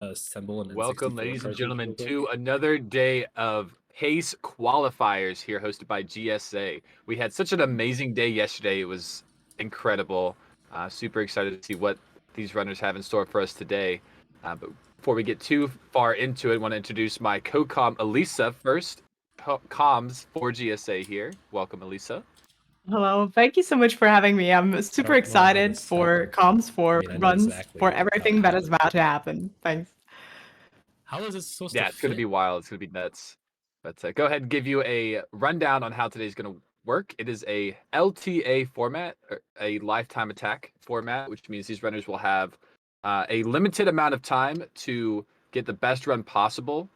assemble an Welcome, N64 ladies and cartridge gentlemen, real to quick. another day of PACE Qualifiers here, hosted by GSA. We had such an amazing day yesterday. It was incredible. Super excited to see what these runners have in store for us today. But before we get too far into it, I want to introduce my co-com, Elisa, first. Comms for GSA here. Welcome, Elisa. Hello, thank you so much for having me. I'm I super don't know how excited this for happened. comms, I for mean, I know runs, for exactly how it everything that is happened. about to happen. Thanks. How is it supposed to Yeah, it's going to be fit? wild. It's going to be nuts. But go ahead and give you a rundown on how today's going to work. It is a LTA format, or a lifetime attack format, which means these runners will have a limited amount of time to get the best run possible.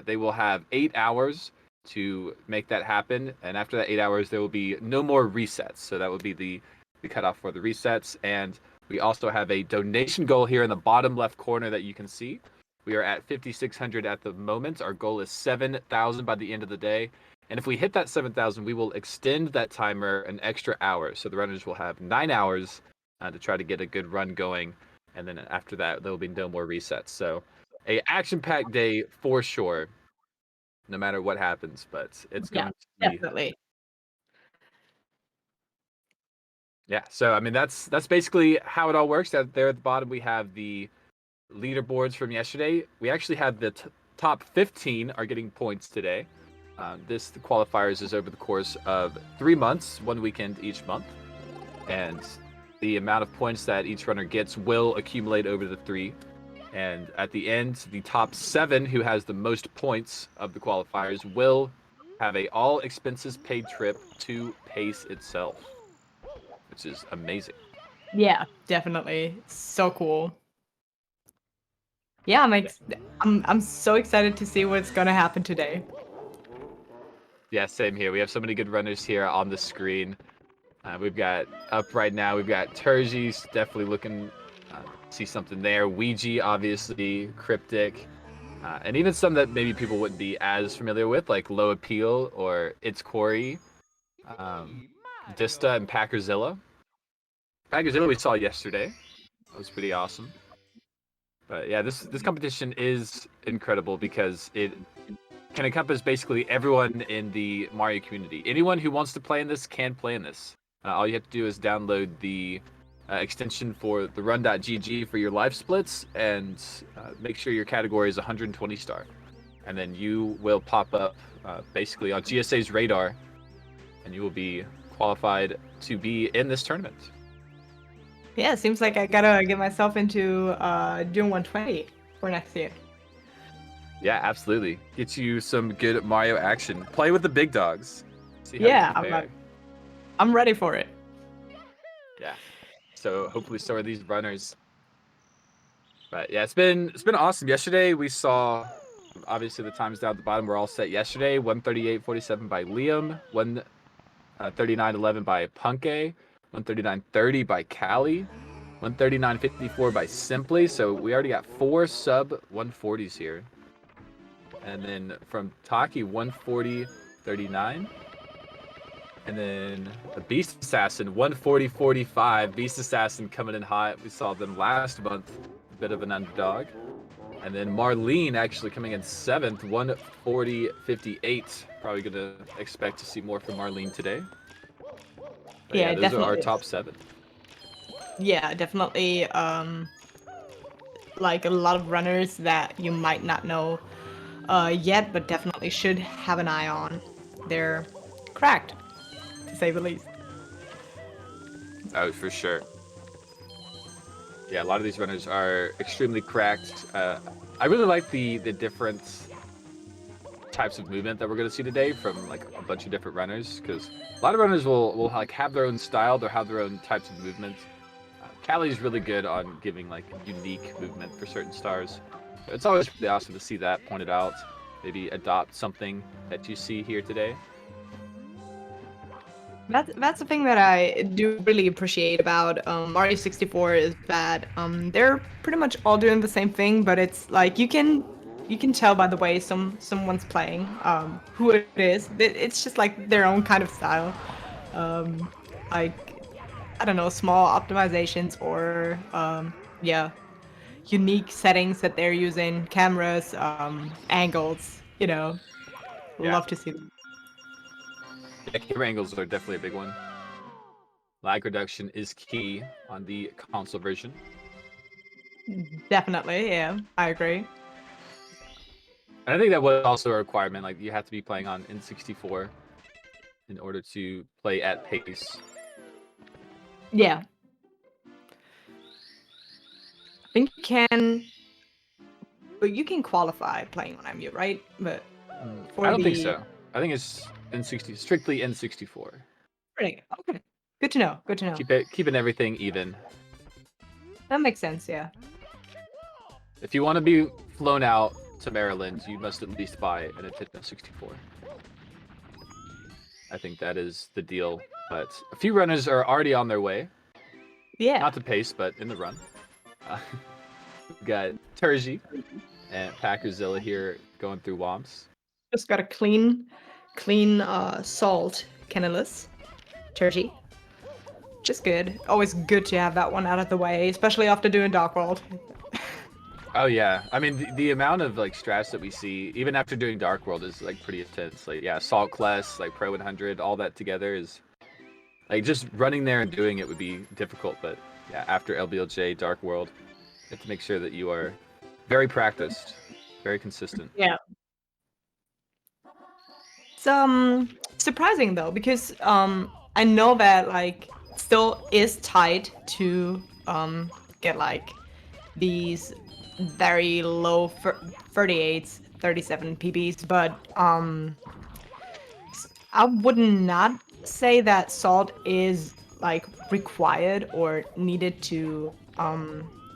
They will have 8 hours to make that happen. And after that 8 hours, there will be no more resets. So that would be the cutoff for the resets. And we also have a donation goal here in the bottom left corner that you can see. We are at 5,600 at the moment. Our goal is 7,000 by the end of the day. And if we hit that 7,000, we will extend that timer an extra hour. So the runners will have 9 hours to try to get a good run going. And then after that, there will be no more resets. So a action-packed day for sure, no matter what happens. But it's Yeah, going to be, definitely. yeah. So I mean, that's basically how it all works. There at the bottom, we have the leaderboards from yesterday. We actually have the top 15 are getting points today. The qualifiers is over the course of 3 months, one weekend each month, and the amount of points that each runner gets will accumulate over the 3. And at the end, the top 7 who has the most points of the qualifiers will have a all expenses paid trip to PACE itself, which is amazing. Yeah, definitely. So cool. Yeah, I'm so excited to see what's gonna happen today. Yeah, same here. We have so many good runners here on the screen. We've got up right now. We've got Turgis definitely looking see something there. Ouija, obviously, Cryptic, and even some that maybe people wouldn't be as familiar with, like Low Appeal or It's Corey, um, Dista, and Packerzilla. Packerzilla we saw yesterday. That was pretty awesome. But yeah, this competition is incredible because it can encompass basically everyone in the Mario community. Anyone who wants to play in this can play in this. All you have to do is download the extension for the run.gg for your life splits and make sure your category is 120 star. And then you will pop up basically on GSA's radar and you will be qualified to be in this tournament. Yeah, it seems like I gotta get myself into doing 120 for next year. Yeah, absolutely. Get you some good Mario action. Play with the big dogs. See how you Yeah, can fare. I'm ready for it. Yeah. So hopefully so are these runners. But yeah, it's been awesome. Yesterday we saw obviously the times down at the bottom were all set yesterday. 138.47 by Liam, 139.11 by Punke, 139.30 by Callie, 139.54 by Simply. So we already got 4 sub 140s here. And then from Taki 140.39. And then the Beast Assassin, 140.45. Beast Assassin coming in hot. We saw them last month, a bit of an underdog. And then Marlene actually coming in 7th, 140.58. Probably going to expect to see more from Marlene today. But yeah, Yeah, those are our definitely. top 7. Yeah, definitely. Like a lot of runners that you might not know yet, but definitely should have an eye on. They're cracked, to say the least. Oh, for sure. Yeah, a lot of these runners are extremely cracked. I really like the different types of movement that we're going to see today from like a bunch of different runners, because a lot of runners will like have their own style, they'll have their own types of movement. Callie's really good on giving like unique movement for certain stars. It's always really awesome to see that pointed out. Maybe adopt something that you see here today. That's the thing that I do really appreciate about Mario 64 is that they're pretty much all doing the same thing, but it's like you can tell by the way someone's playing who it is. It's just like their own kind of style. Um, like I don't know, small optimizations or yeah, unique settings that they're using, cameras, angles. Yeah. Love to see them. Yeah, camera angles are definitely a big one. Lag reduction is key on the console version. Definitely, yeah, I agree. And I think that was also a requirement. Like you have to be playing on N64 in order to play at pace. Yeah. I think you can, but you can qualify playing on MU, right? But I don't think so. I think it's strictly N64. Really? Okay. Good to know. Good to know. Keeping everything even. That makes sense, yeah. If you want to be flown out to Maryland, you must at least buy a Nintendo 64. I think that is the deal. But a few runners are already on their way. Yeah. Not to pace, but in the run. We've got Turgy and Packerzilla here going through Womps. Just got a clean salt Kennelus. Turgy. Just good. Always good to have that one out of the way, especially after doing Dark World. Oh yeah, I mean the amount of like strats that we see even after doing Dark World is like pretty intense. Like yeah, Salt Class, like Pro 100, all that together is like just running there and doing it would be difficult. But yeah, after LBLJ Dark World, you have to make sure that you are very practiced, very consistent. Yeah. It's surprising though because I know that like still is tight to get like these very low 38s, 37 PBs, but I would not say that salt is like required or needed to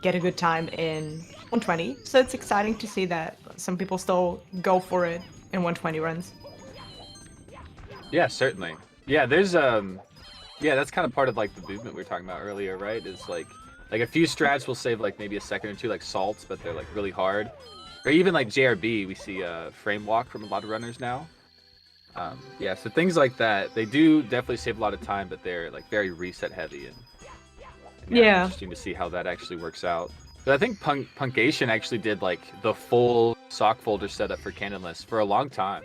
get a good time in 120. So it's exciting to see that some people still go for it in 120 runs. Yeah, certainly. Yeah, there's yeah, that's kind of part of like the movement we were talking about earlier, right? It's like a few strats will save like maybe a second or two, like salts, but they're like really hard. Or even like JRB, we see frame walk from a lot of runners now. Yeah, so things like that, they do definitely save a lot of time, but they're like very reset heavy, and Yeah. interesting to see how that actually works out. But I think Punkation actually did like the full sock folder setup for Cannonless for a long time,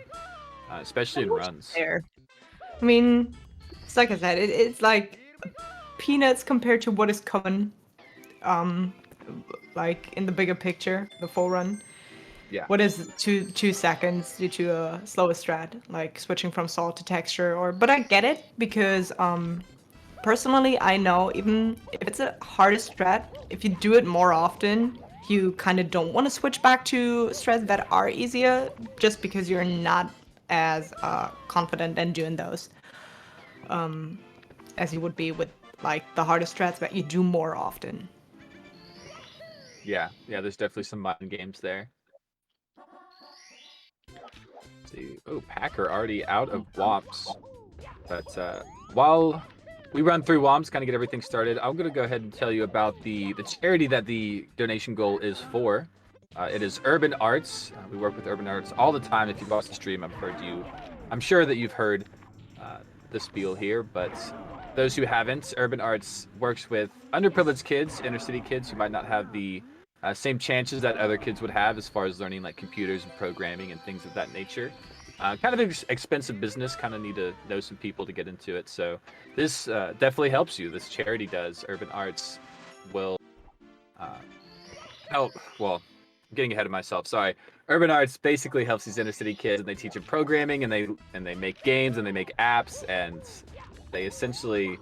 especially in runs. There. I mean, it's like I said, it's like peanuts compared to what is common, like in the bigger picture, the full run. Yeah. What is 2 seconds due to a slower strat, like switching from salt to texture, but I get it because personally I know even if it's a harder strat, if you do it more often, you kind of don't want to switch back to strats that are easier just because you're not as confident in doing those as you would be with like the harder strats that you do more often. Yeah, there's definitely some mind games there. Let's see, oh, Packer already out of Womps. But while we run through Womps, kind of get everything started, I'm going to go ahead and tell you about the charity that the donation goal is for. It is Urban Arts. We work with Urban Arts all the time. If you've watched the stream, I'm sure that you've heard the spiel here, but those who haven't, Urban Arts works with underprivileged kids, inner city kids who might not have the same chances that other kids would have as far as learning like computers and programming and things of that nature. Kind of expensive business, kind of need to know some people to get into it. So this definitely helps you. This charity does. Urban Arts will help. Well, I'm getting ahead of myself. Sorry. Urban Arts basically helps these inner city kids, and they teach them programming, and they make games, and they make apps, and they essentially,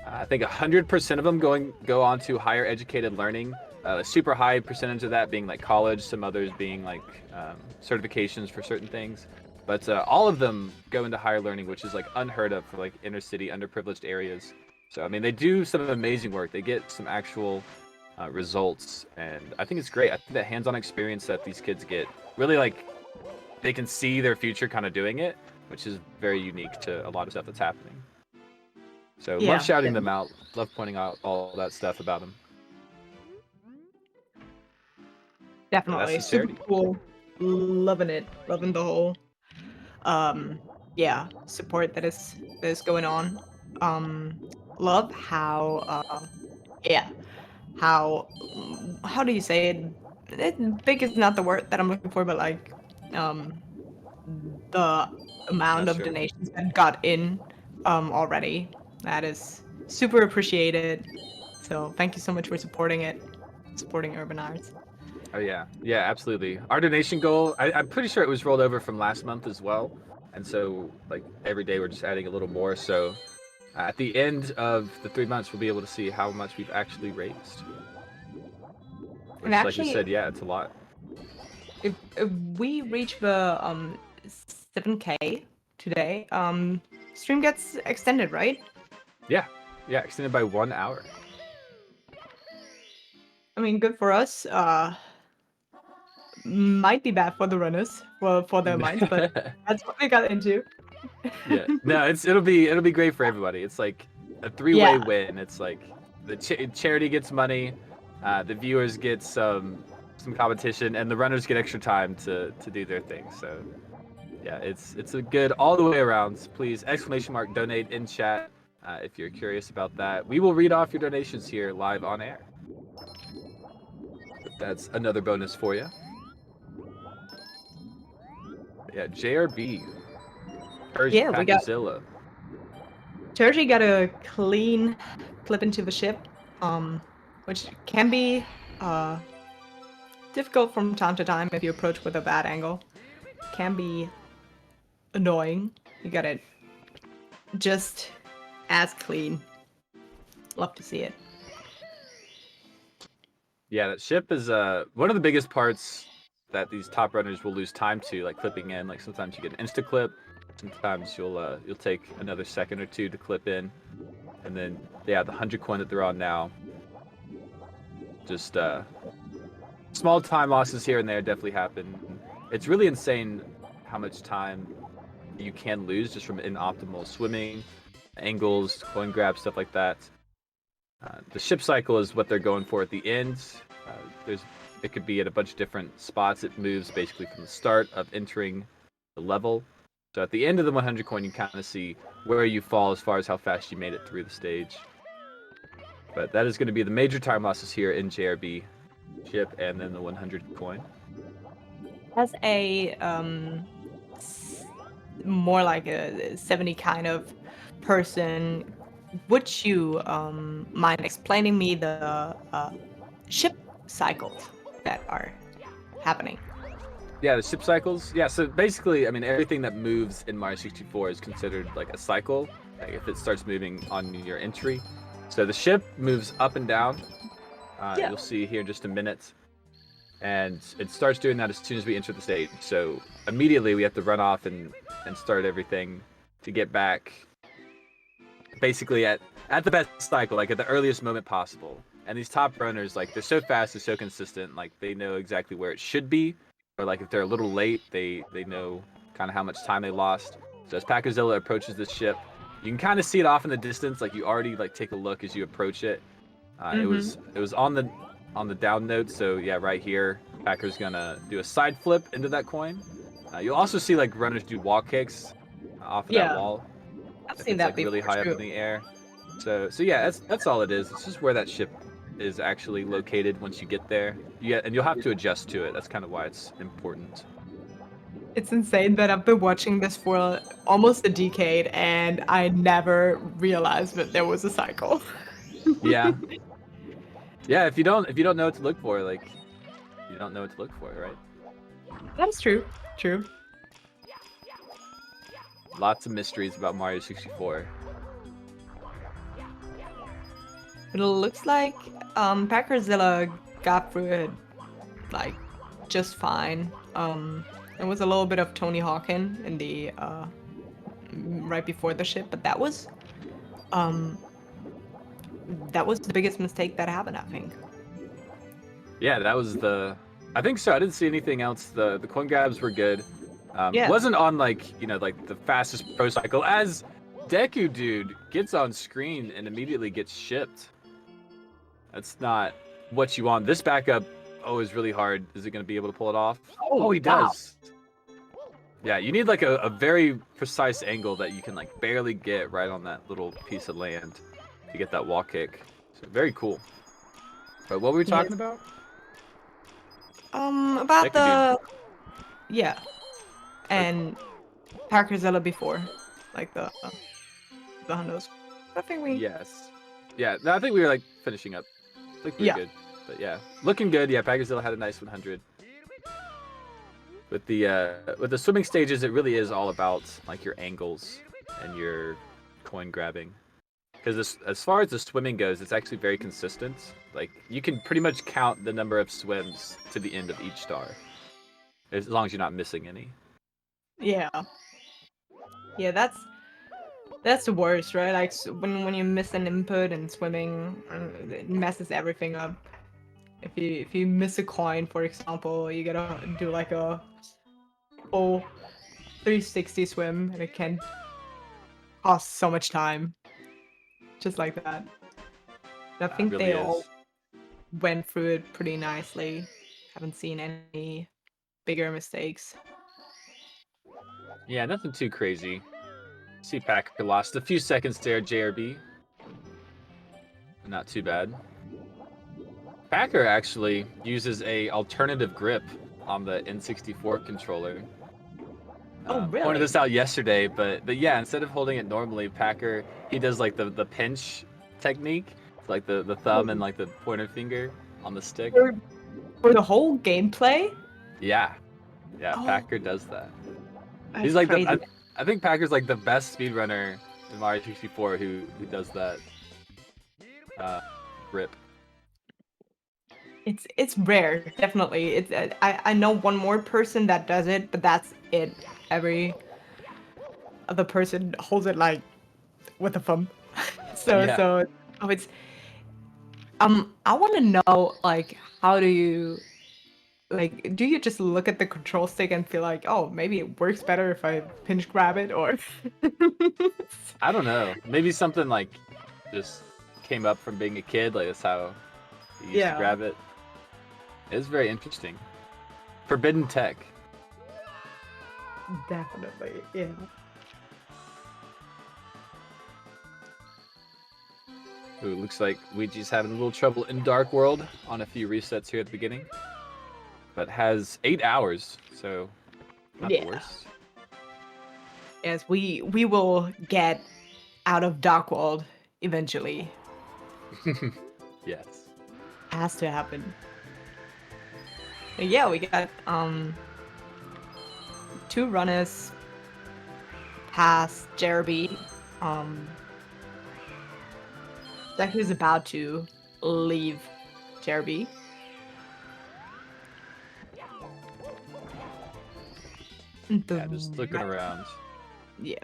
I think 100% of them go on to higher educated learning. A super high percentage of that being like college, some others being like certifications for certain things. But all of them go into higher learning, which is like unheard of for like inner city, underprivileged areas. So I mean, they do some amazing work. They get some actual results, and I think it's great. I think that hands-on experience that these kids get, really like, they can see their future kind of doing it, which is very unique to a lot of stuff that's happening. So love shouting them out. Love pointing out all that stuff about them. Definitely. Super cool. Loving it. Loving the whole support that is going on. Love how how how do you say it? Big is not the word that I'm looking for, but like, the amount Not of sure. donations that got in, already. That is super appreciated. So thank you so much for supporting it, supporting Urban Arts. Oh yeah, yeah, absolutely. Our donation goal, I'm pretty sure it was rolled over from last month as well, and so like every day we're just adding a little more. So at the end of the 3 months, we'll be able to see how much we've actually raised. And Which, like you actually, said, yeah, it's a lot. if we reach the 7K today, stream gets extended, right? Yeah, yeah, extended by 1 hour. I mean, good for us. Might be bad for the runners, for their minds, but that's what we got into. Yeah, no, it'll be great for everybody. It's like a three-way Yeah. win. It's like the charity gets money, the viewers get some competition, and the runners get extra time to do their thing. So yeah, it's a good all the way around. Please !donate in chat if you're curious about that. We will read off your donations here live on air. That's another bonus for you. Yeah, JRB. Yeah, we got Packazilla. Turgy got a clean clip into the ship, which can be difficult from time to time if you approach with a bad angle. Can be annoying. You got it just as clean. Love to see it. Yeah, that ship is one of the biggest parts that these top runners will lose time to, like clipping in. Like sometimes you get an insta clip, sometimes you'll take another second or two to clip in, and then yeah, the 100 coin that they're on now. Just small time losses here and there definitely happen. It's really insane how much time you can lose just from inoptimal swimming, angles, coin grab, stuff like that. The ship cycle is what they're going for at the end. It could be at a bunch of different spots. It moves basically from the start of entering the level. So at the end of the 100 coin, you kind of see where you fall as far as how fast you made it through the stage. But that is going to be the major time losses here in JRB ship and then the 100 coin. As a more like a 70 kind of person, would you mind explaining me the ship cycles that are happening? Yeah, the ship cycles. Yeah, so basically, I mean, everything that moves in Mario 64 is considered like a cycle. Like if it starts moving on your entry. So the ship moves up and down. Yeah. You'll see here in just a minute. And it starts doing that as soon as we enter the stage. So immediately we have to run off and start everything to get back basically at the best cycle, like at the earliest moment possible. And these top runners, like they're so fast, they're so consistent, like they know exactly where it should be. Or like if they're a little late, they know kind of how much time they lost. So as Packazilla approaches this ship, you can kind of see it off in the distance, like you already like take a look as you approach it. It was on the down note, so yeah, right here, Packer's gonna do a side flip into that coin. You'll also see like runners do wall kicks off of that wall. I've If seen it's that like before. really high up in the air. So yeah, that's all it is. It's just where that ship is actually located once you get there. And you'll have to adjust to it. That's kind of why it's important. It's insane that I've been watching this for almost a decade and I never realized that there was a cycle. Yeah. Yeah, if you don't know what to look for, like you don't know what to look for, right? That's true. True. Lots of mysteries about Mario 64. But it looks like Packerzilla got through it like just fine. There was a little bit of Tony Hawkin in the right before the ship, but that was the biggest mistake that happened, I think. Yeah, that was I think so. I didn't see anything else. The coin grabs were good. Yeah. Wasn't on like the fastest pro cycle as Deku dude gets on screen and immediately gets shipped. That's not what you want. This backup is really hard. Is it going to be able to pull it off? Oh, he does. Yeah, you need like a very precise angle that you can like barely get right on that little piece of land to get that wall kick. So very cool. But what were we talking about? About That could the yeah, and Parkerzilla before, like the Hundos. I think we Yes. Yeah, no, I think we were like finishing up. I think we were yeah. good. But yeah, looking good. Yeah, Packerzilla had a nice 100. With the swimming stages, it really is all about like your angles and your coin grabbing. Because as far as the swimming goes, it's actually very consistent. Like you can pretty much count the number of swims to the end of each star, as long as you're not missing any. Yeah. Yeah, that's the worst, right? Like when you miss an input in swimming, it messes everything up. If you miss a coin, for example, you gotta do like a full 360 swim, and it can cost so much time, just like that. And I It think really they all is. went through it pretty nicely. Haven't seen any bigger mistakes. Yeah, nothing too crazy. See, Packer lost a few seconds there, JRB. Not too bad. Packer actually uses a alternative grip on the N64 controller. Oh, Pointed really? this out yesterday, but yeah, instead of holding it normally, Packer he does like the pinch technique, like the thumb and like the pointer finger on the stick. For, for the whole gameplay? Yeah, yeah, Oh, Packer does that. He's that's like crazy. I think Packer's like the best speedrunner in Mario 64 who does that grip. It's rare, definitely. It's I know one more person that does it, but that's it. Every other person holds it like with a thumb. so Yeah. so oh, it's I want to know like how do you like do you just look at the control stick and feel like oh maybe it works better if I pinch grab it or I don't know. Maybe something like just came up from being a kid. Like that's how he used to yeah grab it. It's very interesting. Forbidden tech. definitely yeah. Ooh, looks like Ouija's having a little trouble in Dark World on a few resets here at the beginning. But has 8 hours, so not the Yeah. worst. Yes, we will get out of Dark World eventually. Yes. Has to happen. But yeah, we got 2 runners past Jeremy. That who's about to leave Jeremy. Yeah, just looking around. Yeah.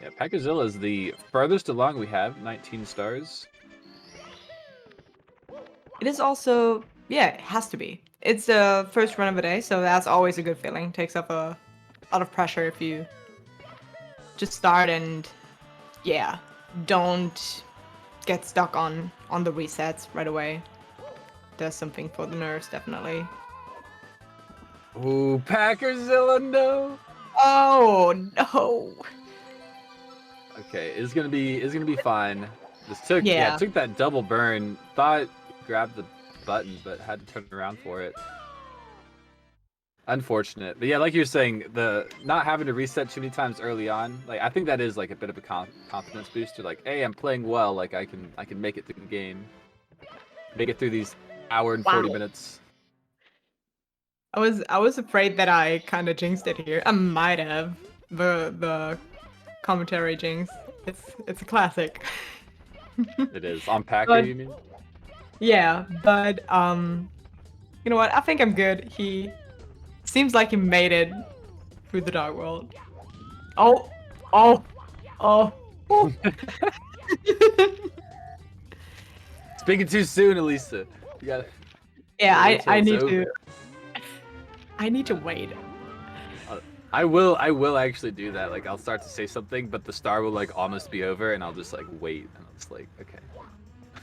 Yeah, Packerzilla is the furthest along we have, 19 stars. It is also yeah, it has to be. It's the first run of the day, so that's always a good feeling. Takes up a lot of pressure if you just start and yeah, don't get stuck on the resets right away. Does something for the nerves, definitely. Ooh, Packerzilla, no! Oh no! Okay, it's gonna be fine. This took Yeah. it took that double burn. Thought grabbed the button, but had to turn around for it. Unfortunate, but yeah, like you're saying, the not having to reset too many times early on, like I think that is like a bit of a confidence booster. Like, hey, I'm playing well. Like I can make it through the game, make it through these hour and 40 Wow. minutes. I was afraid that I kind of jinxed it here. I might have the commentary jinx. It's a classic. It is on Packer, But- you mean? Yeah, but you know what? I think I'm good. He seems like he made it through the Dark World. Oh, oh, oh. oh. Speaking too soon, Elisa. You gotta. Yeah, wait till I it's need over. to. I need to wait. I will actually do that. Like I'll start to say something, but the star will like almost be over, and I'll just like wait, and I'll just like okay.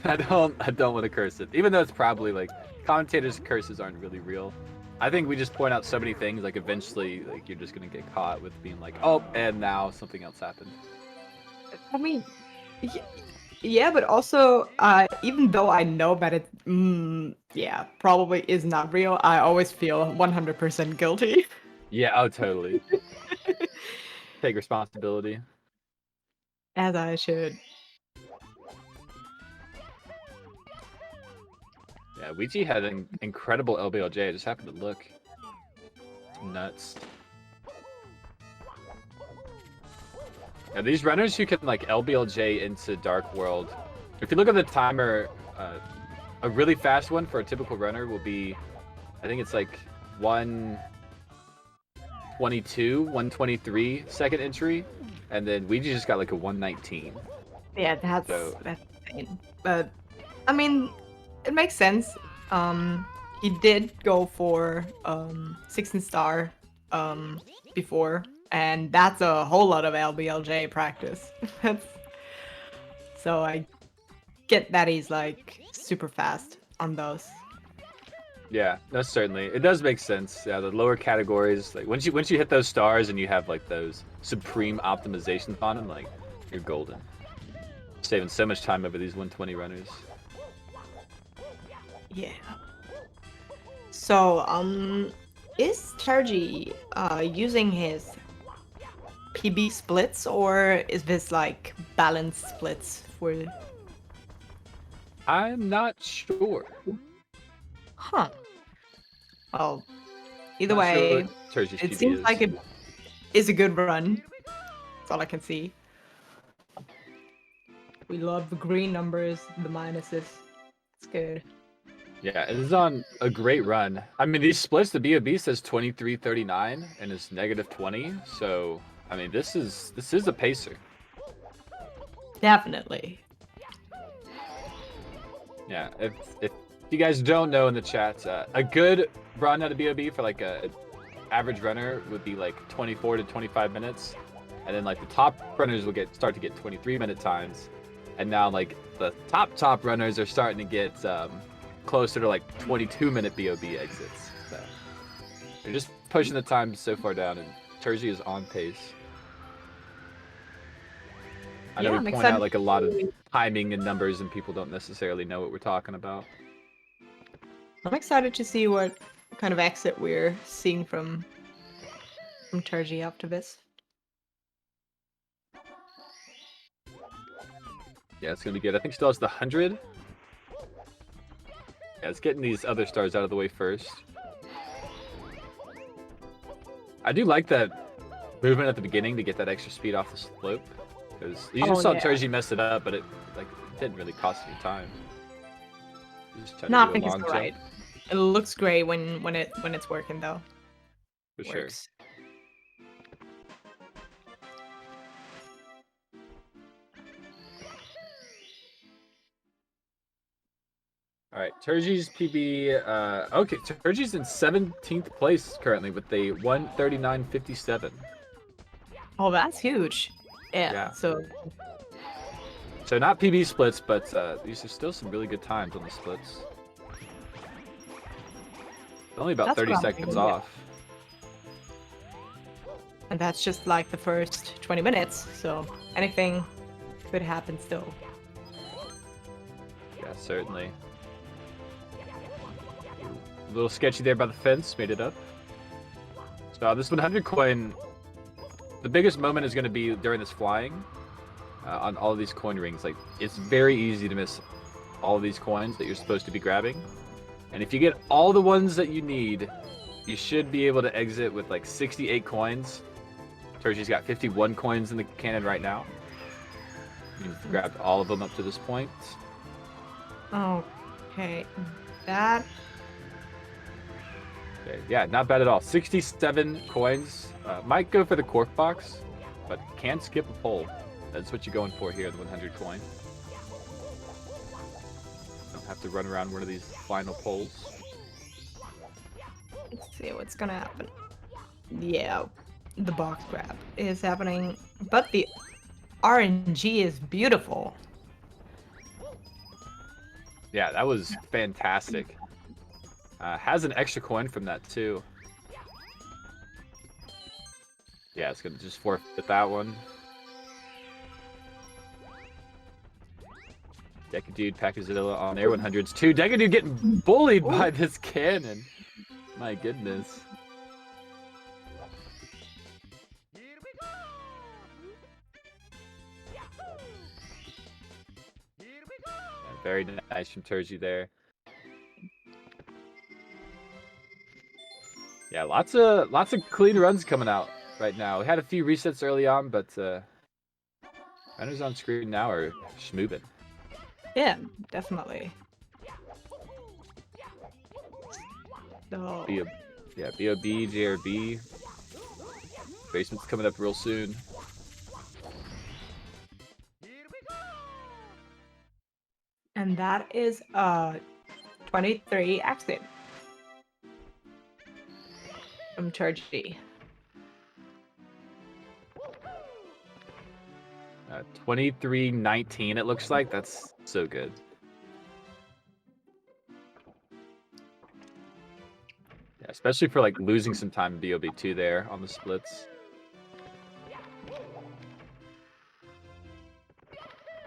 I don't want to curse it, even though it's probably like commentators' curses aren't really real. I think we just point out so many things. Like eventually, like you're just gonna get caught with being like, oh, and now something else happened. I mean, Yeah, but also, even though I know that it, yeah, probably is not real, I always feel 100% guilty. Yeah, oh, totally. Take responsibility. As I should. Yeah, Ouija had an incredible LBLJ. I just happened to look. Nuts. Yeah, these runners who can like LBLJ into Dark World. If you look at the timer, a really fast one for a typical runner will be, I think it's like 122, 123 second entry, and then Ouija just got like a 119. Yeah, that's So- insane. But I mean, it makes sense. He did go for 16 star before, and that's a whole lot of LBLJ practice. So I get that he's like super fast on those. Yeah, no, certainly. It does make sense. Yeah, the lower categories, like once you hit those stars and you have like those supreme optimizations on them, like you're golden. Saving so much time over these 120 runners. Yeah. So is Tarji using his PB splits, or is this like balanced splits for? I'm not sure. Huh. Well, either Not sure way, what Turgis it PB seems is. like it is a good run. That's all I can see. We love the green numbers, the minuses. It's good. Yeah, it is on a great run. I mean, these splits, the BOB says 23:39 and it's -20. So, I mean, this is a pacer. Definitely. Yeah, if you guys don't know in the chat, a good run at a BOB for like a average runner would be like 24 to 25 minutes, and then like the top runners will start to get 23-minute times, and now like the top runners are starting to get closer to like 22-minute BOB exits. So they're just pushing the time so far down, and Turgi is on pace. I know Yeah, we I'm point out excited like a lot of timing and numbers, and people don't necessarily know what we're talking about. I'm excited to see what kind of exit we're seeing from Turgi after this. Yeah, it's gonna be good. I think still has the 100. Yeah, it's getting these other stars out of the way first. I do like that movement at the beginning to get that extra speed off the slope, because you just saw yeah. Turgi mess it up, but it didn't really cost any time. Just trying No, I to do think a it's long alright. jump It looks great when it's working though. for sure. Works. All right, Turgi's PB. Okay, Turgi's in 17th place currently with a 1:39.57. Oh, that's huge. Yeah. Yeah. So So not PB splits, but these are still some really good times on the splits. Only about That's 30 what I'm seconds thinking, yeah. off. and that's just like the first 20 minutes. So anything could happen still. Yeah, certainly. A little sketchy there by the fence, made it up. So this 100 coin, the biggest moment is going to be during this flying on all of these coin rings. Like, it's very easy to miss all of these coins that you're supposed to be grabbing. And if you get all the ones that you need, you should be able to exit with like 68 coins. Turgi's got 51 coins in the cannon right now. You've grabbed all of them up to this point. Okay. That Okay, yeah, not bad at all. 67 coins. Might go for the cork box, but can't skip a poll. That's what you're going for here, the 100 coin. Don't have to run around one of these final polls. let's see what's gonna happen. Yeah, the box grab is happening, but the RNG is beautiful. Yeah, that was fantastic. Has an extra coin from that too. Yeah, it's gonna just forfeit that one. Decadude, Packazilla on their 100s too. Decadude getting bullied by this cannon. My goodness. Yeah, very nice from Turgy there. Yeah, lots of clean runs coming out right now. We had a few resets early on, but runners on screen now are schmoobin'. Yeah, definitely. So, Yeah, B.O.B, JRB. Basement's coming up real soon. and that is 23 exit from Turgy. 23-19 it looks like. That's so good. Yeah, especially for like losing some time in BOB2 there on the splits.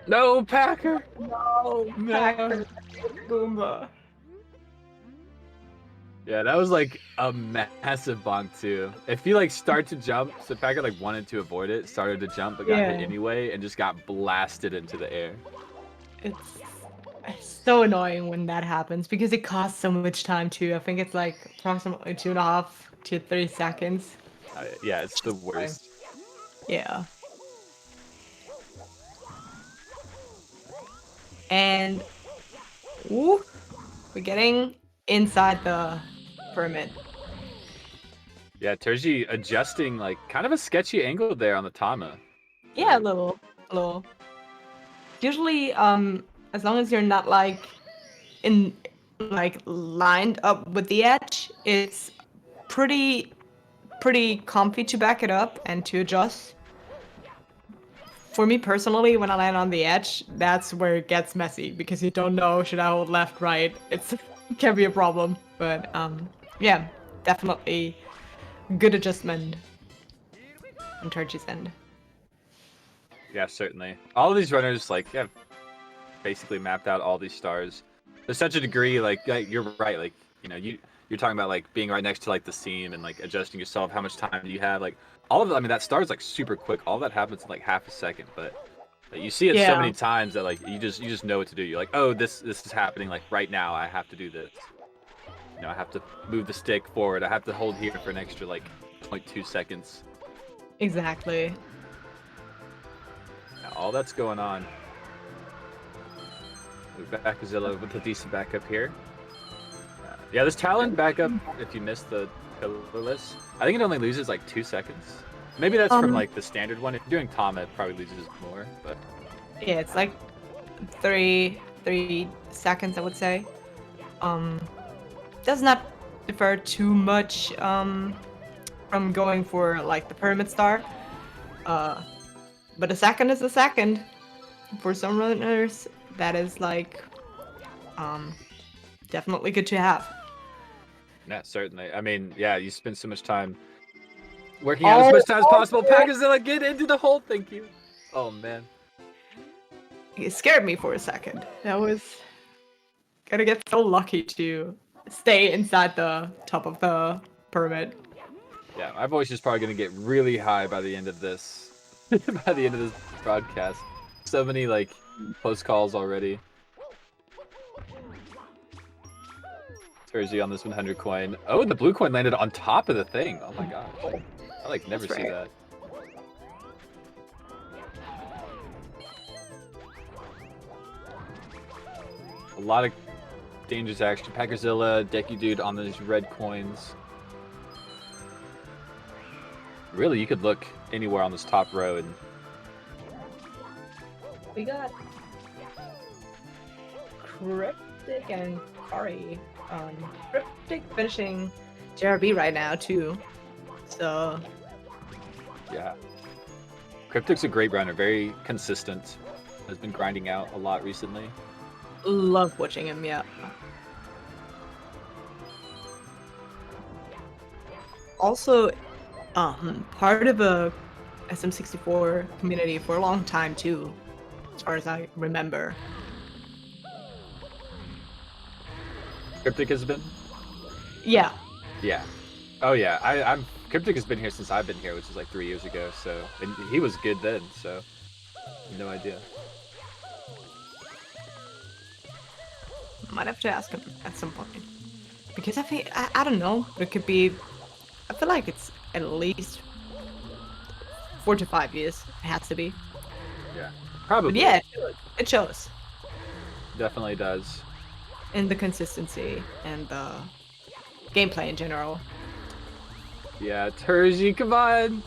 No, Packer! No, Packer, Goomba. Yeah, that was like a massive bonk too. If he like start to jump, so Packer like wanted to avoid it, started to jump, but got hit anyway, and just got blasted into the air. It's so annoying when that happens because it costs so much time too. I think it's like approximately 2.5 to 3 seconds. Yeah, it's the worst. Yeah. And we're getting inside the pyramid. Yeah, Turgy adjusting like kind of a sketchy angle there on the Tama. Yeah, a little. Usually, as long as you're not like lined up with the edge, it's pretty comfy to back it up and to adjust. For me personally, when I land on the edge, that's where it gets messy because you don't know should I hold left, right. It can be a problem, but yeah, definitely good adjustment on Turgy's end. Yeah, certainly. All of these runners like have basically mapped out all these stars to such a degree. Like you're right. Like you're talking about like being right next to like the seam and like adjusting yourself. How much time do you have? Like all of it. I mean, that star's like super quick. All that happens in like half a second. But like, you see it so many times that like you just know what to do. You're like, oh, this is happening. Like right now, I have to do this. I have to move the stick forward. I have to hold here for an extra like 0.2 seconds. Exactly. Now, all that's going on. We've got Packazilla with a decent backup here. Yeah, this Talon backup, if you missed the colorless, I think it only loses like 2 seconds. Maybe that's from like the standard one. If you're doing Tama, it probably loses more. But yeah, it's like 3 seconds, I would say. Does not differ too much from going for like the pyramid star. But a second is a second. For some runners, that is like definitely good to have. yeah, certainly. I mean, yeah, you spend so much time working out as much time as possible. Packazilla, get into the hole. Thank you. Oh man. It scared me for a second. That was gonna get so lucky to stay inside the top of the pyramid. Yeah, my voice is probably gonna get really high by the end of this. By the end of this broadcast. So many like post calls already. Turgy on this 100 coin. Oh, and the blue coin landed on top of the thing. Oh my gosh. I like never see that. A lot of dangerous action. Packazilla, Decadude on these red coins. Really, you could look anywhere on this top row and We got Cryptic and Kari. Cryptic finishing JRB right now too. So yeah. Cryptic's a great runner, very consistent. Has been grinding out a lot recently. love watching him, yeah. Also, part of a SM64 community for a long time too, as far as I remember. Cryptic has been? Yeah. Yeah. Oh yeah. I'm Cryptic has been here since I've been here, which is like 3 years ago. So and he was good then. So no idea. Might have to ask him at some point. Because I don't know, but it could be. I feel like it's at least 4 to 5 years. It has to be. Yeah. But Probably. yeah, it shows Definitely does. in the consistency and the gameplay in general. Yeah. Turgy, come on.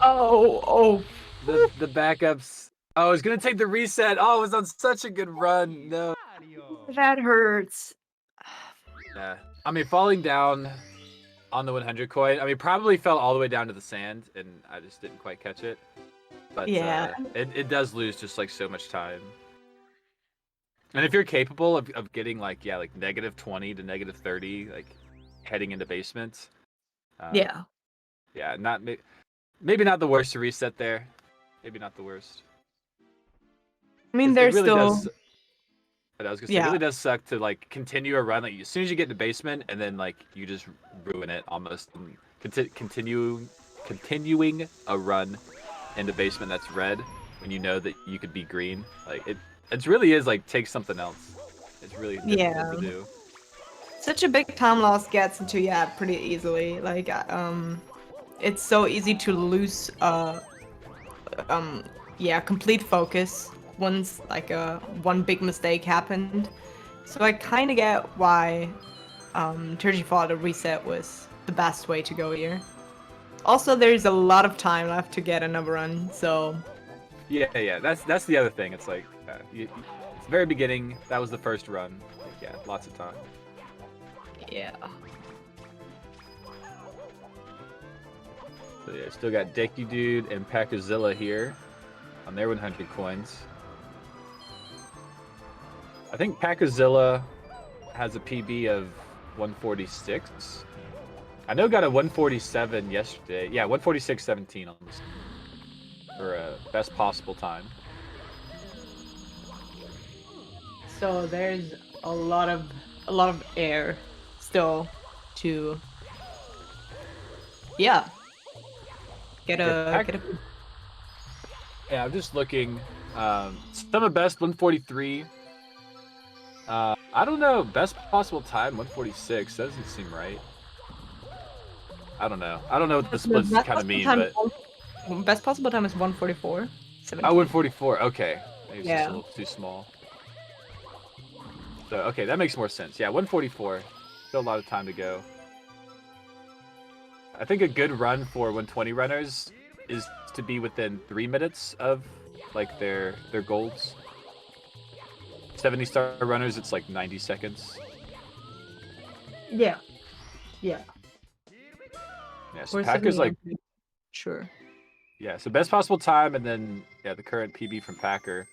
Oh. The backups. Oh, it's gonna take the reset. Oh, it was on such a good run. No. That hurts. Yeah. I mean, falling down on the 100 coin. I mean, probably fell all the way down to the sand, and I just didn't quite catch it. But Yeah. it does lose just like so much time. And if you're capable of getting like like -20 to -30, like heading into basements. Yeah. Yeah, maybe not the worst to reset there. Maybe not the worst. I mean, It there's really still. does. But I was gonna say, it Yeah. really does suck to like continue a run. Like as soon as you get into basement, and then like you just ruin it almost. And continuing a run into basement that's red when you know that you could be green. Like it really is like take something else. It's really difficult to do. Such a big time loss gets into pretty easily. Like it's so easy to lose complete focus once like one big mistake happened. So I kind of get why Turgy thought a reset was the best way to go here. Also, there's a lot of time left to get another run, so Yeah. That's the other thing. It's like it's the very beginning. That was the first run. Like, yeah, lots of time. yeah. So yeah, still got Decky Dude and Packazilla here on their 100 coins. I think Packazilla has a PB of 146. I know got a 147 yesterday. Yeah, 146.17 on this for a best possible time. So there's a lot of air still to get a Yeah, I'm just looking. Some of best 143. I don't know. Best possible time 146. Doesn't seem right. I don't know. I don't know what the splits kind of mean, but best possible time is 144. oh, 144. Okay, maybe it's just Yeah. a little too small. So okay, that makes more sense. Yeah, 144. Still a lot of time to go. I think a good run for 120 runners is to be within 3 minutes of like their golds. 70-star runners, it's like 90 seconds. Yeah. Yeah, so Or Packer's like, sure. yeah, so best possible time, and then yeah, the current PB from Packer.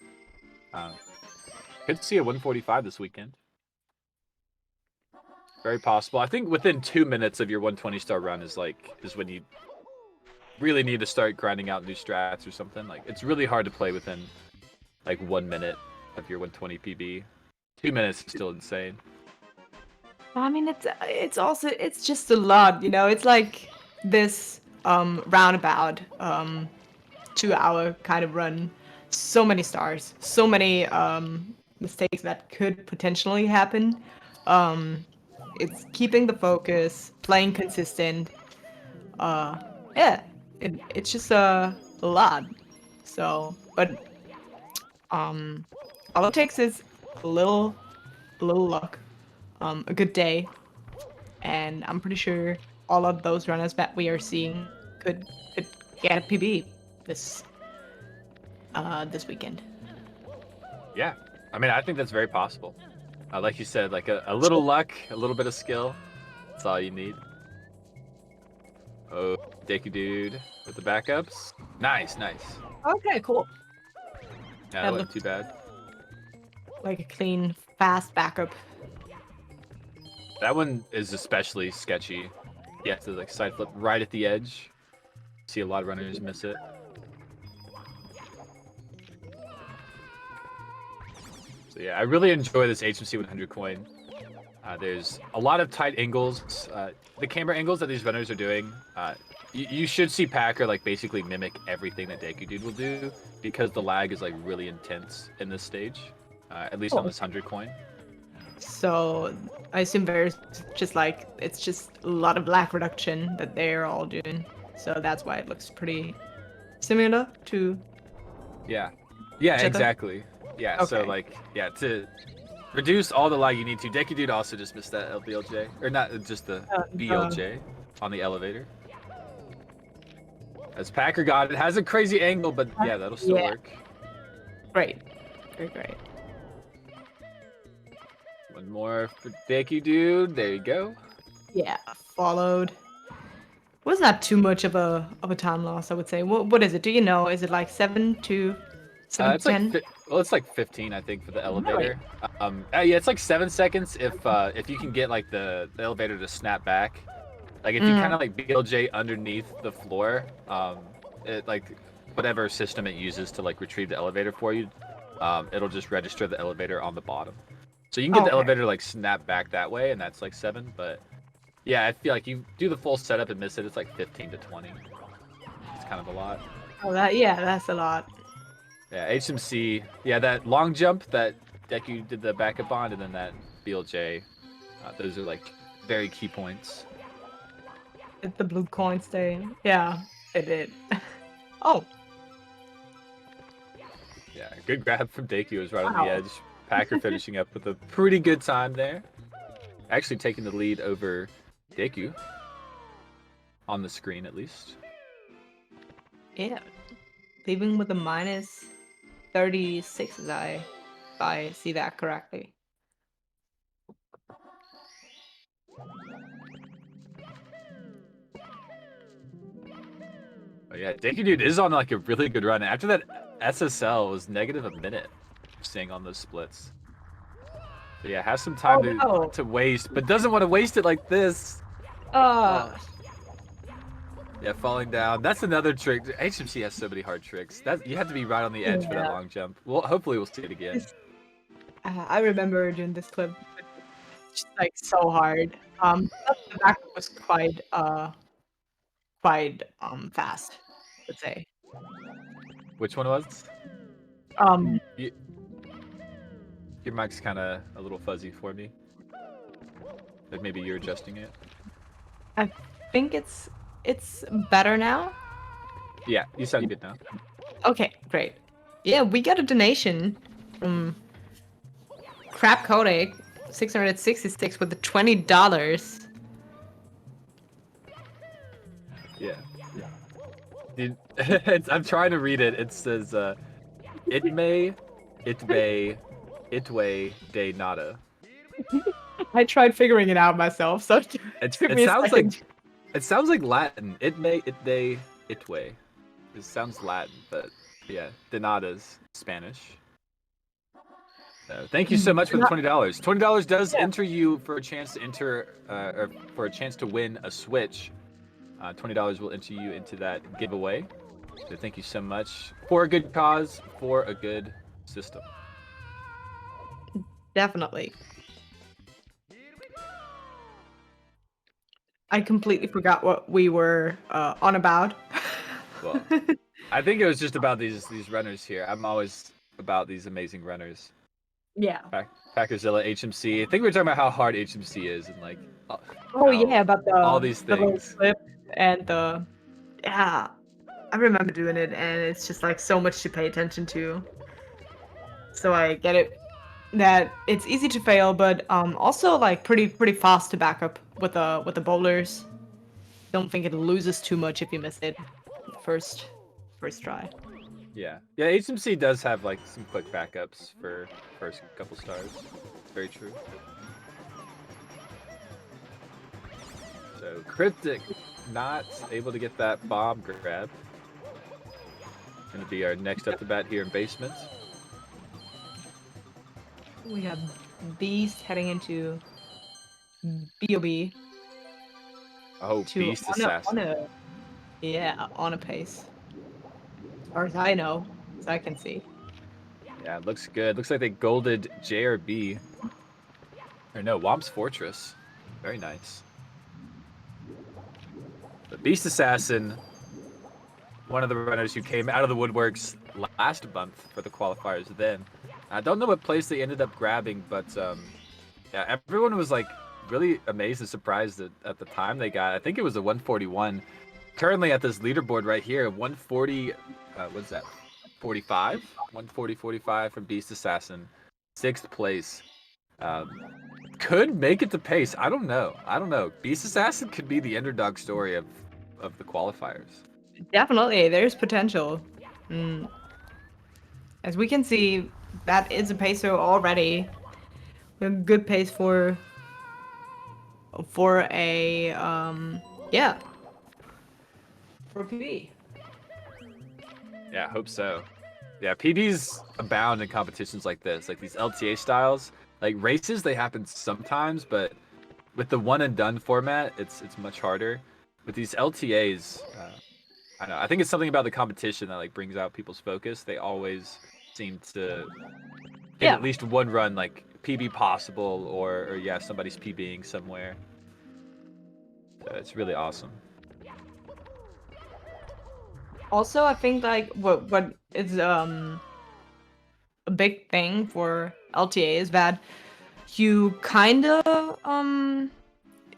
Could see a 145 this weekend. Very possible. I think within 2 minutes of your 120-star run is when you really need to start grinding out new strats or something. Like it's really hard to play within like 1 minute of your 120 PB. 2 minutes is still insane. I mean, it's just a lot, It's like this roundabout 2-hour kind of run. So many stars, so many mistakes that could potentially happen. It's keeping the focus, playing consistent. It's just a lot. So, but all it takes is a little luck, a good day, and I'm pretty sure all of those runners that we are seeing could get a PB this weekend. Yeah, I mean, I think that's very possible. Like you said, like a little luck, a little bit of skill. That's all you need. Oh, Decky Dude with the backups. Nice. Okay, cool. Yeah, that wasn't too bad. Like a clean, fast backup. That one is especially sketchy. You have to like side flip right at the edge. See a lot of runners miss it. So yeah, I really enjoy this HMC 100 coin. There's a lot of tight angles. The camera angles that these runners are doing, you should see Packer like basically mimic everything that Deku Dude will do because the lag is like really intense in this stage, at least on this 100 coin. So I assume there's just like it's just a lot of lag reduction that they're all doing. So that's why it looks pretty similar to. Yeah, other? exactly. Yeah, so Okay. like, yeah, to reduce all the lag you need to. Deku Dude also just missed that LBLJ, or not just the BLJ on the elevator. As Packer got it, has a crazy angle, but yeah, that'll still work. Great. Great. One more for Deku Dude. There you go. Yeah, followed. Was not too much of a time loss, I would say. What is it? Do you know? Is it like 7 to 7 It's 10? like it's like 15, I think, for the elevator. Yeah, it's like 7 seconds if you can get like the elevator to snap back. Like if you kind of like BLJ underneath the floor, it like whatever system it uses to like retrieve the elevator for you, it'll just register the elevator on the bottom. So you can get the elevator like snap back that way, and that's like 7. But yeah, I feel like you do the full setup and miss it, it's like 15 to 20. It's kind of a lot. Oh, that's a lot. Yeah, HMC. Yeah, that long jump that Deku did the backup on, and then that BLJ. Those are like very key points. Did the blue coin stay? Yeah, it did. Oh. Yeah, good grab from Deku. Was right on the edge. Packer finishing up with a pretty good time there. Actually taking the lead over Deku. On the screen, at least. Yeah. Leaving with a minus 36, if I see that correctly. Oh yeah, Deku Dude is on like a really good run. After that SSL was negative a minute, staying on those splits. But yeah, has some time to waste, but doesn't want to waste it like this. Yeah, falling down. That's another trick. HMC has so many hard tricks. That you have to be right on the edge for that long jump. Well, hopefully we'll see it again. I remember doing this clip. It's just like so hard. The back was quite fast, I would say. Which one was? Your mic's kind of a little fuzzy for me. Like maybe you're adjusting it. I think it's better now. Yeah, you sound good now. Okay, great. Yeah, we got a donation from Crap Kodak 666 with the $20. Yeah. Dude, I'm trying to read it. It says, Itme, Itwe de nada. I tried figuring it out myself, so it sounds like Latin. Itme, Itde, Itwe. It sounds Latin, but yeah, de nada's Spanish. Thank you so much for the $20. $20 does enter you for a chance to enter, or for a chance to win a Switch. $20 will enter you into that giveaway. So thank you so much for a good cause, for a good system. Definitely. I completely forgot what we were on about. Well, I think it was just about these runners here. I'm always about these amazing runners. Yeah. Packerzilla, HMC. I think we were talking about how hard HMC is and like. About all these things. Flip and the. Yeah, I remember doing it, and it's just like so much to pay attention to. So I get it that it's easy to fail, but also like pretty fast to back up with the bowlers. Don't think it loses too much if you miss it first try. Yeah, HMC does have like some quick backups for first couple stars. Very true. So Cryptic not able to get that bomb grab. Gonna be our next up to bat here in basement. We have Beast heading into BOB. Oh, Beast Assassin. On a pace. As far as I know, as I can see. Yeah, it looks good. Looks like they golded JRB. Or no, Womp's Fortress. Very nice. The Beast Assassin, one of the runners who came out of the woodworks last month for the qualifiers then. I don't know what place they ended up grabbing, but yeah, everyone was like really amazed and surprised at the time they got. I think it was a 141. Currently at this leaderboard right here, 140, what's that, 45? 140, 45 from Beast Assassin. 6th place. Could make it to pace. I don't know. Beast Assassin could be the underdog story of the qualifiers. Definitely, there's potential. As we can see, that is a pacer already. A good pace for a yeah, for a PB. Yeah, I hope so. Yeah, PBs abound in competitions like this, like these LTA styles. Like races, they happen sometimes, but with the one and done format, it's much harder. With these LTAs, I don't know. I think it's something about the competition that like brings out people's focus. They always seem to get Yeah. at least one run, like PB possible, or yeah, somebody's PBing somewhere. So it's really awesome. Also, I think like what is a big thing for LTA is that you kind of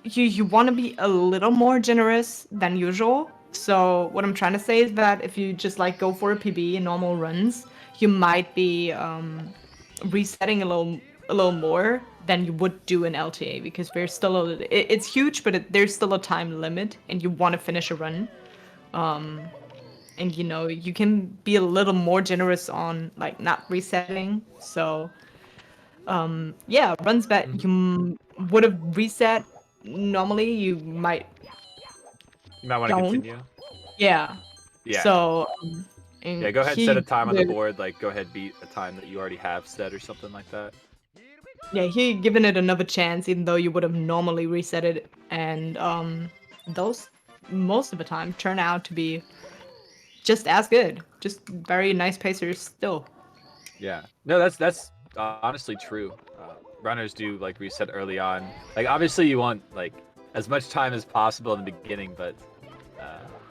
you want to be a little more generous than usual. So what I'm trying to say is that if you just like go for a PB in normal runs, you might be resetting a little more than you would do in LTA because there's still it's huge, but there's still a time limit, and you want to finish a run. And you know you can be a little more generous on like not resetting. So yeah, runs that you would have reset normally you might You might want to don't. continue. Yeah. Yeah. So Yeah, go ahead, set a time on the board. Like, go ahead, beat a time that you already have set or something like that. Yeah, he given it another chance, even though you would have normally reset it, and those most of the time turn out to be just as good, just very nice pacers still. Yeah. No, that's honestly true. Runners do like reset early on. Like, obviously, you want like as much time as possible in the beginning, but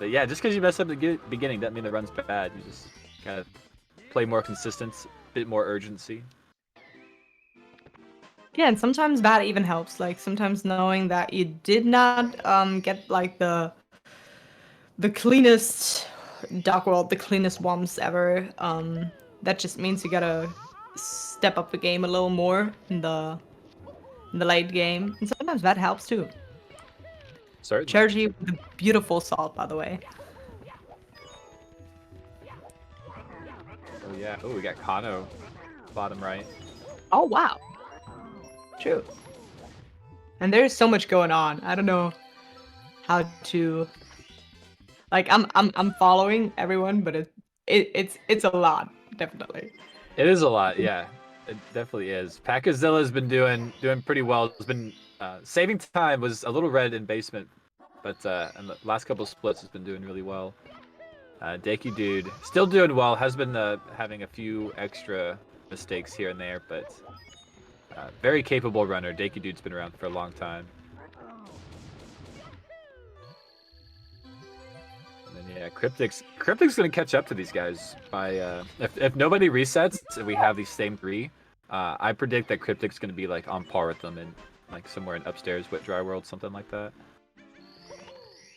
yeah, just because you mess up in the beginning doesn't mean the run's bad. You just kind of play more consistent, bit more urgency. Yeah, and sometimes that even helps. Like sometimes knowing that you did not get like the cleanest Dark World, the cleanest WOMs ever. That just means you gotta step up the game a little more in the late game, and sometimes that helps too. Certainly. Charity with the beautiful salt, by the way. Oh yeah. Oh, we got Kano, bottom right. Oh wow, true. And there's so much going on. I don't know how to. Like I'm following everyone, but it's a lot, definitely. It is a lot, yeah. It definitely is. Packazilla's been doing pretty well. It's been saving time was a little red in basement, but in the last couple of splits has been doing really well. Deki Dude still doing well. Has been having a few extra mistakes here and there, but very capable runner. Deki Dude's been around for a long time. And then yeah, Cryptic's gonna catch up to these guys by if nobody resets and we have these same three, I predict that Cryptic's gonna be like on par with them and like somewhere in upstairs with Dry World, something like that.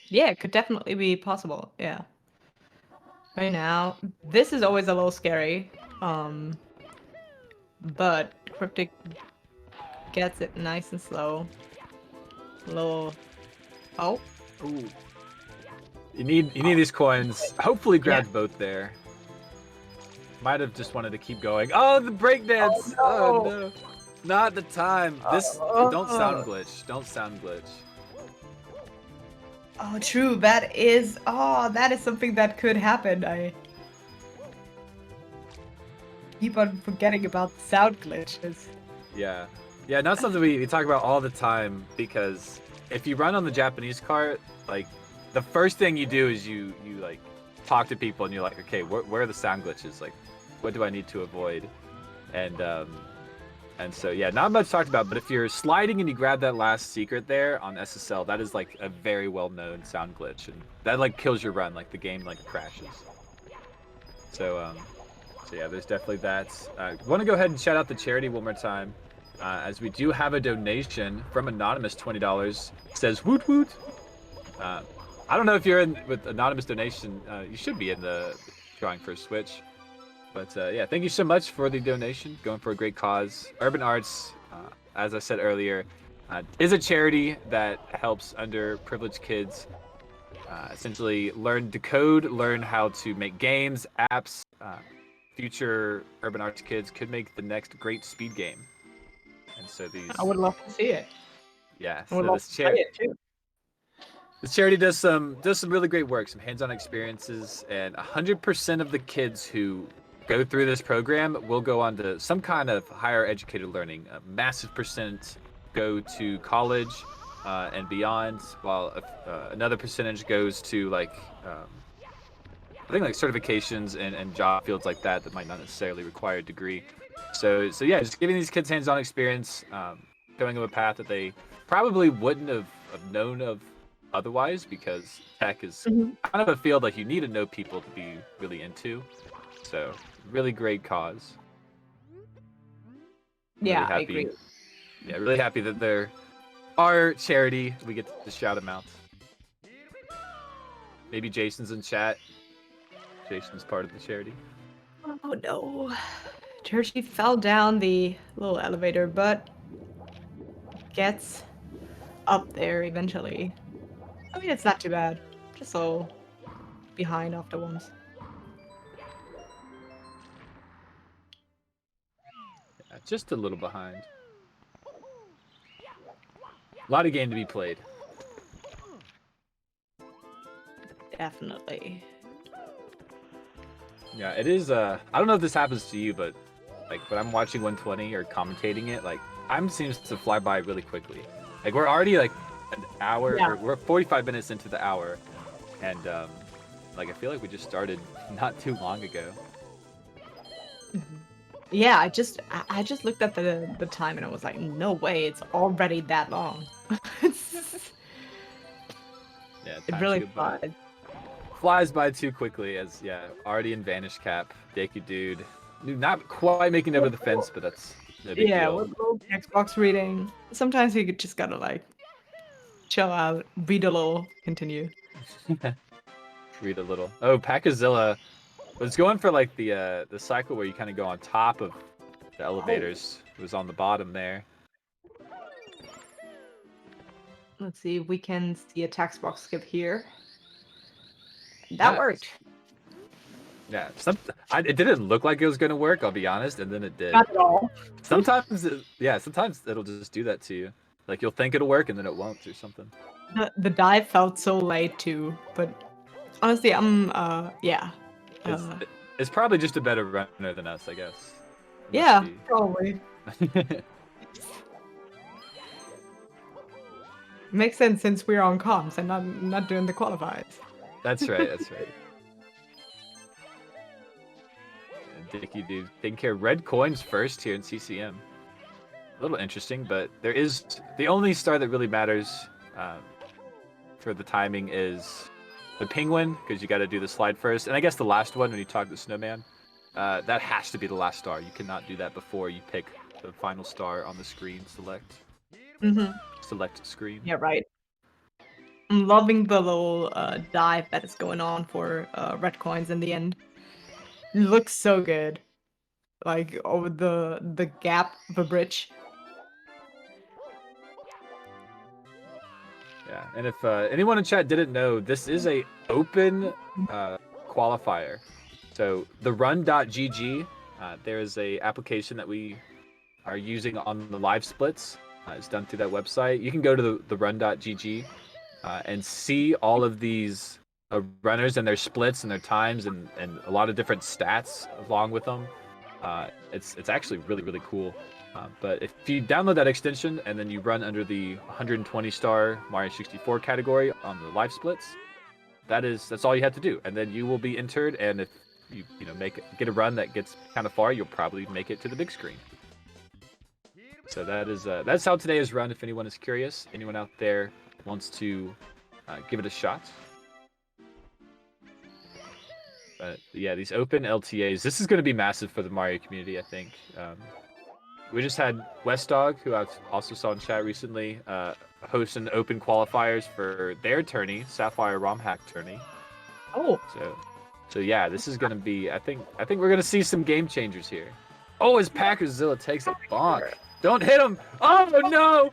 Yeah, it could definitely be possible. Yeah. Right now, this is always a little scary. But Cryptic gets it nice and slow. A little. Oh. Ooh. You need these coins. Hopefully grabbed both there. Might have just wanted to keep going. Oh, the breakdance! Oh no. Not the time. This don't sound glitch. Don't sound glitch. Oh, true. That is something that could happen. I keep on forgetting about sound glitches. Yeah. Yeah, not something we talk about all the time, because if you run on the Japanese cart, like the first thing you do is you like talk to people and you're like, okay, where are the sound glitches? Like, what do I need to avoid? And And so, yeah, not much talked about, but if you're sliding and you grab that last secret there on SSL, that is like a very well-known sound glitch, and that like kills your run, like the game like crashes. So, so yeah, there's definitely that. Want to go ahead and shout out the charity one more time, as we do have a donation from Anonymous, $20. It says woot woot. I don't know if you're in with Anonymous donation. You should be in the drawing for a Switch. But yeah, thank you so much for the donation. Going for a great cause. Urban Arts, as I said earlier, is a charity that helps underprivileged kids essentially learn to code, learn how to make games, apps. Future Urban Arts kids could make the next great speed game. And so these... I would love to see it. Yeah, I would so love to play it too. this charity does some really great work, some hands-on experiences, and 100% of the kids who go through this program will go on to some kind of higher educated learning. A massive percent go to college and beyond, while another percentage goes to like I think like certifications and job fields like that might not necessarily require a degree. So yeah, just giving these kids hands-on experience, showing them a path that they probably wouldn't have known of otherwise, because tech is kind of a field like you need to know people to be really into. So really great cause. Yeah, happy. I agree. Yeah, really happy that they're our charity. We get to shout them out. Maybe Jason's in chat. Jason's part of the charity. Oh no. Hershey fell down the little elevator, but gets up there eventually. I mean, it's not too bad. Just a little behind after once. Yeah, just a little behind. A lot of game to be played. Definitely. Yeah, it is. I don't know if this happens to you, but like when I'm watching 120 or commentating it, like time seems to fly by really quickly. Like we're already like an hour, or we're 45 minutes into the hour, and like I feel like we just started not too long ago. Yeah, I just looked at the time and I was like, no way, it's already that long. Yeah, It really flies. Flies by too quickly, as already in Vanish Cap. Deku Dude, not quite making it over the fence, but that's no big deal. With little Xbox reading. Sometimes you just gotta like chill out, read a little, continue. Read a little. Oh, Packazilla was going for like the cycle where you kind of go on top of the elevators. It was on the bottom there. Let's see if we can see a text box skip here. That worked. Yeah, it didn't look like it was gonna work, I'll be honest, and then it did. Not at all. Sometimes, sometimes it'll just do that to you. Like you'll think it'll work and then it won't, or something. The dive felt so late too, but honestly, yeah. It's probably just a better runner than us, I guess. Yeah, probably. Makes sense since we're on comms and not doing the qualifiers. That's right. That's right. Dicky Dude taking care of red coins first here in CCM. A little interesting, but there is the only star that really matters for the timing is the penguin, because you got to do the slide first, and I guess the last one when you talk to the snowman. That has to be the last star. You cannot do that before you pick the final star on the screen. Select. Select screen. Yeah, right. I'm loving the little dive that is going on for red coins in the end. It looks so good. Like over the gap of a bridge. Yeah, and if anyone in chat didn't know, this is a open qualifier. So the run.gg, there is a application that we are using on the live splits. It's done through that website. You can go to the run.gg and see all of these runners and their splits and their times and a lot of different stats along with them. It's actually really cool. But if you download that extension and then you run under the 120 star Mario 64 category on the live splits, that's all you have to do, and then you will be entered. And if you get a run that gets kind of far, you'll probably make it to the big screen. So that's how today is run. If anyone is curious, anyone out there wants to give it a shot. But yeah, these open LTAs, this is going to be massive for the Mario community, I think. We just had West Dog, who I also saw in chat recently, host an open qualifiers for their tourney, Sapphire ROM Hack tourney. Oh. So yeah, this is going to be, I think we're going to see some game changers here. Oh, as Packerzilla takes a bonk. Don't hit him. Oh, no.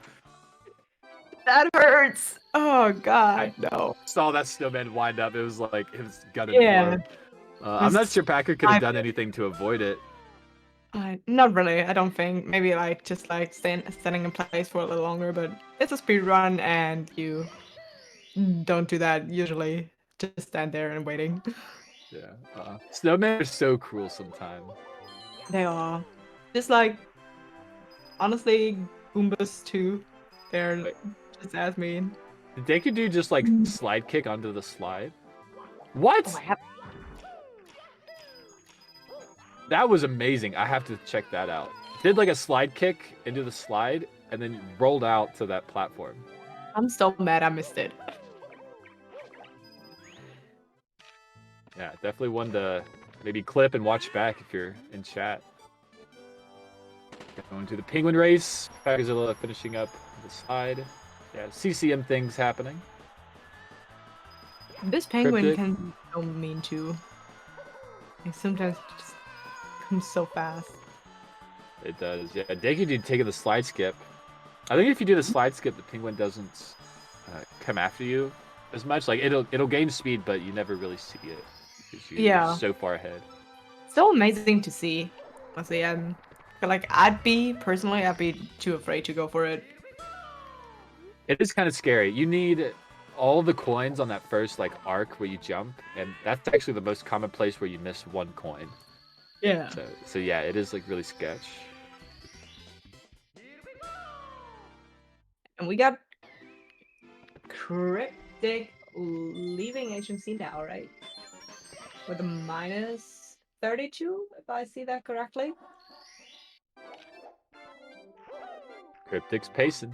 That hurts. Oh, God, no. Saw that snowman wind up. It was like, it was gutted Yeah. for him. I'm not sure Packer could have done anything to avoid it. Not really, I don't think. Maybe like just like standing in place for a little longer, but it's a speed run and you don't do that usually. Just stand there and waiting. Yeah. Snowmen are so cruel sometimes. They are. Just like, honestly, Goombas too. They're just as mean. Did Deku do just like slide kick onto the slide? What? Oh, That was amazing. I have to check that out. Did like a slide kick into the slide and then rolled out to that platform. I'm so mad I missed it. Yeah, definitely one to maybe clip and watch back if you're in chat. Going to the penguin race. Packerzilla finishing up the slide. Yeah, CCM things happening. This penguin Cryptic. can be so mean too. Like sometimes it just comes so fast. It does. Yeah, Deku dude taking the slide skip. I think if you do the slide skip, the penguin doesn't come after you as much. Like it'll gain speed, but you never really see it because you're so far ahead. So amazing to see. Honestly, like I'd be too afraid to go for it. It is kind of scary. You need all the coins on that first like arc where you jump, and that's actually the most common place where you miss one coin. Yeah. So yeah, it is like really sketch. And we got Cryptic leaving HMC now, right? With a minus 32, if I see that correctly. Cryptic's pacing.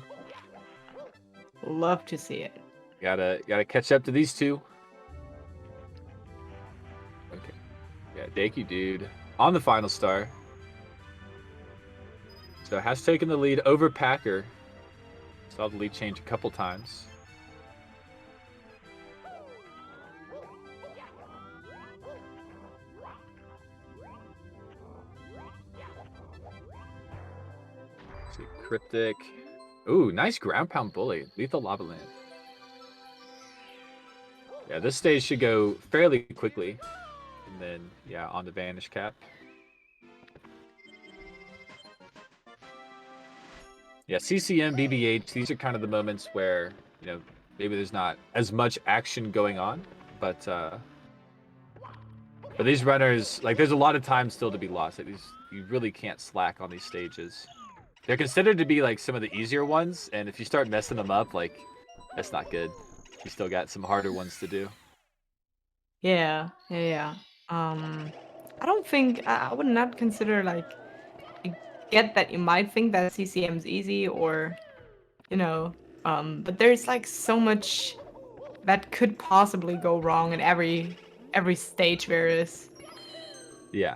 Love to see it. Gotta catch up to these two. Okay. Yeah, Deku dude on the final star. So has taken the lead over Packer. Saw the lead change a couple times. See Cryptic. Ooh, nice ground pound bully. Lethal Lava Land. Yeah, this stage should go fairly quickly. And then, yeah, on the Vanish Cap. Yeah, CCM, BBH, these are kind of the moments where, you know, maybe there's not as much action going on. But these runners, like, there's a lot of time still to be lost. Like, you really can't slack on these stages. They're considered to be, like, some of the easier ones. And if you start messing them up, like, that's not good. You still got some harder ones to do. Yeah. I don't think I would not consider like I get that you might think that CCM's easy or you know, but there's like so much that could possibly go wrong in every stage there is. Yeah.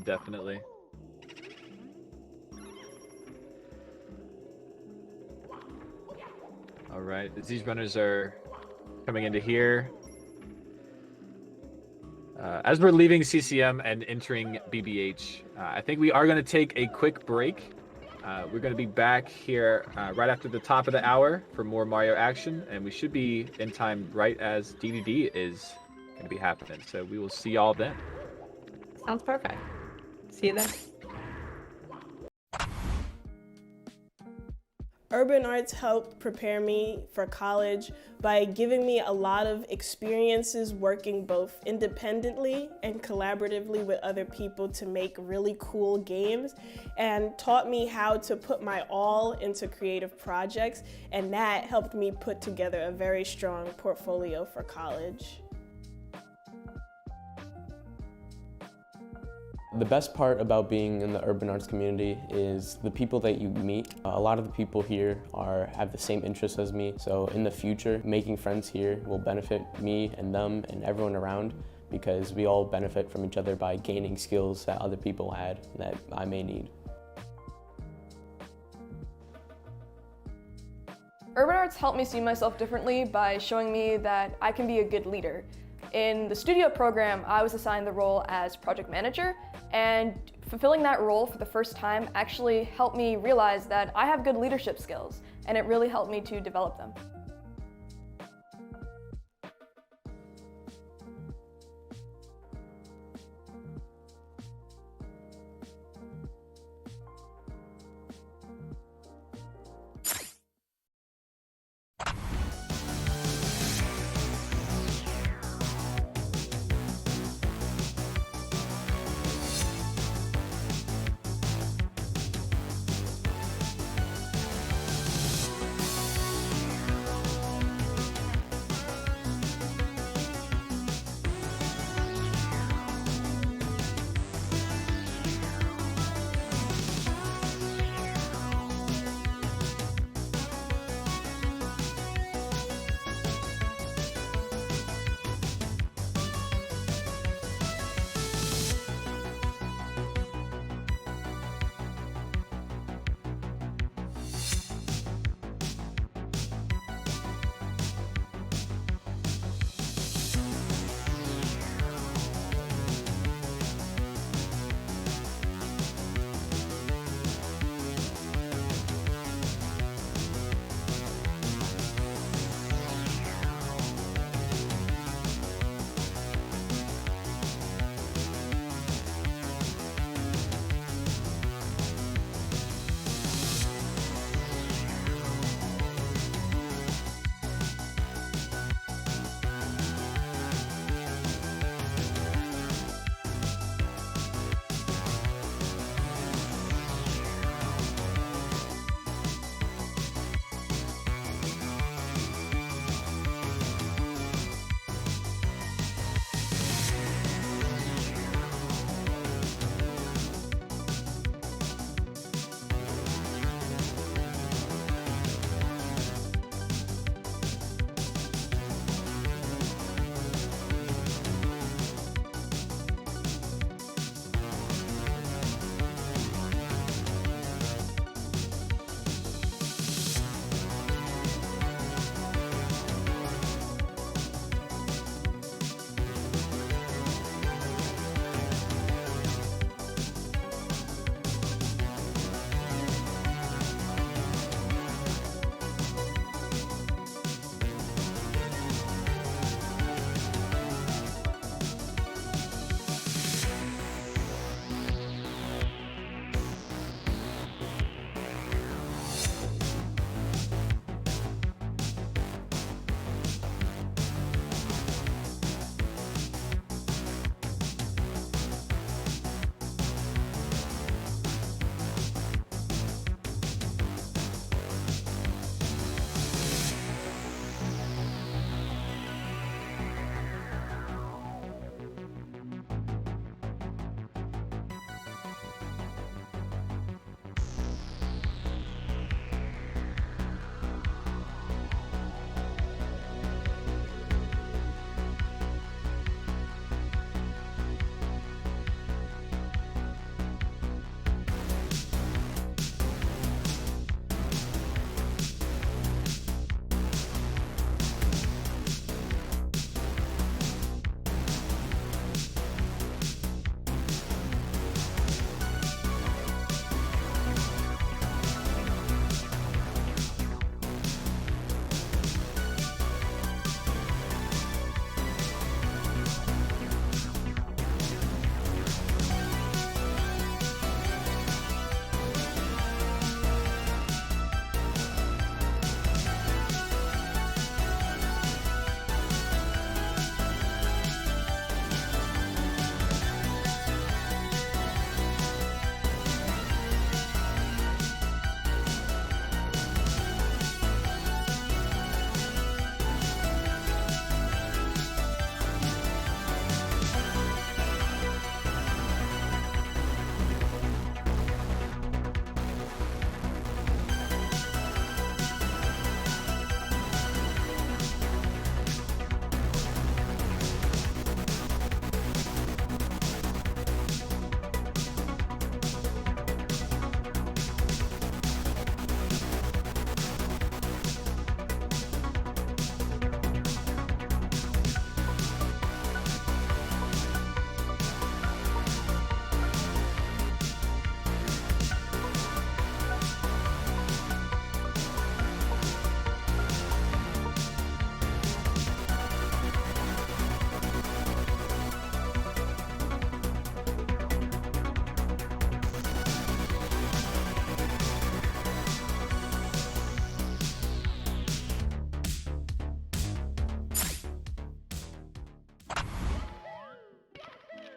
Definitely. All right, as these runners are coming into here. As we're leaving CCM and entering BBH, I think we are going to take a quick break. We're going to be back here right after the top of the hour for more Mario action, and we should be in time right as DDD is going to be happening. So we will see y'all then. Sounds perfect. See you then. Urban arts helped prepare me for college by giving me a lot of experiences working both independently and collaboratively with other people to make really cool games, and taught me how to put my all into creative projects, and that helped me put together a very strong portfolio for college. The best part about being in the urban arts community is the people that you meet. A lot of the people here have the same interests as me, so in the future, making friends here will benefit me and them and everyone around, because we all benefit from each other by gaining skills that other people had that I may need. Urban arts helped me see myself differently by showing me that I can be a good leader. In the studio program, I was assigned the role as project manager, and fulfilling that role for the first time actually helped me realize that I have good leadership skills, and it really helped me to develop them.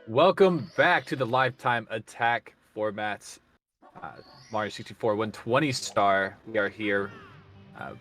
Welcome back to the lifetime attack formats. Mario 64 120 star. We are here,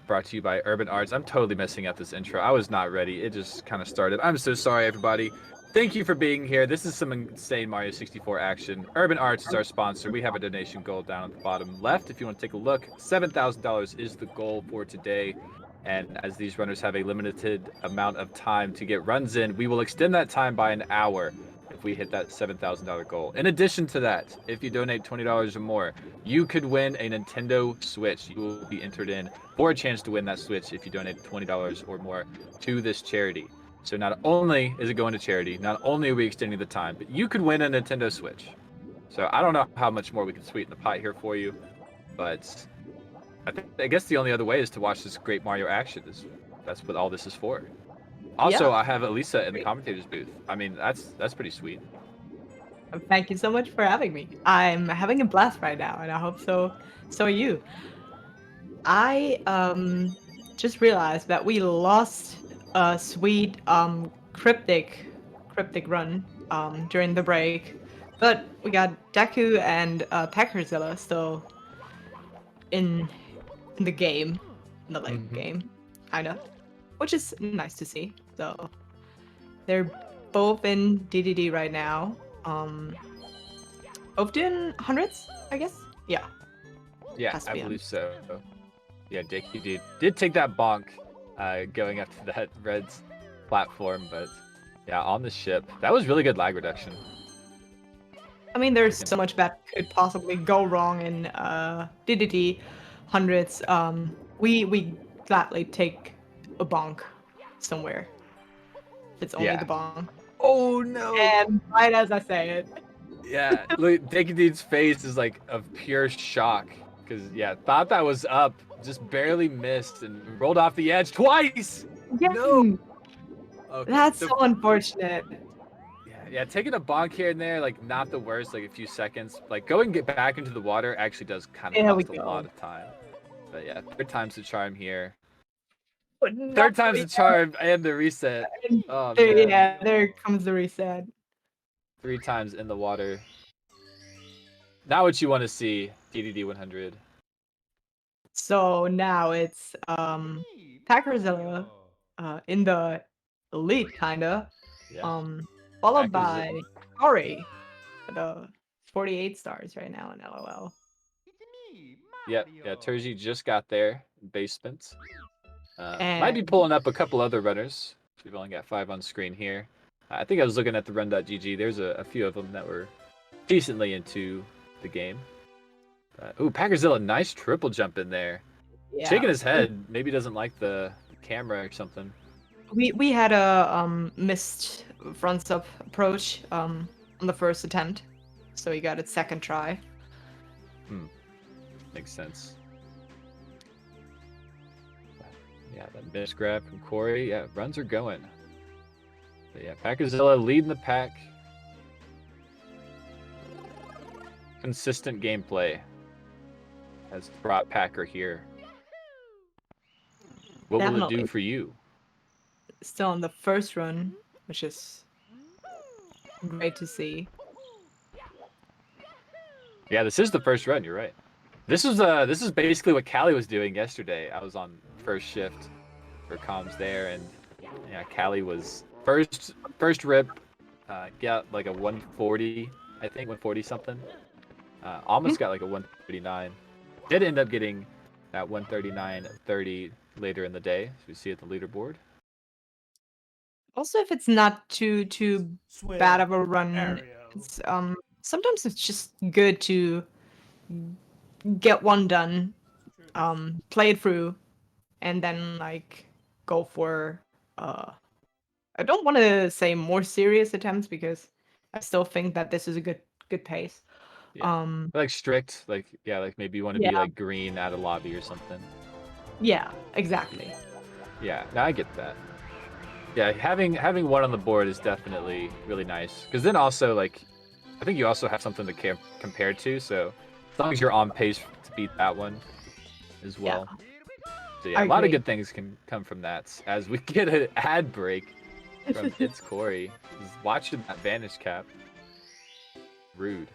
brought to you by Urban Arts. I'm totally messing up this intro. I was not ready. It just kind of started. I'm so sorry, everybody. Thank you for being here. This is some insane Mario 64 action. Urban Arts is our sponsor. We have a donation goal down at the bottom left. If you want to take a look, $7,000 is the goal for today. And as these runners have a limited amount of time to get runs in, we will extend that time by an hour if we hit that $7,000 goal. In addition to that, if you donate $20 or more, you could win a Nintendo Switch. You will be entered in for a chance to win that Switch if you donate $20 or more to this charity. So not only is it going to charity, not only are we extending the time, but you could win a Nintendo Switch. So I don't know how much more we can sweeten the pot here for you, but I guess the only other way is to watch this great Mario action. That's what all this is for. Also, I have Elisa in the commentator's booth. I mean, that's pretty sweet. Thank you so much for having me. I'm having a blast right now, and I hope so are you. I just realized that we lost a sweet cryptic run during the break, but we got Deku and Peckerzilla still in the game, in the late game, kind of, which is nice to see. So they're both in DDD right now. Both doing hundreds, I guess. Yeah. Yeah, I believe so. Yeah, Dickie did take that bonk going up to that Reds platform, but yeah, on the ship. That was really good lag reduction. I mean, there's so much that could possibly go wrong in DDD hundreds. We gladly take a bonk somewhere. It's only the bonk. Oh no! And right as I say it. Yeah, look, Dickie face is like of pure shock. Because, yeah, thought that was up, just barely missed, and rolled off the edge twice! Yeah. No! Okay, That's so unfortunate. Yeah, taking a bonk here and there, like, not the worst, like, a few seconds. Like, going get back into the water actually does kind of cost a lot of time. But, yeah, third time's the charm here. Third time's the charm and the reset. Oh, man. Yeah, there comes the reset. 3 times in the water. Not what you want to see, DDD 100. So now it's Peckerzilla in the elite kinda. Yeah. Followed by Ori, the 48 stars right now in LOL. Yep, yeah, Turgi just got there in basement. Might be pulling up a couple other runners. We've only got 5 on screen here. I think I was looking at the run.gg. There's a few of them that were decently into the game. Ooh, Peckerzilla, nice triple jump in there. Yeah. Shaking his head. Maybe doesn't like the camera or something. We had a missed front up approach on the first attempt, so he got it second try. Makes sense. Yeah, that miss grab from Corey. Yeah, runs are going. But yeah, Peckerzilla leading the pack. Consistent gameplay has brought Packer here. What will it do for you? Still on the first run, which is great to see. Yeah, this is the first run. You're right. This is basically what Callie was doing yesterday. I was on first shift for comms there, and yeah, Callie was first rip. Got like a 140, I think 140 something. Almost got like a 139. Did end up getting that 139.30 later in the day, as we see at the leaderboard. Also, if it's not too bad of a run, it's, sometimes it's just good to get one done, play it through, and then like go for I don't want to say more serious attempts because I still think that this is a good pace. Yeah. Like strict, like maybe you want to be like green at a lobby or something. Yeah, exactly. Yeah, no, I get that. Yeah, having one on the board is definitely really nice. Because then also, like, I think you also have something to compare to. So as long as you're on pace to beat that one as well. So yeah, a lot of good things can come from that. As we get an ad break from It's Corey, he's watching that Vanish cap. Rude.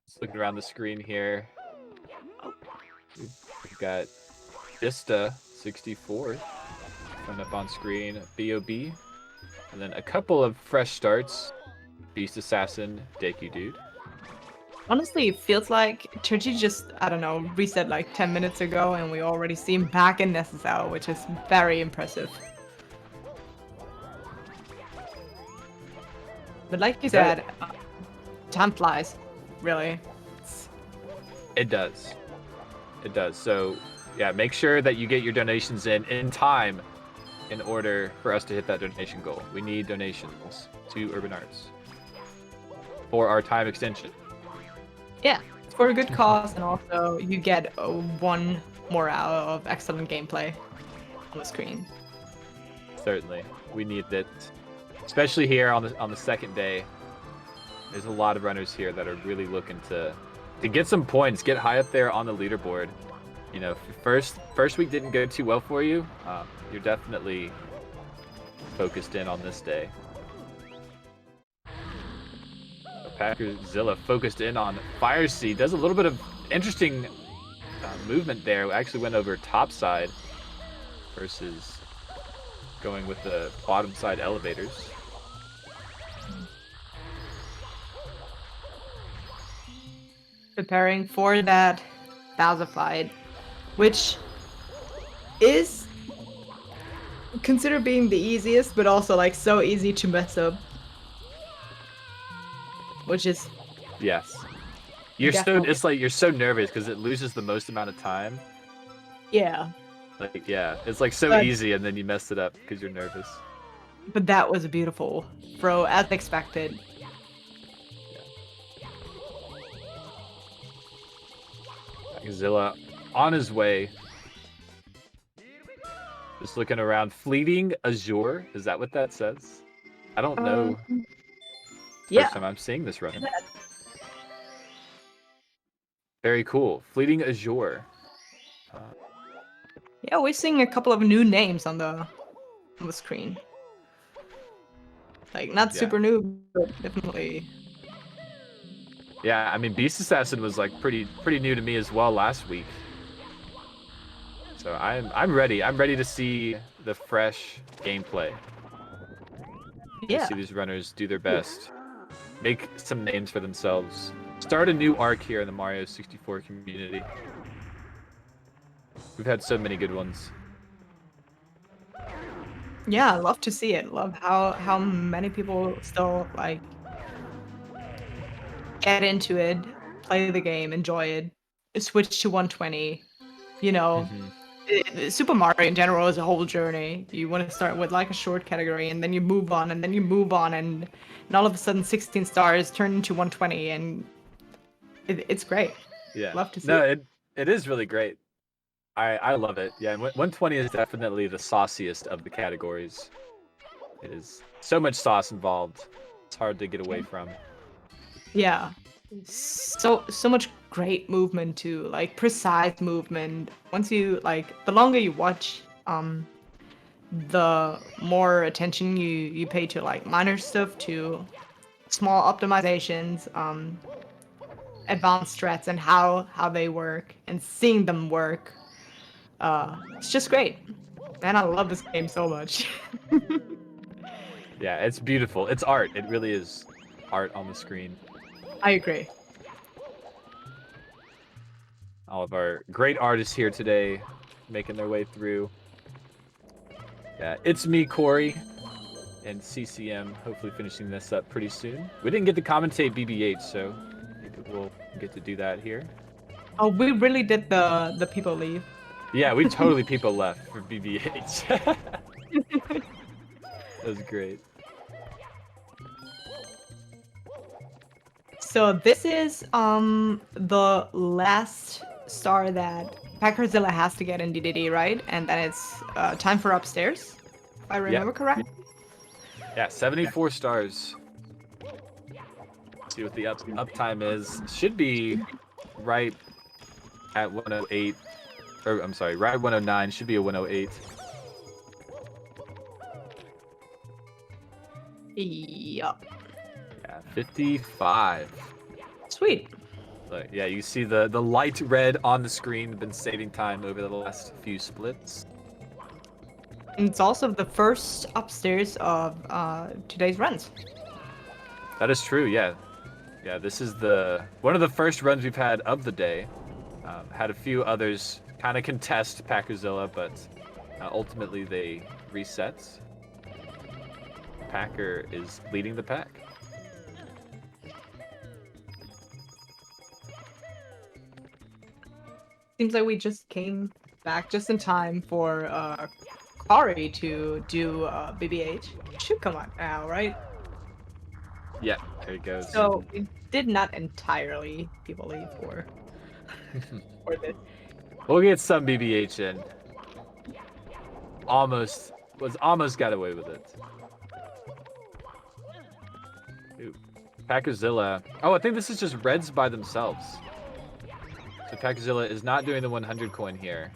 Just looking around the screen here. We've got Vista 64 coming up on screen. BOB. And then a couple of fresh starts. Beast Assassin, Deku Dude. Honestly, it feels like Turji just, I don't know, reset like 10 minutes ago and we already see him back in SSL, which is very impressive. But like you said, time flies, really. It does. It does. So, yeah, make sure that you get your donations in time in order for us to hit that donation goal. We need donations to Urban Arts for our time extension. Yeah, it's for a good cause, and also you get one more hour of excellent gameplay on the screen. Certainly, we need that, especially here on the second day. There's a lot of runners here that are really looking to get some points, get high up there on the leaderboard. You know, first week didn't go too well for you. You're definitely focused in on this day. Packerzilla focused in on Fire Seed. Does a little bit of interesting movement there. Actually went over top side versus going with the bottom side elevators. Preparing for that Bowser fight, which is considered being the easiest, but also like so easy to mess up. Which is yes. It's like you're so nervous because it loses the most amount of time. yeah. Like yeah, it's like so easy and then you mess it up because you're nervous. But that was beautiful, bro, as expected. Zilla on his way. Just looking around. Fleeting Azure. Is that what that says? I don't know. Yeah. First time I'm seeing this run. Very cool. Fleeting Azure. Yeah, we're seeing a couple of new names on the screen. Like not super new, but definitely. Yeah, I mean Beast Assassin was like pretty new to me as well last week. So I'm ready. I'm ready to see the fresh gameplay. Yeah. See these runners do their best. Make some names for themselves. Start a new arc here in the Mario 64 community. We've had so many good ones. Yeah, I love to see it. Love how many people still like get into it, play the game, enjoy it, switch to 120. You know, Super Mario in general is a whole journey. You want to start with like a short category, and then you move on, and then you move on, and all of a sudden 16 stars turn into 120, and it's great. Yeah. Love to see No, it. it is really great. I love it. Yeah, 120 is definitely the sauciest of the categories. It is so much sauce involved. It's hard to get away from. Yeah. So much great movement too, like precise movement. Once you like, the longer you watch, the more attention you pay to like minor stuff, to small optimizations, advanced strats, and how they work, and seeing them work. It's just great. Man, I love this game so much. Yeah, it's beautiful. It's art. It really is art on the screen. I agree. All of our great artists here today making their way through. Yeah, it's me, Corey, and CCM, hopefully finishing this up pretty soon. We didn't get to commentate BB8, so maybe we'll get to do that here. Oh, we really did the people leave. Yeah, we totally people left for BB8. That was great. So this is the last star that Packerzilla has to get in DDD, right? And then it's time for upstairs, if I remember correctly. Yeah, 74 stars. See what the uptime is. Should be right at 108. Or I'm sorry, right at 109. Should be a 108. Yup. Yeah, 55. Sweet. But yeah, you see the light red on the screen. Been saving time over the last few splits. And it's also the first upstairs of today's runs. That is true. Yeah, yeah. This is one of the first runs we've had of the day. Had a few others kind of contest Packerzilla, but ultimately they reset. Packer is leading the pack. Seems like we just came back just in time for Kari to do BBH. Should come out now, right? Yeah, there it goes. So we did not entirely people leave for this. We'll get some BBH in. Almost got away with it. Ooh. Packerzilla. Oh, I think this is just Reds by themselves. So Packerzilla is not doing the 100 coin here.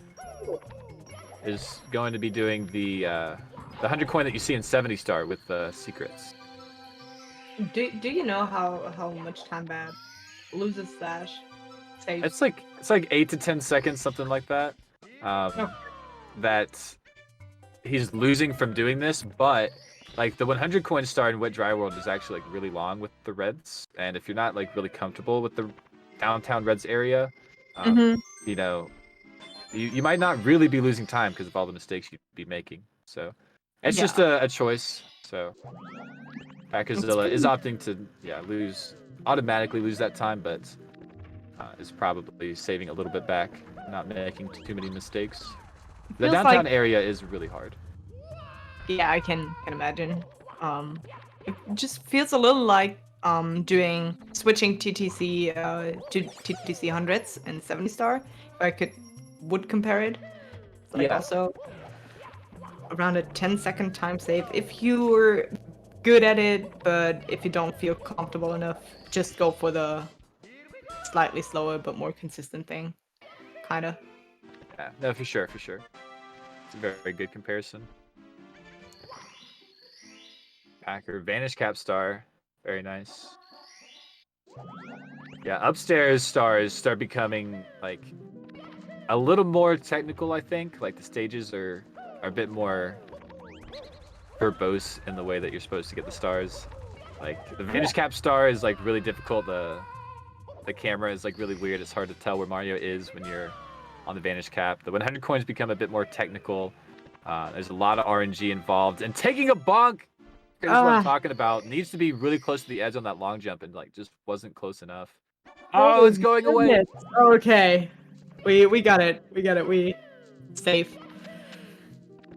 Is going to be doing the 100 coin that you see in 70 star with the secrets. Do you know how much time that loses stash? Say It's like 8 to 10 seconds, something like that. That he's losing from doing this, but like the 100 coin star in Wet Dry World is actually like really long with the Reds, and if you're not like really comfortable with the downtown Reds area, you know, you might not really be losing time because of all the mistakes you'd be making. So it's just a choice. So Packerzilla is opting to automatically lose that time, but is probably saving a little bit back, not making too many mistakes. The downtown area is really hard. Yeah, I can imagine. It just feels a little like switching TTC to TTC 100s and 70 star. If I would compare it. Like also around a 10-second time save. If you're good at it, but if you don't feel comfortable enough, just go for the slightly slower but more consistent thing. Kinda. Yeah, no, for sure. It's a very, very good comparison. Packer, Vanish Cap Star. Very nice. Yeah, upstairs stars start becoming like a little more technical, I think. Like the stages are a bit more verbose in the way that you're supposed to get the stars. Like the Vanish Cap Star is like really difficult. The camera is like really weird. It's hard to tell where Mario is when you're on the Vanish Cap. The 100 coins become a bit more technical. There's a lot of RNG involved, and taking a bonk. This is what I'm talking about. Needs to be really close to the edge on that long jump, and like just wasn't close enough. Oh, it's going away. Okay, we got it. We safe.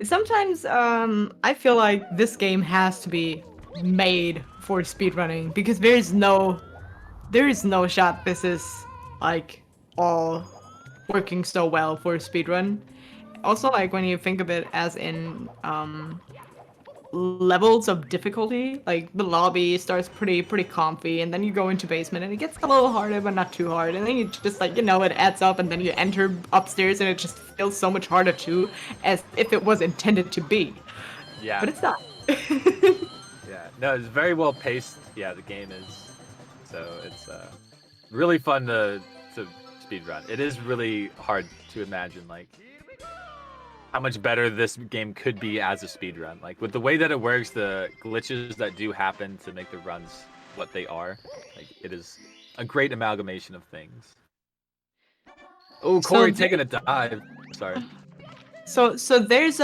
Sometimes I feel like this game has to be made for speedrunning because there is no shot this is like all working so well for a speedrun. Also, like when you think of it as in levels of difficulty, like the lobby starts pretty comfy, and then you go into basement and it gets a little harder but not too hard, and then you just like it adds up, and then you enter upstairs and it just feels so much harder too, as if it was intended to be. Yeah. But it's not. Yeah. No, it's very well paced. Yeah, the game is. So it's really fun to speedrun. It is really hard to imagine like how much better this game could be as a speedrun. Like with the way that it works, the glitches that do happen to make the runs what they are, like it is a great amalgamation of things. Oh, Corey taking a dive. Sorry. So there's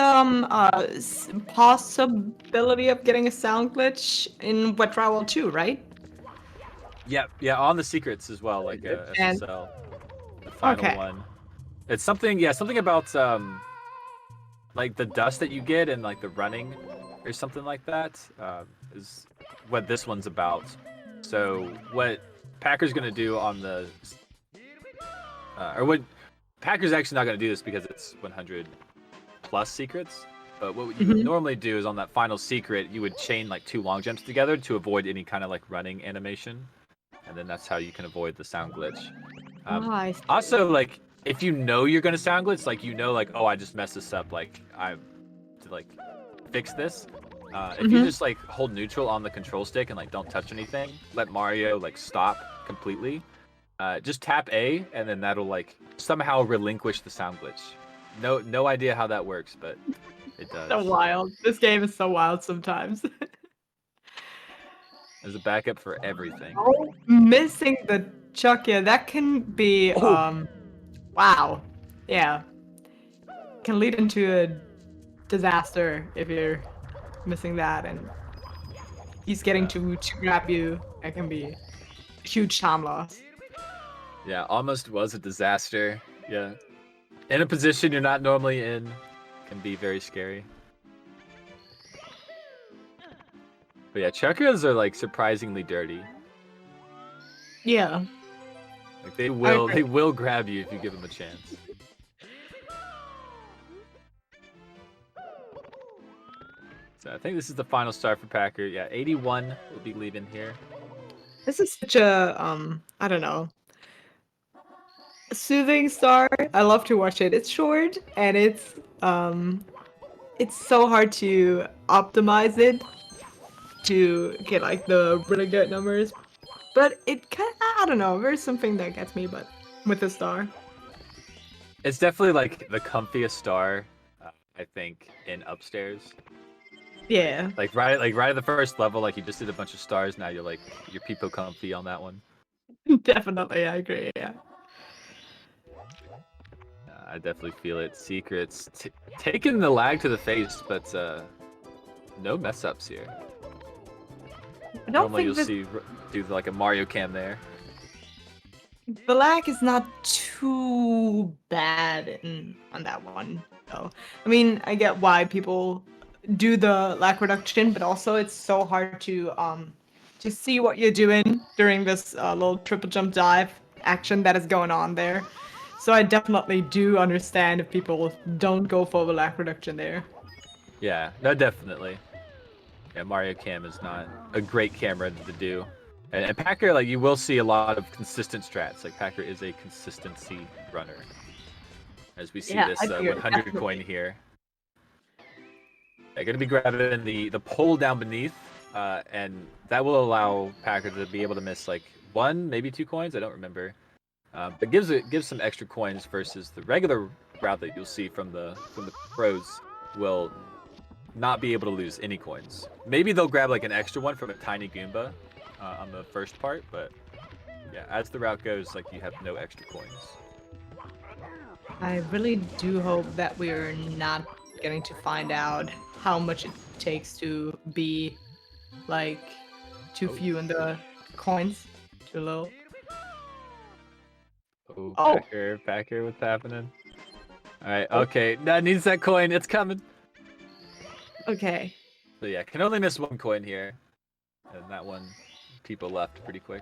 possibility of getting a sound glitch in Wet Dry World 2, right? Yeah, on the secrets as well, like SSL, the final one. It's something about like the dust that you get and like the running or something like that is what this one's about. So what Packer's gonna do on the or what Packer's actually not gonna do this because it's 100 plus secrets. But what you would normally do is on that final secret, you would chain like 2 long jumps together to avoid any kind of like running animation, and then that's how you can avoid the sound glitch. Also, like if you know you're gonna sound glitch, like like, oh, I just messed this up, like I have to like fix this. If you just like hold neutral on the control stick and like don't touch anything, let Mario like stop completely. Just tap A and then that'll like somehow relinquish the sound glitch. No idea how that works, but it does. So wild. This game is so wild sometimes. There's a backup for everything. Oh, missing the chuck, yeah, that can be wow. Yeah. Can lead into a disaster if you're missing that and he's getting to grab you. That can be a huge time loss. Yeah, almost was a disaster. Yeah. In a position you're not normally in can be very scary. But yeah, chuckers are like surprisingly dirty. Yeah. Like they will grab you if you give them a chance. So I think this is the final star for Packer. Yeah, 81 will be leaving here. This is such a I don't know, soothing star. I love to watch it. It's short and it's so hard to optimize it to get like the really good numbers. But it kind of, I don't know, there's something that gets me but with the star. It's definitely like the comfiest star, I think, in upstairs. Yeah. Like right at the first level, like you just did a bunch of stars. Now you're people comfy on that one. Definitely, I agree. Yeah. I definitely feel it. Secrets taking the lag to the face, but no mess ups here. I don't Normally think you'll do like a Mario cam there. the lag is not too bad on that one, though. I mean, I get why people do the lag reduction, but also it's so hard to see what you're doing during this little triple jump dive action that is going on there. So I definitely do understand if people don't go for the lag reduction there. Yeah, no, definitely. Yeah, Mario Cam is not a great camera to do. And Packer, like, you will see a lot of consistent strats. Like, Packer is a consistency runner. As we see this 100 coin here. They're going to be grabbing the pole down beneath, and that will allow Packer to be able to miss, like, 1, maybe 2 coins. I don't remember. But gives some extra coins versus the regular route that you'll see from the pros will not be able to lose any coins. Maybe they'll grab like an extra one from a tiny Goomba on the first part, but yeah, as the route goes, like you have no extra coins. I really do hope that we're not getting to find out how much it takes to be like too few in the coins, too low. Oh, Packer, what's happening? All right, okay, that needs that coin. It's coming. Okay. So yeah, can only miss 1 coin here, and that one, people left pretty quick.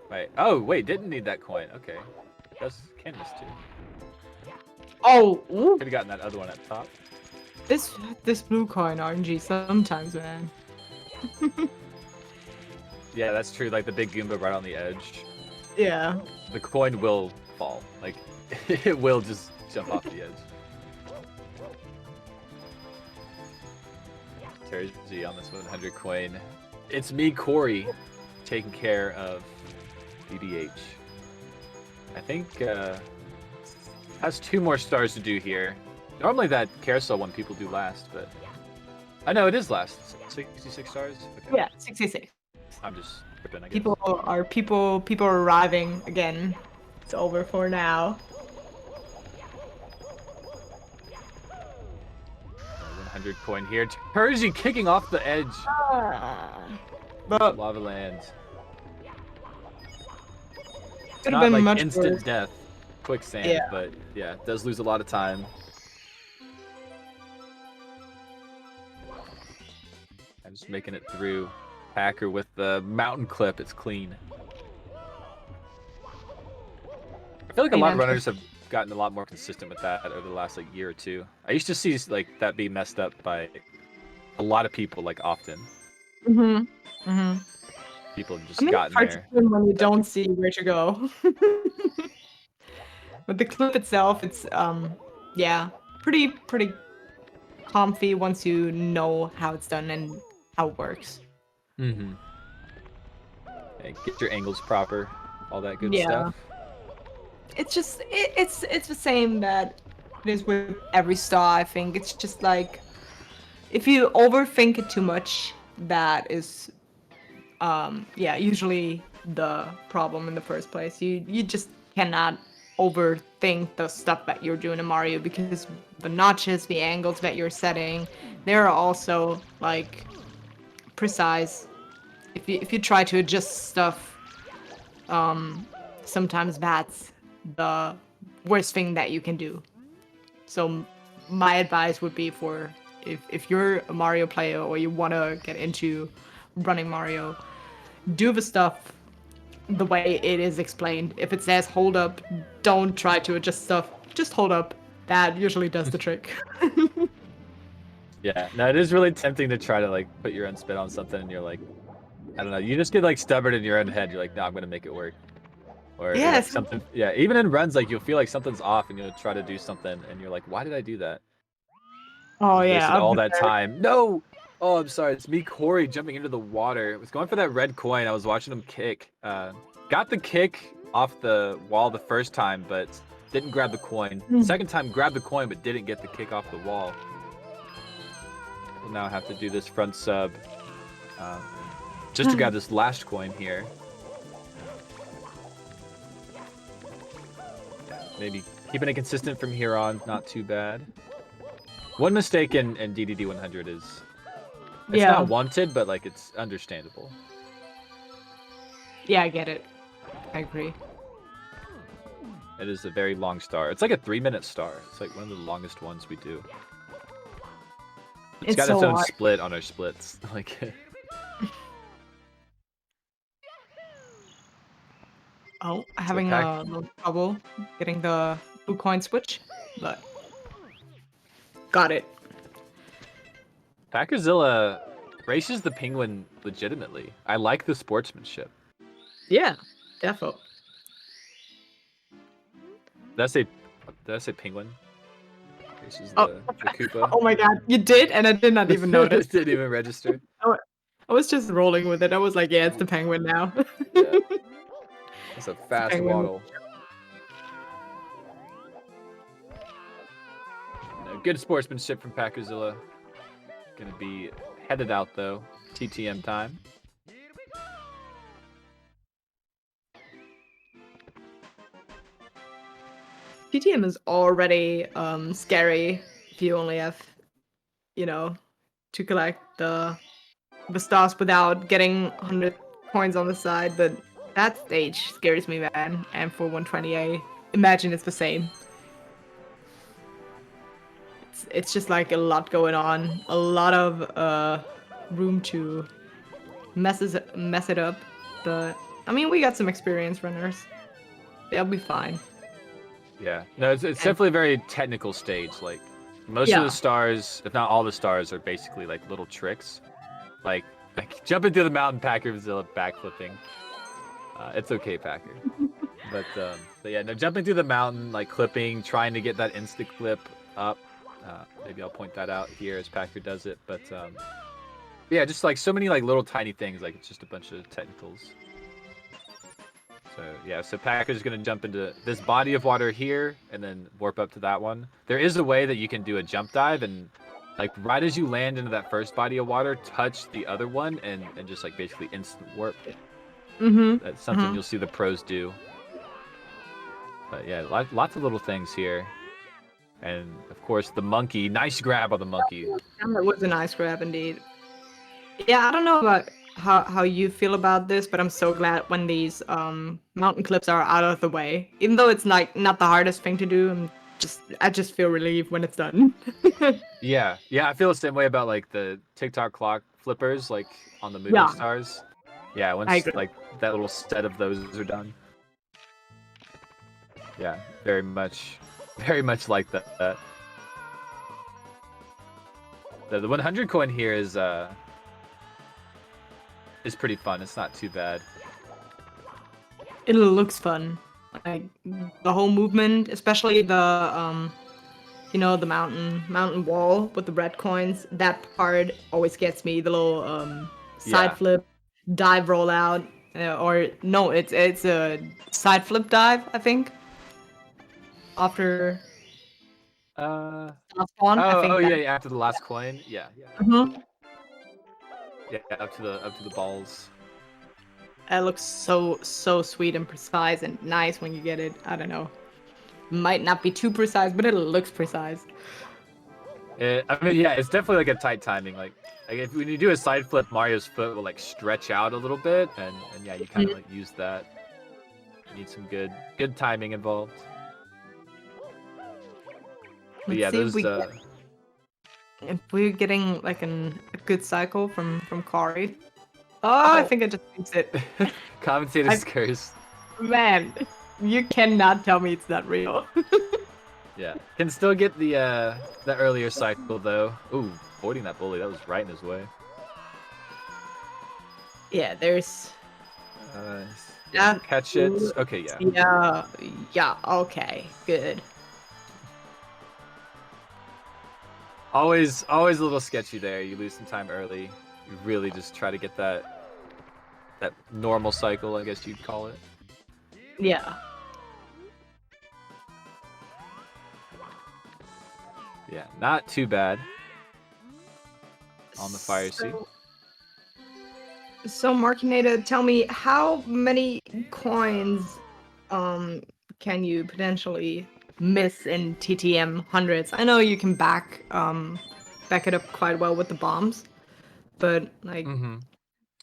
Right. Oh wait, didn't need that coin. Okay, can miss 2. Oh, could have gotten that other one at top. This blue coin RNG sometimes, man. Yeah, that's true. Like the big Goomba right on the edge. Yeah. The coin will fall. Like it will just jump off the edge. Terzi on this 100 coin. It's me, Corey, taking care of BDH. I think has 2 more stars to do here. Normally that carousel one people do last, but I know it is last. 66 stars. Okay. Yeah, 66. I'm just tripping, I guess. People are arriving again. It's over for now. 100 coin here. Terzi kicking off the edge. But Lava Land. It's could not have been like much instant worse. death, quicksand, Yeah. but yeah, it does lose a lot of time. I'm just making it through. Packer with the mountain clip. It's clean. I feel like a lot of runners have gotten a lot more consistent with that over the last like year or 2. I used to see like that be messed up by a lot of people like often. People have just gotten there. When you don't see where to go. But the clip itself, it's yeah, pretty comfy once you know how it's done and how it works. Mm-hmm. Yeah, get your angles proper, all that good Yeah. stuff. It's just it's the same that it is with every star. I think it's just like if you overthink it too much, that is yeah, usually the problem in the first place. You just cannot overthink the stuff that you're doing in Mario because the notches, the angles that you're setting, they're also like precise. If you try to adjust stuff, sometimes that's the worst thing that you can do. So my advice would be for if you're a Mario player or you want to get into running Mario, do the stuff the way it is explained. If it says hold up, don't try to adjust stuff. Just hold up. That usually does the trick. Yeah, no, it is really tempting to try to like put your own spin on something, and you're like, I don't know, you just get like stubborn in your own head. You're like, no, I'm gonna make it work. Or Yeah, like, something. Yeah, even in runs, like you'll feel like something's off, and you'll try to do something, and you're like, why did I do that? Oh Just yeah, wasted I've all been that there. time. No. Oh, I'm sorry. It's me, Corey, jumping into the water. I was going for that red coin. I was watching him kick. Got the kick off the wall the first time, but didn't grab the coin. Second time, grabbed the coin, but didn't get the kick off the wall. We'll now have to do this front sub just to grab this last coin here. Maybe keeping it consistent from here on, not too bad. One mistake in DDD 100 is it's Yeah. not wanted, but like it's understandable. Yeah, I get it. I agree. It is a very long star. It's like a 3-minute star. It's like one of the longest ones we do. It's got so its own hard. split on our splits. Like Oh, having okay. a little trouble getting the blue coin switch, but got it. Packerzilla races the penguin legitimately. I like the sportsmanship. Yeah, defo. Did I say penguin? Races Oh. the Koopa. Oh my god, you did, and I did not even notice. Didn't even register. I was just rolling with it. I was like, yeah, it's the penguin now. Yeah. It's a fast penguin. waddle. No, good sportsmanship from Packerzilla. Gonna be headed out though. TTM time. TTM is already scary if you only have, you know, to collect the stars without getting 100 coins on the side, but that stage scares me, man. And for 120A, imagine it's the same. It's just like a lot going on, a lot of room to mess it up. But I mean, we got some experienced runners. They'll be fine. Yeah. No, it's definitely a very technical stage. Like most of Yeah. the stars, if not all the stars, are basically like little tricks. Like jumping through the mountain, Packerzilla backflipping. It's okay, Packer. But yeah, no, jumping through the mountain, like clipping, trying to get that insta clip up. Maybe I'll point that out here as Packer does it. But yeah, just like so many like little tiny things. Like it's just a bunch of technicals. So yeah, so Packer's gonna jump into this body of water here and then warp up to that one. There is a way that you can do a jump dive and like right as you land into that first body of water, touch the other one and just like basically instant warp. Mm-hmm. That's something you'll see the pros do. But yeah, lots of little things here. And of course the monkey, nice grab on the monkey. That was a nice grab indeed. Yeah, I don't know about how you feel about this, but I'm so glad when these mountain clips are out of the way. Even though it's like not the hardest thing to do, I just feel relieved when it's done. Yeah, I feel the same way about like the TikTok clock flippers, like on the movie Yeah. stars. Yeah, I once agree. like that little set of those are done. Yeah, very much like that. The 100 coin here is pretty fun. It's not too bad. It looks fun. Like the whole movement, especially the you know, the mountain wall with the red coins. That part always gets me. The little side Yeah. flip, dive rollout, or no, it's a side flip dive, I think. After last spawn, I think Yeah, that. yeah, after the last coin. Yeah, yeah. Mhm. Yeah, up to the balls. It looks so sweet and precise and nice when you get it. I don't know. Might not be too precise, but it looks precise. I mean, yeah, it's definitely like a tight timing. Like if when you do a side flip, Mario's foot will like stretch out a little bit, and yeah, you kind of like use that. You need some good timing involved. But Let's yeah, see those. if we're getting like a good cycle from Kari. Oh, I think I just fixed it. Commentator's curse. Man, you cannot tell me it's not real. Yeah, can still get the earlier cycle though. Ooh, avoiding that bully, that was right in his way. Yeah, there's. Yeah, catch it. Okay, yeah. Yeah, okay, good. Always a little sketchy there. You lose some time early. You really just try to get that normal cycle, I guess you'd call it. Yeah. Yeah, not too bad. On the fire seat. So Markinata, tell me how many coins can you potentially miss in TTM hundreds? I know you can back it up quite well with the bombs, but like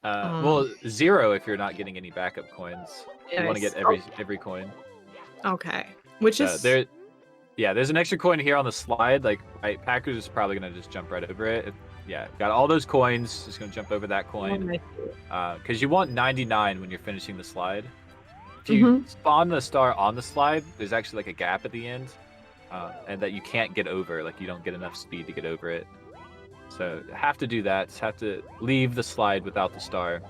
Well, 0 if you're not getting any backup coins. You want to get every coin. okay. Which is there's an extra coin here on the slide. Like, right, Packers is probably gonna just jump right over it. Yeah, got all those coins. Just gonna jump over that coin. Because you want 99 when you're finishing the slide. If you spawn the star on the slide, there's actually like a gap at the end, and that you can't get over. Like, you don't get enough speed to get over it. So have to do that. Have to leave the slide without the star,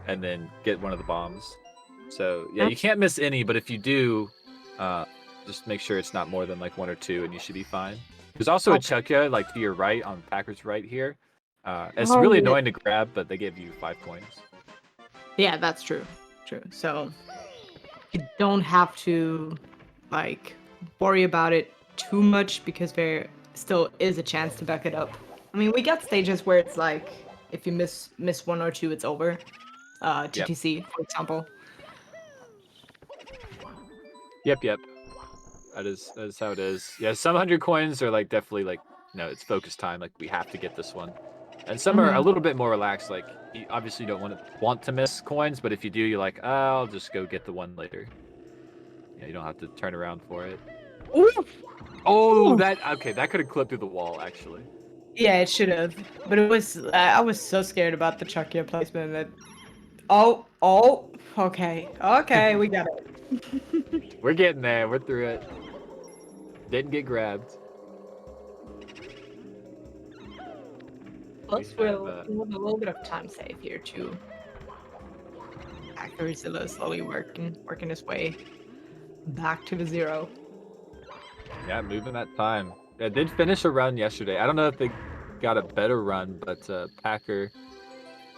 and then get one of the bombs. So yeah, you can't miss any. But if you do, just make sure it's not more than like 1 or 2, and you should be fine. There's also a Chuckya like to your right on Packers right here. It's really annoying to grab, but they give you 5 coins. Yeah, that's true. True. So you don't have to like worry about it too much because there still is a chance to back it up. I mean, we got stages where it's like if you miss 1 or 2, it's over. TTC, for example. Yep. That is how it is. Yeah, some 100 coins are like definitely like, no, it's focus time. Like, we have to get this one. And some are a little bit more relaxed. Like, you obviously don't want to miss coins, but if you do, you're like, oh, I'll just go get the one later. Yeah, you don't have to turn around for it. Ooh. Oh, that could have clipped through the wall actually. Yeah, it should have. But it was I was so scared about the Chuckya placement that. Oh, okay, we got it. We're getting there. We're through it. Didn't get grabbed. Plus, we'll have a little bit of time save here too. Accuracy is slowly working his way back to the 0. Yeah, moving that time. I did finish a run yesterday. I don't know if they got a better run, but Packer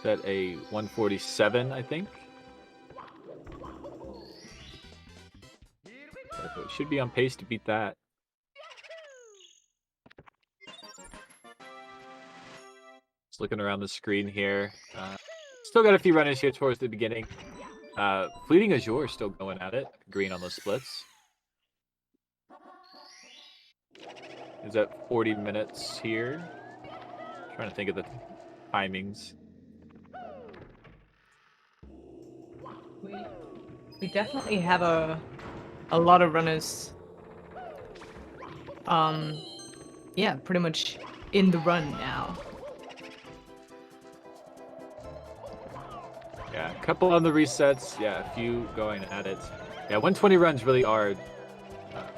set a 147, I think. So it should be on pace to beat that. Just looking around the screen here. Still got a few runners here towards the beginning. Fleeting Azure still going at it. Green on the splits. Is at 40 minutes here. Trying to think of the timings. We definitely have a lot of runners. Yeah, pretty much in the run now. Yeah, a couple on the resets. Yeah, a few going at it. Yeah, 120 runs really are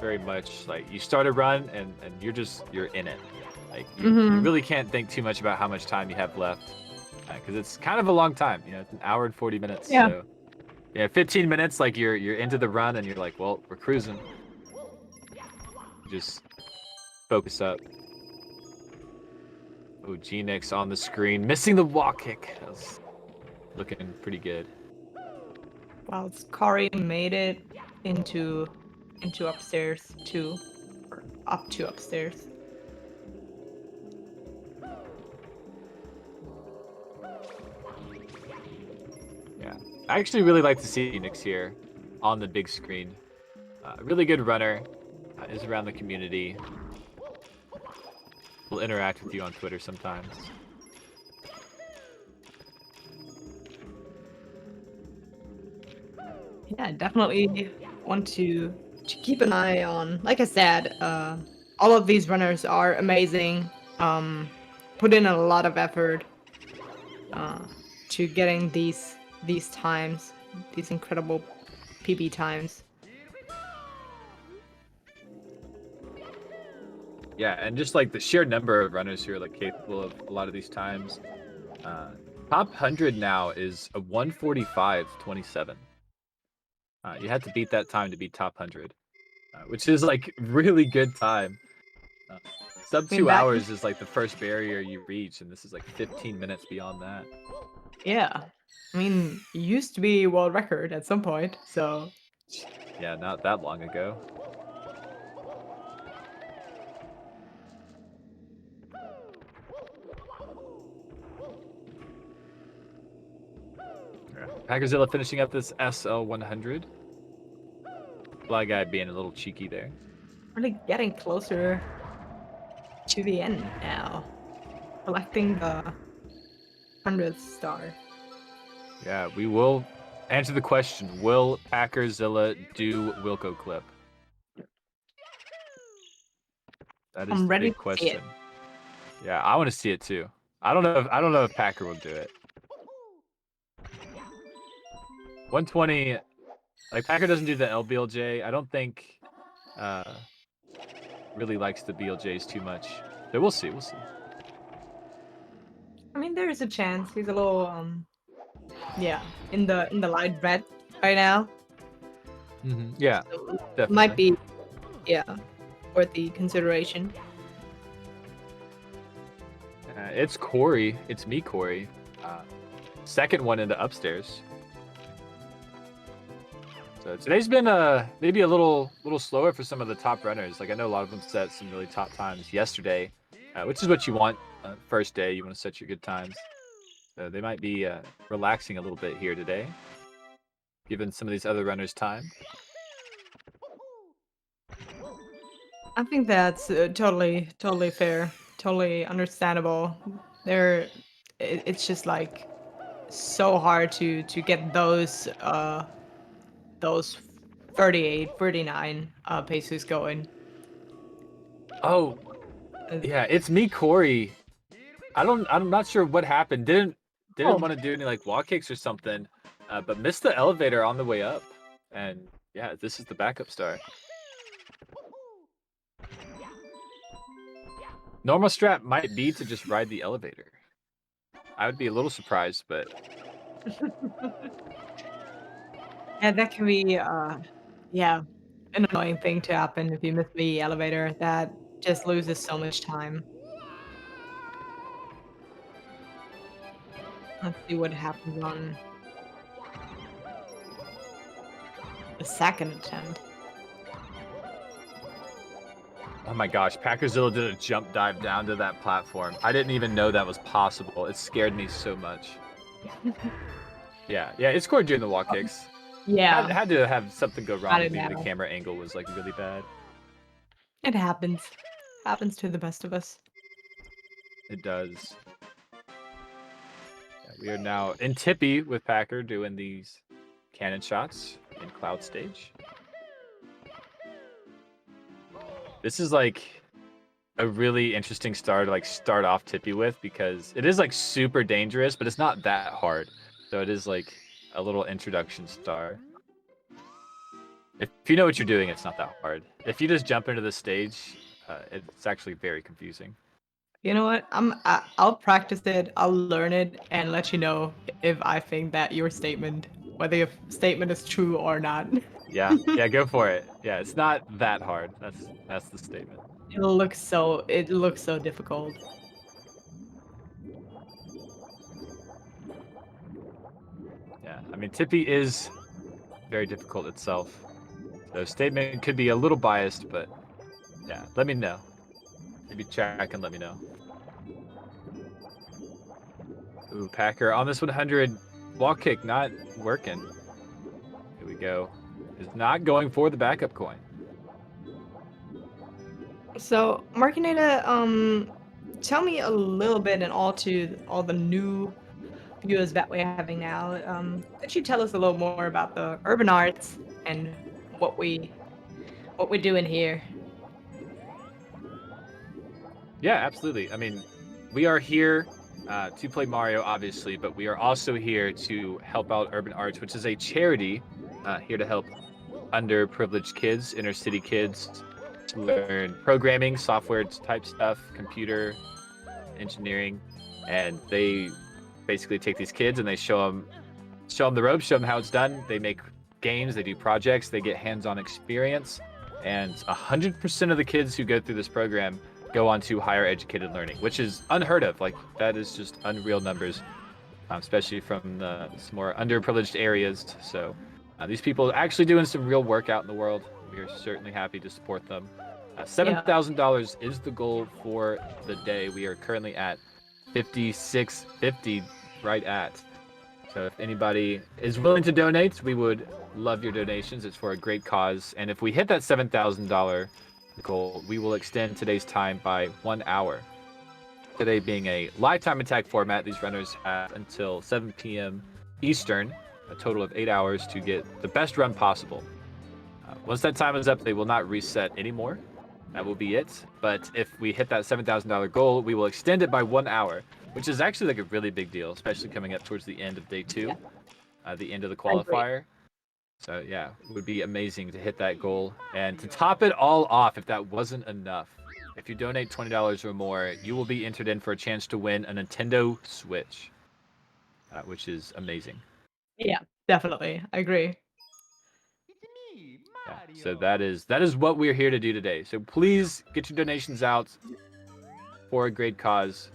very much like you start a run and you're in it. Like you really can't think too much about how much time you have left because it's kind of a long time. You know, it's an hour and 40 minutes. Yeah. So, yeah, 15 minutes, like you're into the run and you're like, well, we're cruising. focus up. Oh, G-Nix on the screen, missing the walk kick. That was looking pretty good. Well, Corey made it into upstairs too, or up to upstairs. Yeah, I actually really like to see G-Nix here on the big screen. Really good runner, is around the community. Will interact with you on Twitter sometimes. Yeah, definitely want to keep an eye on. Like I said, all of these runners are amazing. Put in a lot of effort to getting these times, these incredible PB times. Yeah, and just like the sheer number of runners who are like capable of a lot of these times. Top 100 now is a 1:45.27. You had to beat that time to be top 100, which is like really good time. Sub 2 hours is like the first barrier you reach, and this is like 15 minutes beyond that. Yeah, I mean, it used to be world record at some point, so Yeah, not that long ago. Packerzilla finishing up this SL100. Fly guy being a little cheeky there. really getting closer to the end now. Collecting the 100th star. Yeah, we will answer the question. Will Packerzilla do Wilco Clip? That is I'm the ready big to see it. question. Yeah, I want to see it too. I don't know if Packer will do it. 120, like Packer doesn't do the LBLJ. I don't think really likes the BLJs too much. So we'll see. I mean, there is a chance. He's a little yeah, in the light red right now. Yeah, So definitely. might be, yeah, worth the consideration. It's Corey. It's me, Corey. Second one into upstairs. So today's been maybe a little slower for some of the top runners. Like I know a lot of them set some really top times yesterday, which is what you want. First day, you want to set your good times. So they might be relaxing a little bit here today, giving some of these other runners time. I think that's totally fair, totally understandable. It's just like so hard to get those 38, 39 paces going. Oh, yeah, it's me, Corey. I'm not sure what happened. Didn't want to do any like wall kicks or something, but missed the elevator on the way up. And yeah, this is the backup star. Normal strat might be to just ride the elevator. I would be a little surprised, but Yeah, that can be yeah, an annoying thing to happen if you miss the elevator. That just loses so much time. Let's see what happens on the second attempt. oh my gosh, Packerzilla did a jump dive down to that platform. I didn't even know that was possible. It scared me so much. Yeah, it scored during the wall kicks. Yeah, Had to have something go wrong. didn't Maybe the know. camera angle was like really bad. it happens. Happens to the best of us. It does. Yeah, we are now in Tippy with Packer doing these cannon shots in Cloud Stage. This is like a really interesting star to like start off Tippy with because it is like super dangerous, but it's not that hard. So it is like a little introduction star. If you know what you're doing, it's not that hard. If you just jump into the stage, it's actually very confusing. You know what? I'll practice it. I'll learn it and let you know if I think that your statement whether your statement is true or not. Yeah, yeah, go for it. Yeah, it's not that hard. That's the statement. It looks so difficult. Yeah, I mean, Tippy is very difficult itself. So statement could be a little biased, but yeah, let me know. Maybe check and let me know. Ooh, Packer on this 100 wall kick not working. Here we go. Is not going for the backup coin. So, Markinata, tell me a little bit and all to all the new viewers that we're having now. Could you tell us a little more about the urban arts and what we're doing here? Yeah, absolutely. I mean, we are here to play Mario, obviously, but we are also here to help out Urban Arts, which is a charity here to help underprivileged kids, inner city kids, to learn programming, software type stuff, computer engineering, and they basically take these kids and they show them the ropes, show them how it's done. They make games, they do projects, they get hands-on experience, and 100% of the kids who go through this program go on to higher educated learning, which is unheard of. Like, that is just unreal numbers, especially from the more underprivileged areas. So these people are actually doing some real work out in the world. We are certainly happy to support them. $7,000 is the goal for the day. We are currently at 5650 right at. So if anybody is willing to donate, we would love your donations. It's for a great cause. And if we hit that $7,000 goal, we will extend today's time by 1 hour. Today being a live time attack format, these runners have until 7 p.m. Eastern, a total of 8 hours to get the best run possible. Once that time is up, they will not reset anymore. That will be it. But if we hit that $7,000 goal, we will extend it by 1 hour, which is actually like a really big deal, especially coming up towards the end of day 2, the end of the qualifier. So yeah, it would be amazing to hit that goal. And to top it all off, if that wasn't enough, if you donate $20 or more, you will be entered in for a chance to win a Nintendo Switch, which is amazing. Yeah, definitely. I agree. Yeah, so that is what we're here to do today. So please get your donations out for a great cause,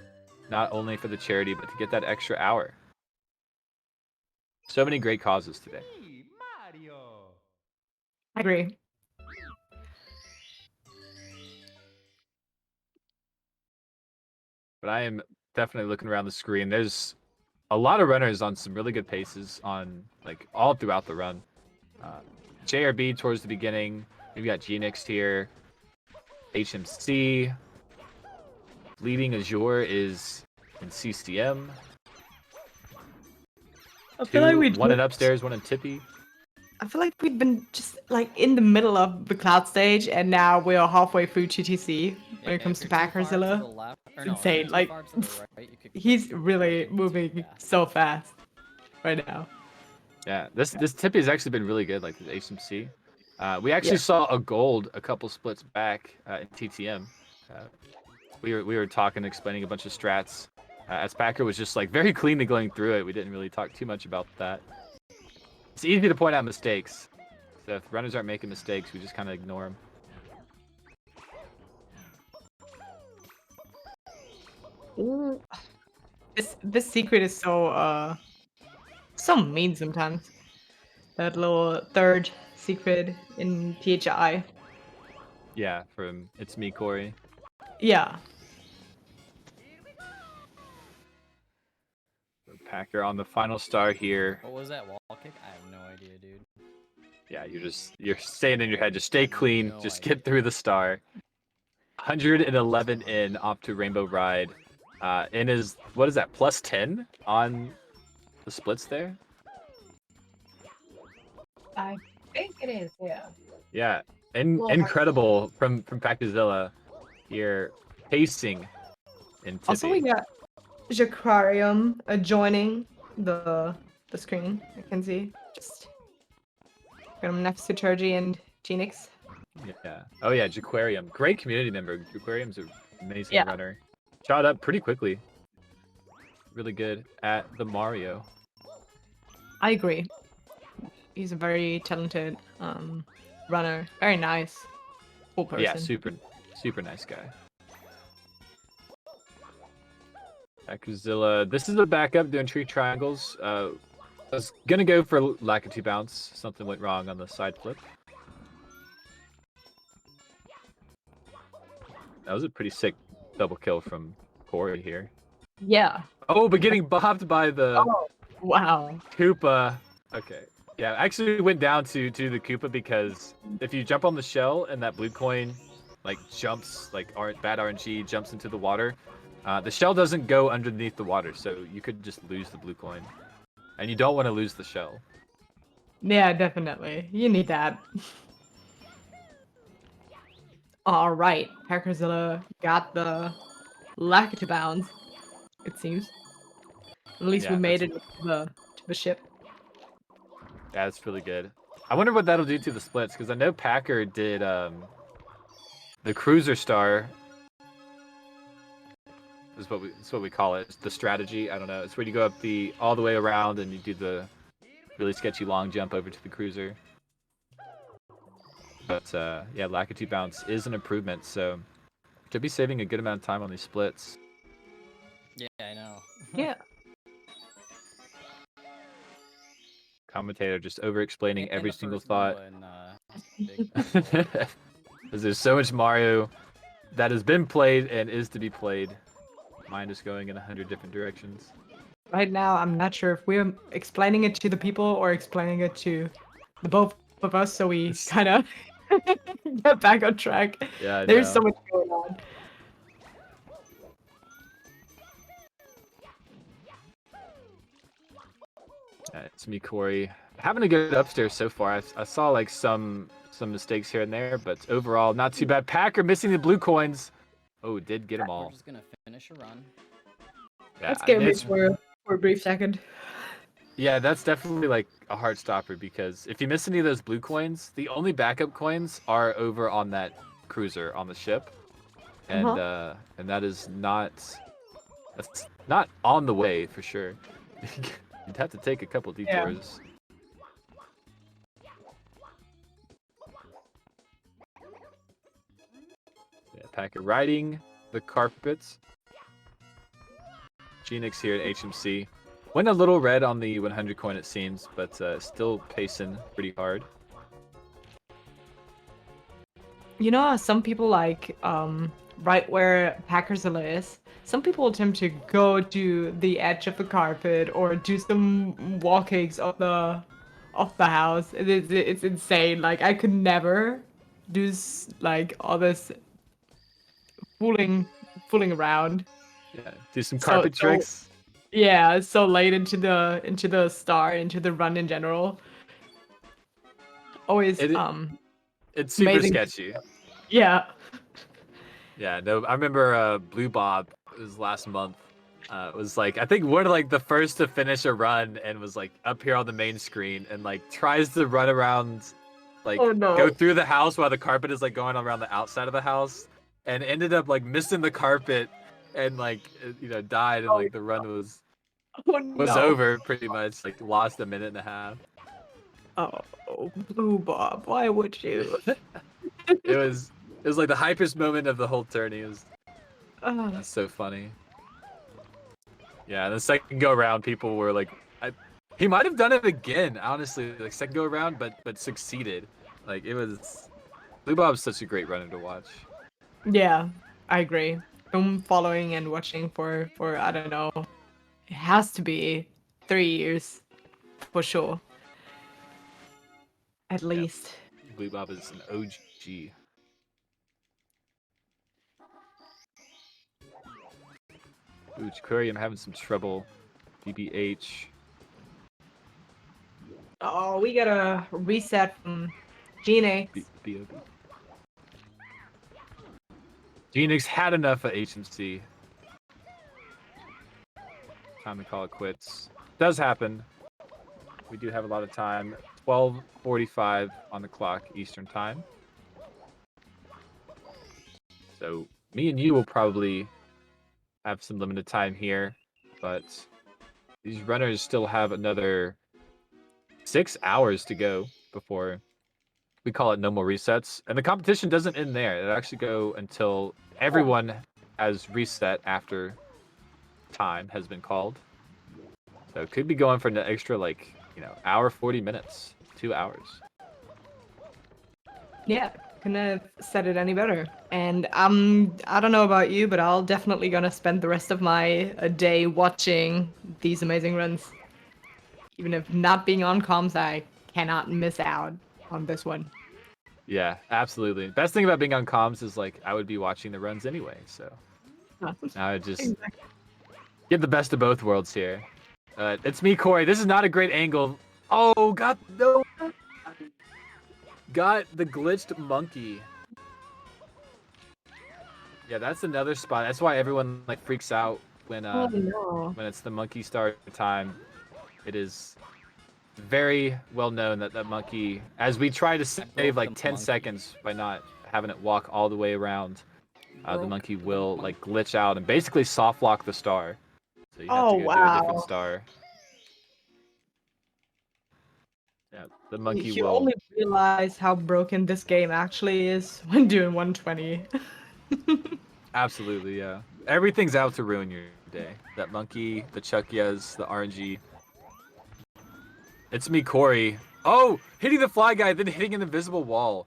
not only for the charity, but to get that extra hour. So many great causes today. I agree. But I am definitely looking around the screen. There's a lot of runners on some really good paces on like all throughout the run. JRB towards the beginning. We've got Genix here. HMC. Leading Azure is in CCM. I feel like one in upstairs, one in Tippy. I feel like we've been just like in the middle of the cloud stage, and now we're halfway through GTC when it comes to Packerzilla. It's insane. Like, he's really moving so fast right now. Yeah, this Tippy has actually been really good, like the HMC. We actually saw a gold a couple splits back in TTM. We were talking, explaining a bunch of strats. As Packer was just like very cleanly going through it. We didn't really talk too much about that. It's easy to point out mistakes. So if runners aren't making mistakes, we just kind of ignore them. Ooh. This secret is so mean sometimes. That little third secret in PHI. Yeah, from It's Me, Corey. Yeah. Packer on the final star here. What was that wall kick? I have no idea, dude. Yeah, you're staying in your head. Just stay clean. Just get through the star. 111 in off to Rainbow Ride. And is what is that? Plus 10 on the splits there? I think it is, yeah. Yeah, incredible from Packerzilla here, pacing in Tippy. Also, we got Jaquarium adjoining the screen. I can see. Just got him next to Turgy and Genix. Yeah. Oh yeah, Jaquarium. Great community member. Jaquarium's an amazing runner. Shot up pretty quickly. Really good at the Mario. I agree. he's a very talented runner. Very nice. Cool person. Yeah, super nice guy. Akuzilla, this is a backup doing tree triangles. I was gonna go for Lakitu bounce. Something went wrong on the side flip. That was a pretty sick double kill from Corey here. Yeah. Oh, but getting bopped by the Wow. Koopa. Okay. Yeah, actually went down to the Koopa because if you jump on the shell and that blue coin like jumps, like bad RNG jumps into the water, the shell doesn't go underneath the water, so you could just lose the blue coin. And you don't want to lose the shell. Yeah, definitely. You need that. All right, Hackerzilla got the Lakitu bounds. It seems. At least Yeah, we made it to the ship. Yeah, that's really good. I wonder what that'll do to the splits, because I know Packer did the Cruiser Star. Is what we call it. It's the strategy. I don't know. It's where you go up all the way around and you do the really sketchy long jump over to the cruiser. But yeah, Lakitu bounce is an improvement, so could be saving a good amount of time on these splits. Yeah, I know. Yeah. Commentator just over-explaining In every the single first thought. Big Bang. Because there's so much Mario that has been played and is to be played. Mine is going in 100 different directions. Right now, I'm not sure if we're explaining it to the people or explaining it to the both of us, so we kind of get back on track. Yeah, I There's know. so much going on. It's me, Corey. Having a good upstairs so far. I saw like some mistakes here and there, but overall not too bad. Packer missing the blue coins. Oh, did get them We're all. just gonna finish a run. Yeah, Let's get it's- for a brief second. Yeah, that's definitely like a hard stopper because if you miss any of those blue coins, the only backup coins are over on that cruiser on the ship, and and that's not on the way for sure. You'd have to take a couple detours. Yeah, Packer riding the carpets. Genix here at HMC. Went a little red on the 100 coin, it seems, but still pacing pretty hard. You know how some people like right where Packerzilla is? Some people attempt to go to the edge of the carpet or do some wall kicks off the house. It's insane. Like I could never do like all this fooling around. Yeah, do some carpet tricks. Yeah, so late into the run in general. Always It's super amazing. sketchy. Yeah. Yeah, no, I remember Blue Bob, it was last month. Was like, I think one of like the first to finish a run and was like up here on the main screen and like tries to run around, like go through the house while the carpet is like going around the outside of the house, and ended up like missing the carpet and like died, and like the run was over pretty much, like lost a minute and a half. Oh, Blue Bob, why would you? It was like the hypest moment of the whole tourney. That's so funny. Yeah, the second go around, people were like, he might have done it again, honestly, like second go around, but succeeded. Like it was, Blue Bob's such a great runner to watch. Yeah, I agree. I'm following and watching for I don't know. It has to be 3 years, for sure. At least. Blue Bob is an OG. Ooh, Query, I'm having some trouble. BBH. Oh, we gotta reset from Gene. BOB. Genix had enough at HMC. Time to call it quits. Does happen. We do have a lot of time. 12:45 on the clock Eastern time. So me and you will probably have some limited time here, but these runners still have another 6 hours to go before we call it no more resets. And the competition doesn't end there. It actually go until everyone has reset after time has been called. So it could be going for an extra, like, hour, 40 minutes, 2 hours. Yeah, couldn't have said it any better. And I don't know about you, but I'll definitely gonna spend the rest of my day watching these amazing runs. Even if not being on comms, I cannot miss out on this one. Yeah, absolutely. Best thing about being on comms is, like, I would be watching the runs anyway, so now I just get the best of both worlds here. It's me, Corey. This is not a great angle. Oh, got the glitched monkey. Yeah, that's another spot. That's why everyone like freaks out when when it's the monkey start time. It is very well known that that monkey, as we try to save like 10 seconds by not having it walk all the way around, the monkey will like glitch out and basically soft lock the star. So you have to go do a different star. Yeah, the monkey You will. only realize how broken this game actually is when doing 120. Absolutely, yeah. Everything's out to ruin your day. That monkey, the Chuckyas, the RNG. It's me, Corey. Oh, hitting the fly guy, then hitting an invisible wall.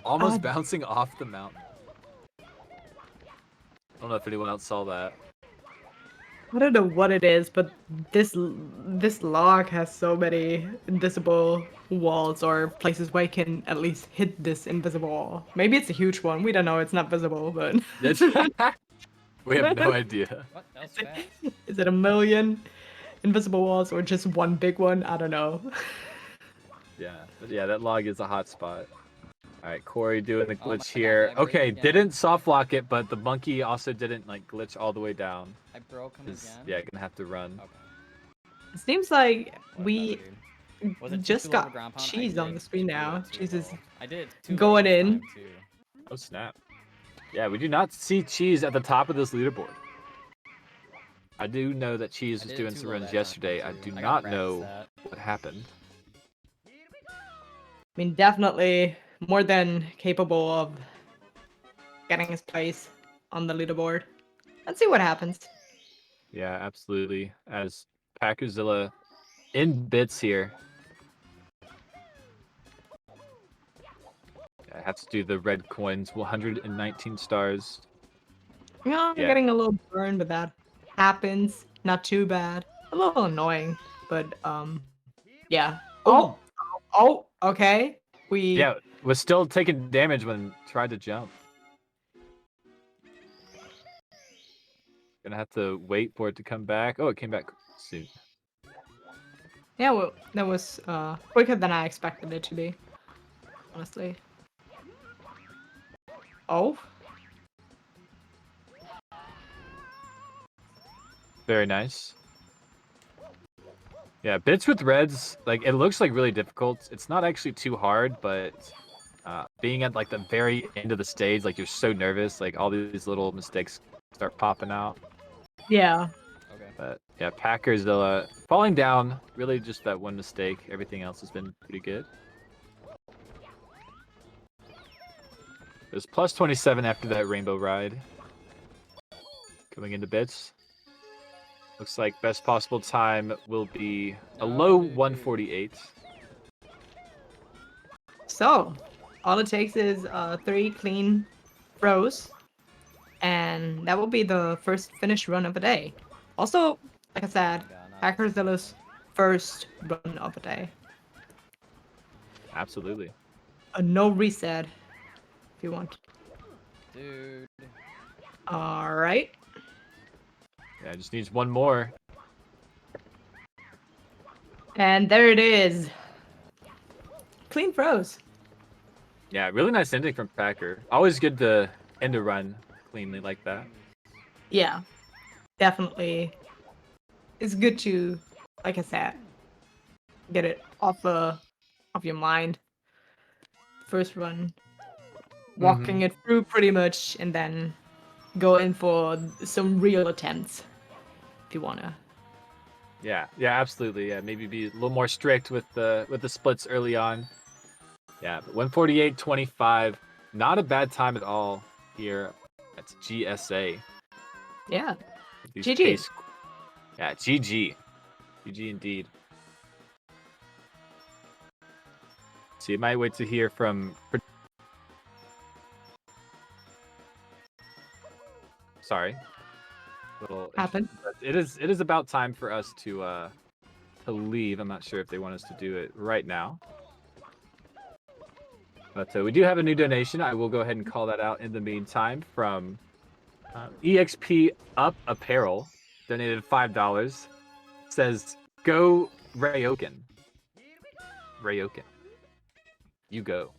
Almost bouncing off the mountain. I don't know if anyone else saw that. I don't know what it is, but this log has so many invisible walls or places where you can at least hit this invisible wall. Maybe it's a huge one. We don't know. It's not visible, but We have no idea. What? That was fast. is it a million invisible walls or just one big one? I don't know. Yeah, that log is a hot spot. All right, Corey doing the Oh my glitch God, here. I broke Okay, again. didn't soft lock it, but the monkey also didn't like glitch all the way down. I broke him again. Yeah, gonna have to run. Okay. It seems like What we about it, dude? Was it just too low of a got ground pound? I cheese on did the screen do now. it too Cheese is low. I did too low going this in. time, too. Oh snap! Yeah, we do not see Cheese at the top of this leaderboard. I do know that Cheese I was did doing too some low runs that yesterday. I time, do too. I not gotta know practice that. what happened. I mean, definitely more than capable of getting his place on the leaderboard. Let's see what happens. Yeah, absolutely. As Packerzilla in bits here. I have to do the red coins, 119 stars. Yeah, I'm getting a little burned, but that happens. Not too bad. A little annoying, but yeah. Oh, okay. Yeah, was still taking damage when tried to jump. Gonna have to wait for it to come back. Oh, it came back soon. Yeah, well, that was quicker than I expected it to be. Honestly. Oh. Very nice. Yeah, bits with reds, like it looks like really difficult. It's not actually too hard, but being at like the very end of the stage, like you're so nervous, like all these little mistakes start popping out. Yeah. Okay. But yeah, Packerzilla falling down, really just that one mistake. Everything else has been pretty good. It was plus 27 after that rainbow ride. Coming into bits. Looks like best possible time will be a low 148. So, all it takes is 3 clean throws, and that will be the first finished run of the day. Also, like I said, Packerzilla's first run of the day. Absolutely. A no reset, if you want. Dude. All right. Yeah, just needs one more. And there it is. Clean throws. Yeah, really nice ending from Packer. Always good to end a run cleanly like that. Yeah, definitely. It's good to, like I said, get it off your mind. First run, walking it through pretty much, and then go in for some real attempts if you wanna. Yeah, absolutely. Yeah, maybe be a little more strict with the splits early on. Yeah, but 148.25, not a bad time at all here. That's GSA. Yeah. These GG. pace- Yeah, GG. GG indeed. So you might wait to hear from. Sorry. Little Happened. but it is about time for us to leave. I'm not sure if they want us to do it right now. But we do have a new donation. I will go ahead and call that out in the meantime from EXP Up Apparel. Donated $5. Says, go Ryoken. Ryoken. You go.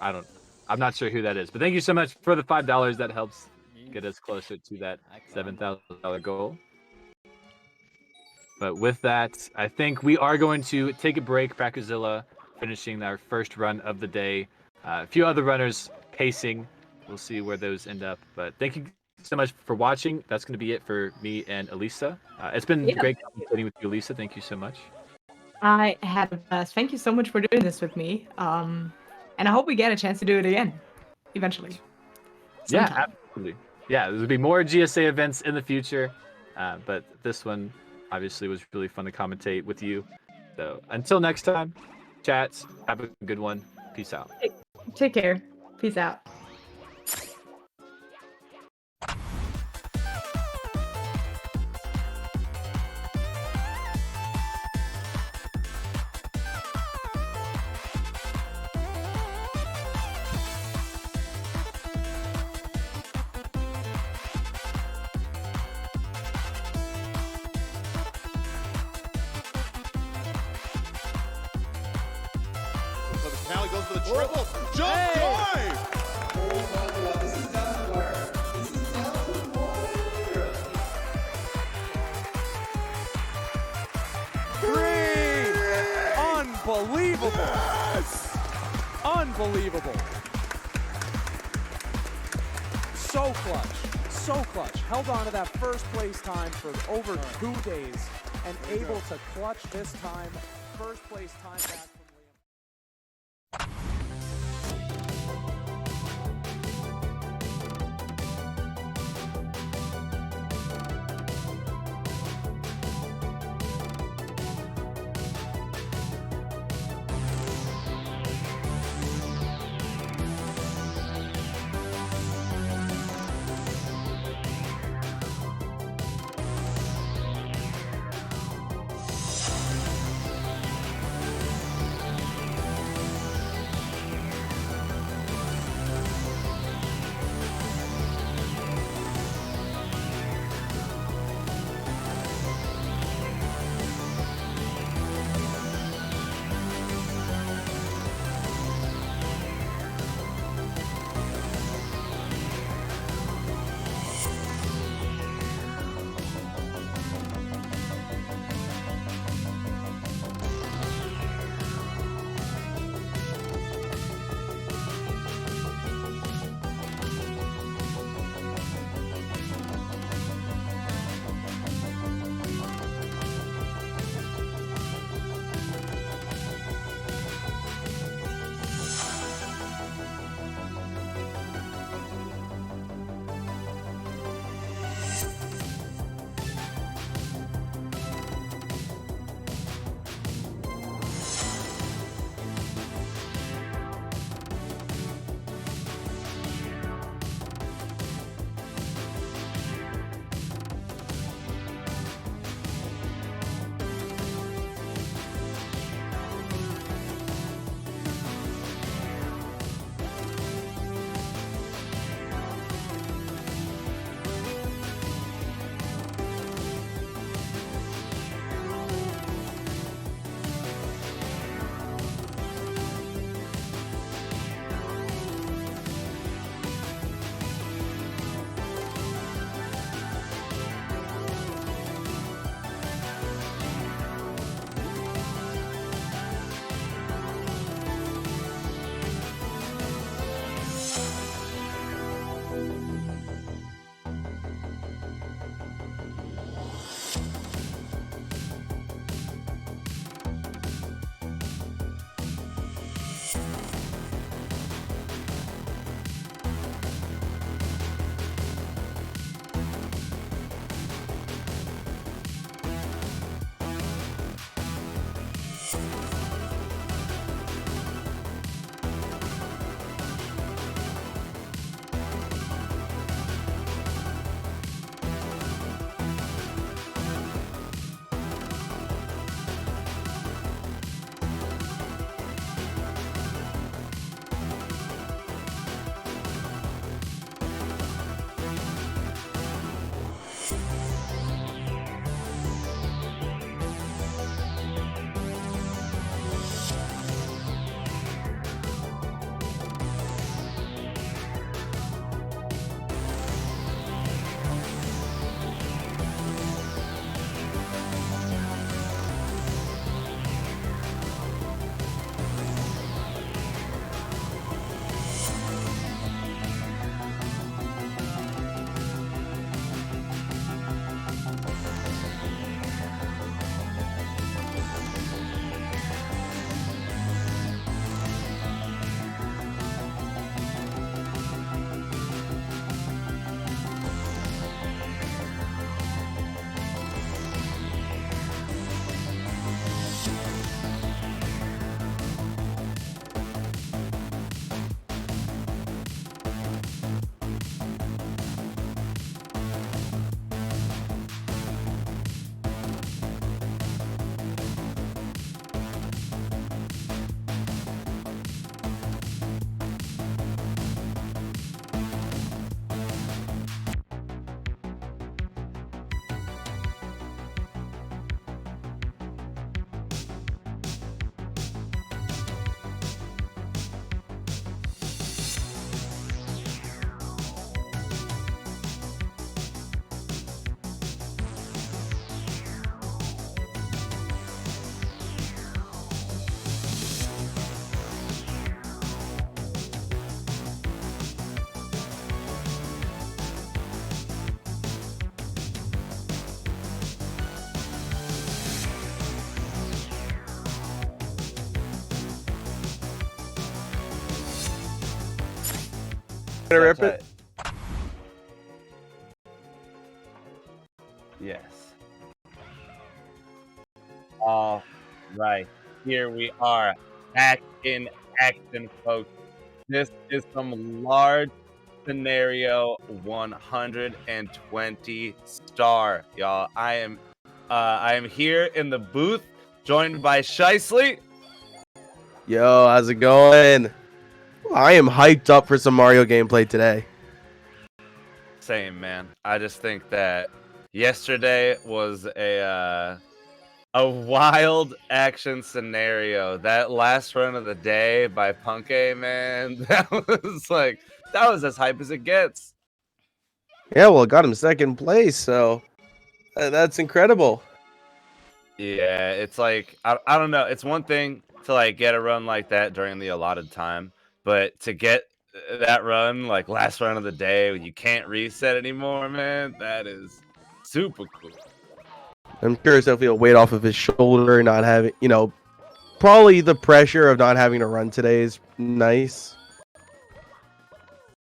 I'm not sure who that is, but thank you so much for the $5. That helps get us closer to that $7,000 goal. But with that, I think we are going to take a break. Brackerzilla finishing our first run of the day. A few other runners pacing. We'll see where those end up. But thank you so much for watching. That's going to be it for me and Elisa. It's been great communicating with you, Elisa. Thank you so much. I had a blast. Thank you so much for doing this with me. And I hope we get a chance to do it again, eventually. Sometime. Yeah, absolutely. Yeah, there'll be more GSA events in the future. But this one obviously was really fun to commentate with you. So until next time, chats, have a good one. Peace out. Take care. Peace out. So the Canali goes for the triple. Jump dive! Unbelievable. Yes! Unbelievable. So clutch. So clutch. Held on to that first place time for over 2 days and able to clutch this time. First place time back. Gonna rip it? Yes. All right. Here we are. Back in action, folks. This is some large scenario 120 star, y'all. I am here in the booth, joined by Shicely. Yo, how's it going? I am hyped up for some Mario gameplay today. Same, man. I just think that yesterday was a wild action scenario. That last run of the day by Punkay, man, that was as hype as it gets. Yeah, well, it got him second place, so that's incredible. Yeah, it's like I don't know. It's one thing to like get a run like that during the allotted time, but to get that run like last run of the day when you can't reset anymore, man, that is super cool. I'm curious if he'll weight off of his shoulder, not having, probably the pressure of not having to run today is nice.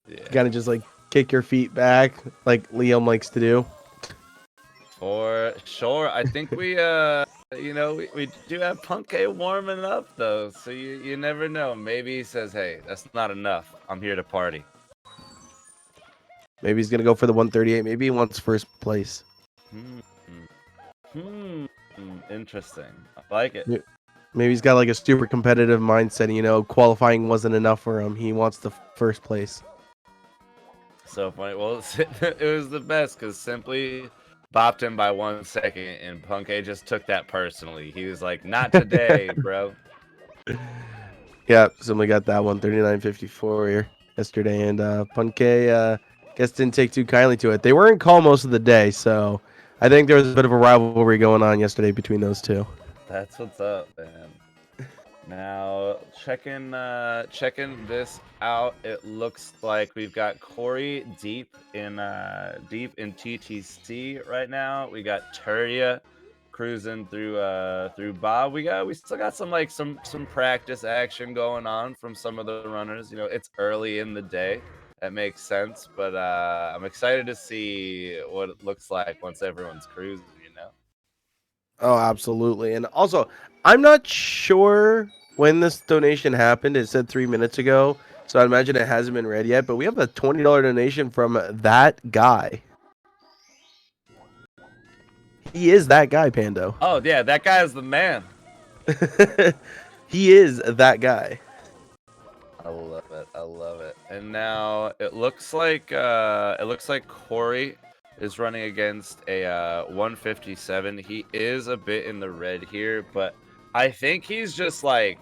Yeah. Kind of just like kick your feet back, like Liam likes to do. For sure. I think we we do have Punkay warming up though, so you never know. Maybe he says, "Hey, that's not enough. I'm here to party." Maybe he's gonna go for the 138. Maybe he wants first place. Interesting. I like it. Maybe he's got like a super competitive mindset. Qualifying wasn't enough for him. He wants the first place. So funny. Well, it was the best because Simply bopped him by 1 second, and Punkay just took that personally. He was like, "Not today, bro." Yeah, somebody got that 139.54 here yesterday, and Punkay guess didn't take too kindly to it. They were in call most of the day, so I think there was a bit of a rivalry going on yesterday between those two. That's what's up, man. Now checking this out, it looks like we've got Corey deep in TTC right now. We got Turia cruising through Bob. We still got some practice action going on from some of the runners. It's early in the day. That makes sense, but I'm excited to see what it looks like once everyone's cruising. Oh, absolutely. And also, I'm not sure when this donation happened. It said 3 minutes ago, so I imagine it hasn't been read yet. But we have a $20 donation from that guy. He is that guy, Pando. Oh yeah, that guy is the man. He is that guy. I love it. I love it. And now it looks like Corey is running against a 157. He is a bit in the red here, but I think he's just like,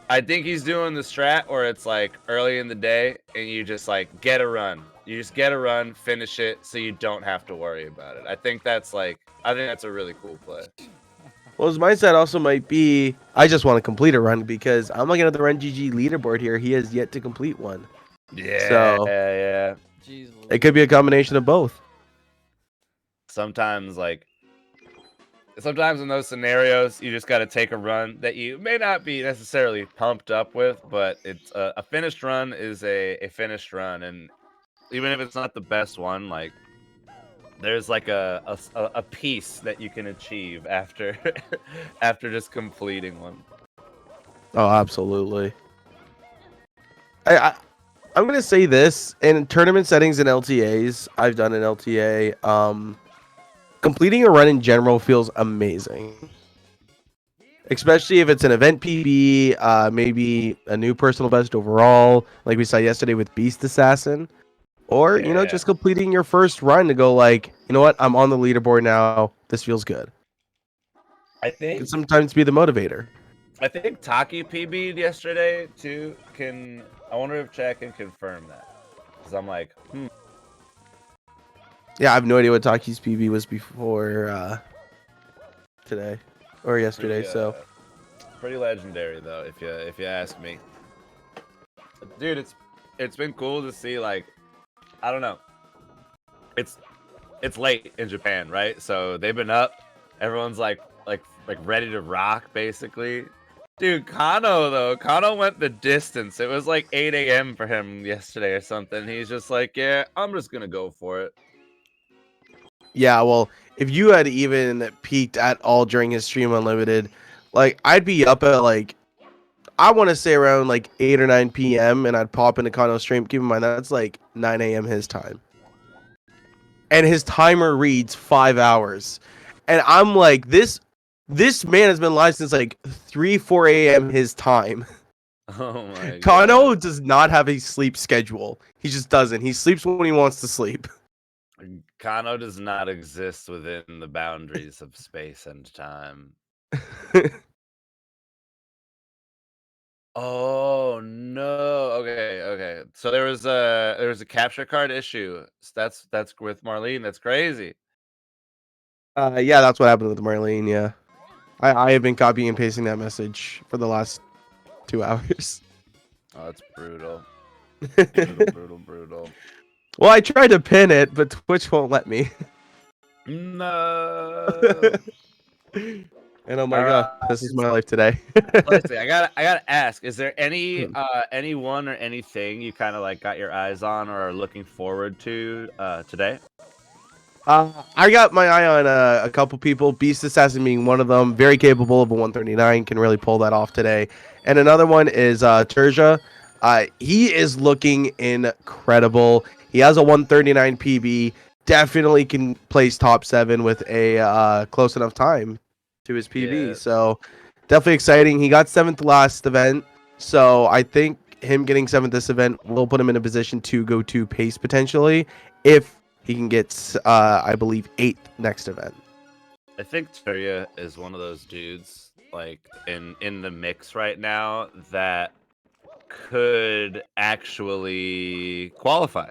I think he's doing the strat where it's like early in the day and you just like get a run. You just get a run, finish it, so you don't have to worry about it. I think that's a really cool play. Well, his mindset also might be, I just want to complete a run because I'm looking at the RunGG leaderboard here. He has yet to complete one. Yeah, so, yeah. Jeez, it could be a combination of both. Sometimes in those scenarios, you just got to take a run that you may not be necessarily pumped up with, but it's a finished run is a finished run, and even if it's not the best one, like there's like a piece that you can achieve after after just completing one. Oh, absolutely. I'm gonna say this in tournament settings and LTAs. I've done an LTA. Completing a run in general feels amazing, especially if it's an event PB, maybe a new personal best overall, like we saw yesterday with Beast Assassin, or just completing your first run to go like, you know what, I'm on the leaderboard now. This feels good. I think it can sometimes be the motivator. I think Taki PB'd yesterday too. I wonder if Chad can confirm that, because I'm like, Yeah, I have no idea what Taki's PB was before today or yesterday. So pretty legendary though, if you ask me. Dude, it's been cool to see, like, I don't know. It's late in Japan, right? So they've been up. Everyone's like ready to rock basically. Dude, Kano went the distance. It was like 8 a.m. for him yesterday or something. He's just like, yeah, I'm just gonna go for it. Yeah, well, if you had even peaked at all during his stream unlimited, like I'd be up at like I want to say around like 8 or 9 p.m. and I'd pop into Kano's stream. Keep in mind that's like 9 a.m. his time, and his timer reads 5 hours, and I'm like, this man has been live since like 4 a.m. his time. Oh my Kano god. does not have a sleep schedule. He just doesn't. He sleeps when he wants to sleep. Kano does not exist within the boundaries of space and time. Oh no. Okay. So there was a capture card issue. That's with Marlene. That's crazy. Yeah, that's what happened with Marlene. Yeah, I have been copying and pasting that message for the last 2 hours. Oh, that's brutal. Brutal. Well, I tried to pin it, but Twitch won't let me. No. And oh my god, this is my life today. Let's see. I gotta ask: is there anyone or anything you kind of like got your eyes on or are looking forward to today? I got my eye on a couple people. Beast Assassin being one of them. Very capable of a 139. Can really pull that off today. And another one is Terja. He is looking incredible. He has a 139 PB. Definitely can place top 7 with a close enough time to his PB. Yeah. So definitely exciting. He got 7th last event. So I think him getting 7th this event will put him in a position to go to pace potentially if he can get, I believe, 8th next event. I think Terya is one of those dudes like in the mix right now that could actually qualify.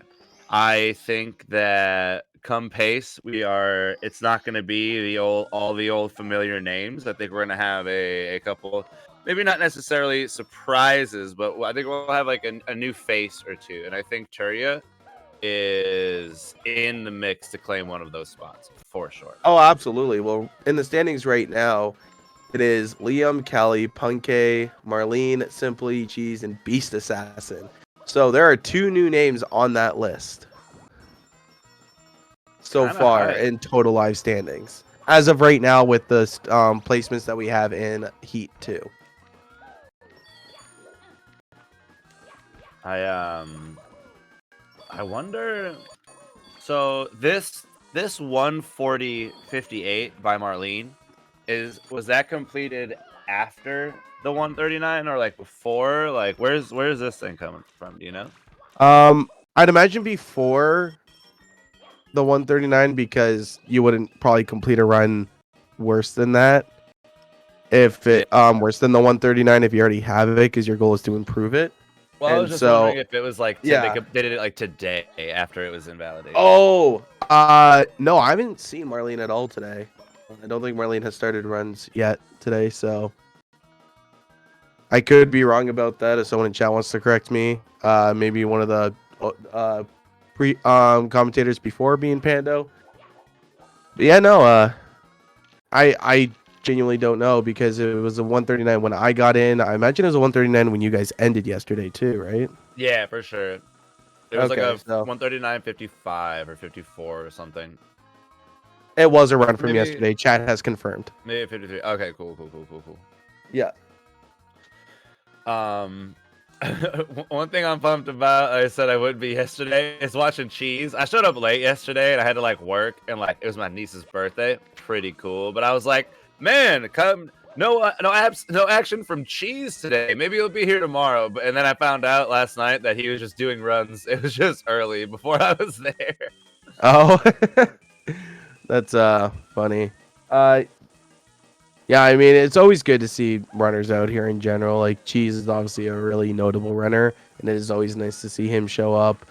I think that come pace, it's not going to be all the old familiar names. I think we're going to have a couple, maybe not necessarily surprises, but I think we'll have like a new face or two. And I think Terya is in the mix to claim one of those spots for sure. Oh, absolutely. Well, in the standings right now, it is Liam, Callie, Punke, Marlene, Simply, Cheese, and Beast Assassin. So there are 2 new names on that list so Kinda far high. in total live standings. As of right now with the placements that we have in Heat 2. I wonder. So this 140.58 by Marlene was that completed after the 139 or like before? Like where's this thing coming from? Do you know? I'd imagine before the 139 because you wouldn't probably complete a run worse than that. If it worse than the 139 if you already have it because your goal is to improve it. Well, I was just wondering if it was like yeah. they did it like today after it was invalidated. Oh, no, I haven't seen Marlene at all today. I don't think Marlene has started runs yet today, so I could be wrong about that. If someone in chat wants to correct me, maybe one of the commentators before being Pando. But yeah, no, I genuinely don't know because it was a 139 when I got in. I imagine it was a 139 when you guys ended yesterday too, right? Yeah, for sure. It was Okay, like a so 139.55 or 54 or something. it was a run from Maybe- yesterday. Chat has confirmed. Maybe 53. Okay, cool. Yeah. One thing I'm pumped about, I said I would be yesterday, is watching Cheese. I showed up late yesterday and I had to like work and like it was my niece's birthday. Pretty cool. But I was like, man, no action from Cheese today. Maybe he'll be here tomorrow. And then I found out last night that he was just doing runs. It was just early before I was there. Oh, that's funny. Yeah, I mean it's always good to see runners out here in general. Like Cheese is obviously a really notable runner, and it is always nice to see him show up.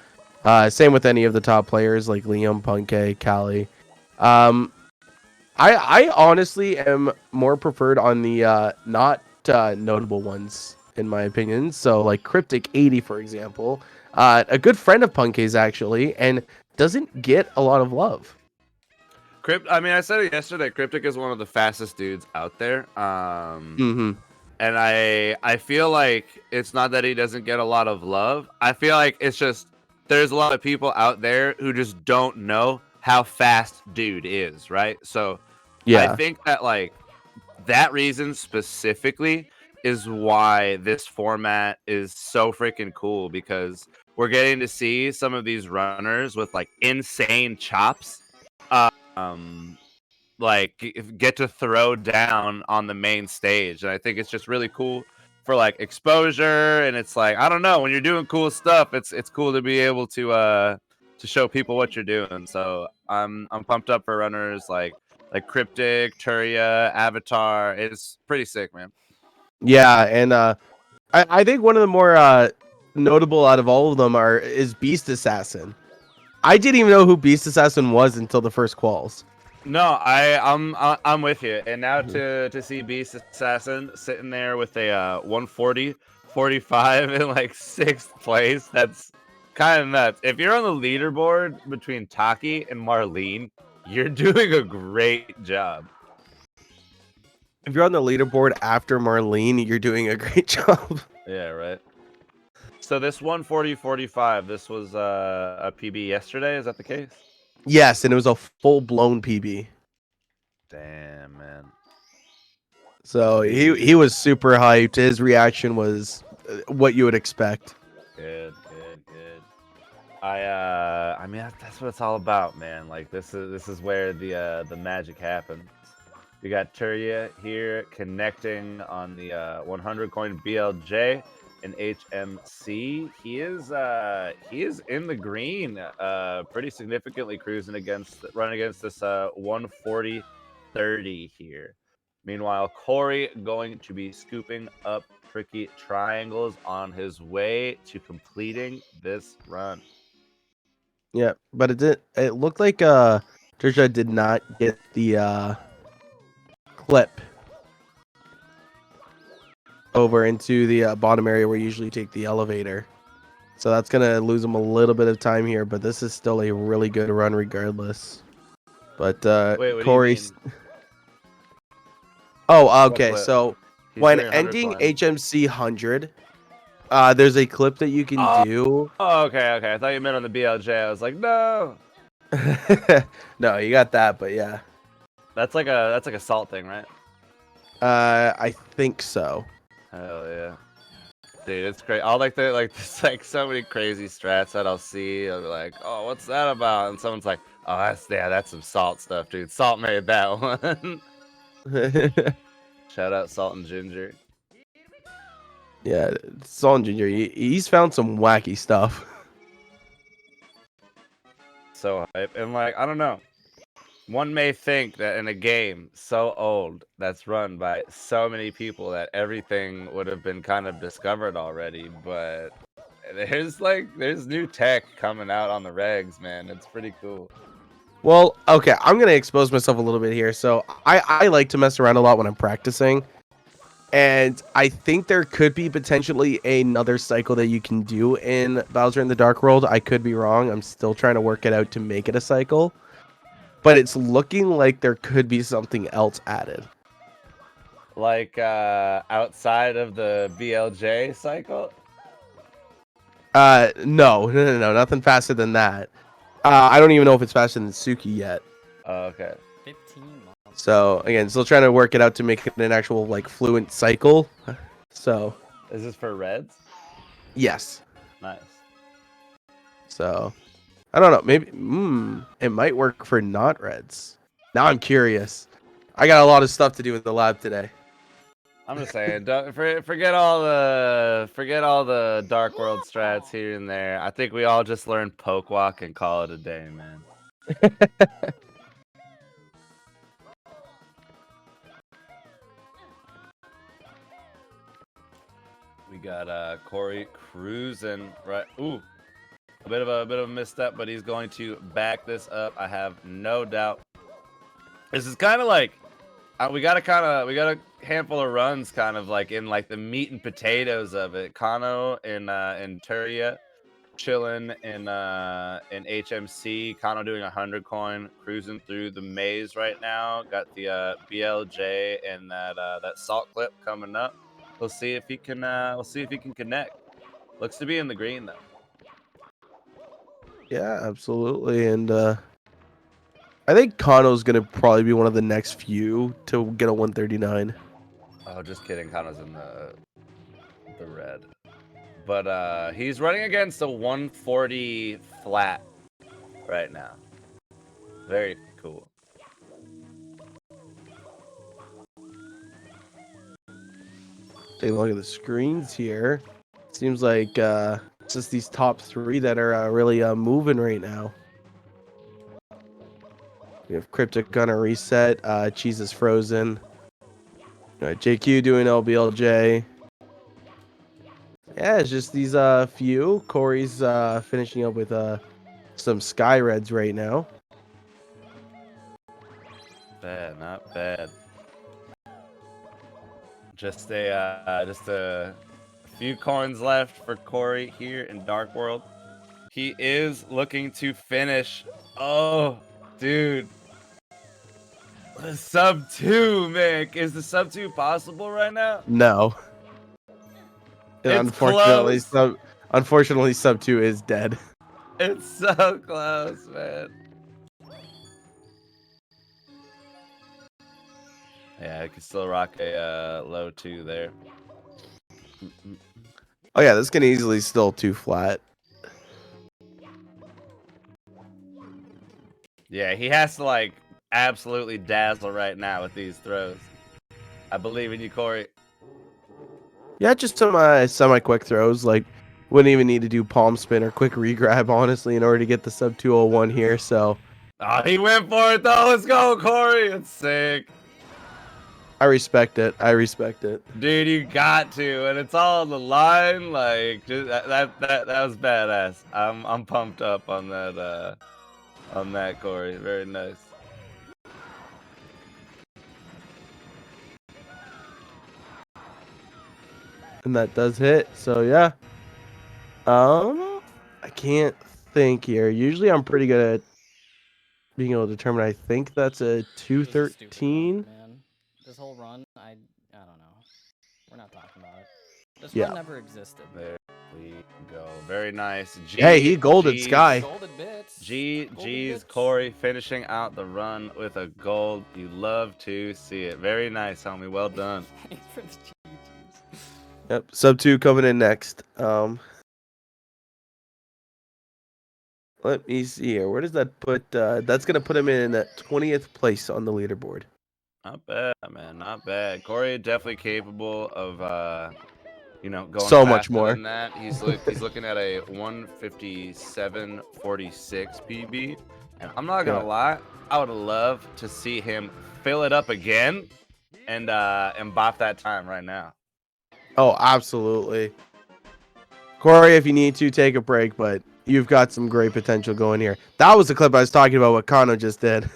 Same with any of the top players like Liam, Punke, Callie. I honestly am more preferred on the not notable ones in my opinion. So like Cryptic 80, for example, a good friend of Punke's actually, and doesn't get a lot of love. I mean, I said it yesterday. Cryptic is one of the fastest dudes out there. And I feel like it's not that he doesn't get a lot of love. I feel like it's just there's a lot of people out there who just don't know how fast dude is, right? So I Yeah. think that like that reason specifically is why this format is so freaking cool, because we're getting to see some of these runners with like insane chops um like get to throw down on the main stage, and I think it's just really cool for like exposure. And it's like, I don't know, when you're doing cool stuff, it's cool to be able to show people what you're doing. So I'm pumped up for runners like Cryptic, Turia, Avatar. It's pretty sick, man. Yeah, and I think one of the more notable out of all of them is Beast Assassin. I didn't even know who Beast Assassin was until the first quals. No, I'm with you. And now to see Beast Assassin sitting there with a 140, 45 in like 6th place, that's kind of nuts. If you're on the leaderboard between Taki and Marlene, you're doing a great job. If you're on the leaderboard after Marlene, you're doing a great job. Yeah, right. So this 140-45, this was a PB yesterday. Is that the case? Yes, and it was a full-blown PB. Damn, man. So he was super hyped. His reaction was what you would expect. Good. I mean that's what it's all about, man. Like this is where the magic happens. We got Turia here connecting on the 100 coin BLJ and HMC. He is in the green, pretty significantly, running against this 140-30 here. Meanwhile, Corey going to be scooping up tricky triangles on his way to completing this run. Yeah, but it looked like Trisha did not get the clip over into the bottom area where you usually take the elevator. So that's going to lose him a little bit of time here, but this is still a really good run regardless. But Wait, what Corey... do you mean? Oh, okay. So He's when doing 100 ending climb. HMC 100, there's a clip that you can do. Oh, okay. I thought you meant on the BLJ. I was like, no. No, you got that, but yeah. That's like a salt thing, right? I think so. Hell yeah. Dude, it's great. I'll there's like so many crazy strats that I'll see. I'll be like, oh, what's that about? And someone's like, oh, that's some salt stuff, dude. Salt made that one. Shout out Salt and Ginger. Yeah, Salt and Ginger, he's found some wacky stuff. So hype. And like, I don't know. One may think that in a game so old that's run by so many people that everything would have been kind of discovered already, but there's new tech coming out on the regs, man. It's pretty cool. Well, okay, I'm going to expose myself a little bit here. So I like to mess around a lot when I'm practicing. And I think there could be potentially another cycle that you can do in Bowser in the Dark World. I could be wrong. I'm still trying to work it out to make it a cycle. But it's looking like there could be something else added. Like outside of the BLJ cycle? No, nothing faster than that. I don't even know if it's faster than Suki yet. Oh, okay. 15 months. So again, still trying to work it out to make it an actual like fluent cycle. So Is this for Reds? yes. Nice. So I don't know. Maybe it might work for not Reds. Now I'm curious. I got a lot of stuff to do in the lab today. I'm just saying, forget all the Dark World strats here and there. I think we all just learn Poke Walk and call it a day, man. We got Corey cruising right. Ooh, a bit of a misstep, but he's going to back this up. I have no doubt. This is kind of like we got a handful of runs, kind of like in like the meat and potatoes of it. Kano and Turia chilling in HMC. Kano doing 100 coin, cruising through the maze right now. Got the BLJ and that salt clip coming up. We'll see if he can. We'll see if he can connect. Looks to be in the green though. Yeah, absolutely. And I think Kano's gonna probably be one of the next few to get a 139. Oh, just kidding. Kano's in the red. But he's running against a 140 flat right now. Very cool. Take a look at the screens here. Seems like it's just these top three that are really moving right now. We have Cryptic on a reset. Cheese is frozen. JQ doing LBLJ. Yeah, it's just these few. Corey's finishing up with some Sky Reds right now. Bad, not bad. Just a few coins left for Corey here in Dark World. He is looking to finish. Oh, dude. The sub 2, Mick. Is the sub 2 possible right now? No. It's close. Unfortunately, sub 2 is dead. It's so close, man. Yeah, I can still rock a low 2 there. Oh yeah, this can easily still 2 flat. Yeah, he has to like absolutely dazzle right now with these throws. I believe in you, Corey. Yeah, just some semi-quick throws. Like, wouldn't even need to do palm spin or quick regrab, honestly, in order to get the sub 201 here. So, Oh, he went for it though. Let's go, Corey. It's sick. I respect it. I respect it. Dude, you got to, and it's all on the line. Like, just, that was badass. I'm pumped up on that Corey. Very nice. And that does hit. So yeah. I can't think here. Usually I'm pretty good at being able to determine. I think that's a 213. Man, this whole run, I don't know. We're not talking about it. This Yeah. run never existed. There we go. Very nice. Hey, he golded Sky. Golded bits. G's bits. Corey finishing out the run with a gold. You love to see it. Very nice, homie. Well done. Thanks for the GGs. Yep, sub 2 coming in next. Let me see here. Where does that put? That's gonna put him in at 20th place on the leaderboard. Not bad, man. Not bad. Corey definitely capable of, going So much faster more. than that. He's looking at a 157.46 PB, and I'm not gonna lie. I would love to see him fill it up again, and bop that time right now. Oh, absolutely. Corey, if you need to, take a break, but you've got some great potential going here. That was the clip I was talking about, what Kano just did.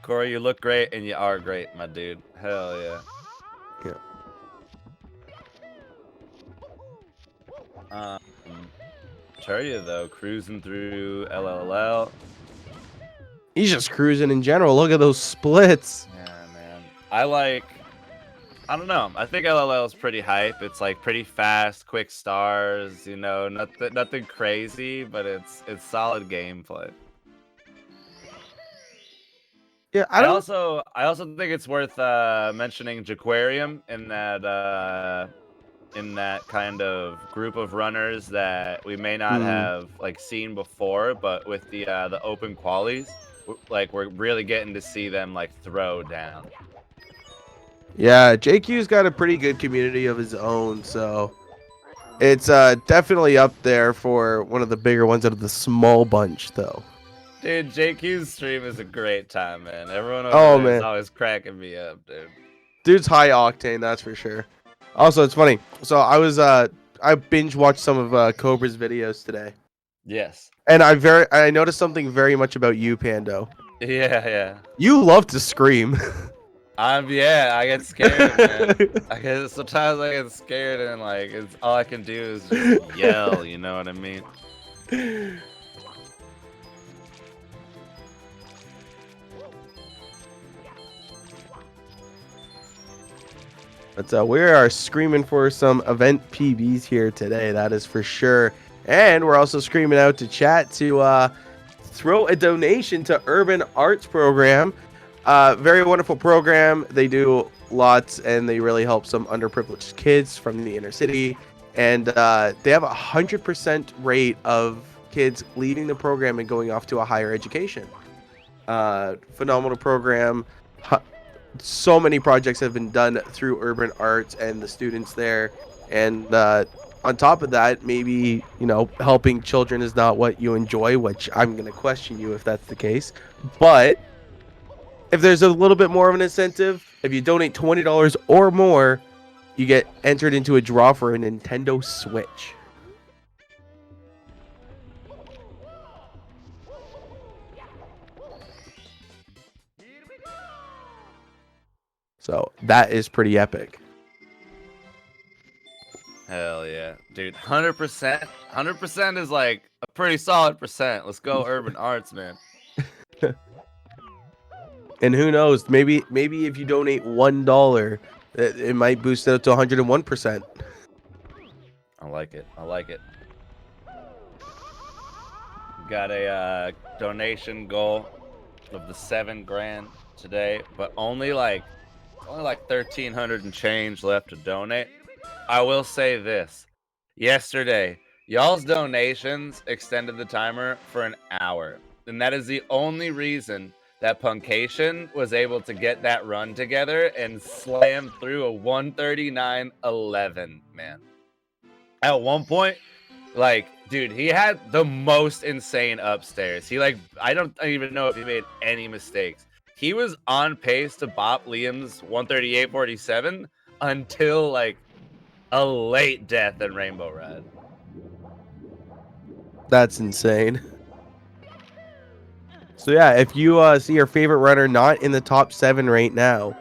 Corey, you look great, and you are great, my dude. Hell yeah. Yeah. Terria, though, cruising through LLL. He's just cruising in general. Look at those splits. Yeah, man. I don't know. I think LLL is pretty hype. It's like pretty fast, quick stars. Nothing crazy, but it's solid gameplay. Yeah, I also think it's worth mentioning Jaquarium in that kind of group of runners that we may not have seen before, but with the open qualies, we're really getting to see them throw down. Yeah, JQ's got a pretty good community of his own, so it's definitely up there for one of the bigger ones out of the small bunch, though. Dude, JQ's stream is a great time, man. Everyone over there is always cracking me up, dude. Dude's high octane, that's for sure. Also, it's funny. So I binge watched some of Cobra's videos today. Yes. And I noticed something very much about you, Pando. Yeah. You love to scream. I get scared, man. Sometimes I get scared and it's all I can do is just yell, you know what I mean? But we are screaming for some event PBs here today, that is for sure. And we're also screaming out to chat to throw a donation to Urban Arts Program. Very wonderful program. They do lots, and they really help some underprivileged kids from the inner city. And they have a 100% rate of kids leaving the program and going off to a higher education. Phenomenal program. So many projects have been done through Urban Arts and the students there. And on top of that, maybe, helping children is not what you enjoy, which I'm going to question you if that's the case. But if there's a little bit more of an incentive, if you donate $20 or more, you get entered into a draw for a Nintendo Switch. So that is pretty epic. Hell yeah, dude. 100%. 100% is like a pretty solid percent. Let's go Urban Arts, man. And who knows? Maybe if you donate $1, it might boost it up to 101%. I like it. I like it. Got a donation goal of the $7,000 today, but only like 1,300 and change left to donate. I will say this: yesterday, y'all's donations extended the timer for an hour, and that is the only reason that Punkation was able to get that run together and slam through a 139.11, man. At one point, dude, he had the most insane upstairs. I don't even know if he made any mistakes. He was on pace to bop Liam's 138.47 until a late death in Rainbow Ride. That's insane. So yeah, if you see your favorite runner not in the top 7 right now,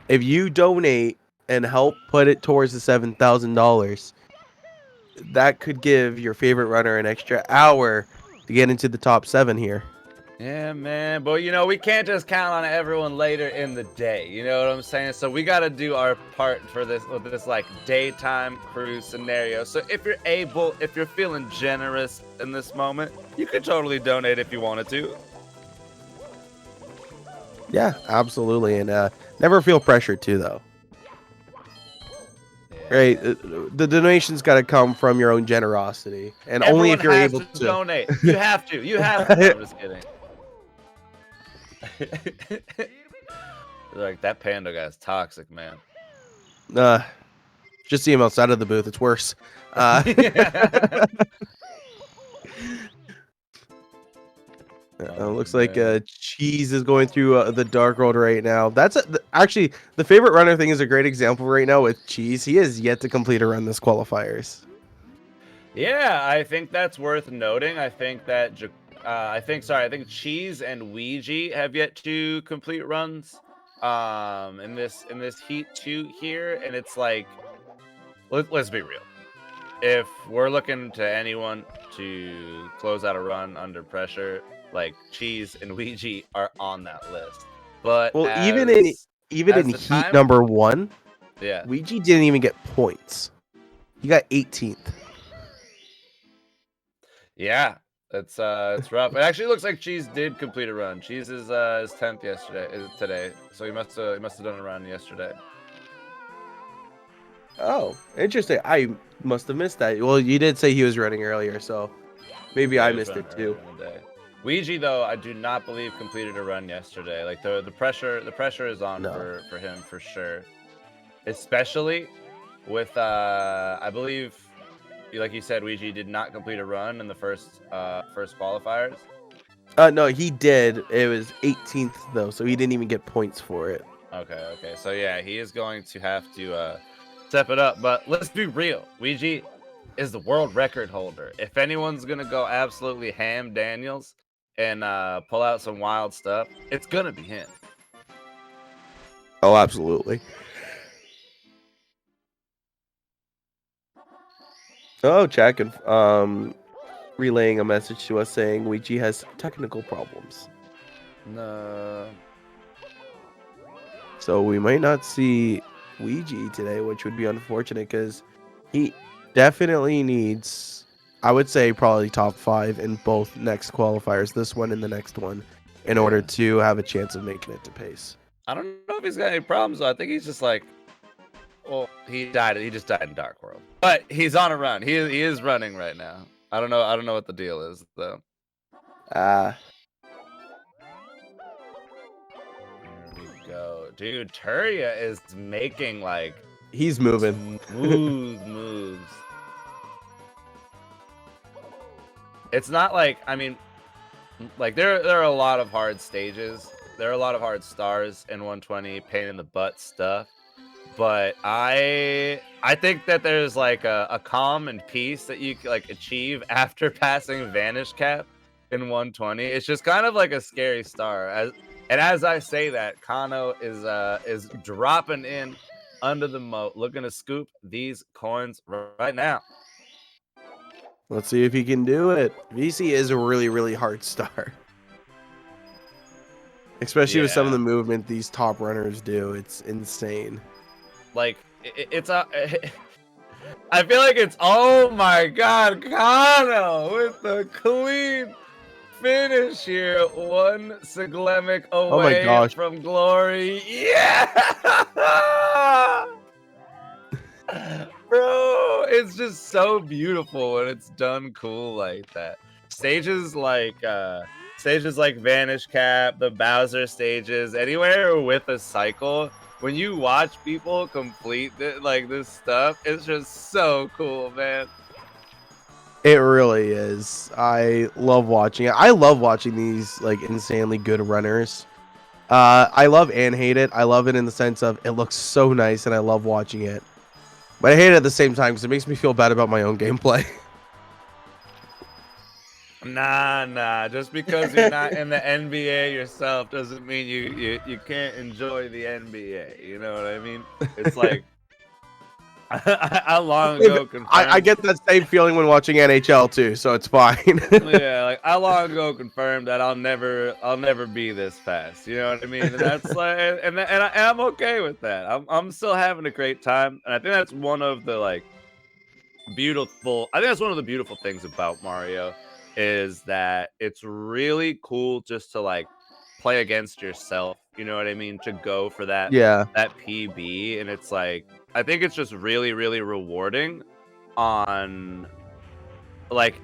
if you donate and help put it towards the $7,000, that could give your favorite runner an extra hour to get into the top 7 here. Yeah, man. But, we can't just count on everyone later in the day. You know what I'm saying? So we got to do our part for this daytime crew scenario. So if you're able, if you're feeling generous in this moment, you could totally donate if you wanted to. Yeah, absolutely. And never feel pressured to, though. Yeah. Right? The donation's got to come from your own generosity. And Everyone only if you're has able to to. donate. You have to. You have to. I'm just kidding. That panda guy's toxic, man. Just see him outside of the booth. It's worse. Looks like Cheese is going through the Dark World right now. That's actually the favorite runner thing is a great example right now with Cheese. He has yet to complete a run this qualifiers. Yeah, I think that's worth noting. I think that I think Cheese and Ouija have yet to complete runs in this heat 2 here, and it's let's be real. If we're looking to anyone to close out a run under pressure, Cheese and Ouija are on that list. But even in heat number 1, yeah, Ouija didn't even get points. He got 18th. Yeah, it's rough. It actually looks like Cheese did complete a run. Cheese is 10th today, so he must have done a run yesterday. Oh, interesting. I must have missed that. Well, you did say he was running earlier, so maybe I missed it too. Ouija, though, I do not believe completed a run yesterday. The pressure is on for him for sure, especially with I believe. Like you said, Ouija did not complete a run in the first qualifiers. No, he did. It was 18th though, so he didn't even get points for it. Okay. So yeah, he is going to have to step it up. But let's be real, Ouija is the world record holder. If anyone's gonna go absolutely ham Daniels and pull out some wild stuff, it's gonna be him. Oh, absolutely. Oh, Jack relaying a message to us saying Ouija has technical problems. No. So we might not see Ouija today, which would be unfortunate because he definitely needs, I would say, probably top 5 in both next qualifiers, this one and the next one, in order to have a chance of making it to pace. I don't know if he's got any problems. Though. I think he's just like, well, he died. He just died in Dark World, but he's on a run. He is running right now. I don't know what the deal is though. Ah. There we go, dude. Turia is making like He's moving. smooth moves. It's not like, I mean, like there are a lot of hard stages. There are a lot of hard stars in 120, pain in the butt stuff. But I think that there's like a calm and peace that you like achieve after passing Vanish Cap in 120. It's just kind of like a scary star. As I say that, Kano is dropping in under the moat, looking to scoop these coins right now. Let's see if he can do it. VC is a really, really hard star. Especially with some of the movement these top runners do. It's insane. Like, it's a... I feel like it's... Oh my god, Kano with the clean finish here. One Siglemic away from glory. Yeah! Bro, it's just so beautiful when it's done cool like that. Stages like Vanish Cap, the Bowser stages, anywhere with a cycle, when you watch people complete this stuff, it's just so cool, man. It really is. I love watching it. I love watching these like insanely good runners. I love and hate it. I love it in the sense of it looks so nice and I love watching it. But I hate it at the same time because it makes me feel bad about my own gameplay. Nah. Just because you're not in the NBA yourself doesn't mean you can't enjoy the NBA. You know what I mean? It's like I long ago confirmed. I get that same feeling when watching NHL too, so it's fine. Yeah, like I long ago confirmed that I'll never be this fast. You know what I mean? And that's like, and I'm okay with that. I'm still having a great time, and I think that's one of the beautiful. I think that's one of the beautiful things about Mario is that it's really cool just to play against yourself. You know what I mean? To go for that that PB, and it's like I think it's just really, really rewarding on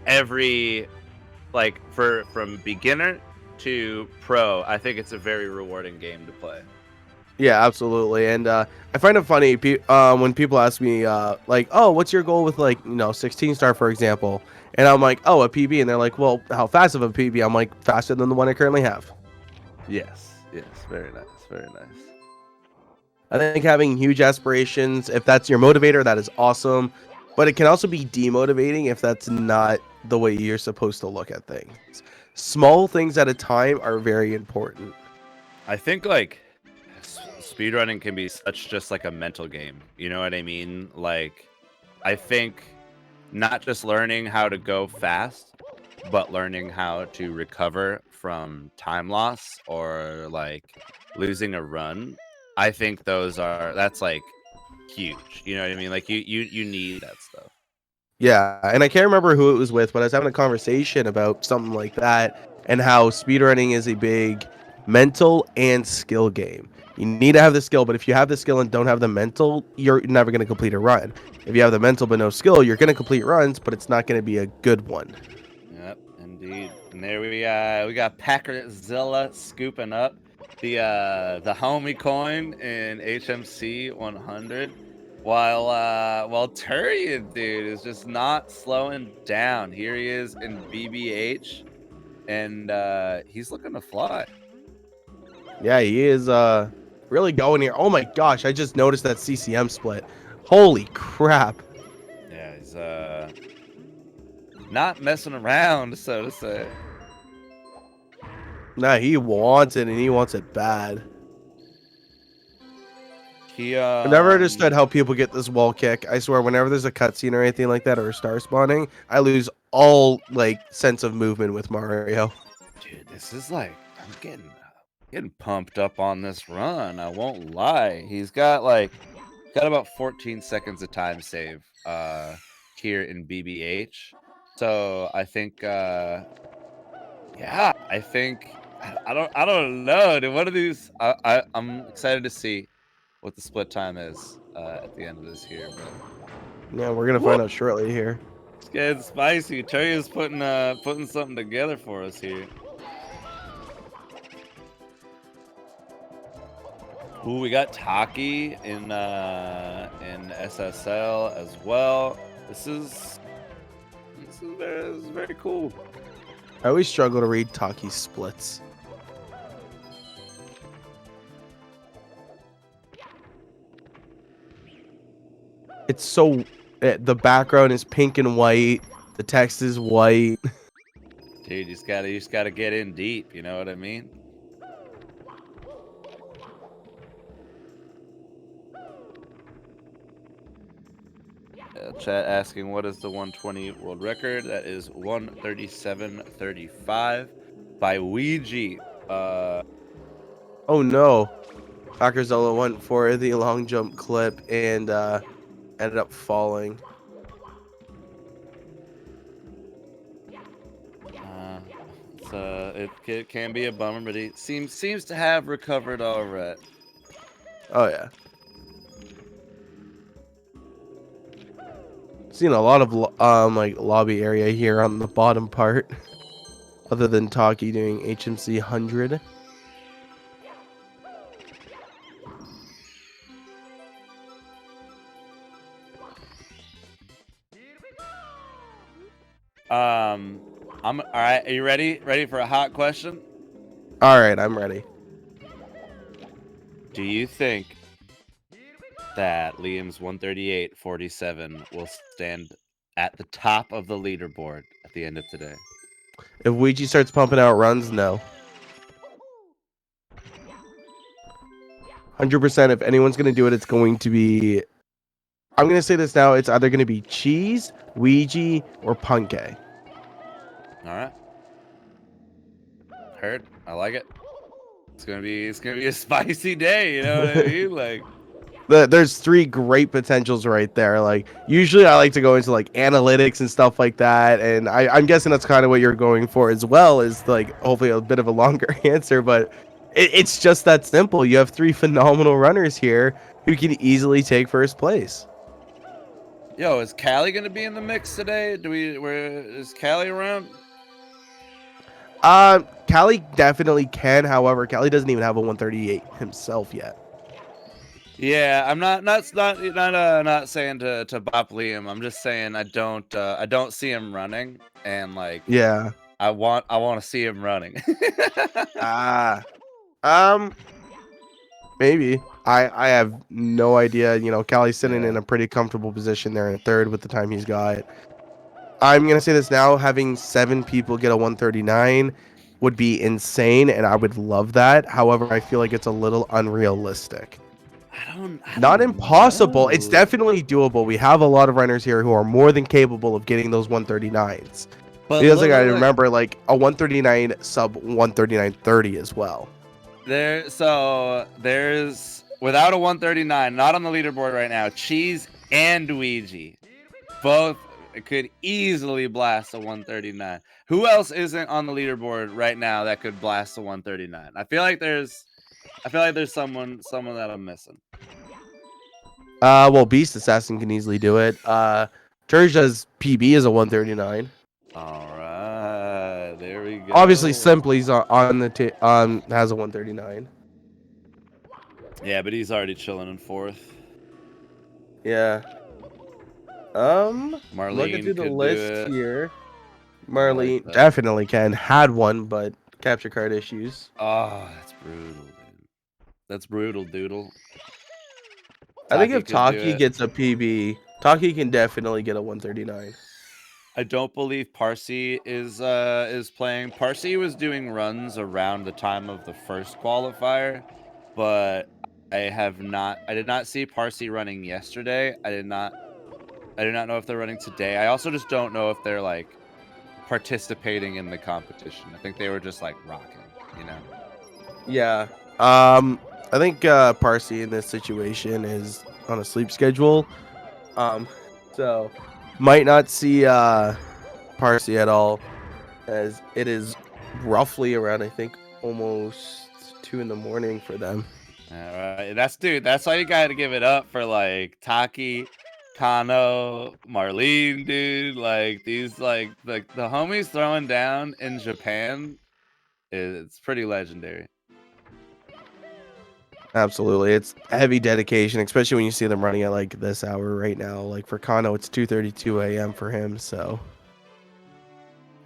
every from beginner to pro. I think it's a very rewarding game to play. Yeah, absolutely. And I find it funny when people ask me oh, what's your goal with 16 star, for example? And I'm like, oh, a PB. And they're like, well, how fast of a PB? I'm like, faster than the one I currently have. Yes. Very nice. Very nice. I think having huge aspirations, if that's your motivator, that is awesome. But it can also be demotivating if that's not the way you're supposed to look at things. Small things at a time are very important. I think speedrunning can be such just a mental game. You know what I mean? I think not just learning how to go fast, but learning how to recover from time loss or losing a run. I think that's huge. You know what I mean? You need that stuff. Yeah, and I can't remember who it was with, but I was having a conversation about something like that and how speedrunning is a big mental and skill game. You need to have the skill, but if you have the skill and don't have the mental, you're never going to complete a run. If you have the mental but no skill, you're going to complete runs, but it's not going to be a good one. Yep, indeed. And there we got Packerzilla scooping up the homie coin in HMC 100, while Turian dude is just not slowing down. Here he is in BBH, and he's looking to fly. Yeah, he is really going here. Oh my gosh, I just noticed that CCM split. Holy crap. Yeah, he's not messing around, so to say. Nah, he wants it, and he wants it bad. I never understood how people get this wall kick. I swear, whenever there's a cutscene or anything like that, or a star spawning, I lose all sense of movement with Mario. Dude, this is I'm getting pumped up on this run. I won't lie. He's got Got about 14 seconds of time save here in BBH. So I think yeah, I think I don't know. Dude, one of these I'm excited to see what the split time is at the end of this here, but Yeah, we're gonna find out shortly here. it's getting spicy. Terry's putting something together for us here. Ooh, we got Taki in SSL as well. This is very cool. I always struggle to read Taki's splits. It's so the background is pink and white. The text is white. Dude, you just gotta get in deep. You know what I mean? Chat asking what is the 120 world record? That is 137.35 by Ouija. Oh no. Packers went for the long jump clip and ended up falling. It can be a bummer, but he seems to have recovered all right. Oh yeah. Seen a lot of like lobby area here on the bottom part, other than Taki doing HMC 100. I'm all right. Are you ready? Ready for a hot question? All right, I'm ready. Do you think that Liam's 138.47 will stand at the top of the leaderboard at the end of today? If Ouija starts pumping out runs, no. 100%. If anyone's gonna do it, it's going to be. I'm gonna say this now. It's either gonna be Cheese, Ouija, or Punke. All right. Heard. I like it. It's gonna be a spicy day. You know what I mean? Like. There's three great potentials right there. Like usually I like to go into like analytics and stuff like that, and I'm guessing that's kind of what you're going for as well, is like hopefully a bit of a longer answer, but it's just that simple. You have three phenomenal runners here who can easily take first place. Yo, is Callie gonna be in the mix today? Is Callie around? Callie definitely can. However, Callie doesn't even have a 138 himself yet. Yeah, I'm not saying to bop Liam. I'm just saying I don't see him running, and like Yeah. I want to see him running. Maybe. I have no idea. You know, Callie's sitting in a pretty comfortable position there in third with the time he's got. I'm gonna say this now: having 7 people get a 139 would be insane, and I would love that. However, I feel like it's a little unrealistic. Not impossible. It's definitely doable. We have a lot of runners here who are more than capable of getting those 139s. But the other thing I remember, like a 139 sub 139.30 as well. There's without a 139, not on the leaderboard right now. Cheese and Ouija, both could easily blast a 139. Who else isn't on the leaderboard right now that could blast a 139? I feel like there's someone that I'm missing. Well, Beast Assassin can easily do it. Terja's PB is a 139. All right, there we go. Obviously, Simply's on the has a 139. Yeah, but he's already chilling in fourth. Yeah. Marlene looking through the could list do it. here. Marlene definitely can. Had one, but capture card issues. Oh, that's brutal, dude. That's brutal, doodle. I think if Taki Taki gets a PB, Taki can definitely get a 139. I don't believe Parsi is playing. Parsi was doing runs around the time of the first qualifier, but I did not see Parsi running yesterday. I do not know if they're running today. I also just don't know if they're like participating in the competition. I think they were just like rocking, you know. Yeah. I think Parsi in this situation is on a sleep schedule. So might not see Parsi at all, as it is roughly around, I think, almost 2 in the morning for them. All right, that's why you gotta give it up for like Taki, Kano, Marlene, dude. Like these, like the homies throwing down in Japan, it's pretty legendary. Absolutely, it's heavy dedication, especially when you see them running at like this hour right now. Like for Kano, it's 2:32 a.m. for him. So,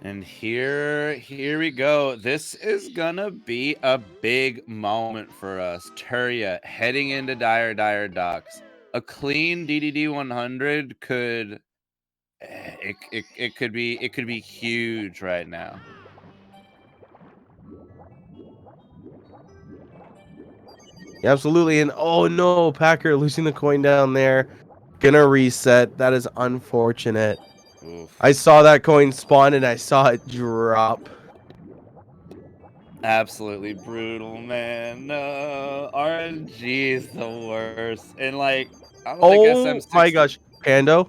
And here we go. This is gonna be a big moment for us. Turia heading into Dire Docks. A clean DDD 100 could it could be huge right now. yeah, absolutely. And oh no, Packer losing the coin down there, gonna reset. That is unfortunate. Oof. I saw that coin spawn and I saw it drop. Absolutely brutal, man. No, RNG is the worst. And like, I don't think Oh SM60... my gosh, Pando,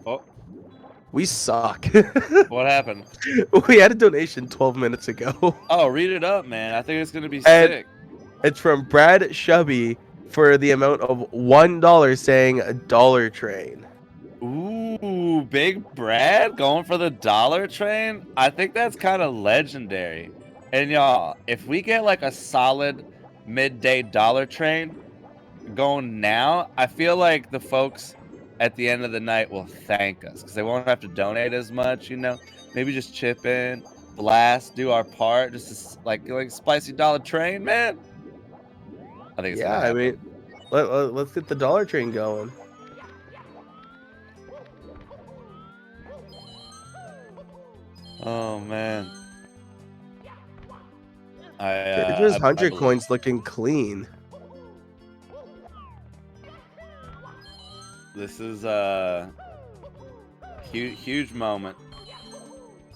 Oh, we suck. what happened? We had a donation 12 minutes ago. Oh, read it up, man. I think it's gonna be And sick. it's from Brad Shubby for the amount of $1, saying a dollar train. Ooh, Big Brad going for the dollar train? I think that's kind of legendary. And y'all, if we get like a solid midday dollar train going now, I feel like the folks at the end of the night will thank us because they won't have to donate as much, you know? Maybe just chip in, blast, do our part, just to, like spicy dollar train, man. I think it's gonna happen. I mean, let's get the dollar train going. Oh man. There's 100 believe- coins looking clean. This is a huge moment.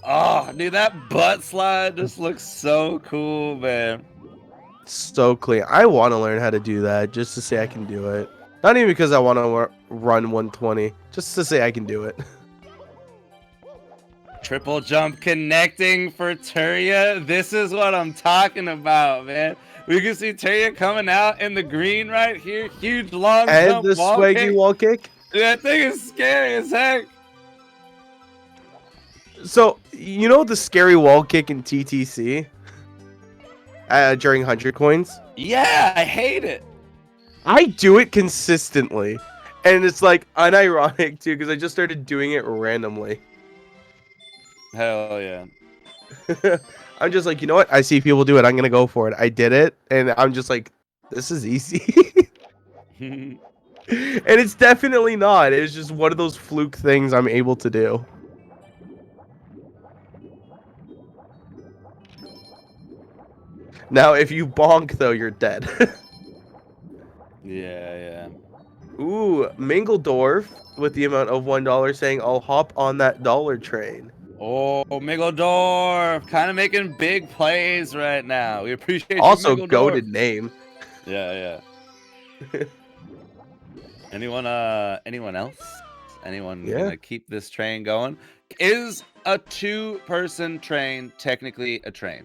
Oh, dude, that butt slide just looks so cool, man. So clean. I want to learn how to do that just to say I can do it. Not even because I want to run 120, just to say I can do it. Triple jump connecting for Turia. This is what I'm talking about, man. We can see Turia coming out in the green right here. Huge long And jump the swaggy wall kick. Dude, that thing is scary as heck. So, you know the scary wall kick in TTC? During 100 coins? Yeah, I hate it. I do it consistently. And it's like unironic too, because I just started doing it randomly. Hell yeah. I'm just like, you know what? I see people do it. I'm going to go for it. I did it. And I'm just like, this is easy. And it's definitely not. It's just one of those fluke things I'm able to do. Now, if you bonk, though, you're dead. Yeah. Ooh, Mingledorf with the amount of $1 saying, I'll hop on that dollar train. Oh, Miggeldorf, kind of making big plays right now. We appreciate Also, you, goated name. Yeah. Anyone else? Anyone gonna keep this train going? Is a two-person train technically a train?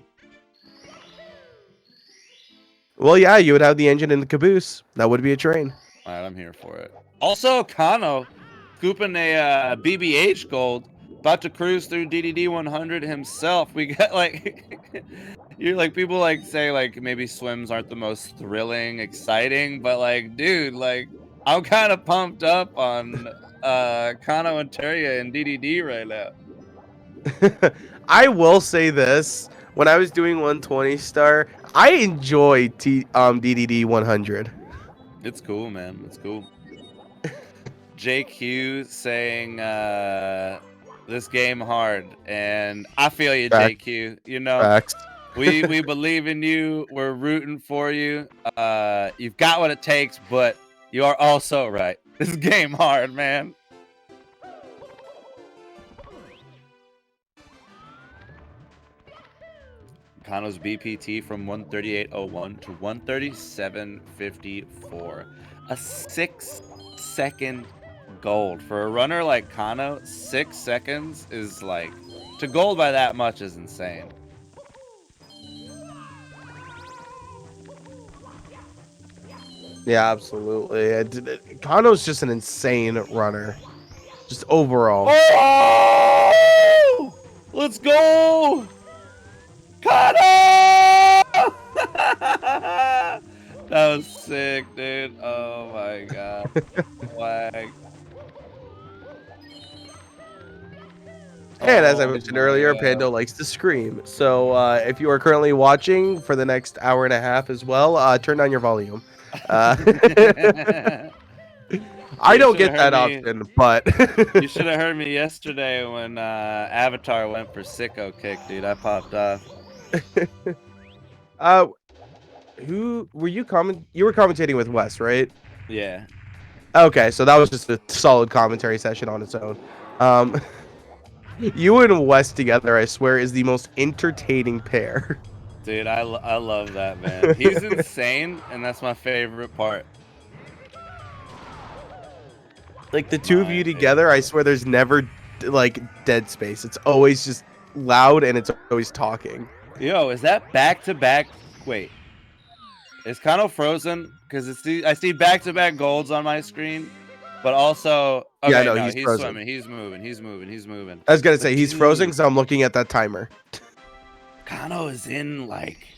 Well, yeah, you would have the engine in the caboose. That would be a train. All right, I'm here for it. Also, Kano scooping a BBH gold. About to cruise through DDD 100 himself. We got like, you're like, people like say like maybe swims aren't the most thrilling, exciting, but like, dude, like I'm kind of pumped up on Kano and Turia and DDD right now. I will say this: when I was doing 120 star, I enjoy DDD 100. It's cool, man. It's cool. JQ saying this game hard, and I feel you, Facts. JQ. You know, Facts. we believe in you. We're rooting for you. You've got what it takes, but you are also right. This game hard, man. Kano's BPT from 138.01 to 137.54. A 6 6-second gold. For a runner like Kano, 6 seconds is like, to gold by that much is insane. Yeah, absolutely. Kano's just an insane runner, just overall. Oh! Let's go! Kano! That was sick, dude. Oh my god. Swag. And as I Oh mentioned my earlier, God. Pando likes to scream. So if you are currently watching for the next hour and a half as well, turn down your volume. I don't get that option, but You should have heard me yesterday when Avatar went for sicko kick, dude. I popped off. Who were you You were commentating with Wes, right? Yeah. Okay, so that was just a solid commentary session on its own. You and Wes together, I swear, is the most entertaining pair. Dude, I love that, man. He's insane, and that's my favorite part. Like the two of you together, I swear there's never like dead space. It's always just loud and it's always talking. Yo, is that back-to-back? Wait. Is Kano frozen? Because I see back-to-back golds on my screen, but also... Okay, yeah, no, no, he's he's frozen. swimming. He's moving. He's moving. He's moving. I was going to say, he's frozen because I'm looking at that timer. Kano is in, like...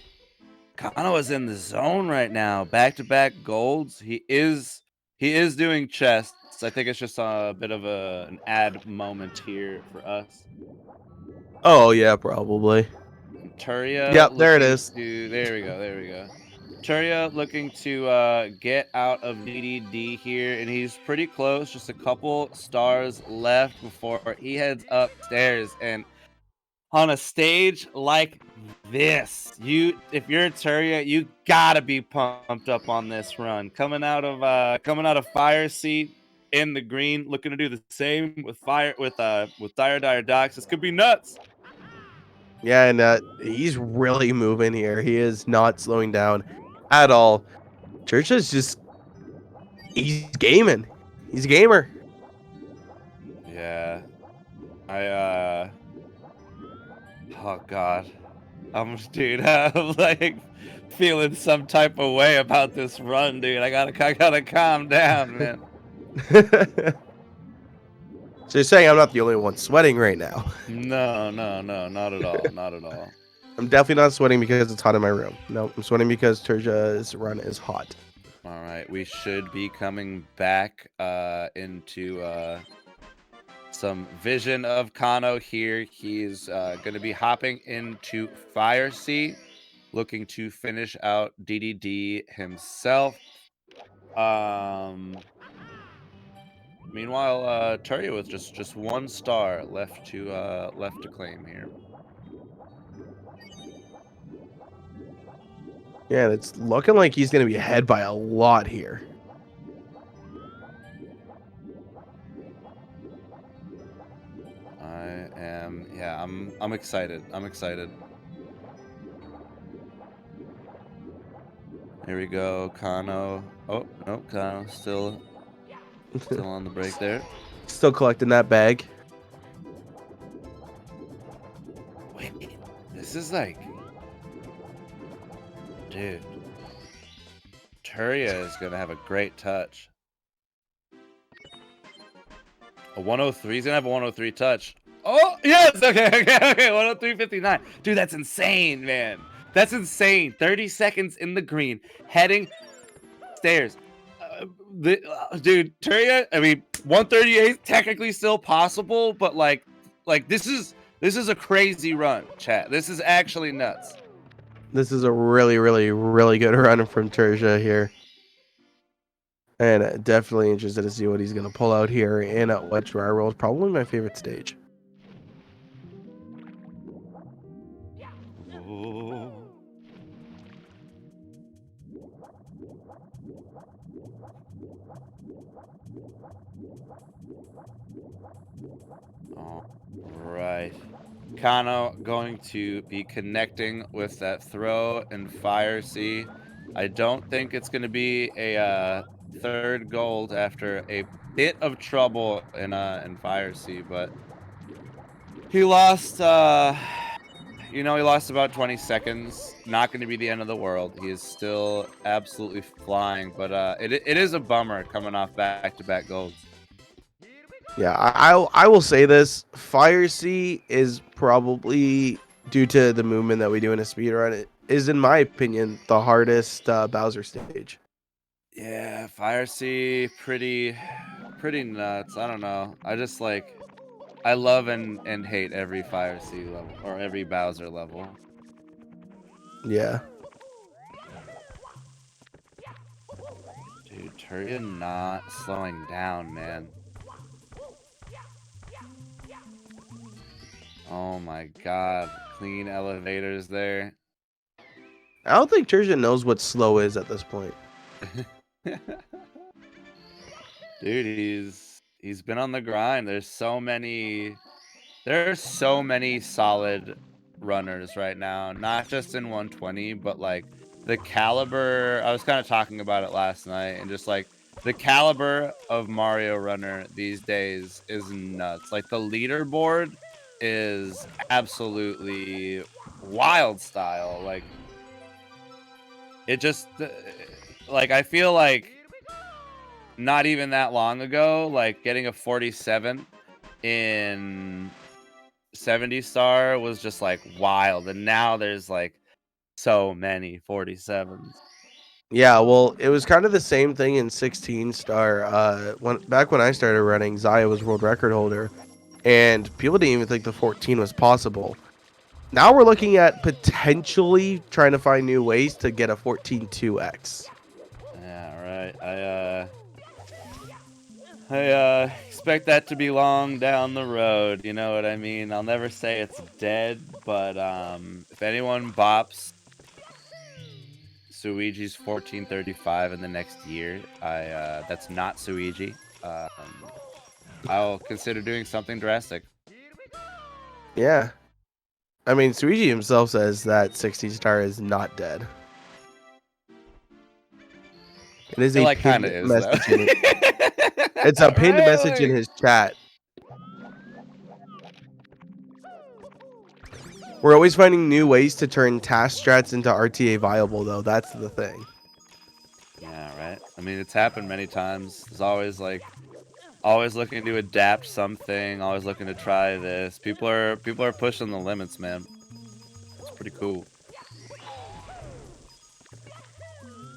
Kano is in the zone right now. Back-to-back golds. He is doing chests. I think it's just a bit of an ad moment here for us. Oh, yeah, probably. Turia. Yep, there it is. There we go. Turia looking to get out of DDD here, and he's pretty close. Just a couple stars left before he heads upstairs. And on a stage like this, if you're Turia, you gotta be pumped up on this run. Coming out of Fire Seat in the green, looking to do the same with Dire Docks. This could be nuts. Yeah, and he's really moving here. He is not slowing down at all. Church is just... he's gaming. He's a gamer. Yeah. Oh, God. I'm like feeling some type of way about this run, dude. I gotta calm down, man. So you're saying I'm not the only one sweating right now? No, not at all. Not at all. I'm definitely not sweating because it's hot in my room. No, I'm sweating because Turja's run is hot. All right, we should be coming back into some vision of Kano here. He's going to be hopping into Fire Seat, looking to finish out DDD himself. Meanwhile, Turia with just 1 star left to claim here. Yeah, it's looking like he's going to be ahead by a lot here. I'm excited. Here we go, Kano. Oh, no, Kano still on the break there. Still collecting that bag. Wait, this is like... Dude. Turia is going to have a great touch. A 103. He's going to have a 103 touch. Oh, yes! Okay. 103.59. Dude, that's insane, man. That's insane. 30 seconds in the green. Heading stairs. Dude, Turia, I mean, 138 technically still possible, but like this is a crazy run, chat. This is actually nuts. This is a really, really, really good run from Turja here. And definitely interested to see what he's going to pull out here in Wet Dry Roll. Probably my favorite stage. All right. Kano going to be connecting with that throw and Fire C. I don't think it's going to be a third gold after a bit of trouble in SWRC, but he lost. You know, he lost about 20 seconds. Not going to be the end of the world. He is still absolutely flying, but it is a bummer coming off back-to-back golds. Yeah, I will say this. Fire Sea is probably, due to the movement that we do in a speedrun, it is, in my opinion, the hardest Bowser stage. Yeah, SWRC, pretty nuts. I don't know. I just like, I love and hate every SWRC level or every Bowser level. Yeah. Dude, Turya not slowing down, man. Oh my god, clean elevators there. I don't think Tertian knows what slow is at this point. Dude, he's been on the grind. There are so many solid runners right now, not just in 120, but like the caliber. I was kind of talking about it last night, and just like the caliber of Mario runner these days is nuts. Like the leaderboard is absolutely wild style. Like it just like I feel like not even that long ago, like getting a 47 in 70 star was just like wild, and now there's like so many 47s. Yeah, well, it was kind of the same thing in 16 star. Back when I started running, Zaya was world record holder, and people didn't even think the 14 was possible. Now we're looking at potentially trying to find new ways to get a 14 2x. Yeah, right. I expect that to be long down the road. You know what I mean? I'll never say it's dead, but if anyone bops Suiji's 1435 in the next year, that's not Suiji. I'll consider doing something drastic. Yeah. I mean, Suiji himself says that 16 star is not dead. It is It a like pinned kind of is message. though. It's a pinned Right, message in like- his chat. We're always finding new ways to turn task strats into RTA viable, though. That's the thing. Yeah, right. I mean, it's happened many times. There's always like, always looking to adapt something. Always looking to try this. People are pushing the limits, man. It's pretty cool.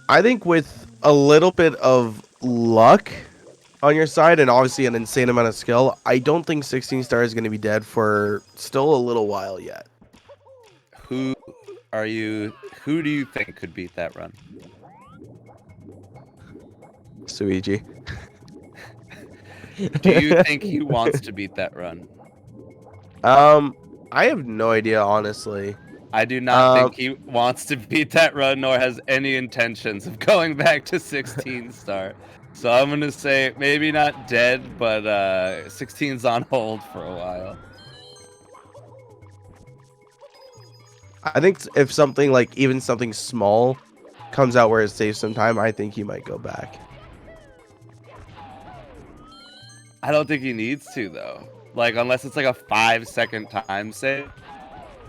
I think with a little bit of luck on your side and obviously an insane amount of skill, I don't think 16 star is going to be dead for still a little while yet. Who do you think could beat that run? Suiji. Do you think he wants to beat that run? I have no idea, honestly. I do not think he wants to beat that run, nor has any intentions of going back to 16 star. So I'm gonna say maybe not dead, but 16's on hold for a while. I think if something like even something small comes out where it saves some time, I think he might go back. I don't think he needs to though. Like unless it's like a 5-second time save,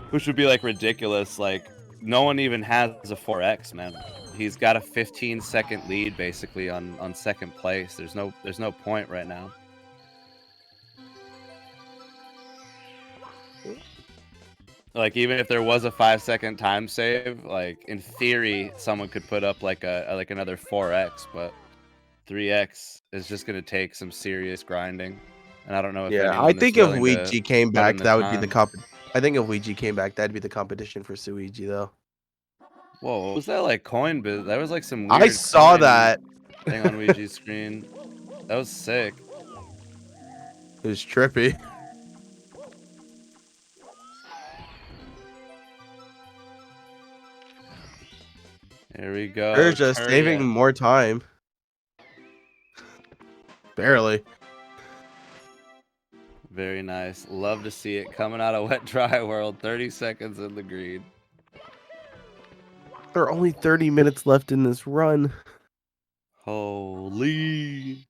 which would be like ridiculous. Like no one even has a 4x, man. He's got a 15-second lead basically on second place. There's no point right now. Like even if there was a 5-second time save, like in theory someone could put up like another 4x, but 3x is just gonna take some serious grinding. And I don't know if I think if willing Ouija to came put back, in the that would be the time. I think if Ouija came back, that'd be the competition for Suiji, though. Whoa, what was that like coin bit? That was like some weird I saw coin that. thing on Ouija's screen. That was sick. It was trippy. Here we go. They're just saving Turya. more time. Barely. Very nice. Love to see it coming out of Wet Dry World. 30 seconds in the green. There are only 30 minutes left in this run. Holy.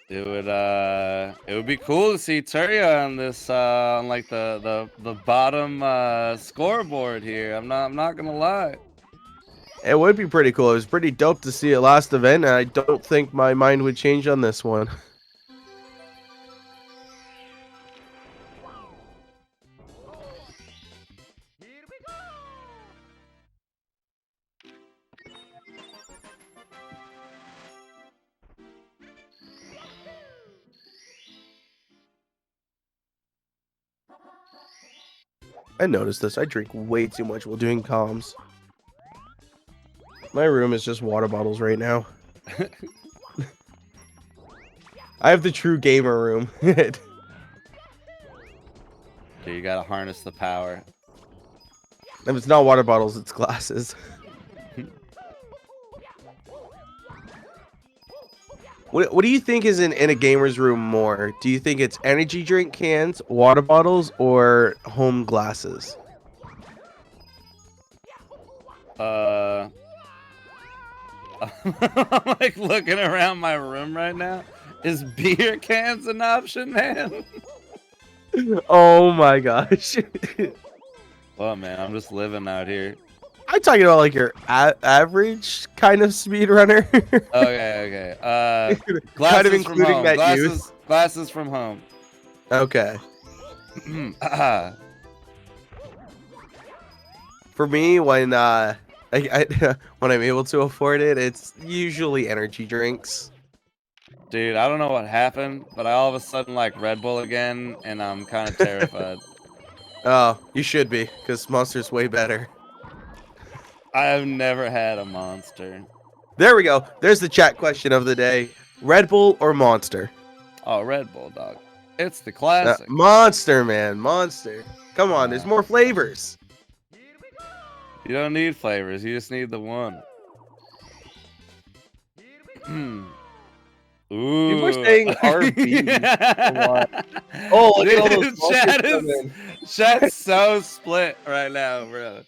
It would be cool to see Turia on this on like the bottom scoreboard here. I'm not gonna lie. It would be pretty cool. It was pretty dope to see it last event, and I don't think my mind would change on this one. I noticed this. I drink way too much while doing comms. My room is just water bottles right now. I have the true gamer room. Dude, you gotta harness the power. If it's not water bottles, it's glasses. What do you think is in a gamer's room more? Do you think it's energy drink cans, water bottles, or home glasses? I'm like looking around my room right now. Is beer cans an option, man? Oh my gosh. Well, man, I'm just living out here. I'm talking about like your average kind of speedrunner. Okay. Glasses Kind of including from home. that youth. Glasses from home. Okay. For me, when when I'm able to afford it, it's usually energy drinks. Dude, I don't know what happened, but I all of a sudden like Red Bull again, and I'm kind of terrified. Oh, you should be, because Monster's way better. I have never had a Monster. There we go. There's the chat question of the day. Red Bull or Monster? Oh, Red Bull, dog. It's the classic. Monster, man. Monster. Come on, there's more flavors. You don't need flavors. You just need the one. Ooh. People are saying RB a lot. Oh, look at all those chat's so split right now, bro.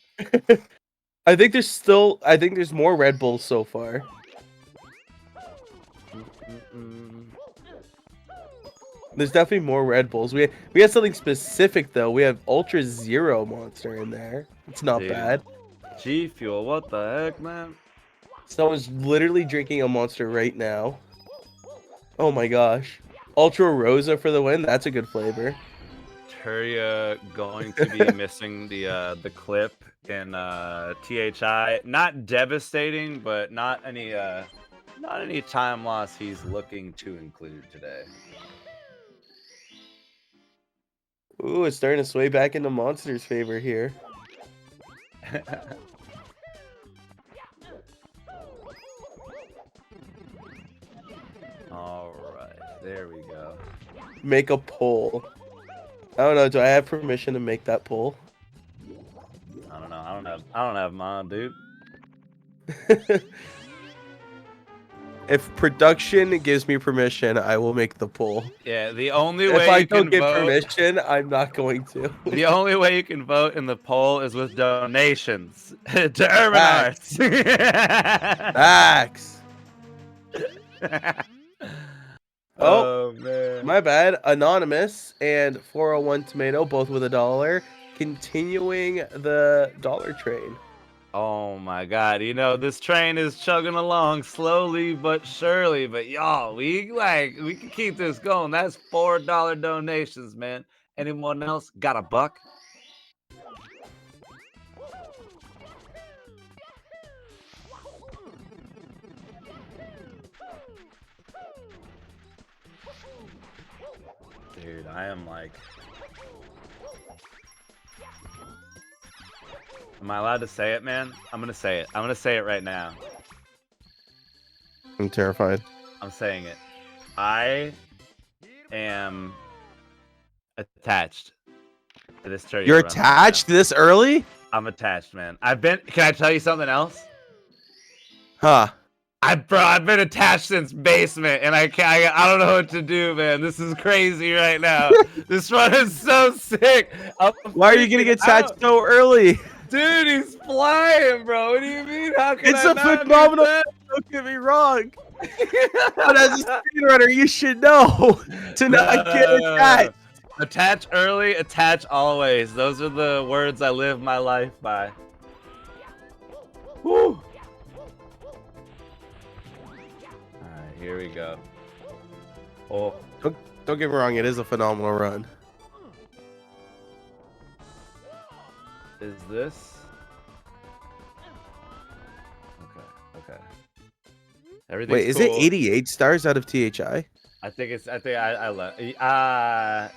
I think there's more Red Bulls so far. There's definitely more Red Bulls. We have something specific though. We have Ultra Zero Monster in there. It's not bad. G Fuel, what the heck, man? Someone's literally drinking a Monster right now. Oh my gosh. Ultra Rosa for the win. That's a good flavor. Turia going to be missing the clip in THI. Not devastating, but not any time loss he's looking to include today. Ooh, it's starting to sway back into Monster's favor here. Alright, there we go. Make a poll. I don't know, do I have permission to make that poll? I don't know. I don't have mine, dude. If production gives me permission, I will make the poll. Yeah, the only way if I you don't can get vote, permission, I'm not going to. the only way you can vote in the poll is with donations to Urban Arts. Facts. Oh man, my bad. Anonymous and 401 Tomato, both with $1, continuing the dollar train. Oh my god, you know, this train is chugging along slowly but surely, but y'all, we can keep this going. That's $4 donations, man. Anyone else got a buck? Dude, I am like... Am I allowed to say it, man? I'm gonna say it. I'm gonna say it right now. I'm terrified. I'm saying it. I am attached to this Turia. You're attached this early? I'm attached, man. Can I tell you something else? Huh. I've been attached since basement, and I don't know what to do, man. This is crazy right now. This run is so sick. Why are you getting attached so early? Dude, he's flying, bro. What do you mean? How can It's I a not phenomenal. do that? Don't get me wrong. But as a speedrunner, you should know to not get attached. Attach early, attach always. Those are the words I live my life by. Woo! Alright, here we go. Oh. Don't get me wrong, it is a phenomenal run. Is this? Okay. Everything's Wait, is cool. it 88 stars out of THI? I think I love. Yeah.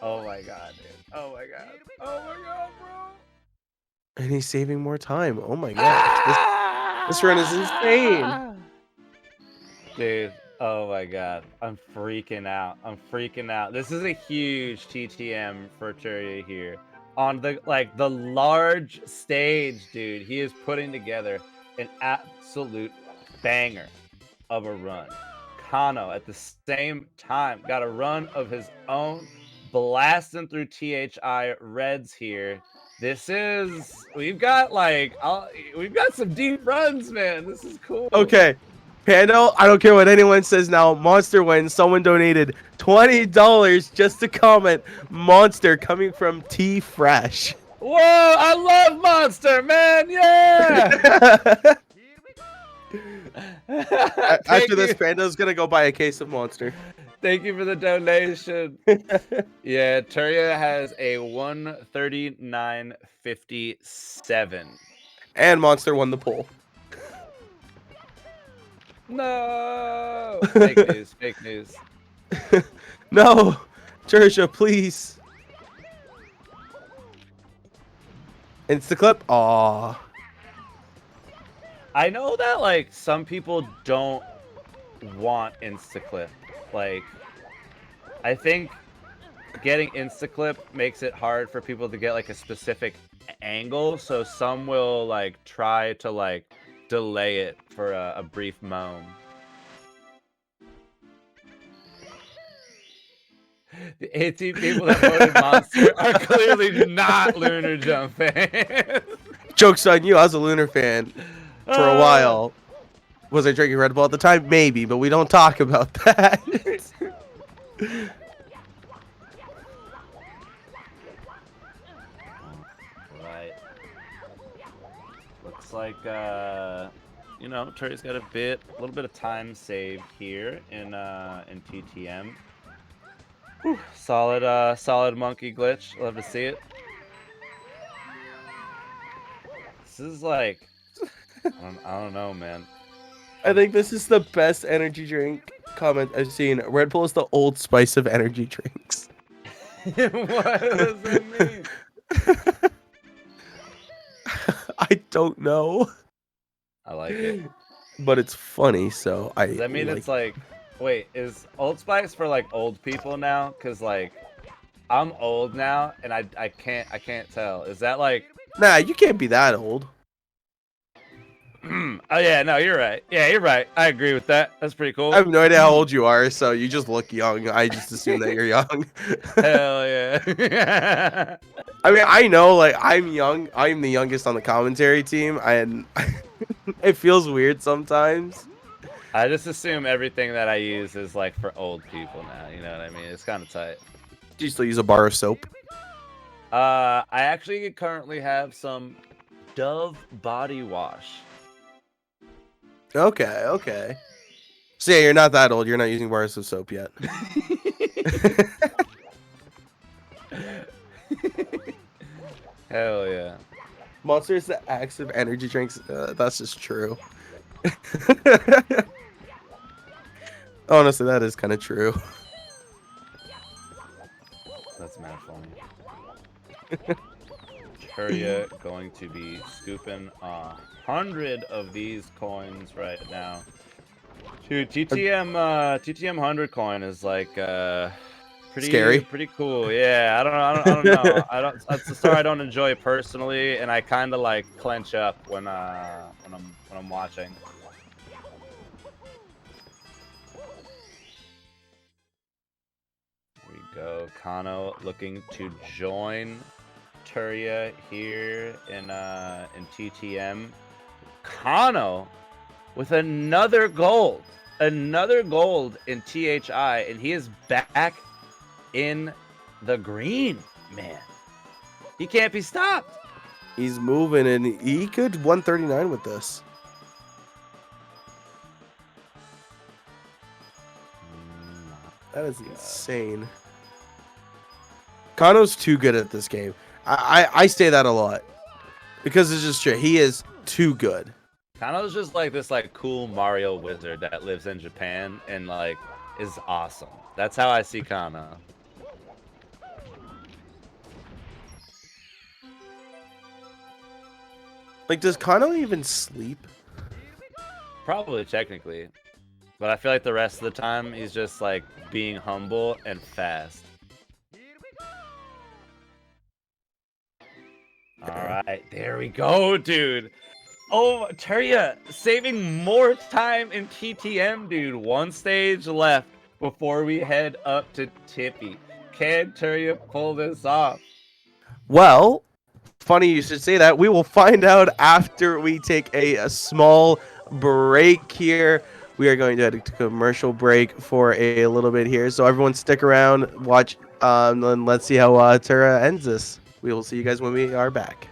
Oh my god, dude. Oh my god, bro. And he's saving more time. Oh my gosh. This run is insane. Dude, oh my god. I'm freaking out. This is a huge TTM for Turia here. On the large stage, dude. He is putting together an absolute banger of a run. Kano at the same time got a run of his own, blasting through THI Reds here. We've got some deep runs, man. This is cool. Okay. Pando, I don't care what anyone says now. Monster wins. Someone donated $20 just to comment Monster coming from T Fresh. Whoa, I love Monster, man. Yeah. After this, Pando's gonna go buy a case of Monster. Thank you for the donation. Yeah, Turia has a 139.57. And Monster won the poll. No. Fake news. No, Turia, please. Instaclip. Aw. I know that some people don't want Instaclip. I think getting Instaclip makes it hard for people to get a specific angle, so some will try to delay it for a brief moan. The 18 people that voted Monster are clearly not Lunar Jump fans. Joke's on you. I was a Lunar fan for a while. Was I drinking Red Bull at the time? Maybe, but we don't talk about that. Right. Looks like Turia's got a little bit of time saved here in TTM. Whew, solid monkey glitch. Love to see it. This is I don't know, man. I think this is the best energy drink comment I've seen. Red Bull is the Old Spice of energy drinks. What does that mean? I don't know. I like it. But it's funny, so I. Does that mean it's wait, is Old Spice for old people now? Cause I'm old now and I can't tell. Is that Nah, you can't be that old. Oh yeah, no, you're right. Yeah, you're right. I agree with that. That's pretty cool. I have no idea how old you are, so you just look young. I just assume that you're young. Hell yeah. I mean, I know, I'm young. I'm the youngest on the commentary team, and it feels weird sometimes. I just assume everything that I use is for old people now. You know what I mean? It's kind of tight. Do you still use a bar of soap? I actually currently have some Dove body wash. Okay. So yeah, you're not that old. You're not using bars of soap yet. Hell yeah. Monster is the axe of energy drinks. That's just true. Honestly, that is kind of true. That's mad funny. Turia going to be scooping 100 of these coins right now. Dude, TTM 100 coin is pretty scary, pretty cool. Yeah, I don't know. It's a star I don't enjoy personally, and I kind of clench up when I'm watching. There we go. Kano looking to join Turia here in TTM. Kano with another gold in THI, and he is back in the green, man. He can't be stopped. He's moving, and he could 139 with this. That is insane. Kano's too good at this game. I say that a lot because it's just true. He is too good. Kano's just like this like cool Mario wizard that lives in Japan and like is awesome. That's how I see Kano. Like, does Kano even sleep? Probably technically. But I feel like the rest of the time he's just like being humble and fast. Alright, there we go, dude. Oh, Turia saving more time in TTM, dude. One stage left before we head up to Tippy. Can Turia pull this off? Well, funny you should say that. We will find out after we take a small break here. We are going to head to commercial break for a little bit here. So everyone stick around, watch, and let's see how Turia ends this. We will see you guys when we are back.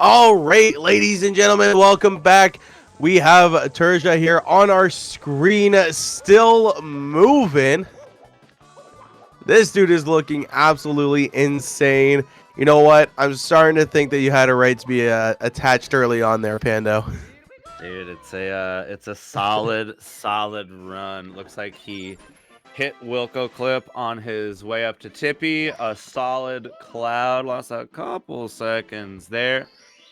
All right, ladies and gentlemen, welcome back. We have Terja here on our screen, still moving. This dude is looking absolutely insane. You know what? I'm starting to think that you had a right to be attached early on there, Pando. Dude, it's a solid run. Looks like he hit Wilco clip on his way up to Tippy. A solid Cloud, lost a couple seconds there,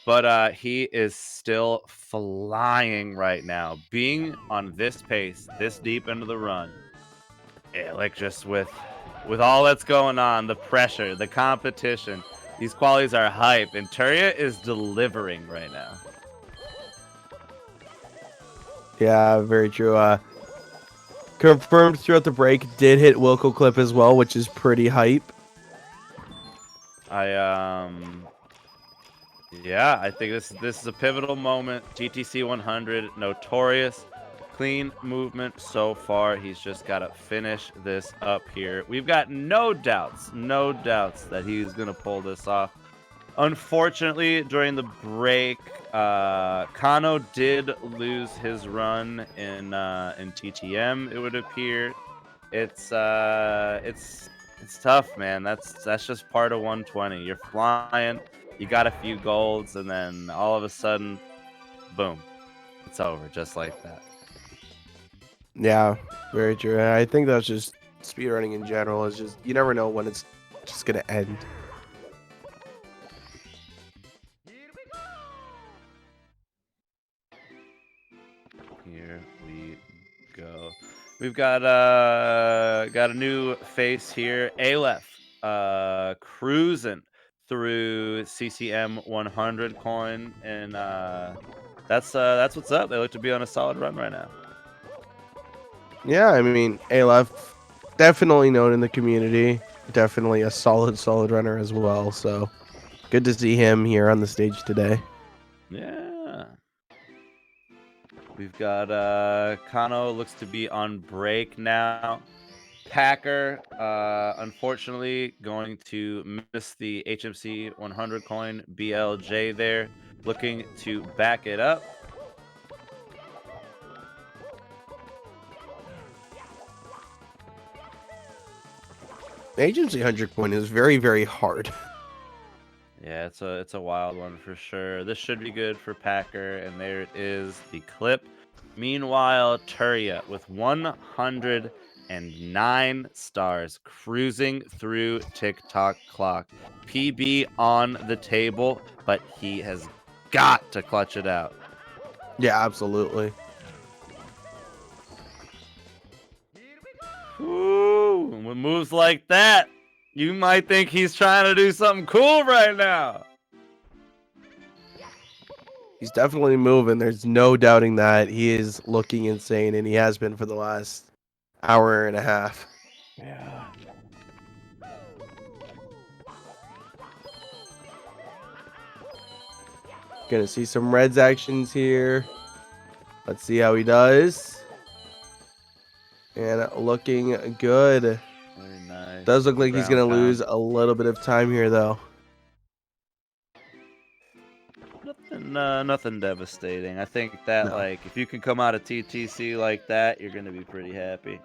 but he is still flying right now. Being on this pace, this deep into the run, yeah, like just with all that's going on, the pressure, the competition, these qualities are hype, and Turia is delivering right now. Yeah, very true. Confirmed throughout the break, did hit Wilco clip as well, which is pretty hype. Yeah, I think this is a pivotal moment. GTC 100, notorious, clean movement so far. He's just got to finish this up here. We've got no doubts that he's gonna pull this off. Unfortunately, during the break, Kano did lose his run in TTM. It would appear. It's tough, man. That's just part of 120. You're flying, you got a few golds, and then all of a sudden, boom, it's over just like that. Yeah, very true. And I think that's just speedrunning in general. Is just you never know when it's just gonna end. Here we go. We've got a new face here. Aleph cruising through CCM 100 coin, and that's what's up. They look to be on a solid run right now. Yeah, I mean, Aleph, definitely known in the community. Definitely a solid runner as well. So good to see him here on the stage today. Yeah. We've got Kano looks to be on break now. Packer, unfortunately, going to miss the HMC 100 coin. BLJ there, looking to back it up. The HMC 100 coin is very hard. Yeah, it's a wild one for sure. This should be good for Packer, and there it is, the clip. Meanwhile, Turia with 109 stars, cruising through TikTok clock. PB on the table, but he has got to clutch it out. Yeah, absolutely. Ooh, with moves like that, you might think he's trying to do something cool right now. He's definitely moving. There's no doubting that. He is looking insane, and he has been for the last hour and a half. Yeah. Gonna see some Reds actions here. Let's see how he does. And looking good. Very nice. Does look like he's gonna Ground lose pound. a little bit of time here, though. Nothing devastating. I think that like if you can come out of TTC like that, you're gonna be pretty happy.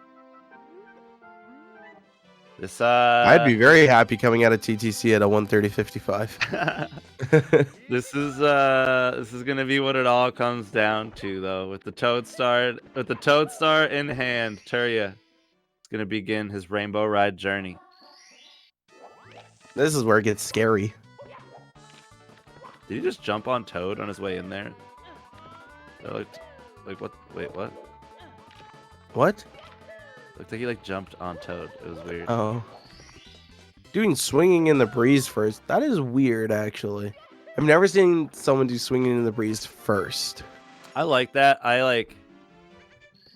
This I'd be very happy coming out of TTC at a 130.55. this is gonna be what it all comes down to, though. With the Toad Star in hand, Turia is gonna begin his Rainbow Ride journey. This is where it gets scary. Did he just jump on Toad on his way in there? That looked like what? Wait, what? What? Looked like he like jumped on Toad. It was weird. Oh. Doing swinging in the breeze first. That is weird, actually. I've never seen someone do swinging in the breeze first. I like that. I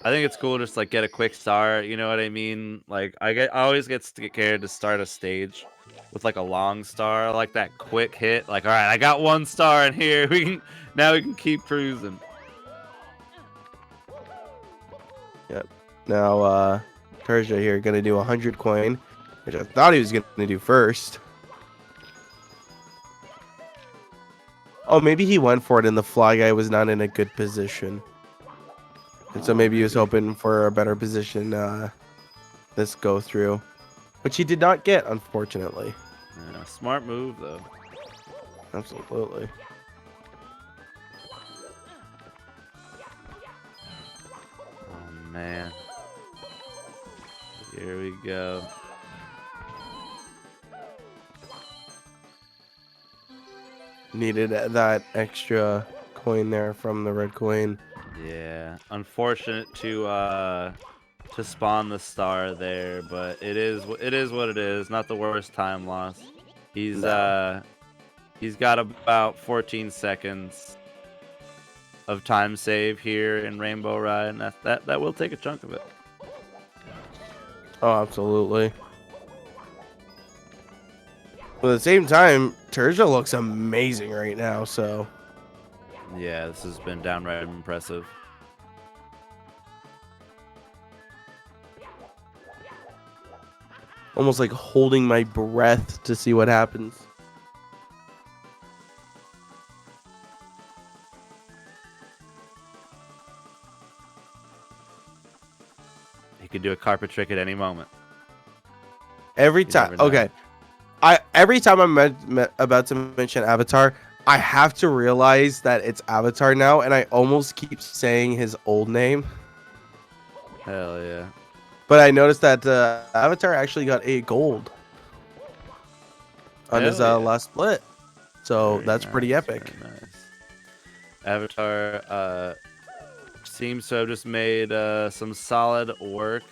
think it's cool just like get a quick start. You know what I mean? Like I always get scared to start a stage with like a long star. I like that quick hit. Like, all right, I got one star in here. We can keep cruising. Yep. Now, Terja here gonna do 100 coin, which I thought he was gonna do first. Oh, maybe he went for it and the fly guy was not in a good position. And so maybe he was hoping for a better position this go through. Which he did not get, unfortunately. Yeah, smart move, though. Absolutely. Oh, man. Here we go. Needed that extra coin there from the red coin. Yeah, unfortunate to spawn the star there, but it is what it is. Not the worst time loss. He's got about 14 seconds of time save here in Rainbow Ride, and that will take a chunk of it. Oh, absolutely. But at the same time, Terja looks amazing right now, so Yeah, this has been downright impressive. almost like holding my breath to see what happens. He could do a carpet trick at any moment. Every You time. never know. Okay. Every time I'm about to mention Avatar, I have to realize that it's Avatar now, and I almost keep saying his old name. Hell yeah. But I noticed that Avatar actually got a gold on his Hell yeah. last split. So Very that's pretty nice, epic. very nice. Avatar seems to have just made some solid work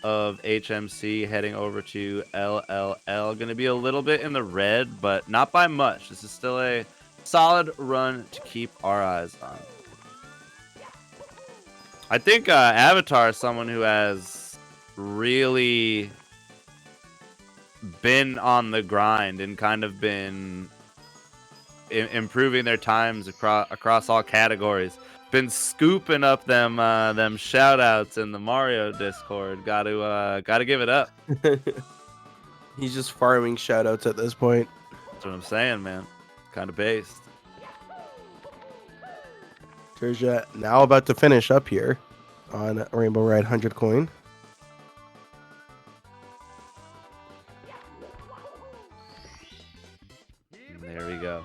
of HMC heading over to LLL. Going to be a little bit in the red, but not by much. This is still a solid run to keep our eyes on. I think Avatar is someone who has really been on the grind and kind of been improving their times across all categories. Been scooping up them shout outs in the Mario Discord. Gotta give it up. He's just farming shoutouts at this point. That's what I'm saying, man. Kind of based. Terja now about to finish up here on Rainbow Ride 100 coin. And there we go.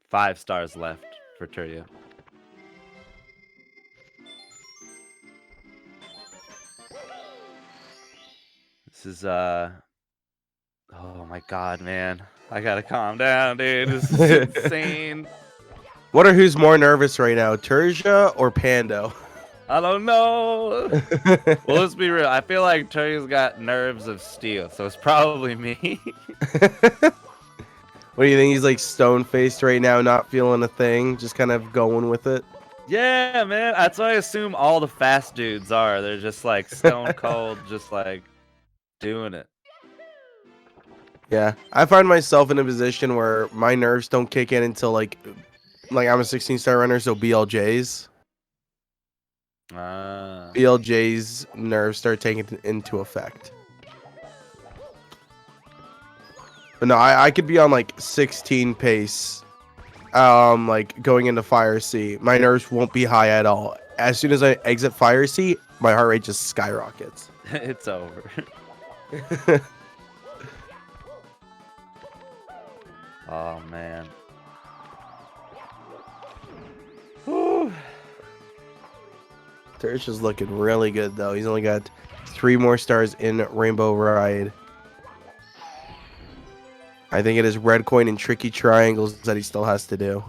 5 stars left for Terja. This is oh my god, man. I gotta calm down, dude. This is insane. What are who's more nervous right now, Terja or Pando? I don't know. Well, let's be real. I feel like Terja's got nerves of steel, so it's probably me. What do you think? He's like stone faced right now, not feeling a thing, just kind of going with it. Yeah, man. That's what I assume all the fast dudes are. They're just like stone cold, just like doing it. Yeah, I find myself in a position where my nerves don't kick in until like I'm a 16-star runner, so BLJ's nerves start taking into effect. But no, I could be on like 16 pace, like going into Fire C. My nerves won't be high at all. As soon as I exit Fire C, my heart rate just skyrockets. It's over. Oh man. Whew. Terja's looking really good though. He's only got 3 more stars in Rainbow Ride. I think it is red coin and tricky triangles that he still has to do.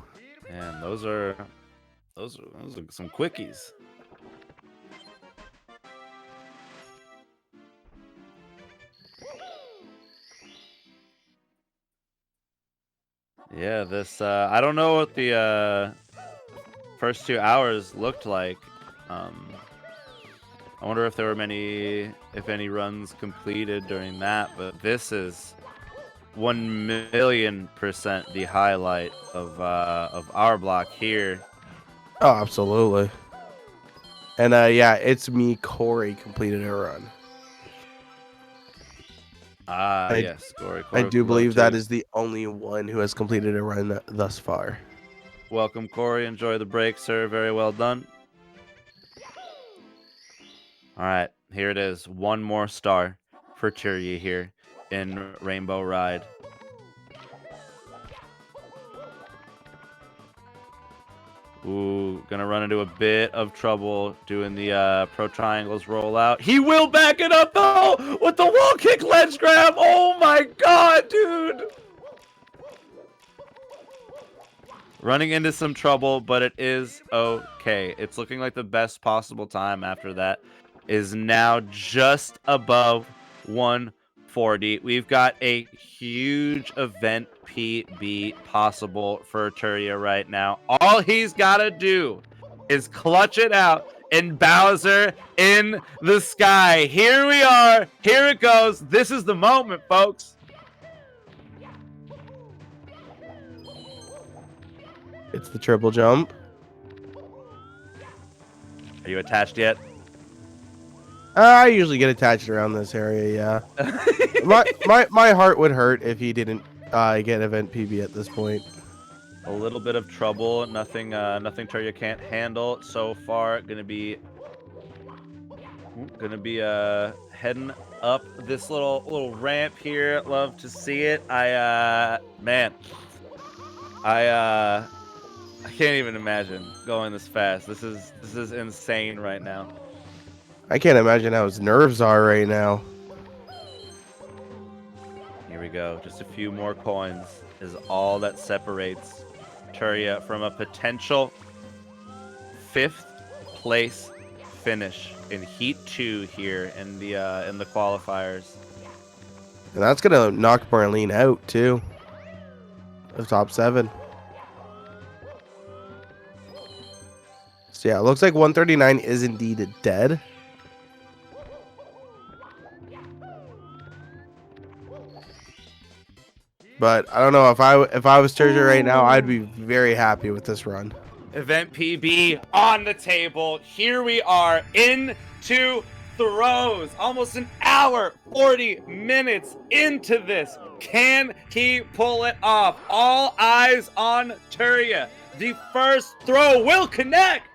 Man, those are some quickies. Yeah, this I don't know what the first 2 hours looked like. I wonder if there were any runs completed during that, but this is 1,000,000% the highlight of our block here. Oh, absolutely. And yeah, it's me, Corey, completed a run. Yes, Corey. I do would love believe that to. is the only one who has completed a run thus far. Welcome, Corey. Enjoy the break, sir. Very well done. All right, here it is. One more star for Turya here in Rainbow Ride. Ooh, gonna run into a bit of trouble doing the pro triangles rollout. He will back it up though with the wall kick ledge grab. Oh my god, dude! Running into some trouble, but it is okay. It's looking like the best possible time after that is now just above 140. We've got a huge event PB possible for Turya right now. All he's got to do is clutch it out and Bowser in the sky. Here we are. Here it goes. This is the moment, folks. It's the triple jump. Are you attached yet? I usually get attached around this area, yeah. my heart would hurt if he didn't get event PB at this point. A little bit of trouble. Nothing Turya can't handle so far. Gonna be heading up this little ramp here. Love to see it. I can't even imagine going this fast. This is insane right now. I can't imagine how his nerves are right now. Here we go. Just a few more coins is all that separates Turya from a potential 5th place finish in Heat 2 here in the qualifiers. And that's gonna knock Marlene out too. The top 7. So yeah, it looks like 139 is indeed dead. But I don't know, if I was Turja right now, I'd be very happy with this run. Event PB on the table. Here we are into throws. Almost an hour, 40 minutes into this. Can he pull it off? All eyes on Turya. The first throw will connect.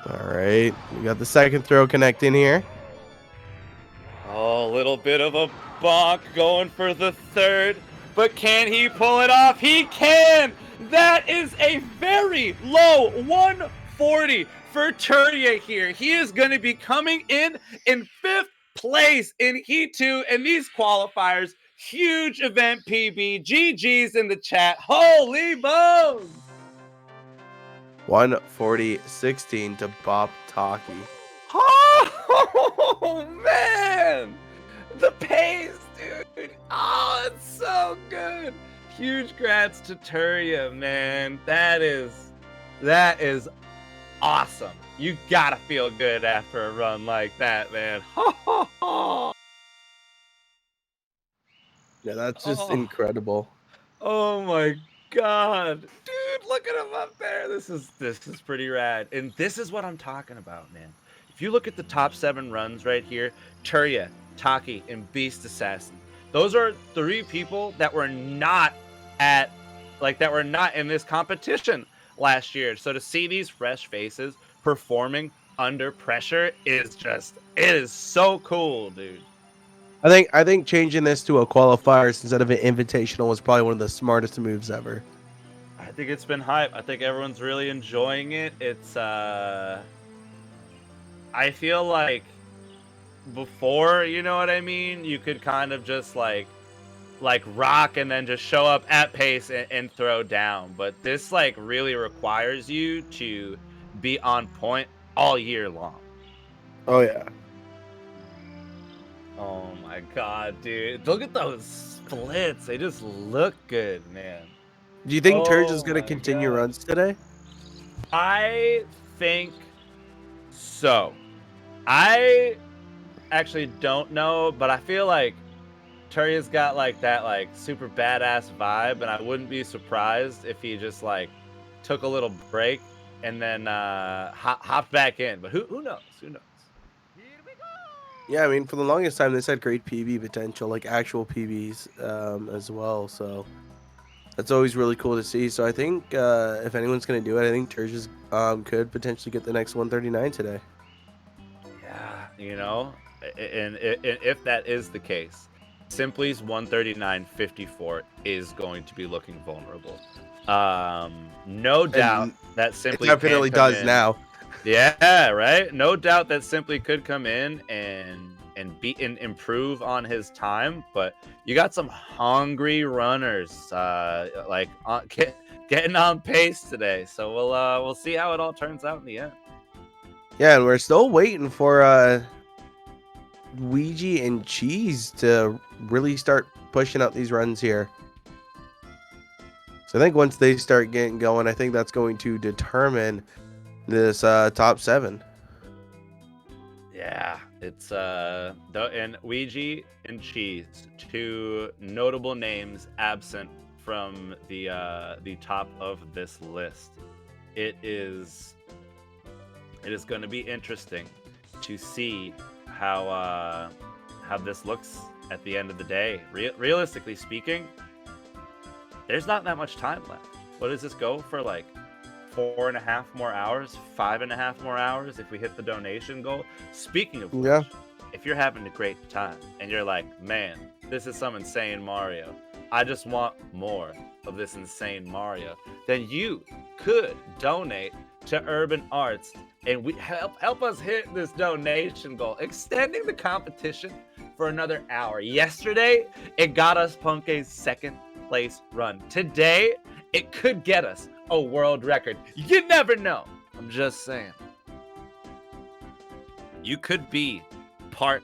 All right, we got the second throw connecting here. Oh, a little bit of a bonk going for the third, but can he pull it off? He can! That is a very low 140 for Turya here. He is going to be coming in 5th place in Heat 2 in these qualifiers. Huge event PB. GG's in the chat. Holy bones! 140-16 to Bob Taki. Oh, man! The pace, dude. Oh, it's so good. Huge grats to Turya, man. That is awesome. You gotta feel good after a run like that, man. Yeah, that's just incredible. Oh my god. Dude, look at him up there. This is pretty rad. And this is what I'm talking about, man. If you look at the top 7 runs right here, Turya, Taki, and Beast Assassin. Those are 3 people that were not in this competition last year. So to see these fresh faces performing under pressure is so cool, dude. I think changing this to a qualifiers instead of an invitational was probably one of the smartest moves ever. I think it's been hype. I think everyone's really enjoying it. It's I feel like before, you know what I mean? You could kind of just like rock and then just show up at pace and throw down. But this like really requires you to be on point all year long. Oh yeah. Oh my god, dude. Look at those splits. They just look good, man. Do you think Turge is gonna continue runs today? I think so. I actually don't know, but I feel like Turya's got like that like super badass vibe, and I wouldn't be surprised if he just like took a little break and then hopped back in. But who knows? Who knows? Yeah, I mean, for the longest time, this had great PB potential, like actual PBs as well. So that's always really cool to see. So I think if anyone's going to do it, I think Terges could potentially get the next 139 today. Yeah, you know, and if that is the case, Simply's 139.54 is going to be looking vulnerable. No doubt that Simply it definitely can come does in. now. Yeah, right. No doubt that Simply could come in and beat and improve on his time, but you got some hungry runners, getting on pace today. So we'll see how it all turns out in the end. Yeah, and we're still waiting for Ouija and Cheese to really start pushing out these runs here. So I think once they start getting going, I think that's going to determine this top 7. Yeah, it's and Ouija and Cheese, 2 notable names absent from the top of this list. It is going to be interesting to see how this looks at the end of the day. Realistically speaking, there's not that much time left. What does this go for? Like 4.5 more hours, 5.5 more hours if we hit the donation goal. Speaking of which, if you're having a great time and you're like, man, this is some insane Mario, I just want more of this insane Mario, then you could donate to Urban Arts and we help us hit this donation goal, extending the competition for another hour. Yesterday, it got us Punke's 2nd place run. Today, it could get us a world record. You never know. I'm just saying. You could be part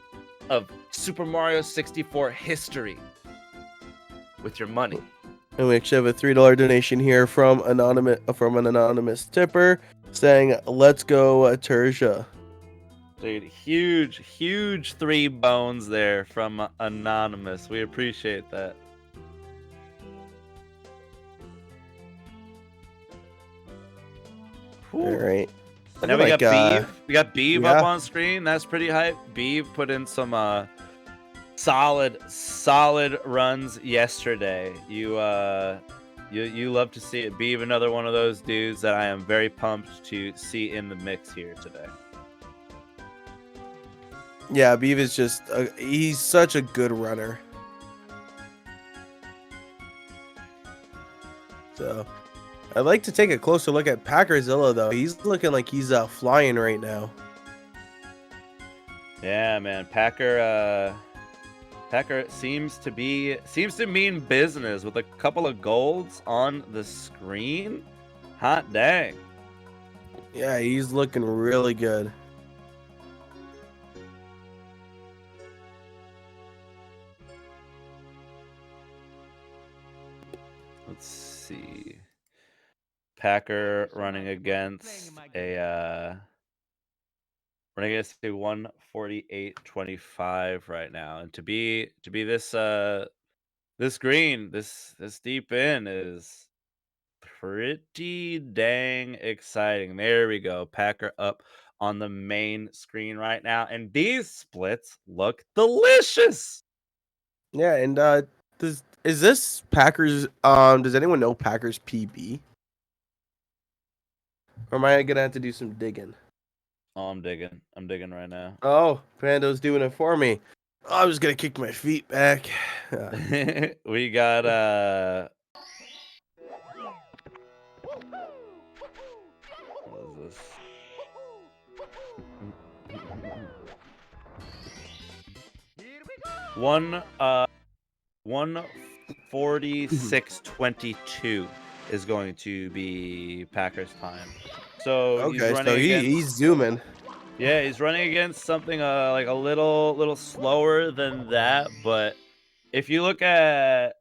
of Super Mario 64 history with your money. And we actually have a $3 donation here from an anonymous tipper saying, "Let's go, Terja." Dude, huge 3 bones there from anonymous. We appreciate that. All right. Now we got Beeve. We got Beeve up on screen. That's pretty hype. Beeve put in some solid runs yesterday. You love to see it. Beeve, another one of those dudes that I am very pumped to see in the mix here today. Yeah, Beeve is just he's such a good runner. So I'd like to take a closer look at Packerzilla, though. He's looking like he's flying right now. Yeah, man. Packer seems to mean business with a couple of golds on the screen. Hot dang. Yeah, he's looking really good. Let's see. Packer running against a 148.25 right now, and to be this green, this deep in is pretty dang exciting. There we go. Packer up on the main screen right now, and these splits look delicious. Yeah, and is this Packers? Does anyone know Packers PB? Or am I gonna have to do some digging? Oh, I'm digging right now. Oh, Pando's doing it for me. Oh, I was gonna kick my feet back. We got what is this? 146.22 is going to be Packers time. So okay, so he's zooming. Yeah, he's running against something like a little slower than that, but if you look at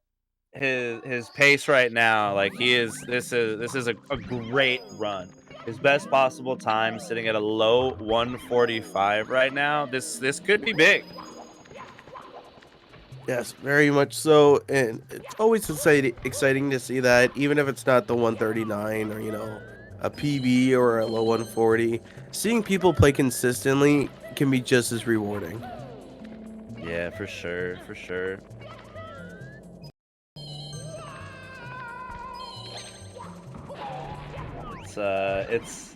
his pace right now, like this is a great run. His best possible time sitting at a low 145 right now. This could be big. Yes, very much so, and it's always exciting to see that, even if it's not the 139 or a PB or a low 140, seeing people play consistently can be just as rewarding. Yeah, for sure, for sure. It's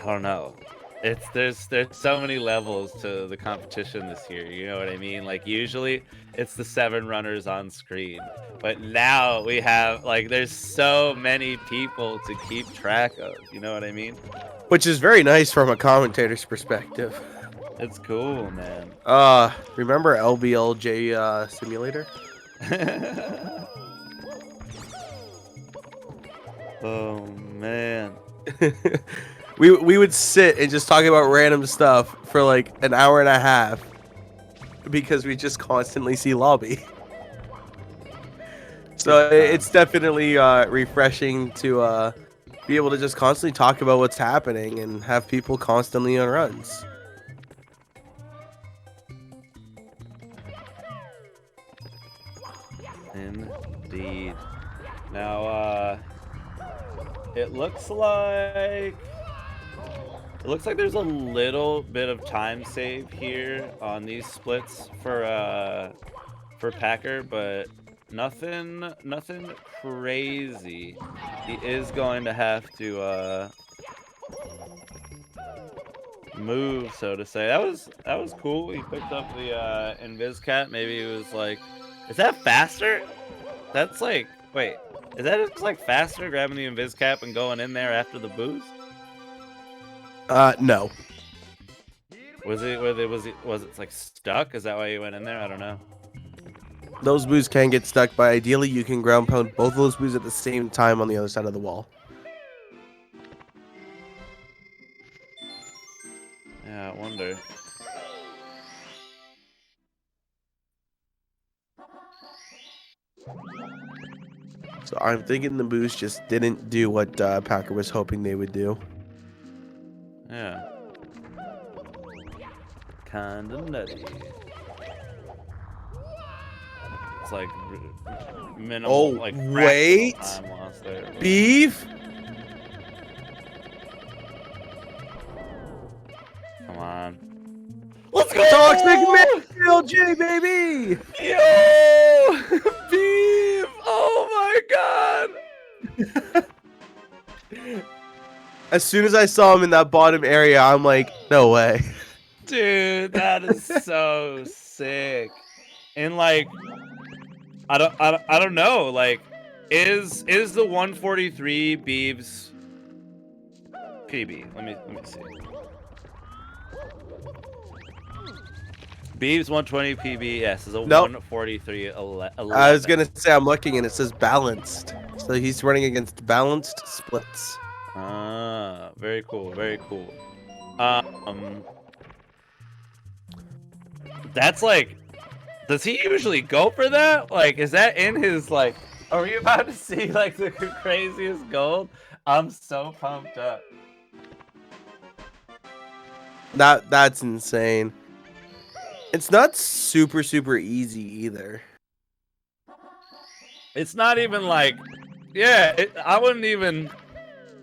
I don't know. There's so many levels to the competition this year, you know what I mean? Like usually it's the 7 runners on screen, but now we have like there's so many people to keep track of, you know what I mean? Which is very nice from a commentator's perspective. It's cool, man. Remember LBLJ Simulator? Oh man. we would sit and just talk about random stuff for like an hour and a half because we just constantly see lobby. So it's definitely refreshing to be able to just constantly talk about what's happening and have people constantly on runs. Indeed. Now, it looks like there's a little bit of time save here on these splits for Packer, but nothing crazy. He is going to have to move, so to say. That was cool. He picked up the invis cap. Maybe he was like, is that faster? That's like, wait, is that just like faster grabbing the invis cap and going in there after the boost? No. Was it like stuck? Is that why you went in there? I don't know. Those boos can get stuck, but ideally you can ground pound both of those boos at the same time on the other side of the wall. Yeah, I wonder. So I'm thinking the boos just didn't do what Packer was hoping they would do. Yeah. Kinda nutty. It's like minimal, like wait, time lost there. Beef. Come on. Let's go! Toxic LJ, baby! Yo! Beef! Oh my god! As soon as I saw him in that bottom area, I'm like, no way. Dude, that is so sick. And like, I don't know. Like, is the 143 Beeves PB? Let me see. Beeves 120 PB. Yes, is a Nope. 143. 11. I was gonna say I'm looking and it says balanced, so he's running against balanced splits. Ah, very cool, very cool. That's like, does he usually go for that? Like, is that in his, like, are we about to see like the craziest gold? I'm so pumped up. That's insane. It's not super easy either. It's not even like, yeah, I wouldn't even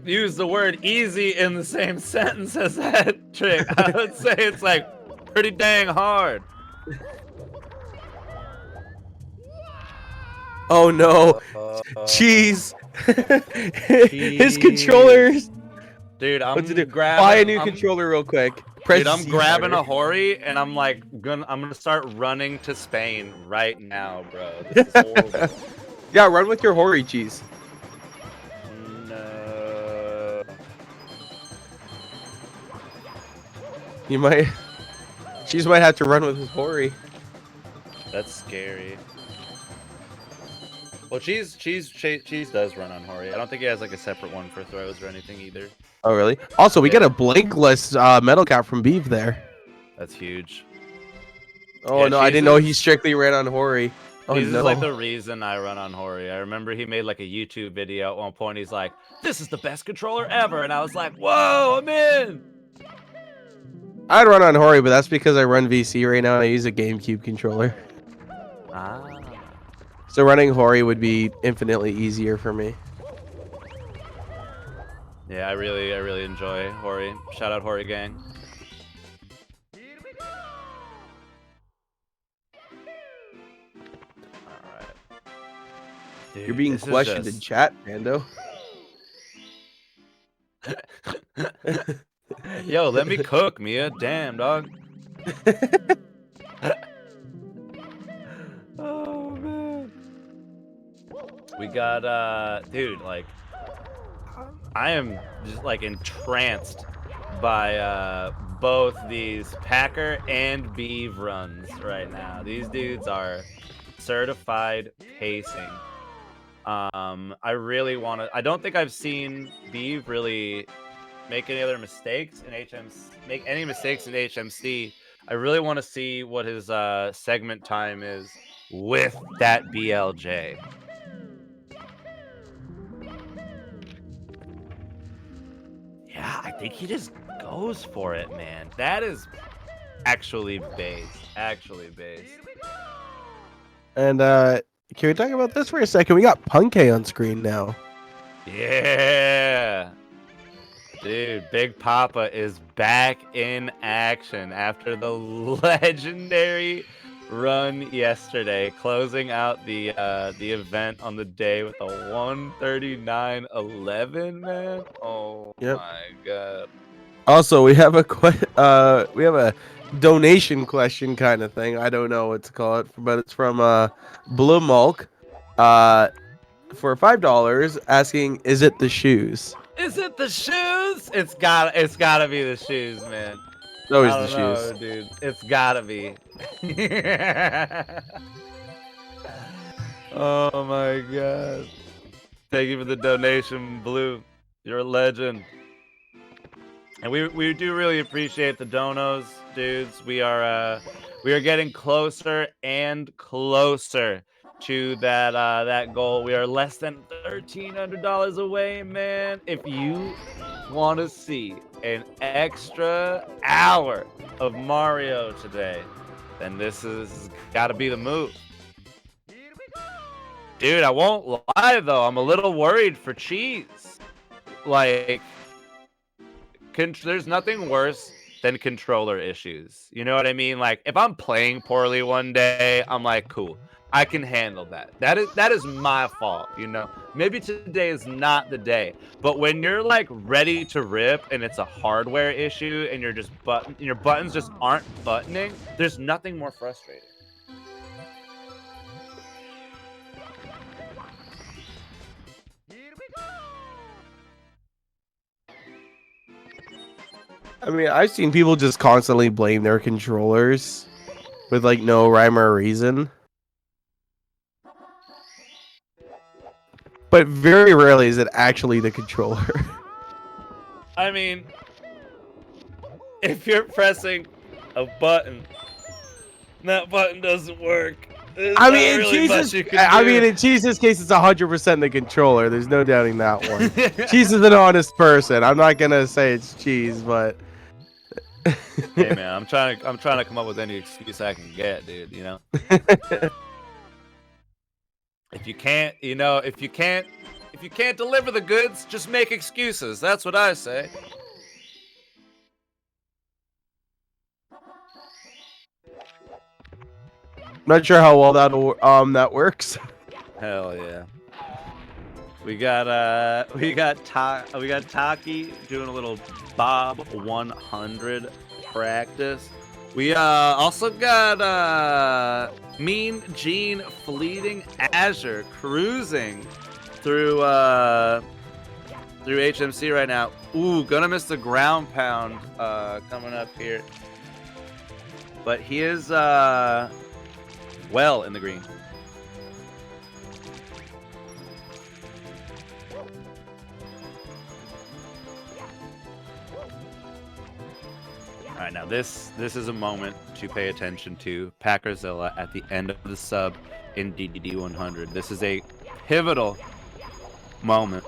use the word easy in the same sentence as that trick. I would say it's like pretty dang hard. Oh no, cheese. His controllers. Dude, I'm What to do? grabbing. Buy a new controller real quick. Press Dude, I'm C grabbing harder. a Hori and I'm like I'm gonna start running to Spain right now, bro. This is horrible. Yeah, run with your Hori cheese. No. You might. Cheese might have to run with his Hori. That's scary. Well, Cheese does run on Hori. I don't think he has like a separate one for throws or anything either. Oh really? Also, we get a blankless metal cap from Beef there. That's huge. Oh Yeah, no, I Cheese didn't know is- he strictly ran on Hori. Oh This no. is like the reason I run on Hori. I remember he made like a YouTube video at one point. He's like, "This is the best controller ever," and I was like, "Whoa, I'm in!" I'd run on Hori, but that's because I run VC right now and I use a GameCube controller. Ah. So running Hori would be infinitely easier for me. Yeah, I really enjoy Hori. Shout out Hori gang. Alright. You're being questioned in chat, Pando. Yo, let me cook, Mia. Damn, dog. Oh man. We got dude, like I am just like entranced by both these Packer and Beeve runs right now. These dudes are certified pacing. I really want to. I don't think I've seen Beeve really make any other mistakes in HMC. I really want to see what his segment time is with that BLJ. Yeah, I think he just goes for it, man. That is actually based. And can we talk about this for a second? We got Punke on screen now. Yeah. Dude, Big Papa is back in action after the legendary run yesterday, closing out the event on the day with a 139.11, man. Oh my god. Also, we have a donation question kind of thing. I don't know what to call it, but it's from Blue Mulk for $5 asking, is it the shoes? Is it the shoes? It's gotta be the shoes, man. It's always I the don't know, shoes. dude. It's gotta be. Oh my god. Thank you for the donation, Blue. You're a legend. And we do really appreciate the donos, dudes. We are getting closer and closer to that goal. We are less than $1,300 away, man. If you want to see an extra hour of Mario today, then this has got to be the move. Dude, I won't lie though, I'm a little worried for Cheese. Like, there's nothing worse than controller issues. You know what I mean? Like, if I'm playing poorly one day, I'm like, cool, I can handle that. That is my fault, you know? Maybe today is not the day. But when you're like ready to rip and it's a hardware issue and your buttons just aren't buttoning, there's nothing more frustrating. I mean, I've seen people just constantly blame their controllers with like no rhyme or reason. But very rarely is it actually the controller. I mean, if you're pressing a button, and that button doesn't work. I mean, in Cheese's case, it's 100% the controller. There's no doubting that one. Cheese is an honest person. I'm not gonna say it's Cheese, but hey man, I'm trying to come up with any excuse I can get, dude. You know. If you can't deliver the goods, just make excuses. That's what I say. not sure how well that works. Hell yeah. We got Taki doing a little Bob 100 practice. We also got Mean Gene Fleeting Azure cruising through HMC right now. Ooh, gonna miss the ground pound coming up here. But he is well in the green. All right, now this is a moment to pay attention to. Packerzilla at the end of the sub in DDD 100. This is a pivotal moment.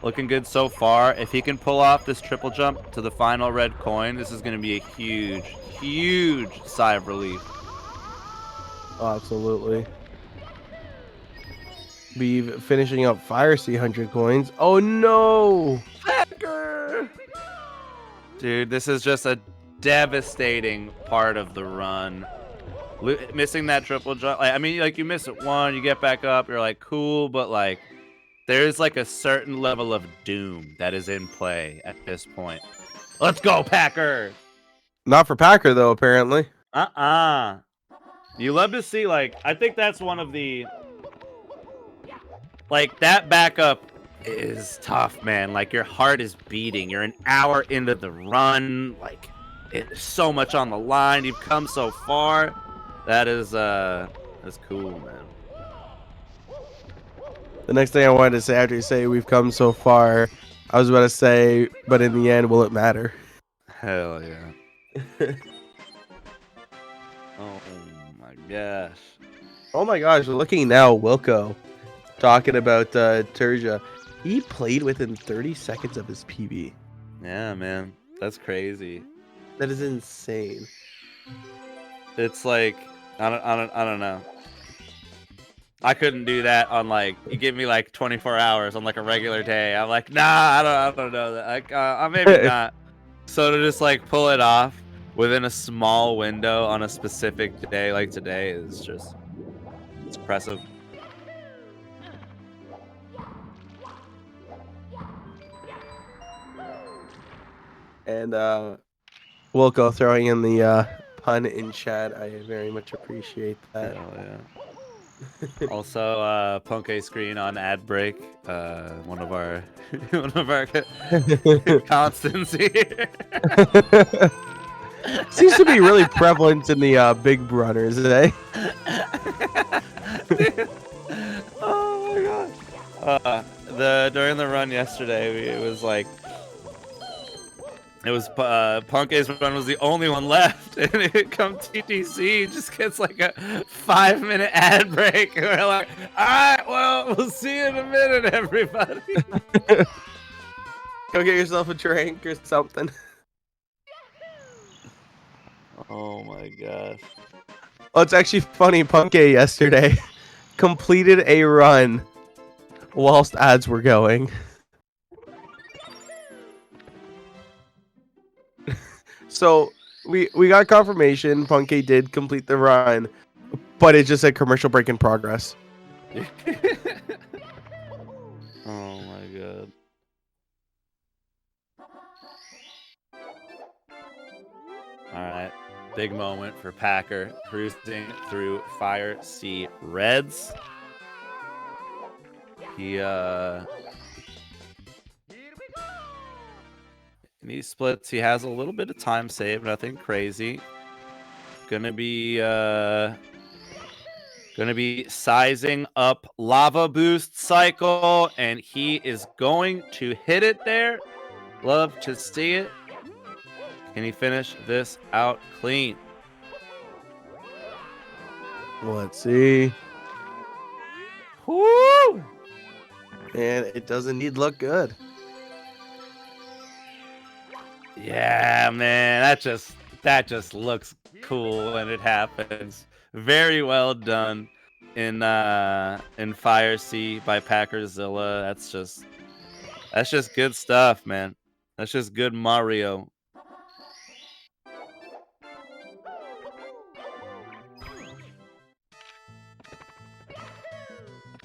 Looking good so far. If he can pull off this triple jump to the final red coin, this is going to be a huge, huge sigh of relief. Oh, absolutely. Beeve finishing up Fire C 100 coins. Oh no! Packer! Dude, this is just a devastating part of the run. Missing that triple jump. Like, I mean, like, you miss it one, you get back up, you're like, cool, but like, there's like a certain level of doom that is in play at this point. Let's go, Packer! Not for Packer though, apparently. You love to see, like, I think that's one of the, like, that backup is tough, man. Like, your heart is beating. You're an hour into the run. Like, there's so much on the line. You've come so far. That's cool, man. The next thing I wanted to say after you say we've come so far, I was about to say, but in the end, will it matter? Hell yeah. Oh my gosh. Oh my gosh, we're looking now, Wilco, talking about Terja. He played within 30 seconds of his PB. Yeah, man. That's crazy. That is insane. It's like, I don't know. I couldn't do that on, like, you give me like 24 hours on like a regular day. I'm like, nah, I don't know that. Like, maybe not. So to just like pull it off within a small window on a specific day like today is just, it's impressive. And Wilco throwing in the pun in chat. I very much appreciate that. Hell yeah. Also, Punk's screen on ad break. One of our constants here. Seems to be really prevalent in the big runners today. Oh my god. During the run yesterday, it was Punk's run was the only one left, and it come TTC, he just gets like a 5-minute ad break, and we're like, all right, well, we'll see you in a minute, everybody. Go get yourself a drink or something. Oh my gosh. Oh, it's actually funny. Punkay yesterday completed a run whilst ads were going. So we got confirmation Punkay did complete the run, but it just said commercial break in progress. Oh my god. Alright. Big moment for Packer cruising through Fire C Reds. In these splits, he has a little bit of time saved, nothing crazy. Gonna be sizing up lava boost cycle, and he is going to hit it there. Love to see it. Can he finish this out clean? Let's see. Woo! And it does indeed look good. Yeah, man, that just looks cool when it happens. Very well done in Fire C by Packerzilla. That's just good stuff, man. That's just good Mario.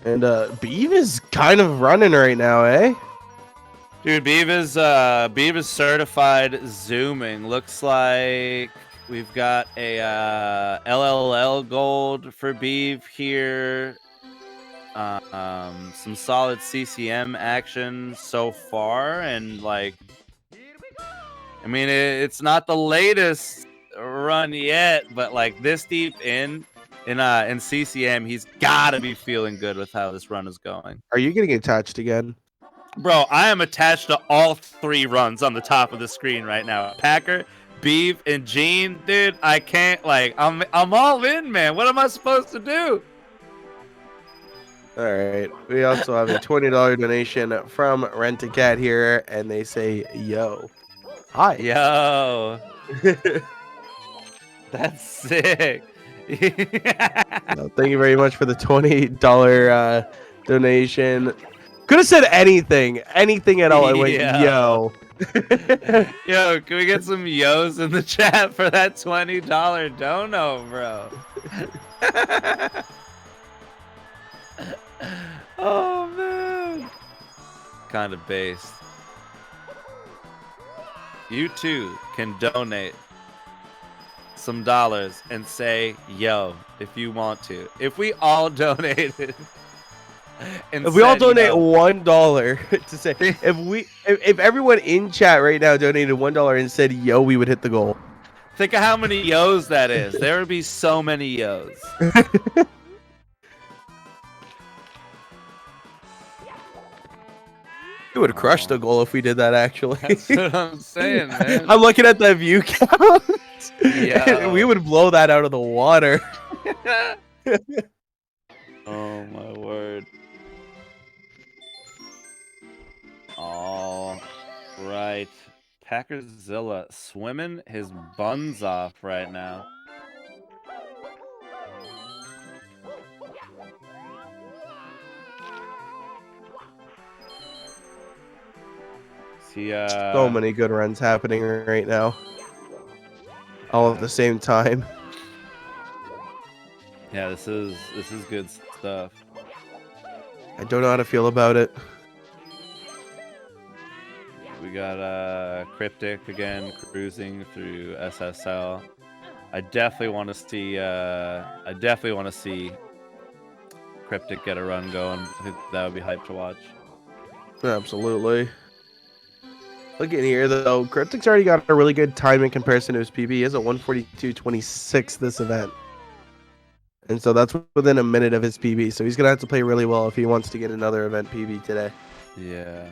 And Beav is kind of running right now, eh? Dude, Beav is certified zooming. Looks like we've got a LLL gold for Beav here. Some solid CCM action so far, and like, I mean, it's not the latest run yet, but like this deep in CCM, he's got to be feeling good with how this run is going. Are you getting attached again? Bro, I am attached to all 3 runs on the top of the screen right now. Packer, Beav, and Gene, dude, I can't, like, I'm all in, man. What am I supposed to do? All right. We also have a $20 donation from Rent-A-Cat here, and they say, yo. Hi. Yo. That's sick. Thank you very much for the $20 donation. Could have said anything at all. I went, yo. Yo, can we get some yos in the chat for that $20 dono, bro? Oh man, kind of based. You too can donate some dollars and say yo if you want to. If we all donated and if we all said donate yo, $1 to say, if everyone in chat right now donated $1 and said yo, we would hit the goal. think of how many yos that is. There would be so many yos. It would crush the goal if we did that, actually. That's what I'm saying, man. I'm looking at the view count. Yo. We would blow that out of the water. Oh my word. All right. Packerzilla swimming his buns off right now. See, So many good runs happening right now. All at the same time. Yeah, this is good stuff. I don't know how to feel about it. We got Cryptic again cruising through SSL. I definitely want to see Cryptic get a run going. I think that would be hype to watch. Absolutely. Look at here though. Cryptic's already got a really good time in comparison to his PB. He has a 142.26 this event. And so that's within a minute of his PB. So he's gonna have to play really well if he wants to get another event PB today. Yeah.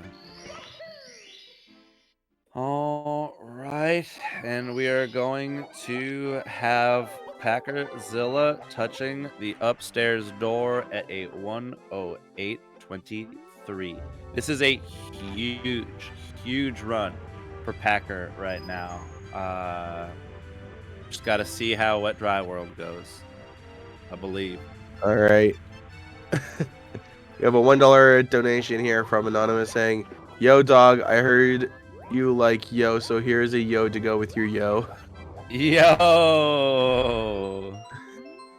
All right, and we are going to have Packerzilla touching the upstairs door at a 108.23. This is a huge run for Packer right now. Just got to see how Wet Dry World goes, I believe. All right. We have a $1 donation here from Anonymous saying, yo, dog, I heard you like yo, so here's a yo to go with your yo. Yo!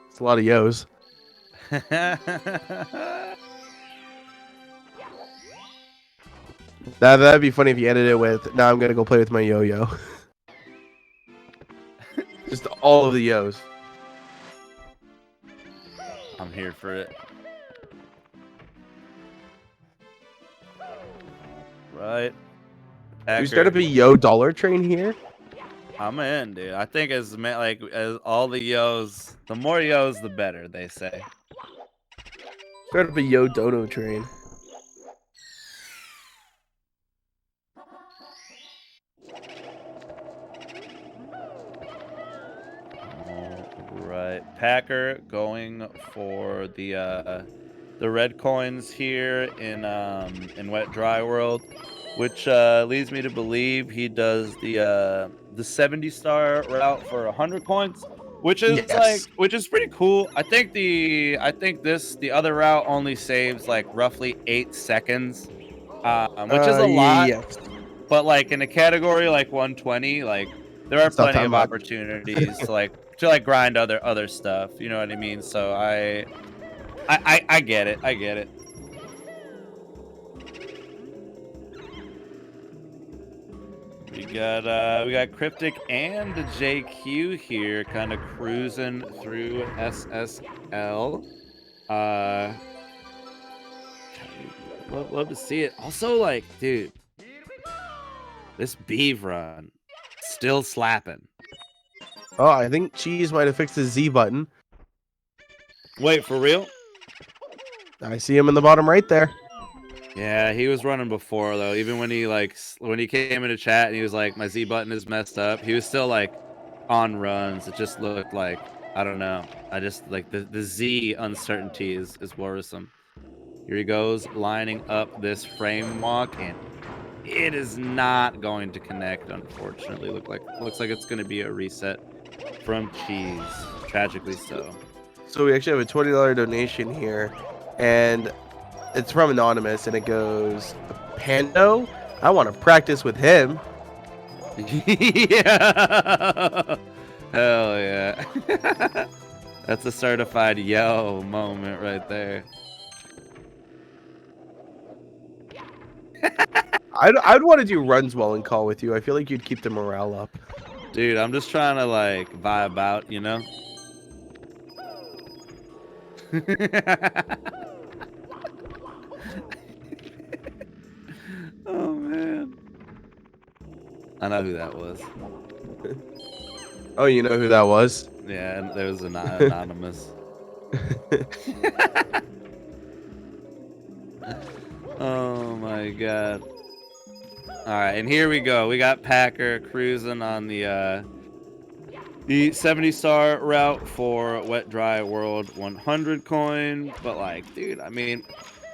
It's a lot of yos. That'd be funny if you ended it with, now I'm going to go play with my yo-yo. Just all of the yos. I'm here for it. Right. We start up a yo dollar train here. I'm in, dude. I think as all the yos, the more yos, the better, they say. Start up a yo dono train. All right, Packer going for the red coins here in Wet Dry World, which leads me to believe he does the 70-star route for 100 coins, which is which is pretty cool. I think the other route only saves like roughly 8 seconds, which is a lot. Yes. But like in a category like 120, like there are plenty of opportunities to grind other stuff. You know what I mean? So I get it. I get it. We got Cryptic and JQ here, kind of cruising through SSL. Love to see it. Also, like, dude, this Beeve run still slapping. Oh, I think Cheese might have fixed his Z button. Wait, for real? I see him in the bottom right there. Yeah, he was running before though. Even when he came into chat and he was like, my Z button is messed up, he was still like on runs. It just looked like, I don't know. I just like the Z uncertainty is worrisome. Here he goes, lining up this frame walk, and it is not going to connect, unfortunately. Looks like it's gonna be a reset from Cheese. Tragically so. So we actually have a $20 donation here, and It's from Anonymous, and it goes, Pando? I want to practice with him. Yeah. Hell yeah. That's a certified yo moment right there. I'd want to do runs well and call with you. I feel like you'd keep the morale up. Dude, I'm just trying to like vibe out, you know? Oh man. I know who that was. Oh, you know who that was? Yeah, and there was an anonymous. Oh my god. Alright, and here we go. We got Packer cruising on the 70-star route for Wet Dry World 100 coin. But like, dude, I mean,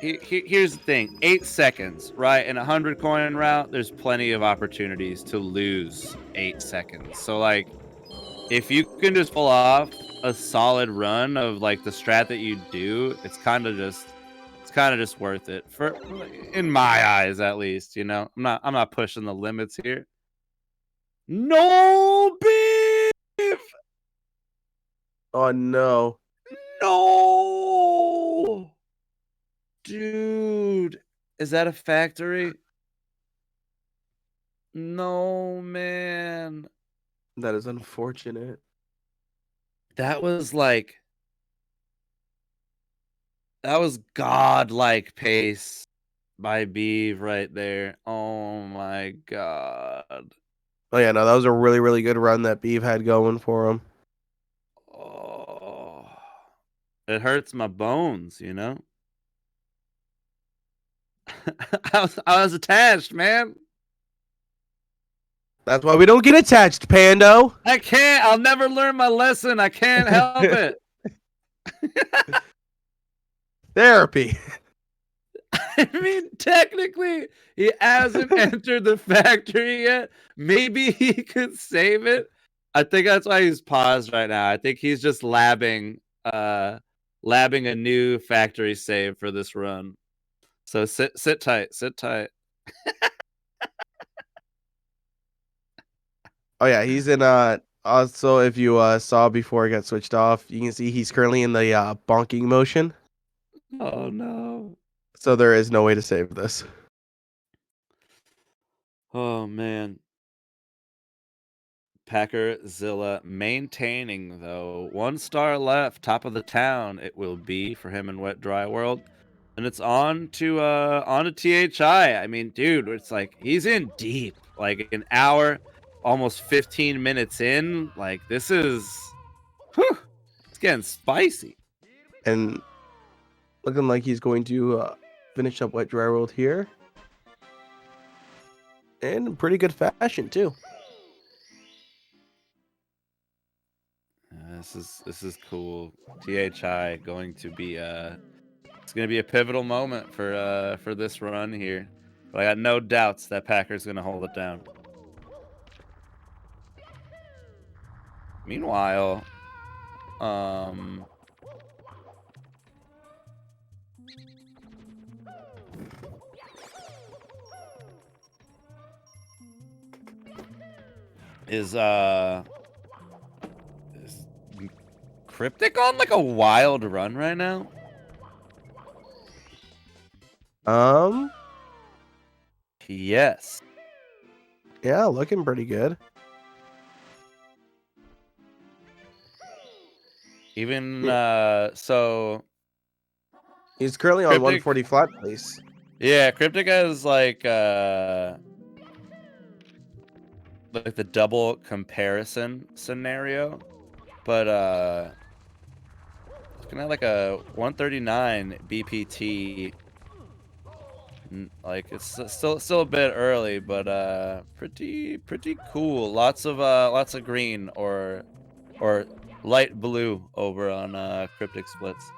here's the thing. 8 seconds, right? In a 100 coin route, there's plenty of opportunities to lose 8 seconds. So like, if you can just pull off a solid run of like the strat that you do, it's kind of just worth it for, in my eyes at least, you know. I'm not pushing the limits here. No beef. Oh no. No. Dude, is that a factory? No, man. That is unfortunate. That was godlike pace by Beeve right there. Oh my god. Oh yeah, no, that was a really, really good run that Beeve had going for him. Oh, it hurts my bones, you know. I was attached, man. That's why we don't get attached, Pando. I can't. I'll never learn my lesson. I can't help it. Therapy. I mean, technically, he hasn't entered the factory yet. Maybe he could save it. I think that's why he's paused right now. I think he's just labbing a new factory save for this run. So sit tight, sit tight. Oh yeah, he's in also if you saw before it got switched off, you can see he's currently in the bonking motion. Oh no. So there is no way to save this. Oh man. Packer Zilla maintaining though. 1 star left, top of the town it will be for him in Wet Dry World. And it's on to THI. I mean, dude, it's like he's in deep. Like an hour, almost 15 minutes in. Like this is it's getting spicy. And looking like he's going to finish up Wet Dry World here. And in pretty good fashion too. This is cool. THI going to be it's gonna be a pivotal moment for this run here. But I got no doubts that Packer's gonna hold it down. Meanwhile, is Cryptic on like a wild run right now? Yes. Yeah, looking pretty good. Even so he's currently on 140 flat place. Yeah, Cryptic has like the double comparison scenario, but looking at like a 139 BPT. Like it's still a bit early, but pretty cool. Lots of green or light blue over on Cryptic splits.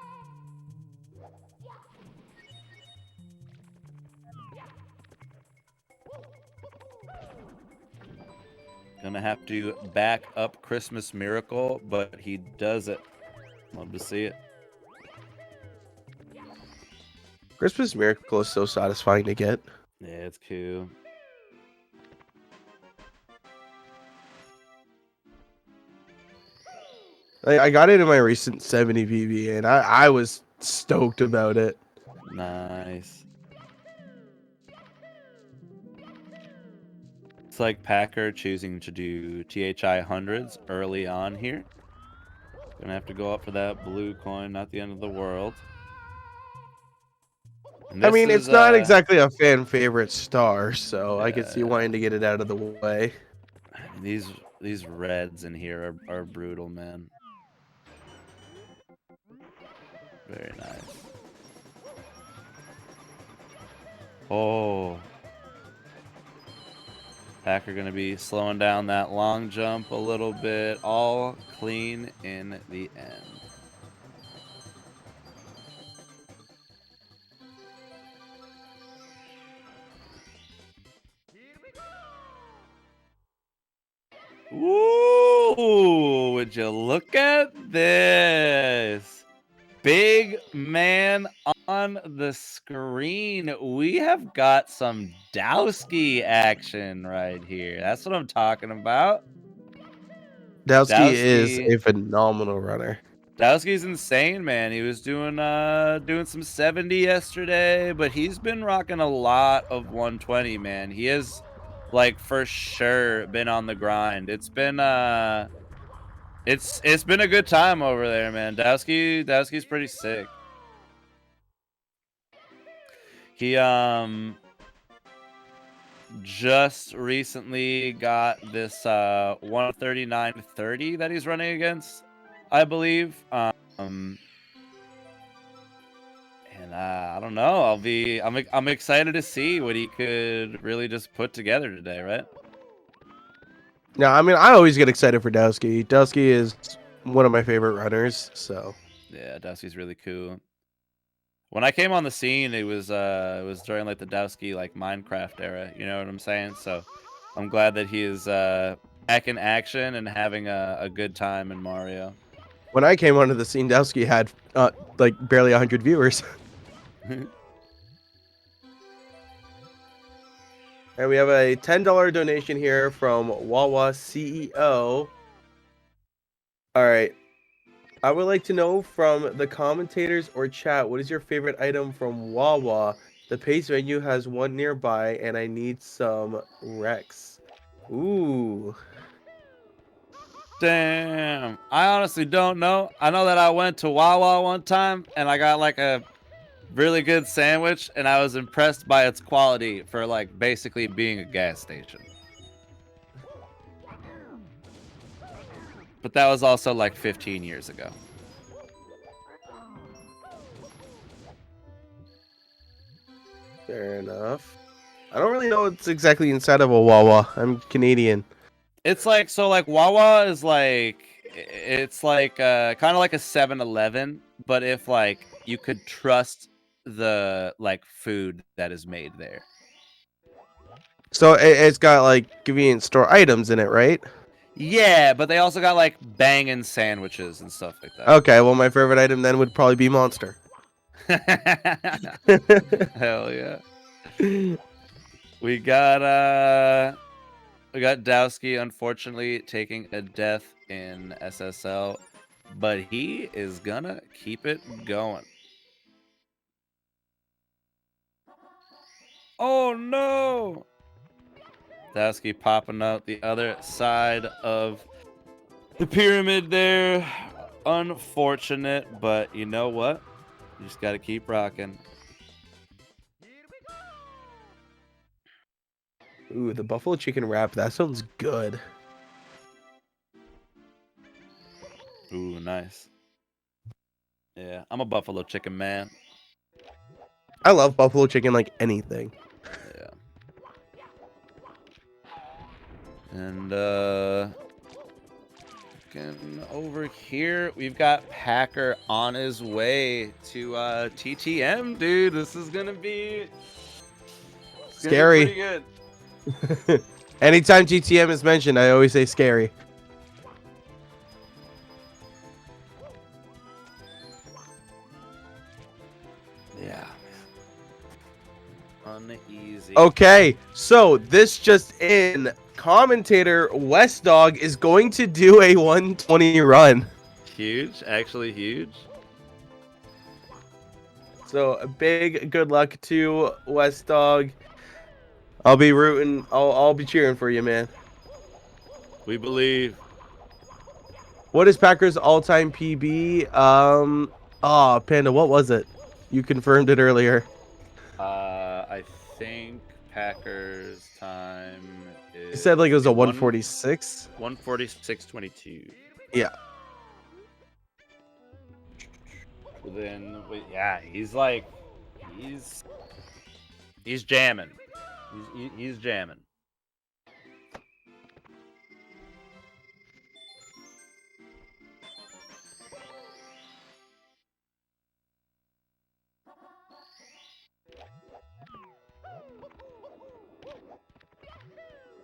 Gonna have to back up Christmas Miracle, but he does it. Love to see it. Christmas Miracle is so satisfying to get. Yeah, it's cool. I got it in my recent 70 PB, and I was stoked about it. Nice. It's like Packer choosing to do THI hundreds early on here. Gonna have to go up for that blue coin, not the end of the world. And I mean, this it's is, not exactly a fan favorite star, so I could see yeah. wanting to get it out of the way. These reds in here are brutal, man. Very nice. Oh. Packer gonna be slowing down that long jump a little bit. All clean in the end. Ooh, would you look at this? Big man on the screen. We have got some Dowski action right here. That's what I'm talking about. Dowski is a phenomenal runner. Dowski's insane, man. He was doing some 70 yesterday, but he's been rocking a lot of 120, man. He has, like, for sure been on the grind. It's been it's been a good time over there, man. Dowski's pretty sick. He just recently got this 139.30 that he's running against, I believe. And I don't know. I'm excited to see what he could really just put together today, right? No, I mean, I always get excited for Dowski. Dowski is one of my favorite runners, so. Yeah, Dowski's really cool. When I came on the scene, it was during like the Dowski like Minecraft era, you know what I'm saying? So I'm glad that he is back in action and having a good time in Mario. When I came onto the scene, Dowski had like barely 100 viewers. And we have a $10 donation here from Wawa CEO. All right. I would like to know from the commentators or chat, what is your favorite item from Wawa? The Pace venue has one nearby, and I need some Rex. Ooh. Damn. I honestly don't know. I know that I went to Wawa one time, and I got like a really good sandwich, and I was impressed by its quality for like basically being a gas station. But that was also like 15 years ago. Fair enough. I don't really know what's exactly inside of a Wawa. I'm Canadian. It's like, so like Wawa is like, it's like kind of like a 7-Eleven, but if like you could trust the like food that is made there. So it's got like convenience store items in it, right? Yeah, but they also got like banging sandwiches and stuff like that. Okay, well my favorite item then would probably be Monster. Hell yeah. We got Dowski unfortunately taking a death in SSL, but he is gonna keep it going. Oh no! Dowski popping out the other side of the pyramid there. Unfortunate, but you know what? You just gotta keep rocking. Ooh, the buffalo chicken wrap. That sounds good. Ooh, nice. Yeah, I'm a buffalo chicken man. I love buffalo chicken like anything. Yeah. And over here, we've got Packer on his way to TTM, dude. This is gonna be Scary. pretty good. Anytime GTM is mentioned, I always say scary. Yeah. Uneasy. Okay, so this just in, commentator West Dog is going to do a 120 run. Huge, actually huge. So a big good luck to West Dog. I'll be rooting. I'll be cheering for you, man. We believe. What is Packers' all-time PB? Panda, what was it? You confirmed it earlier. I think Packers time is. You said like it was a 146. 146.22. Yeah. Then yeah, he's jamming. He's jamming.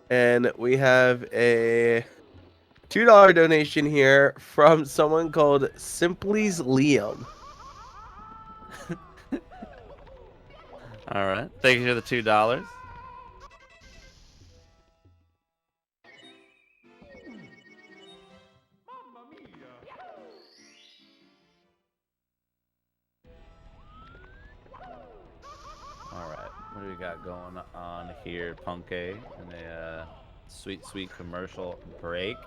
And we have a $2 donation here from someone called Simply's Liam. All right. Thank you for the $2. All right. What do we got going on here, Punke? And a sweet commercial break.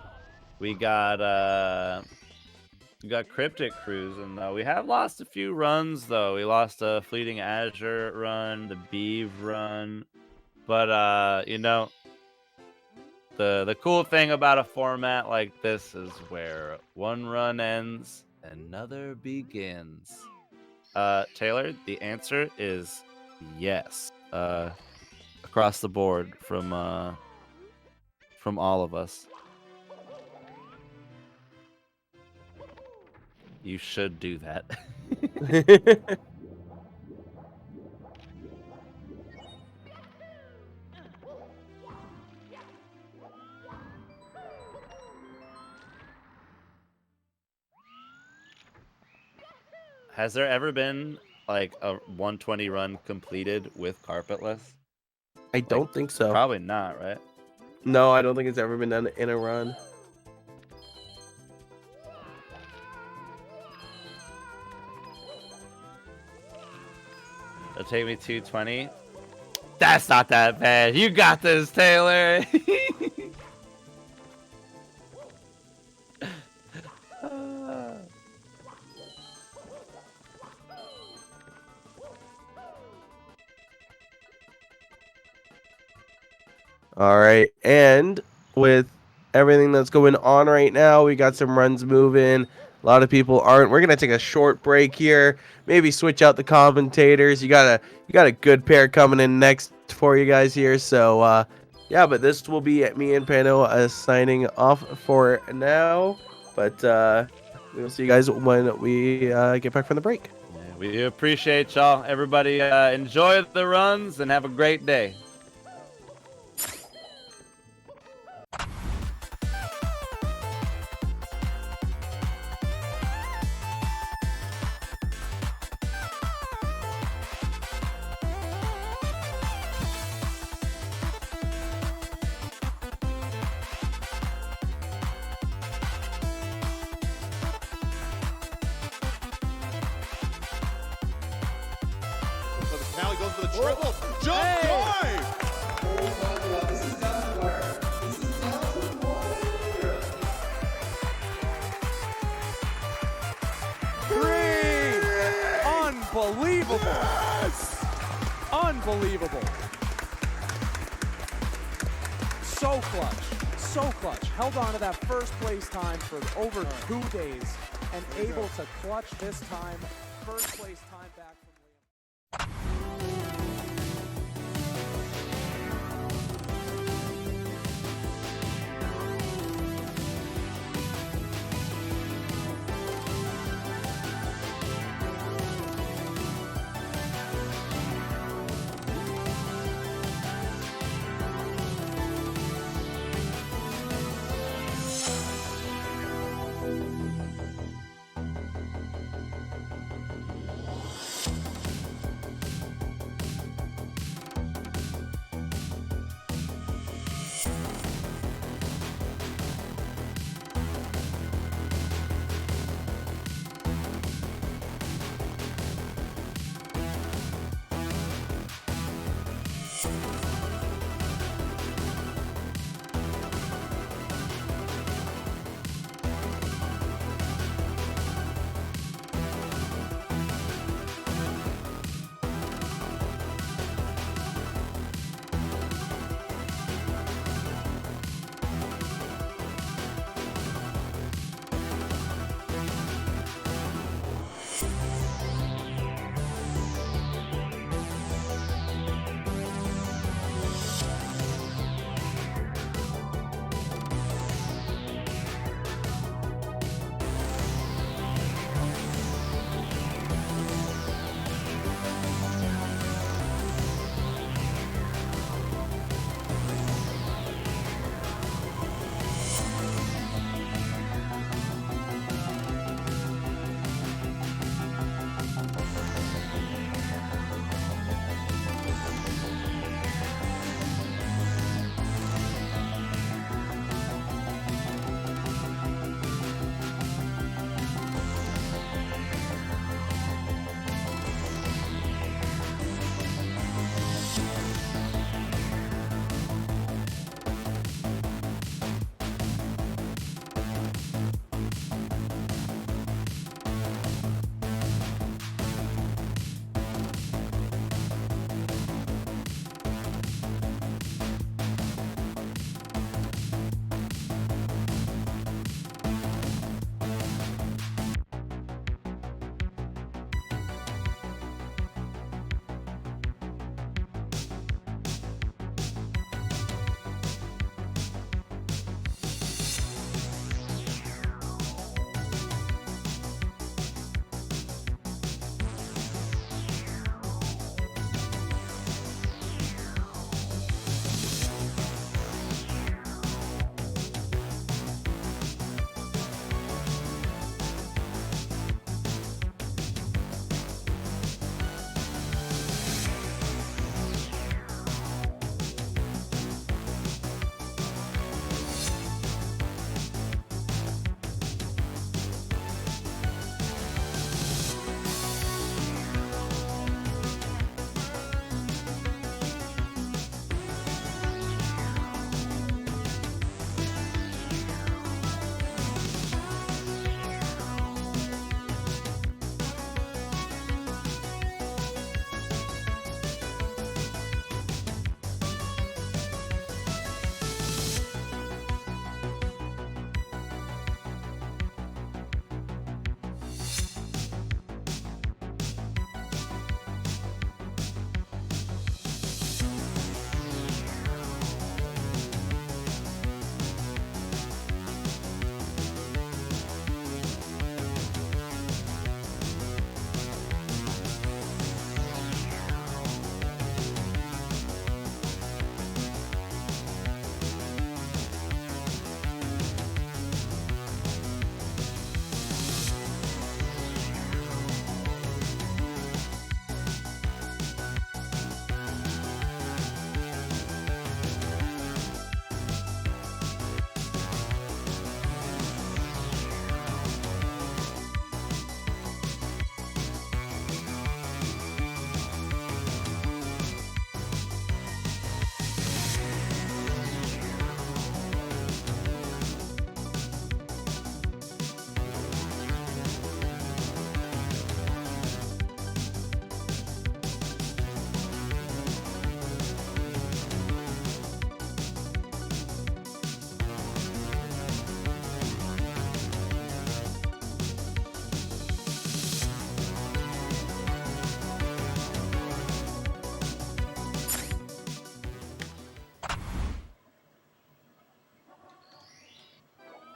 We got Cryptic Cruise, and we have lost a few runs though. We lost a Fleeting Azure run, the Beeve run, but you know, the cool thing about a format like this is where one run ends, another begins. Taylor, the answer is yes. Across the board from all of us. You should do that. Has there ever been like a 120 run completed with carpetless? I don't think so. Probably not, right? No, I don't think it's ever been done in a run. It'll take me 220. That's not that bad. You got this, Taylor. All right, and with everything that's going on right now, we got some runs moving. A lot of people aren't. We're gonna take a short break here. Maybe switch out the commentators. You got a good pair coming in next for you guys here. So yeah, but this will be me and Pano signing off for now. But we'll see you guys when we get back from the break. Yeah, we appreciate y'all. Everybody enjoy the runs and have a great day. Now he goes for the triple. Jump drive! Unbelievable. Yes! Unbelievable. So clutch. So clutch. Held on to that first place time for over 2 days and able to clutch this time. First place time back from Liam.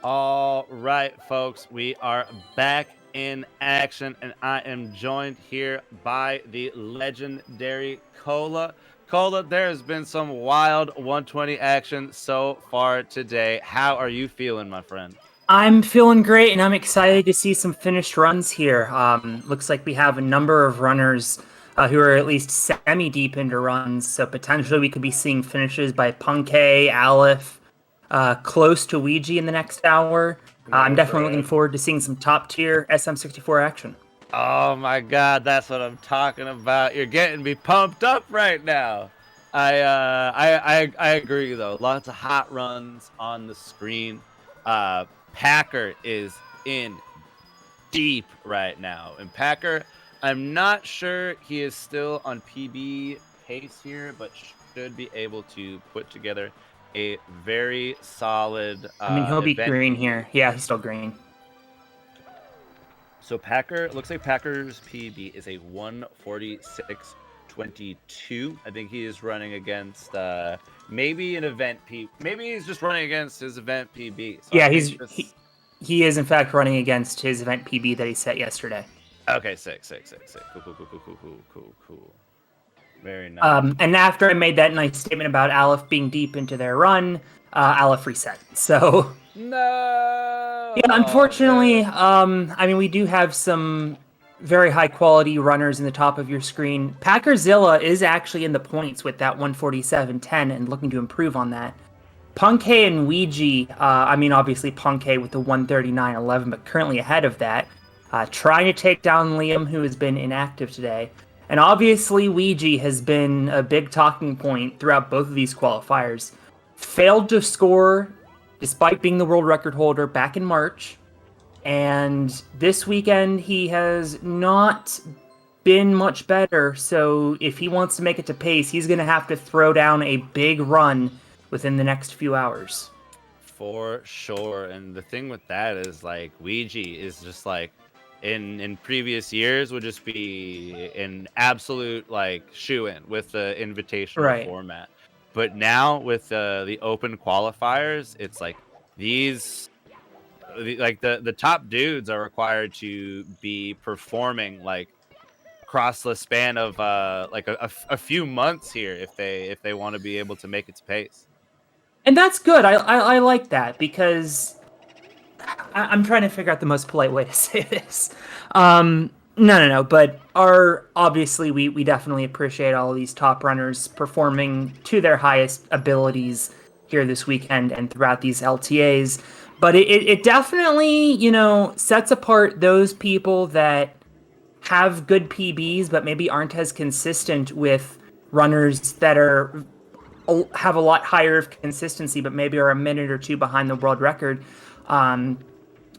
All right, folks, we are back in action, and I am joined here by the legendary Cola. Cola, there has been some wild 120 action so far today. How are you feeling, my friend? I'm feeling great, and I'm excited to see some finished runs here. Looks like we have a number of runners who are at least semi-deep into runs, so potentially we could be seeing finishes by Punkay, Aleph, close to Ouija in the next hour. I'm definitely looking forward to seeing some top-tier SM64 action. Oh my God, that's what I'm talking about. You're getting me pumped up right now. I agree though. Lots of hot runs on the screen. Packer is in deep right now, and Packer, I'm not sure he is still on PB pace here, but should be able to put together a very solid. I mean, he'll be event. green here. Yeah, he's still green. So Packer, looks like Packer's PB is a 146.22. I think he is running against maybe an event PB. Maybe he's just running against his event PB. So yeah, he is in fact running against his event PB that he set yesterday. Okay, sick. Cool. Very nice. And after I made that nice statement about Aleph being deep into their run, Aleph reset. So no. Yeah, unfortunately, I mean, we do have some very high quality runners in the top of your screen. Packerzilla is actually in the points with that 147.10 and looking to improve on that. Punkay and Ouija, I mean, obviously Punkay with the 139.11, but currently ahead of that, trying to take down Liam, who has been inactive today. And obviously Ouija has been a big talking point throughout both of these qualifiers. Failed to score despite being the world record holder back in March. And this weekend, he has not been much better. So if he wants to make it to pace, he's going to have to throw down a big run within the next few hours. For sure. And the thing with that is, like, Ouija is just like, in previous years would just be an absolute, like, shoe-in with the invitational format. But now with the open qualifiers, it's like the top dudes are required to be performing like across the span of like a few months here if they want to be able to make it to pace. And that's good. I like that because I'm trying to figure out the most polite way to say this. No. But obviously we definitely appreciate all of these top runners performing to their highest abilities here this weekend and throughout these LTAs. But it definitely, sets apart those people that have good PBs, but maybe aren't as consistent with runners that have a lot higher of consistency, but maybe are a minute or two behind the world record.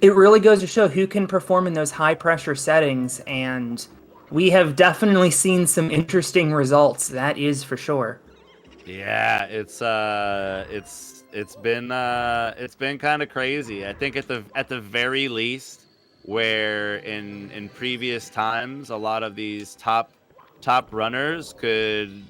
It really goes to show who can perform in those high pressure settings, and we have definitely seen some interesting results. That is for sure. Yeah, it's been kind of crazy. I think at the very least, where in previous times a lot of these top runners could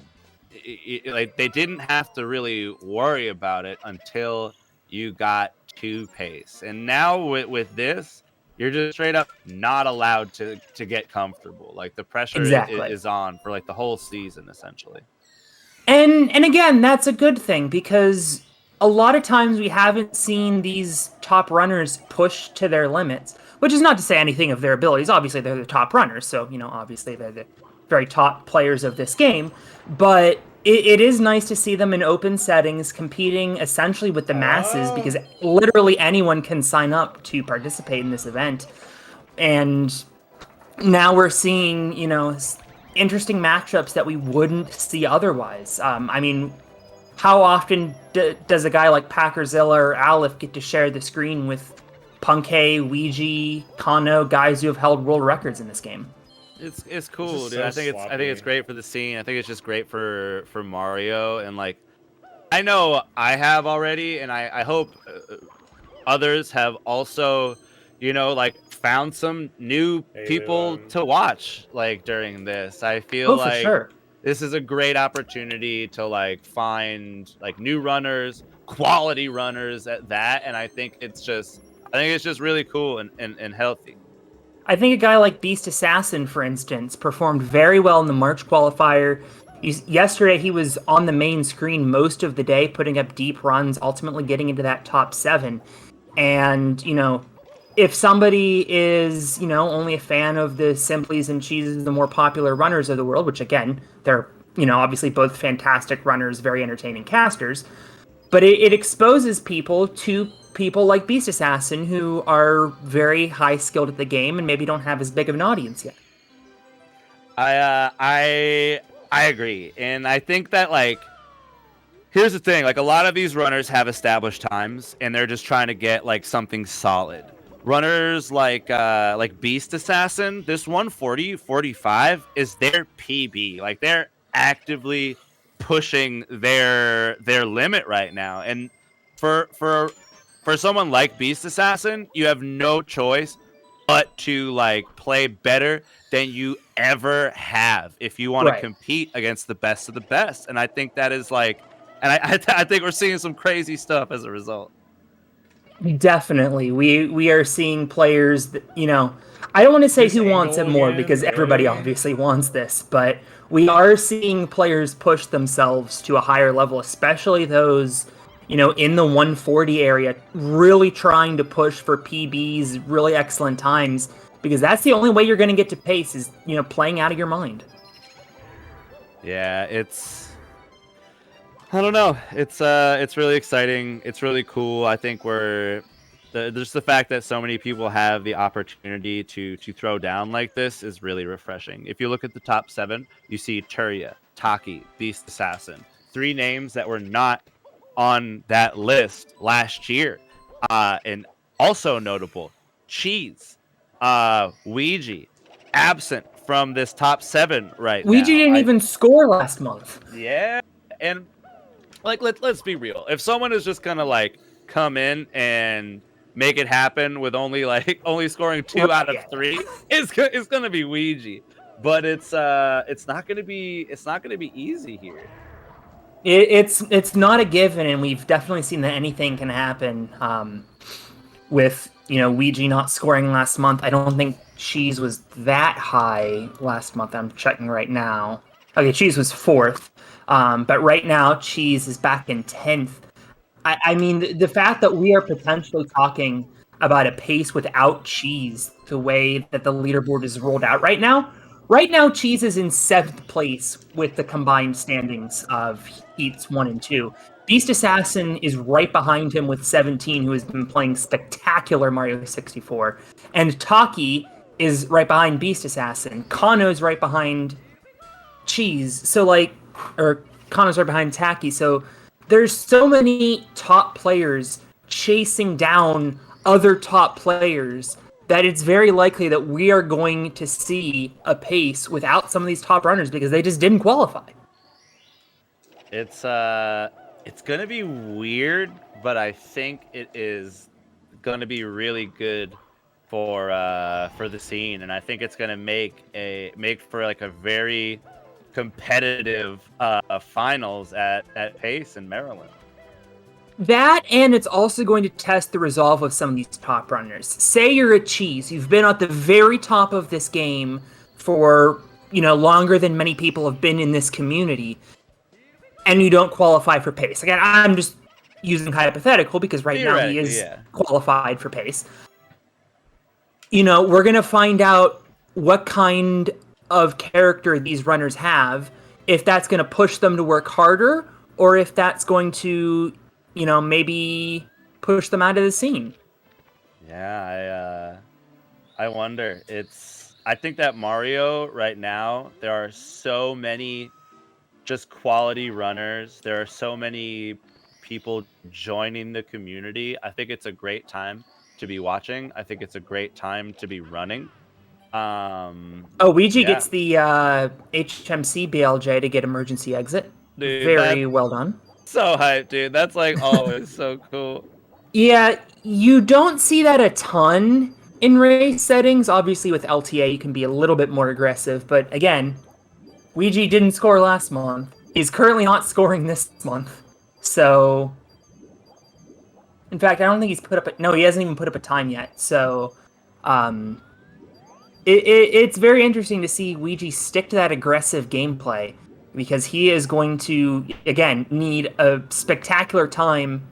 like they didn't have to really worry about it until you got to pace. And now with this, you're just straight up not allowed to get comfortable. Like the pressure is on for like the whole season essentially. And again, that's a good thing because a lot of times we haven't seen these top runners push to their limits, which is not to say anything of their abilities. Obviously, they're the top runners, so obviously they're the very top players of this game. But it is nice to see them in open settings competing essentially with the masses because literally anyone can sign up to participate in this event. And now we're seeing, interesting matchups that we wouldn't see otherwise. I mean, how often does a guy like Packerzilla or Aleph get to share the screen with Punkay, Ouija, Kano, guys who have held world records in this game? It's cool, dude. I think it's great for the scene. I think it's just great for Mario, and like I know I have already, and I hope others have also, like found some new people to watch like during this. I feel like this is a great opportunity to like find like new runners, quality runners at that, and I think it's just really cool and healthy. I think a guy like Beast Assassin, for instance, performed very well in the March qualifier. Yesterday, he was on the main screen most of the day, putting up deep runs, ultimately getting into that top 7. And, if somebody is, only a fan of the Simplies and Cheeses, the more popular runners of the world, which again, they're, obviously both fantastic runners, very entertaining casters, but it exposes people to people like Beast Assassin who are very high skilled at the game and maybe don't have as big of an audience yet. I agree, and I think that here's the thing: a lot of these runners have established times, and they're just trying to get something solid. Runners like Beast Assassin, this 140-45 is their PB. They're actively pushing their limit right now, and for someone like Beast Assassin, you have no choice but to play better than you ever have if you want to compete against the best of the best. And I think that is and I think we're seeing some crazy stuff as a result. Definitely. We are seeing players that, I don't want to say who wants it more because everybody obviously wants this, but we are seeing players push themselves to a higher level, especially those, in the 140 area, really trying to push for PBs, really excellent times, because that's the only way you're going to get to pace is, playing out of your mind. Yeah, I don't know. It's really exciting. It's really cool. I think just the fact that so many people have the opportunity to throw down like this is really refreshing. If you look at the top 7, you see Turia, Taki, Beast Assassin, 3 names that were not on that list last year. And also notable, Cheese, Ouija, absent from this top 7 right now. Ouija didn't even score last month. Yeah, and let's be real. If someone is just gonna come in and make it happen with only scoring 2 out of 3, it's gonna be Ouija. But it's not gonna be easy here. It's not a given, and we've definitely seen that anything can happen. With Ouija not scoring last month, I don't think Cheese was that high last month. I'm checking right now. Okay, Cheese was 4th. But right now, Cheese is back in 10th. I mean, the fact that we are potentially talking about a pace without Cheese, the way that the leaderboard is rolled out right now, Cheese is in 7th place with the combined standings of heats 1 and 2. Beast Assassin is right behind him with 17, who has been playing spectacular Mario 64. And Taki is right behind Beast Assassin. Kano's right behind Cheese. So Kano's right behind Taki. So there's so many top players chasing down other top players that it's very likely that we are going to see a pace without some of these top runners because they just didn't qualify. It's gonna be weird, but I think it is gonna be really good for the scene, and I think it's gonna make for a very competitive finals at Pace in Maryland. That, and it's also going to test the resolve of some of these top runners. Say you're a Cheese, you've been at the very top of this game for longer than many people have been in this community, and you don't qualify for Pace. Again, I'm just using hypothetical because right now he is qualified for Pace. We're going to find out what kind of character these runners have, if that's going to push them to work harder, or if that's going to, maybe push them out of the scene. Yeah, I wonder. I think that Mario right now, there are so many just quality runners. There are so many people joining the community. I think it's a great time to be watching. I think it's a great time to be running. Ouija gets the HMC BLJ to get emergency exit. Dude, very well done. So hyped, dude. That's always so cool. Yeah, you don't see that a ton in race settings. Obviously, with LTA, you can be a little bit more aggressive. But again, Ouija didn't score last month. He's currently not scoring this month. So In fact, I don't think he's put up no, he hasn't even put up a time yet. So, it's very interesting to see Ouija stick to that aggressive gameplay because he is going to, again, need a spectacular time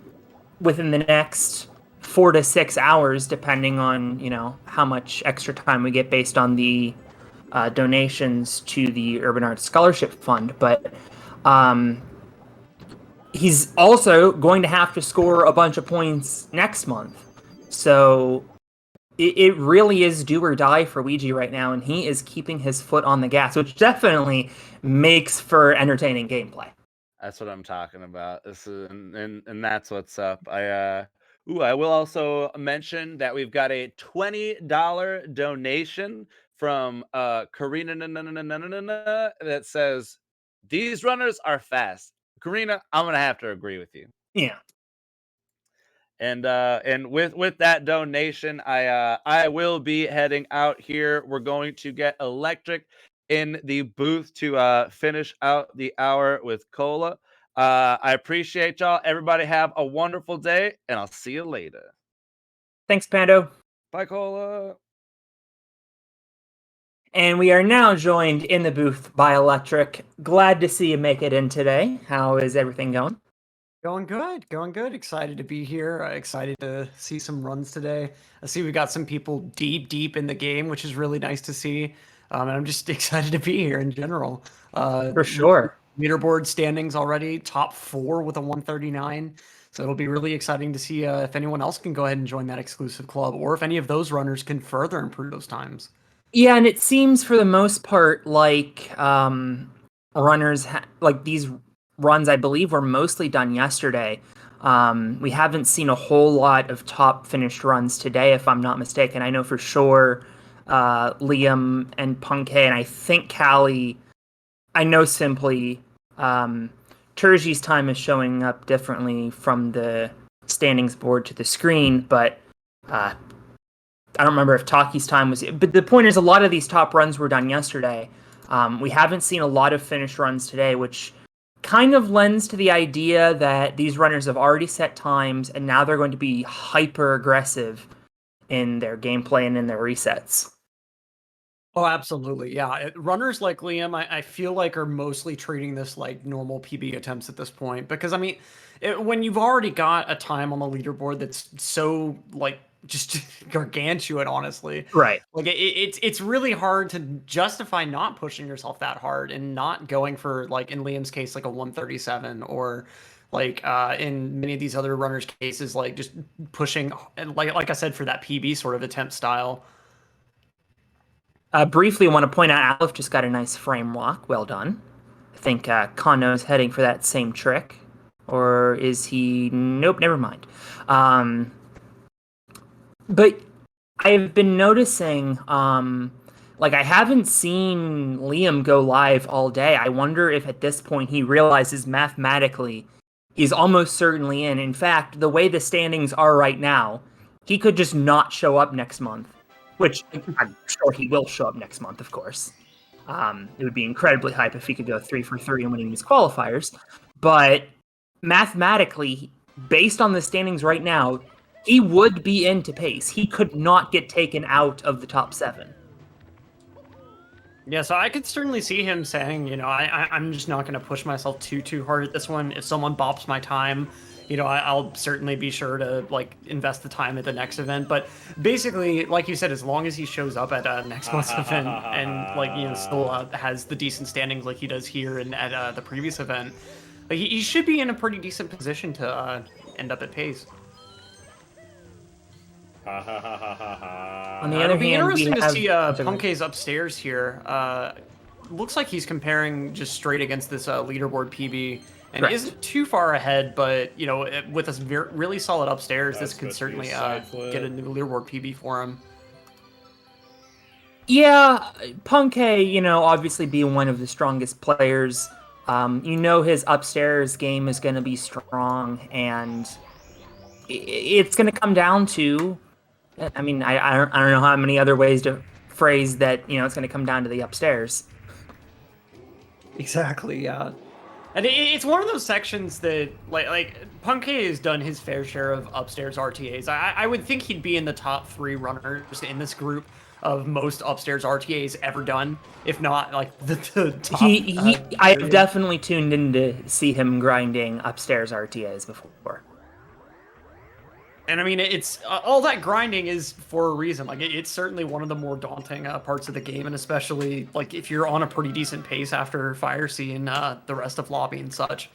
within the next 4 to 6 hours, depending on, how much extra time we get based on the donations to the Urban Arts Scholarship Fund. But he's also going to have to score a bunch of points next month. So it really is do or die for Ouija right now, and he is keeping his foot on the gas, which definitely makes for entertaining gameplay. That's what I'm talking about. This is and that's what's up. I will also mention that we've got a $20 donation from Karina that says these runners are fast. Karina, I'm gonna have to agree with you. Yeah. And with that donation, I will be heading out here. We're going to get electric in the booth to finish out the hour with Cola. I appreciate y'all. Everybody have a wonderful day, and I'll see you later. Thanks, Pando. Bye, Cola. And we are now joined in the booth by Electric. Glad to see you make it in today. How is everything going? Going good. Excited to be here. Excited to see some runs today. I see we got some people deep in the game, which is really nice to see. And I'm just excited to be here in general. For sure. Leaderboard standings already, top 4 with a 139. So it'll be really exciting to see if anyone else can go ahead and join that exclusive club, or if any of those runners can further improve those times. Yeah, and it seems for the most part like runners, like these runs, I believe, were mostly done yesterday. We haven't seen a whole lot of top finished runs today, if I'm not mistaken. I know for sure Liam and Punke, and I think Callie, I know simply Turgi's time is showing up differently from the standings board to the screen, but I don't remember if Taki's time was... But the point is, a lot of these top runs were done yesterday. We haven't seen a lot of finished runs today, which kind of lends to the idea that these runners have already set times, and now they're going to be hyper aggressive in their gameplay and in their resets. Oh, absolutely. Yeah. Runners like Liam, I feel like are mostly treating this like normal PB attempts at this point. Because, I mean, when you've already got a time on the leaderboard that's so, like, just gargantuan, honestly. Right. Like, it's really hard to justify not pushing yourself that hard and not going for, like, in Liam's case, like a 137, or like in many of these other runners' cases, like just pushing, like I said, for that PB sort of attempt style. Briefly, I want to point out Aleph just got a nice frame walk. Well done. I think Kano is heading for that same trick. Or is he... Nope, never mind. But I've been noticing, like, I haven't seen Liam go live all day. I wonder if at this point he realizes mathematically he's almost certainly in. In fact, the way the standings are right now, he could just not show up next month. Which I'm sure he will show up next month, of course. It would be incredibly hype if he could go 3 for 3 in winning these qualifiers. But mathematically, based on the standings right now, he would be into pace. He could not get taken out of the top 7. Yeah, so I could certainly see him saying, you know, I'm just not going to push myself too hard at this one. If someone bops my time, you know, I'll certainly be sure to, like, invest the time at the next event. But basically, like you said, as long as he shows up at next month's event and, like, you know, still has the decent standings like he does here and at the previous event, like, he should be in a pretty decent position to end up at pace. On the other It'll be hand, interesting to see have... Punke's upstairs here. Looks like he's comparing just straight against this leaderboard PB. And Correct. isn't too far ahead, but, you know, with us really solid upstairs, this could certainly get a new leaderboard PB for him. Yeah, Punke, you know, obviously being one of the strongest players, you know his upstairs game is going to be strong, and it's going to come down to, I mean, I don't know how many other ways to phrase that, you know, it's going to come down to the upstairs. Exactly, yeah. And it's one of those sections that, like Punkay has done his fair share of upstairs RTAs. I would think he'd be in the top 3 runners in this group of most upstairs RTAs ever done, if not like the top. I've definitely tuned in to see him grinding upstairs RTAs before. And I mean, it's all that grinding is for a reason. Like, it's certainly one of the more daunting parts of the game, and especially like if you're on a pretty decent pace after Fire Sea and the rest of lobby and such.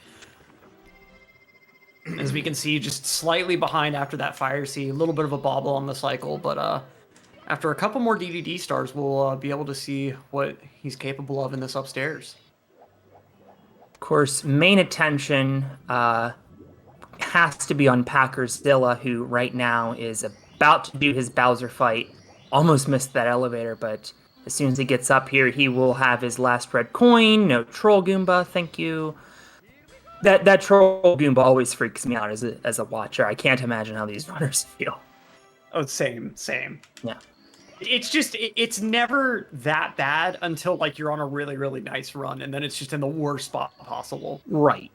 As we can see, just slightly behind after that Fire Sea, a little bit of a bobble on the cycle, but after a couple more DDD stars, we'll be able to see what he's capable of in this upstairs. Of course, main attention has to be on Packerzilla, who right now is about to do his Bowser fight. Almost missed that elevator, but as soon as he gets up here, he will have his last red coin. No Troll Goomba, thank you. That Troll Goomba always freaks me out as a watcher. I can't imagine how these runners feel. Oh, same. Yeah. It's just, it's never that bad until like you're on a really, really nice run, and then it's just in the worst spot possible. Right.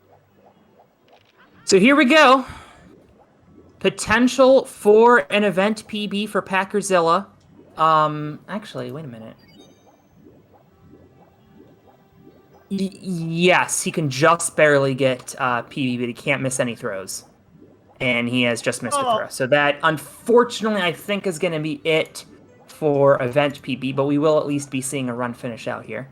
So here we go. Potential for an event PB for Packerzilla. Actually, wait a minute. Yes, he can just barely get PB, but he can't miss any throws. And he has just missed a throw. So that, unfortunately, I think is going to be it for event PB, but we will at least be seeing a run finish out here.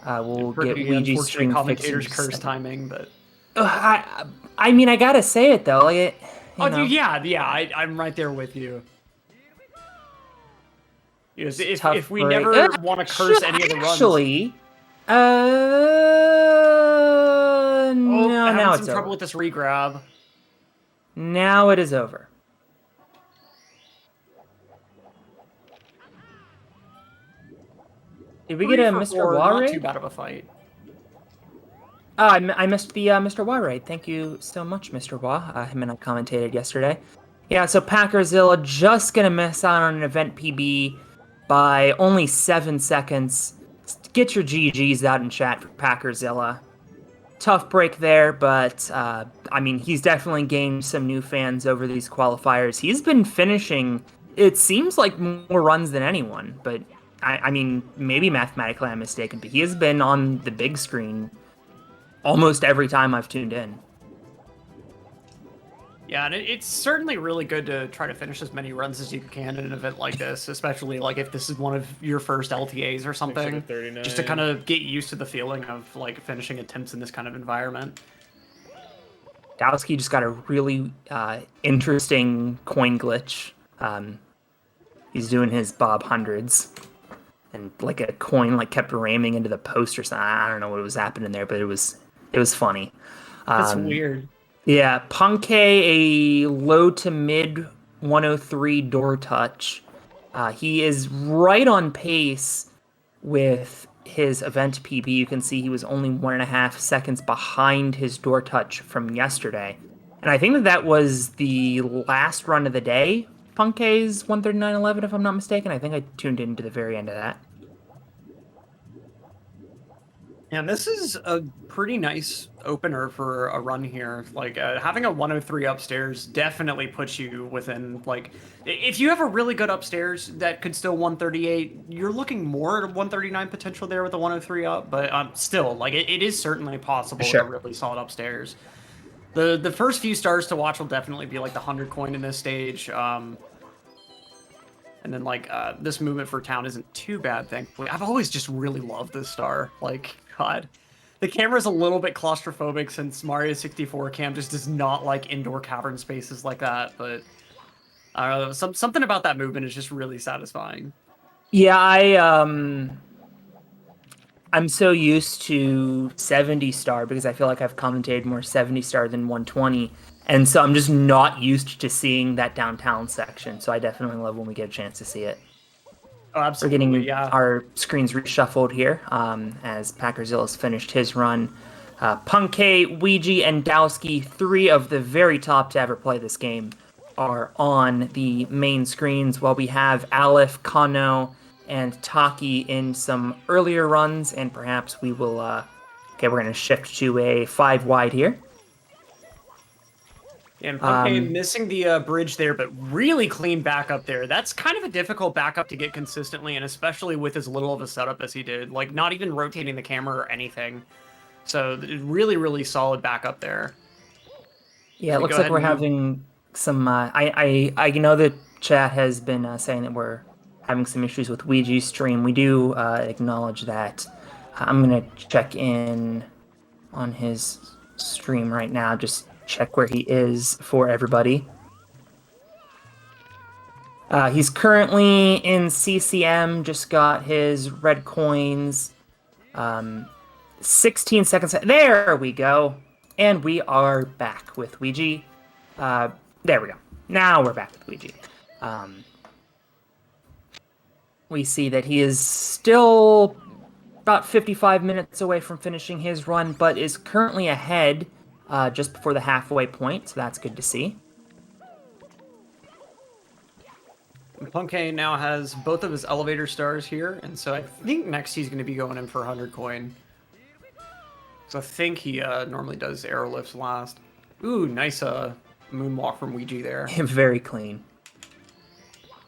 We'll get Ouija string commentator's curse timing, but I mean, I gotta say it though. Like dude, yeah, I'm right there with you. If we never want to curse any of the runs, actually, no, now it's some trouble with this regrab. Now it is over. Did we get a Mr. Wah raid? Not too bad of a fight. Oh, I missed the Mr. Wah raid. Thank you so much, Mr. Wah. Him and I commentated yesterday. Yeah, so Packerzilla just gonna miss out on an event PB by only 7 seconds. Get your GGs out in chat for Packerzilla. Tough break there, but I mean, he's definitely gained some new fans over these qualifiers. He's been finishing, it seems like, more runs than anyone, but I mean, maybe mathematically I'm mistaken, but he has been on the big screen almost every time I've tuned in. Yeah, and it's certainly really good to try to finish as many runs as you can in an event like this, especially like if this is one of your first LTAs or something, just to kind of get used to the feeling of like finishing attempts in this kind of environment. Dowski just got a really interesting coin glitch. He's doing his Bob hundreds. And like a coin like kept ramming into the post or something. I don't know what was happening there, but it was funny. That's weird. Yeah, Punkay, a low to mid 103 door touch. He is right on pace with his event PB. You can see he was only 1.5 seconds behind his door touch from yesterday. And I think that was the last run of the day. Punkay's 139.11, if I'm not mistaken. I think I tuned into the very end of that. And this is a pretty nice opener for a run here. Like, having a 103 upstairs definitely puts you within, like, if you have a really good upstairs that could still 138, you're looking more at a 139 potential there with a 103 up, but still, like, it is certainly possible with a really solid upstairs. The first few stars to watch will definitely be, like, the 100 coin in this stage. And then, like, this movement for town isn't too bad, thankfully. I've always just really loved this star. Like, God. The camera's a little bit claustrophobic since Mario 64 cam just does not like indoor cavern spaces like that, but I don't know, something about that movement is just really satisfying. Yeah, I'm so used to 70 star because I feel like I've commentated more 70 star than 120. And so I'm just not used to seeing that downtown section. So I definitely love when we get a chance to see it. Oh, absolutely. We're getting our screens reshuffled here as Packerzilla's finished his run. Punkay, Ouija, and Dowski, 3 of the very top to ever play this game, are on the main screens, while we have Aleph, Kano, and Taki in some earlier runs, and perhaps we will. Okay, we're going to shift to a 5 wide here. And Punke missing the bridge there, but really clean backup there. That's kind of a difficult backup to get consistently, and especially with as little of a setup as he did. Like, not even rotating the camera or anything. So, really, really solid backup there. Yeah, it looks like we're having some... I know the chat has been saying that we're having some issues with Ouija's stream. We do acknowledge that. I'm going to check in on his stream right now, just check where he is for everybody. He's currently in CCM, just got his red coins. 16 seconds. There we go. And we are back with Ouija. There we go. Now we're back with Ouija. We see that he is still about 55 minutes away from finishing his run, but is currently ahead just before the halfway point, so that's good to see. Punke now has both of his elevator stars here, and so I think next he's going to be going in for 100 coin. So I think he normally does aero lifts last. Ooh, nice moonwalk from Ouija there. Very clean.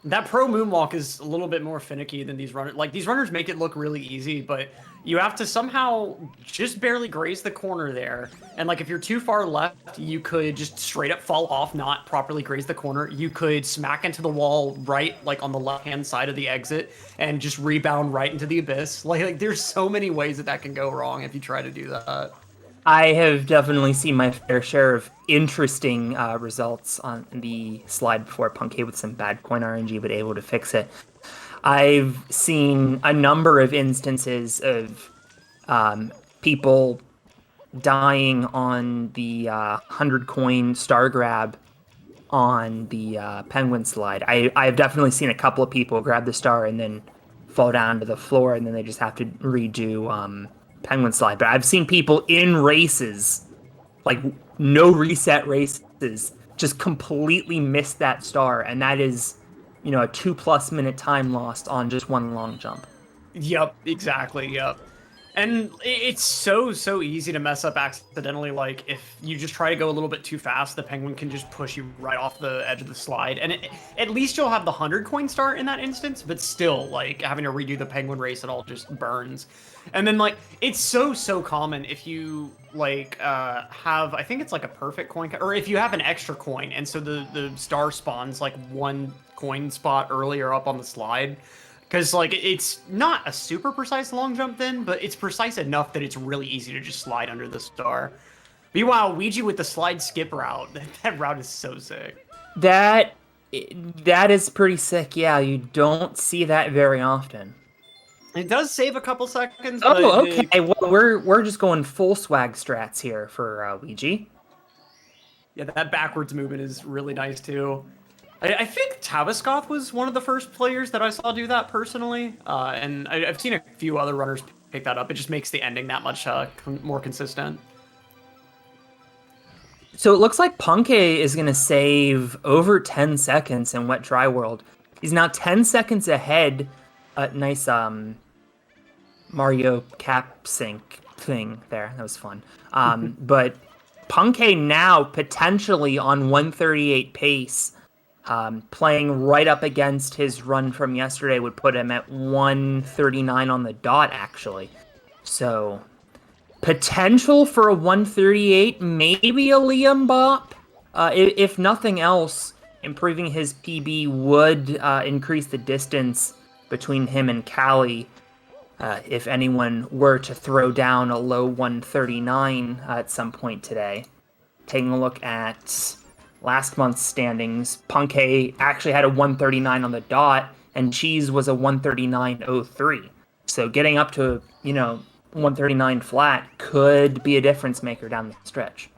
That pro moonwalk is a little bit more finicky than these runners. Like, these runners make it look really easy, but you have to somehow just barely graze the corner there. And, like, if you're too far left, you could just straight up fall off, not properly graze the corner. You could smack into the wall right, like, on the left-hand side of the exit and just rebound right into the abyss. Like there's so many ways that that can go wrong if you try to do that. I have definitely seen my fair share of interesting results on the slide before. Punke with some bad coin RNG, but able to fix it. I've seen a number of instances of people dying on the 100 coin star grab on the penguin slide. I've definitely seen a couple of people grab the star and then fall down to the floor, and then they just have to redo penguin slide. But I've seen people in races, like no reset races, just completely miss that star, and that is, you know, a 2+ minute time lost on just one long jump. Yep, exactly, yep. And it's so easy to mess up accidentally. Like, if you just try to go a little bit too fast, the penguin can just push you right off the edge of the slide. And at least you'll have the 100 coin star in that instance, but still, like, having to redo the penguin race, it all just burns. And then, like, it's so common if you, like, have, I think it's like a perfect coin, or if you have an extra coin, and so the star spawns, like, one coin spot earlier up on the slide. Because, like, it's not a super precise long jump then, but it's precise enough that it's really easy to just slide under the star. Meanwhile, Ouija with the slide skip route, that route is so sick. That is pretty sick, yeah. You don't see that very often. It does save a couple seconds. Oh, but okay. Well, we're just going full swag strats here for Ouija. Yeah, that backwards movement is really nice, too. I think Taviskoth was one of the first players that I saw do that personally, and I've seen a few other runners pick that up. It just makes the ending that much more consistent. So it looks like Punke is going to save over 10 seconds in Wet Dry World. He's now 10 seconds ahead. Nice Mario cap sync thing there. That was fun. But Punke now potentially on 138 pace. Playing right up against his run from yesterday would put him at 139 on the dot, actually. So, potential for a 138, maybe a Liam Bop. If nothing else, improving his PB would increase the distance between him and Callie. If anyone were to throw down a low 139 at some point today. Taking a look at last month's standings, Punke actually had a 139 on the dot, and Cheese was a 139.03. So getting up to, 139 flat could be a difference maker down the stretch.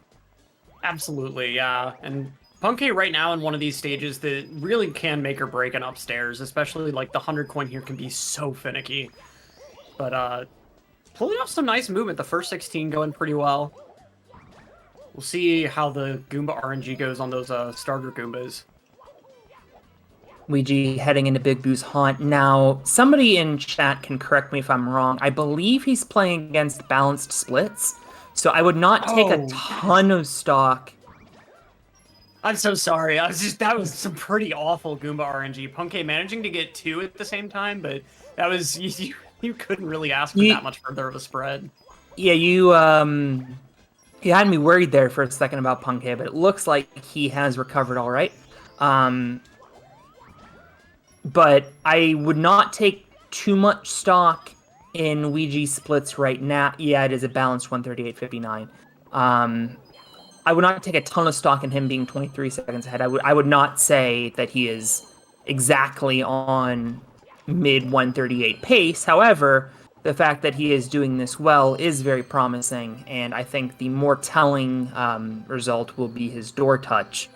Absolutely, yeah. And Punke right now in one of these stages that really can make or break an upstairs, especially like the 100 coin here can be so finicky. But pulling off some nice movement, the first 16 going pretty well. We'll see how the Goomba RNG goes on those starter Goombas. Ouija heading into Big Boo's Haunt. Now, somebody in chat can correct me if I'm wrong. I believe he's playing against balanced splits, so I would not take a ton of stock. I'm so sorry. That was some pretty awful Goomba RNG. Punke managing to get 2 at the same time, but that was you couldn't really ask for that much further of a spread. Yeah, you had me worried there for a second about Punke, but it looks like he has recovered all right. But I would not take too much stock in Ouija splits right now. Yeah, it is a balanced 138.59. I would not take a ton of stock in him being 23 seconds ahead. I would not say that he is exactly on mid 138 pace. However, the fact that he is doing this well is very promising, and I think the more telling result will be his door touch,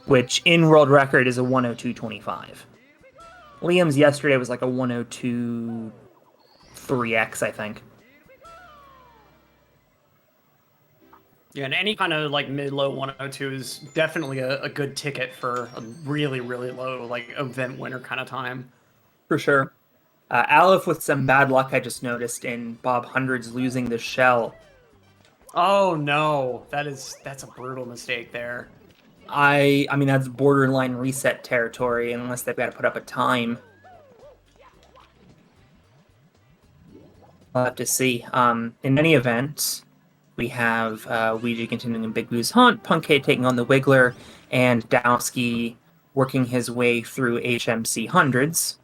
which in world record is a 102.25. Liam's yesterday was like a 102 3x, I think. Yeah, and any kind of like mid-low 102 is definitely a good ticket for a really, really low like event winner kind of time. For sure. Aleph with some bad luck I just noticed in Bob Hundreds losing the shell. Oh no, that's a brutal mistake there. I mean that's borderline reset territory unless they've got to put up a time. We'll have to see. In any event, we have Ouija continuing in Big Boo's Haunt, Punke taking on the Wiggler, and Dowski working his way through HMC Hundreds.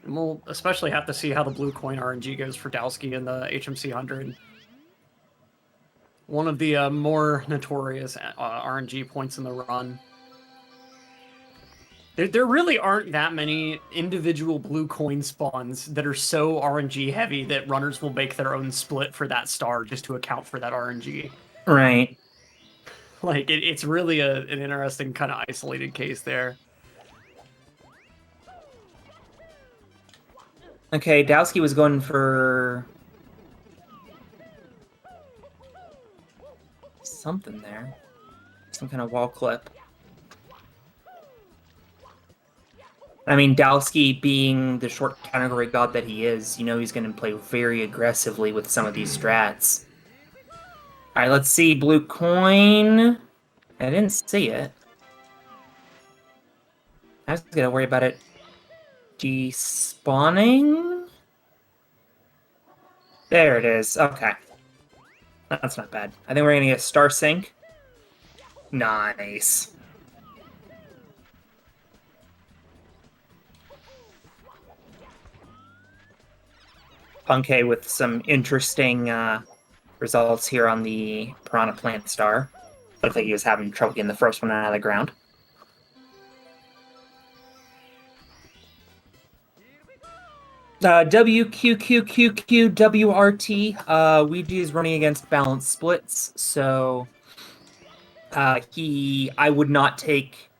And we'll especially have to see how the blue coin RNG goes for Dowski in the HMC 100. One of the more notorious RNG points in the run. There really aren't that many individual blue coin spawns that are so RNG heavy that runners will make their own split for that star just to account for that RNG. Right. Like, it's really an interesting kind of isolated case there. Okay, Dowski was going for something there. Some kind of wall clip. I mean, Dowski being the short category god that he is, you know he's going to play very aggressively with some of these strats. Alright, let's see. Blue coin. I didn't see it. I was going to worry about it despawning. There it is. Okay. That's not bad. I think we're going to get a star sync. Nice. Punke with some interesting results here on the Piranha Plant Star. Looked like he was having trouble getting the first one out of the ground. WQQQQWRT. Ouija is running against balanced splits, so I would not take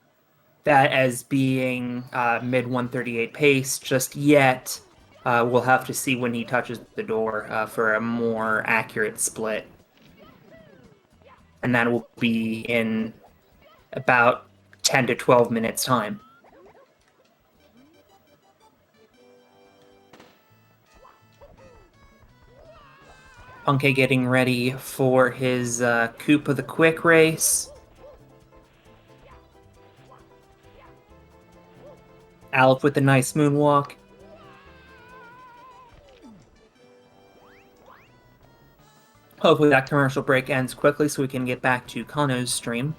that as being mid 138 pace just yet. We'll have to see when he touches the door for a more accurate split. And that will be in about 10 to 12 minutes time. Punke getting ready for his Coupe of the Quick race. Aleph with a nice moonwalk. Hopefully that commercial break ends quickly so we can get back to Kano's stream.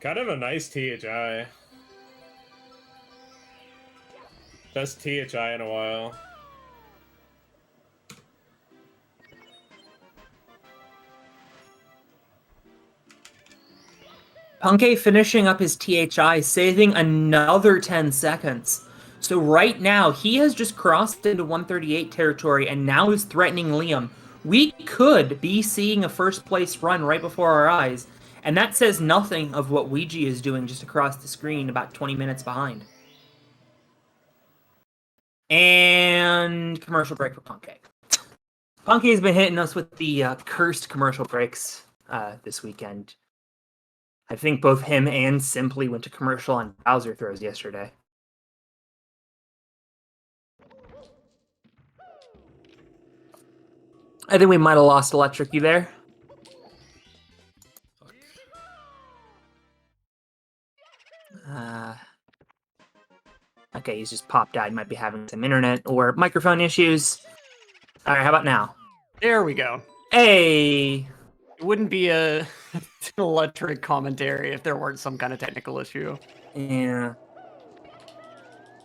Kind of a nice THI. Best THI in a while. Punke finishing up his THI, saving another 10 seconds. So right now, he has just crossed into 138 territory and now is threatening Liam. We could be seeing a first place run right before our eyes, and that says nothing of what Ouija is doing just across the screen about 20 minutes behind. And commercial break for Punke. Punky's been hitting us with the cursed commercial breaks this weekend. I think both him and Simply went to commercial on Bowser throws yesterday. I think we might have lost Electric. You there? Okay, he's just popped out. He might be having some internet or microphone issues. All right, how about now? There we go. Hey! It wouldn't be an Electric commentary if there weren't some kind of technical issue. Yeah.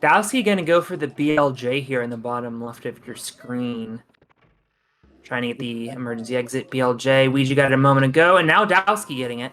Dowski gonna go for the BLJ here in the bottom left of your screen. Trying to get the emergency exit BLJ. Ouija got it a moment ago, and now Dowski getting it.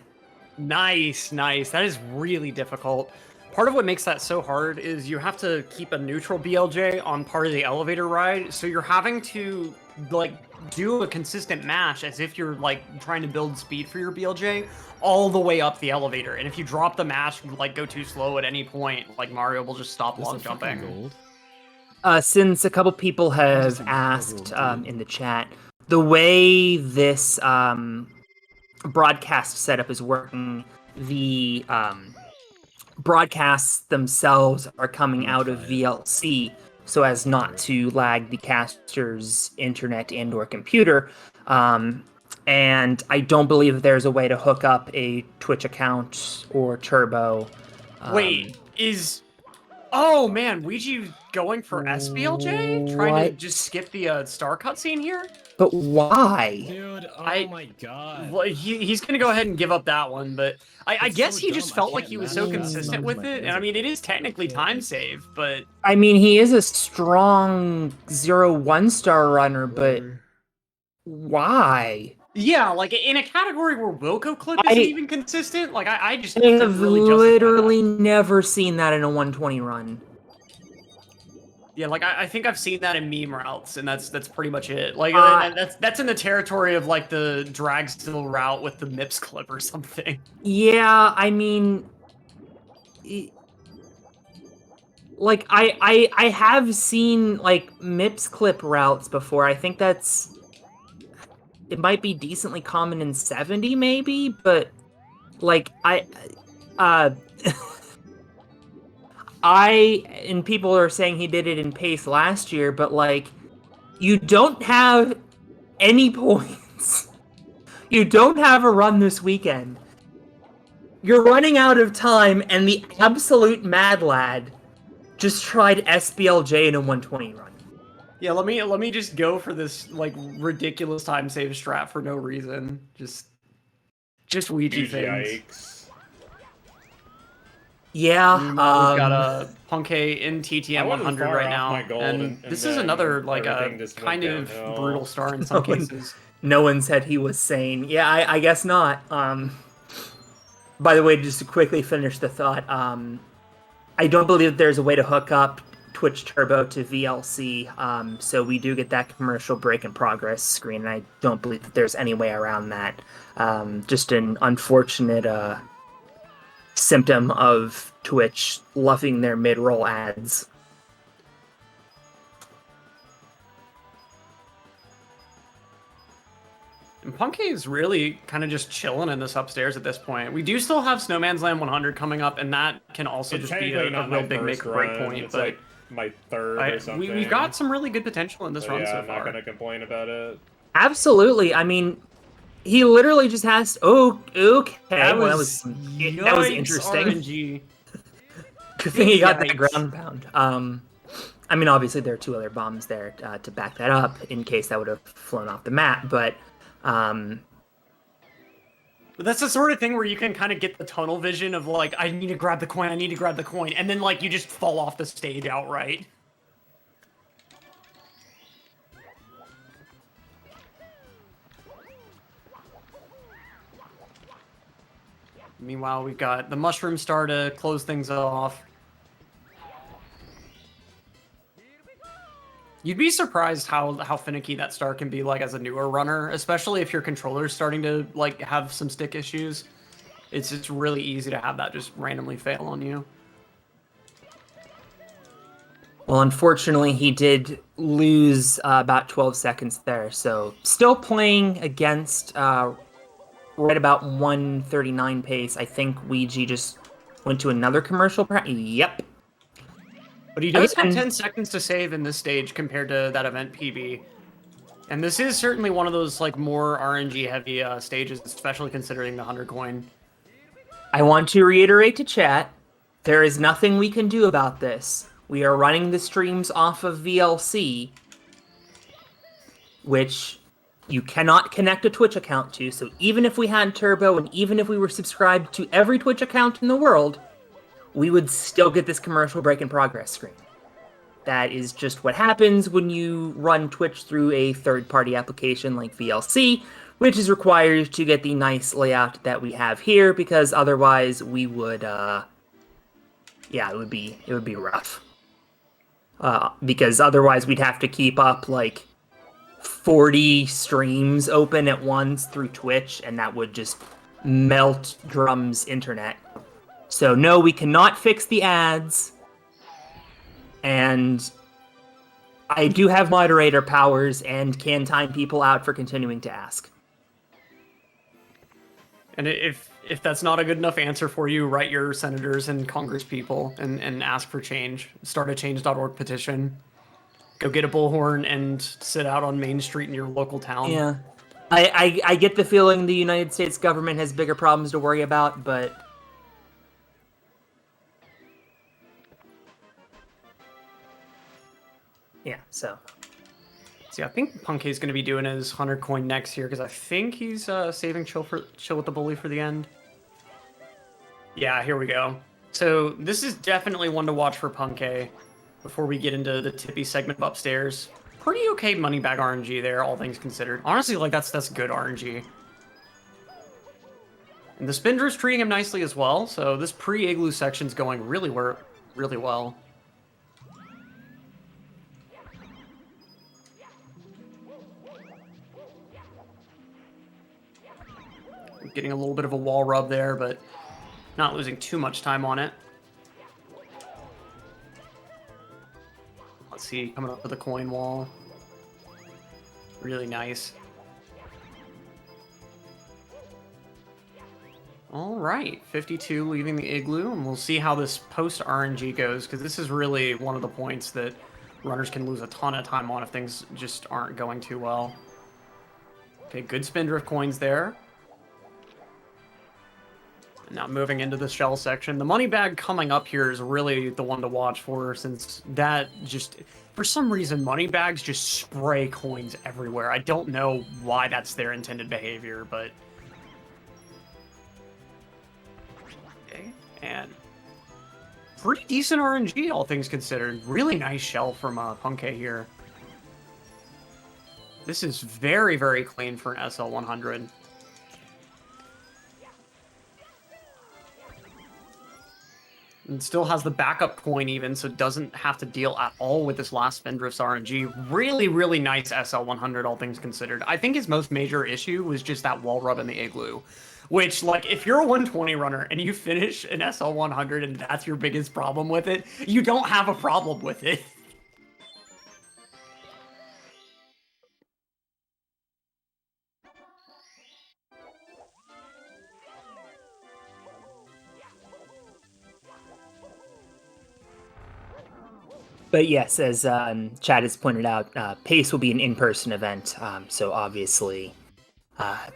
Nice, nice. That is really difficult. Part of what makes that so hard is you have to keep a neutral BLJ on part of the elevator ride, so you're having to like do a consistent mash as if you're like trying to build speed for your BLJ all the way up the elevator. And if you drop the mash, like go too slow at any point, like Mario will just stop long jumping. Since a couple people have asked in the chat, the way this broadcast setup is working, the broadcasts themselves are coming out of VLC so as not to lag the caster's internet and or computer. And I don't believe there's a way to hook up a Twitch account or Turbo. Wait, is... Oh man, Ouija going for SBLJ? Trying to just skip the star cutscene here? But why? Dude, oh my god. Well, he's going to go ahead and give up that one, but I guess he just felt like he was so consistent with it. And I mean, it is technically time save, but... I mean, he is a strong 0-1 star runner, but why? Yeah, like in a category where Wilco Clip isn't even consistent, like I just I have literally never seen that in a 120 run. Yeah, like I think I've seen that in meme routes, and that's pretty much it. Like that's in the territory of like the drag still route with the MIPS clip or something. Yeah, I mean, like I have seen like MIPS clip routes before. I think it might be decently common in 70 maybe, but like and people are saying he did it in pace last year, but like you don't have any points. You don't have a run this weekend. You're running out of time, and the absolute mad lad just tried SBLJ in a 120 run. Yeah, let me just go for this like ridiculous time save strat for no reason. Just Ouija things. Yikes. Yeah, we've got a Punkay in TTM I wasn't 100 far right off now, my gold, and this is then another like a everything just went kind of downhill. brutal star in some cases. No one said he was sane. Yeah, I guess not. By the way, just to quickly finish the thought, I don't believe there's a way to hook up Twitch Turbo to VLC, so we do get that commercial break in progress screen, and I don't believe that there's any way around that. Just an unfortunate symptom of Twitch loving their mid-roll ads. And Punkay is really kind of just chilling in this upstairs at this point. We do still have Snowman's Land 100 coming up, and that can also It's just be technically a not real my big first make or break run, point. it's But like my third or something. we've got some really good potential in this So run yeah, so I'm not far. gonna complain about it. Absolutely. I mean, he literally just has to, okay. That Well, was that was interesting. RNG. Good thing he got that Yikes. ground pound. I mean, obviously there are two other bombs there to back that up in case that would have flown off the map, but But that's the sort of thing where you can kind of get the tunnel vision of like, I need to grab the coin, and then like you just fall off the stage outright. Meanwhile, we've got the Mushroom Star to close things off. You'd be surprised how finicky that star can be like as a newer runner, especially if your controller's starting to like have some stick issues. It's really easy to have that just randomly fail on you. Well, unfortunately, he did lose about 12 seconds there. So still playing against right about 139 pace. I think Ouija just went to another commercial. Yep. But he does have 10 seconds to save in this stage compared to that event PB. And this is certainly one of those like more RNG heavy stages, especially considering the 100 coin. I want to reiterate to chat, there is nothing we can do about this. We are running the streams off of VLC, which you cannot connect a Twitch account to. So even if we had Turbo and even if we were subscribed to every Twitch account in the world, we would still get this commercial break in progress screen. That is just what happens when you run Twitch through a third-party application like VLC, which is required to get the nice layout that we have here, because otherwise we would, yeah, it would be rough. Because otherwise we'd have to keep up like 40 streams open at once through Twitch, and that would just melt Drum's internet. So no, we cannot fix the ads. And I do have moderator powers and can time people out for continuing to ask. And if that's not a good enough answer for you, write your senators and congresspeople and ask for change. Start a change.org petition. Go get a bullhorn and sit out on Main Street in your local town. Yeah. I get the feeling the United States government has bigger problems to worry about, but... yeah, so... See, I think Punkay's going to be doing his 100 coin next here, because I think he's saving Chill with the Bully for the end. Yeah, here we go. So this is definitely one to watch for Punkay before we get into the tippy segment of upstairs. Pretty okay money bag RNG there, all things considered. Honestly, like that's good RNG. And the Spindrift's treating him nicely as well, so this pre-igloo section's going really well. Getting a little bit of a wall rub there, but not losing too much time on it. Let's see, coming up with a coin wall. Really nice. All right, 52 leaving the igloo, and we'll see how this post RNG goes, because this is really one of the points that runners can lose a ton of time on if things just aren't going too well. Okay, good Spindrift coins there. Now moving into the shell section. The money bag coming up here is really the one to watch for, since that just... for some reason, money bags just spray coins everywhere. I don't know why that's their intended behavior, but... okay, and... pretty decent RNG, all things considered. Really nice shell from Punkay here. This is very, very clean for an SL100. And still has the backup coin even, so doesn't have to deal at all with this last Spindrift's RNG. Really, really nice SL100, all things considered. I think his most major issue was just that wall rub in the igloo. Which, like, if you're a 120 runner and you finish an SL100 and that's your biggest problem with it, you don't have a problem with it. But yes, as Chad has pointed out, PACE will be an in-person event, so obviously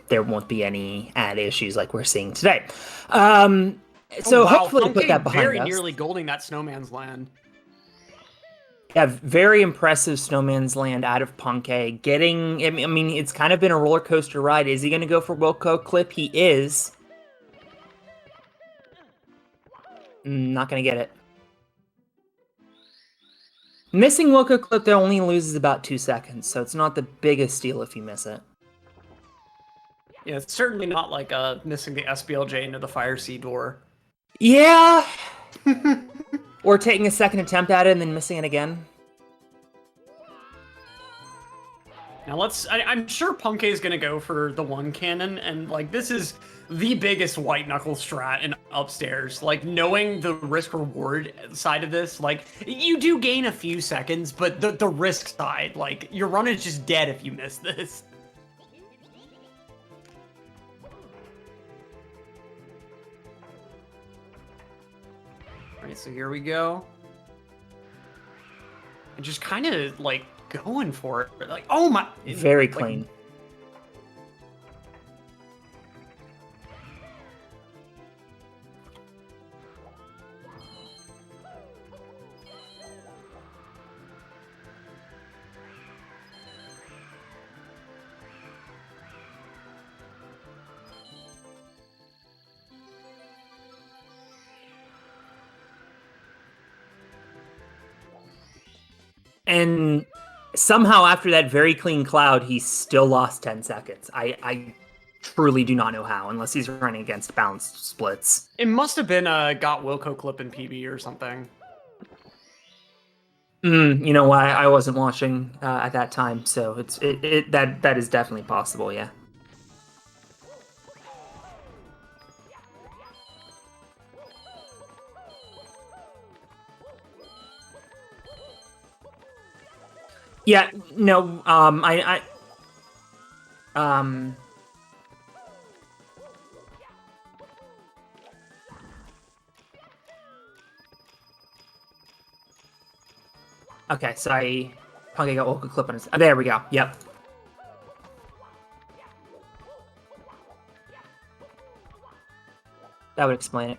there won't be any ad issues like we're seeing today. So hopefully Punkay put that behind very us. nearly golding that Snowman's Land. Yeah, very impressive Snowman's Land out of Punkay. Getting, I mean, it's kind of been a roller coaster ride. Is he going to go for Wilco Clip? He is. Not going to get it. Missing Wilco Clip there only loses about 2 seconds, so it's not the biggest deal if you miss it. Yeah, it's certainly not like missing the SBLJ into the Fire C door. Yeah! Or taking a second attempt at it and then missing it again. Now I'm sure Punke is gonna go for the one cannon, and like this is the biggest white knuckle strat in upstairs. Like knowing the risk reward side of this, like you do gain a few seconds, but the risk side, like your run is just dead if you miss this. All right, so here we go. And just kind of like going for it. Like, oh my. Very clean. And somehow after that very clean cloud, he still lost 10 seconds. I truly do not know how, unless he's running against balanced splits. It must have been a Got Wilco clip in PB or something. You know why? I wasn't watching at that time, so that is definitely possible, yeah. Yeah, no, okay, so I probably got Wilco clip on his. There we go. Yep. That would explain it.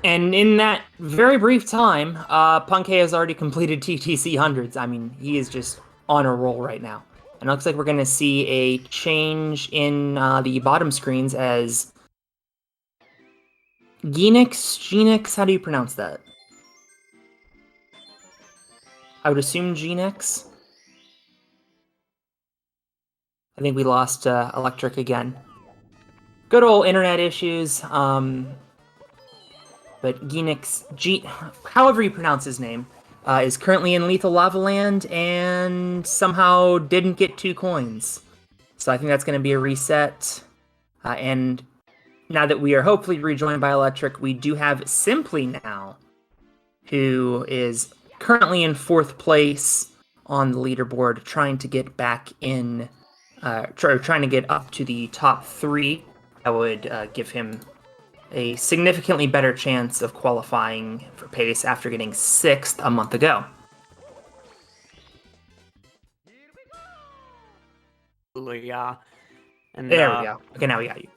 And in that very brief time, Punke has already completed TTC hundreds. I mean, he is just on a roll right now. And it looks like we're going to see a change in the bottom screens as Genix, how do you pronounce that? I would assume Genix. I think we lost Electric again. Good old internet issues. But Genix, however you pronounce his name, is currently in Lethal Lava Land and somehow didn't get 2 coins. So I think that's going to be a reset. And now that we are hopefully rejoined by Electric, we do have Simply now, who is currently in 4th place on the leaderboard, trying to get back in, trying to get up to the top 3. I would give him a significantly better chance of qualifying for pace after getting 6th a month ago. Yeah. And there we go. Okay, now we got you.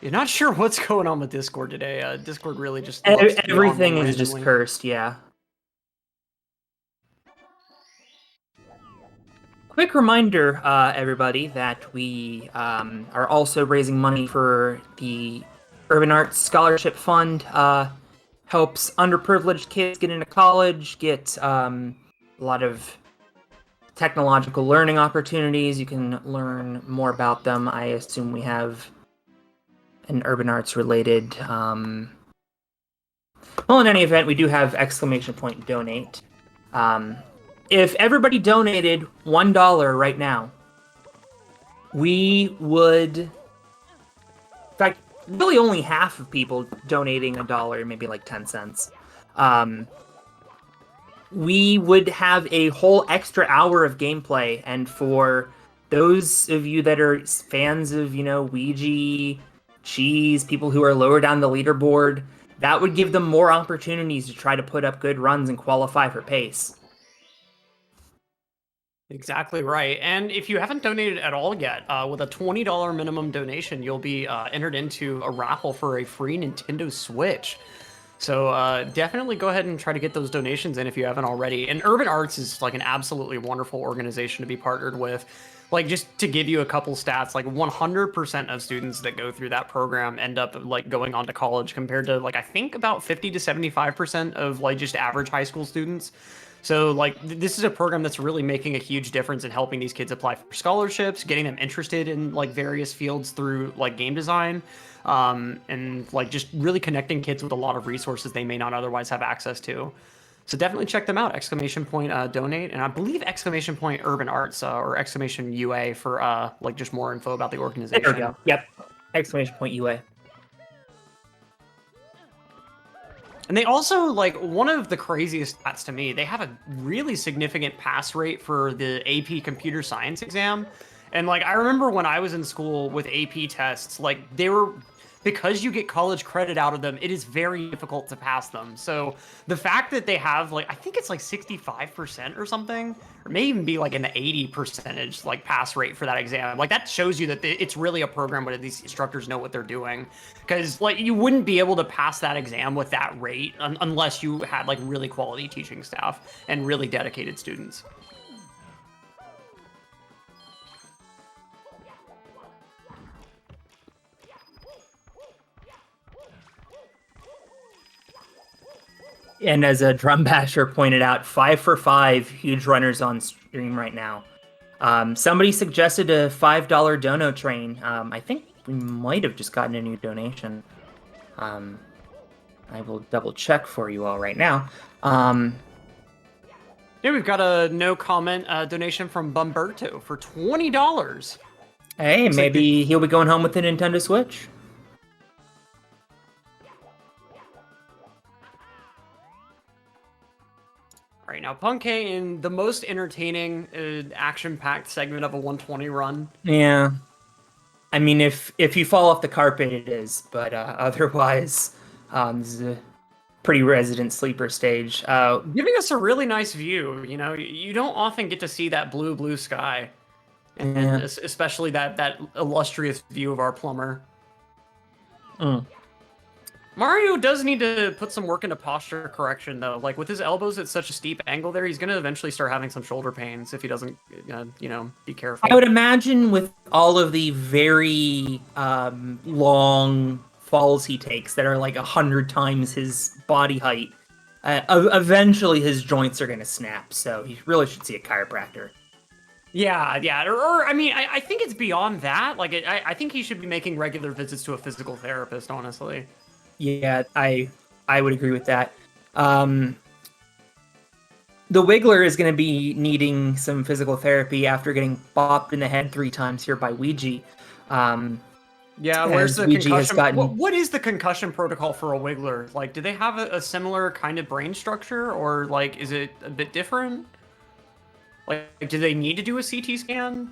You're not sure what's going on with Discord today. Discord really just everything is just cursed. Yeah. Quick reminder, everybody, that we are also raising money for the Urban Arts Scholarship Fund. Helps underprivileged kids get into college, get a lot of technological learning opportunities. You can learn more about them. I assume we have an Urban Arts related. Well, in any event, we do have !donate. If everybody donated $1 right now, we would, in fact, really only half of people donating $1, maybe like 10 cents. We would have a whole extra hour of gameplay, and for those of you that are fans of, Ouija, Cheese, people who are lower down the leaderboard, that would give them more opportunities to try to put up good runs and qualify for pace. Exactly right. And if you haven't donated at all yet, with a $20 minimum donation, you'll be entered into a raffle for a free Nintendo Switch. So definitely go ahead and try to get those donations in if you haven't already. And Urban Arts is like an absolutely wonderful organization to be partnered with. Like, just to give you a couple stats, like 100% of students that go through that program end up like going on to college, compared to like I think about 50 to 75% of like just average high school students. So like this is a program that's really making a huge difference in helping these kids apply for scholarships, getting them interested in like various fields through like game design, and like just really connecting kids with a lot of resources they may not otherwise have access to. So definitely check them out. !donate, and I believe !urban arts or !UA for like just more info about the organization. There we go. Yep. !UA. And they also, like, one of the craziest stats to me, they have a really significant pass rate for the AP computer science exam. And like, I remember when I was in school with AP tests, like they were, because you get college credit out of them, it is very difficult to pass them. So the fact that they have like, I think it's like 65% or something, or may even be like in the 80% like pass rate for that exam. Like that shows you that it's really a program where these instructors know what they're doing. Because like you wouldn't be able to pass that exam with that rate unless you had like really quality teaching staff and really dedicated students. And as a Drum Basher pointed out, 5 for 5 huge runners on stream right now. Somebody suggested a $5 dono train. I think we might have just gotten a new donation. I will double check for you all right now. Yeah, we've got a no comment donation from Bumberto for $20. Hey, maybe he'll be going home with the Nintendo Switch. Right now, Punkay in the most entertaining, action-packed segment of a 120 run. Yeah, I mean, if you fall off the carpet, it is. But otherwise, this is a pretty resident sleeper stage. Giving us a really nice view. You know, you don't often get to see that blue sky, and especially that illustrious view of our plumber. Mario does need to put some work into posture correction, though. Like, with his elbows at such a steep angle there, he's going to eventually start having some shoulder pains if he doesn't, you know, be careful. I would imagine with all of the very long falls he takes that are like 100 times his body height, eventually his joints are going to snap, so he really should see a chiropractor. Yeah, or I mean, I think it's beyond that. Like, I think he should be making regular visits to a physical therapist, honestly. Yeah, I would agree with that. The Wiggler is going to be needing some physical therapy after getting bopped in the head 3 times here by Ouija. Yeah, where's the concussion? What is the concussion protocol for a Wiggler? Like, do they have a similar kind of brain structure, or like, is it a bit different? Like, do they need to do a CT scan?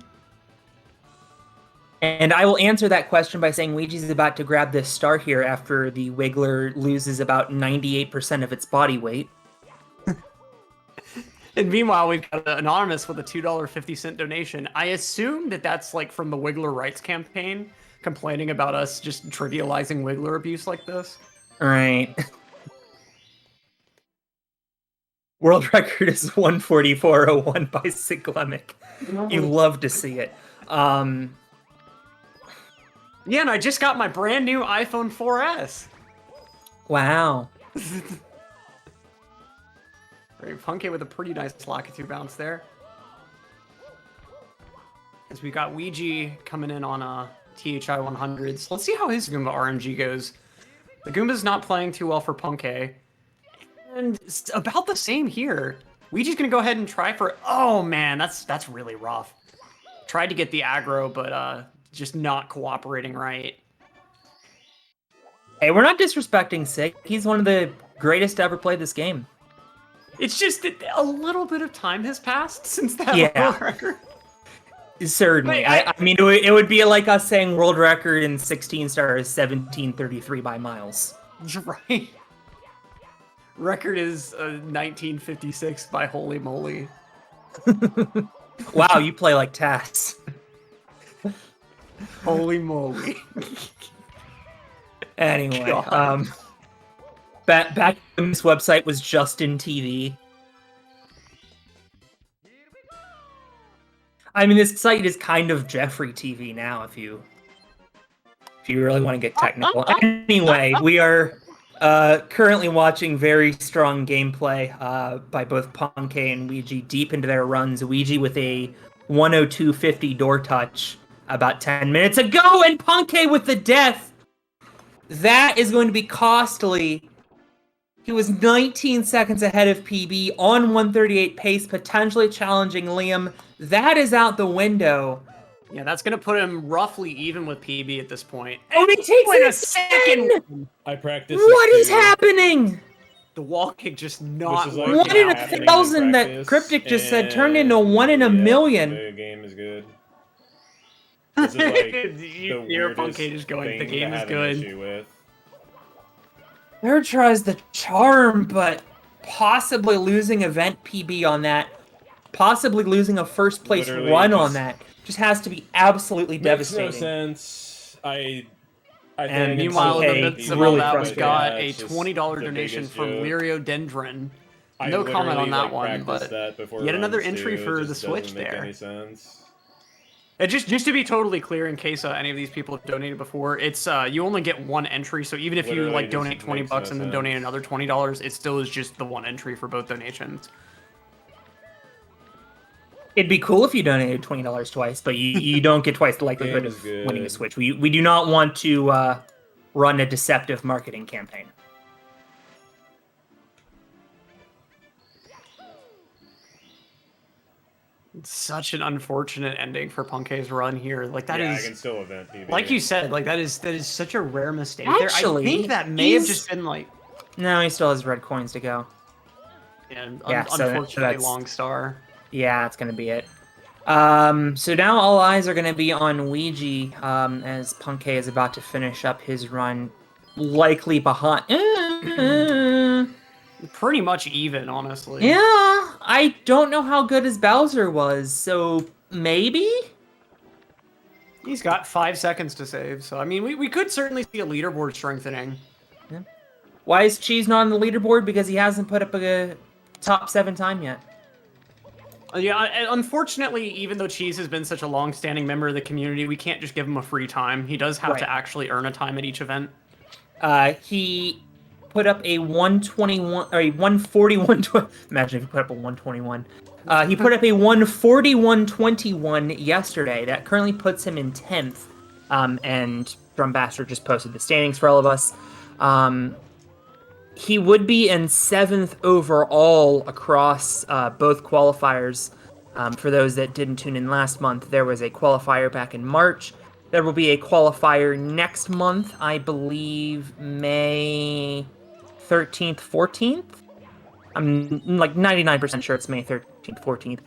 And I will answer that question by saying Ouija's about to grab this star here after the Wiggler loses about 98% of its body weight. And meanwhile, we've got Anonymous with a $2.50 donation. I assume that that's like from the Wiggler Rights Campaign, complaining about us just trivializing Wiggler abuse like this. All right. World record is 144.01 by Siglemic. You love to see it. Yeah, and I just got my brand new iPhone 4S. Wow. Very Punkay with a pretty nice Lakitu bounce there. As we got Ouija coming in on THI 100s. Let's see how his Goomba RNG goes. The Goomba's not playing too well for Punkay. And it's about the same here. Ouija's gonna go ahead and try for... Oh man, that's really rough. Tried to get the aggro, but just not cooperating right. Hey, we're not disrespecting Sig. He's one of the greatest to ever play this game. It's just that a little bit of time has passed since that world record. Certainly. I mean, it would be like us saying world record in 16 star is 1733 by miles. Right. Record is 1956 by holy moly. Wow, you play like Tass. Holy moly. Anyway, back when this website was Justin TV. I mean, this site is kind of Jeffrey TV now, if you really want to get technical. Anyway, we are currently watching very strong gameplay by both Ponke and Ouija deep into their runs. Ouija with a 102.50 door touch about 10 minutes ago, and Ponke with the death. That is going to be costly. He was 19 seconds ahead of PB on 138 pace, potentially challenging Liam. That is out the window. Yeah, that's going to put him roughly even with PB at this point. Oh, he takes in it a second! I practiced. What is happening? The wall kick just not like working 1 in out. 1,000 that Cryptic just said turned into 1 in a million. The game is good. This is like You hear Ponke just going, the game is good. There tries the charm, but possibly losing event PB on that. Possibly losing a first place Literally run just on that. Just has to be absolutely Makes devastating. no sense. I And think meanwhile, in the Ponke midst of really all that, we've got a it's just $20 the donation biggest from joke. Lyriodendron. I No comment on literally, that like, one, practiced but that before yet another runs, entry too. It for the just Switch doesn't make there. any sense. Just to be totally clear, in case any of these people have donated before, it's you only get one entry. So even if you Literally like just donate 20 makes bucks no and then sense. donate another $20, it still is just the one entry for both donations. It'd be cool if you donated $20 twice, but you don't get twice the likelihood Game is of good. winning a Switch. We do not want to run a deceptive marketing campaign. It's such an unfortunate ending for Ponke's run here. Like that Yeah, is, I can still event PB. like you said, like that is such a rare mistake Actually, there. I think that may have he's- just been like, No, he still has red coins to go. yeah, so unfortunately that's- long star. Yeah, that's going to be it. So now all eyes are going to be on Ouija as Ponke is about to finish up his run, likely behind. Pretty much even, honestly. Yeah, I don't know how good his Bowser was, so maybe? He's got 5 seconds to save, so I mean, we could certainly see a leaderboard strengthening. Why is Cheese not on the leaderboard? Because he hasn't put up a top 7 time yet. Yeah, unfortunately, even though Cheese has been such a long-standing member of the community, we can't just give him a free time. He does have Right. to actually earn a time at each event. He put up a 121 or a 141. Imagine if he put up a 121. He put up a 141.21 yesterday. That currently puts him in 10th. And Drumbastard just posted the standings for all of us. He would be in 7th overall across both qualifiers. For those that didn't tune in last month, there was a qualifier back in March. There will be a qualifier next month, I believe May 13th, 14th? I'm like 99% sure it's May 13th, 14th.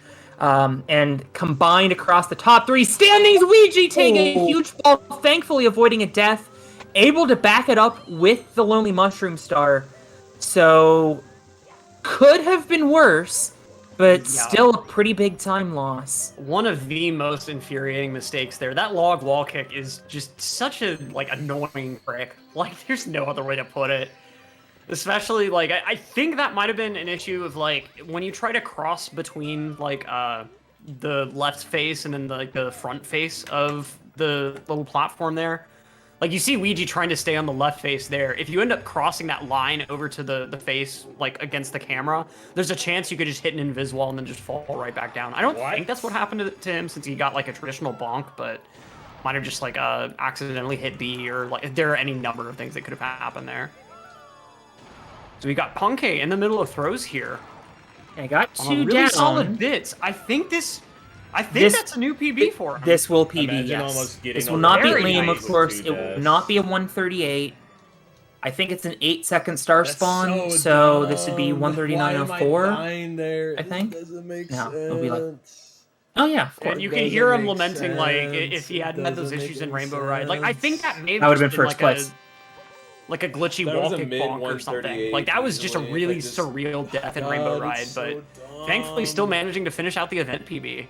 And combined across the top 3 standings, Ouija taking a huge fall, thankfully avoiding a death, able to back it up with the Lonely Mushroom Star. So, could have been worse, but still a pretty big time loss. One of the most infuriating mistakes there. That log wall kick is just such a annoying trick. Like, there's no other way to put it. Especially, like, I think that might have been an issue of, like, when you try to cross between, like, the left face and then, the front face of the little platform there. Like, you see Ouija trying to stay on the left face there. If you end up crossing that line over to the face, like, against the camera, there's a chance you could just hit an invis wall and then just fall right back down. I don't think that's what happened to him since he got, like, a traditional bonk, but might have just, like, accidentally hit B, or, like, there are any number of things that could have happened there. So we got Ponke in the middle of throws here. I got 2 really down. solid bits. I think that's a new PB for him. This will PB, Imagine yes. almost getting This will over not be very Liam, nice of course. with It 2 will deaths. not be a 138. I think it's an 8-second star spawn, so this would be 139.04. There? I think. Doesn't make No, sense. it'll be like. Oh yeah, of course. And you can hear him lamenting, like, if he hadn't had those issues in Rainbow Ride. Like, I think that may have That would've just been first like place. like a glitchy That was wall a kick mid bonk or something. 138 Like, that was just a easily, really like, just- surreal death in Rainbow God, Ride, it's but so thankfully still dumb. managing to finish out the event PB.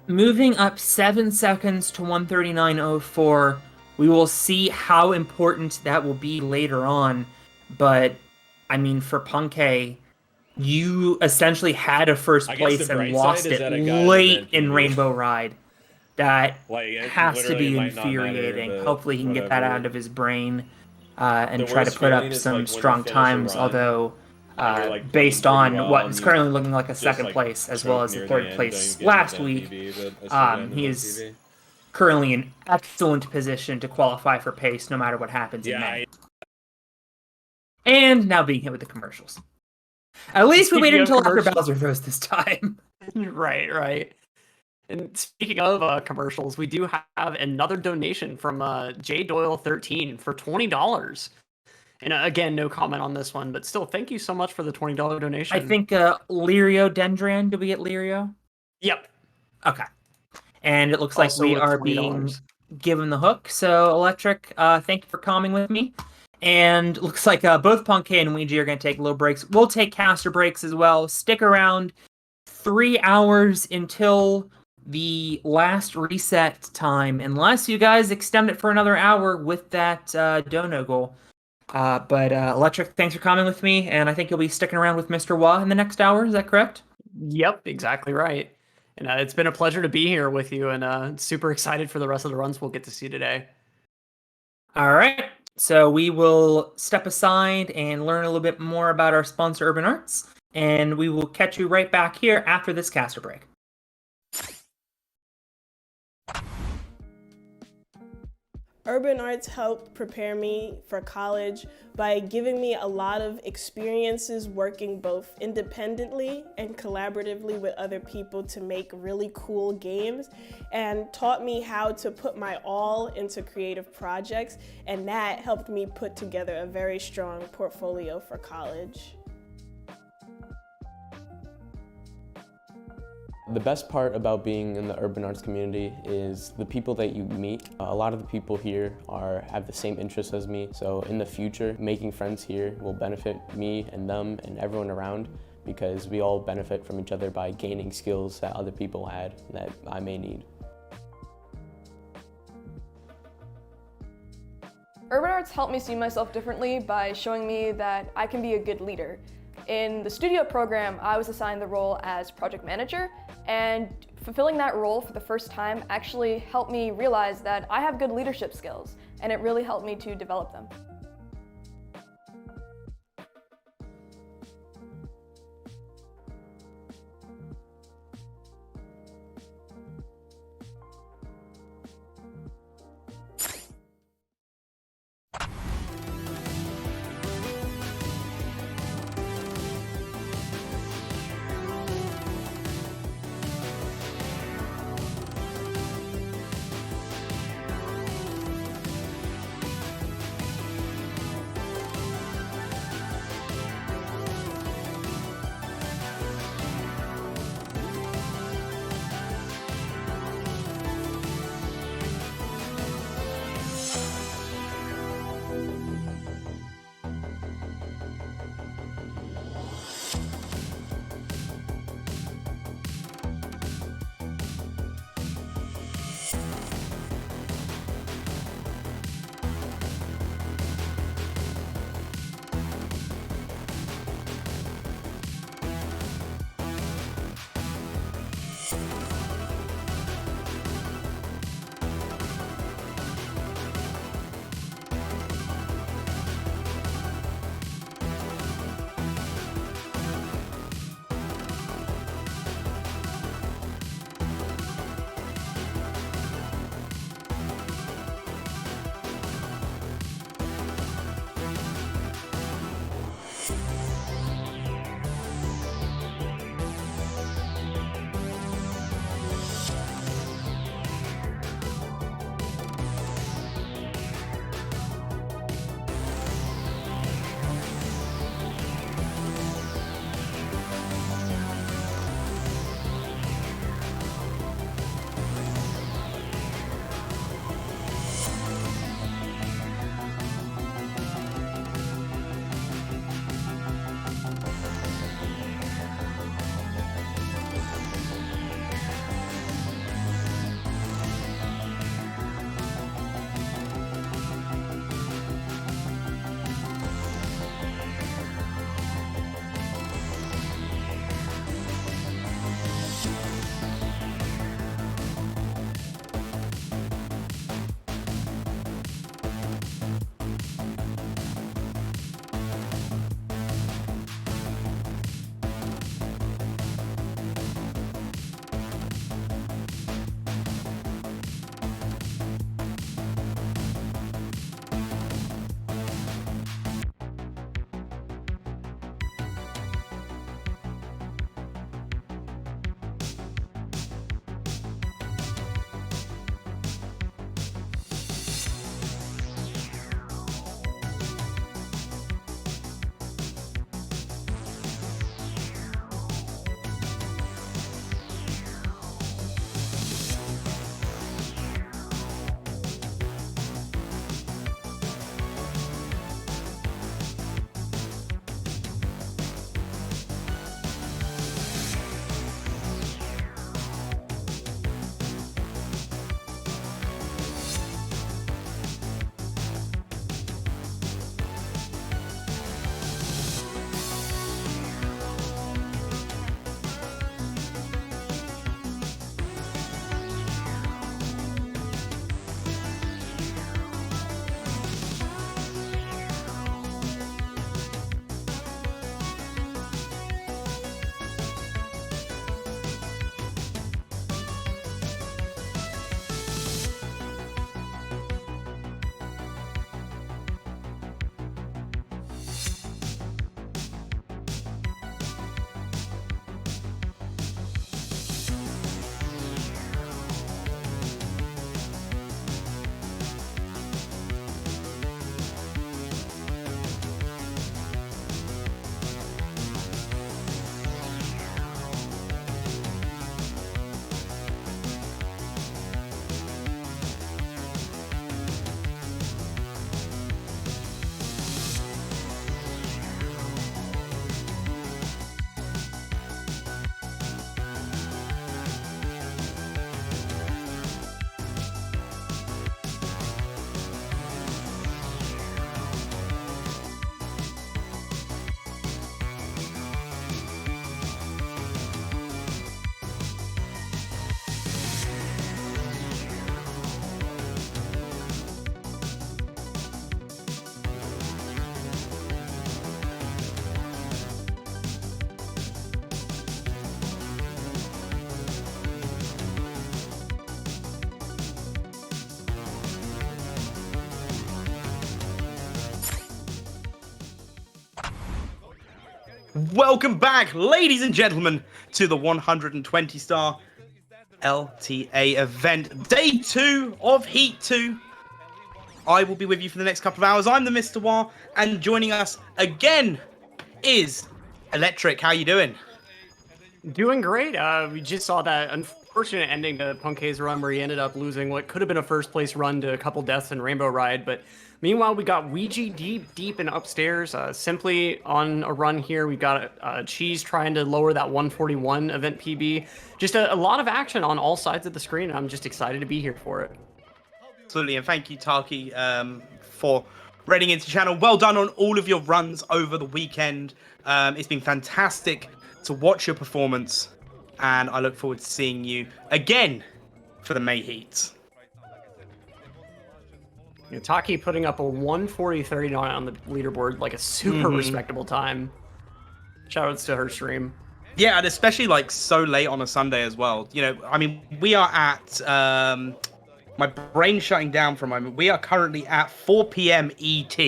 Moving up 7 seconds to 139.04. We will see how important that will be later on. but I mean, for Punkay, you essentially had a first I guess place the and bright lost side is it that I got an late event in PB. Rainbow Ride. That Like, it has to literally be might not matter, infuriating. but Hopefully he can get that whatever. out of his brain and The try to worst put up feeling is, some like, when you strong finish a times, run although and you're, like, playing based pretty on well what and is you currently looking like a just, second like, place, as well choke as the near third end, place don't get an last event week, PB, but I still got an he event is PB. currently in excellent position to qualify for pace no matter what happens in May. And now being hit with the commercials. At least we Speaking waited of until after commercials- Bowser Rose this time. Right. And speaking of commercials, we do have another donation from J Doyle 13 for $20. And again, no comment on this one, but still, thank you so much for the $20 donation. I think Lirio Dendran, did we get Lirio? Yep. Okay. And it looks like Also we with are $20. being given the hook. So, Electric, thank you for calming with me. And it looks like both Punkay and Ouija are going to take little breaks. We'll take caster breaks as well. Stick around 3 hours until the last reset time, unless you guys extend it for another hour with that dono goal. But Electric, thanks for coming with me, and I think you'll be sticking around with Mr. Wah in the next hour. Is that correct? Yep, exactly right. And it's been a pleasure to be here with you, and super excited for the rest of the runs we'll get to see today. All right. So we will step aside and learn a little bit more about our sponsor, Urban Arts, and we will catch you right back here after this caster break. Urban Arts helped prepare me for college by giving me a lot of experiences working both independently and collaboratively with other people to make really cool games, and taught me how to put my all into creative projects, and that helped me put together a very strong portfolio for college. The best part about being in the urban arts community is the people that you meet. A lot of the people here have the same interests as me, so in the future, making friends here will benefit me and them and everyone around, because we all benefit from each other by gaining skills that other people had that I may need. Urban Arts helped me see myself differently by showing me that I can be a good leader. In the studio program, I was assigned the role as project manager, and fulfilling that role for the first time actually helped me realize that I have good leadership skills, and it really helped me to develop them. welcome back, ladies and gentlemen, to the 120-star LTA event, day 2 of Heat 2. I will be with you for the next couple of hours. I'm the Mr. War, and joining us again is Electric. How you doing? Doing great. We just saw that unfortunate ending to Punk's run where he ended up losing what could have been a first place run to a couple deaths in Rainbow Ride, but meanwhile, we got Ouija deep and upstairs. Simply on a run here, we've got Cheese trying to lower that 141 event PB. Just a lot of action on all sides of the screen, and I'm just excited to be here for it. Absolutely, and thank you, Taki, for raiding into the channel. Well done on all of your runs over the weekend. It's been fantastic to watch your performance, and I look forward to seeing you again for the May Heats. Taki putting up a 140.39 on the leaderboard, like a super respectable time. Shoutouts to her stream. Yeah, and especially like so late on a Sunday as well. You know, I mean, we are at my brain shutting down for a moment. We are currently at 4 p.m. ET.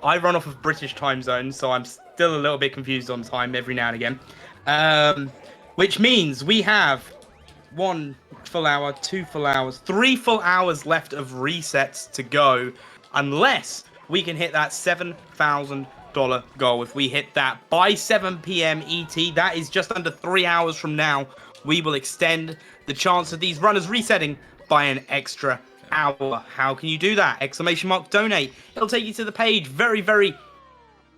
I run off of British time zone, so I'm still a little bit confused on time every now and again. Which means we have 1 full hour, 2 full hours, 3 full hours left of resets to go, unless we can hit that $7,000 goal. If we hit that by 7 p.m. ET, that is just under 3 hours from now, we will extend the chance of these runners resetting by an extra hour. How can you do that? Exclamation mark donate. It'll take you to the page. Very, very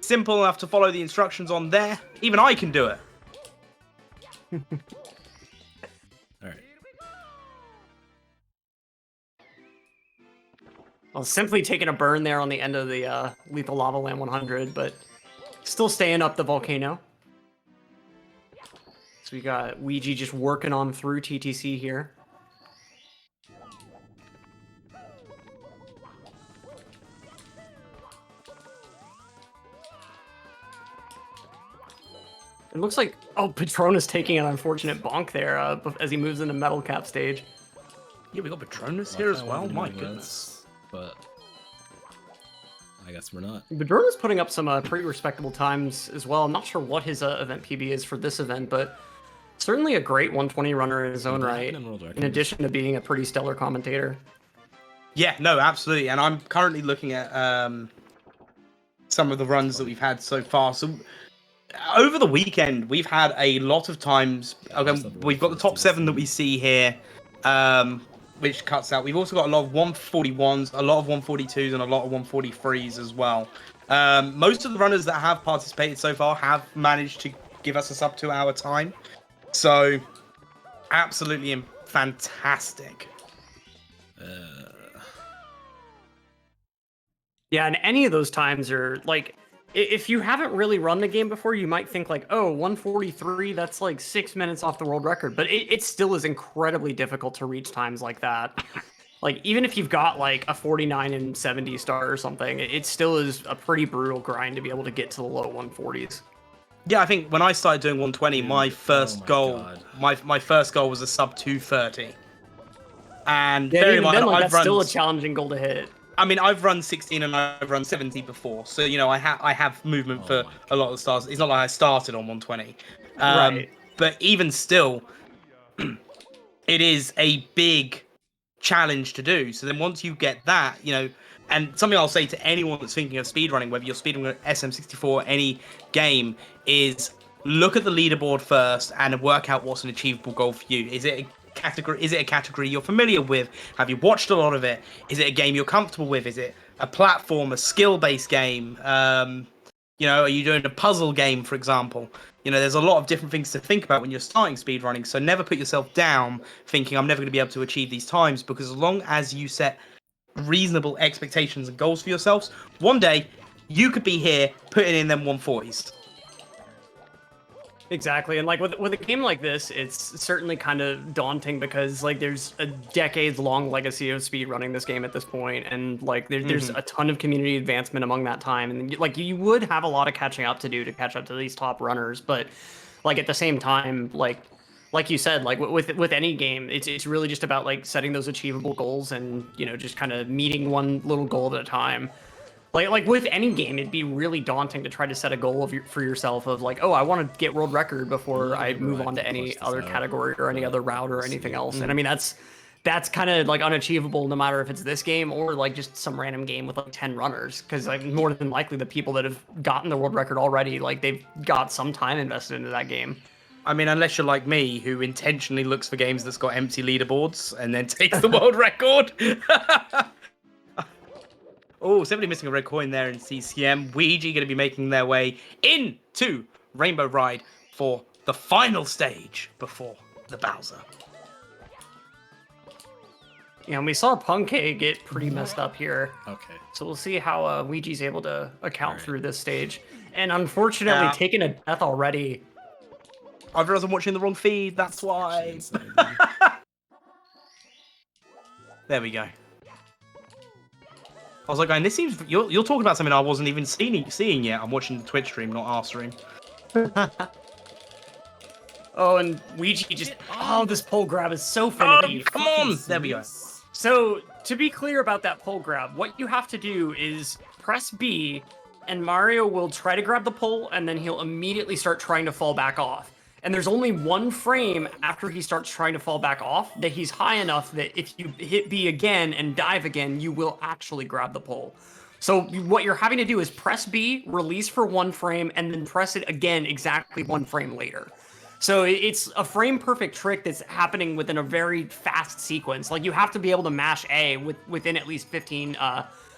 simple enough to follow the instructions on there. Even I can do it. Well, simply taking a burn there on the end of the Lethal Lava Land 100, but still staying up the volcano. So we got Ouija just working on through TTC here. It looks like, oh, Patronus taking an unfortunate bonk there as he moves into Metal Cap stage. Yeah, we got Patronus here as well. My goodness. But I guess we're not. Patronus putting up some pretty respectable times as well. I'm not sure what his event PB is for this event, but certainly a great 120 runner in his own right, in addition to being a pretty stellar commentator. Yeah, no, absolutely. And I'm currently looking at some of the runs that we've had so far. So over the weekend, we've had a lot of times. Okay, we've got the top 7 that we see here, which cuts out. We've also got a lot of 141s, a lot of 142s, and a lot of 143s as well. Most of the runners that have participated so far have managed to give us a sub 2 hour time. So, absolutely fantastic. Yeah, and any of those times are like, if you haven't really run the game before, you might think like, oh, 143, that's like 6 minutes off the world record. But it still is incredibly difficult to reach times like that. Like, even if you've got like a 49 and 70 star or something, it still is a pretty brutal grind to be able to get to the low 140s. Yeah, I think when I started doing 120, my first goal, my first goal was a sub 230. And yeah, very even much, then, like, that's run, still a challenging goal to hit. I mean, I've run 16 and I've run 70 before, so you know I have movement for a lot of the stars. It's not like I started on 120, Right. But even still, it is a big challenge to do. So then once you get that, you know, and something I'll say to anyone that's thinking of speedrunning, whether you're speedrunning SM64, any game, is look at the leaderboard first and work out what's an achievable goal for you. Is it a category you're familiar with? Have you watched a lot of it? Is it a game you're comfortable with? Is it a platform, a skill-based game? You know, are you doing a puzzle game, for example? You know, there's a lot of different things to think about when you're starting speedrunning, so never put yourself down thinking I'm never going to be able to achieve these times, because as long as you set reasonable expectations and goals for yourselves, one day you could be here putting in them 140s. Exactly, and like with a game like this, it's certainly kind of daunting because like there's a decades-long legacy of speedrunning this game at this point, and like there's a ton of community advancement among that time, and like you would have a lot of catching up to do to catch up to these top runners, but like at the same time, like you said, like with any game, it's really just about like setting those achievable goals and, you know, just kind of meeting one little goal at a time. Like with any game, it'd be really daunting to try to set a goal for yourself of like, oh, I want to get world record before I move on to any other category or any other route or anything else. And I mean, that's kind of like unachievable no matter if it's this game or like just some random game with like 10 runners. Because like more than likely the people that have gotten the world record already, like they've got some time invested into that game. I mean, unless you're like me, who intentionally looks for games that's got empty leaderboards and then takes the world record. Oh, somebody missing a red coin there in CCM. Ouija going to be making their way into Rainbow Ride for the final stage before the Bowser. Yeah, and we saw Punkay get pretty messed up here. Okay. So we'll see how Ouija's able to account through this stage. And unfortunately, taking a death already. I realized I'm watching the wrong feed, that's why. There we go. I was like, going, this seems... You're talking about something I wasn't even seeing yet. I'm watching the Twitch stream, not our stream. Oh, and Ouija just... Oh, this pole grab is so finicky. Oh, come on! There we go. So, to be clear about that pole grab, what you have to do is press B, and Mario will try to grab the pole, and then he'll immediately start trying to fall back off. And there's only one frame after he starts trying to fall back off that he's high enough that if you hit B again and dive again, you will actually grab the pole. So what you're having to do is press B, release for one frame, and then press it again exactly one frame later. So it's a frame perfect trick that's happening within a very fast sequence. Like you have to be able to mash A within at least 15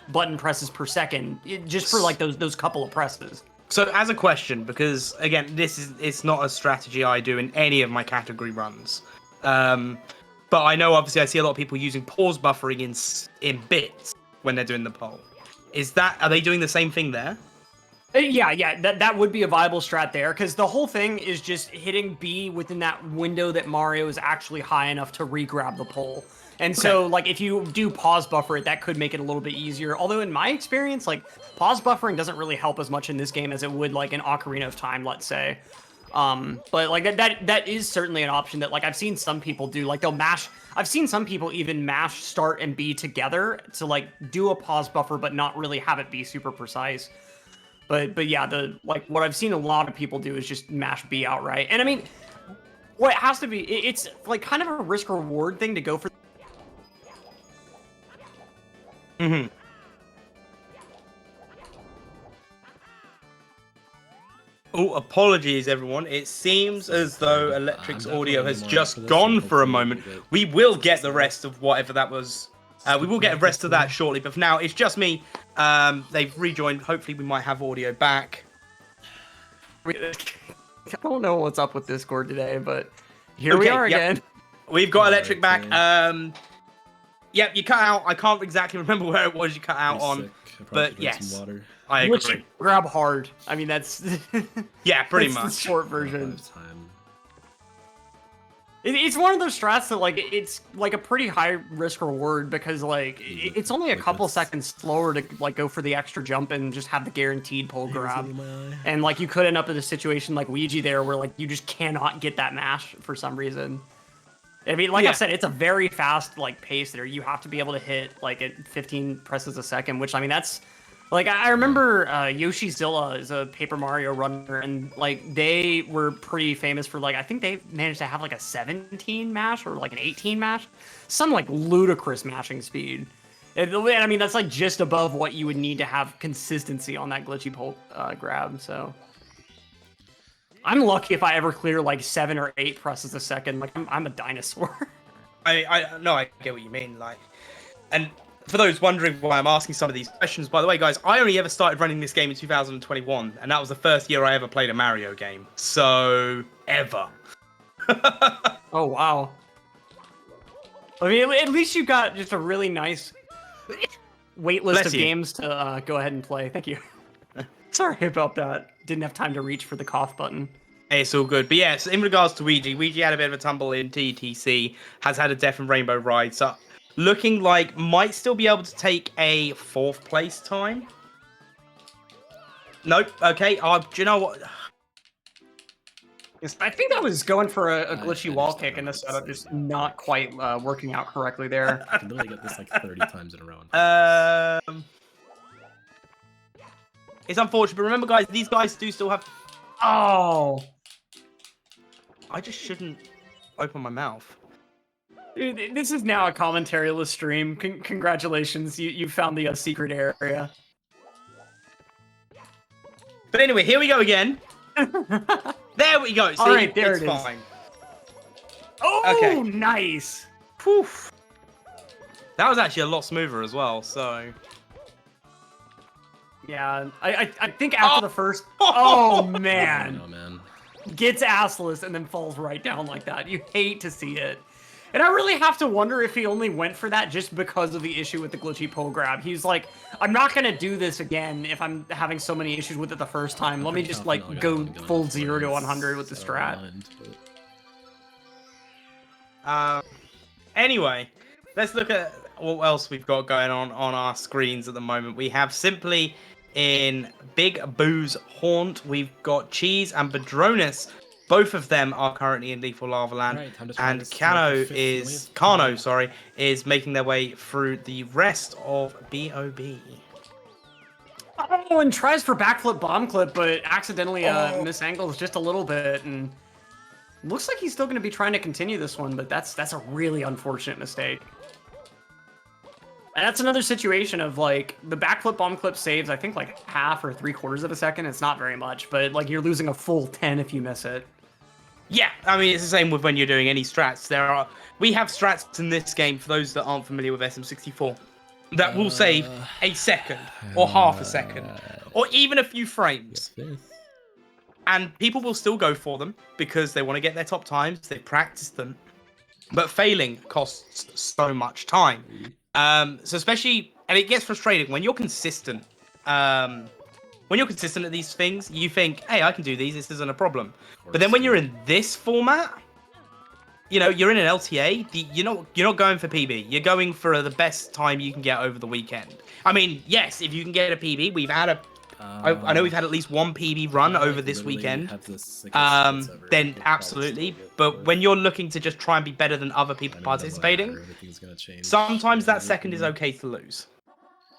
button presses per second, just for like those couple of presses. So as a question, because again, it's not a strategy I do in any of my category runs. But I know obviously I see a lot of people using pause buffering in bits when they're doing the poll. Are they doing the same thing there? Yeah, that would be a viable strat there, because the whole thing is just hitting B within that window that Mario is actually high enough to re-grab the pole. And so, like, if you do pause buffer it, that could make it a little bit easier. Although, in my experience, like, pause buffering doesn't really help as much in this game as it would, like, in Ocarina of Time, let's say. But, like, that is certainly an option that, like, I've seen some people do. Like, they'll mash... I've seen some people even mash start and B together to, like, do a pause buffer, but not really have it be super precise. But yeah, what I've seen a lot of people do is just mash B outright. And, I mean, what it has to be... It's, like, kind of a risk-reward thing to go for... Mm-hmm. Oh, apologies, everyone. It seems as though Electric's audio has just gone for a moment. We will get the rest of whatever that was. We will get the rest of that shortly, but for now, it's just me. They've rejoined. Hopefully, we might have audio back. I don't know what's up with Discord today, but here we are again. We've got Electric back. Yep, you cut out. I can't exactly remember where it was you cut out on, but yes, I agree. Grab hard. I mean, that's yeah, pretty that's much the short version. It's one of those strats that like it's like a pretty high risk reward because like it's only a couple seconds slower to like go for the extra jump and just have the guaranteed pole grab, and like you could end up in a situation like Ouija there where like you just cannot get that mash for some reason. I mean, like I said, it's a very fast like pace there. You have to be able to hit like at 15 presses a second, which I mean that's like I remember Yoshizilla is a Paper Mario runner, and like they were pretty famous for like I think they managed to have like a 17 mash or like an 18 mash, some like ludicrous mashing speed. And I mean that's like just above what you would need to have consistency on that glitchy pole grab. So. I'm lucky if I ever clear like 7 or 8 presses a second. Like I'm a dinosaur. I get what you mean. Like, and for those wondering why I'm asking some of these questions, by the way, guys, I only ever started running this game in 2021, and that was the first year I ever played a Mario game. So ever. Oh wow. I mean, at least you got just a really nice wait list of games to go ahead and play. Thank you. Sorry about that. Didn't have time to reach for the cough button. Hey, it's all good. But yes, in regards to Ouija had a bit of a tumble in TTC, has had a death in Rainbow Ride, so looking like might still be able to take a 4th place time. Nope. Okay. Do you know what? I think I was going for a glitchy wall kick and the setup just not quite working out correctly there. I can literally get this like 30 times in a row. It's unfortunate, but remember, guys, these guys do still have... Oh! I just shouldn't open my mouth. Dude, this is now a commentary-less stream. Congratulations, you found the secret area. But anyway, here we go again. There we go. See, all right, there it's it is. fine. Oh, okay. Nice. Whew. That was actually a lot smoother as well, so... Yeah, I think after the first... Oh, man. Oh, man. Gets assless and then falls right down like that. You hate to see it. And I really have to wonder if he only went for that just because of the issue with the glitchy pull grab. He's like, I'm not going to do this again if I'm having so many issues with it the first time. Let me just, like, go full 0 to 100 with the strat. Anyway, let's look at what else we've got going on our screens at the moment. We have Simply in Big Boo's Haunt. We've got Cheese and Badronis. Both of them are currently in Lethal Lava Land. Right, and Kano is making their way through the rest of BOB. Oh, and tries for backflip bomb clip, but accidentally misangles just a little bit, and looks like he's still going to be trying to continue this one, but that's a really unfortunate mistake. And that's another situation of, like, the backflip bomb clip saves, I think, like, half or 3/4 of a second. It's not very much, but, like, you're losing a full 10 if you miss it. Yeah, I mean, it's the same with when you're doing any strats. We have strats in this game, for those that aren't familiar with SM64, that will save a second, or half a second, or even a few frames. And people will still go for them, because they want to get their top times, they've practiced them. But failing costs so much time. So especially, and it gets frustrating when you're consistent. When you're consistent at these things, you think, hey, I can do these, this isn't a problem. But then when you're in this format, you know, you're in an LTA, you're not going for PB. You're going for the best time you can get over the weekend. I mean, yes, if you can get a PB, we've had I know we've had at least one PB run over this weekend. Then absolutely. But when you're looking to just try and be better than other people participating, sometimes that second is okay to lose.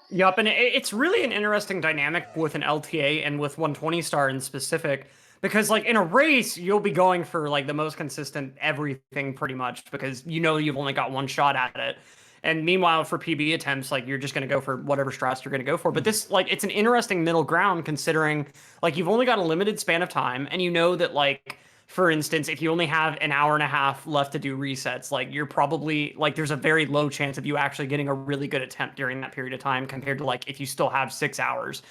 Yup, and it's really an interesting dynamic with an LTA and with 120 star in specific, because like in a race, you'll be going for like the most consistent everything pretty much, because you know you've only got one shot at it. And meanwhile, for PB attempts, like you're just going to go for whatever strats you're going to go for. But this, like, it's an interesting middle ground considering like you've only got a limited span of time, and you know that like, for instance, if you only have an hour and a half left to do resets, like you're probably like there's a very low chance of you actually getting a really good attempt during that period of time compared to like if you still have 6 hours.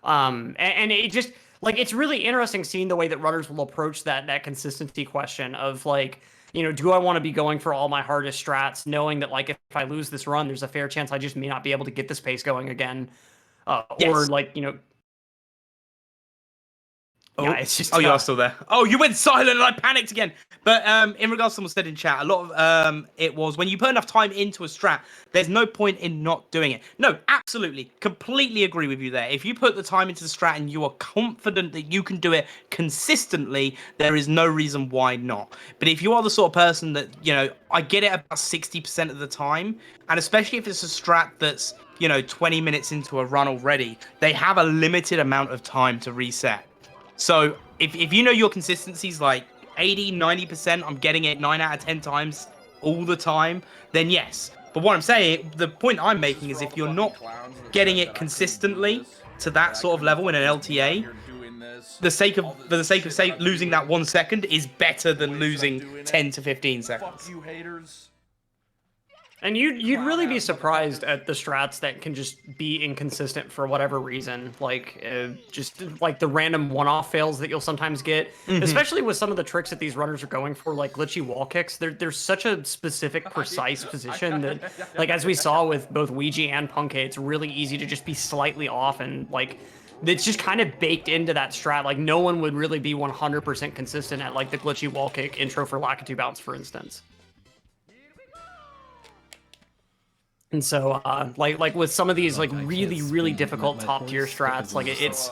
And it just like it's really interesting seeing the way that runners will approach that consistency question of like, you know, do I want to be going for all my hardest strats, knowing that like if I lose this run, there's a fair chance I just may not be able to get this pace going again, or like, you know. Oh, yeah, it's just, you are still there. Oh, you went silent and I panicked again. But in regards to someone said in chat, a lot of it was when you put enough time into a strat, there's no point in not doing it. No, absolutely, completely agree with you there. If you put the time into the strat and you are confident that you can do it consistently, there is no reason why not. But if you are the sort of person that, you know, I get it about 60% of the time, and especially if it's a strat that's, you know, 20 minutes into a run already, they have a limited amount of time to reset. So if you know your consistency's like 80, 90%, I'm getting it 9 out of 10 times all the time, then yes. But what I'm saying, the point I'm making is if you're not getting it consistently to that sort of level in an LTA, for the sake of losing that 1 second is better than losing 10 to 15 seconds. Fuck you, haters. And you'd really be surprised at the strats that can just be inconsistent for whatever reason, like just like the random one-off fails that you'll sometimes get, especially with some of the tricks that these runners are going for, like glitchy wall kicks. There's such a specific, precise position that, like as we saw with both Ouija and Punkay, it's really easy to just be slightly off, and like it's just kind of baked into that strat. Like no one would really be 100% consistent at like the glitchy wall kick intro for Lakitu bounce, for instance. And so, like with some of these like really difficult top tier strats, like it's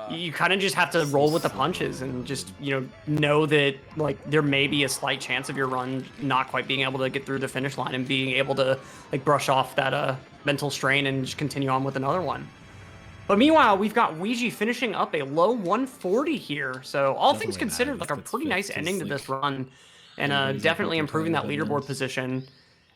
you kind of just have to roll with the punches and just, you know that like there may be a slight chance of your run not quite being able to get through the finish line and being able to like brush off that mental strain and just continue on with another one. But meanwhile, we've got Ouija finishing up a low 140 here. So all things considered, like a pretty nice ending to this run. And definitely improving that leaderboard position.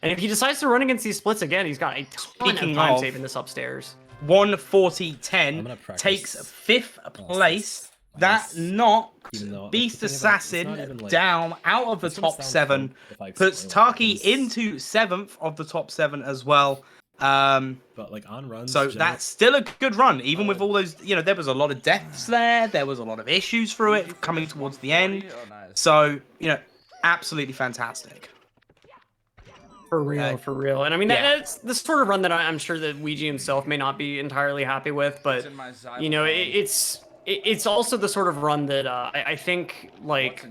And if he decides to run against these splits again, he's got a ton of time saving this upstairs. 140-10 takes 5th place. That knocks Beast Assassin down out of the top 7, puts Taki into 7th of the top 7 as well. But like on runs, so that's still a good run, even with all those. You know, there was a lot of deaths there. There was a lot of issues through it coming towards the end. So you know, absolutely fantastic. For real, for real. And I mean, that's the sort of run that I'm sure that Ouija himself may not be entirely happy with, but you know, it's also the sort of run that I think like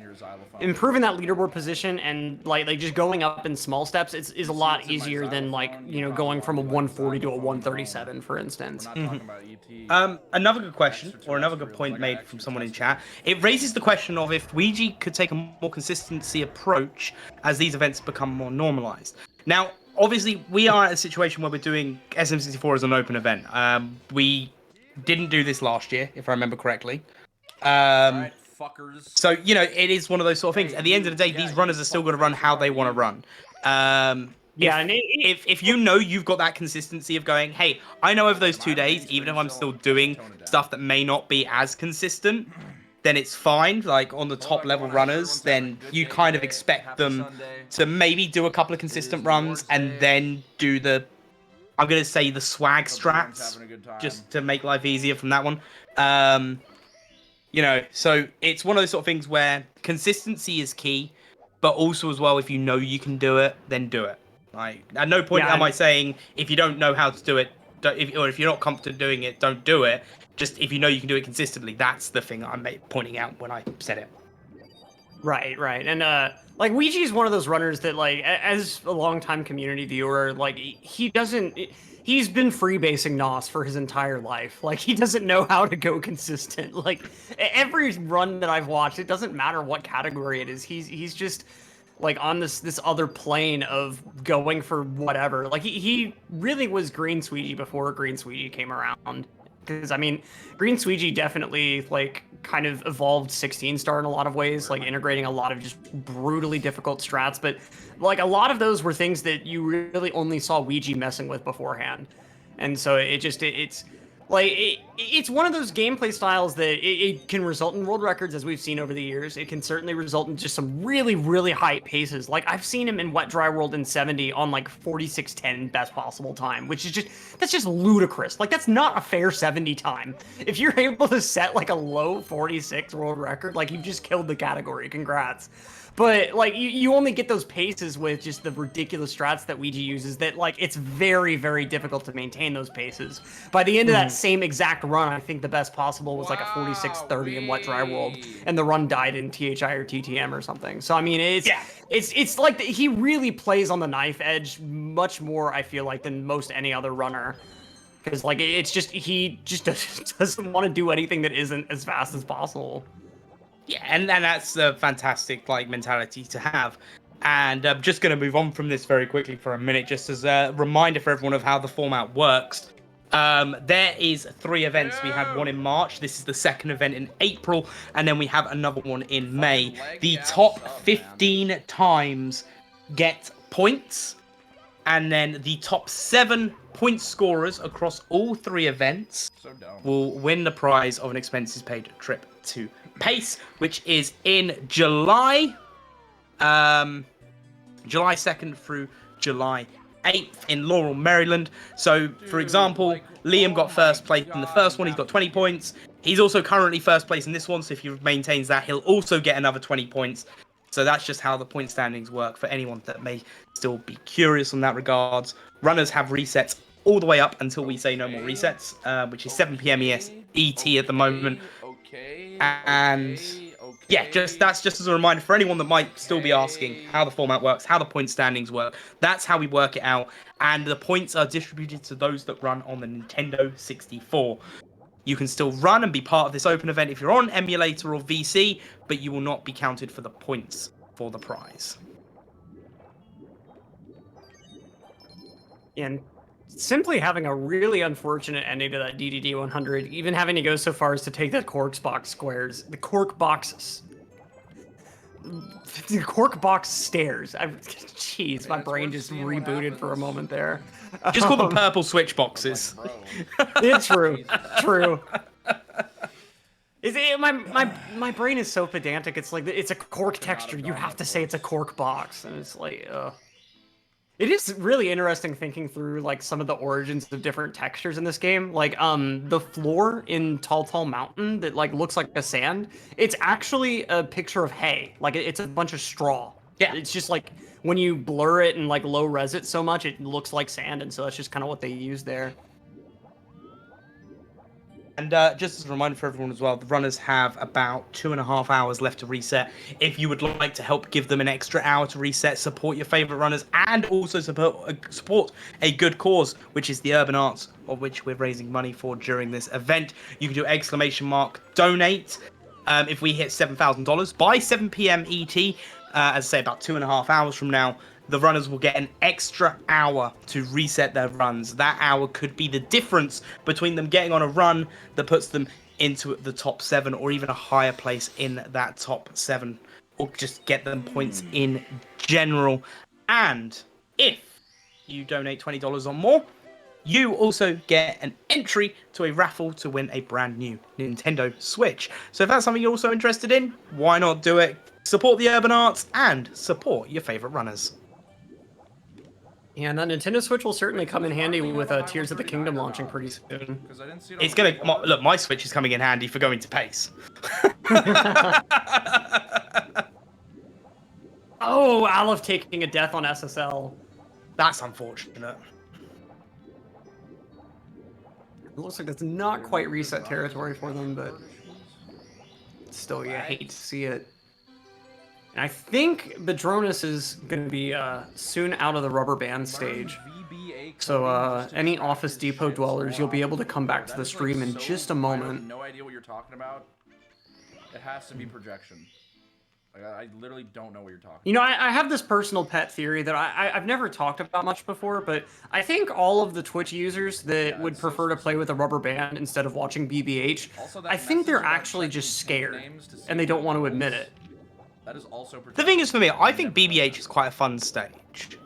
improving that leaderboard position and like just going up in small steps is a lot easier than like, you know, going from a 140 to a 137, for instance. Another good question, or another good point made from someone in chat. It raises the question of if Ouija could take a more consistency approach as these events become more normalized. Now, obviously, we are at a situation where we're doing SM64 as an open event. We didn't do this last year, if I remember correctly. Right, fuckers. So, you know, it is one of those sort of things. At the end of the day, these runners are still going to run how they want to run. If you know you've got that consistency of going, hey, I know over those 2 days, even if I'm still doing stuff that may not be as consistent, then it's fine. Like on the top level runners, then you kind of expect them to maybe do a couple of consistent runs and then do the, I'm going to say the swag strats, just to make life easier from that one. You know, so it's one of those sort of things where consistency is key, but also as well, if you know you can do it, then do it. Like, at no point am I saying if you don't know how to do it, or if you're not comfortable doing it, don't do it. Just if you know you can do it consistently, that's the thing I'm pointing out when I said it. Right, right. And like Ouija is one of those runners that like as a longtime community viewer, like he's been freebasing NOS for his entire life. Like he doesn't know how to go consistent. Like every run that I've watched, it doesn't matter what category it is. He's just like on this other plane of going for whatever. Like he really was Green Sweetie before Green Sweetie came around. Because I mean, Green Sweetie definitely like kind of evolved 16 star in a lot of ways, like integrating a lot of just brutally difficult strats. But like a lot of those were things that you really only saw Ouija messing with beforehand, and so it's like it's one of those gameplay styles that it can result in world records, as we've seen over the years. It can certainly result in just some really, really high paces. Like I've seen him in Wet Dry World in 70 on like 46:10 best possible time, which is that's just ludicrous. Like that's not a fair 70 time. If you're able to set like a low 46 world record, like you've just killed the category. Congrats. But like you only get those paces with just the ridiculous strats that Ouija uses that like it's very, very difficult to maintain those paces. By the end of that same exact run, I think the best possible was like a 46:30 in Wet Dry World, and the run died in THI or TTM or something. So I mean it's like he really plays on the knife edge much more, I feel like, than most any other runner. Because like it's just he just doesn't want to do anything that isn't as fast as possible. Yeah, and that's a fantastic like mentality to have. And I'm just going to move on from this very quickly for a minute, just as a reminder for everyone of how the format works. There is 3 events. We had one in March. This is the second event in April, and then we have another one in May. The top 15 times get points, and then the top 7 point scorers across all 3 events will win the prize of an expenses paid trip to Pace, which is in July 2nd through July 8th in Laurel, Maryland. So, for example, Liam got first place in the first one. He's got 20 points. He's also currently first place in this one, so if he maintains that, he'll also get another 20 points. So that's just how the point standings work for anyone that may still be curious on that regards. Runners have resets all the way up until we say no more resets, which is 7 p.m. ET at the moment. And yeah, that's just as a reminder for anyone that might still be asking how the format works, how the point standings work. That's how we work it out, and the points are distributed to those that run on the Nintendo 64. You can still run and be part of this open event if you're on emulator or VC, but you will not be counted for the points for the prize. And simply having a really unfortunate ending to that DDD 100, even having to go so far as to take that cork box squares, the cork box stairs. Jeez, my brain just rebooted for a moment there. Just call them purple switch boxes. It's true. My brain is so pedantic. It's like it's a cork texture. You have to say it's a cork box, and it's like, It is really interesting thinking through like some of the origins of different textures in this game. Like the floor in Tall Mountain that like looks like a sand. It's actually a picture of hay. Like it's a bunch of straw. Yeah. It's just like when you blur it and like low res it so much, it looks like sand, and so that's just kind of what they use there. And just as a reminder for everyone as well, the runners have about 2.5 hours left to reset. If you would like to help give them an extra hour to reset, support your favorite runners, and also support a good cause, which is the Urban Arts, of which we're raising money for during this event, you can do !donate. If we hit $7,000 by 7 p.m. ET, as I say, about 2.5 hours from now, the runners will get an extra hour to reset their runs. That hour could be the difference between them getting on a run that puts them into the top 7 or even a higher place in that top 7, or just get them points in general. And if you donate $20 or more, you also get an entry to a raffle to win a brand new Nintendo Switch. So if that's something you're also interested in, why not do it? Support the Urban Arts and support your favorite runners. Yeah, and that Nintendo Switch will certainly come in handy with Tears of the Kingdom launching pretty soon. It's gonna look. My Switch is coming in handy for going to pace. Oh, Aleph taking a death on SSL. That's unfortunate. It looks like that's not quite reset territory for them, but still, you hate to see it. And I think Bedronis is going to be soon out of the rubber band stage. So any Office Depot dwellers, you'll be able to come back to the stream in just a moment. I have no idea what you're talking about. It has to be projection. Like, I literally don't know what you're talking about. You know, I have this personal pet theory that I've never talked about much before, but I think all of the Twitch users that would prefer to play with a rubber band instead of watching BBH, I think they're actually just scared, and they don't want to admit it. That is also the thing is, for me, I think BBH is quite a fun stage.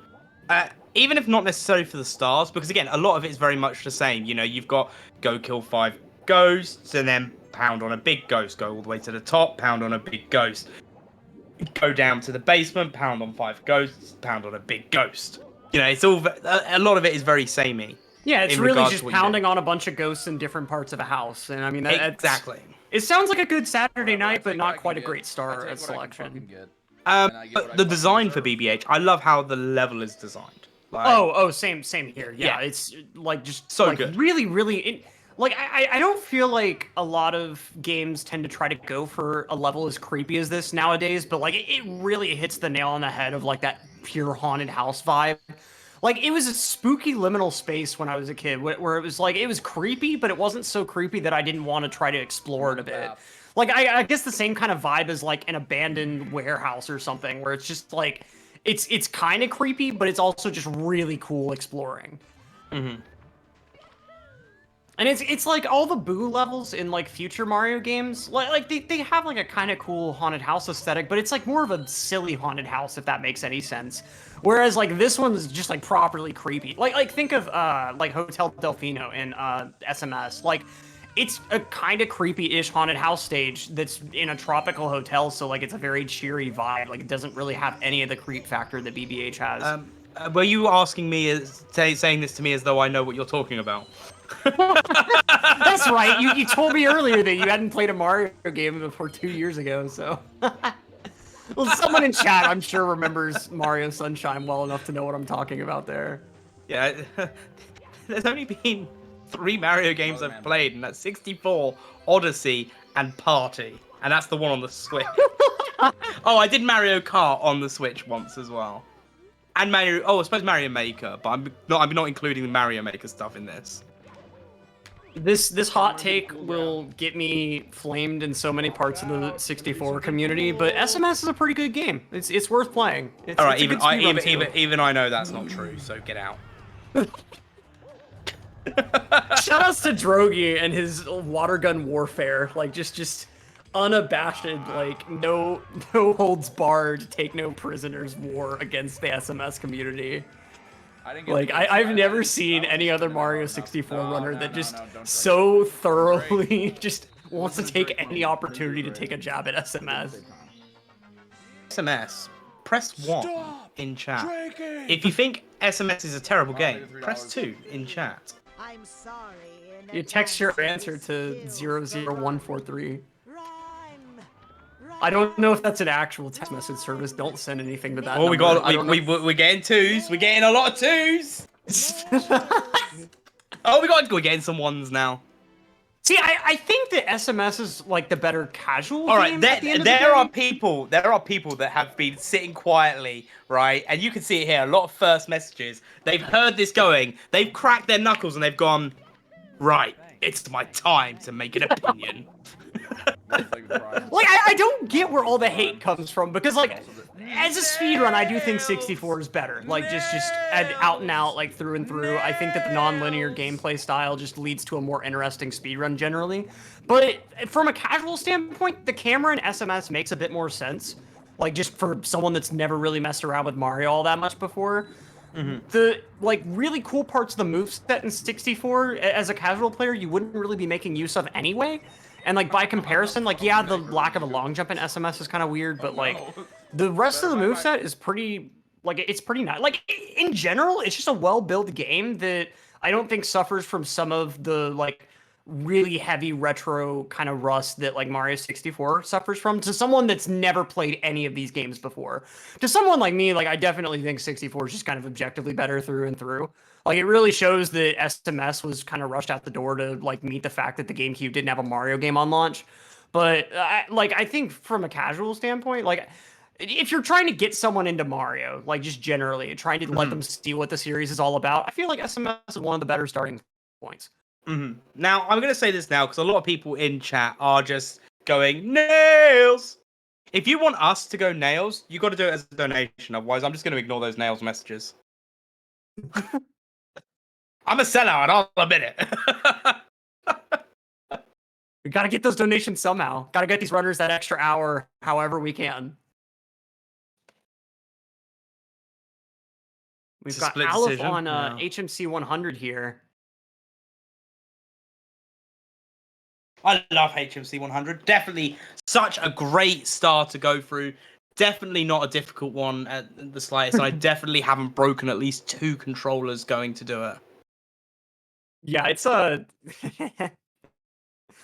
Even if not necessarily for the stars, because again, a lot of it is very much the same. You know, you've got go kill 5 ghosts, and then pound on a big ghost, go all the way to the top, pound on a big ghost. Go down to the basement, pound on 5 ghosts, pound on a big ghost. You know, it's all, a lot of it is very samey. Yeah, it's really just pounding on a bunch of ghosts in different parts of a house. And I mean, exactly. It sounds like a good Saturday night, but not quite a great star selection. But the design for BBH, I love how the level is designed. Like, same here. Yeah, it's like just so like good. Really, like I don't feel like a lot of games tend to try to go for a level as creepy as this nowadays, but like it really hits the nail on the head of like that pure haunted house vibe. Like, it was a spooky liminal space when I was a kid, where it was like, it was creepy, but it wasn't so creepy that I didn't want to try to explore it a bit. Like, I guess the same kind of vibe as like an abandoned warehouse or something, where it's just like, it's kind of creepy, but it's also just really cool exploring. Mm-hmm. And it's like all the Boo levels in like future Mario games, like they have like a kind of cool haunted house aesthetic, but it's like more of a silly haunted house, if that makes any sense. Whereas like this one's just like properly creepy. Like think of like Hotel Delfino in SMS. Like it's a kind of creepy-ish haunted house stage that's in a tropical hotel, so like it's a very cheery vibe. Like it doesn't really have any of the creep factor that BBH has. Were you asking me, saying this to me as though I know what you're talking about? That's right. You told me earlier that you hadn't played a Mario game before 2 years ago, so. Well, someone in chat, I'm sure, remembers Mario Sunshine well enough to know what I'm talking about there. Yeah, there's only been 3 Mario games I've played, and that's 64, Odyssey, and Party. And that's the one on the Switch. Oh, I did Mario Kart on the Switch once as well. And Mario, I suppose Mario Maker, but I'm not including the Mario Maker stuff in this. This hot take will get me flamed in so many parts of the 64 community, but SMS is a pretty good game. It's worth playing. All right, even I know that's not true, so get out. Shoutouts to Drogi and his water gun warfare. Like, just unabashed, like, no holds barred, take no prisoners war against the SMS community. Like, I've never seen any other Mario 64 runner that just so thoroughly just wants to take any opportunity to take a jab at SMS. SMS, press 1 in chat. If you think SMS is a terrible game, press 2 in chat. I'm sorry. You text your answer to 00143. I don't know if that's an actual text message service. Don't send anything to that. Oh, number. we're getting 2s. We're getting a lot of 2s. Oh, we're getting some 1s now. See, I think that SMS is like the better casual. All right, game there are people that have been sitting quietly, right? And you can see it here. A lot of first messages. They've heard this going. They've cracked their knuckles and they've gone, right. It's my time to make an opinion. Like, I don't get where all the hate comes from, because, like, as a speedrun, I do think 64 is better. Like, just out and out, like, through and through. I think that the non-linear gameplay style just leads to a more interesting speedrun generally. But from a casual standpoint, the camera in SMS makes a bit more sense. Like, just for someone that's never really messed around with Mario all that much before. The, like, really cool parts of the moveset in 64, as a casual player, you wouldn't really be making use of anyway. And, like, by comparison, like, yeah, the lack of a long jump in SMS is kind of weird, but, like, the rest of the moveset is pretty, like, it's pretty nice. Like, in general, it's just a well-built game that I don't think suffers from some of the, like, really heavy retro kind of rust that, like, Mario 64 suffers from. To someone that's never played any of these games before. To someone like me, like, I definitely think 64 is just kind of objectively better through and through. Like, it really shows that SMS was kind of rushed out the door to, like, meet the fact that the GameCube didn't have a Mario game on launch. But, I think from a casual standpoint, like, if you're trying to get someone into Mario, like, just generally, trying to let them see what the series is all about, I feel like SMS is one of the better starting points. Now, I'm going to say this now, because a lot of people in chat are just going, nails! If you want us to go nails, you got to do it as a donation, otherwise I'm just going to ignore those nails messages. I'm a sellout, I'll admit it. We gotta get those donations somehow. Gotta get these runners that extra hour however we can. We've got Aleph on HMC 100 here. I love HMC 100. Definitely such a great star to go through. Definitely not a difficult one at the slightest. And I definitely haven't broken at least 2 controllers going to do it. Yeah, it's a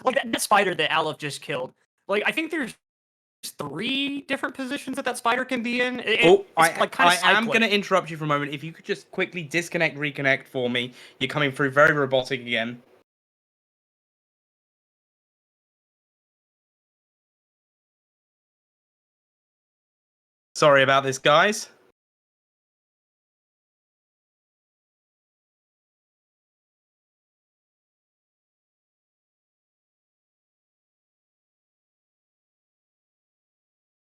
like that spider that Aleph just killed. Like, I think there's 3 different positions that spider can be in. I am going to interrupt you for a moment. If you could just quickly disconnect, reconnect for me. You're coming through very robotic again. Sorry about this, guys.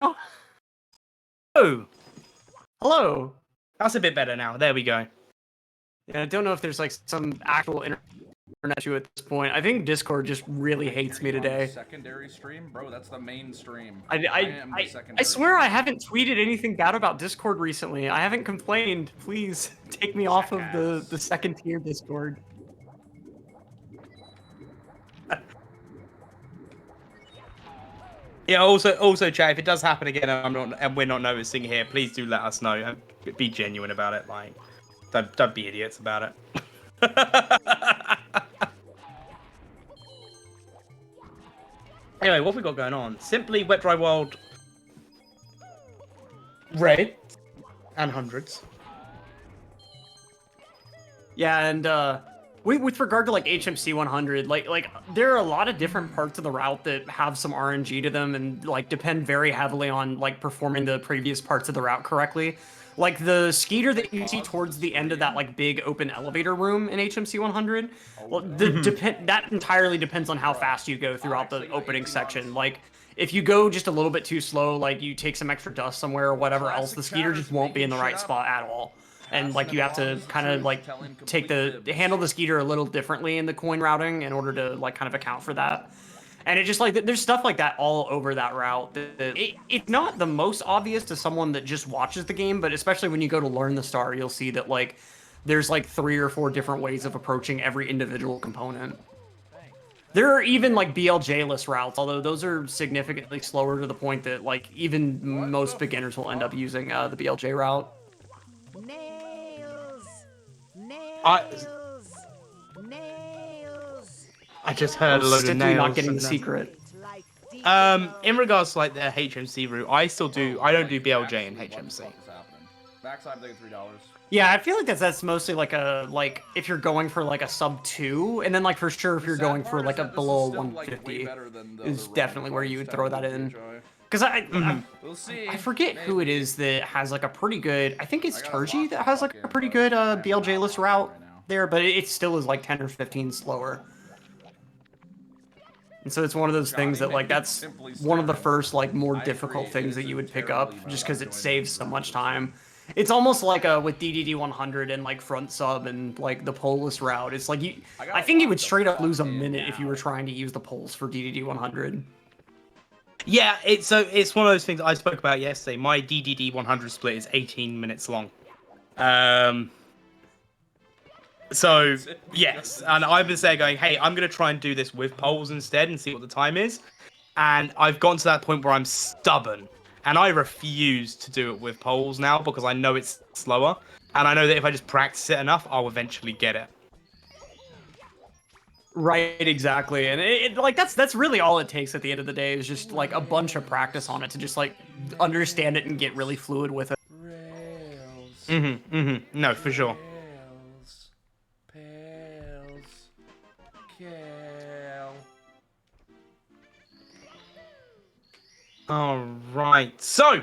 Oh. Hello. That's a bit better now. There we go. Yeah, I don't know if there's like some actual internet issue at this point. I think Discord just really hates me today. Secondary stream, bro. That's the main stream. I swear I haven't tweeted anything bad about Discord recently. I haven't complained. Please take me off of the second tier Discord. Yeah. Also, chat. If it does happen again, and we're not noticing here, please do let us know. Be genuine about it. Like, don't be idiots about it. Anyway, what have we got going on? Simply Wet Dry World Red and hundreds. Yeah, and with regard to like HMC 100, like there are a lot of different parts of the route that have some RNG to them and like depend very heavily on like performing the previous parts of the route correctly. Like the skeeter that you see towards the end of that like big open elevator room in HMC 100, well, that entirely depends on how fast you go throughout the opening section. Like if you go just a little bit too slow, like you take some extra dust somewhere or whatever else, the skeeter just won't be in the right spot at all. and like you have to kind of like handle the Skeeter a little differently in the coin routing in order to like kind of account for that. And it just like there's stuff like that all over that route. It's not the most obvious to someone that just watches the game, but especially when you go to learn the star, you'll see that like there's like 3 or 4 different ways of approaching every individual component. There are even like BLJ-less routes, although those are significantly slower to the point that like even most beginners will end up using the BLJ route. I just heard a load of nails. Not getting the secret. In regards to like the HMC route, I don't do BLJ in HMC. Max time taking $3. Yeah, I feel like that's mostly like if you're going for like a sub 2, and then like for sure if you're going for like a below 150 is definitely where you would throw that in. Because I forget who it is that has like a pretty good. I think it's Turgy that has like a pretty good BLJ-less route there, but it still is like 10 or 15 slower. And so it's one of those things that like that's one of the first like more difficult things that you would pick up just because it saves so much time. It's almost like with DDD 100 and like front sub and like the poleless route. It's like I think you would straight up lose a minute if you were trying to use the poles for DDD 100. Yeah, it's one of those things I spoke about yesterday. My DDD 100 split is 18 minutes long. So, yes, and I've been there going, hey, I'm going to try and do this with poles instead and see what the time is. And I've gotten to that point where I'm stubborn. And I refuse to do it with poles now because I know it's slower. And I know that if I just practice it enough, I'll eventually get it. Right, exactly. And like that's really all it takes at the end of the day is just like a bunch of practice on it to just like understand it and get really fluid with it. No, for sure. Alright, so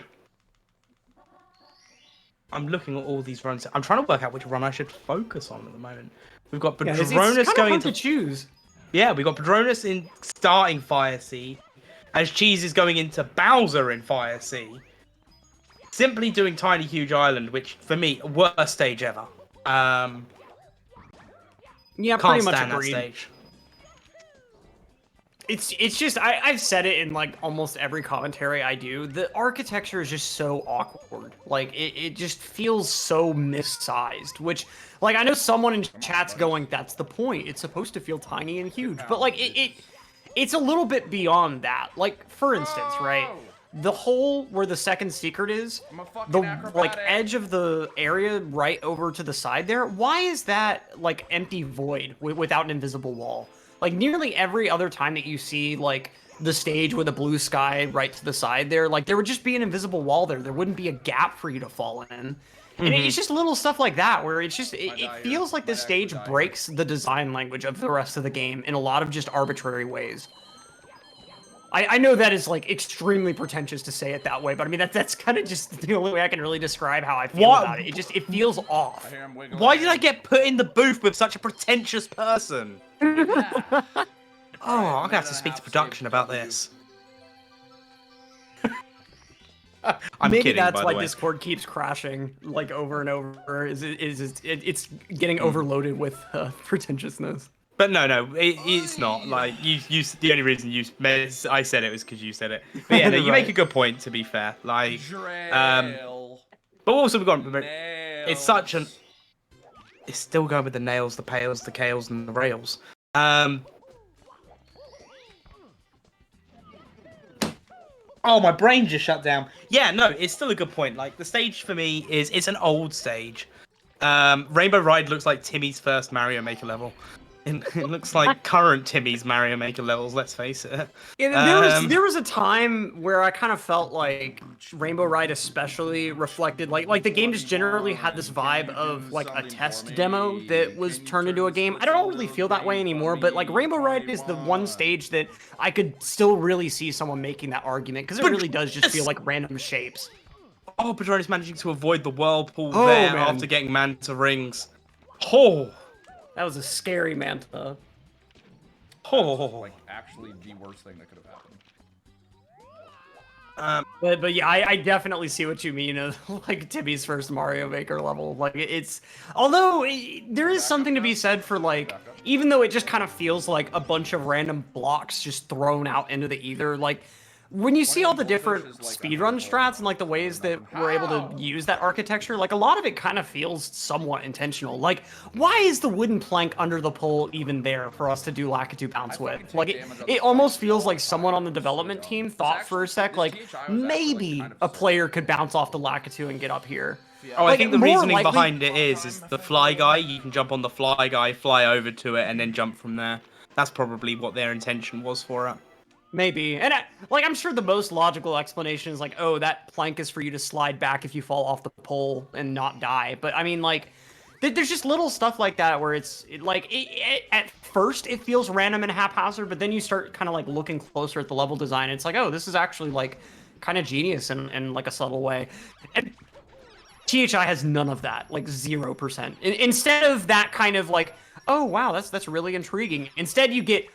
I'm looking at all these runs. I'm trying to work out which run I should focus on at the moment. We've got Padronis going into choose. Yeah, we've got Padronis in starting Fire Sea, as Cheese is going into Bowser in Fire Sea. Simply doing Tiny Huge Island, which for me, worst stage ever. Yeah, can't pretty much stand agreed. that stage. It's just I've said it in like almost every commentary I do. The architecture is just so awkward. Like it just feels so missized. Which like I know someone in chat's going, that's the point. It's supposed to feel tiny and huge. But like it's a little bit beyond that. Like for instance, right? The hole where the second secret is, the like edge of the area right over to the side there. Why is that like empty void without an invisible wall? Like, nearly every other time that you see, like, the stage with a blue sky right to the side there, like, there would just be an invisible wall there. There wouldn't be a gap for you to fall in. And it's just little stuff like that, where it's just, it feels like this stage breaks the design language of the rest of the game in a lot of just arbitrary ways. I know that is, like, extremely pretentious to say it that way, but I mean, that's kind of just the only way I can really describe how I feel about it. It feels off. Why did I get put in the booth with such a pretentious person? I'm gonna have to speak to production about this. I'm Maybe kidding, that's by the why way. Discord keeps crashing like over and over. It's getting overloaded with pretentiousness. But no, it's not. Like the only reason I said it was because you said it. But yeah, no, you make a good point. To be fair, like, but also we've got it's such an. It's still going with the nails, the pails, the kales, and the rails. Oh, my brain just shut down. Yeah, no, it's still a good point. Like, the stage for me it's an old stage. Rainbow Ride looks like Timmy's first Mario Maker level. It looks like current Timmy's Mario Maker levels, let's face it. Yeah, there was a time where I kind of felt like Rainbow Ride especially reflected, like the game just generally had this vibe of like a test demo that was turned into a game. I don't really feel that way anymore, but like Rainbow Ride is the one stage that I could still really see someone making that argument, because it really does just feel like random shapes. Oh, Padronis managing to avoid the whirlpool there after getting Manta Rings. Oh! That was a scary Manta. Oh, like actually the worst thing that could have happened. But yeah, I definitely see what you mean of like Timmy's first Mario Maker level. Like it's, although there is something to be said for like, even though it just kind of feels like a bunch of random blocks just thrown out into the ether, like when you see all the different speedrun strats and like the ways that we're able to use that architecture, like a lot of it kind of feels somewhat intentional. Like, why is the wooden plank under the pole even there for us to do Lakitu bounce with? Like, it almost feels like someone on the development team thought for a sec, like, maybe a player could bounce off the Lakitu and get up here. Oh, I Like, think the more reasoning likely- behind it is the fly guy. You can jump on the fly guy, fly over to it, and then jump from there. That's probably what their intention was for it. Maybe. And I'm sure the most logical explanation is like, oh, that plank is for you to slide back if you fall off the pole and not die. But I mean, like, there's just little stuff like that where at first it feels random and haphazard, but then you start kind of like looking closer at the level design. And it's like, oh, this is actually like kind of genius in like a subtle way. And THI has none of that, like 0%. Instead of that kind of like, oh, wow, that's really intriguing. Instead you get,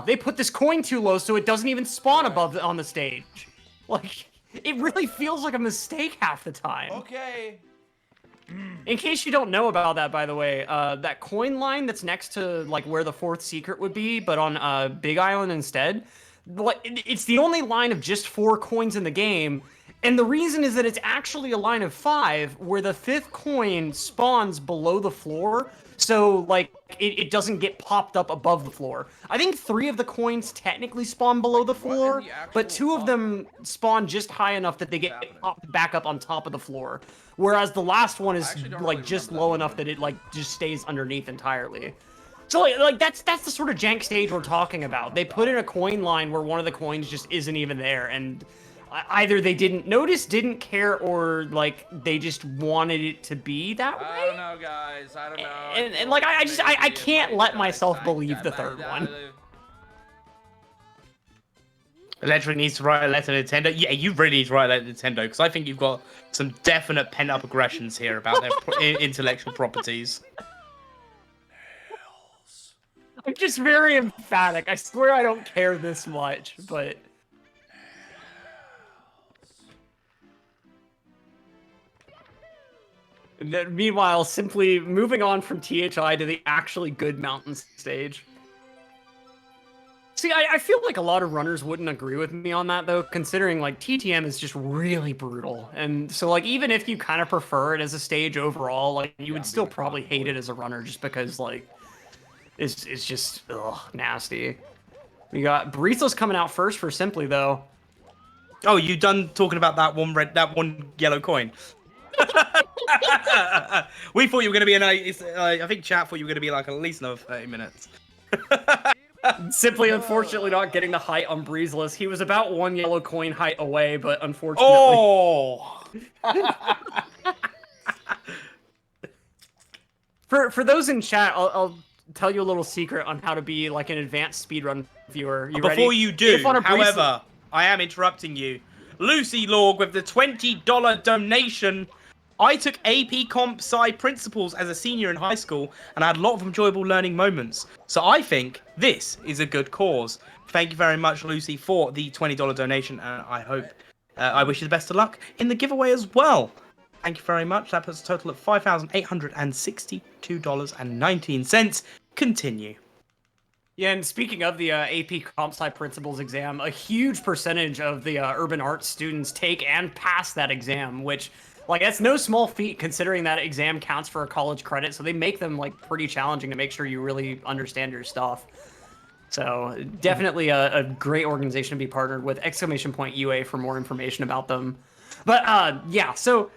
they put this coin too low so it doesn't even spawn above on the stage. Like, it really feels like a mistake half the time. Okay. In case you don't know about that, by the way, that coin line that's next to like where the fourth secret would be, but on Big Island instead, it's the only line of just 4 coins in the game. And the reason is that it's actually a line of 5 where the 5th coin spawns below the floor. So, like, it doesn't get popped up above the floor. I think 3 of the coins technically spawn below the floor, but 2 of them spawn just high enough that they get popped back up on top of the floor. Whereas the last one is, like, just low enough that it, like, just stays underneath entirely. So, like that's the sort of jank stage we're talking about. They put in a coin line where one of the coins just isn't even there, and either they didn't notice, didn't care, or like they just wanted it to be that way. I don't know, guys. I don't know. And like I can't let myself believe the third one. Electric needs to write a letter to Nintendo. Yeah, you really need to write a letter to Nintendo because I think you've got some definite pent-up aggressions here about their intellectual properties. I'm just very emphatic. I swear I don't care this much, but. Meanwhile, simply moving on from THI to the actually good mountain stage. See, I feel like a lot of runners wouldn't agree with me on that, though, considering, like, TTM is just really brutal. And so, like, even if you kind of prefer it as a stage overall, like, you would still probably hate it as a runner just because, like, it's just, nasty. We got Breathless coming out first for Simply, though. Oh, you done talking about that one yellow coin? We thought you were going to be I think chat thought you were going to be like at least another 30 minutes. Simply, unfortunately, not getting the height on Breezeless. He was about 1 yellow coin height away, but unfortunately... Oh! For those in chat, I'll tell you a little secret on how to be like an advanced speedrun viewer. You ready? Before you do, If on a however, I am interrupting you. Lucy Lorg with the $20 donation. I took AP Comp Sci Principles as a senior in high school, and I had a lot of enjoyable learning moments. So I think this is a good cause. Thank you very much, Lucy, for the $20 donation, and I hope, I wish you the best of luck in the giveaway as well. Thank you very much. That puts a total of $5,862.19. Continue. Yeah, and speaking of the AP Comp Sci Principles exam, a huge percentage of the urban arts students take and pass that exam, which, like, that's no small feat considering that exam counts for a college credit, so they make them, like, pretty challenging to make sure you really understand your stuff. So, definitely a great organization to be partnered with, !UA for more information about them. But, yeah, so...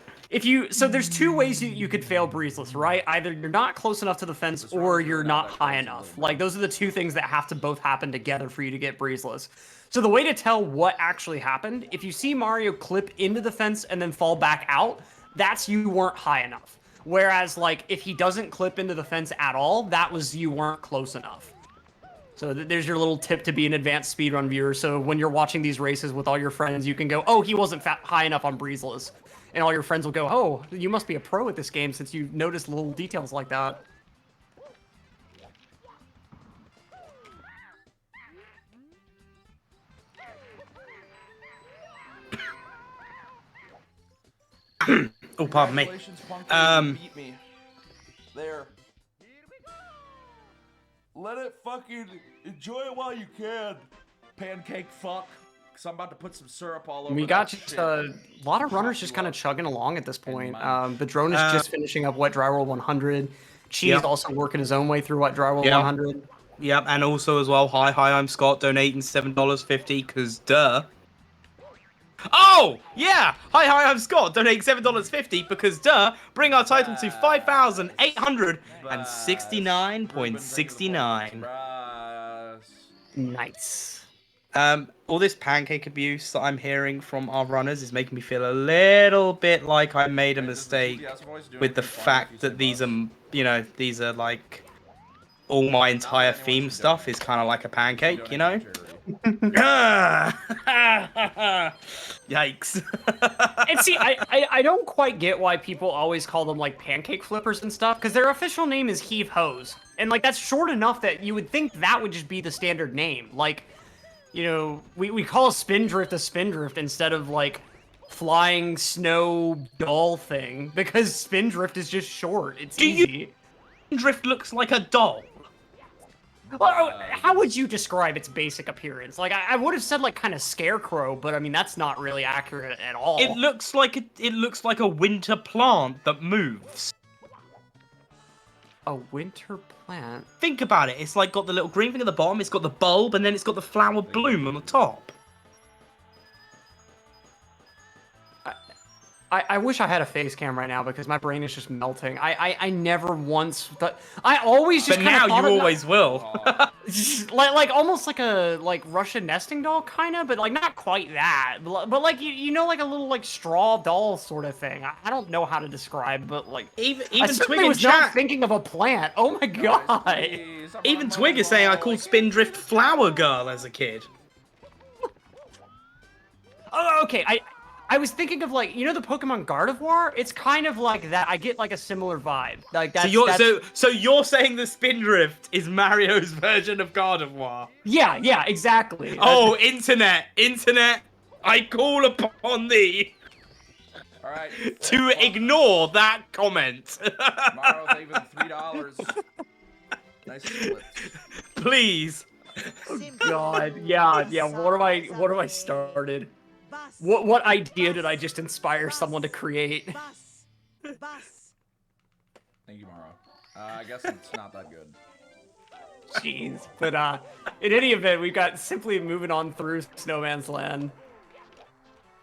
So there's 2 ways you could fail Breezeless, right? Either you're not close enough to the fence or you're not high enough. Like, those are the 2 things that have to both happen together for you to get Breezeless. So the way to tell what actually happened, if you see Mario clip into the fence and then fall back out, that's you weren't high enough. Whereas, like, if he doesn't clip into the fence at all, that was you weren't close enough. So there's your little tip to be an advanced speedrun viewer. So when you're watching these races with all your friends, you can go, oh, he wasn't high enough on Breezeless. And all your friends will go, oh, you must be a pro at this game since you noticed little details like that. Oh, pardon me. Congratulations, Punky, you beat me. There. Let it fucking enjoy it while you can. Pancake fuck. Cause I'm about to put some syrup all over. We got that just shit. a lot of runners just kind of chugging along at this point. The drone is just finishing up Wet Dry Roll 100. Cheese Yep. also working his own way through Wet Dry Roll 100. Yep, and also as well, hi, I'm Scott, donating $7.50, cause duh. Oh, yeah! Hi, I'm Scott, donating $7.50, because duh, bring our total to 5,869.69. Nice. All this pancake abuse that I'm hearing from our runners is making me feel a little bit like I made a mistake with the fact that these are, these are like, all my entire theme stuff is kind of like a pancake, you know? Yikes. And see, I don't quite get why people always call them like pancake flippers and stuff, because their official name is Heave Hose. And like that's short enough that you would think that would just be the standard name. Like, we call Spindrift a Spindrift instead of like flying snow doll thing, because Spindrift is just short. It's easy. Spindrift looks like a doll. Well, how would you describe its basic appearance? Like, I would have said like kind of scarecrow, but I mean that's not really accurate at all. It looks like a winter plant that moves. A winter plant? Think about it. It's like got the little green thing at the bottom. It's got the bulb, and then it's got the flower bloom on the top. I wish I had a face cam right now because my brain is just melting. I never once thought. I always just. But now you always will. like almost like a Russian nesting doll kind of, but like not quite that. But like you know like a little like straw doll sort of thing. I don't know how to describe, but like even I certainly Twig was not thinking of a plant. Oh my god. Even Twig is saying I called Spindrift Flower Girl as a kid. Oh, okay. I was thinking of like, the Pokemon Gardevoir? It's kind of like that. I get like a similar vibe. Like that's, so you're saying the Spindrift is Mario's version of Gardevoir? Yeah, exactly. Oh, internet, I call upon thee. All right. To ignore that comment. Tomorrow's even $3. Nice split. Please. Oh God. Yeah. What have I started? What idea did I just inspire someone to create? Thank you, Maro. I guess it's not that good. Jeez. But in any event, we've got simply moving on through Snowman's Land.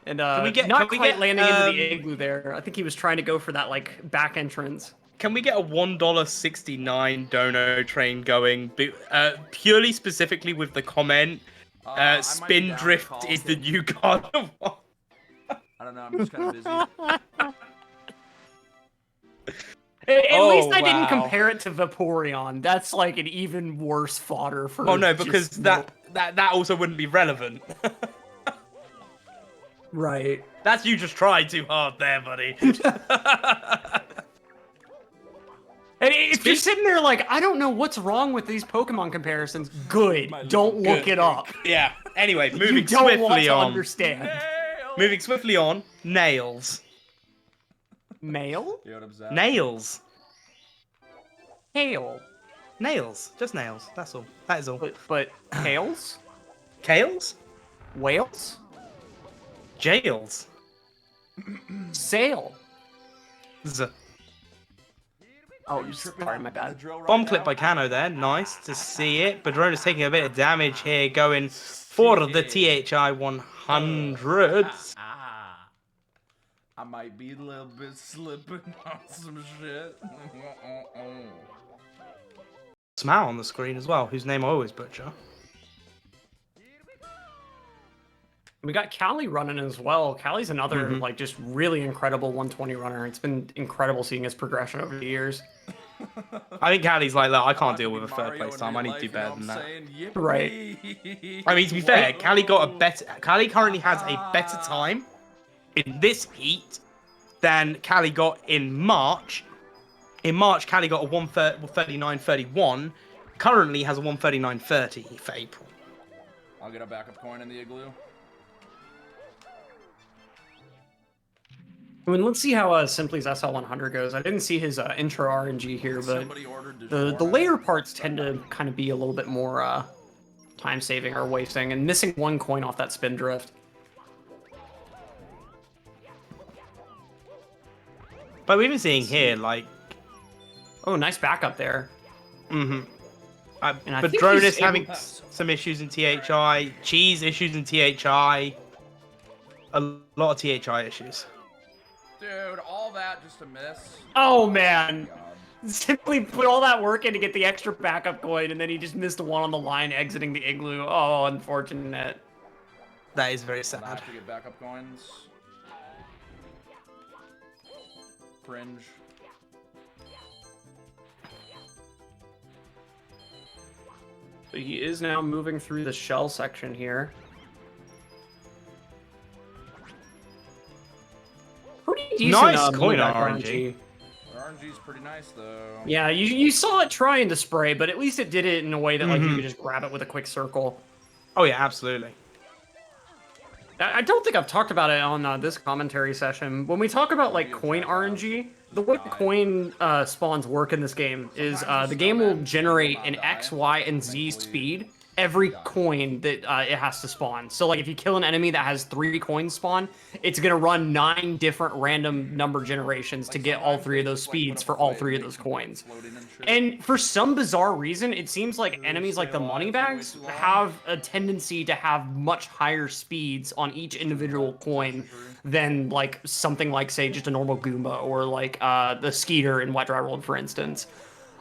And landing into the igloo there. I think he was trying to go for that like back entrance. Can we get a $1.69 dono train going? Purely specifically with the comment, Spindrift is the new god of War. I don't know, I'm just kind of busy. At least I didn't compare it to Vaporeon. That's like an even worse fodder for. Oh no, because that also wouldn't be relevant. Right. That's you just tried too hard there, buddy. And if you're sitting there like, I don't know what's wrong with these Pokemon comparisons, good. Don't look it up. Yeah. Anyway, moving you don't swiftly want to on. Understand. Moving swiftly on. Nails. Mail? Nails. Hail. Nails. Just nails. That's all. That is all. But tails? Kales? Whales? Jails. Sail. Z. Oh, sorry, my bad. Bomb clip by Kano there. Nice to see it. Badrona's taking a bit of damage here, going for the THI 100s. I might be a little bit slipping on some shit. Smile on the screen as well, whose name I always butcher. We got Callie running as well. Callie's another like just really incredible 120 runner. It's been incredible seeing his progression over the years. I think Callie's like, look, I can't deal with a third place time. I need to do better than that. Right. I mean, to be fair, Callie currently has a better time in this heat than Callie got in March. In March, Callie got a 139.31. Currently has a 139.30 for April. I'll get a backup coin in the igloo. I mean, let's see how Simply's SL100 goes. I didn't see his intro RNG here, but the later parts tend to kind of be a little bit more time-saving or wasting, and missing one coin off that spin drift. But we've been seeing here, like... Oh, nice backup there. Mm-hmm. And I but think Drone he's is having able- some issues in THI. Cheese issues in THI. A lot of THI issues. Dude, all that just a miss. Oh, man. Simply put all that work in to get the extra backup coin, and then he just missed one on the line exiting the igloo. Oh, unfortunate. That is very sad. Have to get backup coins. Cringe. But he is now moving through the shell section here. Pretty decent Nice coin coin RNG. RNG's pretty nice though. Yeah, you saw it trying to spray, but at least it did it in a way that like you could just grab it with a quick circle. Oh yeah, absolutely. I don't think I've talked about it on this commentary session. When we talk about like coin RNG, the way the coin spawns work in this game is the game will generate an X, Y, and Z speed every coin that it has to spawn. So like if you kill an enemy that has 3 coins spawn, it's gonna run 9 different random number generations to get all 3 of those speeds for all 3 of those coins. And for some bizarre reason, it seems like enemies like the moneybags have a tendency to have much higher speeds on each individual coin than like something like say just a normal Goomba or like the Skeeter in Wet Dry World, for instance.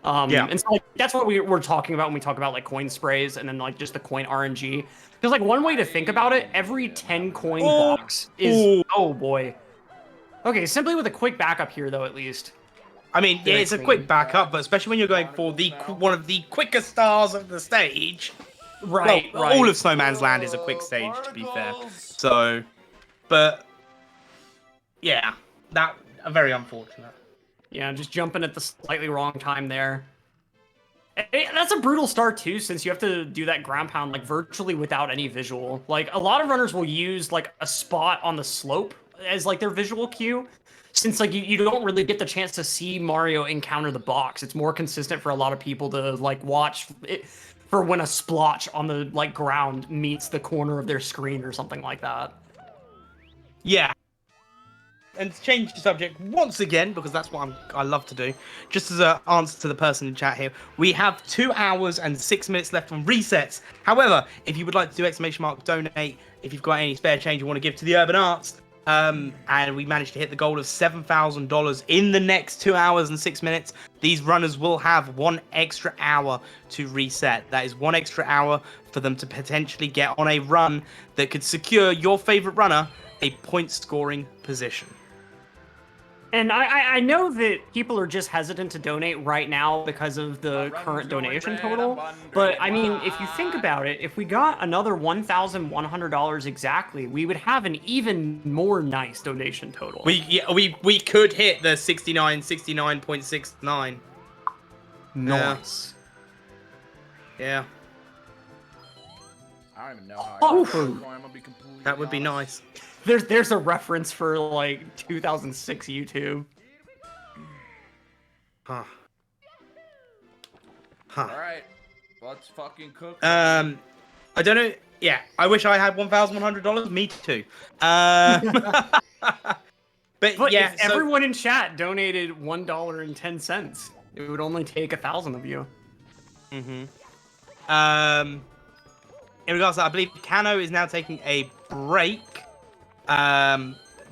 Yeah. And so like, that's what we're talking about when we talk about like coin sprays and then like just the coin RNG. Because like one way to think about it, every 10 coin box is oh boy. Okay, simply with a quick backup here though at least. I mean, yeah, it's a quick backup, but especially when you're going for the one of the quickest stars of the stage. Right, well, right. all of Snowman's Land is a quick stage, to be fair. So, but yeah, that very unfortunate. Yeah, just jumping at the slightly wrong time there. That's a brutal start too, since you have to do that ground pound like virtually without any visual. Like a lot of runners will use like a spot on the slope as like their visual cue, since like you don't really get the chance to see Mario encounter the box. It's more consistent for a lot of people to like watch it for when a splotch on the like ground meets the corner of their screen or something like that. Yeah. And to change the subject once again, because that's what I love to do, just as an answer to the person in chat here, we have 2 hours and 6 minutes left on resets. However, if you would like to do ! Donate, if you've got any spare change you want to give to the Urban Arts, and we managed to hit the goal of $7,000 in the next 2 hours and 6 minutes, these runners will have 1 extra hour to reset. That is 1 extra hour for them to potentially get on a run that could secure your favorite runner a point scoring position. And I know that people are just hesitant to donate right now because of the current donation total, but I mean, if you think about it, if we got another $1,100 exactly, we would have an even more nice donation total. We could hit the 69.69. Nice. Yeah. I don't even know how Oh, I'm gonna be completely that would be nice. There's a reference for like 2006 YouTube. Huh. Alright, let's fucking cook. I don't know. Yeah, I wish I had $1,100. Me too. But yeah, if everyone in chat donated $1.10, it would only take 1,000 of you. In regards to that, I believe Kano is now taking a break.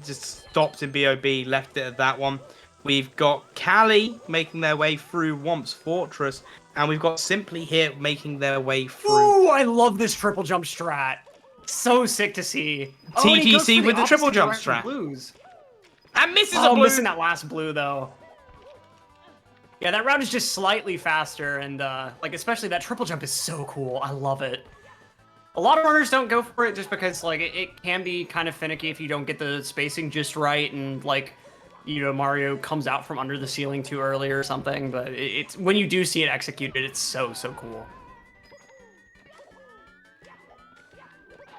Just stopped in BOB, left it at that one. We've got Callie making their way through Womp's Fortress, and we've got Simply here making their way through. Ooh, I love this triple jump strat. So sick to see. TTC with the triple jump opposite strat. Blues. And misses Oh, a blue. missing that last blue though. Yeah, that route is just slightly faster, and like especially that triple jump is so cool. I love it. A lot of runners don't go for it just because like it can be kind of finicky if you don't get the spacing just right, and like, you know, Mario comes out from under the ceiling too early or something. But it's when you do see it executed, it's so cool.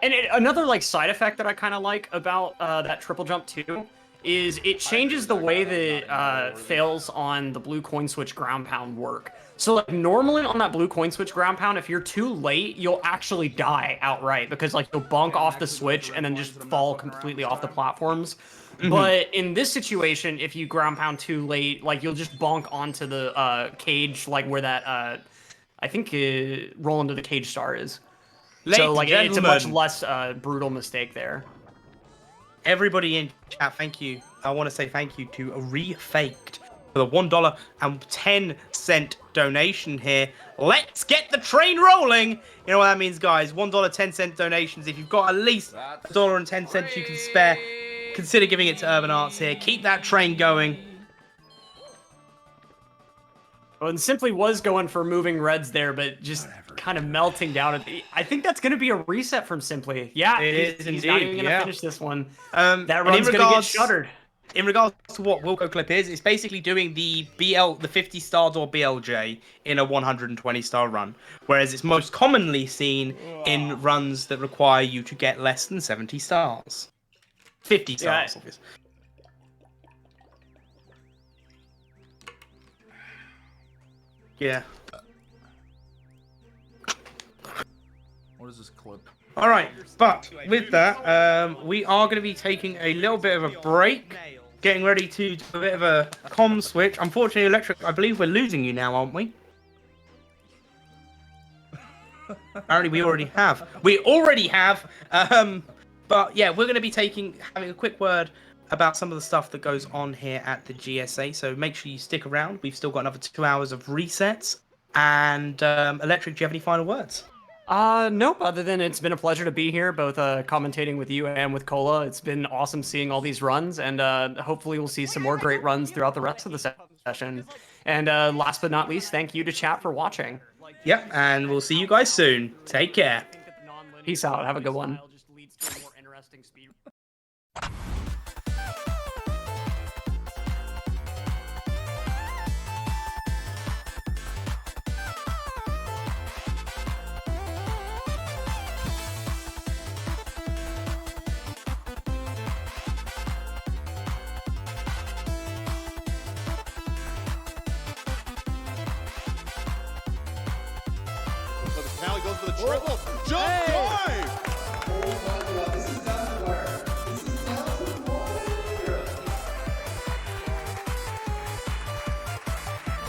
And another like side effect that I kind of like about that triple jump too is it changes the way that fails on the blue coin switch ground pound work. So like normally on that blue coin switch ground pound, if you're too late, you'll actually die outright because like you'll bonk off the switch and then just fall completely off the platforms. But in this situation, if you ground pound too late, like you'll just bonk onto the cage, like where that I think roll into the cage star is. So like it's a much less brutal mistake there. Everybody in chat, thank you. I want to say thank you to Refaked for the $1.10 donation here. Let's get the train rolling. You know what that means, guys? $1.10 donations. If you've got at least $1.10 you can spare, consider giving it to Urban Arts here. Keep that train going. Well, and Simply was going for moving reds there, but just kind of melting down. I think that's going to be a reset from Simply. Yeah, he's not even going to finish this one. That run's going to get shuttered. In regards to what Wilco Clip is, it's basically doing the 50 star door BLJ in a 120 star run, whereas it's most commonly seen in runs that require you to get less than 70 stars. 50 stars, obviously. Yeah. What is this clip? All right, but with that, we are going to be taking a little bit of a break, getting ready to do a bit of a comm switch. Unfortunately, Electric, I believe we're losing you now, aren't we? Apparently, we already have. We already have. But yeah, we're going to be having a quick word about some of the stuff that goes on here at the GSA. So make sure you stick around. We've still got another 2 hours of resets. And Electric, do you have any final words? Nope, other than it's been a pleasure to be here, both commentating with you and with Cola. It's been awesome seeing all these runs, and hopefully we'll see some more great runs throughout the rest of the session. And last but not least, thank you to chat for watching. Yep, and we'll see you guys soon. Take care. Peace out. Have a good one. Now he goes for the triple. Jump dive!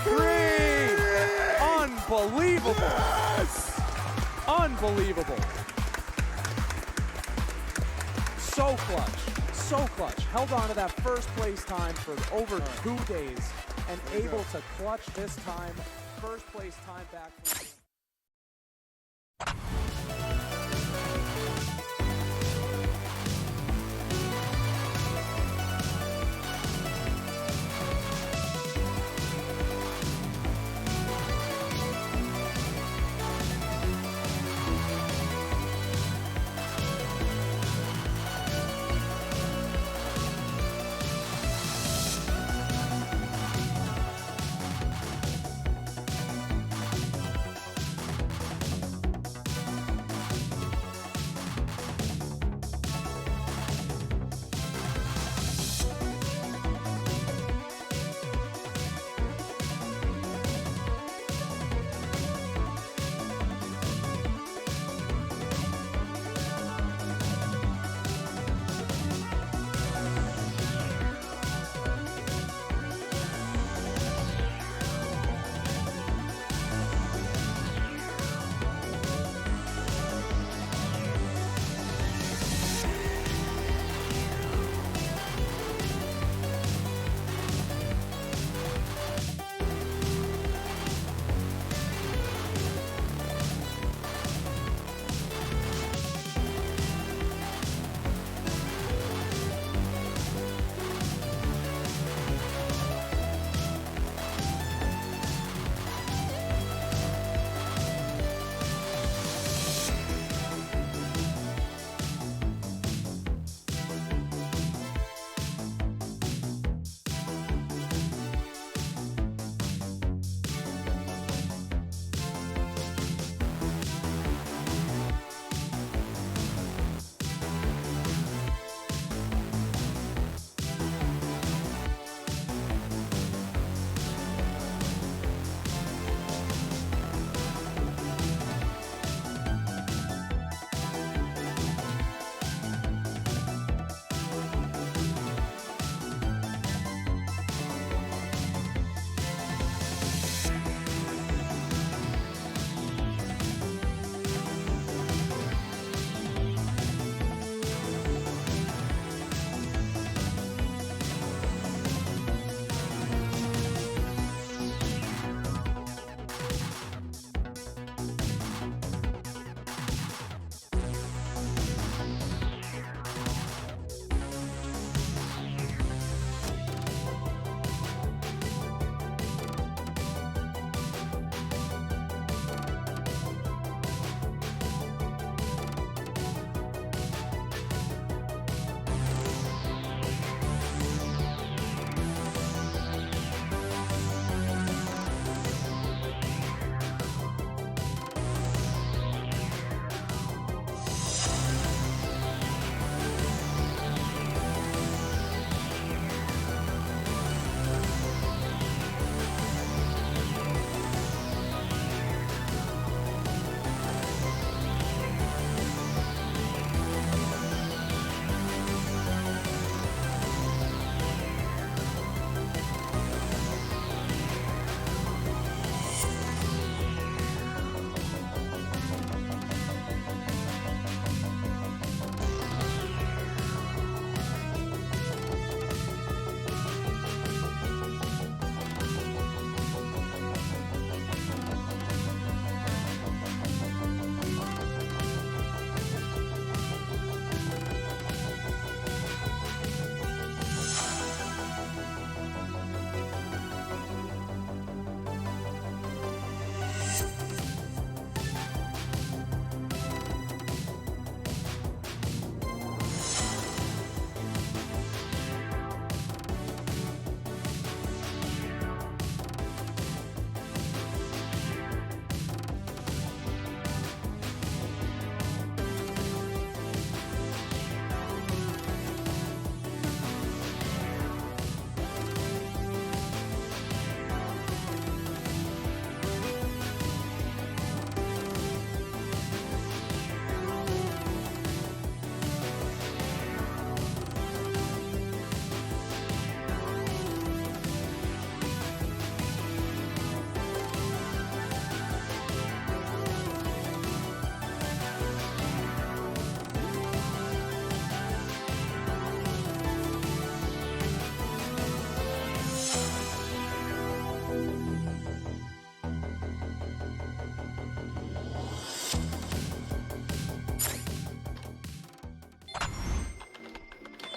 Green! Unbelievable! Yes! Unbelievable! So clutch. So clutch. Held on to that first place time for over 2 days and able to clutch this time. First place time back.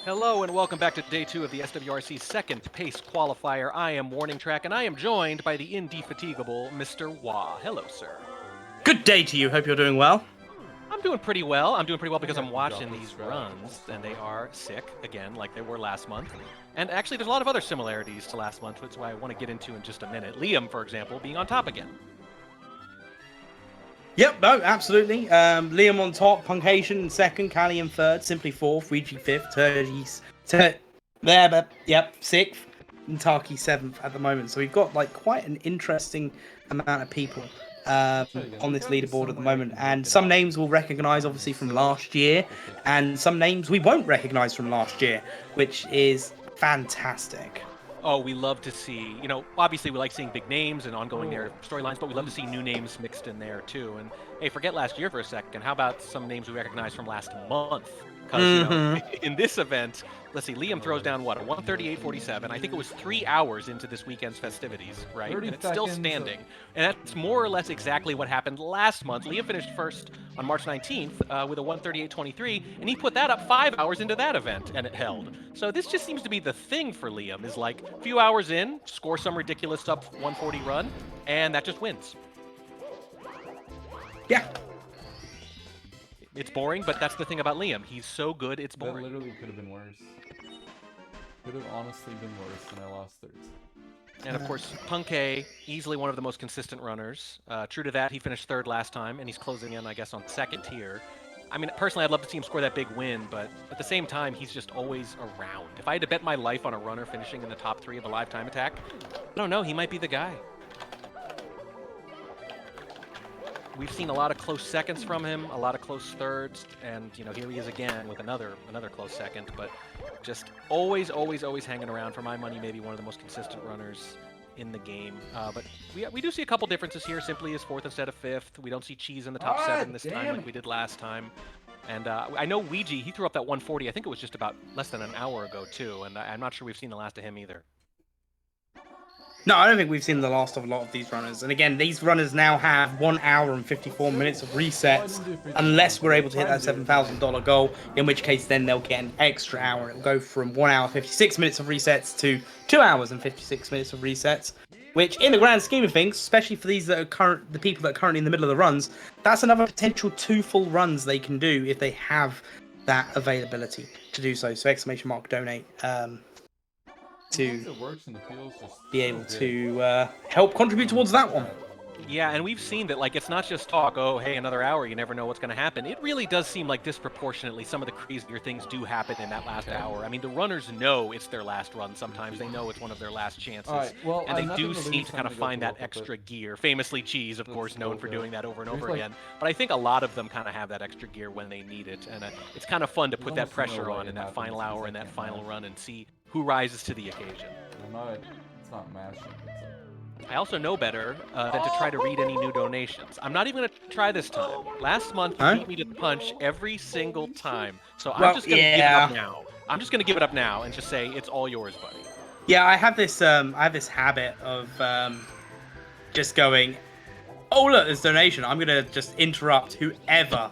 Hello and welcome back to day 2 of the SWRC second pace qualifier. I am Warning Track and I am joined by the indefatigable Mr. Wah. Hello, sir. Good day to you. Hope you're doing well. I'm doing pretty well. I'm doing pretty well because I'm watching these runs, and they are sick, again, like they were last month. And actually, there's a lot of other similarities to last month, which is why I want to get into in just a minute. Liam, for example, being on top again. Yep, no, absolutely. Liam on top, Punkation in second, Callie in third, Simply fourth, Ouija fifth, Turgis, sixth, and Taki seventh at the moment. So we've got like quite an interesting amount of people on this leaderboard at the moment. And some names we'll recognise obviously from last year, and some names we won't recognise from last year, which is fantastic. Oh, we love to see, you know, obviously we like seeing big names and ongoing narrative storylines, but we love to see new names mixed in there too. And hey, forget last year for a second. How about some names we recognize from last month? Because, you know, in this event, let's see, Liam throws down what, a 138.47. I think it was 3 hours into this weekend's festivities, right? And it's still standing. And that's more or less exactly what happened last month. Liam finished first on March 19th with a 138.23, and he put that up 5 hours into that event, and it held. So this just seems to be the thing for Liam, is like a few hours in, score some ridiculous sub 140 run, and that just wins. Yeah. It's boring, but that's the thing about Liam. He's so good, it's boring. That literally could have been worse. Could have honestly been worse, and I lost third. And of course, Punkay, easily one of the most consistent runners. True to that, he finished third last time, and he's closing in, I guess, on second here. I mean, personally, I'd love to see him score that big win, but at the same time, he's just always around. If I had to bet my life on a runner finishing in the top 3 of a live time attack, I don't know, he might be the guy. We've seen a lot of close seconds from him, a lot of close thirds, and you know, here he is again with another close second, but just always hanging around. For my money, maybe one of the most consistent runners in the game. But we do see a couple differences here. Simply is 4th instead of 5th. We don't see Cheese in the top 7 this time like we did last time. And I know Ouija, he threw up that 140. I think it was just about less than an hour ago too, and I'm not sure we've seen the last of him either. No, I don't think we've seen the last of a lot of these runners. And again, these runners now have 1 hour and 54 minutes of resets, unless we're able to hit that $7,000 goal, in which case then they'll get an extra hour. It'll go from 1 hour 56 minutes of resets to 2 hours and 56 minutes of resets, which in the grand scheme of things, especially for these that are the people that are currently in the middle of the runs, that's another potential 2 full runs they can do if they have that availability to do so. So !donate. To be able to help contribute towards that one. Yeah, and we've seen that, like, it's not just talk, oh, hey, another hour, you never know what's going to happen. It really does seem like disproportionately some of the crazier things do happen in that last hour. I mean, the runners know it's their last run sometimes. They know it's one of their last chances. And they do seem to kind of find that extra gear. Famously, Cheese, of course, known for doing that over and over again. But I think a lot of them kind of have that extra gear when they need it. And it's kind of fun to put that pressure on in that final hour and that final run and see who rises to the occasion. It's not mashing. I also know better than to try to read any new donations. I'm not even going to try this time. Last month, you beat me to the punch every single time. So I'm just going to give it up now. I'm just going to give it up now and just say, it's all yours, buddy. Yeah, I have this habit of just going, oh, look, there's donation. I'm going to just interrupt whoever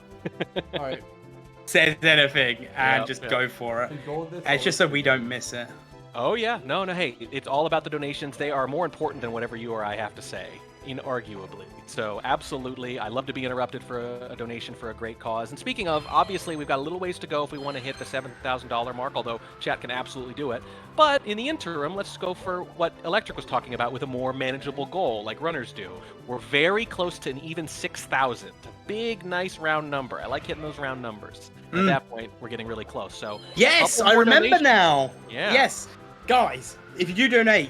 says anything and just go for it. And it's just so we don't miss it. Oh, yeah. No, hey, it's all about the donations. They are more important than whatever you or I have to say, inarguably. So, absolutely, I love to be interrupted for a donation for a great cause. And speaking of, obviously, we've got a little ways to go if we want to hit the $7,000 mark, although chat can absolutely do it. But in the interim, let's go for what Electric was talking about with a more manageable goal, like runners do. We're very close to an even 6,000. A big, nice round number. I like hitting those round numbers. At that point, we're getting really close. So, yes, I remember now. Yeah. Yes. Guys, if you do donate,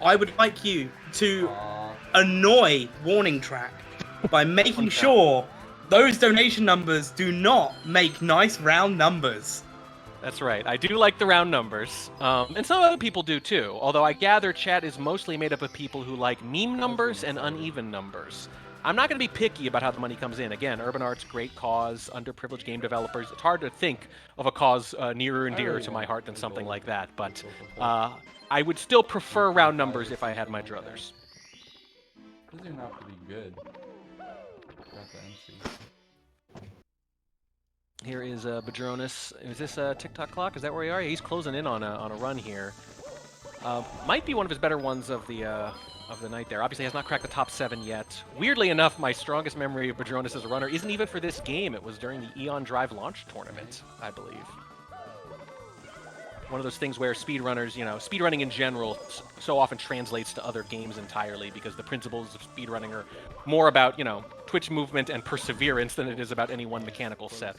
I would like you to annoy Warning Track by making sure those donation numbers do not make nice round numbers. That's right. I do like the round numbers. And some other people do too. Although I gather chat is mostly made up of people who like meme numbers and uneven numbers. I'm not going to be picky about how the money comes in. Again, Urban Art's great cause, underprivileged game developers. It's hard to think of a cause nearer and dearer to my heart than something like that. But I would still prefer round numbers if I had my druthers. It doesn't even have to be good. Got the entry. Here is Badronis. Is this a TikTok clock? Is that where we are? Yeah, he's closing in on a run here. Might be one of his better ones of the night there. Obviously has not cracked the top 7 yet. Weirdly enough, my strongest memory of Badronis as a runner isn't even for this game. It was during the Eon Drive launch tournament, I believe. One of those things where speedrunners, you know, speedrunning in general so often translates to other games entirely because the principles of speedrunning are more about, you know, twitch movement and perseverance than it is about any one mechanical set.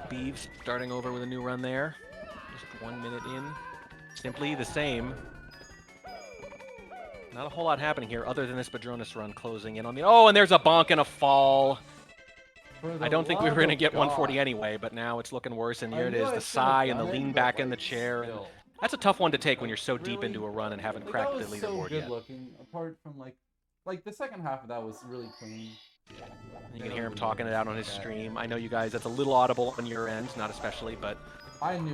Beeves starting over with a new run there. Just 1 minute in. Simply the same. Not a whole lot happening here other than this Badronis run closing in on the... Oh, and there's a bonk and a fall. I don't think we were going to get 140 anyway, but now it's looking worse, and here it is, the sigh and the lean back in the chair. And that's a tough one to take when you're so deep into a run and haven't cracked the leaderboard yet. Looking, apart from like the second half of that was really clean. You can hear him talking it out on his stream. I know you guys, that's a little audible on your end, not especially, but I knew.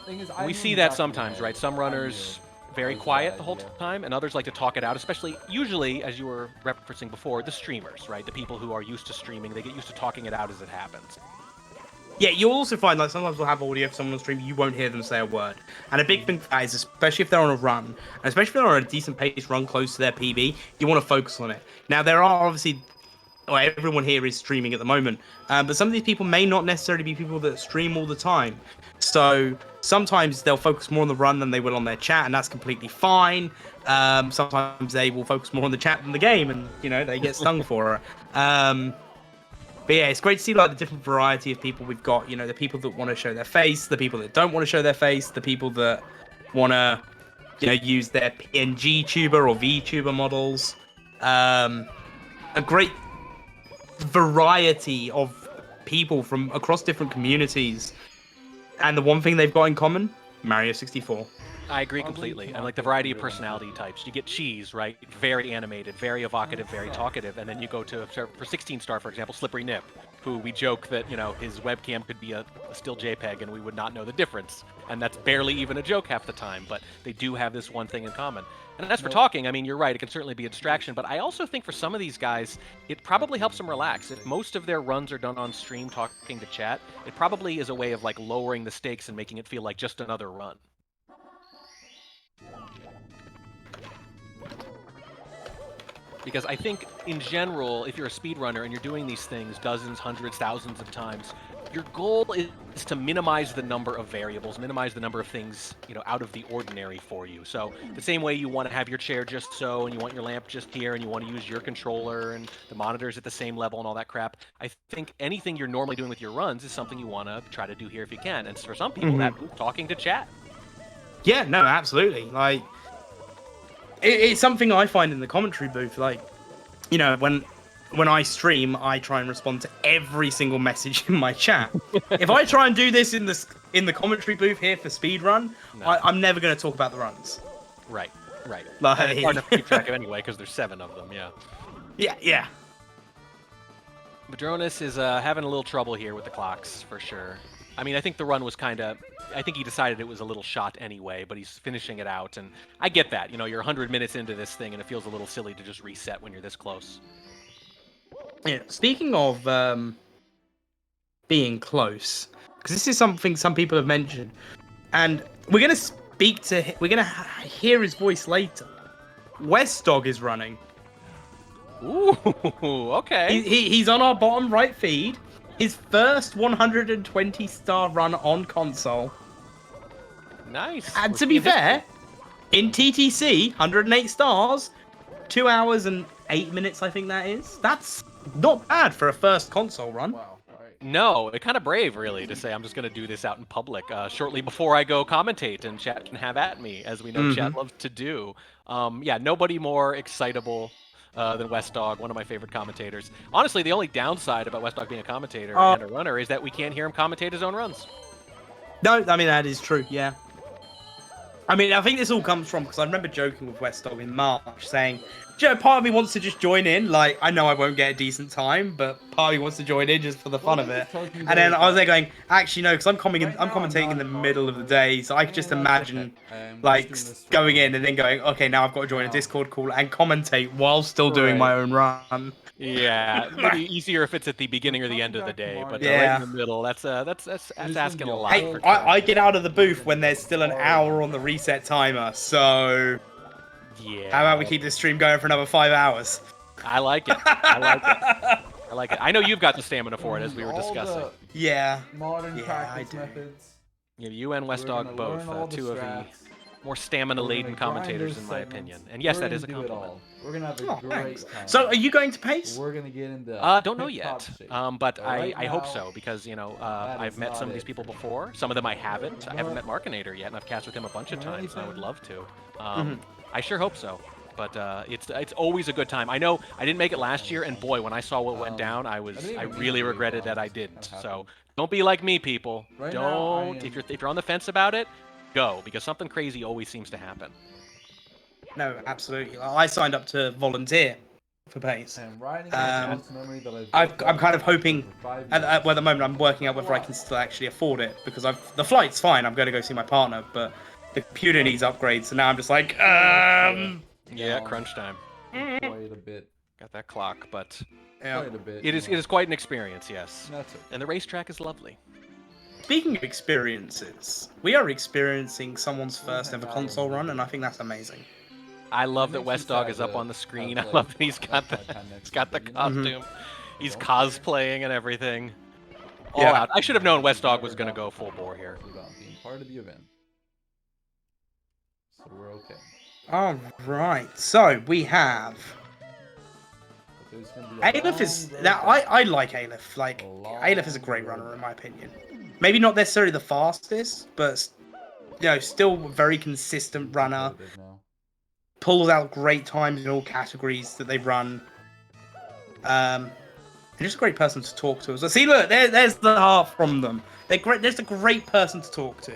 Thing is, we see that sometimes, right? Some runners very quiet the whole time, and others like to talk it out, especially, usually, as you were referencing before, the streamers, right? The people who are used to streaming, they get used to talking it out as it happens. Yeah, you'll also find, like, sometimes we'll have audio of someone on stream, you won't hear them say a word. And a big thing for that is, especially if they're on a run, and especially if they're on a decent pace run close to their PB, you want to focus on it. Now, there are obviously... Well, everyone here is streaming at the moment, but some of these people may not necessarily be people that stream all the time. So sometimes they'll focus more on the run than they will on their chat, and that's completely fine. Sometimes they will focus more on the chat than the game, and you know they get stung for it. But yeah, it's great to see like the different variety of people we've got. You know, the people that want to show their face, the people that don't want to show their face, the people that want to, you know, use their PNG tuber or VTuber models. A great variety of people from across different communities, and the one thing they've got in common, Mario 64. I agree completely. And like the variety of personality types. You get Cheese, right? Very animated, very evocative, very talkative. And then you go to, for 16 star, for example, Slippery Nip, who we joke that, you know, his webcam could be a still JPEG and we would not know the difference. And that's barely even a joke half the time. But they do have this one thing in common. And as for talking, I mean, you're right, it can certainly be a distraction, but I also think for some of these guys, it probably helps them relax. If most of their runs are done on stream talking to chat, it probably is a way of like lowering the stakes and making it feel like just another run. Because I think, in general, if you're a speedrunner and you're doing these things dozens, hundreds, thousands of times, your goal is to minimize the number of variables, minimize the number of things, you know, out of the ordinary for you. So the same way you want to have your chair just so, and you want your lamp just here, and you want to use your controller and the monitors at the same level and all that crap, I think anything you're normally doing with your runs is something you want to try to do here if you can. And for some people, that means talking to chat. Yeah, no, absolutely. Like, it's something I find in the commentary booth. Like, you know, when I stream, I try and respond to every single message in my chat. If I try and do this in the commentary booth here for Speedrun, I'm never going to talk about the runs. Right, right. Like, and it's hard enough to keep track of anyway, because there's 7 of them, yeah. Yeah. Badronis is having a little trouble here with the clocks, for sure. I mean, I think the run was kind of... I think he decided it was a little shot anyway, but he's finishing it out, and I get that. You know, you're 100 minutes into this thing, and it feels a little silly to just reset when you're this close. Yeah, speaking of being close, because this is something some people have mentioned, and we're going to hear his voice later. Westdog is running. Ooh, okay. He's on our bottom right feed. His first 120-star run on console. Nice. And to be fair, in TTC, 108 stars, 2 hours and 8 minutes, I think that is. That's not bad for a first console run. Wow. No, it's kind of brave, really, to say I'm just going to do this out in public shortly before I go commentate, and chat can have at me, as we know chat loves to do. Yeah, nobody more excitable than Westdog, one of my favorite commentators. Honestly, the only downside about Westdog being a commentator and a runner is that we can't hear him commentate his own runs. No, I mean, that is true, yeah. I mean, I think this all comes from because I remember joking with West Dog in March, saying, "Joe, part of me wants to just join in. Like, I know I won't get a decent time, but part of me wants to join in just for the fun of it." And then I was there going, "Actually, no, because I'm commentating in the middle of the day, so I could just imagine like going in and then going, okay, now I've got to join a Discord call and commentate while still doing my own run." Yeah, maybe easier if it's at the beginning or the end of the day, but right Yeah. in the middle, that's asking a lot. Hey, for I get out of the booth when there's still an hour on the reset timer, so yeah. How about we keep this stream going for another 5 hours? I like it. I like it. I like it. I know you've got the stamina for it, as we were discussing. Yeah. Modern I practice do. methods. Yeah, you and West Dog both, two of the more We're stamina-laden gonna commentators, grind in those my segments. opinion. And yes, We're that gonna is a do it compliment. all. We're gonna have a Oh, great thanks. time. So, are you going to Pace? We're gonna get into. Don't know hip-hop yet, shape. but Right I hope now, so, because, you know, that I've is met not some of these it. people before. Some of them I haven't. I haven't met Markinator yet, and I've cast with him a bunch of times, and I would love to. I sure hope so. But it's always a good time. I know I didn't make it last year, and boy, when I saw what went down, I really regretted that I didn't. So don't be like me, people. Right now, Don't if you're on the fence about it, go, because something crazy always seems to happen. No, absolutely. I signed up to volunteer for Pace. I'm kind of hoping at the moment I'm working out whether I can still actually afford it, because the flight's fine. I'm going to go see my partner, but the computer needs upgrades. So now I'm just like, Yeah, crunch time. Quite a bit. Got that clock, but Quite a bit. it is quite an experience, yes. That's it. And the racetrack is lovely. Speaking of experiences, we are experiencing someo's first ever console run, and I think that's amazing. I love that West Dog is up on the screen. I love that he's got the costume. He's cosplaying and everything. All out. I should have known West Dog was going to go full bore here. Being part of the event. So we're okay. All right. So we have. Aleph is now. I like Aleph. Like Aleph is a great runner in my opinion. Maybe not necessarily the fastest, but still a very consistent runner. Pulls out great times in all categories that they run. And just a great person to talk to. So see, look, there's the half from them. They're great. There's a great person to talk to.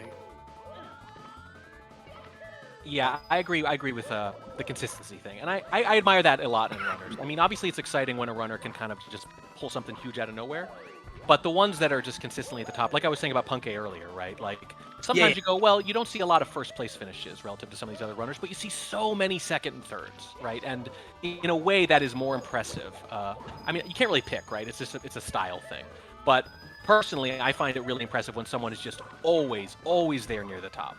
Yeah, I agree. I agree with the consistency thing, and I admire that a lot in runners. I mean, obviously it's exciting when a runner can kind of just pull something huge out of nowhere, but the ones that are just consistently at the top, like I was saying about Punkay earlier, right? Like sometimes you go, well, you don't see a lot of first place finishes relative to some of these other runners, but you see so many second and thirds, right? And in a way that is more impressive. I mean, you can't really pick, right? It's just it's a style thing, but personally, I find it really impressive when someone is just always there near the top.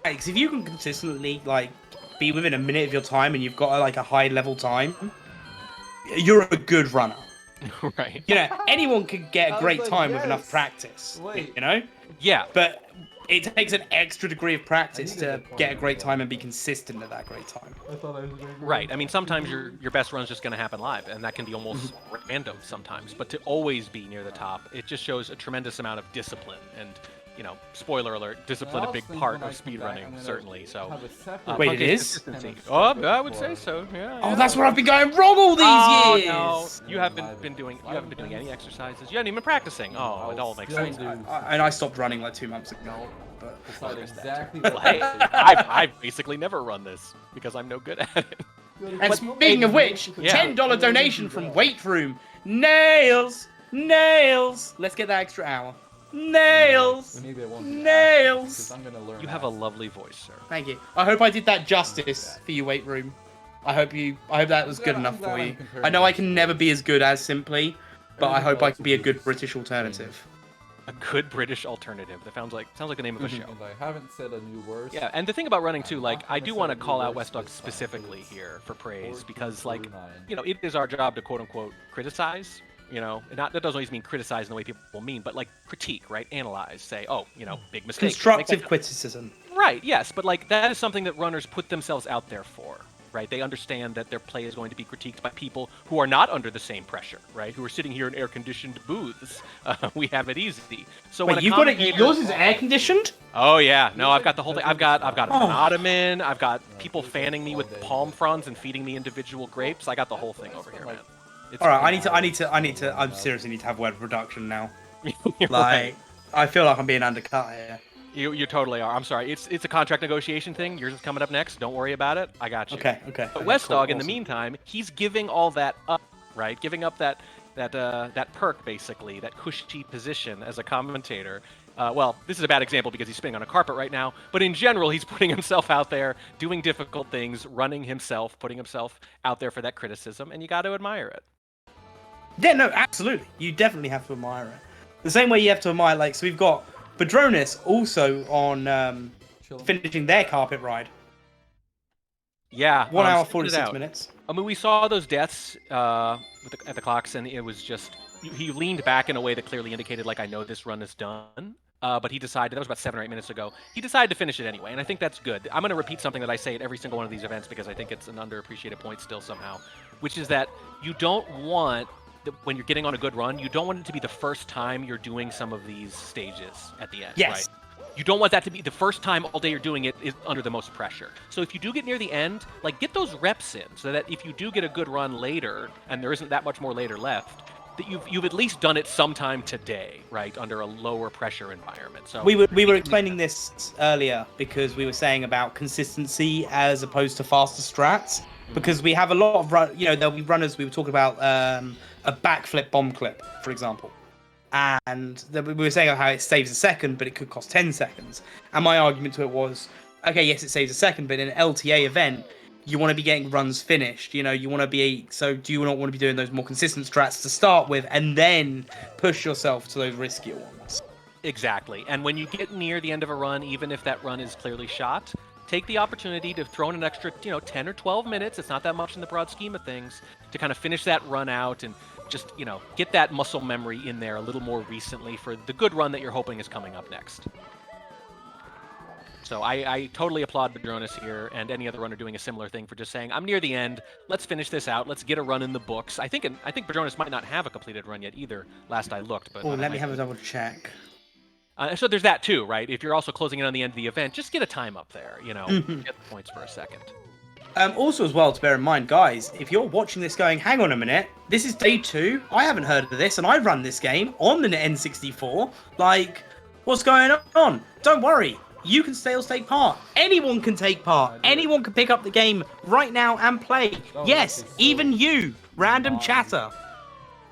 Because if you can consistently be within a minute of your time and you've got a high level time, you're a good runner. Right. Anyone can get a great time with enough practice. Yeah. But it takes an extra degree of practice to get a great time and be consistent at that great time. Right. I mean, sometimes your best run's just going to happen live, and that can be almost random sometimes. But to always be near the top, it just shows a tremendous amount of discipline. And spoiler alert, discipline a big part of speedrunning, certainly. So, wait, it is? Oh, I would say so. Yeah. Oh, that's where I've been going wrong all these years. No, you haven't been doing any exercises. You haven't even been practicing. Oh, it all makes sense. And I stopped running like 2 months ago. But exactly. Well, hey, I've basically never run this because I'm no good at it. And speaking of which, $10 donation from Weight Room. Nails. Let's get that extra hour. Nails. I'm gonna learn. You have a lovely voice, sir. Thank you. I hope I did that justice for you, Weight Room. I hope that was good enough for you. I know I can never be as good as Simply, but I hope I can be a good British alternative. A good British alternative. That sounds like the name of a show. And I haven't said a new word. Yeah, and the thing about running too, I do want to call out West Dog specifically here for praise because, it is our job to quote unquote criticize. That doesn't always mean criticize in the way people mean, but critique, right? Analyze, say, oh, big mistake. Constructive criticism. Right, yes, but that is something that runners put themselves out there for, right? They understand that their play is going to be critiqued by people who are not under the same pressure, right? Who are sitting here in air-conditioned booths. We have it easy. So wait, yours is air-conditioned? Oh yeah, no, I've got the whole thing. I've got an ottoman. I've got people fanning me with palm fronds and feeding me individual grapes. I got the whole thing over here, man. All right, I seriously need to have word production now. Right. I feel like I'm being undercut here. You totally are. I'm sorry. It's a contract negotiation thing. Yours is coming up next. Don't worry about it. I got you. Okay. But West Dog, in the meantime, he's giving all that up, right? Giving up that perk, basically, that cushy position as a commentator. Well, this is a bad example because he's spinning on a carpet right now, but in general, he's putting himself out there, doing difficult things, running himself, putting himself out there for that criticism, and you got to admire it. Yeah, no, absolutely. You definitely have to admire it. The same way you have to admire, like, so we've got Padronis also on finishing their carpet ride. Yeah. 1 hour, 46 minutes. I mean, we saw those deaths at the clocks, and it was just, he leaned back in a way that clearly indicated, like, I know this run is done. But he decided, that was about 7 or 8 minutes ago, he decided to finish it anyway, and I think that's good. I'm going to repeat something that I say at every single one of these events because I think it's an underappreciated point still somehow, which is that you don't want, when you're getting on a good run, you don't want it to be the first time you're doing some of these stages at the end, yes. right? You don't want that to be the first time all day you're doing it is under the most pressure. So if you do get near the end, like, get those reps in so that if you do get a good run later, and there isn't that much more later left, that you've at least done it sometime today, right, under a lower pressure environment. So we were explaining this earlier because we were saying about consistency as opposed to faster strats, because we have a lot of there'll be runners. We were talking about a backflip bomb clip, for example, and we were saying how it saves a second, but it could cost 10 seconds. And my argument to it was, okay, yes, it saves a second, but in an LTA event, you want to be getting runs finished, you want to be, so do you not want to be doing those more consistent strats to start with and then push yourself to those riskier ones? Exactly. And when you get near the end of a run, even if that run is clearly shot, take the opportunity to throw in an extra, 10 or 12 minutes, it's not that much in the broad scheme of things, to kind of finish that run out and just, get that muscle memory in there a little more recently for the good run that you're hoping is coming up next. So I totally applaud Padronis here and any other runner doing a similar thing for just saying, I'm near the end, let's finish this out, let's get a run in the books. I think Padronis might not have a completed run yet either, last I looked. But let me have a double check. So there's that too, right? If you're also closing in on the end of the event, just get a time up there, get the points for a second. Also as well, to bear in mind, guys, if you're watching this going, hang on a minute, this is day 2, I haven't heard of this, and I run this game on the N64, like, what's going on? Don't worry. You can still take part. Anyone can take part. Anyone can pick up the game right now and play. Yes, even you, random chatter.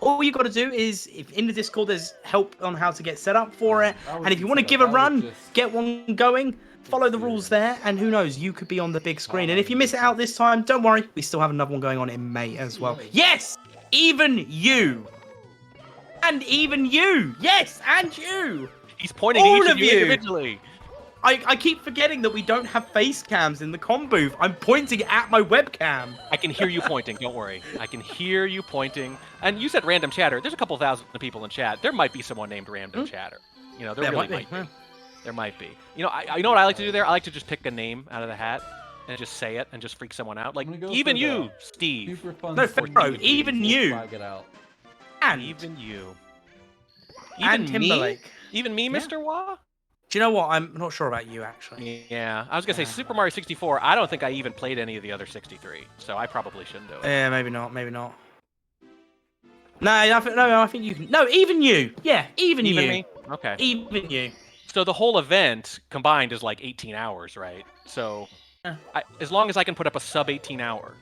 All you got to do is, if in the Discord there's help on how to get set up for it, and if you want to give a run, get one going, follow the rules there, and who knows, you could be on the big screen. And if you miss it out this time, don't worry, we still have another one going on in May as well. Yes, even you. And even you. Yes, and you. He's pointing all to each of you individually. I keep forgetting that we don't have face cams in the comm booth. I'm pointing at my webcam. I can hear you pointing, don't worry. I can hear you pointing. And you said random chatter. There's a couple thousand people in chat. There might be someone named random chatter. There really might be. There might be. I know what I like to do there? I like to just pick a name out of the hat and just say it and just freak someone out. Like, even you, Steve. No, Pharaoh, even you. And even you. And Timberlake. Even me, Mr. Wah? Do you know what? I'm not sure about you, actually. Yeah, I was going to say Super Mario 64, I don't think I even played any of the other 63, so I probably shouldn't do it. Yeah, maybe not. No, I think you can. No, even you. Yeah, even you. Me? Okay. Even you. So the whole event combined is like 18 hours, right? So as long as I can put up a sub 18 hour.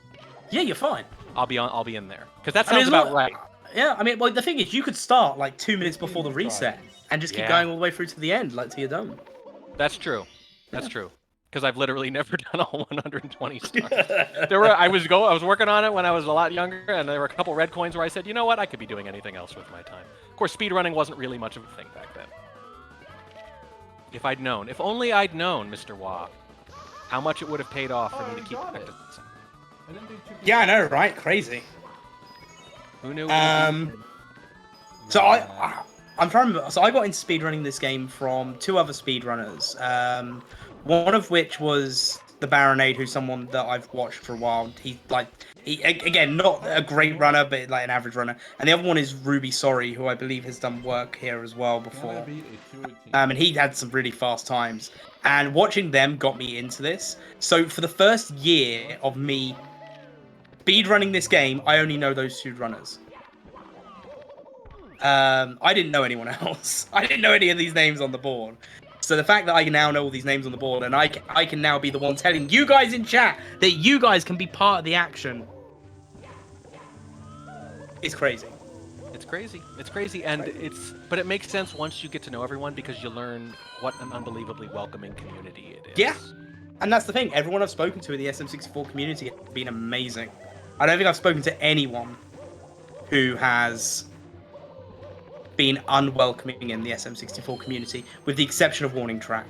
Yeah, you're fine. I'll be in there. Because that sounds about right. Yeah, I mean, well, the thing is, you could start like 2 minutes before the reset and just keep going all the way through to the end, like till you're done. That's true. That's true. Because I've literally never done all 120 stars. I was working on it when I was a lot younger, and there were a couple red coins where I said, you know what, I could be doing anything else with my time. Of course, speedrunning wasn't really much of a thing back then. If I'd known, if only I'd known, Mr. Wah, how much it would have paid off for me to keep practicing. Yeah, I know, right? Crazy. Who knew? So I'm trying to remember. So I got into speedrunning this game from 2 other speedrunners. One of which was the Baronade, who's someone that I've watched for a while. He again, not a great runner, but like an average runner. And the other one is Ruby Sorry, who I believe has done work here as well before. And he had some really fast times. And watching them got me into this. So for the first year of me speedrunning this game, I only know those 2 runners. I didn't know anyone else. I didn't know any of these names on the board. So the fact that I now know all these names on the board, and I can now be the one telling you guys in chat that you guys can be part of the action, is crazy. It's crazy. It's crazy, and but it makes sense once you get to know everyone because you learn what an unbelievably welcoming community it is. Yeah, and that's the thing. Everyone I've spoken to in the SM64 community has been amazing. I don't think I've spoken to anyone who has been unwelcoming in the SM64 community, with the exception of Warning Track.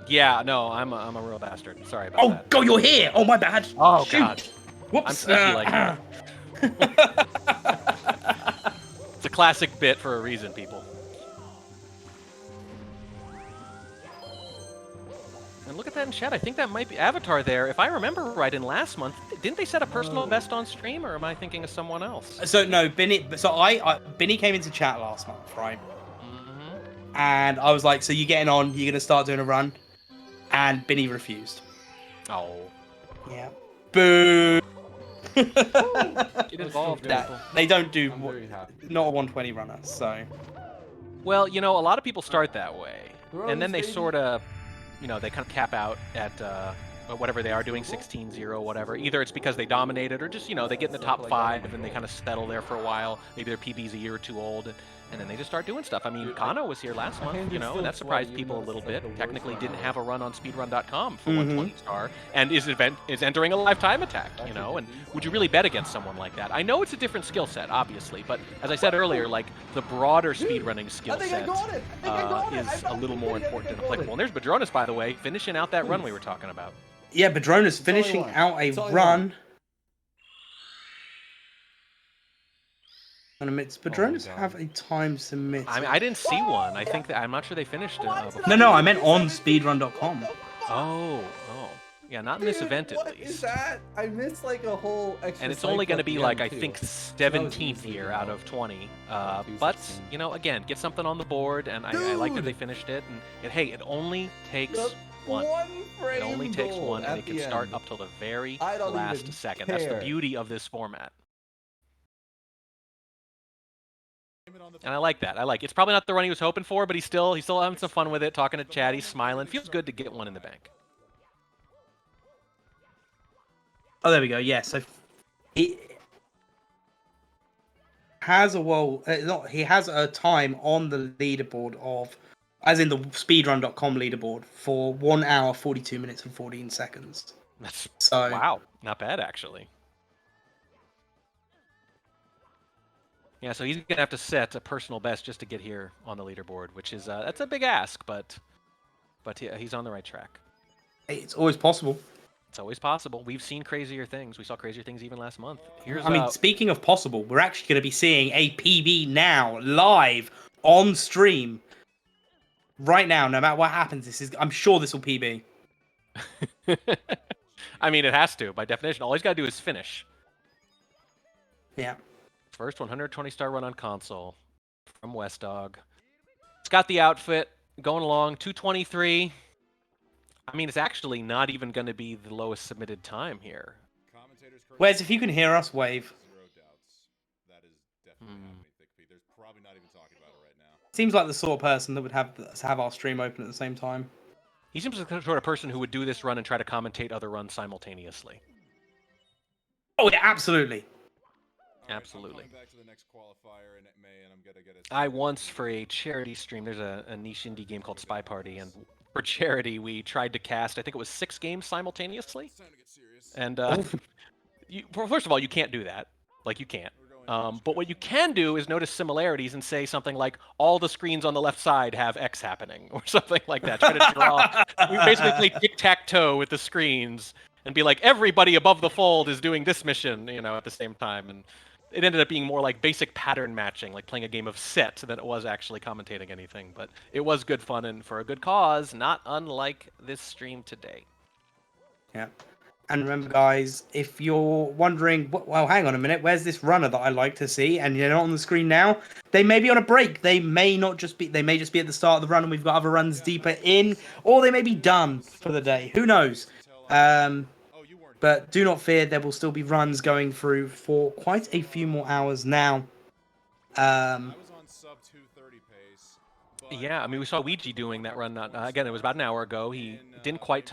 Yeah, no, I'm a real bastard. Sorry about that. Oh, God, you're here! Oh, my bad. Oh, Shoot. God. Whoops. I'm sneaky like that. It's a classic bit for a reason, people. And look at that in chat. I think that might be Avatar there. If I remember right, in last month, didn't they set a personal best on stream, or am I thinking of someone else? So no, Binny. So Binny came into chat last month, right? And I was like, "So you getting on? You're gonna start doing a run?" And Binny refused. Oh. Yeah. Boo. Get involved, people. They don't do not a 120 runner, so. Well, you know, a lot of people start that way, and then they baby. sort of, you know, they kind of cap out at whatever they are doing, 16-0, whatever. Either it's because they dominated, or just, you know, they get in the top 5 and they kind of settle there for a while. Maybe their PB's a year or two old, and then they just start doing stuff. I mean, Kano was here last month, you know, and that surprised people a little bit. Technically didn't have a run on Speedrun.com for 120 star, and is entering a lifetime attack, you know, and would you really bet against someone like that? I know it's a different skill set, obviously, but as I said earlier, like, the broader speedrunning skill set is a little more important and applicable. And there's Badronis, by the way, finishing out that run we were talking about. Yeah, Badronis finishing out a run. Does Badronis have a time submitted? I mean, I didn't see one. I think that I'm not sure they finished it. No, I meant on speedrun.com. Oh. Yeah, not in this event at least. Is that? I missed like a whole extra. And it's only going to be like, I think, 17th here out of 20. But, you know, again, get something on the board, and I like that they finished it. And hey, it only takes one. It only takes one, and it can start up till the very last second. That's the beauty of this format. And I like that. It's probably not the run he was hoping for, but he's still having some fun with it, talking to Chad, he's smiling. Feels good to get one in the bank. Oh, there we go. Yeah, so he has he has a time on the leaderboard of, as in the speedrun.com leaderboard, for 1 hour, 42 minutes and 14 seconds. That's so wow, not bad actually. Yeah, so he's gonna have to set a personal best just to get here on the leaderboard, which is that's a big ask, but yeah, he's on the right track. It's always possible. It's always possible. We've seen crazier things. We saw crazier things even last month. I mean, speaking of possible, we're actually going to be seeing a PB now, live, on stream. Right now, no matter what happens, I'm sure this will PB. I mean, it has to, by definition. All he's got to do is finish. Yeah. First 120-star run on console from West Dog. It's got the outfit going along, 223. I mean, it's actually not even going to be the lowest submitted time here. Wes, if you can hear us, wave. Seems like the sort of person that would have our stream open at the same time. He seems like the sort of person who would do this run and try to commentate other runs simultaneously. Oh, yeah, absolutely. Absolutely. I once, for a charity stream, there's a niche indie game called Spy Party, and for charity, we tried to cast, I think it was 6 games simultaneously. And first of all, you can't do that. Like, you can't. But what you can do is notice similarities and say something like, all the screens on the left side have X happening, or something like that. Try to draw. We basically play tic-tac-toe with the screens and be like, everybody above the fold is doing this mission, you know, at the same time. And it ended up being more like basic pattern matching, like playing a game of set, than it was actually commentating anything. But it was good fun and for a good cause, not unlike this stream today. Yeah. And remember, guys, if you're wondering, well, hang on a minute, where's this runner that I like to see? And you're not on the screen now. They may be on a break. They may just be at the start of the run, and we've got other runs deeper in, or they may be done for the day. Who knows? But do not fear, there will still be runs going through for quite a few more hours now. Yeah, I mean, we saw Ouija doing that run. Again, it was about an hour ago. He didn't quite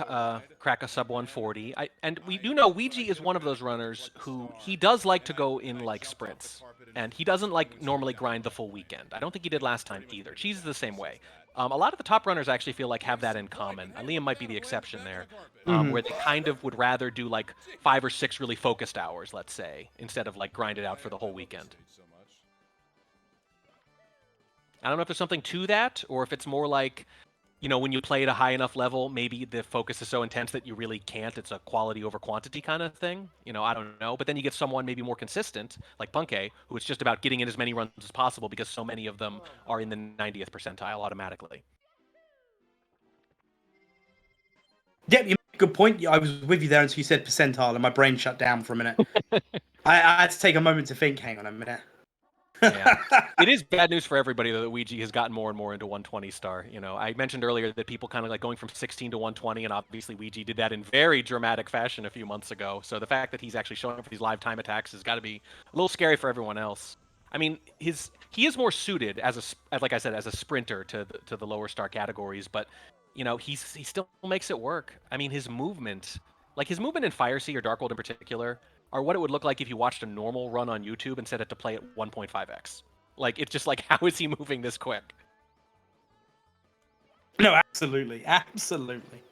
crack a sub 140. And we do know Ouija is one of those runners who he does like to go in like sprints, and he doesn't like normally grind the full weekend. I don't think he did last time either. Cheese is the same way. A lot of the top runners actually feel like have that in common. Liam might be the exception there, where they kind of would rather do like 5 or 6 really focused hours, let's say, instead of like grind it out for the whole weekend. I don't know if there's something to that, or if it's more like, you know, when you play at a high enough level, maybe the focus is so intense that you really can't. It's a quality over quantity kind of thing. You know, I don't know. But then you get someone maybe more consistent, like Punke, who it's just about getting in as many runs as possible because so many of them are in the 90th percentile automatically. Yeah, you make a good point. I was with you there until you said percentile, and my brain shut down for a minute. I had to take a moment to think. Hang on a minute. Yeah. It is bad news for everybody though that Ouija has gotten more and more into 120 star. You know, I mentioned earlier that people kind of like going from 16 to 120, and obviously Ouija did that in very dramatic fashion a few months ago. So the fact that he's actually showing up for these live time attacks has got to be a little scary for everyone else. I mean, he is more suited as like I said, as a sprinter to the lower star categories, but you know, he still makes it work. I mean, his movement in Fire Sea or Dark World in particular, are what it would look like if you watched a normal run on YouTube and set it to play at 1.5x. Like, it's just like, how is he moving this quick? No, absolutely. Absolutely.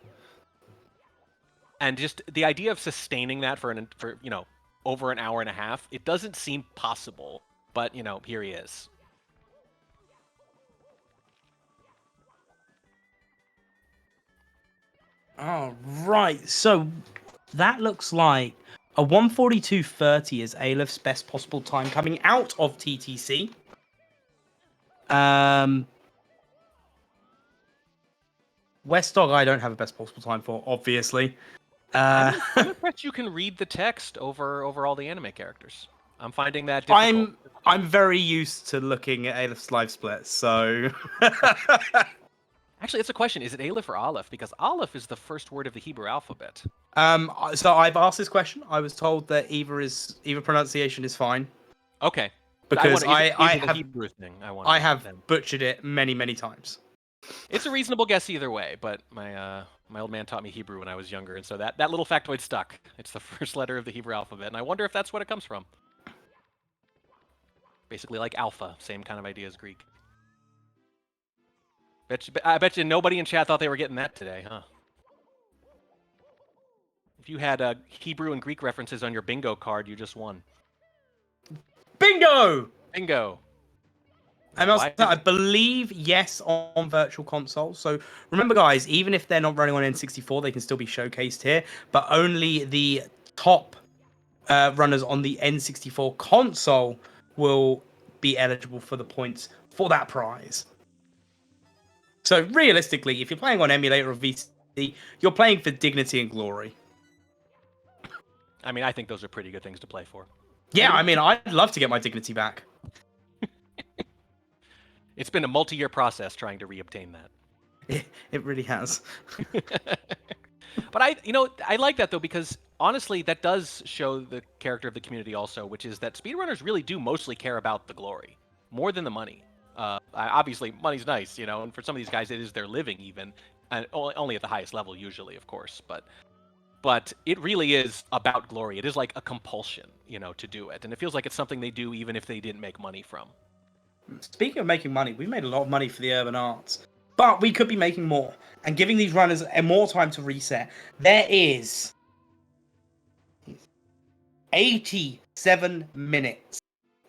And just the idea of sustaining that for you know, over an hour and a half, it doesn't seem possible. But, you know, here he is. All right. So that looks like a 142.30 is Aleph best possible time coming out of TTC. West Dog, I don't have a best possible time for, obviously. I'm impressed you can read the text over all the anime characters. I'm finding that difficult. I'm very used to looking at Aleph's live split, so. Actually, it's a question. Is it Aleph or Aleph? Because Aleph is the first word of the Hebrew alphabet. So I've asked this question. I was told that either pronunciation is fine. Okay. Because I have Hebrew thing. I have butchered it many, many times. It's a reasonable guess either way, but my old man taught me Hebrew when I was younger, and so that little factoid stuck. It's the first letter of the Hebrew alphabet, and I wonder if that's what it comes from. Basically like alpha, same kind of idea as Greek. I bet you nobody in chat thought they were getting that today, huh? If you had Hebrew and Greek references on your bingo card, you just won. Bingo! Bingo. I believe yes on Virtual Console. So remember, guys, even if they're not running on N64, they can still be showcased here. But only the top runners on the N64 console will be eligible for the points for that prize. So realistically, if you're playing on emulator or VC, you're playing for dignity and glory. I mean, I think those are pretty good things to play for. Yeah, I mean, I'd love to get my dignity back. It's been a multi-year process trying to reobtain that. It really has. But I like that though, because honestly, that does show the character of the community also, which is that speedrunners really do mostly care about the glory more than the money. Obviously, money's nice, you know, and for some of these guys, it is their living even, and only at the highest level usually, of course. But it really is about glory. It is like a compulsion, you know, to do it, and it feels like it's something they do even if they didn't make money from. Speaking of making money, we made a lot of money for the Urban Arts, but we could be making more and giving these runners more time to reset. There is 87 minutes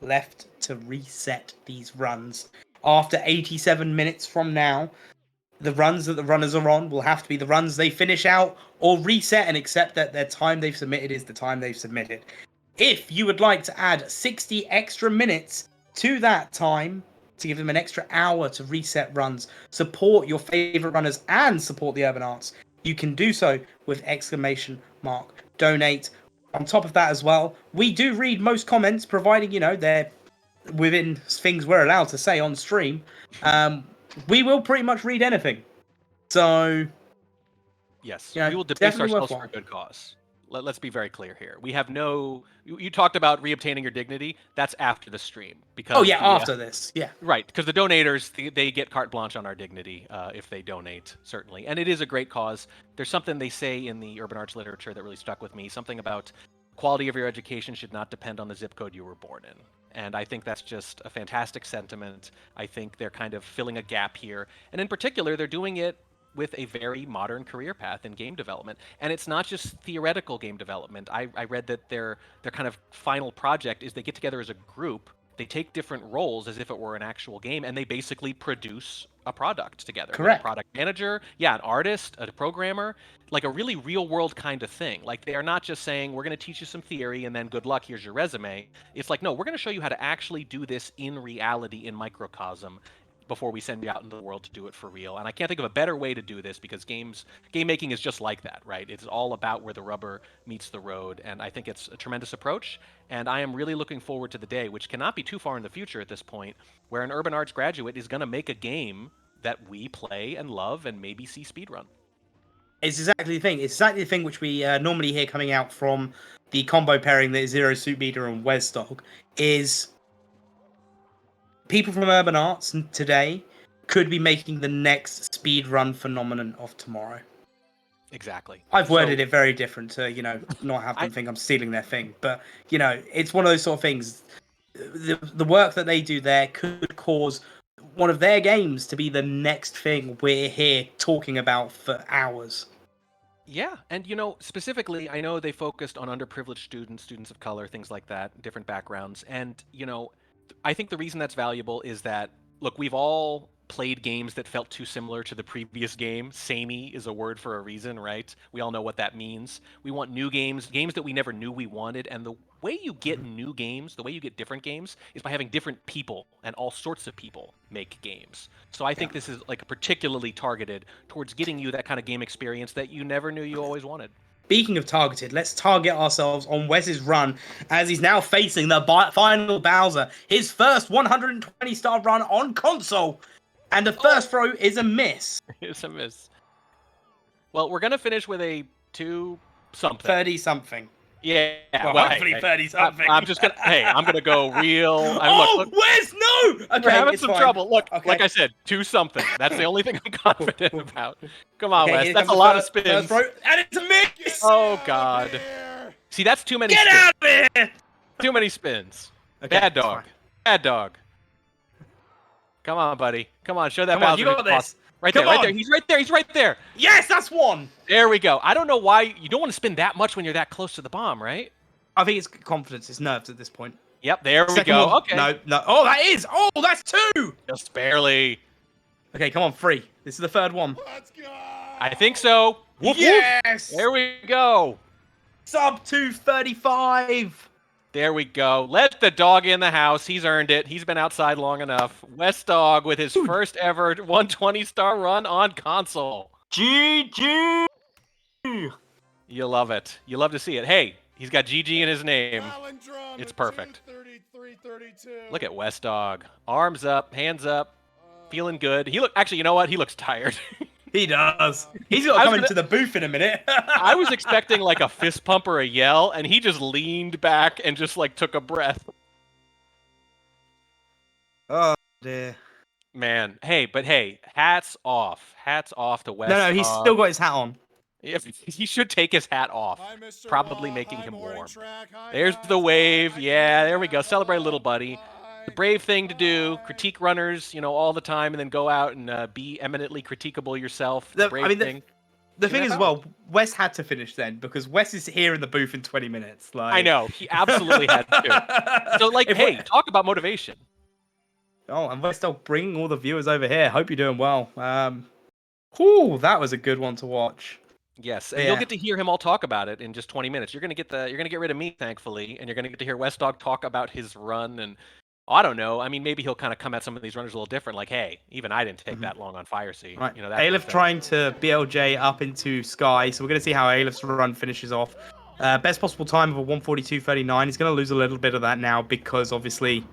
left to reset these runs. After 87 minutes from now, the runs that the runners are on will have to be the runs they finish out or reset and accept that their time they've submitted is the time they've submitted. If you would like to add 60 extra minutes to that time to give them an extra hour to reset runs, support your favorite runners and support the Urban Arts, you can do so with !donate. On top of that as well, we do read most comments, providing, you know, they're within things we're allowed to say on stream. We will pretty much read anything. So, yes, yeah, we will debase ourselves worthwhile. for a good cause. Let's be very clear here. We have no. You talked about reobtaining your dignity. That's after the stream because. Oh yeah, after this, yeah. Right, because the donators they get carte blanche on our dignity if they donate, certainly, and it is a great cause. There's something they say in the urban arts literature that really stuck with me. Something about quality of your education should not depend on the zip code you were born in. And I think that's just a fantastic sentiment. I think they're kind of filling a gap here. And in particular, they're doing it with a very modern career path in game development. And it's not just theoretical game development. I read that their kind of final project is they get together as a group, they take different roles as if it were an actual game, and they basically produce a product together. Correct. A product manager, yeah, an artist, a programmer, like a really real world kind of thing. Like they are not just saying, we're going to teach you some theory and then good luck, here's your resume. It's like, no, we're going to show you how to actually do this in reality, in microcosm, before we send you out into the world to do it for real. And I can't think of a better way to do this because game making is just like that, right? It's all about where the rubber meets the road. And I think it's a tremendous approach. And I am really looking forward to the day, which cannot be too far in the future at this point, where an urban arts graduate is going to make a game that we play and love and maybe see speedrun. It's exactly the thing. It's exactly the thing which we normally hear coming out from the combo pairing that is Zero Suit Meter and Wesdog is people from urban arts today could be making the next speedrun phenomenon of tomorrow. Exactly. I've worded it very different to, not have them think I'm stealing their thing. But, it's one of those sort of things. The work that they do there could cause one of their games to be the next thing we're here talking about for hours. Yeah, and specifically, I know they focused on underprivileged students of color, things like that, different backgrounds. And, I think the reason that's valuable is that, look, we've all played games that felt too similar to the previous game. Samey is a word for a reason, right? We all know what that means. We want new games that we never knew we wanted. And the way you get new games, the way you get different games, is by having different people and all sorts of people make games. So I think this is like particularly targeted towards getting you that kind of game experience that you never knew you always wanted. Speaking of targeted, let's target ourselves on Wes's run as he's now facing the final Bowser. His first 120-star run on console. And the first throw is a miss. It's a miss. Well, we're going to finish with a 2-something. 30-something. Yeah. Well, hopefully 30-something. I'm just going to... Hey, I'm going to go real... look. Wes, no! Okay, we're having some fine. trouble. Look, okay. Like I said, 2-something. That's the only thing I'm confident about. Come on, Wes. That's a lot of spins. And it's a miss! Oh, God. See, that's too many spins. Get out of here! Too many spins. Okay, Bad dog. Bad dog. Come on, buddy. Come on, show that Come on, Bowser. you got this. Right Come there, on. right there. He's right there. He's right there. Yes, that's one. There we go. I don't know why you don't want to spin that much when you're that close to the bomb, right? I think it's confidence. It's nerves at this point. Yep, there we Second go. one. Okay. No. Oh, that is. Oh, that's 2. Just barely. Okay, come on, 3. This is the third one. Let's go. I think so. Whoop, yes. Whoop. There we go. Sub 235. There we go. Let the dog in the house. He's earned it. He's been outside long enough. Westdog with his first ever 120-star run on console. GG. You love it. You love to see it. Hey, he's got GG in his name. It's perfect. Look at Westdog. Arms up, hands up, feeling good. Actually, you know what? He looks tired. He does. He's got to come into the booth in a minute. I was expecting like a fist pump or a yell, and he just leaned back and just like took a breath. Oh, dear. Man, hey, hats off. Hats off to West. No, he's still got his hat on. He should take his hat off. Probably making him warm. There's the wave. Yeah, there we go. Celebrate, little buddy. The brave thing to do, critique runners, all the time, and then go out and be eminently critiquable yourself. The thing is, well, Wes had to finish then, because Wes is here in the booth in 20 minutes. Like... I know, he absolutely had to. So, hey, talk about motivation. Oh, and Wes still bringing all the viewers over here. Hope you're doing well. Whew, that was a good one to watch. Yes, and you'll get to hear him all talk about it in just 20 minutes. You're gonna get rid of me, thankfully, and you're gonna get to hear Westdog talk about his run and. I don't know. I mean, maybe he'll kind of come at some of these runners a little different. Like, hey, even I didn't take that long on Fire Sea. Right. That Aleph trying to BLJ up into Sky, so we're going to see how Aleph's run finishes off. Best possible time of a 142.39. He's going to lose a little bit of that now because obviously,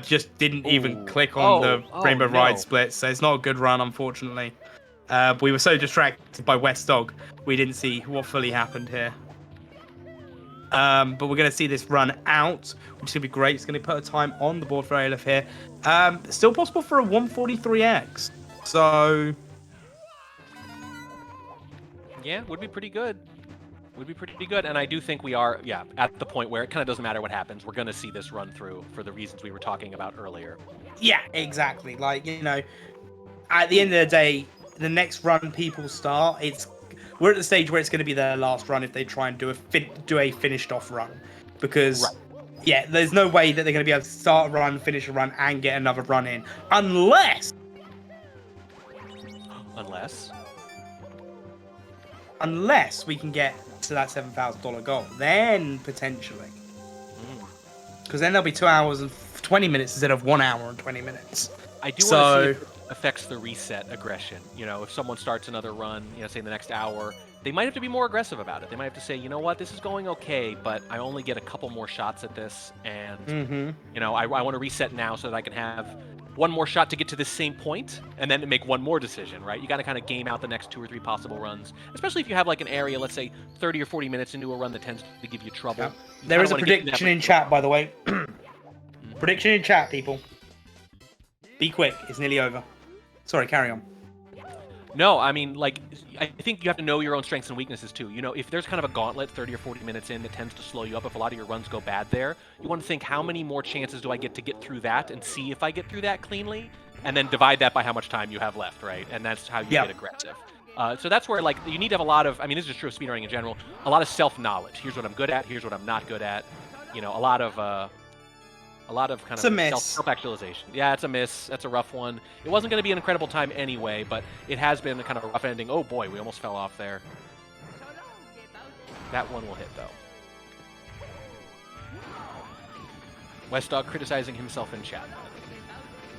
just didn't even click on the Rainbow Ride split, so it's not a good run, unfortunately. We were so distracted by Westdog, we didn't see what fully happened here. But we're going to see this run out, which is going to be great. It's going to put a time on the board for Aleph here. Still possible for a 143x. So... Yeah, would be pretty good. Would be pretty good, and I do think we are, at the point where it kind of doesn't matter what happens. We're going to see this run through for the reasons we were talking about earlier. Yeah, exactly. Like, you know, at the end of the day, the next run people start, we're at the stage where it's going to be their last run if they try and do a finished off run. Because, yeah, there's no way that they're going to be able to start a run, finish a run, and get another run in. Unless... Unless we can get to that $7,000 goal. Then, potentially. Because then there'll be 2 hours and 20 minutes instead of 1 hour and 20 minutes. I do want to see if it affects the reset aggression. You know, if someone starts another run, you know, say in the next hour, they might have to be more aggressive about it. They might have to say, you know what, this is going okay, but I only get a couple more shots at this, and, you know, I want to reset now so that I can have one more shot to get to the same point, and then to make one more decision, right? You got to kind of game out the next 2 or 3 possible runs, especially if you have like an area, let's say 30 or 40 minutes into a run that tends to give you trouble. Yeah. There is a prediction in chat, by the way. Prediction in chat, people. Be quick, it's nearly over. Sorry, carry on. No, I mean, like, I think you have to know your own strengths and weaknesses too. You know, if there's kind of a gauntlet 30 or 40 minutes in that tends to slow you up, if a lot of your runs go bad there, you want to think, how many more chances do I get to get through that and see if I get through that cleanly, and then divide that by how much time you have left, right? And that's how you get aggressive. So that's where, like, you need to have a lot of, I mean, this is true of speedrunning in general, a lot of self-knowledge. Here's what I'm good at, here's what I'm not good at. You know, a lot of kind of self-actualization. Yeah, it's a miss. That's a rough one. It wasn't going to be an incredible time anyway, but it has been a kind of a rough ending. Oh boy, we almost fell off there. That one will hit, though. Westdog criticizing himself in chat.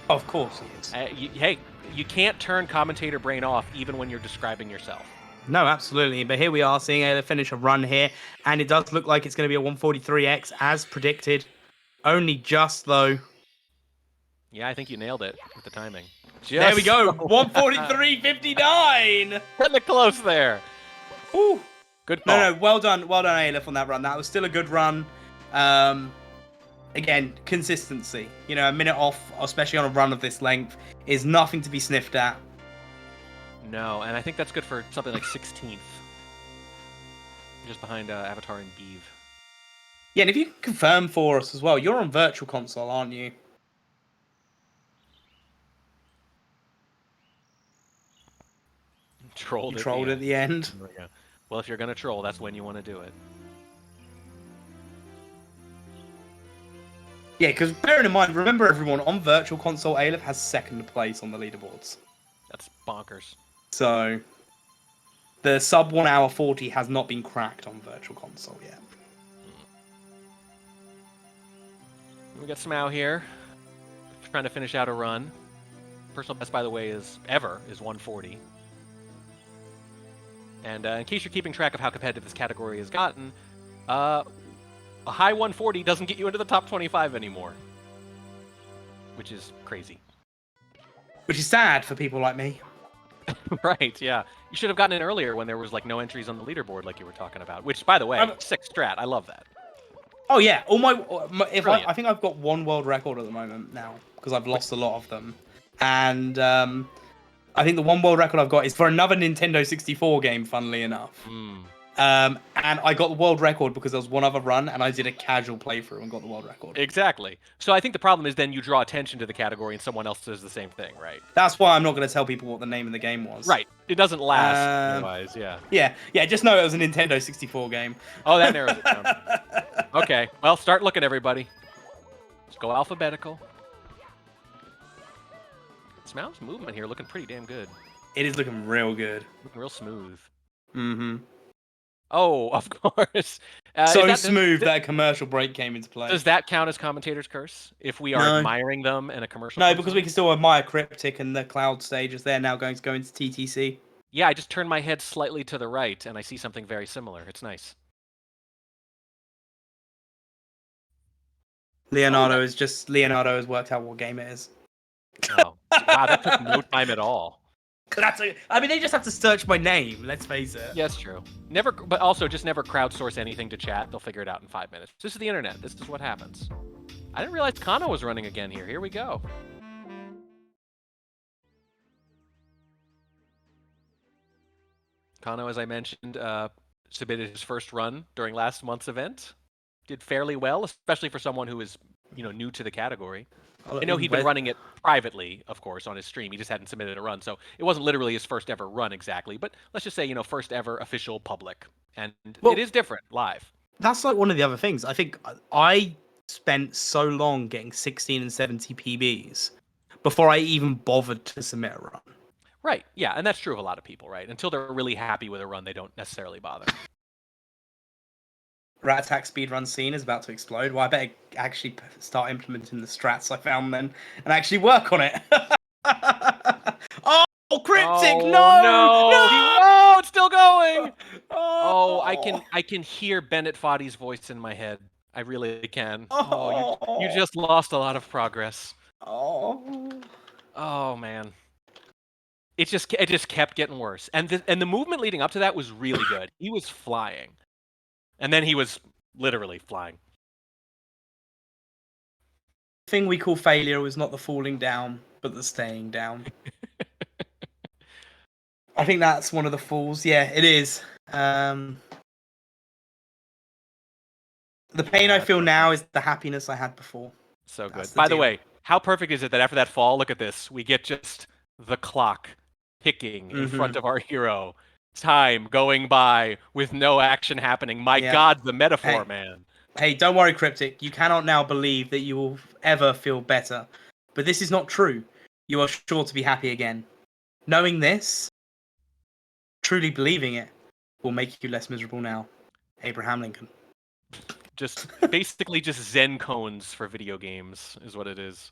Of course he is. Hey, you can't turn commentator brain off even when you're describing yourself. No, absolutely. But here we are seeing Ayla finish a run here, and it does look like it's going to be a 143x as predicted. Only just, though. Yeah, I think you nailed it with the timing. There we go. 143.59. Pretty close there. Ooh. Good call. No, well done, Aleph on that run. That was still a good run. Again, consistency. You know, a minute off, especially on a run of this length, is nothing to be sniffed at. No, and I think that's good for something like 16th. Just behind Avatar and Beeve. Yeah, and if you can confirm for us as well, you're on Virtual Console, aren't you? Trolled at the end. Yeah. Well, if you're going to troll, that's when you want to do it. Yeah, because bearing in mind, remember everyone, on Virtual Console, Aleph has second place on the leaderboards. That's bonkers. So, the sub 1 hour 40 has not been cracked on Virtual Console yet. We got Smau here, trying to finish out a run. Personal best, by the way, is 140. And in case you're keeping track of how competitive this category has gotten, a high 140 doesn't get you into the top 25 anymore, which is crazy. Which is sad for people like me. Right, yeah. You should have gotten in earlier when there was like no entries on the leaderboard like you were talking about, which, by the way, sick strat. I love that. Oh yeah, all my I think I've got one world record at the moment now because I've lost a lot of them, and I think the one world record I've got is for another Nintendo 64 game. Funnily enough, and I got the world record because there was one other run, and I did a casual playthrough and got the world record. Exactly. So I think the problem is then you draw attention to the category and someone else does the same thing, right? That's why I'm not going to tell people what the name of the game was. Right. It doesn't last otherwise. Yeah. Yeah. Just know it was a Nintendo 64 game. Oh, that narrows it down. Okay. Well, start looking, everybody. Let's go alphabetical. Smau's movement here looking pretty damn good. It is looking real good. Looking real smooth. Mm-hmm. Oh, of course. So smooth that a commercial break came into play. Does that count as commentator's curse? If we are admiring them in a commercial? No, because we can still admire Cryptic and the Cloud stages. They're now going to go into TTC. Yeah, I just turned my head slightly to the right, and I see something very similar. It's nice. Leonardo has worked out what game it is. Oh, wow, that took no time at all. I mean, they just have to search my name. Let's face it. Yeah, that's true. Never, but also just never crowdsource anything to chat. They'll figure it out in 5 minutes. This is the internet. This is what happens. I didn't realize Kano was running again here. Here we go. Kano, as I mentioned, submitted his first run during last month's event. Did fairly well, especially for someone who is, new to the category. I know he'd been running it privately, of course, on his stream. He just hadn't submitted a run, so it wasn't literally his first ever run exactly. But let's just say, first ever official public, and it is different live. That's like one of the other things. I think I spent so long getting 16 and 70 PBs before I even bothered to submit a run. Right. Yeah, and that's true of a lot of people, right? Until they're really happy with a run, they don't necessarily bother. Rat Attack speedrun scene is about to explode. Well, I better actually start implementing the strats I found then and actually work on it. Oh, Cryptic! Oh, no! It's still going! Oh, I can hear Bennett Foddy's voice in my head. I really can. Oh, you just lost a lot of progress. Oh man. It just kept getting worse. And the movement leading up to that was really good. He was flying. And then he was literally flying. The thing we call failure was not the falling down, but the staying down. I think that's one of the falls. Yeah, it is. The pain I feel now is the happiness I had before. So good. By the way, how perfect is it that after that fall, look at this, we get just the clock ticking in front of our hero. Time going by with no action happening. My God, the metaphor, man. Hey, don't worry, Cryptic. You cannot now believe that you will ever feel better. But this is not true. You are sure to be happy again. Knowing this, truly believing it, will make you less miserable now. Abraham Lincoln. Just basically just Zen cones for video games is what it is.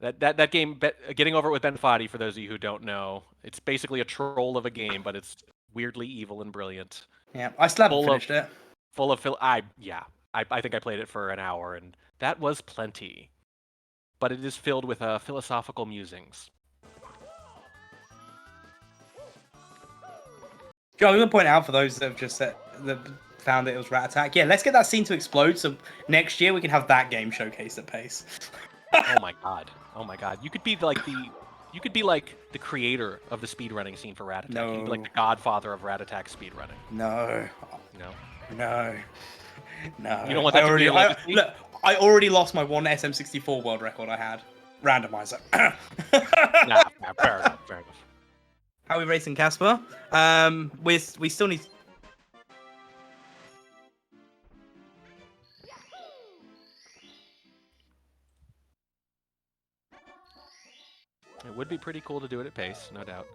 That game, Getting Over It with Ben Foddy, for those of you who don't know, it's basically a troll of a game, but it's weirdly evil and brilliant. Yeah, I still haven't finished it. Full of I think I played it for an hour, and that was plenty. But it is filled with philosophical musings. Joe, I'm going to point out for those that have just found that it was Rat Attack. Yeah, let's get that scene to explode, so next year we can have that game showcased at PACE. Oh my god. You could be like the creator of the speedrunning scene for Rat Attack. No. You'd be like the godfather of Rat Attack speedrunning. No. No. You don't want that to be a legacy? Look, I already lost my one SM64 world record I had. Randomizer. Nah, fair enough. How are we racing, Casper? We still need... It would be pretty cool to do it at PACE, no doubt.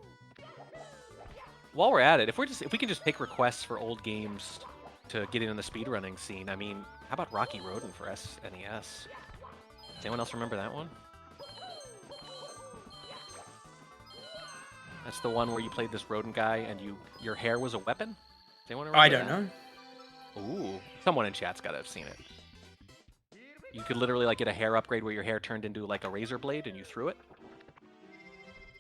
While we're at it, if we can just take requests for old games to get in the speedrunning scene, I mean, how about Rocky Rodin for SNES? Does anyone else remember that one? That's the one where you played this rodent guy and your hair was a weapon? Does anyone remember I don't know. Ooh, someone in chat's gotta have seen it. You could literally get a hair upgrade where your hair turned into like a razor blade and you threw it.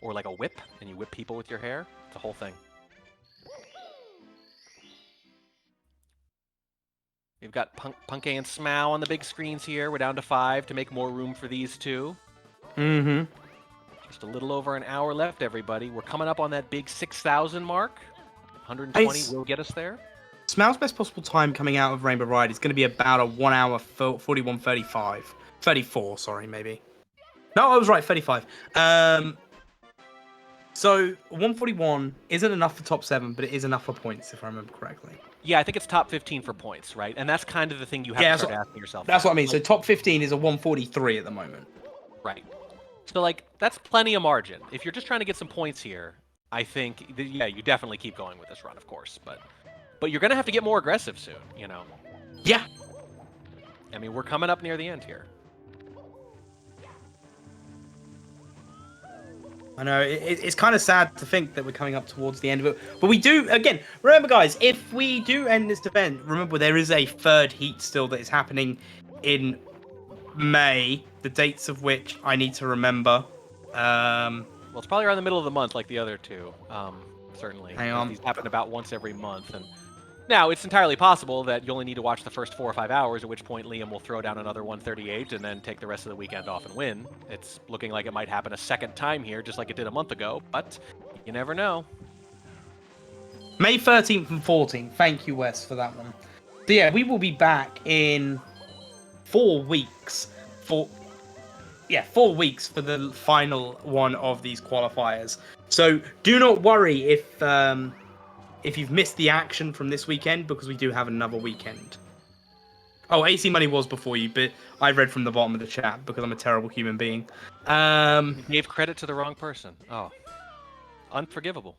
Or like a whip, and you whip people with your hair. It's a whole thing. We've got Punke and Smow on the big screens here. We're down to 5 to make more room for these two. Mm-hmm. Just a little over an hour left, everybody. We're coming up on that big 6,000 mark. 120 will get us there. Smow's best possible time coming out of Rainbow Ride is going to be about a 1 hour 41:35. 34, sorry, maybe. No, I was right, 35. So 141 isn't enough for top 7, but it is enough for points, if I remember correctly. Yeah, I think it's top 15 for points, right? And that's kind of the thing you have to start asking yourself. That's what I mean. So top 15 is a 143 at the moment. Right. So that's plenty of margin. If you're just trying to get some points here, I think you definitely keep going with this run, of course. But you're gonna have to get more aggressive soon, Yeah. I mean, we're coming up near the end here. I know, it's kind of sad to think that we're coming up towards the end of it. But we do, again, remember guys, if we do end this event, remember there is a third heat still that is happening in May, the dates of which I need to remember. We're Well, it's probably around the middle of the month, like the other two. Certainly. Hang on. These happen about once every month, and now it's entirely possible that you only need to watch the first 4 or 5 hours, at which point Liam will throw down another 138 and then take the rest of the weekend off and win. It's looking like it might happen a second time here, just like it did a month ago, but you never know. May 13th and 14th. Thank you, Wes, for that one. So yeah, we will be back in 4 weeks. 4 weeks for the final one of these qualifiers. So do not worry if you've missed the action from this weekend, because we do have another weekend. Oh, AC Money was before you, but I read from the bottom of the chat because I'm a terrible human being. You gave credit to the wrong person. Oh, unforgivable.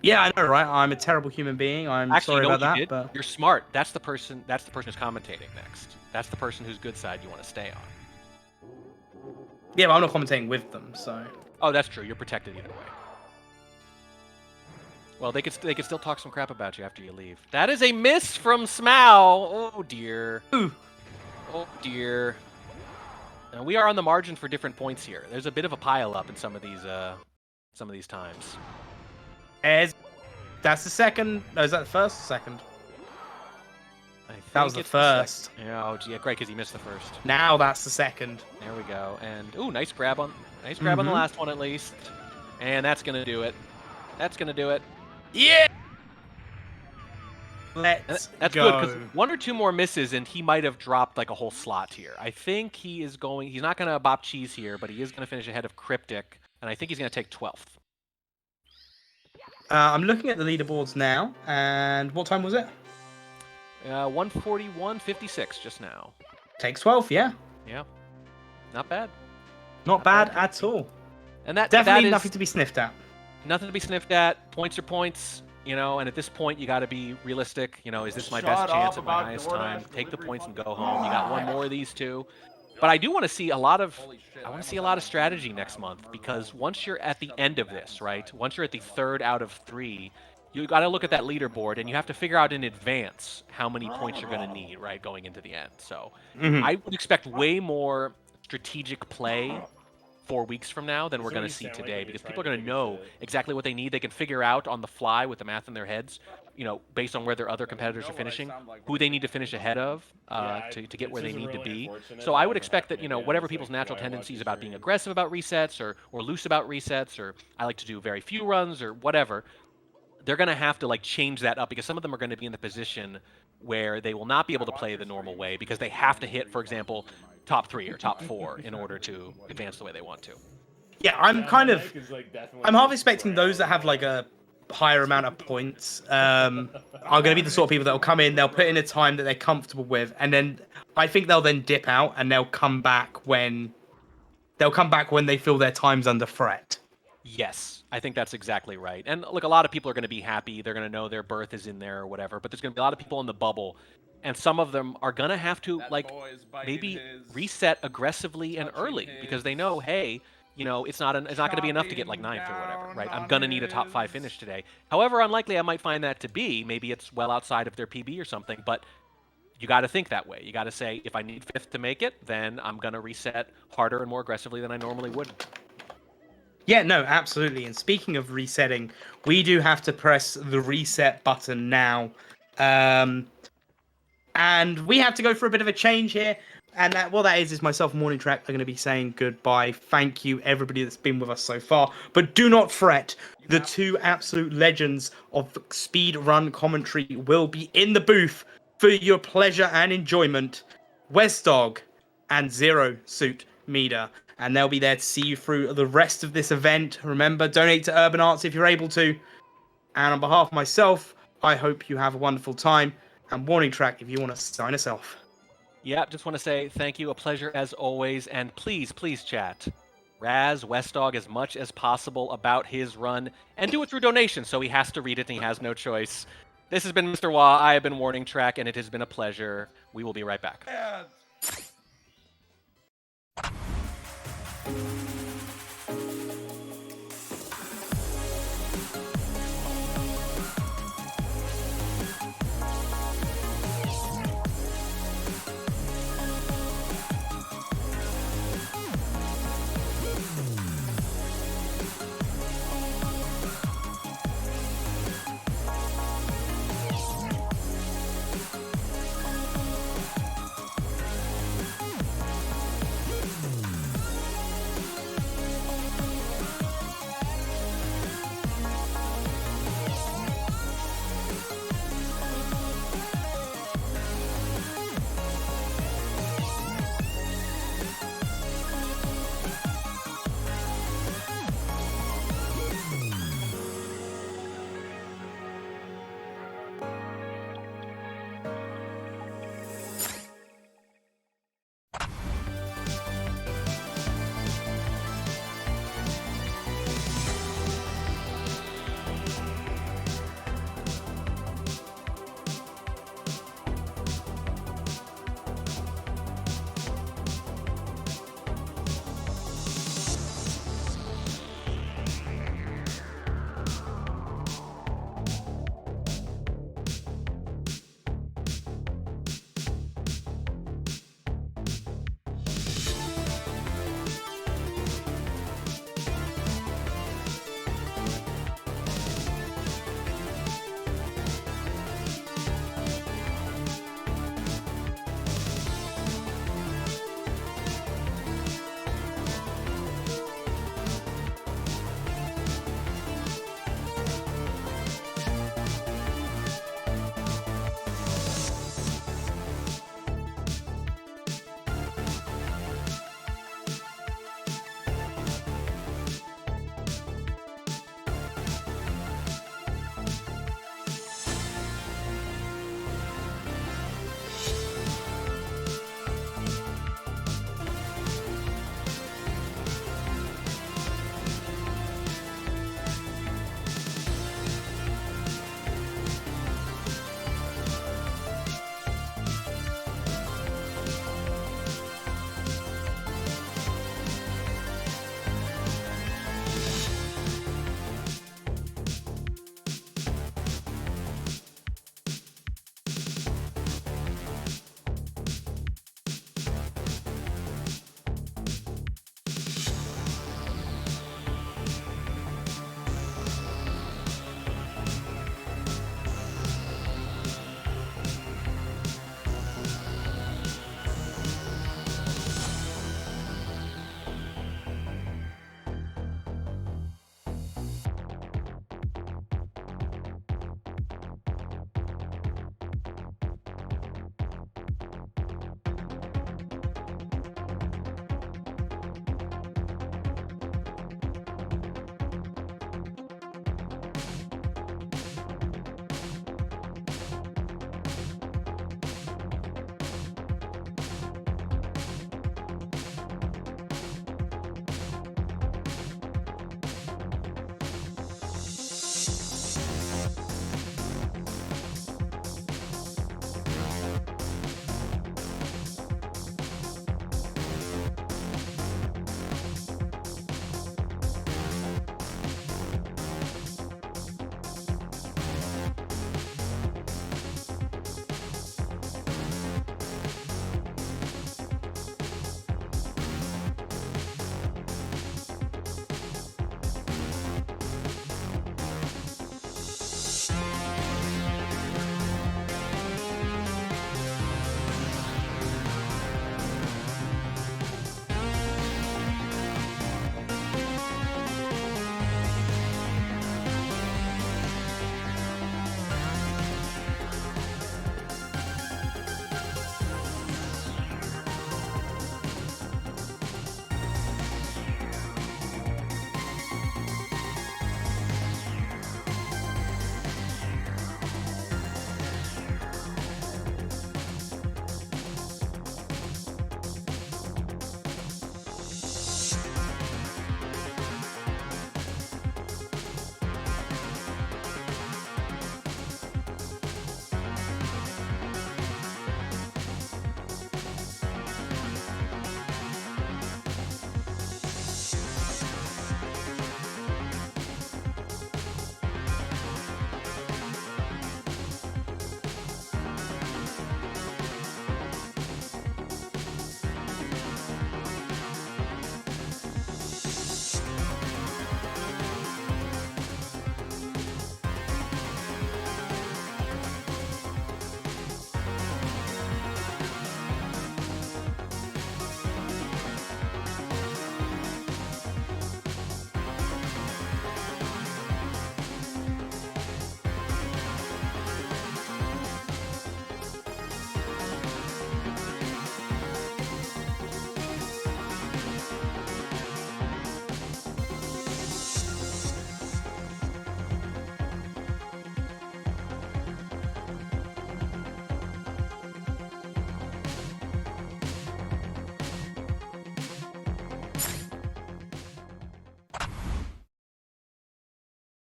Yeah, I know, right? I'm a terrible human being. I'm Actually, sorry you know about what that. you did? But You're smart. That's the person who's commentating next. That's the person whose good side you want to stay on. yeah, but I'm not commentating with them, so. Oh, that's true. You're protected either way. Well, they could still talk some crap about you after you leave. That is a miss from Smow. Oh dear. Ooh. Oh dear. Now we are on the margin for different points here. There's a bit of a pile up in some of these times. That's the second. No, is that the first or second? That was the it's first. Yeah, oh gee, great, because he missed the first. Now that's the second. There we go. And ooh, nice grab on the last one at least. And that's gonna do it. That's gonna do it. Yeah. Let's That's go. good, because 1 or 2 more misses and he might have dropped like a whole slot here. I think he's not gonna bop cheese here, but he is gonna finish ahead of Cryptic, and I think he's gonna take 12th. I'm looking at the leaderboards now, and what time was it? 141.56 just now. Takes 12, yeah. Yeah, not bad. Not bad at all. And that Definitely is nothing to be sniffed at. Nothing to be sniffed at. Points are points, you know. And at this point, you got to be realistic. You know, is this my best chance at my highest time? Take the points and go home. You got one more of these two. But I do want to see a lot of strategy next month, because once you're at the end of this, right? Once you're at the 3rd out of 3, you got to look at that leaderboard and you have to figure out in advance how many points you're going to need, right, going into the end. So I would expect way more strategic play 4 weeks from now than we're going to see today, because people are going to know exactly what they need. They can figure out on the fly with the math in their heads, you know, based on where their other competitors are finishing, who they need to finish ahead of to get where they need to be. So I would expect that, you know, whatever people's natural tendencies about being aggressive about resets or loose about resets, or I like to do very few runs or whatever, they're going to have to like change that up, because some of them are going to be in the position where they will not be able to play the normal way because they have to hit, for example, top 3 or top 4 in order to advance the way they want to. Yeah, I'm half expecting those that have like a higher amount of points are going to be the sort of people that will come in, they'll put in a time that they're comfortable with, and then I think they'll then dip out and they'll come back when they feel their time's under threat. Yes, I think that's exactly right. And look, a lot of people are going to be happy. They're going to know their berth is in there or whatever, but there's going to be a lot of people in the bubble, and some of them are going to have to like maybe reset aggressively and early, because they know, hey, you know, it's not going to be enough to get like 9th or whatever, right? I'm going to need a top 5 finish today. However unlikely I might find that to be, maybe it's well outside of their PB or something, but you got to think that way. You got to say, if I need 5th to make it, then I'm going to reset harder and more aggressively than I normally would. Yeah, no, absolutely. And speaking of resetting, we do have to press the reset button now. And we have to go for a bit of a change here. And that is myself and Morning Track are going to be saying goodbye. Thank you, everybody that's been with us so far. But do not fret. The 2 absolute legends of speedrun commentary will be in the booth for your pleasure and enjoyment. Westdog and Zero Suit Meter. And they'll be there to see you through the rest of this event. Remember, donate to Urban Arts if you're able to. And on behalf of myself, I hope you have a wonderful time. And Warning Track, if you want to sign us off. Yeah, just want to say thank you, a pleasure as always, and please chat. Raz Westdog as much as possible about his run, and do it through donation, so he has to read it and he has no choice. This has been Mr. Wah, I have been Warning Track, and it has been a pleasure. We will be right back.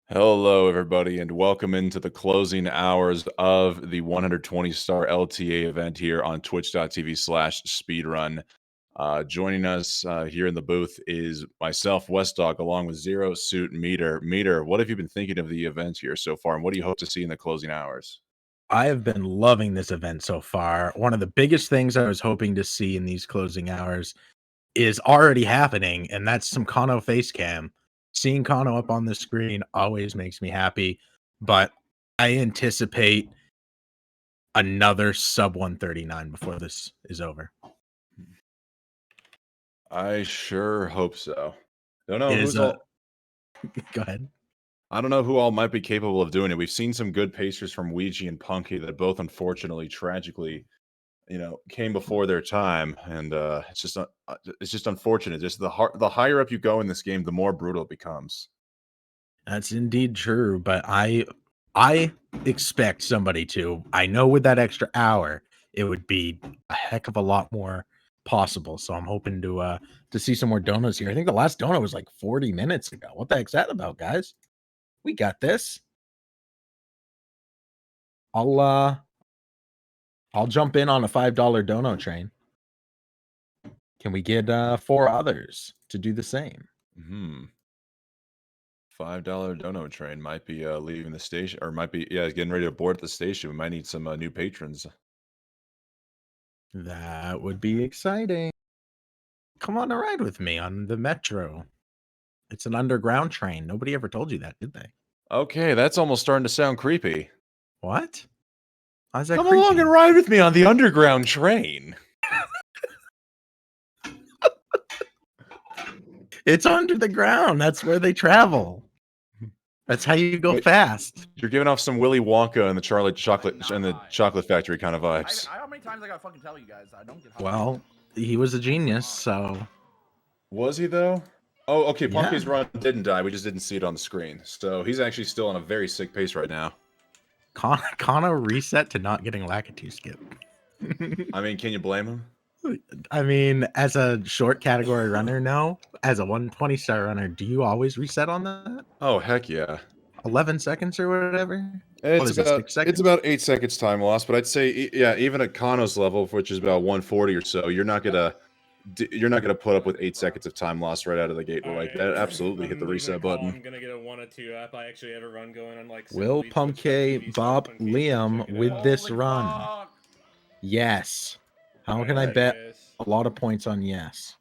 Hello, everybody, and welcome into the closing hours of the 120-star LTA event here on twitch.tv/speedrun. Joining us here in the booth is myself, Westdog, along with Zero Suit Meter. Meter, what have you been thinking of the event here so far, and what do you hope to see in the closing hours? I have been loving this event so far. One of the biggest things I was hoping to see in these closing hours is already happening, and that's some Kano face cam. Seeing Kano up on the screen always makes me happy, but I anticipate another sub 139 before this is over. I sure hope so. Don't know It who's is all. Go ahead. I don't know who all might be capable of doing it. We've seen some good pacers from Ouija and Punky that both unfortunately, tragically, came before their time, and it's just unfortunate. Just the higher up you go in this game, the more brutal it becomes. That's indeed true, but I expect somebody to. I know with that extra hour, it would be a heck of a lot more possible. So I'm hoping to see some more donuts here. I think the last donut was like 40 minutes ago. What the heck's that about, guys? We got this. I'll jump in on a $5 dono train. Can we get 4 others to do the same? $5 dono train might be leaving the station, or might be getting ready to board the station. We might need some new patrons. That would be exciting. Come on a ride with me on the metro. It's an underground train. Nobody ever told you that, did they? Okay, that's almost starting to sound creepy. What? How's that Come creepy? along and ride with me on the underground train. It's under the ground. That's where they travel. That's how you go fast. You're giving off some Willy Wonka and the chocolate factory kind of vibes. How many times I gotta fucking tell you guys? I don't get. Well, he was a genius, so. Was he though? Oh, okay. Yeah. Punky's run didn't die. We just didn't see it on the screen. So he's actually still on a very sick pace right now. Kano reset to not getting Lakitu skip. I mean, can you blame him? I mean, as a short category runner, no. As a 120-star runner, do you always reset on that? Oh, heck yeah. 11 seconds or whatever? It's about 8 seconds time loss, but I'd say even at Kano's level, which is about 140 or so, you're not gonna put up with 8 seconds of time loss right out of the gate. Like that, absolutely hit the reset button. I'm gonna get a 1 or 2 up. I actually have a run going on like. Will Pumpkin Bob Liam with this run? Yes. How can I bet a lot of points on yes?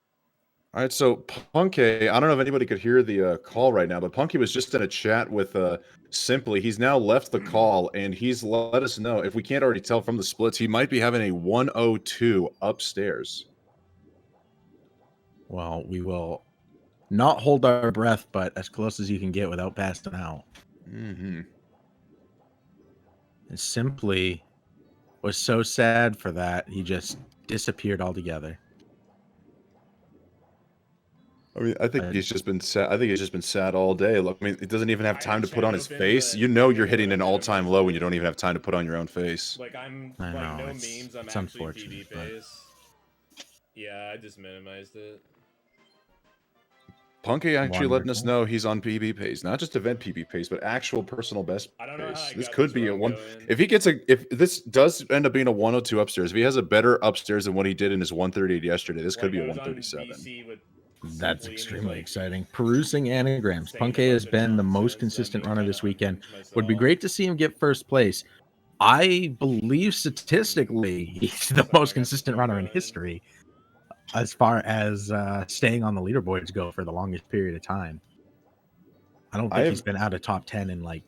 All right, so Punky, I don't know if anybody could hear the call right now, but Punky was just in a chat with Simply. He's now left the call, and he's let us know, if we can't already tell from the splits, he might be having a 102 upstairs. Well, we will not hold our breath, but as close as you can get without passing out. Mm-hmm. And Simply was so sad for that, he just disappeared altogether. I mean, I think he's just been sad. I think he's just been sad all day. Look, I mean, it doesn't even have time to put on his face. You know, you're hitting an all-time low when you don't even have time to put on your own face. Like I know, no it's memes. I'm actually unfortunate, PB pace. Yeah, I just minimized it. Punky actually letting us Wonderful. know he's on PB pace, not just event PB pace, but actual personal best I don't know pace. how I This got could this be a run one. going. If this does end up being a 102 upstairs, if he has a better upstairs than what he did in his 138 yesterday, this could be a 137. That's extremely exciting. Perusing anagrams. Punky has been the most consistent runner this weekend. Would be great to see him get first place. I believe statistically he's the most consistent runner in history as far as staying on the leaderboards go for the longest period of time. I don't think he's been out of top 10 in like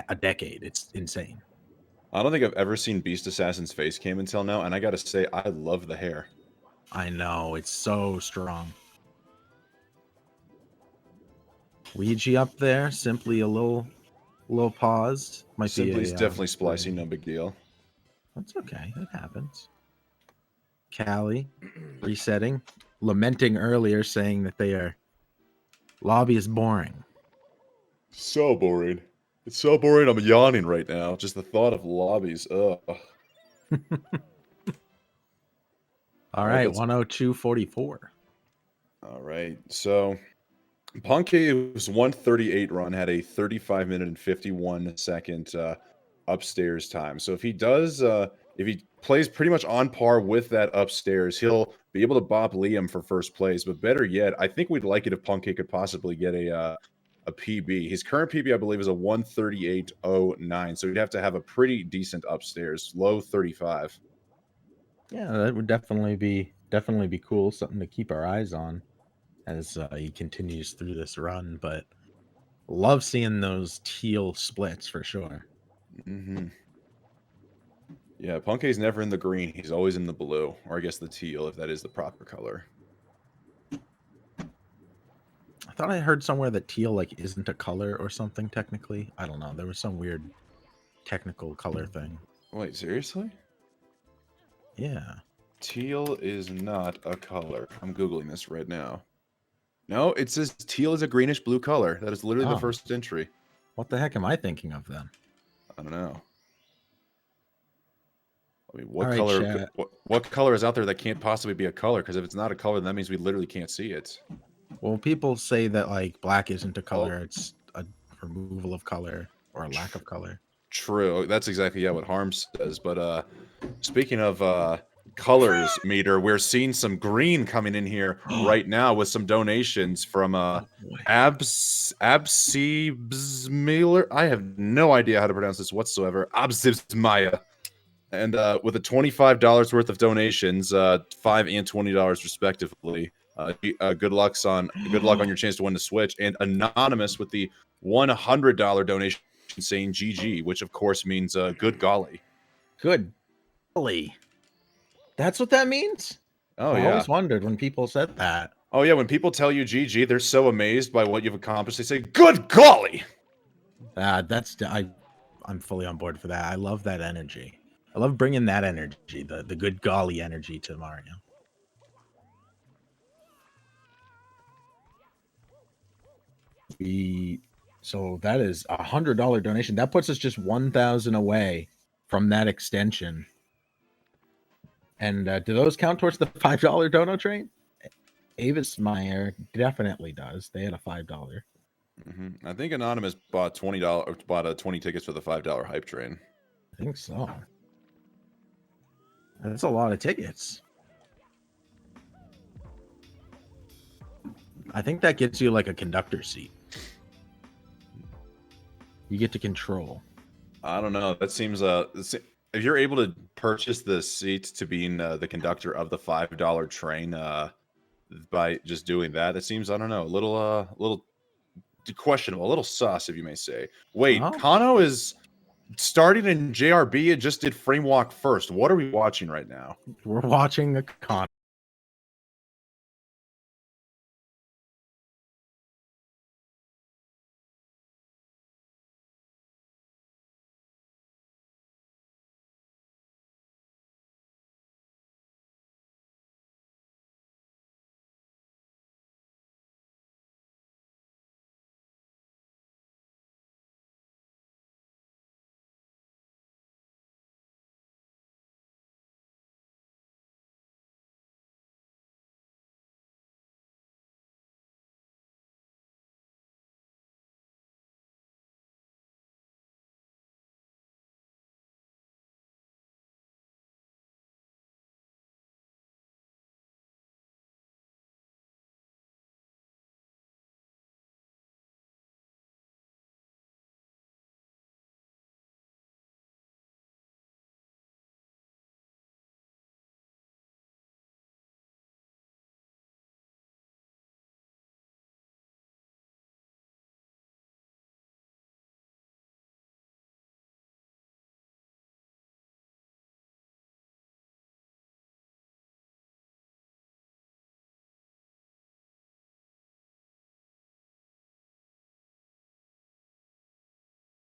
a decade. It's insane. I don't think I've ever seen Beast Assassin's face cam until now, and I gotta say, I love the hair. I know, it's so strong. Ouija up there, Simply a little paused. Might Simply's be a, definitely splicing, no big deal. That's okay, it happens. Callie resetting, lamenting earlier, saying that lobby is boring. So boring. It's so boring. I'm yawning right now. Just the thought of lobbies. Ugh. All right, 102.44. All right. So Punk's 138 run had a 35 minute and 51 second upstairs time. So if he does, if he plays pretty much on par with that upstairs, he'll be able to bop Liam for first place. But better yet, I think we'd like it if Punk could possibly get a PB. His current PB, I believe, is a 138.09. So he'd have to have a pretty decent upstairs, low 35. Yeah, that would definitely be cool. Something to keep our eyes on as he continues through this run. But love seeing those teal splits for sure. Mm-hmm. Yeah, Punk's never in the green. He's always in the blue, or I guess the teal, if that is the proper color. I thought I heard somewhere that teal like isn't a color or something technically. I don't know. There was some weird technical color thing. Wait, seriously? Yeah. Teal is not a color. I'm Googling this right now. No, it says teal is a greenish blue color. That is literally the Oh. first entry. What the heck am I thinking of then? I don't know. I mean, All what right, color? chat. What color is out there that can't possibly be a color? Because if it's not a color, that means we literally can't see it. Well, people say that like black isn't a color; it's a removal of color or a lack of color. True. That's exactly what Harms says. But speaking of colors meter, we're seeing some green coming in here right now with some donations from Absibsmiller. I have no idea how to pronounce this whatsoever. Absibsmaya. And with a $25 worth of donations, $5 and $20 respectively. Good luck on your chance to win the Switch. And Anonymous with the $100 donation saying GG, which of course means good golly. Good golly. That's what that means? Oh, I yeah. always wondered when people said that. Oh, yeah. When people tell you GG, they're so amazed by what you've accomplished. They say, good golly. I'm fully on board for that. I love that energy. I love bringing that energy, the good golly energy to Mario. So that is $100 donation. That puts us just 1,000 away from that extension. And do those count towards the $5 dono train? Avis Meyer definitely does. They had a $5. Mm-hmm. I think Anonymous bought $20 20 tickets for the $5 hype train. I think so. That's a lot of tickets. I think that gets you like a conductor seat. You get to control. I don't know. That seems if you're able to purchase the seat to being the conductor of the $5 train by just doing that, it seems, I don't know, a little questionable, a little sus, if you may say. Wait, Kano is starting in JRB. It just did frame walk first. What are we watching right now? We're watching the Kano.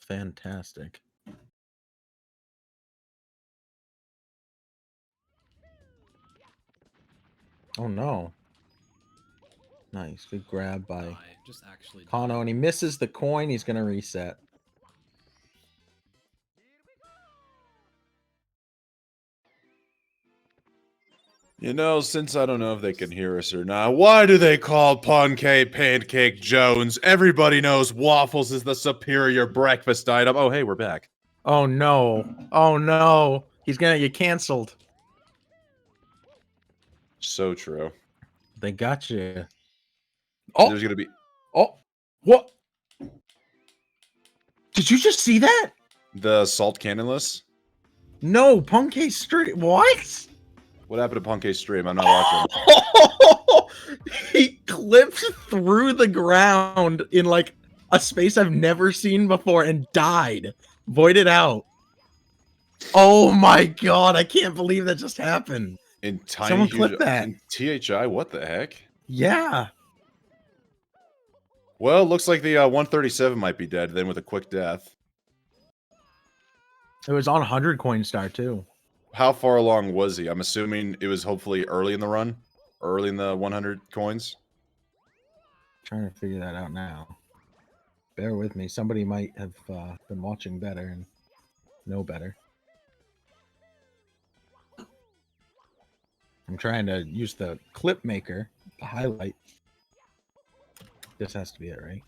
Fantastic. Oh no. Nice. Good grab by just actually Kano, and he misses the coin. He's going to reset. You know, since I don't know if they can hear us or not, why do they call Pancake Jones? Everybody knows waffles is the superior breakfast item. Oh, hey, we're back. Oh no. Oh no. He's gonna get canceled. So true. They got you. Oh, there's gonna be. Oh, what? Did you just see that? The salt cannonless? No, Punkay Street. What? What happened to Punkay stream? I'm not watching. He clipped through the ground in like a space I've never seen before and died. Voided out. Oh my god, I can't believe that just happened. In tiny, Someone huge, clipped that. in THI, what the heck? Yeah. Well, looks like the 137 might be dead then with a quick death. It was on 100 Coinstar too. How far along was he? I'm assuming it was hopefully early in the run? Early in the 100 coins? Trying to figure that out now. Bear with me. Somebody might have been watching better and know better. I'm trying to use the clip maker to highlight. This has to be it, right?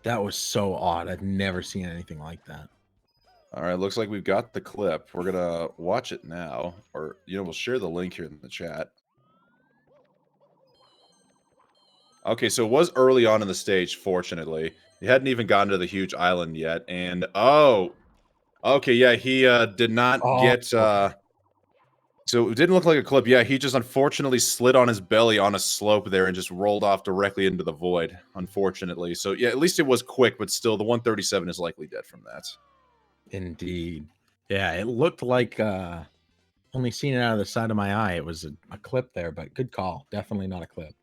That was so odd. I've never seen anything like that. All right, looks like we've got the clip. We're going to watch it now. Or, you know, we'll share the link here in the chat. Okay, so it was early on in the stage, fortunately. He hadn't even gotten to the huge island yet. And, oh, okay, yeah, he did not get... So it didn't look like a clip. Yeah, he just unfortunately slid on his belly on a slope there and just rolled off directly into the void, unfortunately. So, yeah, at least it was quick, but still, the 137 is likely dead from that. Indeed. Yeah, it looked like only seeing it out of the side of my eye. It was a clip there, but good call. Definitely not a clip.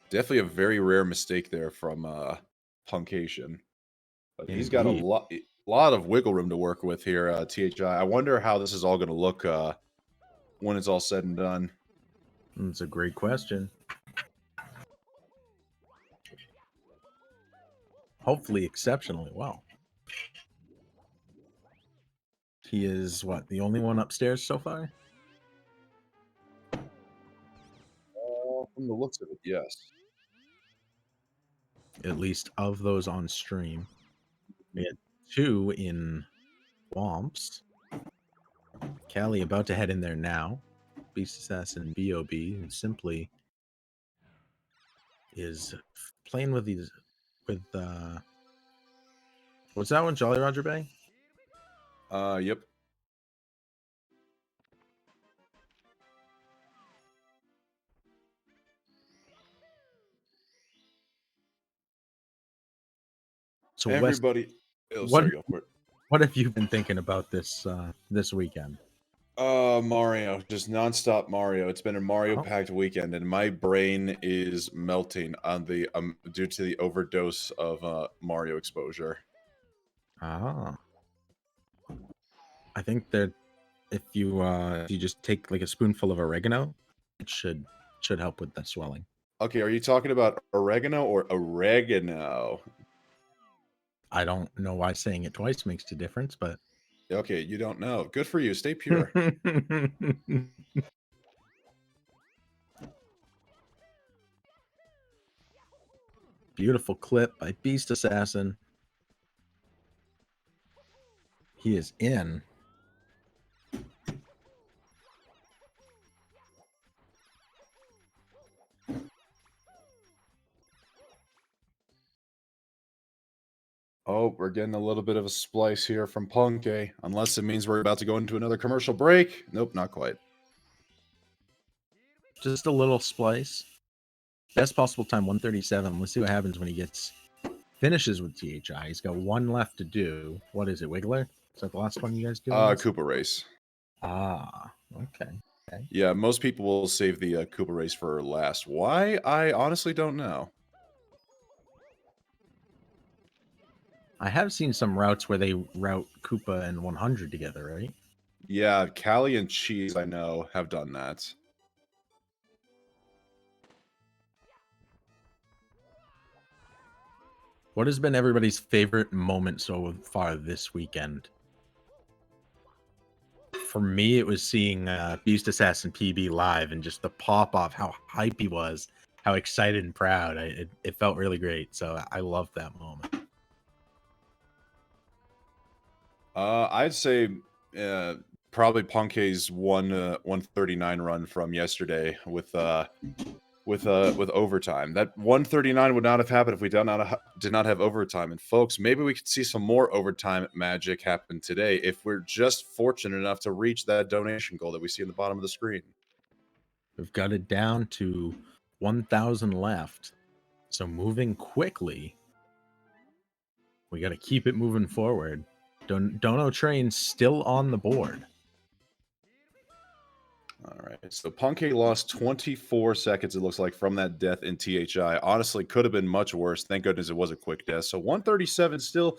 Definitely a very rare mistake there from Punkation. But he's got a lot of wiggle room to work with here, THI. I wonder how this is all going to look when it's all said and done. That's a great question. Hopefully exceptionally well. He is, what, the only one upstairs so far? From the looks of it, yes. At least of those on stream. We had 2 in Womps. Callie about to head in there now. Beast Assassin B.O.B. who simply is playing with these what's that one? Jolly Roger Bay? Yep. So everybody, what have you been thinking about this this weekend? Mario, just nonstop Mario. It's been a Mario-packed weekend, and my brain is melting on the due to the overdose of Mario exposure. Ah, I think that if you just take like a spoonful of oregano, it should help with the swelling. Okay, are you talking about oregano or oregano? I don't know why saying it twice makes a difference, but okay, you don't know. Good for you. Stay pure. Beautiful clip by Beast Assassin. He is in. Oh, we're getting a little bit of a splice here from Punkay. Unless it means we're about to go into another commercial break. Nope, not quite. Just a little splice. Best possible time, 137. Let's see what happens when he finishes with THI. He's got 1 left to do. What is it, Wiggler? Is that the last one you guys do? Koopa Race. Ah, okay. Yeah, most people will save the Koopa Race for last. Why? I honestly don't know. I have seen some routes where they route Koopa and 100 together, right? Yeah, Callie and Cheese, I know, have done that. What has been everybody's favorite moment so far this weekend? For me, it was seeing Beast Assassin PB live and just the pop off, how hype he was, how excited and proud. It felt really great. So I loved that moment. I'd say probably Punk's 139 run from yesterday with overtime. That 139 would not have happened if we did not have overtime. And folks, maybe we could see some more overtime magic happen today if we're just fortunate enough to reach that donation goal that we see in the bottom of the screen. We've got it down to 1,000 left. So moving quickly. We got to keep it moving forward. Dono Train still on the board. All right, so Punk lost 24 seconds, it looks like, from that death in THI. Honestly, could have been much worse. Thank goodness it was a quick death. So 137 still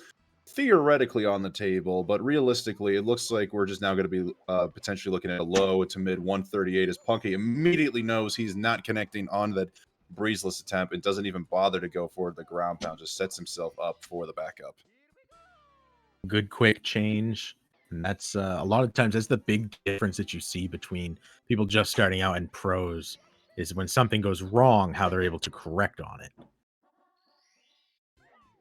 theoretically on the table, but realistically, it looks like we're just now going to be potentially looking at a low to mid 138 as Punk immediately knows he's not connecting on that breezeless attempt and doesn't even bother to go for the ground pound, just sets himself up for the backup. Good quick change. And that's a lot of times that's the big difference that you see between people just starting out and pros is when something goes wrong, how they're able to correct on it.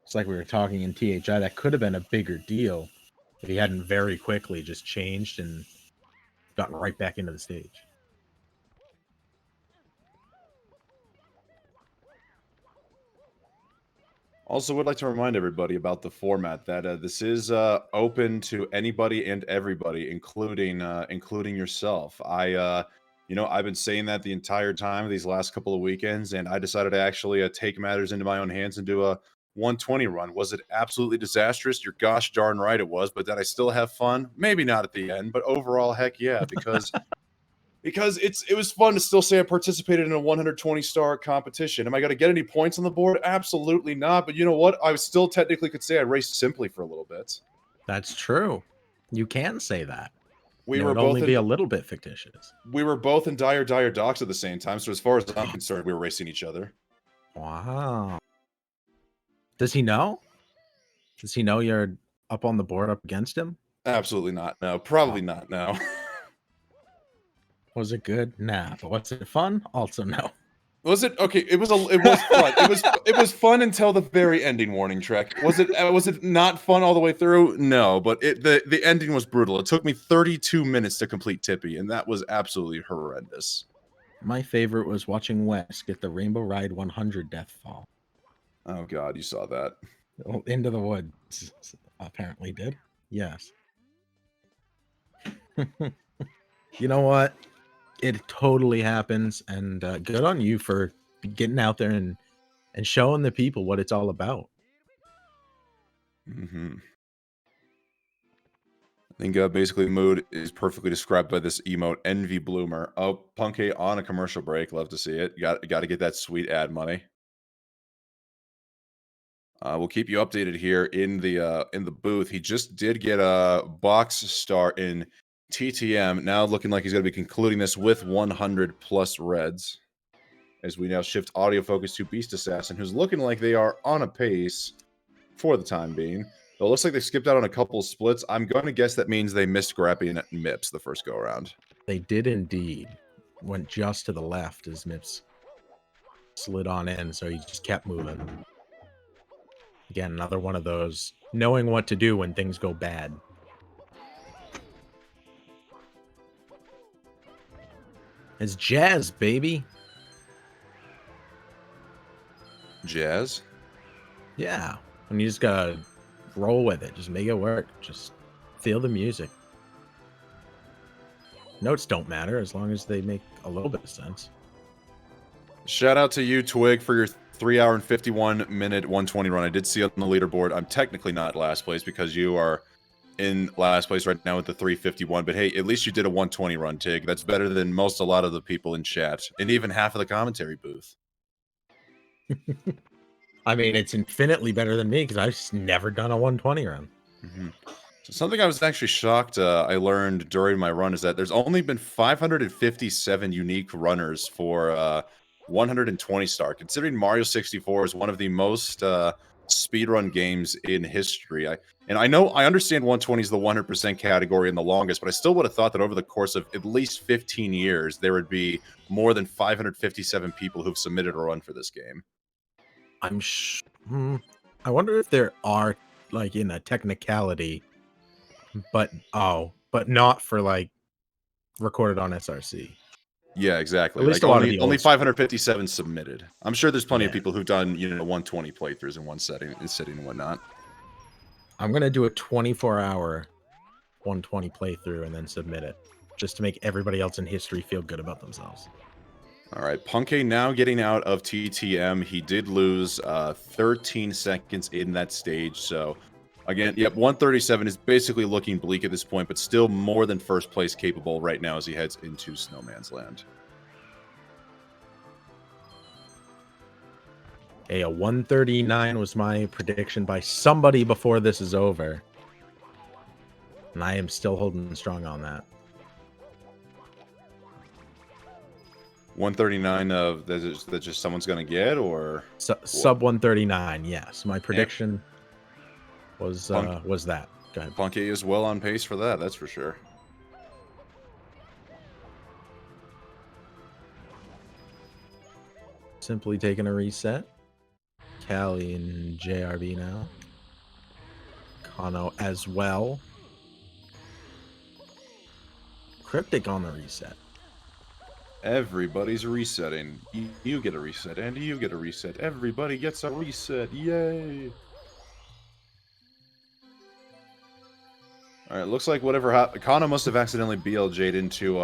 It's like we were talking in THI, that could have been a bigger deal if he hadn't very quickly just changed and gotten right back into the stage. Also, would like to remind everybody about the format that this is open to anybody and everybody, including yourself. I've been saying that the entire time these last couple of weekends, and I decided to actually take matters into my own hands and do a 120 run. Was it absolutely disastrous? You're gosh darn right it was. But did I still have fun? Maybe not at the end, but overall, heck yeah, because. Because it was fun to still say I participated in a 120-star competition. Am I going to get any points on the board? Absolutely not. But you know what? I still technically could say I raced simply for a little bit. That's true. You can say that. We It were would both only in, be a little bit fictitious. We were both in dire docks at the same time. So as far as I'm concerned, we were racing each other. Wow. Does he know? Does he know you're up on the board up against him? Absolutely not. No, probably not. No. Was it good? Nah. But was it fun? Also no. Was it okay? It was fun. It was fun until the very ending warning track. Was it not fun all the way through? No, but the ending was brutal. It took me 32 minutes to complete Tippy, and that was absolutely horrendous. My favorite was watching Wes get the Rainbow Ride 100 death fall. Oh God, you saw that. Well, Into the Woods apparently did. Yes. You know what? It totally happens, and good on you for getting out there and showing the people what it's all about. Mm-hmm. I think basically mood is perfectly described by this emote, Envy Bloomer. Oh, Punky on a commercial break. Love to see it. Got to get that sweet ad money. We'll keep you updated here in the booth. He just did get a box star in TTM. Now looking like he's going to be concluding this with 100 plus reds. As we now shift audio focus to Beast Assassin, who's looking like they are on a pace for the time being. Though it looks like they skipped out on a couple of splits. I'm going to guess that means they missed Grappy and Mips the first go around. They did indeed. Went just to the left as Mips slid on in, so he just kept moving. Again, another one of those knowing what to do when things go bad. It's jazz, baby. Jazz? Yeah. And you just gotta roll with it. Just make it work. Just feel the music. Notes don't matter as long as they make a little bit of sense. Shout out to you, Twig, for your 3 hour and 51 minute 120 run. I did see it on the leaderboard. I'm technically not last place because you are in last place right now with the 351. But hey, at least you did a 120 run, Tig. That's better than a lot of the people in chat and even half of the commentary booth. I mean, it's infinitely better than me because I've just never done a 120 run. Mm-hmm. So something I was actually shocked I learned during my run is that there's only been 557 unique runners for 120 star. Considering Mario 64 is one of the most speedrun games in history. I understand 120 is the 100% category and the longest, but I still would have thought that over the course of at least 15 years, there would be more than 557 people who've submitted a run for this game. I wonder if there are, like, in a technicality, but not for, like, recorded on SRC. Yeah, exactly. At least like a lot of the only old 557 submitted. I'm sure there's plenty of Yeah. people who've done 120 playthroughs in one sitting and whatnot. I'm gonna do a 24-hour 120 playthrough and then submit it, just to make everybody else in history feel good about themselves. All right, Punke now getting out of TTM. He did lose 13 seconds in that stage. So, again, yep, 137 is basically looking bleak at this point, but still more than first place capable right now as he heads into Snowman's Land. Hey, a 139 was my prediction by somebody before this is over. And I am still holding strong on that. 139 of that just someone's going to get, or sub 139, yes. My prediction was that. Go ahead. Punke is well on pace for that, that's for sure. Simply taking a reset. Callie and JRB now. Kano as well. Cryptic on the reset. Everybody's resetting. You get a reset, and you get a reset. Everybody gets a reset. Yay! All right, looks like whatever happened, Kano must have accidentally BLJ'd into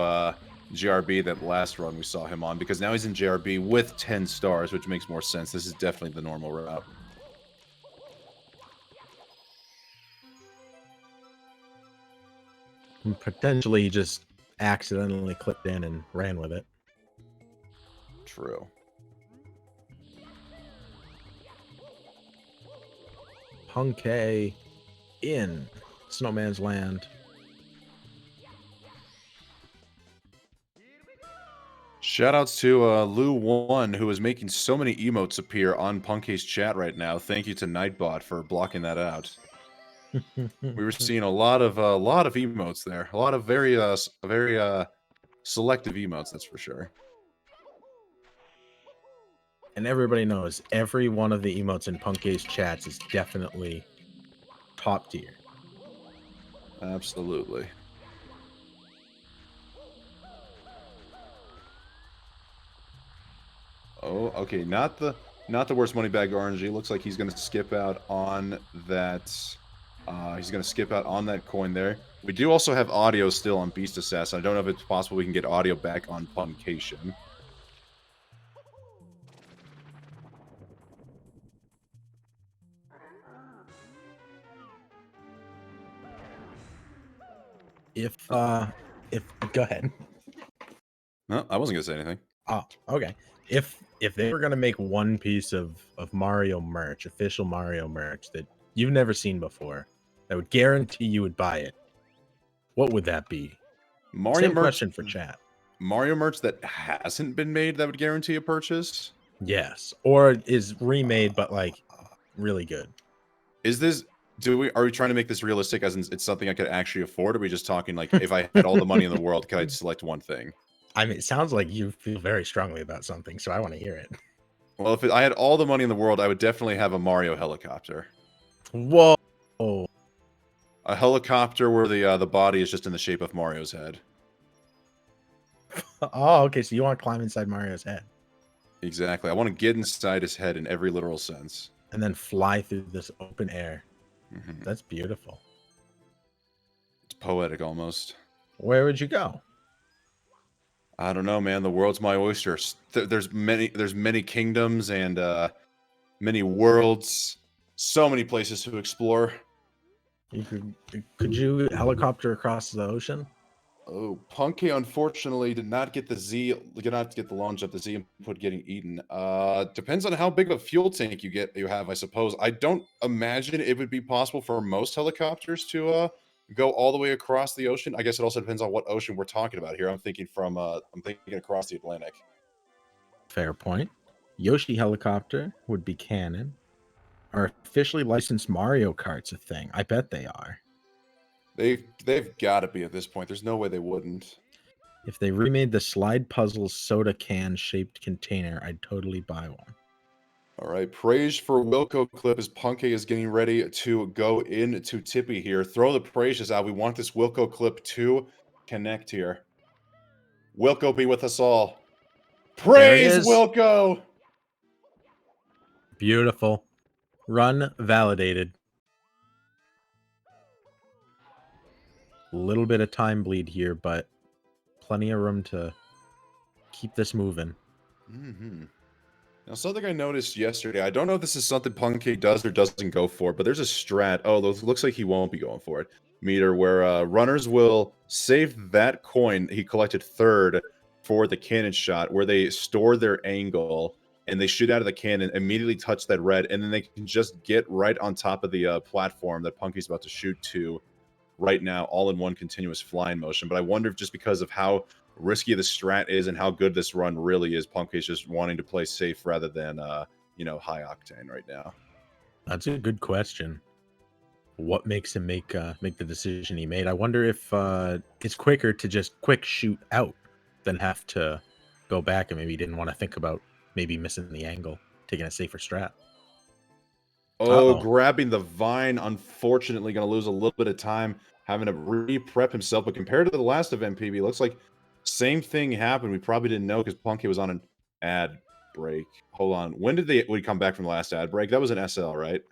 JRB that last run we saw him on, because now he's in JRB with 10 stars, which makes more sense. This is definitely the normal route. And potentially he just accidentally clicked in and ran with it. True. Punke in Snowman's Land. Shoutouts to Lou1, who is making so many emotes appear on Punke's chat right now. Thank you to Nightbot for blocking that out. We were seeing a lot of emotes there. A lot of very selective emotes, that's for sure. And everybody knows every one of the emotes in Punke's chats is definitely top tier. Absolutely. Oh, okay. Not the worst money bag RNG. Looks like he's going to skip out on that. He's going to skip out on that coin there. We do also have audio still on Beast Assassin. I don't know if it's possible we can get audio back on Puncation. If go ahead. No, I wasn't gonna say anything. Oh, okay. If they were gonna make one piece of Mario merch, official Mario merch that you've never seen before, that would guarantee you would buy it, what would that be? Mario Same merch question for chat. Mario merch that hasn't been made that would guarantee a purchase? Yes, or is remade but like really good. Is this? Are we trying to make this realistic? As in, it's something I could actually afford? Or are we just talking like, if I had all the money in the world, could I select one thing? I mean, it sounds like you feel very strongly about something, so I want to hear it. Well, if I had all the money in the world, I would definitely have a Mario helicopter. Whoa! A helicopter where the body is just in the shape of Mario's head. Oh, okay. So you want to climb inside Mario's head Exactly. I want to get inside his head in every literal sense. and then fly through this open air. Mhm. That's beautiful. It's poetic almost. Where would you go? I don't know, man. The world's my oyster. There's many kingdoms and many worlds. So many places to explore. Could you helicopter across the ocean? Oh, Punky unfortunately did not get the launch of the Z input getting eaten. Depends on how big of a fuel tank you have, I suppose. I don't imagine it would be possible for most helicopters to go all the way across the ocean. I guess it also depends on what ocean we're talking about here. I'm thinking across the Atlantic. Fair point. Yoshi helicopter would be canon. Are officially licensed Mario Karts a thing? I bet they are. They've got to be at this point. There's no way they wouldn't. If they remade the Slide Puzzle soda can shaped container, I'd totally buy one. All right, praise for Wilco clip as Punke is getting ready to go into Tippy here. Throw the praises out. We want this Wilco clip to connect here. Wilco be with us all. Praise Wilco! Beautiful. Run validated. A little bit of time bleed here, but plenty of room to keep this moving. Mm-hmm. Now, something I noticed yesterday, I don't know if this is something Punke does or doesn't go for, but there's a strat. Oh, it looks like he won't be going for it. Meter where runners will save that coin he collected third for the cannon shot, where they store their angle and they shoot out of the cannon, immediately touch that red, and then they can just get right on top of the platform that Punke's about to shoot to right now, all in one continuous flying motion. But I wonder if just because of how risky the strat is and how good this run really is, Punke's just wanting to play safe rather than, high octane right now. That's a good question. What makes him make the decision he made? I wonder if it's quicker to just quick shoot out than have to go back, and maybe he didn't want to think about maybe missing the angle, taking a safer strat. Oh, grabbing the vine. Unfortunately, going to lose a little bit of time having to re-prep himself. But compared to the last event, PB, looks like same thing happened. We probably didn't know because Punke was on an ad break. Hold on. When did we come back from the last ad break? That was an SL, right?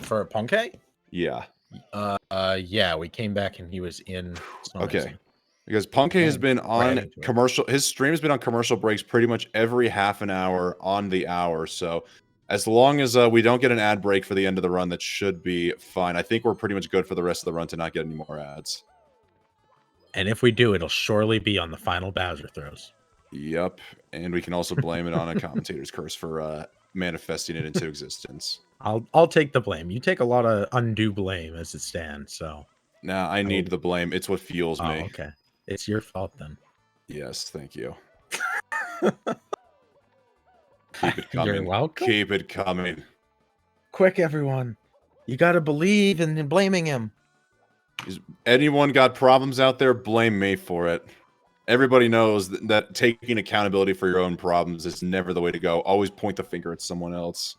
For Punke? Yeah. Yeah, we came back and he was in Snow Okay. Racing. Because Punke has been on commercial, his stream has been on commercial breaks pretty much every half an hour on the hour. So as long as we don't get an ad break for the end of the run, that should be fine. I think we're pretty much good for the rest of the run to not get any more ads. And if we do, it'll surely be on the final Bowser throws. Yep. And we can also blame it on a commentator's curse for manifesting it into existence. I'll take the blame. You take a lot of undue blame as it stands, so. Nah, I need the blame. It's what fuels me. Okay. It's your fault then. Yes, thank you. Keep it coming. You're welcome. Keep it coming. Quick, everyone. You got to believe in blaming him. Is anyone got problems out there? Blame me for it. Everybody knows that taking accountability for your own problems is never the way to go. Always point the finger at someone else.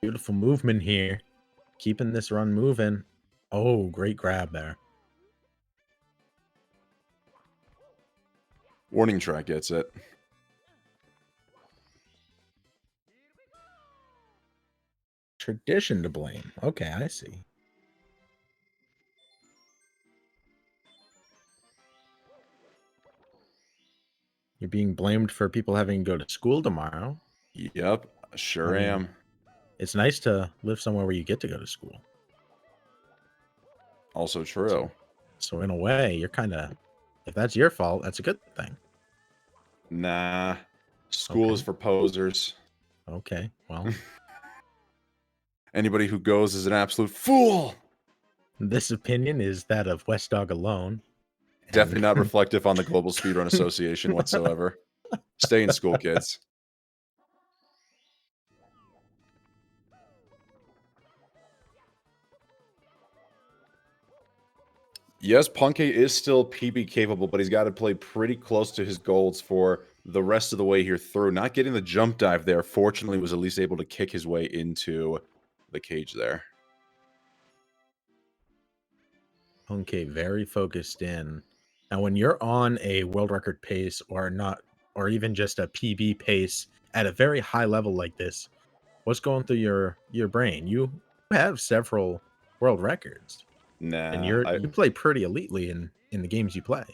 Beautiful movement here. Keeping this run moving. Oh, great grab there. Warning track gets it. Tradition to blame. Okay, I see. You're being blamed for people having to go to school tomorrow. Yep, sure am. It's nice to live somewhere where you get to go to school. Also true. So in a way, you're kind of, if that's your fault, that's a good thing. Nah. School is for posers. Okay, well. Anybody who goes is an absolute fool. This opinion is that of West Dog alone. Definitely not reflective on the Global Speedrun Association whatsoever. Stay in school, kids. Yes, Punke is still PB capable, but he's got to play pretty close to his goals for the rest of the way here through. Not getting the jump dive there, fortunately, was at least able to kick his way into the cage there. Okay, very focused in. Now, when you're on a world record pace or not, or even just a PB pace at a very high level like this, what's going through your brain? You have several world records. Nah, and you play pretty elitely in the games you play.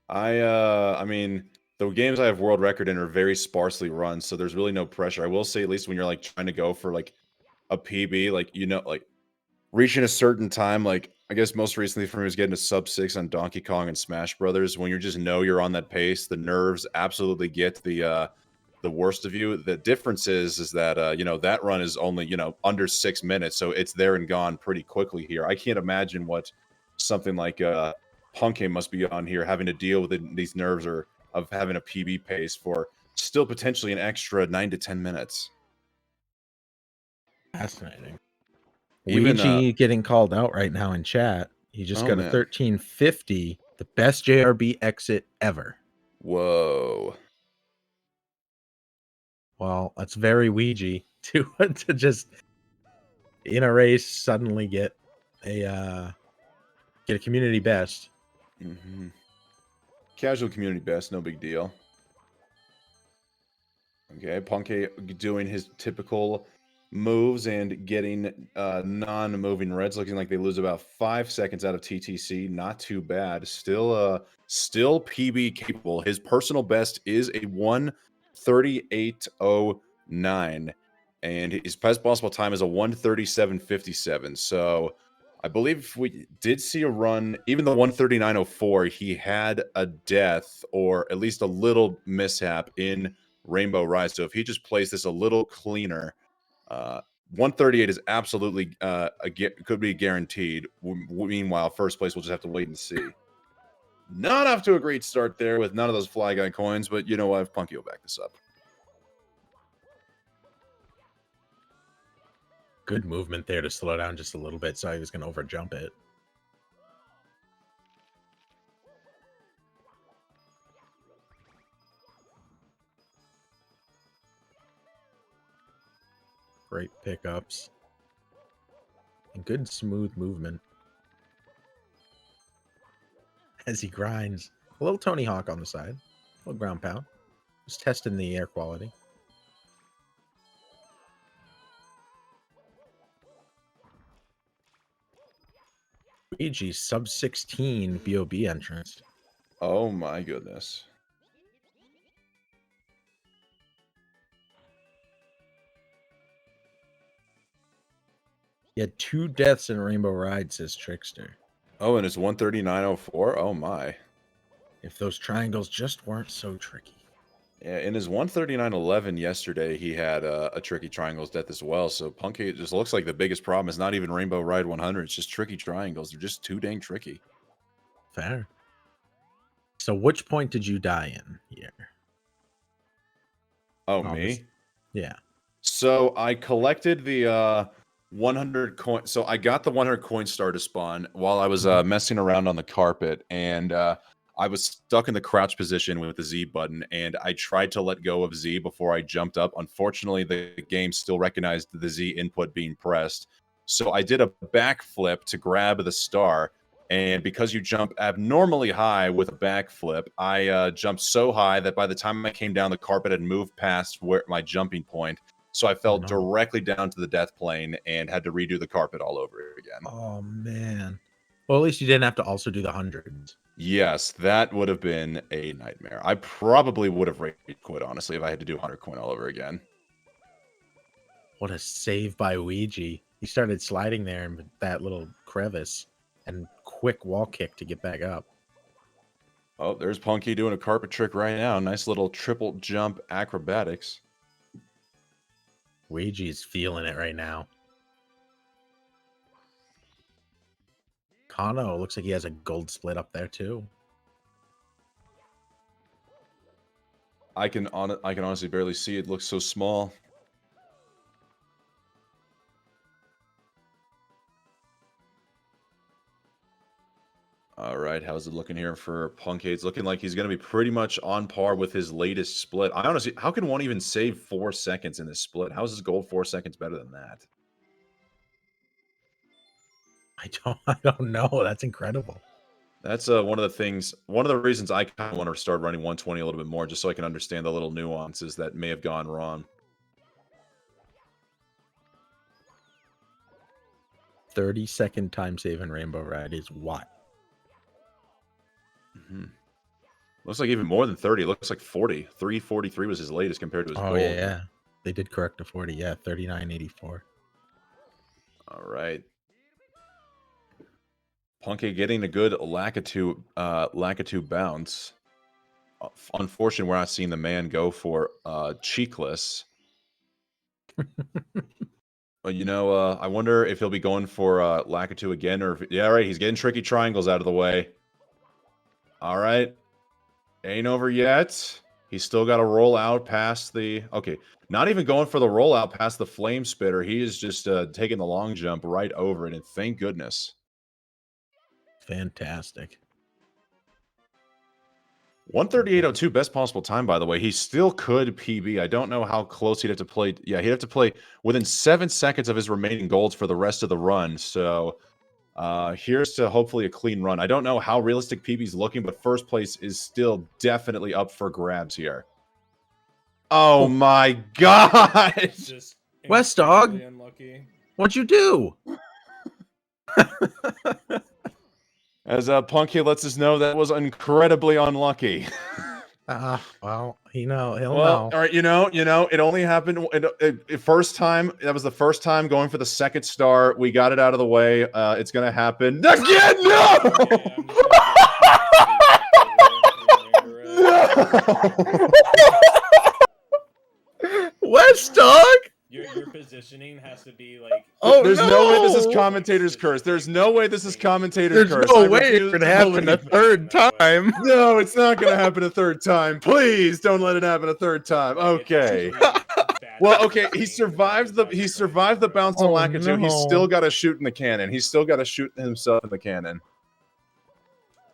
I mean, the games I have world record in are very sparsely run, so there's really no pressure. I will say, at least when you're like trying to go for like a PB, like like reaching a certain time, like I guess most recently for me was getting a sub 6 on Donkey Kong and Smash Brothers. When you just know you're on that pace, the nerves absolutely get the worst of you. The difference is that that run is only under 6 minutes, so it's there and gone pretty quickly here. I can't imagine what something like Punke must be on here having to deal with these nerves of having a PB pace for still potentially an extra 9 to 10 minutes. Fascinating. Even, Ouija getting called out right now in chat. He just Oh, got man. a 1350, the best JRB exit ever. Whoa. Well, that's very Ouija to just in a race suddenly get a community best. Mm-hmm. Casual community best, no big deal. Okay, Punke doing his typical moves and getting non-moving reds, looking like they lose about 5 seconds out of TTC. Not too bad. Still PB capable. His personal best is a 1:38.09, and his best possible time is a 1:37.57. So I believe we did see a run, even the 1:39.04, he had a death or at least a little mishap in Rainbow Rise. So if he just plays this a little cleaner, 138 is absolutely could be guaranteed. Meanwhile, first place we'll just have to wait and see. Not off to a great start there with none of those Fly Guy coins, but you know what? Punky will back this up. Good movement there to slow down just a little bit, so he was going to overjump it. Great pickups. And good smooth movement. As he grinds. A little Tony Hawk on the side. A little ground pound. Just testing the air quality. Luigi sub 16 BOB entrance. Oh my goodness. He had 2 deaths in Rainbow Ride, says Trickster. Oh, and it's 1:39.04. Oh my. If those triangles just weren't so tricky. Yeah, in his 1:39.11 yesterday, he had a tricky triangles death as well. So Punky, it just looks like the biggest problem is not even Rainbow Ride 100. It's just tricky triangles. They're just too dang tricky. Fair. So which point did you die in here? Oh, me? Yeah. So I collected the 100 coin. So I got the 100 coin star to spawn while I was messing around on the carpet, and I was stuck in the crouch position with the Z button, and I tried to let go of Z before I jumped up. Unfortunately, the game still recognized the Z input being pressed. So I did a backflip to grab the star, and because you jump abnormally high with a backflip, I jumped so high that by the time I came down, the carpet had moved past where my jumping point. So I fell directly down to the death plane and had to redo the carpet all over again. Oh, man. Well, at least you didn't have to also do the hundreds. Yes, that would have been a nightmare. I probably would have rage quit, honestly, if I had to do 100 coin all over again. What a save by Ouija. He started sliding there in that little crevice and quick wall kick to get back up. Oh, there's Punky doing a carpet trick right now. Nice little triple jump acrobatics. Ouija's feeling it right now. Kano looks like he has a gold split up there too. I can honestly barely see it. It looks so small. All right, how's it looking here for Punky? It's looking like he's going to be pretty much on par with his latest split. I honestly, how can one even save 4 seconds in this split? How is his gold 4 seconds better than that? I don't know. That's incredible. That's one of the reasons I kind of want to start running 120 a little bit more, just so I can understand the little nuances that may have gone wrong. 30-second time save in Rainbow Ride is what? Looks like even more than 30. It looks like 40. 343 was his latest compared to his gold. Yeah. They did correct to 40. Yeah, 39.84. All right. Punky getting a good Lakitu bounce. Unfortunately, we're not seeing the man go for cheekless. But you know, I wonder if he'll be going for Lakitu again, or if, yeah, right. He's getting tricky triangles out of the way. All right. Ain't over yet. He's still got to roll out past the... Okay, not even going for the rollout past the flame spitter. He is just taking the long jump right over it, and thank goodness. Fantastic. 138.02, best possible time, by the way. He still could PB. I don't know how close he'd have to play. Yeah, he'd have to play within 7 seconds of his remaining golds for the rest of the run. So here's to hopefully a clean run. I don't know how realistic PB's looking, but first place is still definitely up for grabs here. Oh my god! West Dog, what'd you do? As Punky lets us know, that was incredibly unlucky. Well, he'll know. All right, it only happened first time. That was the first time going for the second star. We got it out of the way. It's gonna happen again. No. No. West Dog. Your positioning has to be like. Oh, there's no way this is commentator's curse. There's no way this is commentator's curse. There's no way it's gonna happen a third time. No, it's not gonna happen a third time. Please don't let it happen a third time. Okay. Well, okay. He survived the bounce on Lakitu. He's still got to shoot in the cannon. He's still got to shoot himself in the cannon.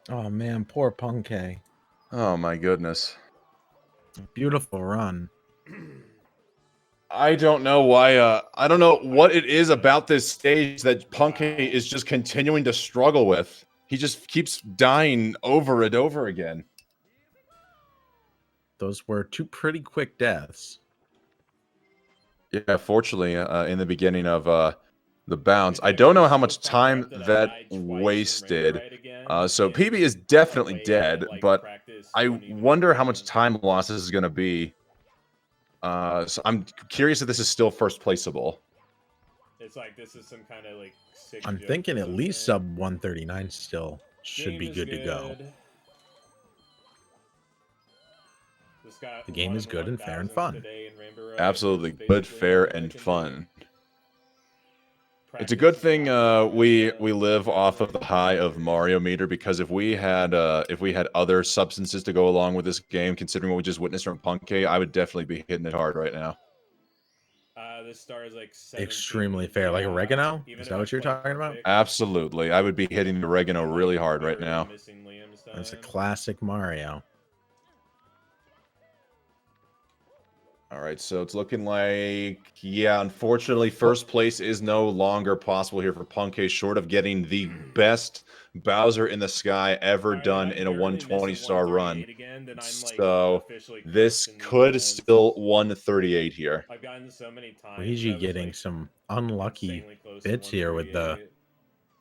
Oh man, poor Punkay. Oh my goodness. Beautiful run. I don't know why. I don't know what it is about this stage that Punkay is just continuing to struggle with. He just keeps dying over and over again. Those were two pretty quick deaths. Yeah, fortunately, in the beginning of the bounce, I don't know how much time that wasted. So PB is definitely dead, but I wonder how much time loss this is going to be. So I'm curious if this is still first placeable. It's like this is some kind of like. I'm thinking at least sub 139 still should be good to go. The game is good and fair and fun. Absolutely good, fair, and fun. It's a good thing we live off of the high of Mario meter, because if we had other substances to go along with this game, considering what we just witnessed from Punkay, I would definitely be hitting it hard right now. This star is like Extremely fair, like oregano. Is that what you're talking about? Absolutely, I would be hitting the oregano really hard right now. That's a classic Mario. All right, so it's looking like, yeah, unfortunately, first place is no longer possible here for Punkay, short of getting the best Bowser in the Sky ever done in a 120-star run. So this could still 138 here. I've gotten so many times. Luigi getting some unlucky bits here with the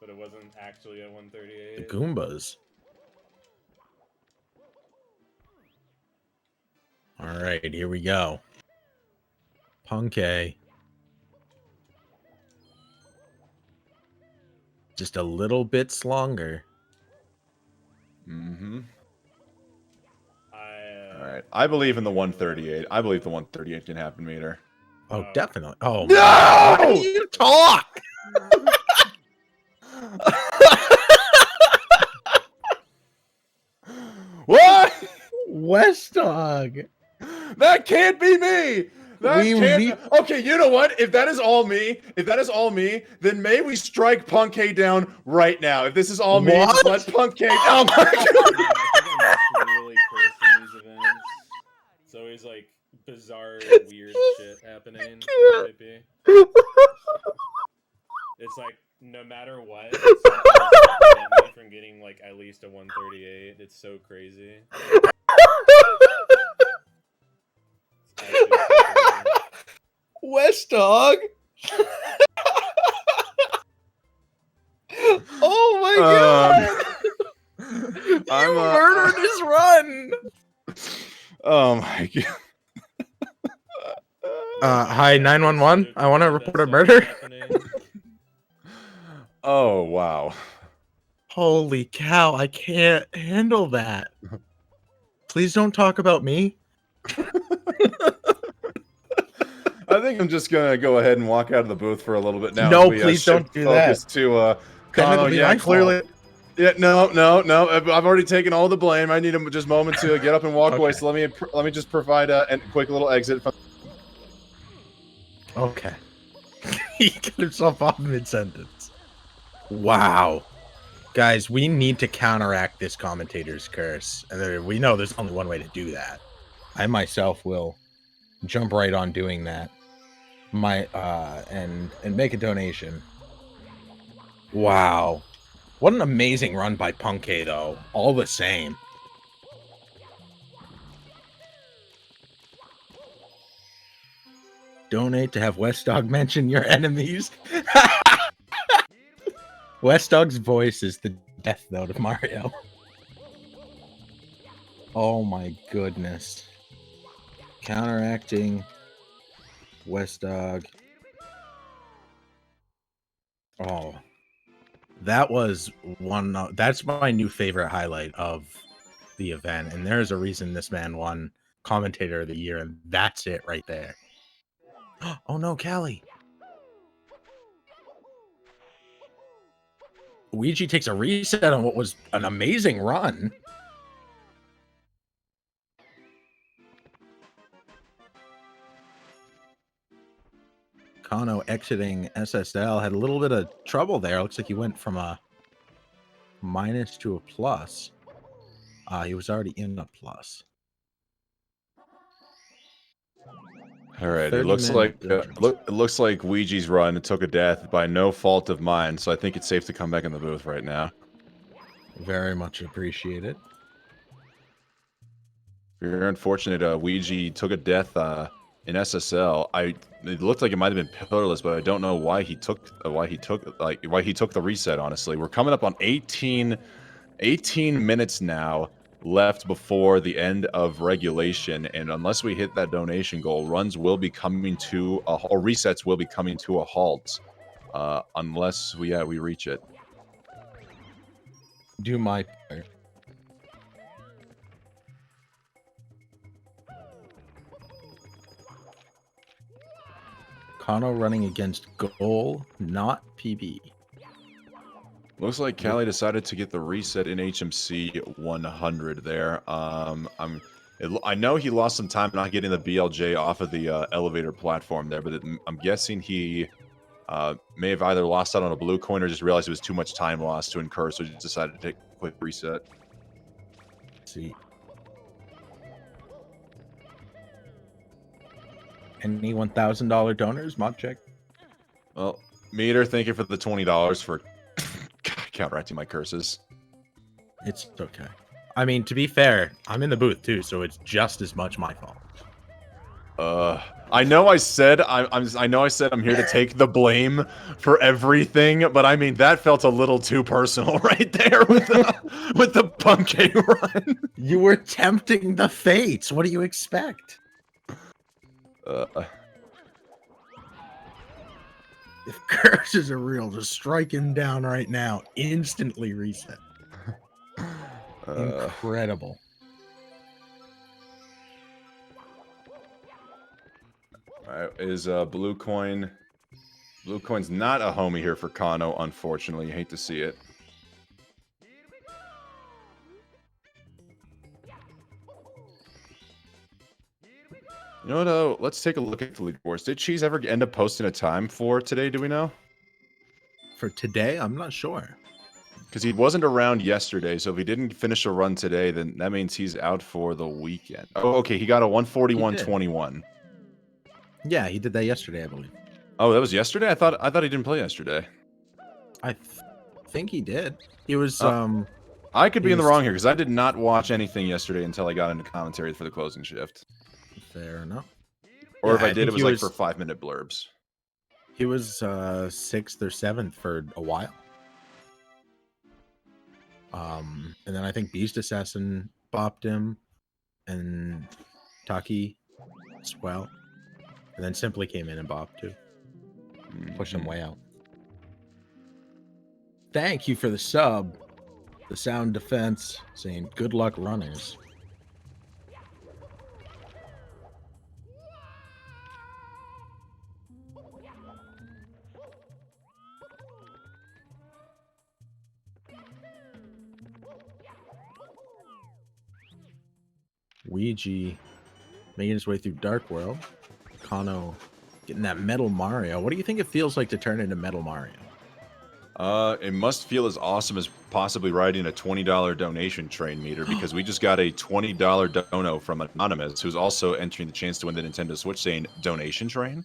but it wasn't actually a 138. The Goombas. All right, here we go. Punkay. Just a little bit longer. Mm-hmm. All right. I believe in the 138. I believe the 138 can happen, meter. Oh, definitely. Oh, no! How do you talk? What? West Dog. That can't be me. Okay, you know what? If that is all me, then may we strike Punkay down right now. If this is all me, just let Punkay. Oh my god! Really cursed in these events. It's always like bizarre, weird shit happening. It's like no matter what, it's prevent me from getting like at least a 138. It's so crazy. West Dog. Oh my god! I'm murdered his run. Oh my god. Hi 911. I want to report a murder. Oh wow. Holy cow! I can't handle that. Please don't talk about me. I think I'm just gonna go ahead and walk out of the booth for a little bit now. No, please don't do that. To, oh yeah, Yeah, no. I've already taken all the blame. I need a just moment to get up and walk away. So let me just provide a quick little exit. Okay. He cut himself off mid-sentence. Wow. Guys, we need to counteract this commentator's curse. We know there's only one way to do that. I myself will jump right on doing that. And make a donation. Wow. What an amazing run by Punkay, though. All the same. Donate to have West Dog mention your enemies. West Dog's voice is the death note of Mario. Oh my goodness. Counteracting West Dog. Oh. That was that's my new favorite highlight of the event. And there's a reason this man won Commentator of the Year, and that's it right there. Oh no, Callie. Luigi takes a reset on what was an amazing run. Kano exiting SSL had a little bit of trouble there. Looks like he went from a minus to a plus. He was already in a plus. All right, it looks like Ouija's run took a death by no fault of mine, so I think it's safe to come back in the booth right now. Very much appreciated. Very unfortunate. Ouija took a death in SSL. It looked like it might have been pillarless, but I don't know why he took the reset. Honestly, we're coming up on 18 minutes now left before the end of regulation, and unless we hit that donation goal, runs will be coming to or resets will be coming to a halt, unless we reach it. Do my part. Kano running against goal, not PB. Looks like Callie decided to get the reset in HMC 100 there. I know he lost some time not getting the BLJ off of the elevator platform there, but I'm guessing he may have either lost out on a blue coin or just realized it was too much time lost to incur, so he just decided to take a quick reset. Let's see. Any $1,000 donors? Mod check. Well, Meter, thank you for the $20 for counteracting my curses. It's okay. I mean, to be fair, I'm in the booth too, so it's just as much my fault. I know I said I'm here to take the blame for everything, but I mean that felt a little too personal right there with the Punkay run. You were tempting the fates. What do you expect? If curses are real, just strike him down right now. Instantly reset. Incredible. Alright, is Blue Coin... Blue Coin's not a homie here for Kano, unfortunately. You hate to see it. You know what, though? Let's take a look at the leaderboards. Did Cheese ever end up posting a time for today, do we know? For today? I'm not sure. Because he wasn't around yesterday, so if he didn't finish a run today, then that means he's out for the weekend. Oh, okay, he got a 141.21. Yeah, he did that yesterday, I believe. Oh, that was yesterday? I thought he didn't play yesterday. I think he did. He was I could be in the wrong here because I did not watch anything yesterday until I got into commentary for the closing shift. Fair enough. Or Yeah, if I did, it was like was, for 5-minute blurbs. He was 6th or 7th for a while. And then I think Beast Assassin bopped him, and Taki as well. And then Simply came in and bopped too. Pushed him way out. Thank you for the sub. The Sound Defense saying good luck runners. Ouija making his way through Dark World. Kano getting that Metal Mario. What do you think it feels like to turn into Metal Mario? It must feel as awesome as possibly riding a $20 donation train meter, because we just got a $20 dono from Anonymous, who's also entering the chance to win the Nintendo Switch, saying donation train.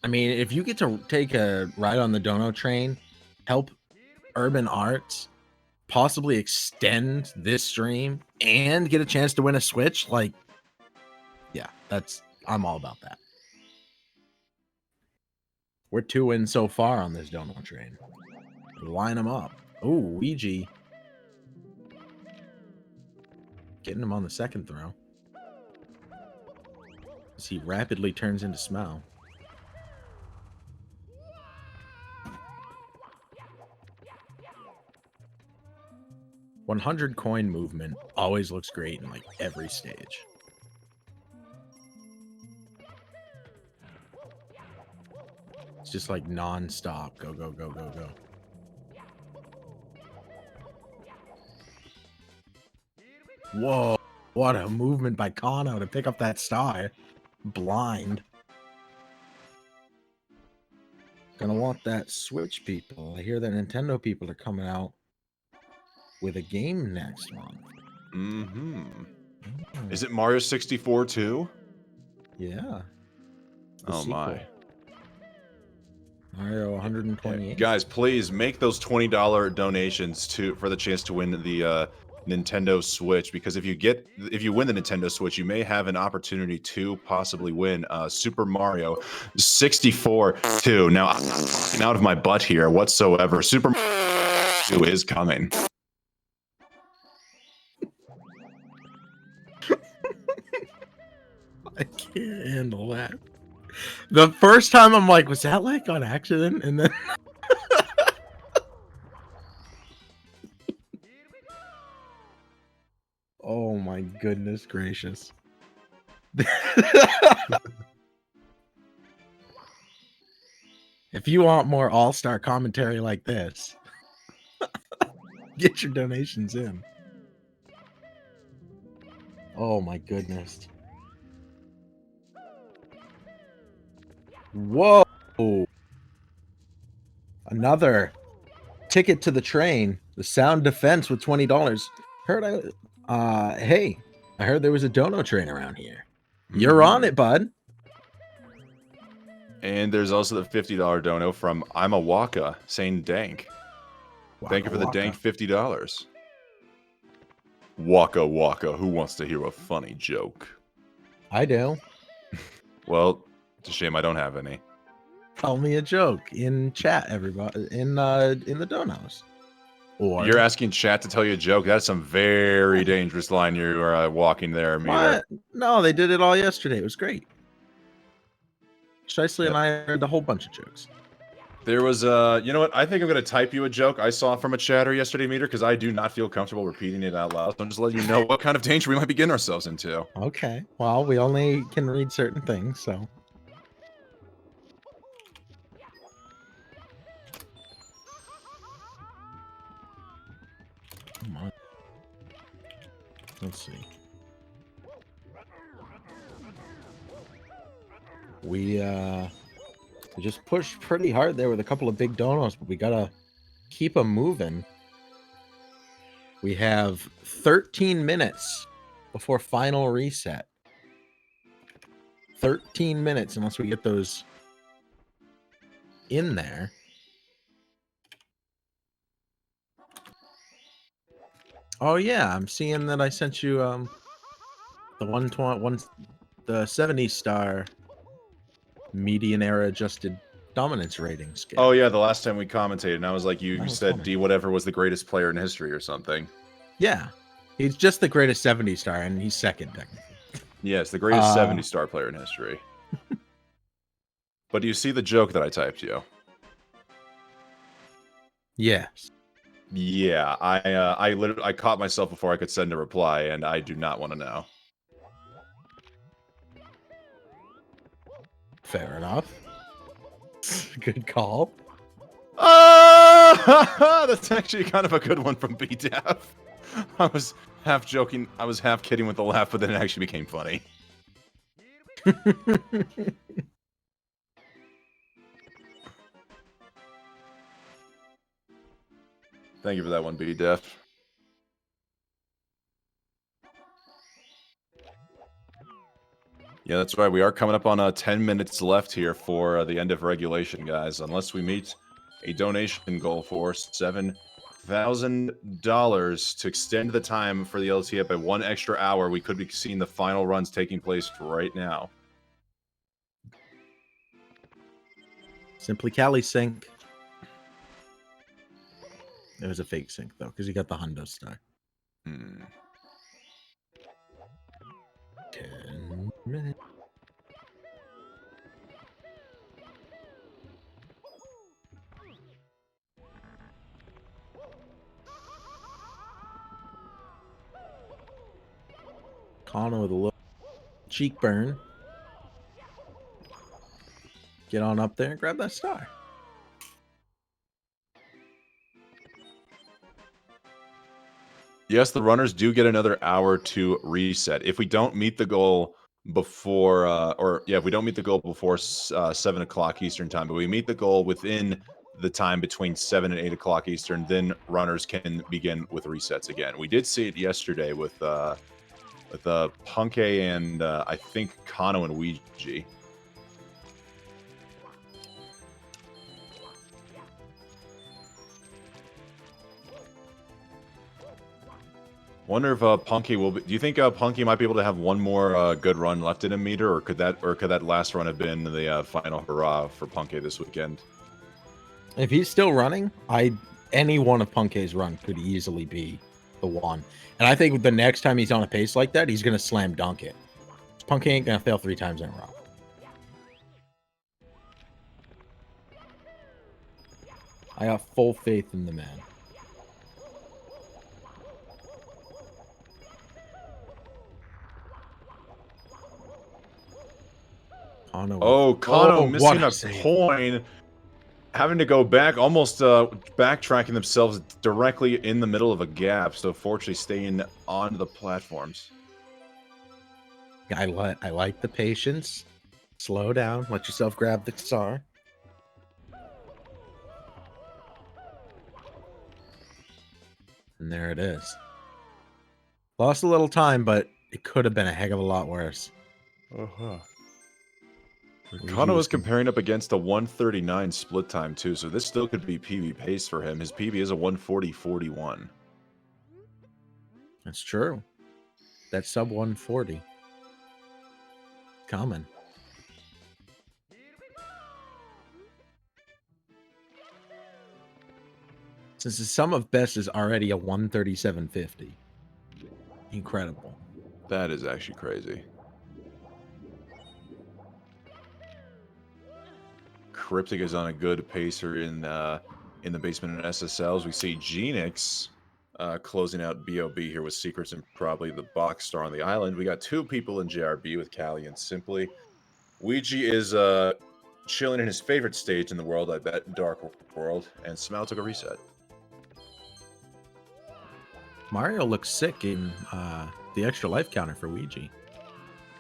I mean, if you get to take a ride on the dono train, help Urban Arts possibly extend this stream and get a chance to win a Switch, like, yeah, I'm all about that. We're 2 in so far on this dono train. Line them up. Ooh, Ouija. Getting him on the second throw. As he rapidly turns into Smell. $100 coin movement always looks great in like every stage. It's just like non-stop. Go, go, go, go, go. Whoa, what a movement by Kano to pick up that star. Blind. Gonna want that Switch, people. I hear that Nintendo people are coming out with a game next month. Mm-hmm. Is it Mario 64 too? Yeah. Oh my. Mario 128. Guys, please make those $20 donations for the chance to win the Nintendo Switch, because if you win the Nintendo Switch, you may have an opportunity to possibly win Super Mario 64 too. Now, I'm not talking out of my butt here whatsoever. Super Mario 2 is coming. I can't handle that. The first time I'm like, was that like on accident? And then oh my goodness gracious. If you want more all-star commentary like this, get your donations in. Oh my goodness. Whoa. Another ticket to the train. The Sound Defense with $20. Hey, I heard there was a dono train around here. You're on it, bud. And there's also the $50 dono from I'm a Waka saying dank. Thank you for the dank $50. Waka Waka, who wants to hear a funny joke? I do. Well, it's a shame I don't have any. Tell me a joke in chat, everybody, in the donos. Or you're asking chat to tell you a joke. That's some very dangerous line you're walking there, Meter. What? No, they did it all yesterday. It was great. Shicely and I heard a whole bunch of jokes. There was you know what? I think I'm gonna type you a joke I saw from a chatter yesterday, Meter, because I do not feel comfortable repeating it out loud. So I'm just letting you know what kind of danger we might be getting ourselves into. Okay. Well, we only can read certain things, so. Come on. Let's see. We just pushed pretty hard there with a couple of big donos, but we gotta keep them moving. We have 13 minutes before final reset. 13 minutes unless we get those in there. Oh yeah, I'm seeing that I sent you the 70-star median era adjusted dominance rating scale. Oh yeah, the last time we commentated, and I was like, you said D whatever was the greatest player in history or something. Yeah, he's just the greatest 70-star, and he's second technically. Yes, the greatest 70-star player in history. But do you see the joke that I typed you? Yes. Yeah, I caught myself before I could send a reply, and I do not want to know. Fair enough. Good call. That's actually kind of a good one from BDF. I was half joking. I was half kidding with the laugh, but then it actually became funny. Thank you for that one, B-Def. Yeah, that's right. We are coming up on 10 minutes left here for the end of regulation, guys. Unless we meet a donation goal for $7,000 to extend the time for the LTA by 1 extra hour, we could be seeing the final runs taking place right now. Simply Cali sync. It was a fake sync, though, because he got the Hundo star. 10 minutes. Connor with a little cheek burn. Get on up there and grab that star. Yes, the runners do get another hour to reset. If we don't meet the goal before, if we don't meet the goal before 7 o'clock Eastern time, but we meet the goal within the time between 7 and 8 o'clock Eastern, then runners can begin with resets again. We did see it yesterday with Punke and I think Kano and Ouija. Wonder if Punky will be. Do you think Punky might be able to have one more good run left in a meter, or could that last run have been the final hurrah for Punky this weekend? If he's still running, any one of Punke's run could easily be the one. And I think the next time he's on a pace like that, he's gonna slam dunk it. Punke ain't gonna fail 3 times in a row. I got full faith in the man. Kano missing a coin, having to go back, almost backtracking themselves directly in the middle of a gap. So fortunately, staying on the platforms. I like the patience. Slow down. Let yourself grab the star. And there it is. Lost a little time, but it could have been a heck of a lot worse. Kano is comparing up against a 139 split time too, so this still could be PB pace for him. His PB is a 140.41. That's true. That's sub 140. Common. Since the sum of best is already a 137.50. Incredible. That is actually crazy. Cryptic is on a good pacer in the basement in SSLs. We see Genix closing out BOB here with Secrets and probably the box star on the island. We got 2 people in JRB with Callie and Simply. Ouija is chilling in his favorite stage in the world, I bet, Dark World, and Smile took a reset. Mario looks sick in the extra life counter for Ouija.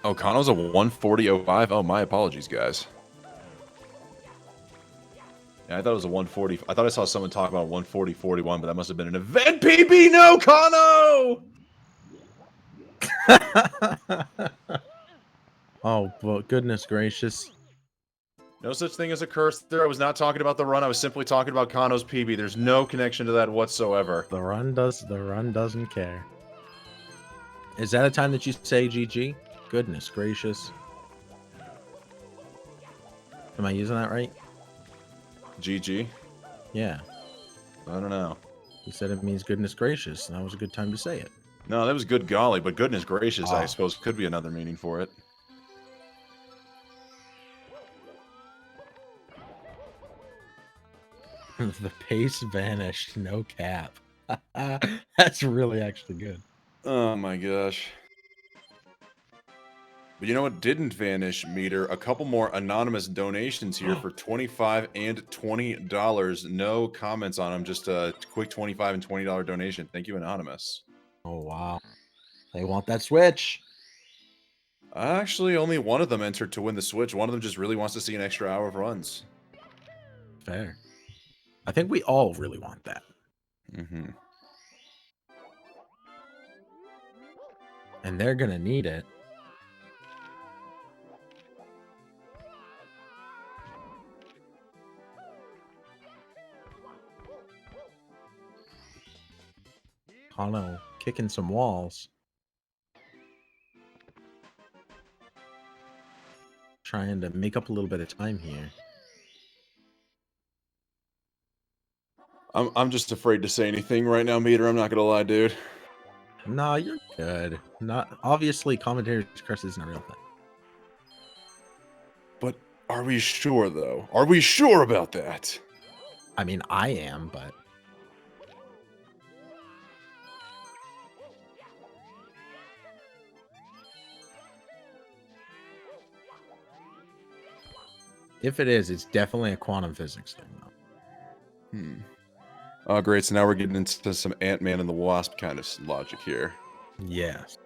Oh, Kano's a 140.05? Oh, my apologies, guys. Yeah, I thought it was a 140. I thought I saw someone talk about 140.41, but that must have been an event PB. No, Kano! Oh, well, goodness gracious. No such thing as a curse there. I was not talking about the run. I was simply talking about Kano's PB. There's no connection to that whatsoever. The run doesn't care. Is that a time that you say GG? Goodness gracious. Am I using that right? GG? Yeah. I don't know. You said it means goodness gracious, and that was a good time to say it. No, that was good golly, but goodness gracious, I suppose, could be another meaning for it. The pace vanished, no cap. That's really actually good. Oh my gosh. But you know what didn't vanish, Meter? A couple more anonymous donations here for $25 and $20. No comments on them, just a quick $25 and $20 donation. Thank you, Anonymous. Oh, wow. They want that switch. Actually, only one of them entered to win the Switch. One of them just really wants to see an extra hour of runs. Fair. I think we all really want that. Mm-hmm. And they're going to need it. Kano kicking some walls. Trying to make up a little bit of time here. I'm just afraid to say anything right now, Meter. I'm not gonna lie, dude. No, you're good. Not obviously, commentator's curse isn't a real thing. But are we sure, though? Are we sure about that? I mean, I am, but if it is, it's definitely a quantum physics thing, though. Hmm. Oh, great. So now we're getting into some Ant-Man and the Wasp kind of logic here. Yes.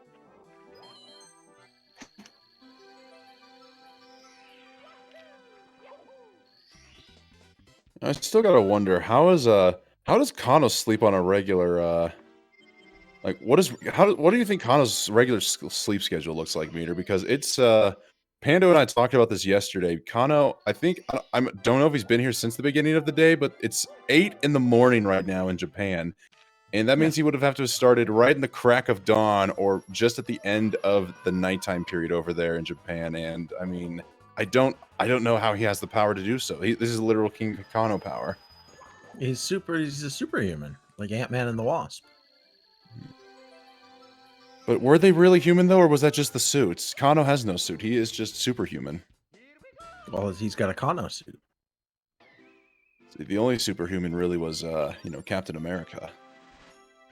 I still gotta wonder how does Kano sleep on a regular like what do you think Kano's regular sleep schedule looks like, Meter? Because it's Pando and I talked about this yesterday. Kano, I think I don't know if he's been here since the beginning of the day, but it's 8 in the morning right now in Japan. And that means he would have to have started right in the crack of dawn or just at the end of the nighttime period over there in Japan. And I mean, I don't know how he has the power to do so. This is literal King Kano power. He's a superhuman, like Ant-Man and the Wasp. But were they really human though, or was that just the suits? Kano has no suit. He is just superhuman. Well, he's got a Kano suit. The only superhuman really was Captain America.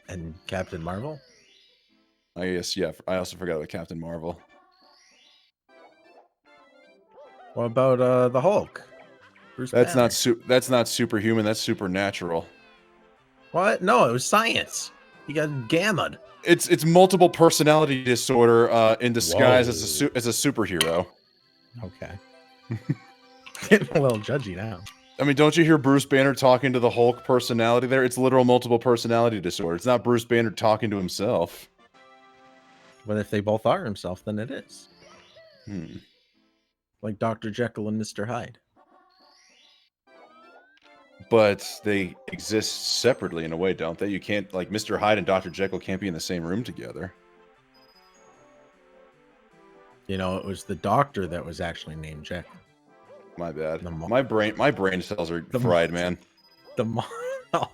And Captain Marvel? I guess, yeah. I also forgot about Captain Marvel. What about the Hulk? Bruce That's Banner? that's not superhuman. That's supernatural. What? No, it was science. He got gammaed. It's multiple personality disorder in disguise Whoa. as a superhero. Okay. Getting a little judgy now. I mean, don't you hear Bruce Banner talking to the Hulk personality there? It's literal multiple personality disorder. It's not Bruce Banner talking to himself. But if they both are himself, then it is. Hmm. Like Dr. Jekyll and Mr. Hyde. But they exist separately in a way, don't they? You can't, like, Mr. Hyde and Dr. Jekyll can't be in the same room together. You know, it was the doctor that was actually named Jekyll. My bad. My brain cells are fried, man. I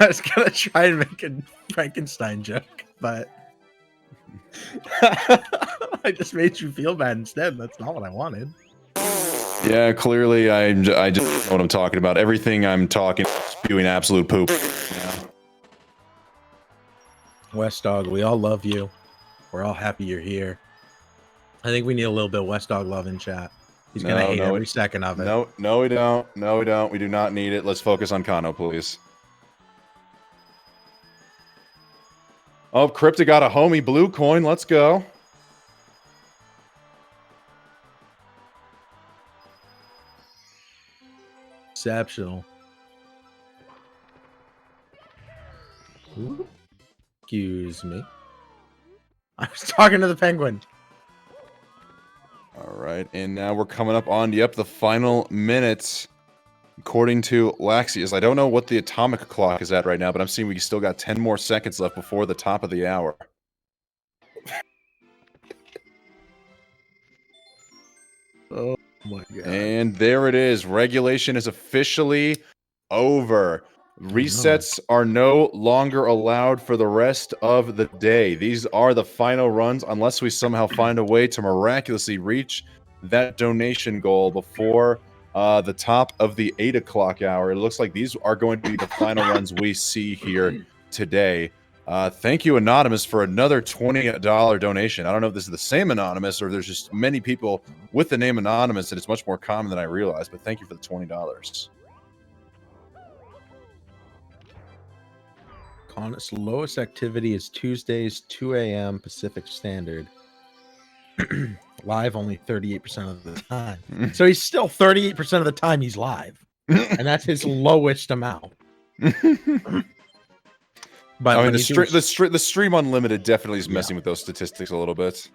was gonna try and make a Frankenstein joke, but I just made you feel bad instead. That's not what I wanted. Yeah, clearly I just know what I'm talking about. Everything I'm talking spewing absolute poop. Yeah. West Dog, we all love you. We're all happy you're here. I think we need a little bit of West Dog love in chat. He's gonna hate every second of it. No, we don't. No, we don't. We do not need it. Let's focus on Kano, please. Oh, Crypta got a homie blue coin. Let's go. Exceptional. Excuse me. I was talking to the penguin. All right, and now we're coming up on the final minutes. According to Laxius, I don't know what the atomic clock is at right now, but I'm seeing we still got 10 more seconds left before the top of the hour. Oh my god. And there it is. Regulation is officially over. Resets are no longer allowed for the rest of the day. These are the final runs, unless we somehow find a way to miraculously reach that donation goal before the top of the 8 o'clock hour. It looks like these are going to be the final runs we see here today. Thank you, Anonymous, for another $20 donation. I don't know if this is the same Anonymous or if there's just many people with the name Anonymous, and it's much more common than I realized, but thank you for the $20. lowest activity is Tuesdays, 2 a.m. Pacific Standard. Live only 38% of the time. So he's still 38% of the time he's live. And that's his lowest amount. But I mean, when the stream unlimited definitely is messing with those statistics a little bit.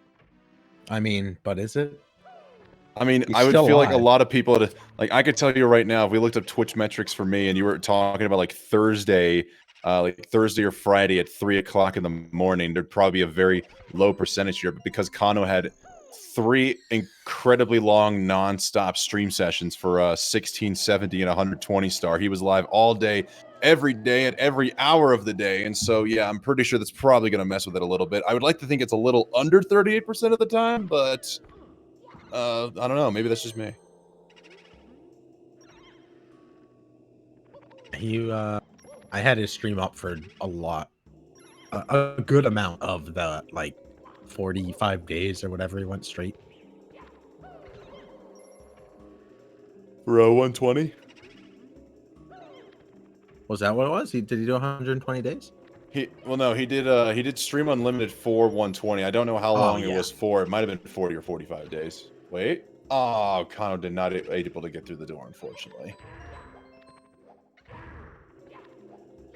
I mean, but is it? I mean, He's I would still feel like a live. lot of people, like I could tell you right now, if we looked up Twitch metrics for me, and you were talking about like Thursday or Friday at 3 o'clock in the morning, there'd probably be a very low percentage here. But because Kano had 3 incredibly long non-stop stream sessions for 16, 70, and 120 star, he was live all day, every day, at every hour of the day. And so, yeah, I'm pretty sure that's probably going to mess with it a little bit. I would like to think it's a little under 38% of the time, but I don't know. Maybe that's just me. I had his stream up for a lot, a good amount of the like 45 days or whatever he went straight. Row 120. Was that what it was? Did he do 120 days? He did stream unlimited for 120. I don't know how long it was for. It might have been 40 or 45 days. Wait. Oh, Kano did not able to get through the door, unfortunately.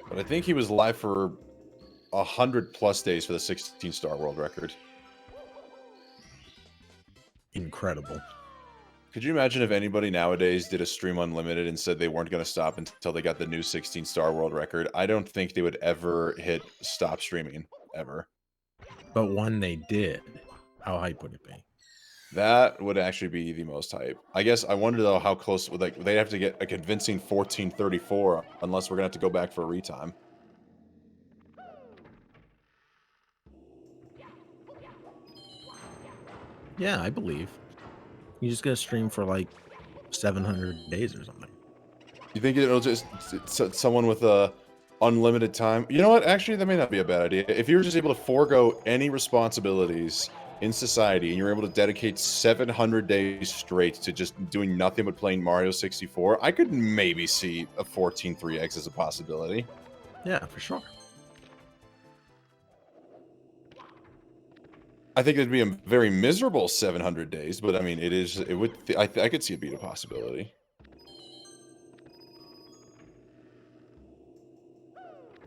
But I think he was live for 100+ days for the 16-star world record. Incredible. Could you imagine if anybody nowadays did a stream unlimited and said they weren't going to stop until they got the new 16-star world record? I don't think they would ever hit stop streaming, ever. But when they did, how hype would it be? That would actually be the most hype. I guess I wonder though how close would they'd have to get a convincing 1434 unless we're gonna have to go back for a retime. Yeah, I believe. You just gotta stream for like 700 days or something. You think it'll just someone with a unlimited time? You know what? Actually, that may not be a bad idea. If you were just able to forego any responsibilities in society and you're able to dedicate 700 days straight to just doing nothing but playing Mario 64, I could maybe see a 14.3x as a possibility. Yeah, for sure. I think it'd be a very miserable 700 days, but I mean, I could see it being a possibility.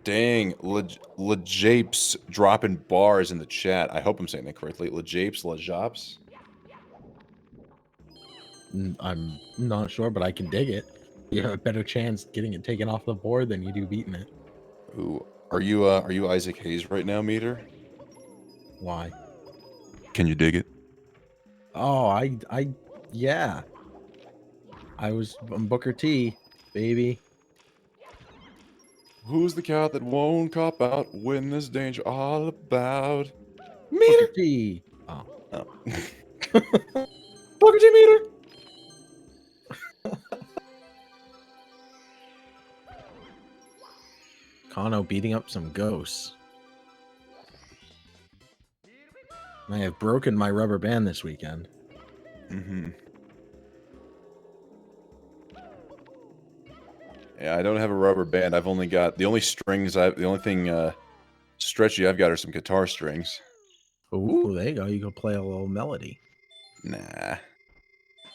Dang, Lejapes dropping bars in the chat. I hope I'm saying that correctly. Lejapes, Lejaps? I'm not sure, but I can dig it. You have a better chance getting it taken off the board than you do beating it. Ooh, are you Isaac Hayes right now, Meter? Why? Can you dig it? Oh, yeah. I'm Booker T, baby. Who's the cat that won't cop out when there's danger all about? Booker T. Oh. Booker T Meter. Kano beating up some ghosts. I have broken my rubber band this weekend. Mm-hmm. Yeah, I don't have a rubber band. I've only got the only thing stretchy I've got are some guitar strings. Ooh, there you go. You go play a little melody. Nah. I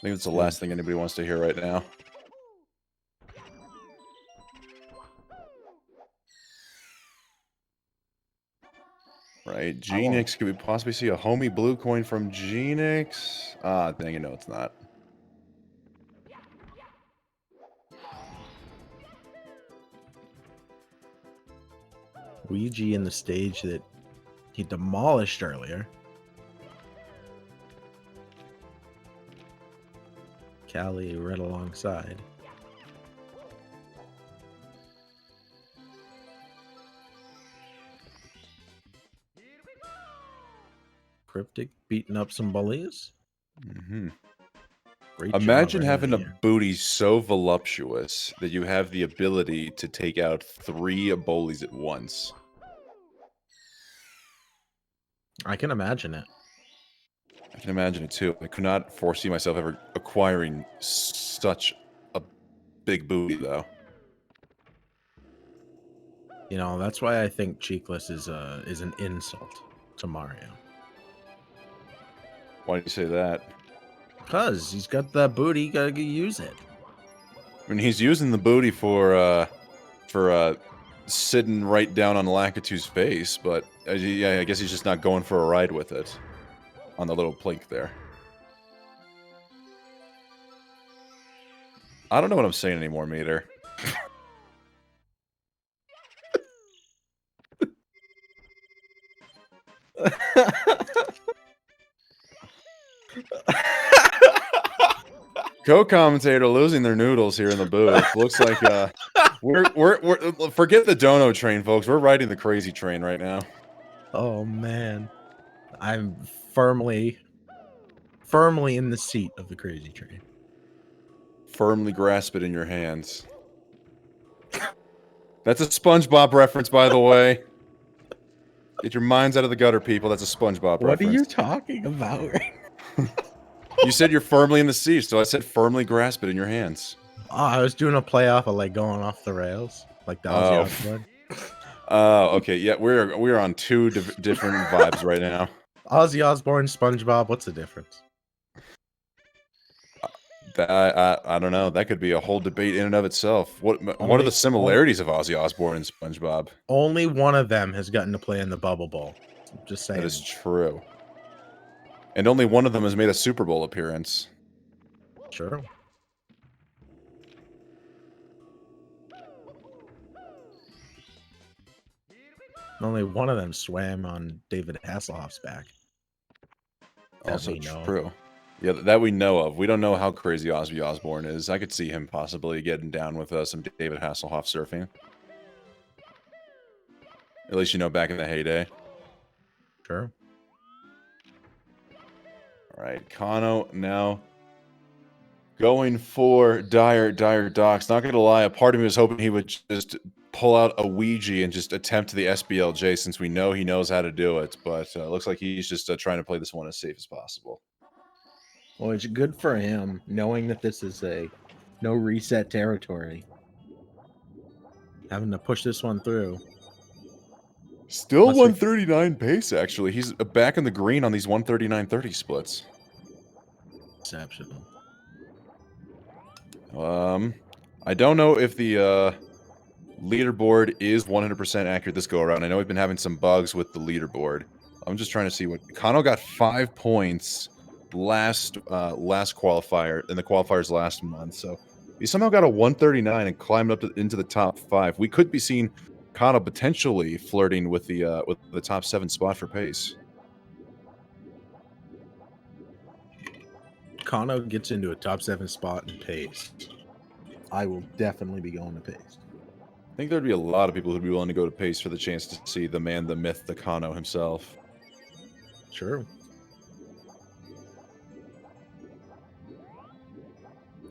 think that's the last thing anybody wants to hear right now. Right, Genix. Could we possibly see a homie blue coin from Genix? Ah, dang it, no, it's not. Ouija in the stage that he demolished earlier. Callie right alongside. Cryptic beating up some bullies. Mm-hmm. Great Imagine job having right a booty so voluptuous that you have the ability to take out 3 bullies at once. I can imagine it. I can imagine it too. I could not foresee myself ever acquiring such a big booty, though. You know, that's why I think Cheekless is an insult to Mario. Why do you say that? Because he's got that booty, you gotta use it. I mean, he's using the booty for sitting right down on Lakitu's face, but yeah, I guess he's just not going for a ride with it on the little plink there. I don't know what I'm saying anymore, Meter. Co-commentator losing their noodles here in the booth. Looks like we're forget the dono train, folks. We're riding the crazy train right now. Oh man, I'm firmly in the seat of the crazy train. Firmly grasp it in your hands. That's a SpongeBob reference, by the way. Get your minds out of the gutter, people. That's a SpongeBob reference. What are you talking about? You said you're firmly in the seat, so I said firmly grasp it in your hands. Oh, I was doing a playoff of like going off the rails, like the Ozzy Osbourne. Oh, okay. Yeah, we're on two different vibes right now. Ozzy Osbourne, SpongeBob. What's the difference? I don't know. That could be a whole debate in and of itself. What are the similarities of Ozzy Osbourne and SpongeBob? Only one of them has gotten to play in the Bubble Bowl. Just saying. That is true. And only one of them has made a Super Bowl appearance. Sure. Only one of them swam on David Hasselhoff's back. Also true. Yeah, that we know of. We don't know how crazy Ozzy Osbourne is. I could see him possibly getting down with some David Hasselhoff surfing. At least, you know, back in the heyday. Sure. All right, Kano now going for Dire Docks. Not going to lie, a part of me was hoping he would just pull out a Ouija and just attempt the SBLJ, since we know he knows how to do it. But looks like he's just trying to play this one as safe as possible. Well, it's good for him, knowing that this is a no reset territory. Having to push this one through. Still 139 pace, actually. He's back in the green on these 139.30 splits. Exceptional. I don't know if the leaderboard is 100% accurate this go around. I know we've been having some bugs with the leaderboard. I'm just trying to see what Kano got 5 points last qualifier in the qualifiers last month. So he somehow got a 139 and climbed up into the top 5. We could be seeing Kano potentially flirting with the top 7 spot for pace. Kano gets into a top 7 spot in pace. I will definitely be going to pace. I think there'd be a lot of people who'd be willing to go to pace for the chance to see the man, the myth, the Kano himself. Sure.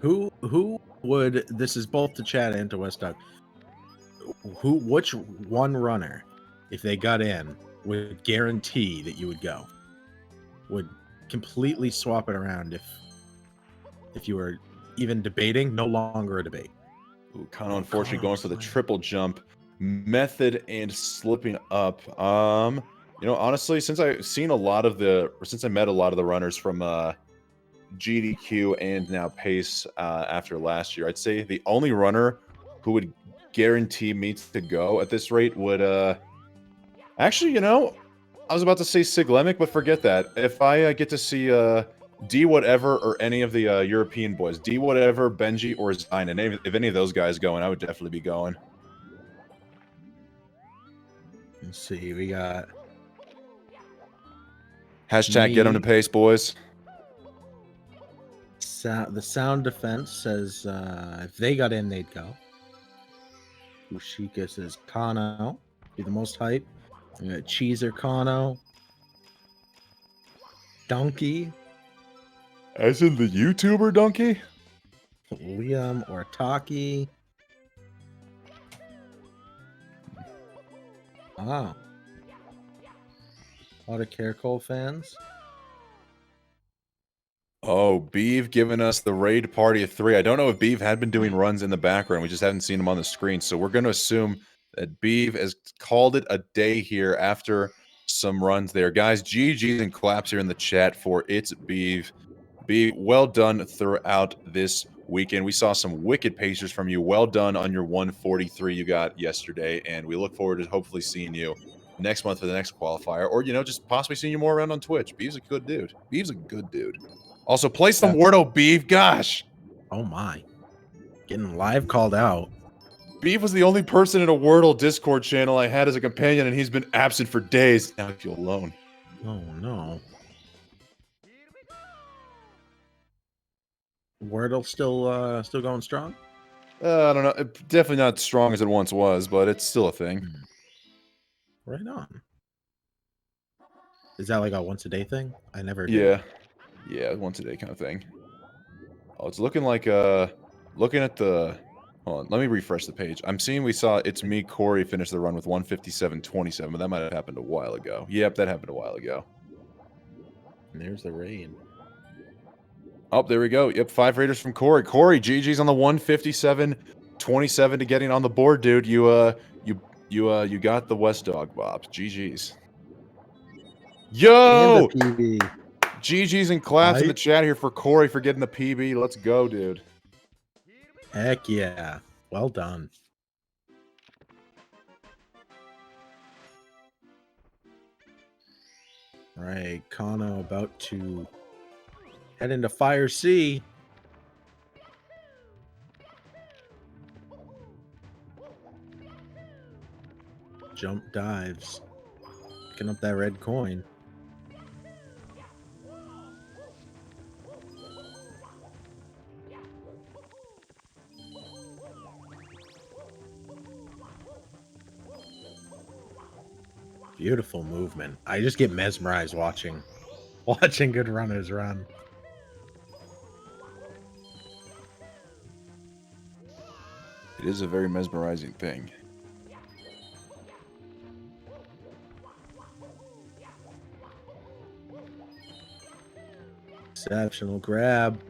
Who would, this is both to Chad and to West Duck, which one runner, if they got in, would guarantee that you would go? Would completely swap it around if you were even debating, no longer a debate. Ooh, Kano unfortunately going for the triple jump method and slipping up. You know, honestly, since I met a lot of the runners from GDQ and now Pace after last year, I'd say the only runner who would guarantee me to go at this rate would actually, you know, I was about to say Siglemic, but forget that. If I get to see D whatever or any of the European boys, D whatever, Benji or Zine, and if any of those guys going, I would definitely be going. Let's see, we got hashtag get them to pace, boys. The sound defense says if they got in, they'd go. Ushika says Kano be the most hype. We got Cheezer Kano. Donkey. As in the YouTuber Donkey? Liam or Taki. Ah. A lot of Caracol fans. Oh, Beeve giving us the raid party of 3. I don't know if Beeve had been doing runs in the background. We just haven't seen him on the screen. So we're going to assume that Beeve has called it a day here after some runs there. Guys, GG's and claps here in the chat for It's Beeve. Beeve, well done throughout this weekend. We saw some wicked pacers from you. Well done on your 143 you got yesterday, and we look forward to hopefully seeing you next month for the next qualifier, or, you know, just possibly seeing you more around on Twitch. Beeve's a good dude. Beeve's a good dude. Also, play some Wordle, Beeve. Gosh. Oh, my. Getting live called out. Beeve was the only person in a Wordle Discord channel I had as a companion, and he's been absent for days. Now I feel alone. Oh, no. Wordle still going strong? I don't know. Definitely not as strong as it once was, but it's still a thing. Right on. Is that like a once-a-day thing? I never Yeah. Yeah, once a day kind of thing. Oh, it's looking like, looking at the... Hold on, let me refresh the page. I'm seeing we saw It's Me, Corey, finish the run with 157.27, but that might have happened a while ago. Yep, that happened a while ago. And there's the rain. Oh, there we go. Yep, 5 raiders from Corey. Corey, GG's on the 157.27 to getting on the board, dude. You got the West Dog Bobs. GG's. Yo! And the PB. GG's and claps in the chat here for Corey for getting the PB. Let's go, dude. Heck yeah. Well done. All right, Kano about to head into Fire C. Jump dives. Picking up that red coin. Beautiful movement. I just get mesmerized watching good runners run. It is a very mesmerizing thing. Exceptional grab.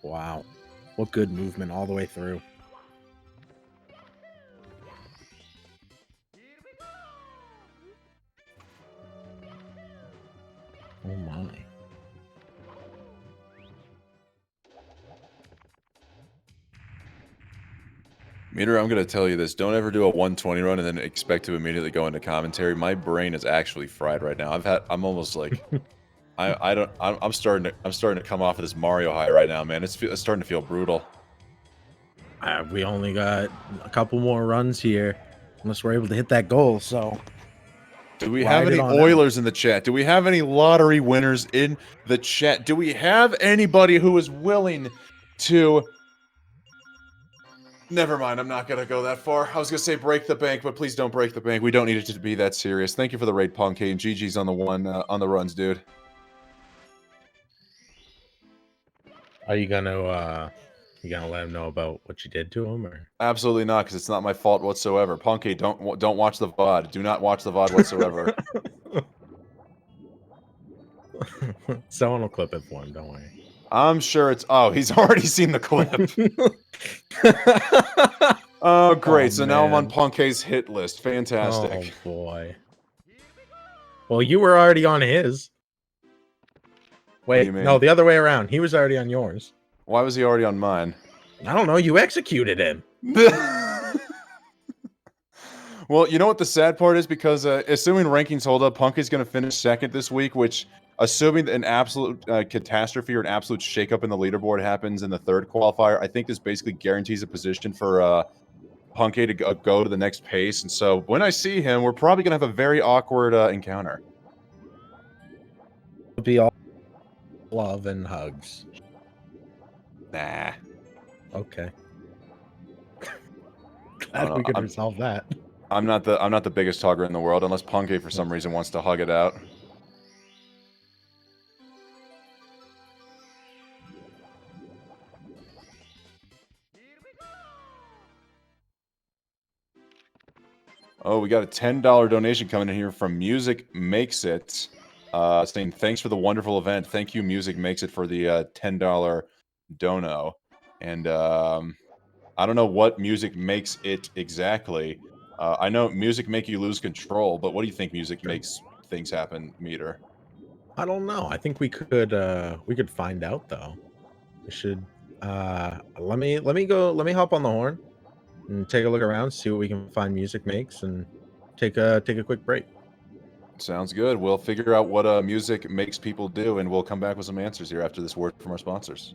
Wow. What good movement all the way through. Oh my. Meter, I'm going to tell you this. Don't ever do a 120 run and then expect to immediately go into commentary. My brain is actually fried right now. I'm almost like I'm starting to come off of this Mario high right now, man. It's starting to feel brutal. We only got a couple more runs here unless we're able to hit that goal, so do we have any Oilers in the chat? Do we have any lottery winners in the chat? Do we have anybody who is willing to... Never mind, I'm not going to go that far. I was going to say break the bank, but please don't break the bank. We don't need it to be that serious. Thank you for the raid, Punk, and GG's on the on the runs, dude. Are you gonna let him know about what you did to him, or? Absolutely not, because it's not my fault whatsoever. Punky, don't watch the VOD. Do not watch the VOD whatsoever. Someone will clip it for him, don't worry. I'm sure it's... Oh, he's already seen the clip. Oh, great. So now I'm on Punk's hit list. Fantastic. Oh, boy. Well, you were already on his. Wait, no, the other way around. He was already on yours. Why was he already on mine? I don't know. You executed him. Well, you know what the sad part is? Because assuming rankings hold up, Punk is going to finish second this week, which, assuming an absolute catastrophe or an absolute shakeup in the leaderboard happens in the third qualifier, I think this basically guarantees a position for Punky to go to the next pace. And so when I see him, we're probably going to have a very awkward encounter. It'll be all love and hugs. Nah. Okay. Glad we could resolve that. I'm not the biggest hugger in the world, unless Punky for some reason wants to hug it out. Oh, we got a $10 donation coming in here from Music Makes It, saying thanks for the wonderful event. Thank you, Music Makes It, for the $10 dono. And I don't know what music makes it exactly. I know music make you lose control, but what do you think music makes things happen, Meter? I don't know. I think we could find out though. We should let me hop on the horn and take a look around, see what we can find music makes, and take a quick break. Sounds good. We'll figure out what music makes people do, and we'll come back with some answers here after this word from our sponsors.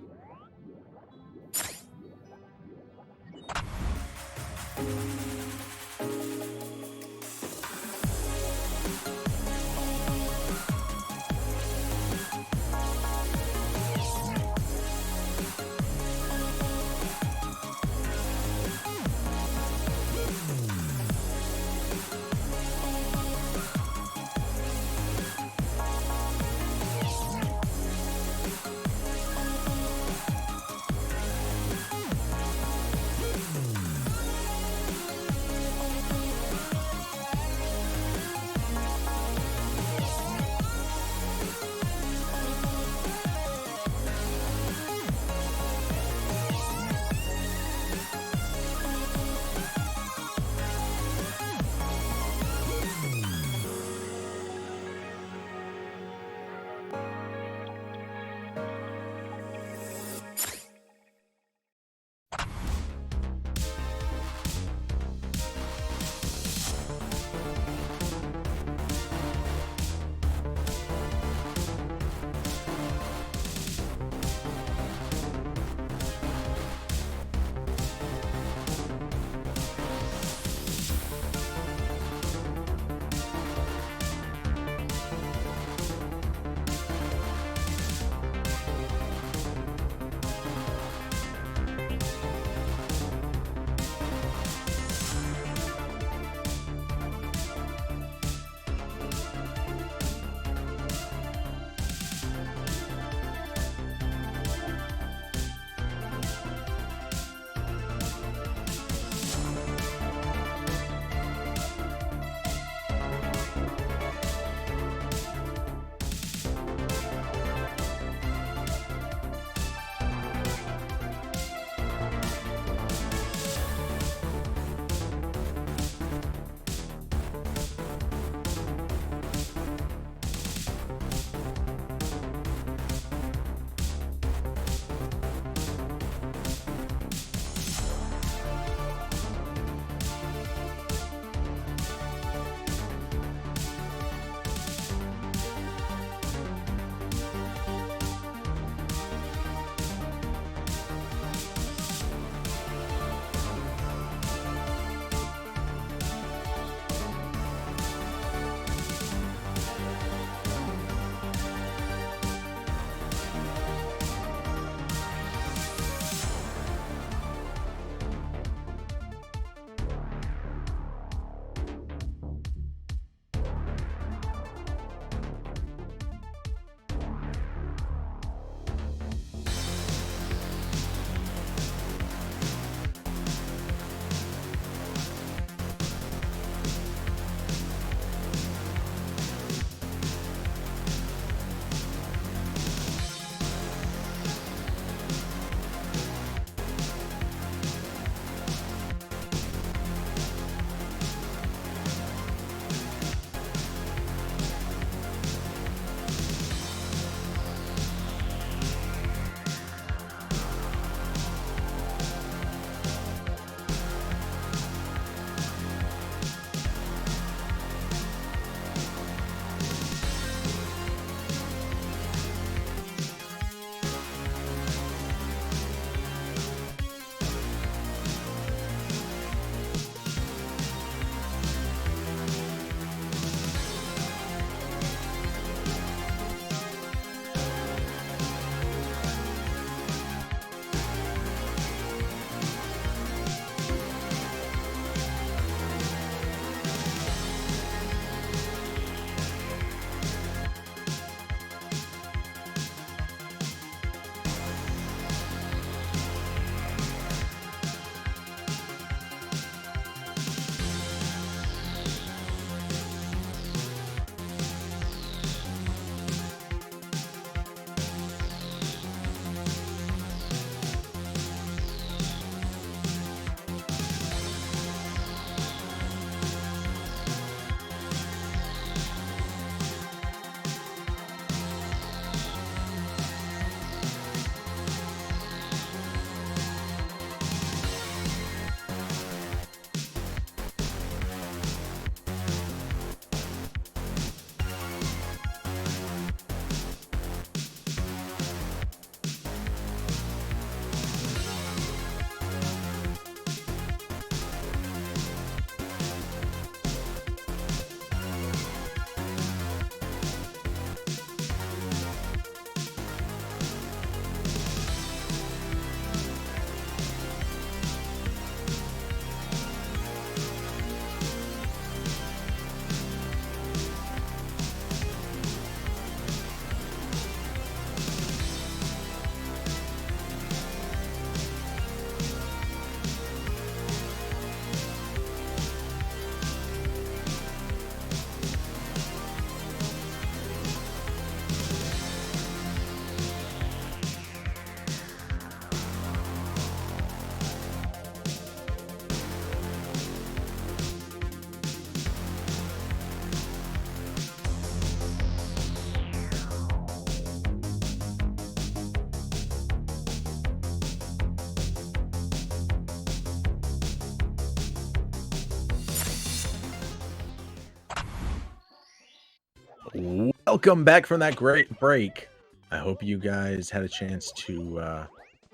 Welcome back from that great break. I hope you guys had a chance to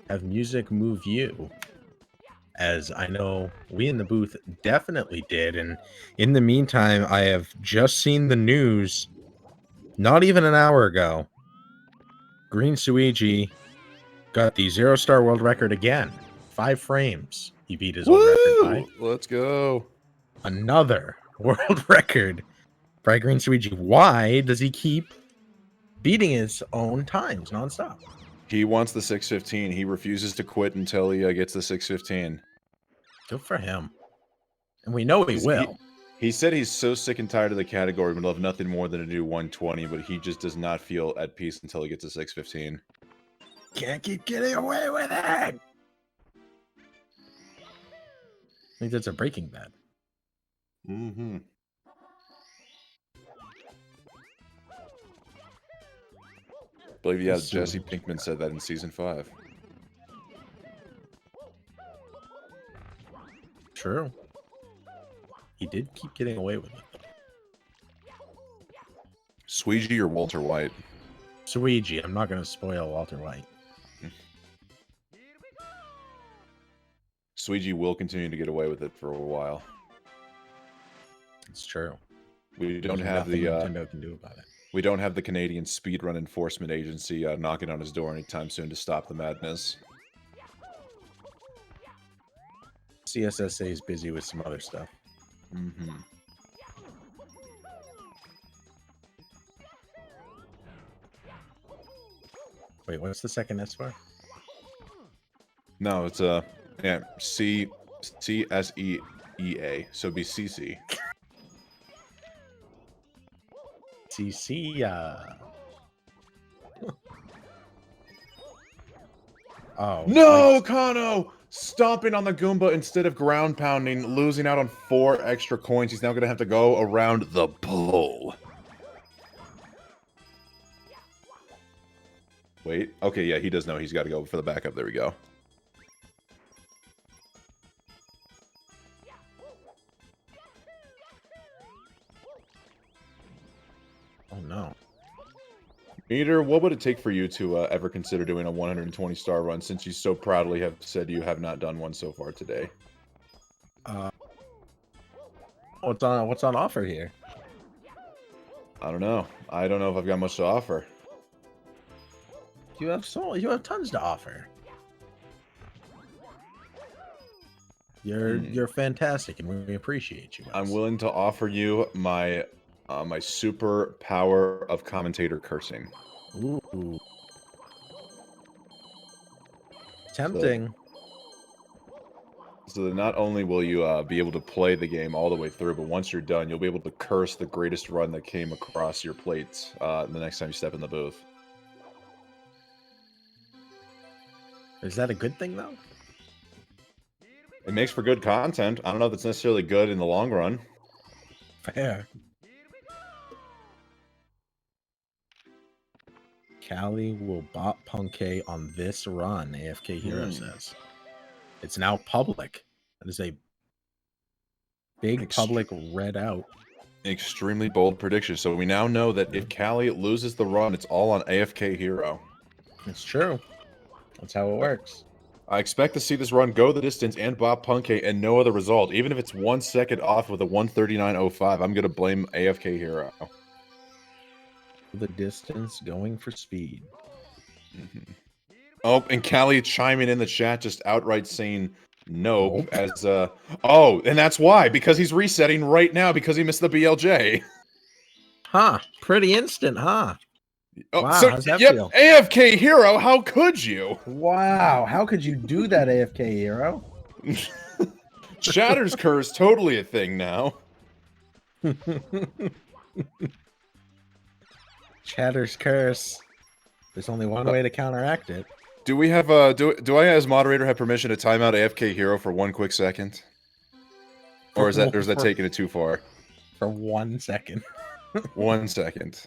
have music move you, as I know we in the booth definitely did. And in the meantime, I have just seen the news not even an hour ago. Green Suigi got the 0-star world record again. 5 frames he beat his old record by. Let's go. Another world record by Green Suigi. Why does he keep beating his own times nonstop? He wants the 615. He refuses to quit until he gets the 615. Good for him. And we know he will. He said he's so sick and tired of the category, would love nothing more than to do 120, but he just does not feel at peace until he gets a 615. Can't keep getting away with it. I think that's a Breaking Bad. Mm-hmm. I believe, yeah, Jesse Pinkman said that in season 5. True. He did keep getting away with it. Suigi or Walter White? Suigi. I'm not going to spoil Walter White. Suigi will continue to get away with it for a while. It's true. We don't There's have the nothing Nintendo can do about it. We don't have the Canadian Speedrun Enforcement Agency knocking on his door anytime soon to stop the madness. CSSA is busy with some other stuff. Mm-hmm. Wait, what's the second S for? No, it's yeah, CSEA, so it'd be CC. CC, Oh. No, Kano! Stomping on the Goomba instead of ground pounding, losing out on 4 extra coins. He's now going to have to go around the pole. Wait. Okay, yeah, he does know he's got to go for the backup. There we go. Oh, no. Meter, what would it take for you to ever consider doing a 120-star run, since you so proudly have said you have not done one so far today? What's on offer here? I don't know. I don't know if I've got much to offer. You have tons to offer. You're fantastic, and we appreciate you. Guys. I'm willing to offer you my my super power of commentator cursing. Ooh. Tempting. So that not only will you be able to play the game all the way through, but once you're done, you'll be able to curse the greatest run that came across your plates the next time you step in the booth. Is that a good thing, though? It makes for good content. I don't know if it's necessarily good in the long run. Fair. Callie will bot Punkay on this run, AFK Hero says. It's now public. That is a big public read out. Extremely bold prediction. So we now know that if Callie loses the run, it's all on AFK Hero. It's true. That's how it works. I expect to see this run go the distance and bot Punkay and no other result. Even if it's 1 second off with a 139.05, I'm going to blame AFK Hero. The distance going for speed. Mm-hmm. Oh, and Callie chiming in the chat, just outright saying no as oh, and that's why, because he's resetting right now because he missed the BLJ. Huh? Pretty instant, huh? Oh, wow, so, how's that yep, feel? AFK Hero, how could you? Wow, how could you do that, AFK Hero? Chatter's curse, totally a thing now. Chatter's curse. There's only one way to counteract it. Do we have do I as moderator have permission to time out AFK Hero for 1 quick second? Or is that taking it too far? For 1 second. 1 second.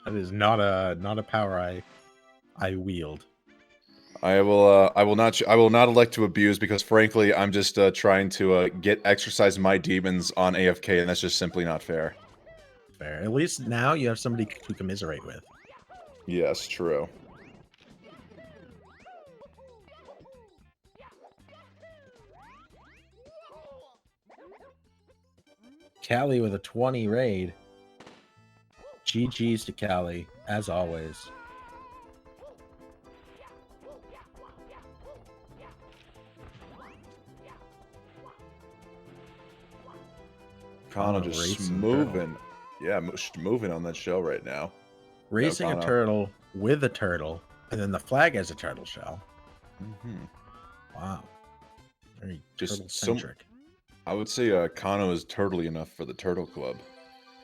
That is not a power I wield. I will not elect to abuse, because frankly I'm just trying to exercise my demons on AFK, and that's just simply not fair. fair. At least now you have somebody to commiserate with. Yes, true. Callie with a 20 raid. GG's to Callie, as always. Kana just racing moving. Yeah, moving on that shell right now. Racing a Kana. turtle with a turtle, and then the flag has a turtle shell. Wow. Very Just turtle-centric. I would say Kano is turtly enough for the Turtle Club.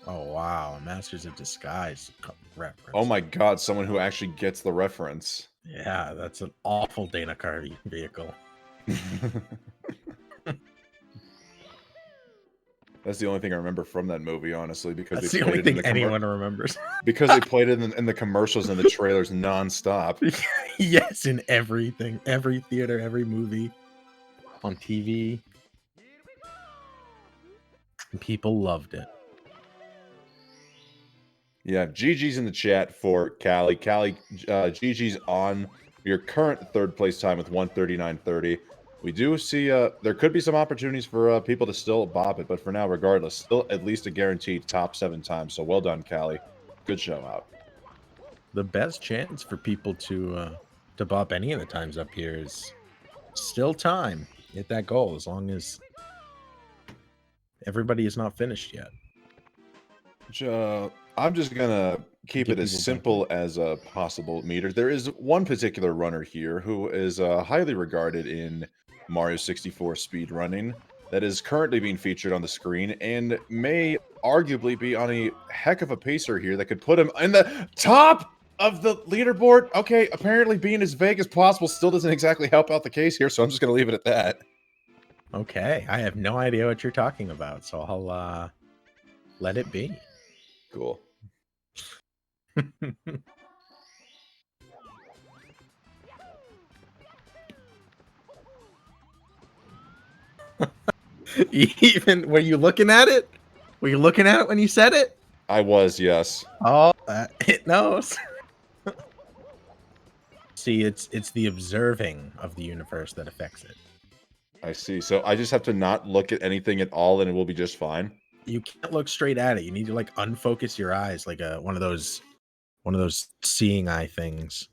Oh, wow. Masters of Disguise reference. Oh my god, someone who actually gets the reference. Yeah, that's an awful Dana Carvey vehicle. That's the only thing I remember from that movie, honestly, because That's they the played only it in thing the anyone remembers. because they played it in the commercials and the trailers nonstop. Yes, in everything. Every theater, every movie. On TV. People loved it. Yeah, GG's in the chat for Callie. Callie, GG's on your current third place time with 139.30. We do see there could be some opportunities for people to still bop it, but for now, regardless, still at least a guaranteed top 7 times. So well done, Callie. Good show out. The best chance for people to bop any of the times up here is still time. Hit that goal as long as everybody is not finished yet. I'm just gonna keep it as simple as possible, Meter. There is one particular runner here who is highly regarded in Mario 64 speedrunning that is currently being featured on the screen and may arguably be on a heck of a pacer here that could put him in the top of the leaderboard. Okay, apparently being as vague as possible still doesn't exactly help out the case here, so I'm just gonna leave it at that. Okay, I have no idea what you're talking about, so I'll let it be. Cool. Even were you looking at it? Were you looking at it when you said it? I was, yes. Oh, it knows. See, it's the observing of the universe that affects it. I see. So I just have to not look at anything at all and it will be just fine. You can't look straight at it. You need to like unfocus your eyes, like one of those seeing eye things,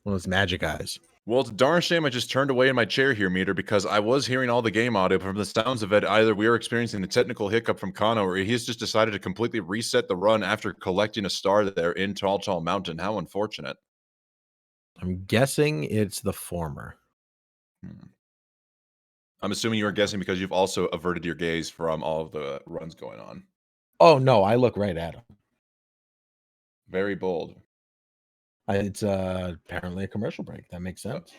one of those magic eyes. Well, it's a darn shame I just turned away in my chair here, Meter, because I was hearing all the game audio, but from the sounds of it, either we are experiencing a technical hiccup from Kano, or he's just decided to completely reset the run after collecting a star there in Tall Tall Mountain. How unfortunate. I'm guessing it's the former. I'm assuming you were guessing because you've also averted your gaze from all of the runs going on. Oh, no, I look right at him. Very bold. It's apparently a commercial break. That makes sense.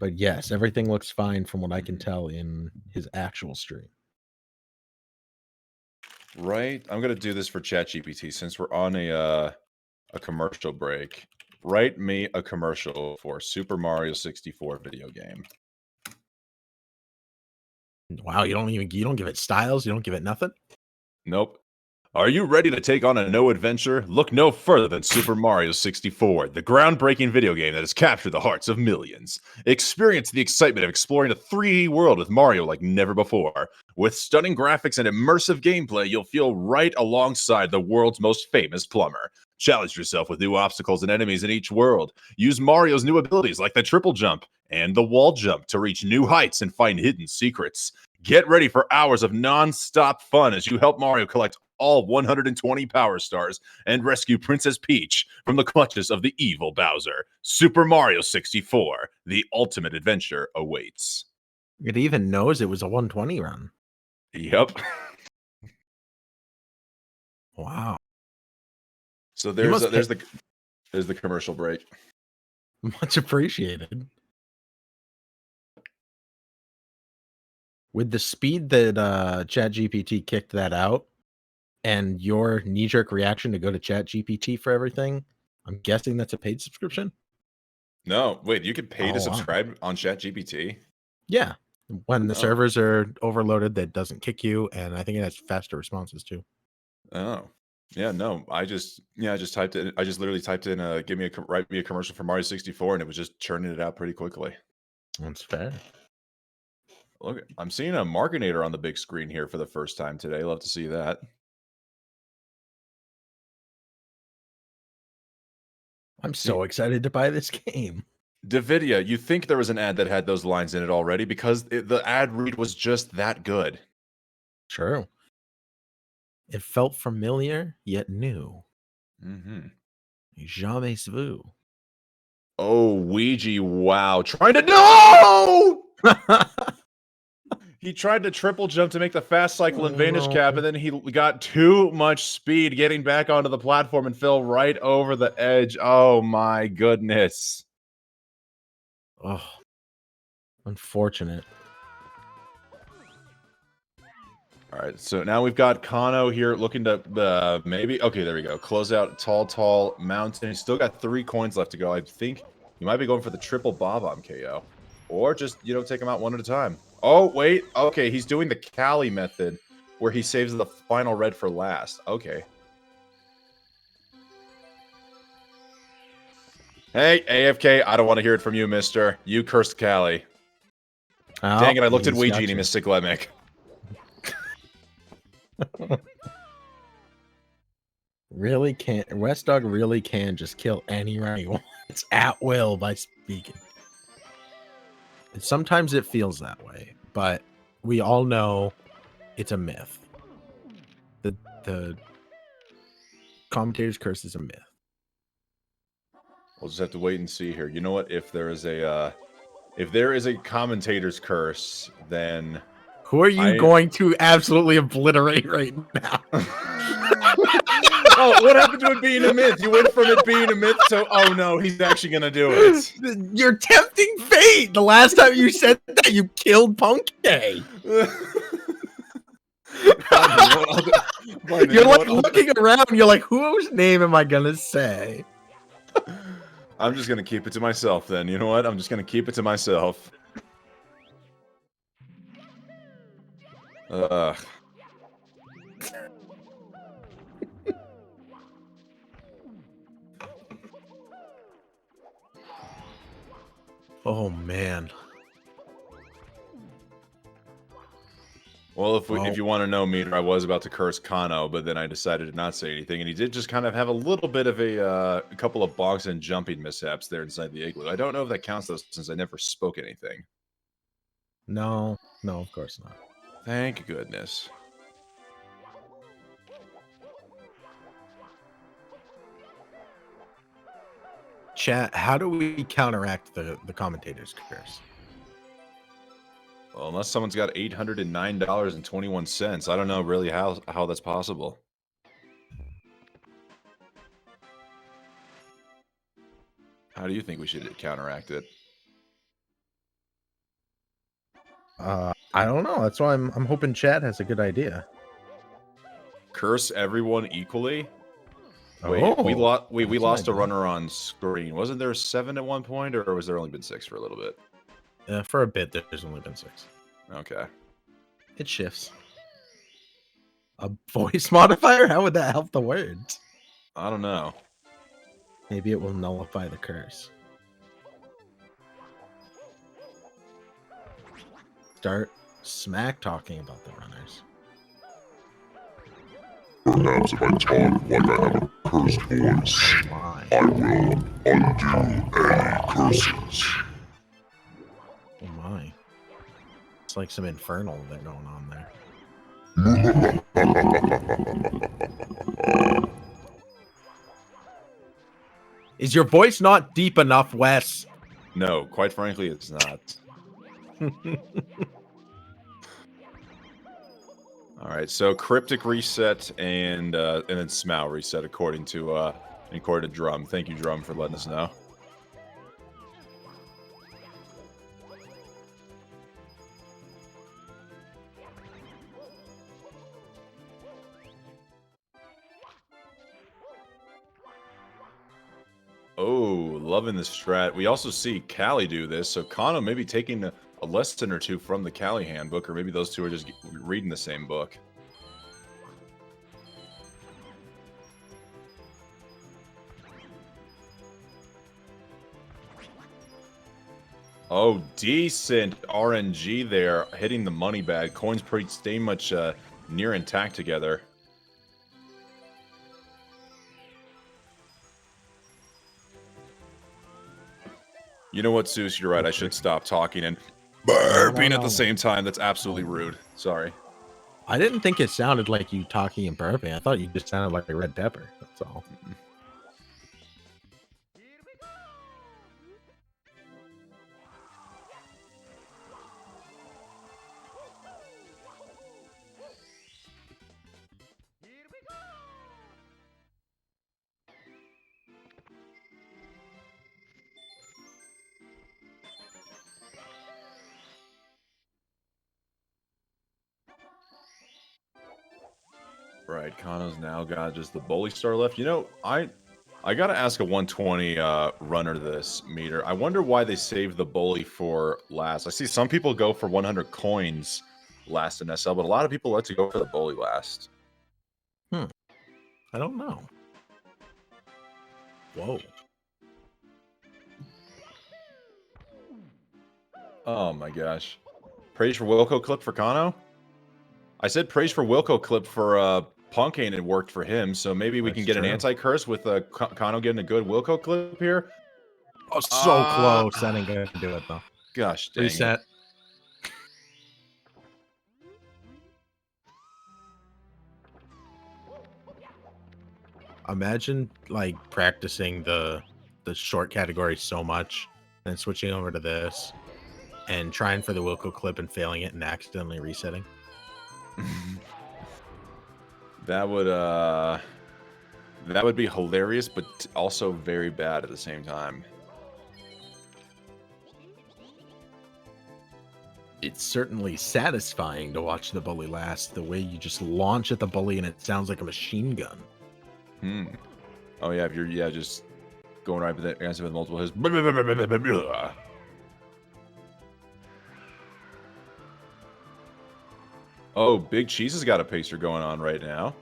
But yes, everything looks fine from what I can tell in his actual stream. Right. I'm going to do this for ChatGPT since we're on a commercial break. Write me a commercial for Super Mario 64 video game. Wow, you don't give it styles, you don't give it nothing? Nope. Are you ready to take on a no adventure? Look no further than Super Mario 64, the groundbreaking video game that has captured the hearts of millions. Experience the excitement of exploring a 3D world with Mario like never before. With stunning graphics and immersive gameplay, you'll feel right alongside the world's most famous plumber. Challenge yourself with new obstacles and enemies in each world. Use Mario's new abilities like the triple jump and the wall jump to reach new heights and find hidden secrets. Get ready for hours of non-stop fun as you help Mario collect all 120 Power Stars and rescue Princess Peach from the clutches of the evil Bowser. Super Mario 64, the ultimate adventure awaits. It even knows it was a 120 run. Yep. Wow. So there's the commercial break. Much appreciated. With the speed that ChatGPT kicked that out, and your knee-jerk reaction to go to ChatGPT for everything, I'm guessing that's a paid subscription? No, wait, you can pay to wow. subscribe on ChatGPT? Yeah. When the Oh. servers are overloaded, that doesn't kick you, and I think it has faster responses too. Oh. Yeah, no, I just typed it. I just literally typed in, write me a commercial for Mario 64, and it was just churning it out pretty quickly. That's fair. Look, I'm seeing a Markinator on the big screen here for the first time today. Love to see that. I'm so excited to buy this game. Davidia, you think there was an ad that had those lines in it already because the ad read was just that good. True. It felt familiar yet new. Mm-hmm. Jamais vu. Oh, Ouija! Wow, trying to no! He tried to triple jump to make the fast cycle and vanish cap, and then he got too much speed getting back onto the platform and fell right over the edge. Oh my goodness. Oh, unfortunate. All right, so now we've got Kano here looking to maybe... Okay, there we go. Close out tall mountain. He's still got 3 coins left to go. I think he might be going for the triple Bob-omb KO. Or just, take him out one at a time. Oh, wait. Okay, he's doing the Cali method where he saves the final red for last. Okay. Hey, AFK, I don't want to hear it from you, mister. You cursed Cali. Oh, Dang it, I looked at he's Ouija got and he you. missed Siglemic. Really can't. West Dog really can just kill any run he wants at will by speaking. And sometimes it feels that way, but we all know it's a myth. The commentator's curse is a myth. We'll just have to wait and see here. You know what? If there is a commentator's curse, then Who are you going to absolutely obliterate right now? Oh, what happened to it being a myth? You went from it being a myth to, oh no, he's actually gonna do it. You're tempting fate. The last time you said that, you killed Punk Day. You're like looking around. You're like, whose name am I gonna say? I'm just gonna keep it to myself then. You know what? I'm just gonna keep it to myself. Ugh. Oh man. Well, if you want to know, Meter, I was about to curse Kano, but then I decided to not say anything, and he did just kind of have a little bit of a couple of bonks and jumping mishaps there inside the igloo. I don't know if that counts though, since I never spoke anything. No, of course not. Thank goodness. Chat, how do we counteract the commentator's curse? Well, unless someone's got $809.21, I don't know really how that's possible. How do you think we should counteract it? I don't know. That's why I'm hoping Chat has a good idea. Curse everyone equally? Wait, Oh, we that's lost an a runner on screen. Wasn't there 7 at one point, or was there only been 6 for a little bit? For a bit, there's only been 6. Okay. It shifts. A voice modifier? How would that help the words? I don't know. Maybe it will nullify the curse. Start smack talking about the runners. Perhaps if I talk like I have a cursed voice, I will undo any curses. Oh my. It's like some infernal thing going on there. Is your voice not deep enough, Wes? No, quite frankly, it's not. All right, so cryptic reset and then Smow reset according to Drum. Thank you, Drum, for letting us know. Oh, loving this strat. We also see Callie do this, so Kano maybe taking a lesson or two from the Cali handbook, or maybe those two are just reading the same book. Oh, decent RNG there, hitting the money bag. Coins stay much near intact together. You know what, Seuss? You're right. I should stop talking and burping at the same time. That's absolutely rude. Sorry. I didn't think it sounded like you talking and burping. I thought you just sounded like a red pepper. That's all. Right, Kano's now got just the Bully Star left. You know, I gotta ask a 120 runner this meter. I wonder why they saved the Bully for last. I see some people go for 100 coins last in SL, but a lot of people like to go for the Bully last. I don't know. Whoa. Oh my gosh. Praise for Wilco clip for Kano? I said praise for Wilco clip for Punk, and it worked for him, so maybe we can get an anti-curse with Kano getting a good Wilco clip here. Oh, so close. That ain't gonna do it though. Gosh dang Reset. it. Imagine like practicing the short category so much and switching over to this and trying for the Wilco clip and failing it and accidentally resetting. That would be hilarious, but also very bad at the same time. It's certainly satisfying to watch the Bully last, the way you just launch at the Bully and it sounds like a machine gun. Oh yeah, if you're just going right with that answer with multiple hits. Oh, Big Cheese has got a pacer going on right now.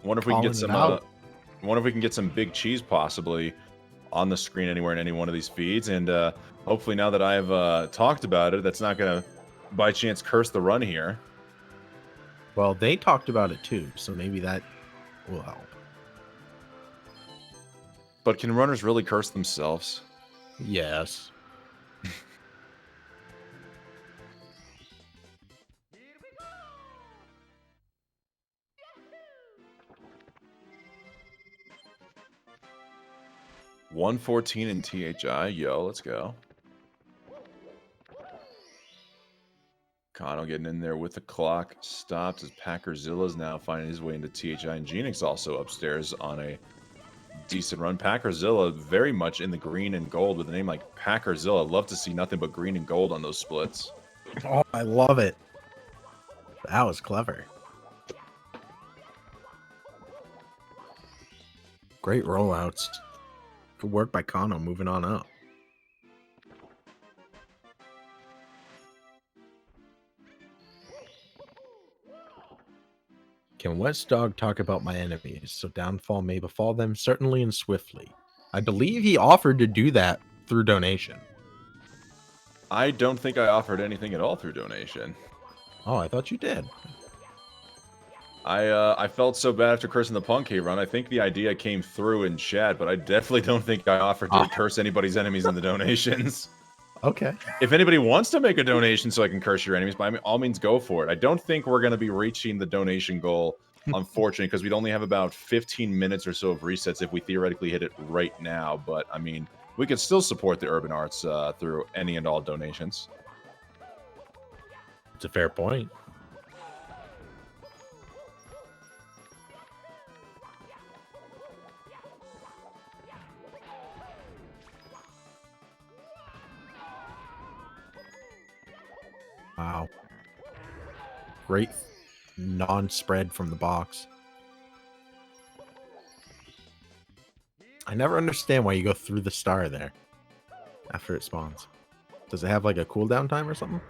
Wonder if we can get some. Wonder if we can get some Big Cheese possibly on the screen anywhere in any one of these feeds, and hopefully now that I've talked about it, that's not gonna by chance curse the run here. Well, they talked about it too, so maybe that will help. But can runners really curse themselves? Yes. $114 in THI. Yo, let's go. Kano getting in there with the clock. Stopped as Packerzilla's now finding his way into THI. And Genix also upstairs on a decent run. Packerzilla very much in the green and gold with a name like Packerzilla. Love to see nothing but green and gold on those splits. Oh, I love it. That was clever. Great rollouts. Good work by Kano moving on up. Can West Dog talk about my enemies so downfall may befall them certainly and swiftly? I believe he offered to do that through donation. I don't think I offered anything at all through donation. Oh, I thought you did. I felt so bad after cursing the Punk run. I think the idea came through in chat, but I definitely don't think I offered to curse anybody's enemies in the donations. Okay. If anybody wants to make a donation so I can curse your enemies, by all means, go for it. I don't think we're going to be reaching the donation goal, unfortunately, because we'd only have about 15 minutes or so of resets if we theoretically hit it right now. But, I mean, we could still support the Urban Arts through any and all donations. It's a fair point. Wow. Great non-spread from the box. I never understand why you go through the star there after it spawns. Does it have like a cooldown time or something?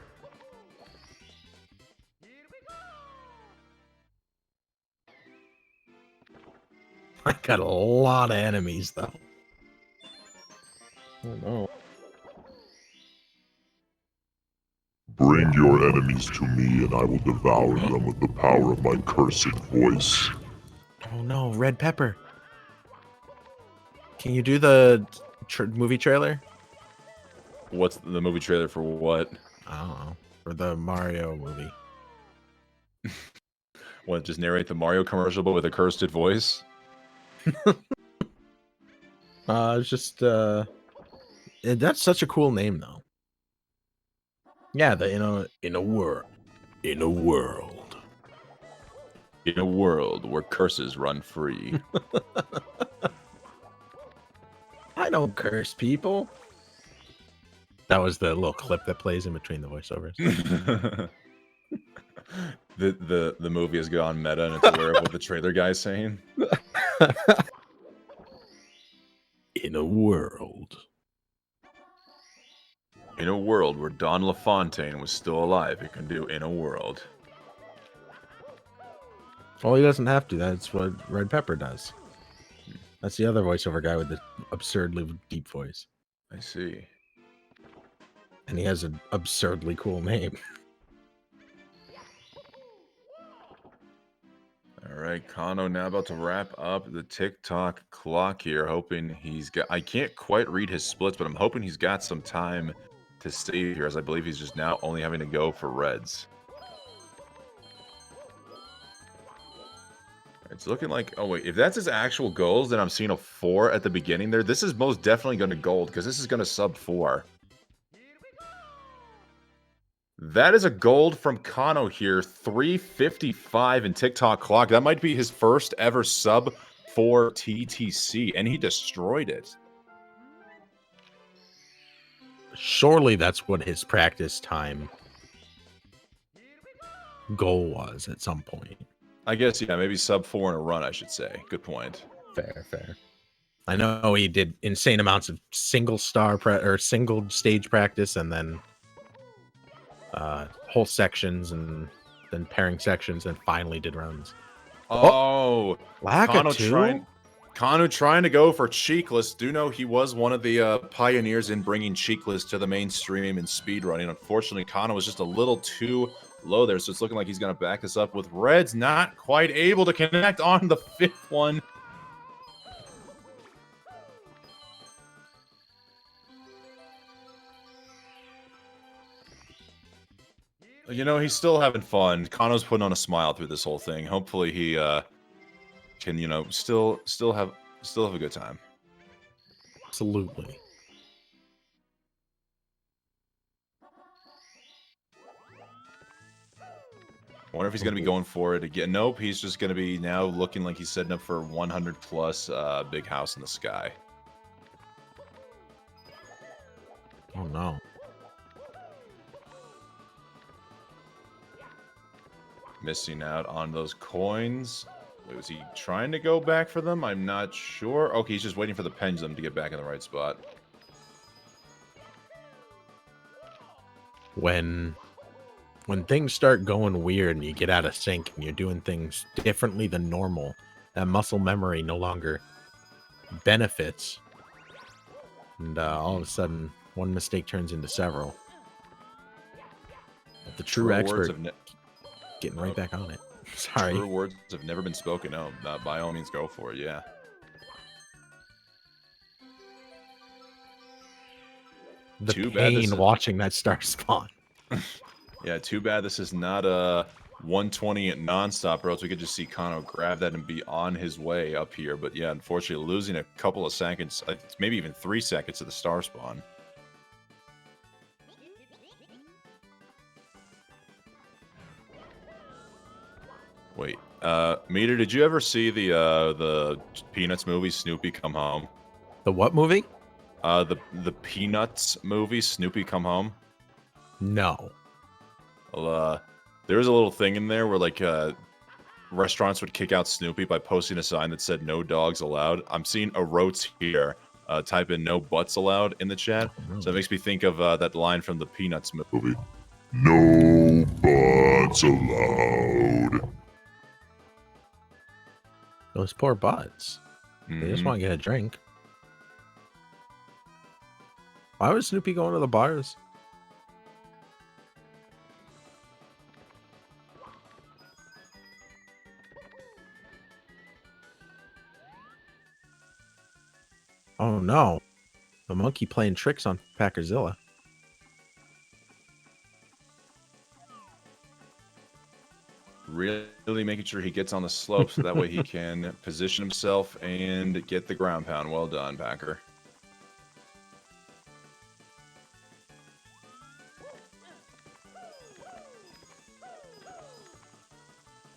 I got a lot of enemies though. Oh no. Bring your enemies to me, and I will devour them with the power of my cursed voice. Oh no, red pepper. Can you do the movie trailer? What's the movie trailer for what? I don't know. For the Mario movie. What, just narrate the Mario commercial but with a cursed voice? It's just that's such a cool name though. Yeah, the in a world. In a world where curses run free. I don't curse people. That was the little clip that plays in between the voiceovers. The movie has gone meta and it's aware of what the trailer guy's saying. In a world. In a world where Don LaFontaine was still alive, it can do in a world. Well, he doesn't have to. That's what Red Pepper does. That's the other voiceover guy with the absurdly deep voice. I see. And he has an absurdly cool name. All right, Kano now about to wrap up the TikTok clock here. Hoping he's got... I can't quite read his splits, but I'm hoping he's got some time to save here, as I believe he's just now only having to go for reds. It's looking like... Oh, wait. If that's his actual goals, then I'm seeing a 4 at the beginning there. This is most definitely going to gold, because this is going to sub 4. That is a gold from Kano here. 355 in TikTok clock. That might be his first ever sub 4 TTC, and he destroyed it. Surely that's what his practice time goal was at some point. I guess, yeah, maybe sub 4 in a run, I should say. Good point. Fair, fair. I know he did insane amounts of single stage practice and then whole sections and then pairing sections and finally did runs. Oh, Laika Kano trying to go for cheekless. Do know he was one of the pioneers in bringing cheekless to the mainstream in speedrunning. Unfortunately, Kano was just a little too low there, so it's looking like he's going to back this up with reds not quite able to connect on the 5th one. You know, he's still having fun. Kano's putting on a smile through this whole thing. Hopefully he can, you know, still have a good time. Absolutely. I wonder if he's going to be going for it again. Nope, he's just going to be now looking like he's setting up for 100 plus big house in the sky. Oh no. Missing out on those coins. Was he trying to go back for them? I'm not sure. Okay, he's just waiting for the pendulum to get back in the right spot. When things start going weird and you get out of sync and you're doing things differently than normal, that muscle memory no longer benefits. And all of a sudden, one mistake turns into several. But the true expert getting right back on it. Sorry. True words have never been spoken. No, by all means, go for it. Yeah. The pain watching that star spawn. Yeah, too bad this is not a 120 at nonstop, or else we could just see Kano grab that and be on his way up here. But yeah, unfortunately, losing a couple of seconds, maybe even 3 seconds to the star spawn. Wait, Meter, did you ever see the Peanuts movie Snoopy Come Home? The what movie? The Peanuts movie Snoopy Come Home. No. Well, there was a little thing in there where like restaurants would kick out Snoopy by posting a sign that said "No dogs allowed." I'm seeing a rotes here type in no butts allowed in the chat. So it makes me think of that line from the Peanuts movie. No butts allowed. Those poor butts. They just Mhm. want to get a drink. Why was Snoopy going to the bars? Oh no. The monkey playing tricks on Packerzilla. Really making sure he gets on the slope so that way he can position himself and get the ground pound. Well done, Packer.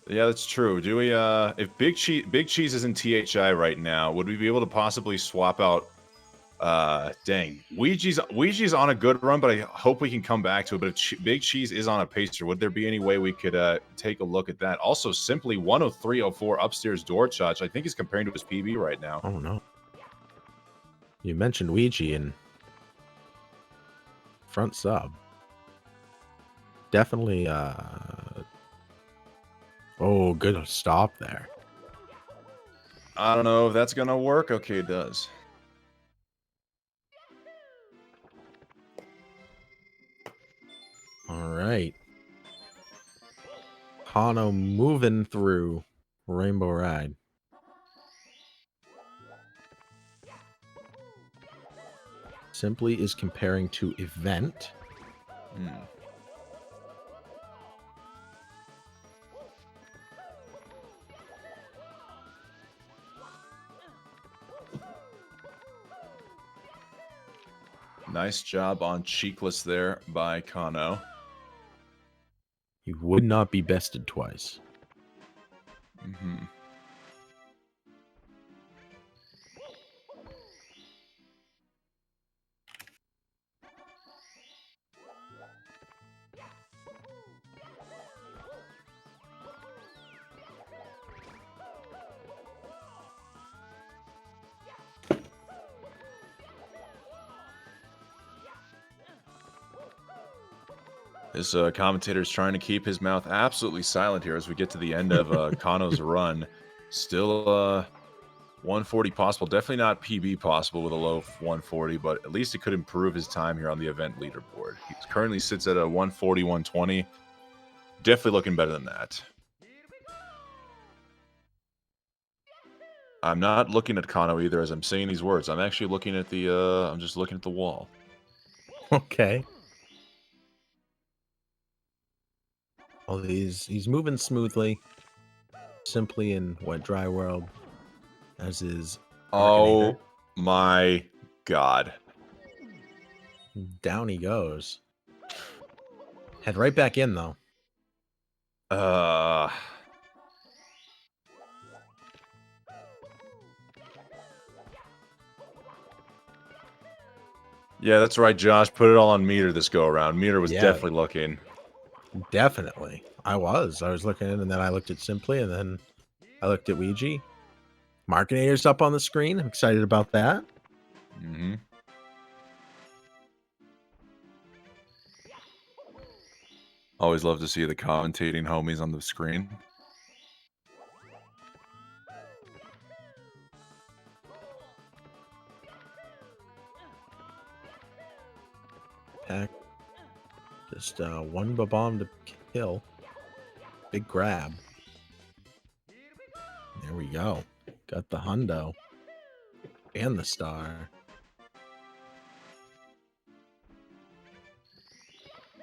Yeah, that's true. Do we if Big Cheese is in THI right now, would we be able to possibly swap out dang. Ouija's on a good run, but I hope we can come back to it. But if Big Cheese is on a pacer, would there be any way we could take a look at that? Also, Simply 103.04 upstairs door touch, I think he's comparing to his PB right now. Oh no. You mentioned Ouija and front sub. Definitely oh, good stop there. I don't know if that's gonna work. Okay, it does. All right. Hano moving through Rainbow Ride. Simply is comparing to Event. Nice job on Cheekless there by Kano. He would not be bested twice. Mm-hmm. This commentator's trying to keep his mouth absolutely silent here as we get to the end of Kano's run. Still 140 possible. Definitely not PB possible with a low 140, but at least it could improve his time here on the event leaderboard. He currently sits at a 140, 120. Definitely looking better than that. I'm not looking at Kano either as I'm saying these words. I'm actually looking at the, I'm just looking at the wall. Okay. Well, he's moving smoothly. Simply in Wet Dry World. As is Oh my god. Down he goes. Head right back in though. Yeah, that's right, Josh. Put it all on Meter this go around. Meter was Yeah. definitely looking. Definitely. I was looking in and then I looked at Simply and then I looked at Ouija. Markinator's up on the screen. I'm excited about that. Mm-hmm. Always love to see the commentating homies on the screen. Pack. Just one bomb to kill. Big grab. There we go. Got the hundo. And the star.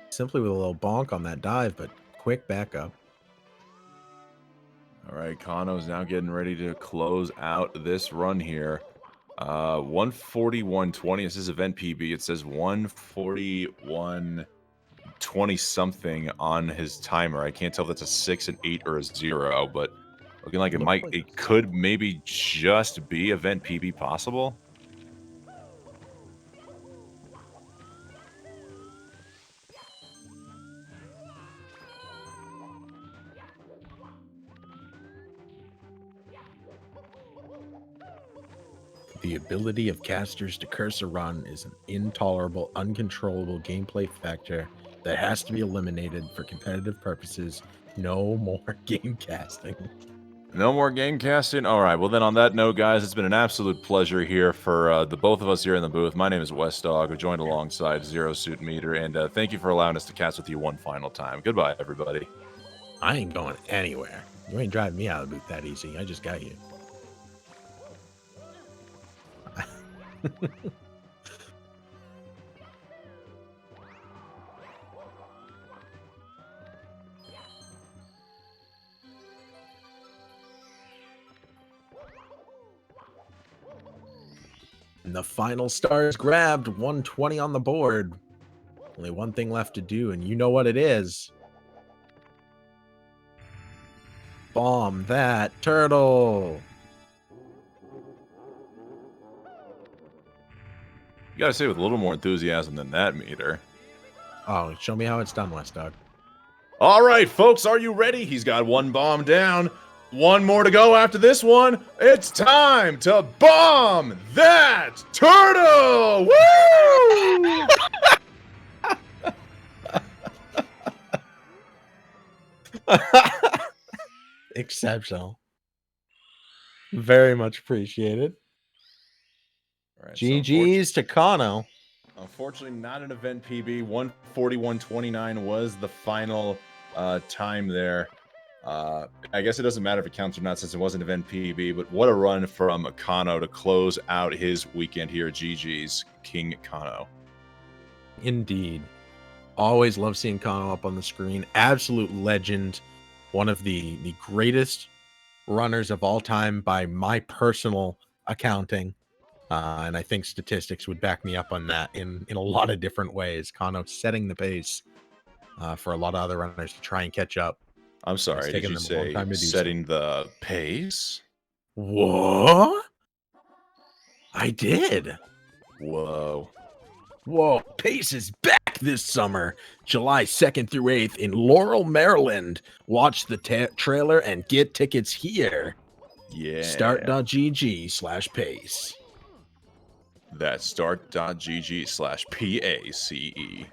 Simply with a little bonk on that dive, but quick backup. All right, Kano's now getting ready to close out this run here. 140, 120. This is event PB. It says 141, 20 something on his timer. I can't tell if that's a 6, an 8, or a 0, but looking like it could maybe just be event PB possible. The ability of casters to curse a run is an intolerable, uncontrollable gameplay factor that has to be eliminated for competitive purposes. No more game casting. No more game casting? All right. Well, then on that note, guys, it's been an absolute pleasure here for the both of us here in the booth. My name is West Dog. I joined alongside Zero Suit Meter, and thank you for allowing us to cast with you one final time. Goodbye, everybody. I ain't going anywhere. You ain't driving me out of the booth that easy. I just got you. And the final star is grabbed. 120 on the board. Only one thing left to do, and you know what it is. Bomb that turtle. You gotta say it with a little more enthusiasm than that, Meter. Oh, show me how it's done, West Dog. All right, folks, are you ready? He's got one bomb down. One more to go after this one. It's time to bomb that turtle! Woo! Exceptional. Very much appreciated. All right, GG's to Kano. Unfortunately, not an event PB. 141.29 was the final time there. I guess it doesn't matter if it counts or not since it wasn't event PB, but what a run from Kano to close out his weekend here. GG's, King Kano. Indeed. Always love seeing Kano up on the screen. Absolute legend. One of the greatest runners of all time by my personal accounting. And I think statistics would back me up on that in a lot of different ways. Kano setting the pace for a lot of other runners to try and catch up. I'm sorry, did you say setting the pace? What? I did. Whoa. Whoa, Pace is back this summer, July 2nd through 8th in Laurel, Maryland. Watch the trailer and get tickets here. Yeah. Start.gg/pace. That's start.gg/PACE.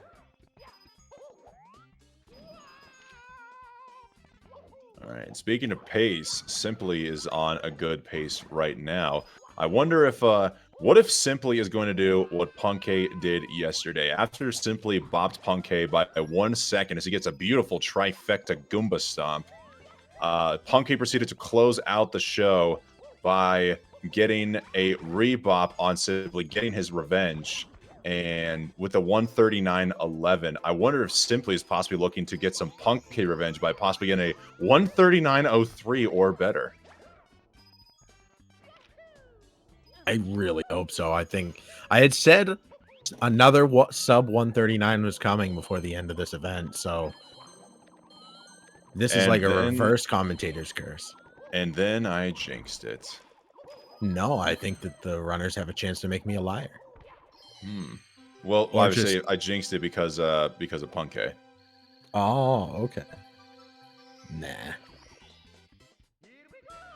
All right, speaking of pace, Simply is on a good pace right now. I wonder if, what if Simply is going to do what Punkay did yesterday? After Simply bopped Punkay by 1 second as he gets a beautiful trifecta Goomba Stomp, Punkay proceeded to close out the show by getting a rebop on Simply, getting his revenge. And with a 139.11, I wonder if Simply is possibly looking to get some Punkay revenge by possibly getting a 139.03 or better. I really hope so. I think I had said another sub 139 was coming before the end of this event, so this is like a reverse commentator's curse. And then I jinxed it. No, I think that the runners have a chance to make me a liar. Well, Or obviously, just- I jinxed it because of Punkay. Oh, okay. Nah.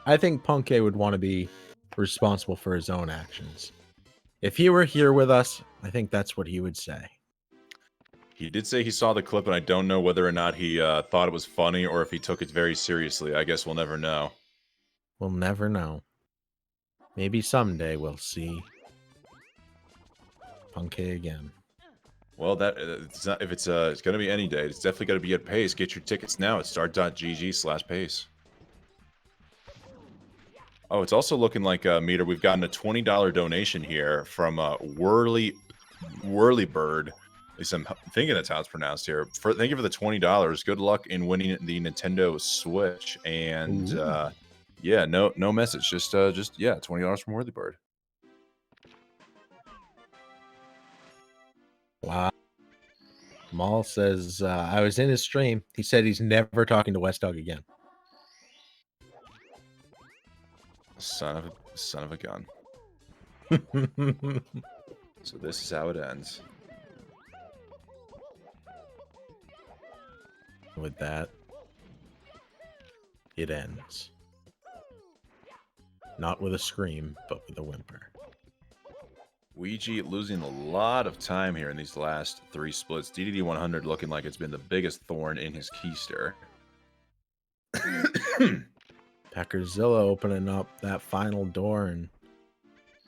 I think Punkay would want to be responsible for his own actions. If he were here with us, I think that's what he would say. He did say he saw the clip, and I don't know whether or not he thought it was funny or if he took it very seriously. I guess we'll never know. We'll never know. Maybe someday we'll see Punkay again. Well, that it's not, if it's going to be any day, it's definitely going to be at Pace. Get your tickets now at start.gg/pace. Oh, it's also looking like, Meter, we've gotten a $20 donation here from Whirly Bird. At least I'm thinking that's how it's pronounced here. Thank you for the $20. Good luck in winning the Nintendo Switch. And yeah, no message. Just yeah, $20 from Whirly Bird. Wow. Maul says, I was in his stream. He said he's never talking to West Dog again. Son of a gun. So this is how it ends. With that, it ends. Not with a scream, but with a whimper. Ouija losing a lot of time here in these last 3 splits. DDD 100 looking like it's been the biggest thorn in his keister. Packerzilla opening up that final door, and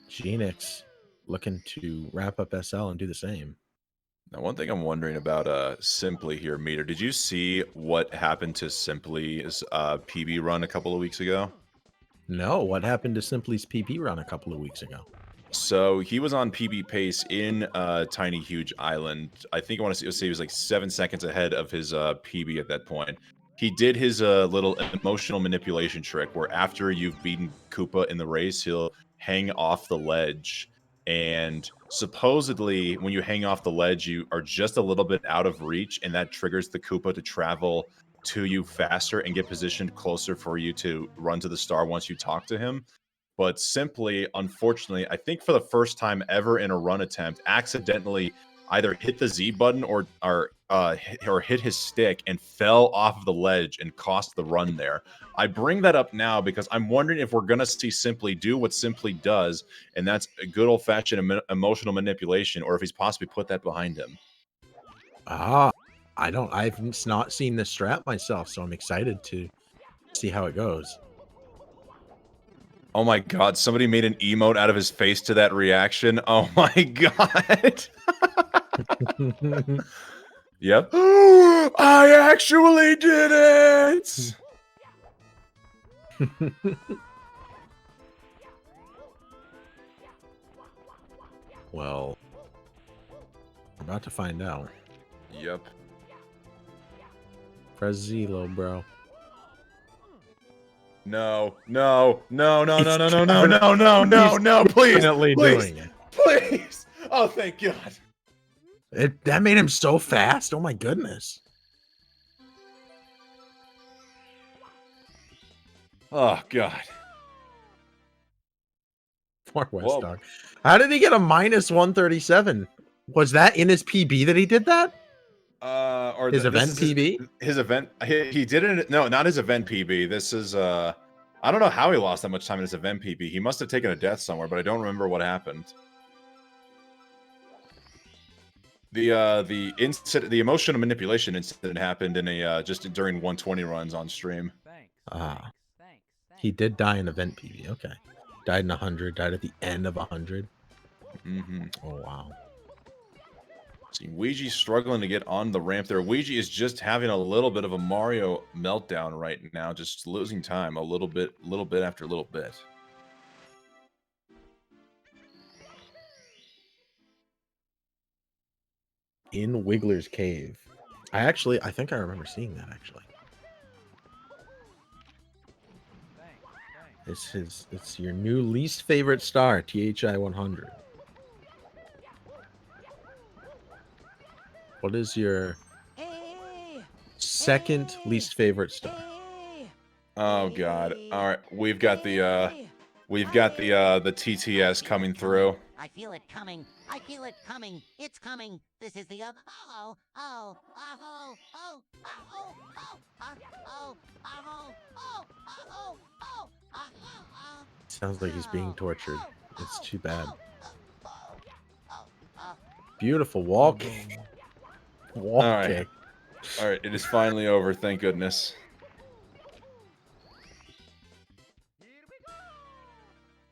Genix looking to wrap up SL and do the same. Now, one thing I'm wondering about Simply here, Meter. Did you see what happened to Simply's PB run a couple of weeks ago? No, what happened to Simply's PB run a couple of weeks ago? So he was on PB pace in Tiny Huge Island. I think I want to say he was like 7 seconds ahead of his PB at that point. He did his little emotional manipulation trick where after you've beaten Koopa in the race, he'll hang off the ledge. And supposedly, when you hang off the ledge, you are just a little bit out of reach, and that triggers the Koopa to travel to you faster and get positioned closer for you to run to the star once you talk to him. But Simply, unfortunately, I think for the first time ever in a run attempt, accidentally either hit the Z button or hit his stick and fell off of the ledge and cost the run there. I bring that up now because I'm wondering if we're going to see Simply do what Simply does, and that's a good old-fashioned emotional manipulation, or if he's possibly put that behind him. I've not seen this strat myself, so I'm excited to see how it goes. Oh my god, somebody made an emote out of his face to that reaction. Oh my god. Yep. I actually did it! Well, we're about to find out. Yep. Press Zelo, bro. No, please, Definitely please, doing it. please. Oh, thank God. That made him so fast. Oh my goodness. Oh God. Poor West Dog. How did he get a minus 137? Was that in his PB that he did that? Or his event PB? His event. He didn't. No, not his event PB. This is. I don't know how he lost that much time in his event PB. He must have taken a death somewhere, but I don't remember what happened. The incident, the emotional manipulation incident happened in a just during 120 runs on stream. He did die in event PB. Okay, died in 100. Died at the end of 100. Mm-hmm. Oh wow. See, Ouija's struggling to get on the ramp there. Ouija is just having a little bit of a Mario meltdown right now, just losing time a little bit after little bit. In Wiggler's Cave. I think I remember seeing that actually. It's your new least favorite star, THI 100. What is your second least favorite star? Oh God! All right, we've got the TTS coming through. I feel it coming. I feel it coming. It's coming. This is the Sounds like he's being tortured. It's too bad. Beautiful wall kick. Wall kick. All right, it is finally over. Thank goodness.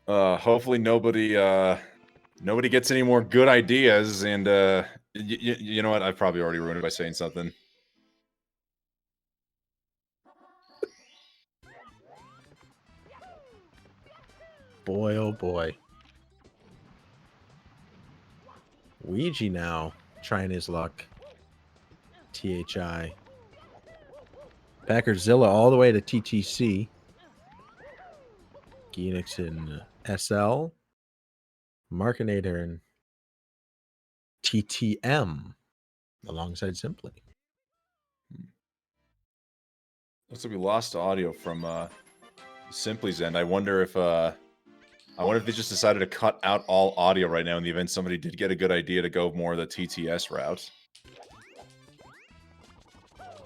Hopefully nobody gets any more good ideas, and you know what? I've probably already ruined it by saying something. Boy, oh boy. Ouija now trying his luck. THI. Packerzilla all the way to TTC. Genix in SL. Markinator and TTM alongside Simply. Looks like we lost audio from Simply's end. I wonder if they just decided to cut out all audio right now in the event somebody did get a good idea to go more of the TTS route.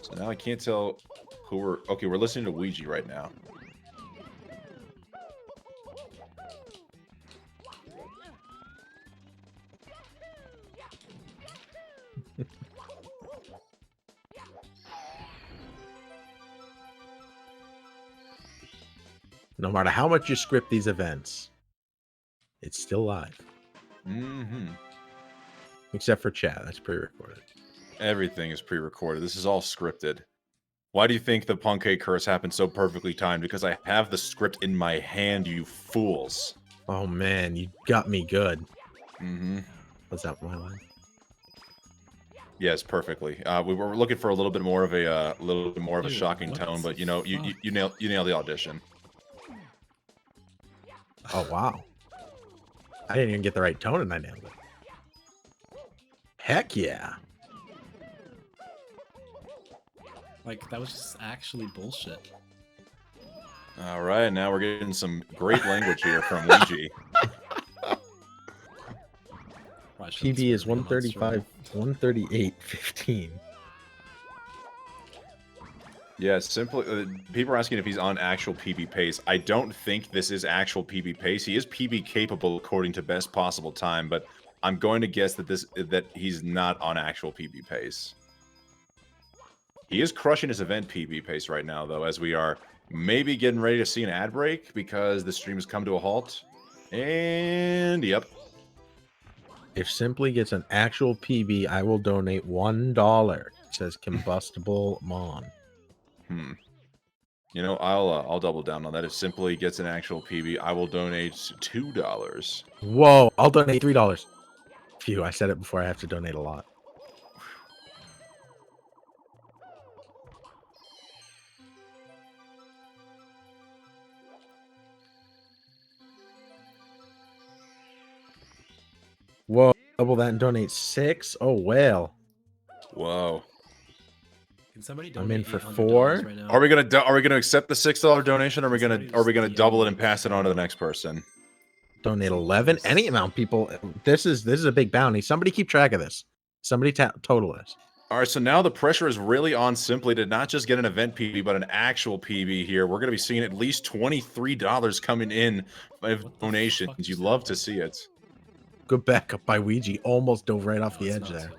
So now I can't tell who we're... Okay, we're listening to Ouija right now. No matter how much you script these events, it's still live. Mm-hmm. Except for chat, that's pre-recorded. Everything is pre-recorded. This is all scripted. Why do you think the Punkei curse happened so perfectly timed? Because I have the script in my hand, you fools. Oh man, you got me good. Mm-hmm. Was that my line? Yes, perfectly. We were looking for a little bit more of a shocking tone, but you know, you nailed the audition. Oh wow. I didn't even get the right tone and I nailed it. Heck yeah. Like, that was just actually bullshit. All right, now we're getting some great language here from Luigi. PB is 135, 138, 15. Yeah, simply, people are asking if he's on actual PB pace. I don't think this is actual PB pace. He is PB capable according to best possible time, but I'm going to guess that he's not on actual PB pace. He is crushing his event PB pace right now, though, as we are maybe getting ready to see an ad break because the stream has come to a halt. And, yep. If Simply gets an actual PB, I will donate $1. It says Combustible Mon. You know, I'll double down on that. If Simply gets an actual PB, I will donate $2. Whoa, I'll donate $3. Phew, I said it before. I have to donate a lot. Whoa, double that and donate 6? Oh, well. Whoa. Can somebody I'm in donate for $800 $4. right now? Are we gonna accept the $6 donation? Or are we gonna double it and pass it on to the next person? Donate 11. Any amount, people. This is a big bounty. Somebody keep track of this. Somebody total this. All right, so now the pressure is really on Simply to not just get an event PB, but an actual PB here. We're going to be seeing at least $23 coming in of donations. You love to see it. Good backup by Ouija. Almost dove right off the edge there.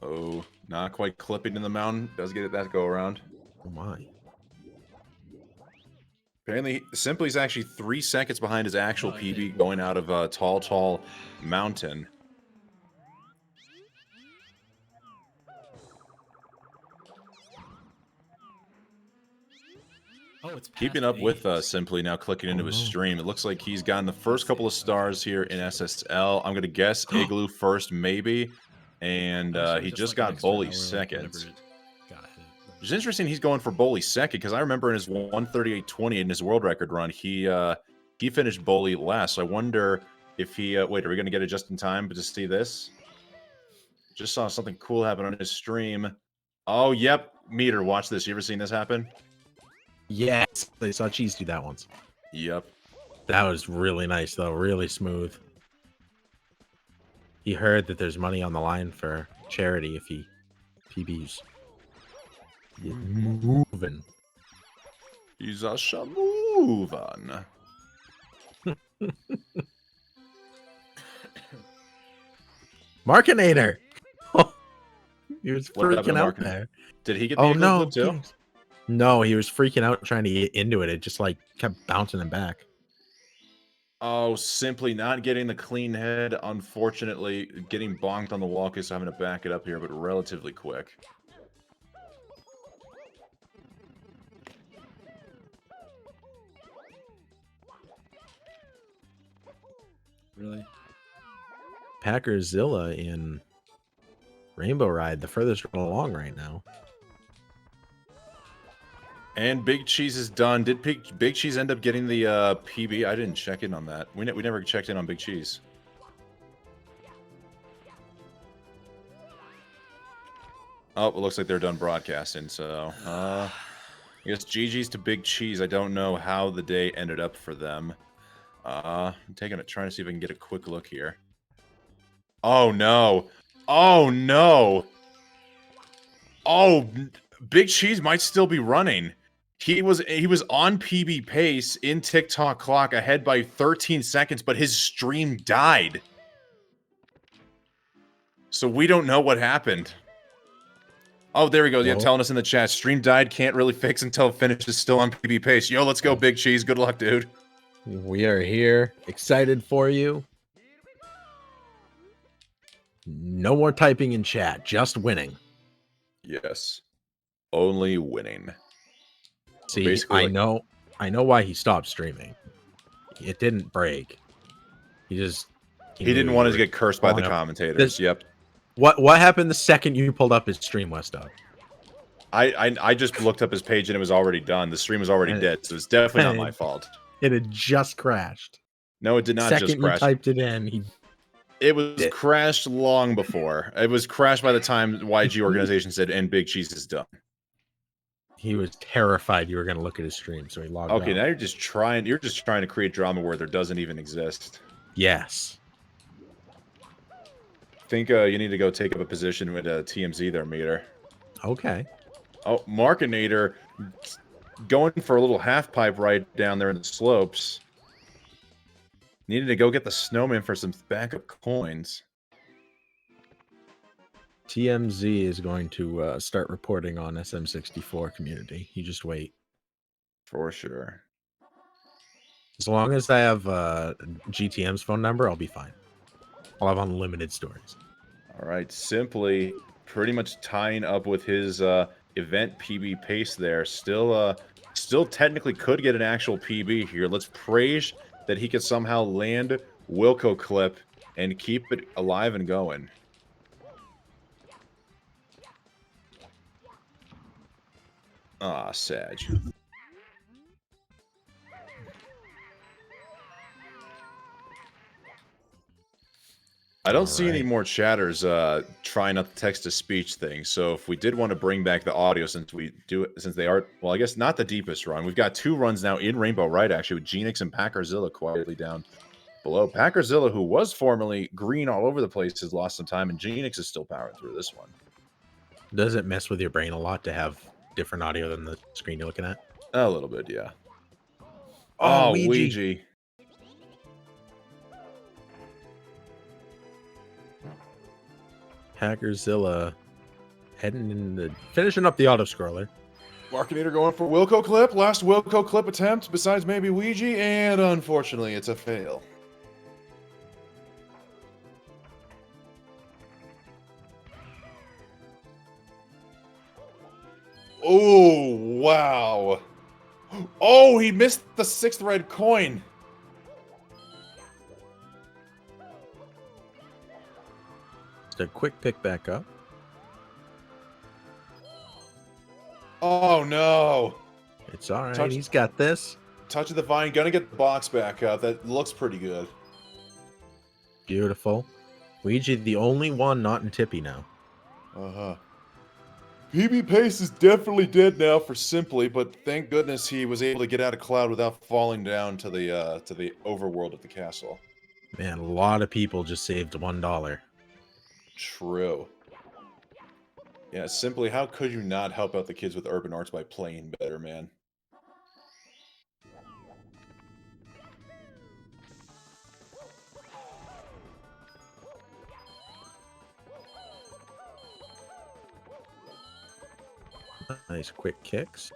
Oh, not quite clipping in the mountain. Does get it that go around. Oh my. Apparently, Simply's actually 3 seconds behind his actual PB going out of Tall Mountain. Oh, it's Keeping up with Simply now clicking into his stream. It looks like he's gotten the first couple of stars here in SSL. I'm going to guess Igloo first, maybe. And he just got Bully second. It's interesting he's going for Bully second, because I remember in his 138.20 in his world record run, he finished Bully last. So I wonder if he... wait, are we going to get it just in time to see this? Just saw something cool happen on his stream. Oh, yep. Meter, watch this. You ever seen this happen? Yes. I saw Cheese do that once. Yep. That was really nice, though. Really smooth. He heard that there's money on the line for charity if he PBs. He's moving. He's a shamoovin. Markinator! He was What happened freaking to out Markinator? there. Did he get the Oh Igloo no! clip too? No, he was freaking out trying to get into it. It just like kept bouncing him back. Oh, Simply not getting the clean head. Unfortunately, getting bonked on the wall, so having to back it up here, but relatively quick. Really? Packerzilla in Rainbow Ride, the furthest one along right now. And Big Cheese is done. Did Big Cheese end up getting the PB? I didn't check in on that. We never checked in on Big Cheese. Oh, it looks like they're done broadcasting. So, I guess GG's to Big Cheese. I don't know how the day ended up for them. I'm trying to see if I can get a quick look here. Oh no! Oh no! Oh, Big Cheese might still be running. He was on PB pace in TikTok clock ahead by 13 seconds, but his stream died. So we don't know what happened. Oh, there we go. Yeah, Whoa. telling us in the chat. Stream died, can't really fix until finish is still on PB pace. Yo, let's go, Big Cheese. Good luck, dude. We are here, excited for you. No more typing in chat, just winning. Yes. Only winning. See, Basically, I know why he stopped streaming. It didn't break. He didn't want to get cursed by the commentators. Yep. What happened the second you pulled up his stream, Westo? I just looked up his page and it was already done. The stream was already dead, so it's definitely not my fault. It had just crashed. No, it did not Second just crash. you typed it in, it was crashed long before. It was crashed by the time YG organization said, and Big Cheese is done. he was terrified you were going to look at his stream, so he logged out. Okay, now you're just trying to create drama where there doesn't even exist. Yes. Think you need to go take up a position with TMZ there, Meter. Okay. Oh, Markinator going for a little half pipe right down there in the slopes. Needed to go get the snowman for some backup coins. TMZ is going to start reporting on SM64 community. You just wait. For sure. As long as I have GTM's phone number, I'll be fine. I'll have unlimited stories. All right, Simply pretty much tying up with his event PB pace there. Still technically could get an actual PB here. Let's praise that he could somehow land Wilco clip and keep it alive and going. Ah, Sag. I don't see any more chatters trying out the text-to-speech thing. So if we did want to bring back the audio, since they are, well, I guess not the deepest run. We've got 2 runs now in Rainbow Ride, actually, with Genix and Packerzilla quietly down below. Packerzilla, who was formerly green all over the place, has lost some time, and Genix is still powering through this one. Does it mess with your brain a lot to have different audio than the screen you're looking at? A little bit, yeah. Oh, Ouija. Hackerzilla finishing up the auto scroller. Markinator going for Wilco clip. Last Wilco clip attempt, besides maybe Ouija, and unfortunately, it's a fail. Oh, wow. Oh, he missed the 6th red coin. Just a quick pick back up. Oh, no. It's all right. He's got this. Touch of the vine. Gonna get the box back up. That looks pretty good. Beautiful. Ouija, the only one not in Tippy now. Uh-huh. PB Pace is definitely dead now for Simply, but thank goodness he was able to get out of Cloud without falling down to the overworld of the castle. Man, a lot of people just saved $1. True. Yeah, Simply, how could you not help out the kids with urban arts by playing better, man? Nice quick kicks.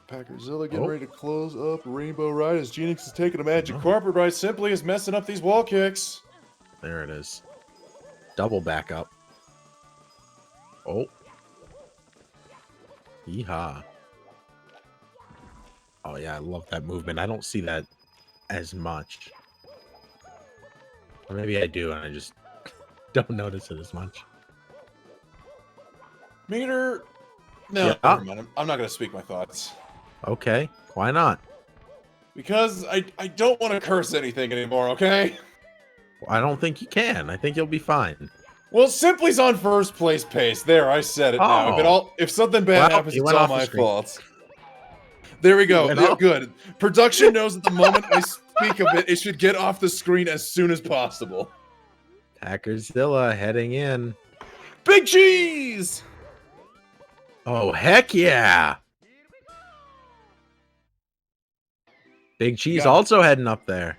Packerzilla getting ready to close up Rainbow Ride as Genix is taking a magic carpet ride. Simply is messing up these wall kicks. There it is. Double back up. Oh. Yeehaw. Oh yeah, I love that movement. I don't see that as much. Or maybe I do and I just don't notice it as much. Meter. No, Yeah. never mind. I'm not going to speak my thoughts. Okay, why not? Because I don't want to curse anything anymore, okay? I don't think you can. I think you'll be fine. Well, Simply's on first place pace. There, I said it now. If something bad happens, it's all my fault. There we go. Yeah, good. Production knows at the moment I speak of it, it should get off the screen as soon as possible. Packerzilla heading in. Big Cheese! Oh, heck yeah! Big Cheese also heading up there.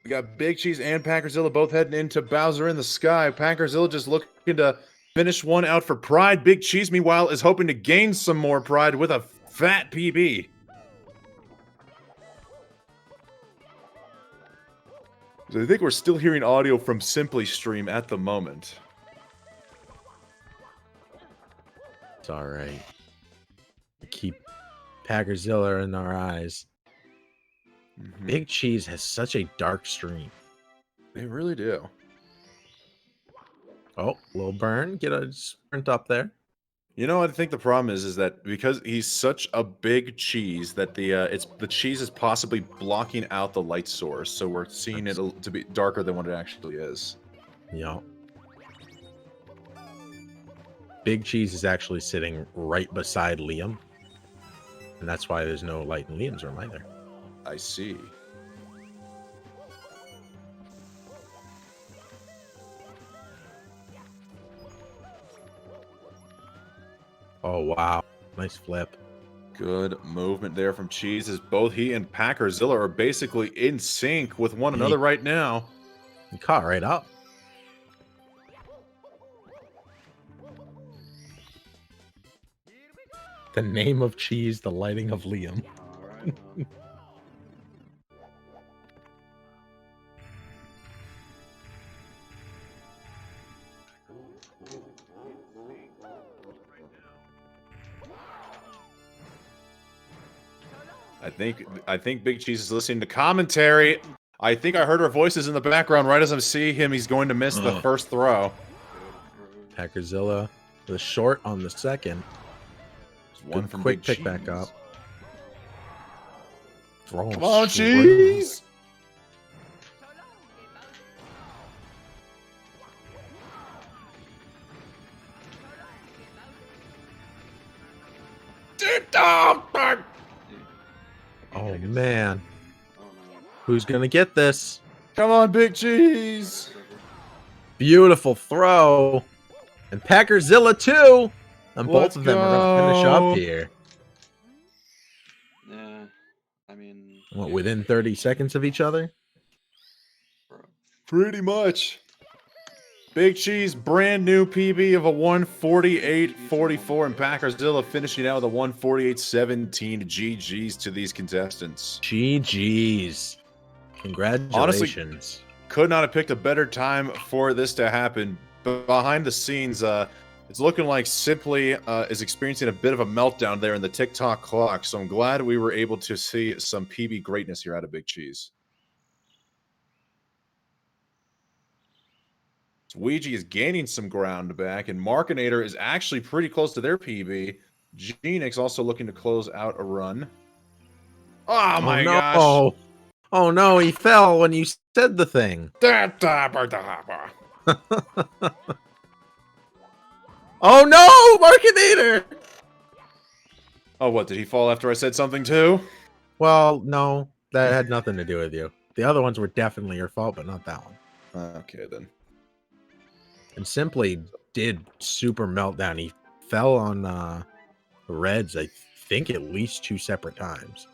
We got Big Cheese and Packerzilla both heading into Bowser in the Sky. Packerzilla just looking to Finish one out for Pride. Big Cheese, meanwhile, is hoping to gain some more Pride with a fat PB. So I think we're still hearing audio from Simply Stream at the moment. It's all right. Keep Packerzilla in our eyes. Big Cheese has such a dark stream. They really do. Oh, little burn. Get a sprint up there. You know, I think the problem is that because he's such a big cheese that the cheese is possibly blocking out the light source, so we're seeing it to be darker than what it actually is. Yeah. Big Cheese is actually sitting right beside Liam, and that's why there's no light in Liam's room either. I see. Oh, wow. Nice flip. Good movement there from Cheese as both he and Packerzilla are basically in sync with one another right now. He caught right up. The name of Cheese, the lighting of Liam. I think Big Cheese is listening to commentary. I think I heard our voices in the background right as I'm seeing him. He's going to miss the first throw. Packerzilla with a short on the second. One from quick Big pick back Cheese. up. Throw Come on, straight. Cheese! Oh, man. Who's going to get this? Come on, Big Cheese! Beautiful throw. And Packerzilla, too. And both of them are going to finish up here. Yeah, I mean... What, within 30 seconds of each other? Pretty much. Big Cheese, brand new PB of a 148.44, and Packerzilla finishing out with a 148.17. GG's to these contestants. GG's. Congratulations. Honestly, could not have picked a better time for this to happen. But behind the scenes, it's looking like Simply is experiencing a bit of a meltdown there in the TikTok clock. So I'm glad we were able to see some PB greatness here out of Big Cheese. Ouija is gaining some ground back, and Markinator is actually pretty close to their PB. Genix also looking to close out a run. Oh my gosh! Oh no, he fell when you said the thing. Oh no, Markinator! Oh, what, did he fall after I said something too? Well, no, that had nothing to do with you. The other ones were definitely your fault, but not that one. Okay, then. And Simply did super meltdown. He fell on the Reds, I think, at least 2 separate times.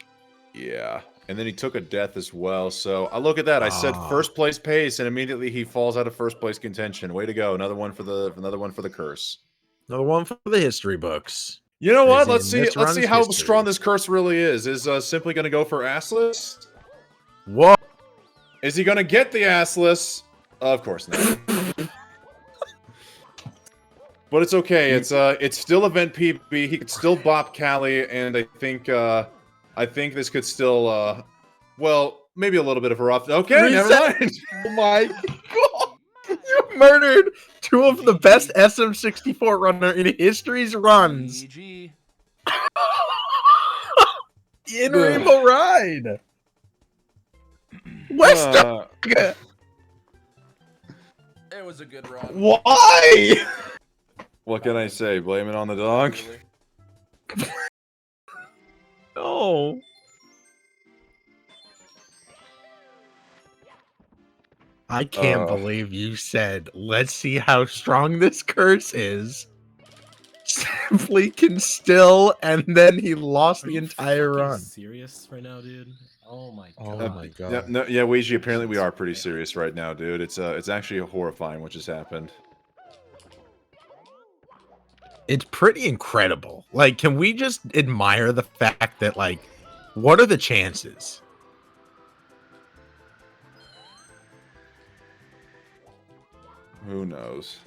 Yeah, and then he took a death as well. So I look at that. I said first place pace, and immediately he falls out of first place contention. Way to go! Another one for the curse. Another one for the history books. You know what? Let's This see. Let's run's see how history. strong this curse really is. Is Simply going to go for assless? Whoa! Is he going to get the assless? Of course not. But it's okay. It's still event PB. He could still bop Callie, and I think this could still well, maybe a little bit of a rough. Okay, never mind. Oh my god! You murdered 2 of the best SM64 runner in history's runs. GG. In Rainbow Ride. West. It was a good run. Why? What can I say? Blame it on the dog. No. I can't believe you said, let's see how strong this curse is. Simply can still, and then he lost the entire run. Serious right now, dude? Oh my god. god. Oh my god. Yeah, Ouija, apparently we are pretty serious right now, dude. It's actually horrifying what just happened. It's pretty incredible. Like, can we just admire the fact that, like, what are the chances? Who knows?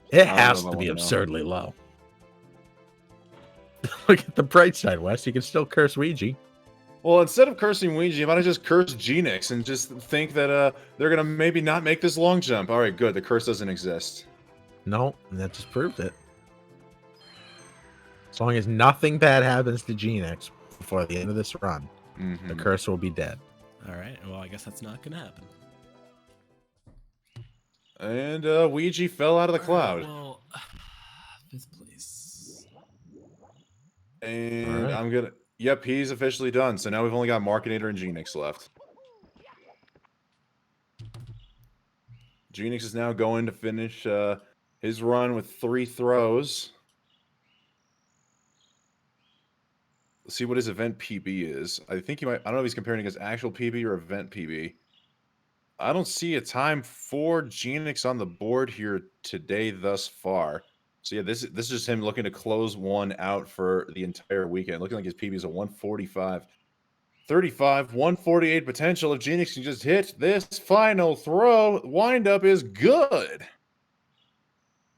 It I don't has know if to I be wanna know. absurdly low. Look at the bright side, Wes. You can still curse Ouija. Well, instead of cursing Ouija, you might have just cursed Genix and just think that they're gonna maybe not make this long jump. All right, good. The curse doesn't exist. No, that just proved it. As long as nothing bad happens to Genix before the end of this run, the curse will be dead. All right. Well, I guess that's not gonna happen. And Ouija fell out of the cloud. Well, 5th place. And Alright. I'm gonna. Yep, he's officially done. So now we've only got Markinator and Genix left. Genix is now going to finish his run with 3 throws. Let's see what his event PB is. I think he might. I don't know if he's comparing against actual PB or event PB. I don't see a time for Genix on the board here today thus far. So yeah, this is just him looking to close one out for the entire weekend. Looking like his PB is a 145. 35, 148 potential. If Genix can just hit this final throw, windup is good.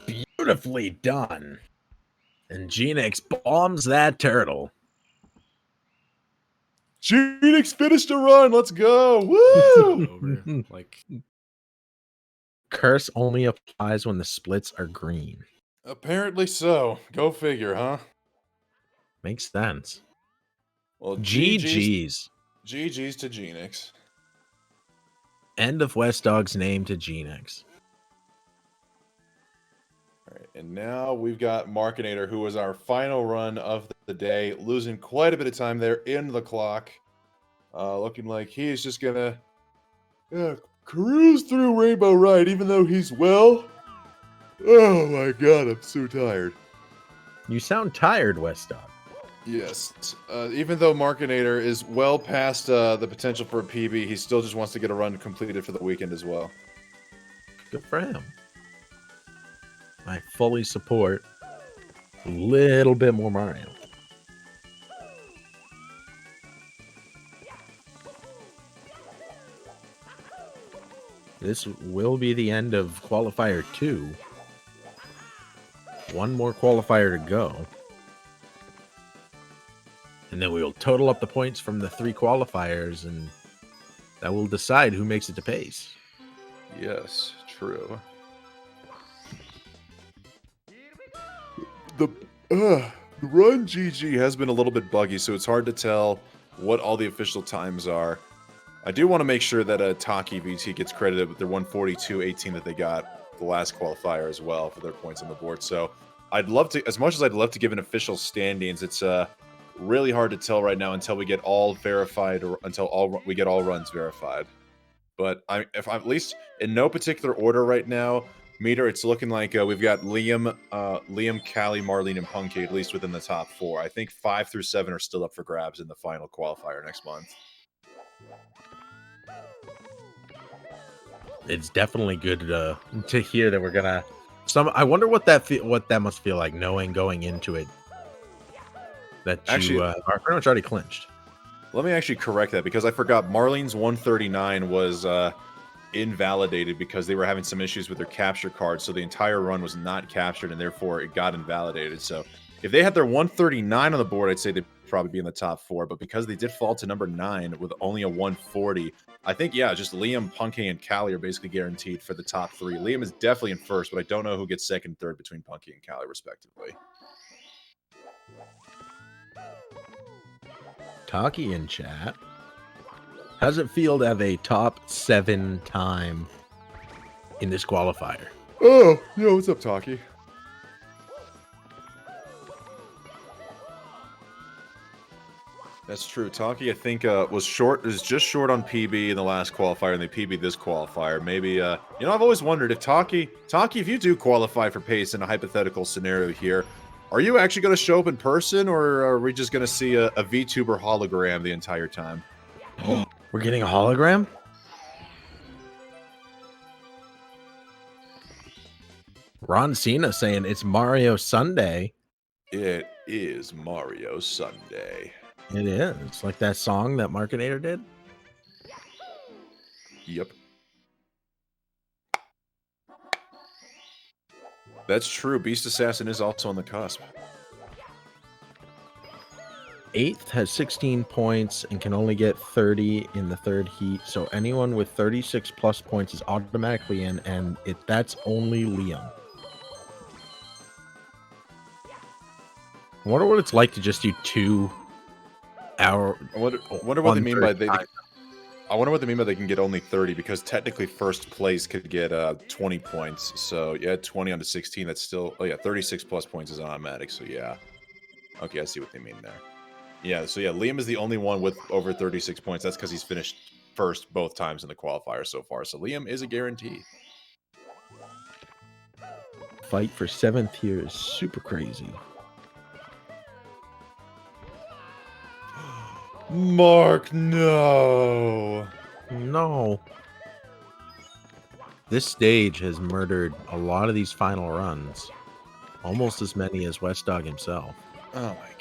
Beautifully done. And Genix bombs that turtle. Genix finished a run. Let's go. Woo! Like, Curse only applies when the splits are green. Apparently so. Go figure, huh? Makes sense. Well, GG's. GG's to Genix. End of West Dog's name to Genix. All right, and now we've got Markinator, who was our final run of the day, losing quite a bit of time there in the clock. Looking like he's just gonna cruise through Rainbow Ride, even though he's well. Oh my god, I'm so tired. You sound tired, West Dog. Yes. Even though Markinator is well past the potential for a PB, he still just wants to get a run completed for the weekend as well. Good for him. I fully support a little bit more Mario. This will be the end of Qualifier 2. One more qualifier to go. And then we will total up the points from the 3 qualifiers, and that will decide who makes it to pace. Yes, true. The run GG has been a little bit buggy, so it's hard to tell what all the official times are. I do want to make sure that Taki VT gets credited with their 142.18 that they got the last qualifier as well for their points on the board. So I'd love to, as much as I'd love to give an official standings, it's really hard to tell right now until we get all verified, or until we get all runs verified. But if I'm at least in no particular order right now, Meter, it's looking like we've got Liam, Callie, Marlene, and Punky at least within the top 4. I think 5 through 7 are still up for grabs in the final qualifier next month. It's definitely good to hear that we're gonna. I wonder what that must feel like, knowing going into it that you are pretty much already clinched. Let me actually correct that, because I forgot Marlene's 139 was invalidated because they were having some issues with their capture card, so the entire run was not captured, and therefore it got invalidated. So if they had their 139 on the board, I'd say they'd probably be in the top 4, but because they did fall to number 9 with only a 140, I think, yeah, just Liam, Punky, and Callie are basically guaranteed for the top 3. Liam is definitely in first, but I don't know who gets second and third between Punky and Callie, respectively. Taki in chat. How's it feel to have a top 7 time in this qualifier? Oh, yo, what's up, Taki? That's true. Taki, I think, was just short on PB in the last qualifier, and they PB'd this qualifier. Maybe, you know, I've always wondered if Taki, if you do qualify for pace in a hypothetical scenario here, are you actually going to show up in person, or are we just going to see a VTuber hologram the entire time? We're getting a hologram? Ron Cena saying it's Mario Sunday. It is Mario Sunday. It is. Like that song that Markinator did? Yep. That's true. Beast Assassin is also on the cusp. 8th has 16 points and can only get 30 in the third heat. So anyone with 36 plus points is automatically in, and that's only Liam. I wonder what it's like to just do 2 hour. I wonder what they mean by I wonder what they mean by they can get only 30, because technically first place could get 20 points. So yeah, 20 onto 16. That's still 36 plus points is automatic. So yeah, okay, I see what they mean there. Yeah, so yeah, Liam is the only one with over 36 points. That's because he's finished first both times in the qualifier so far. So Liam is a guarantee. Fight for 7th here is super crazy. Mark, no. No. This stage has murdered a lot of these final runs. Almost as many as West Dog himself. Oh my god.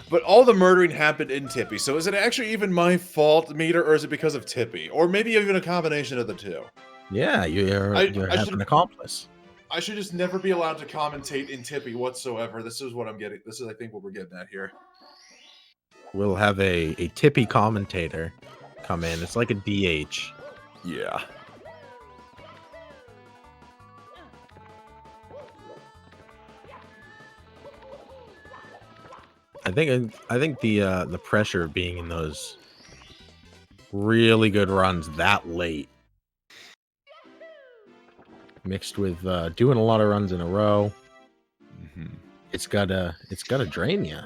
But all the murdering happened in Tippy, so is it actually even my fault, Meter, or is it because of Tippy? Or maybe even a combination of the two? Yeah, you're an accomplice. I should just never be allowed to commentate in Tippy whatsoever. This is what I'm getting. This is, I think, what we're getting at here. We'll have a Tippy commentator come in. It's like a DH. Yeah. I think the pressure of being in those really good runs that late, mixed with doing a lot of runs in a row, it's gotta drain you.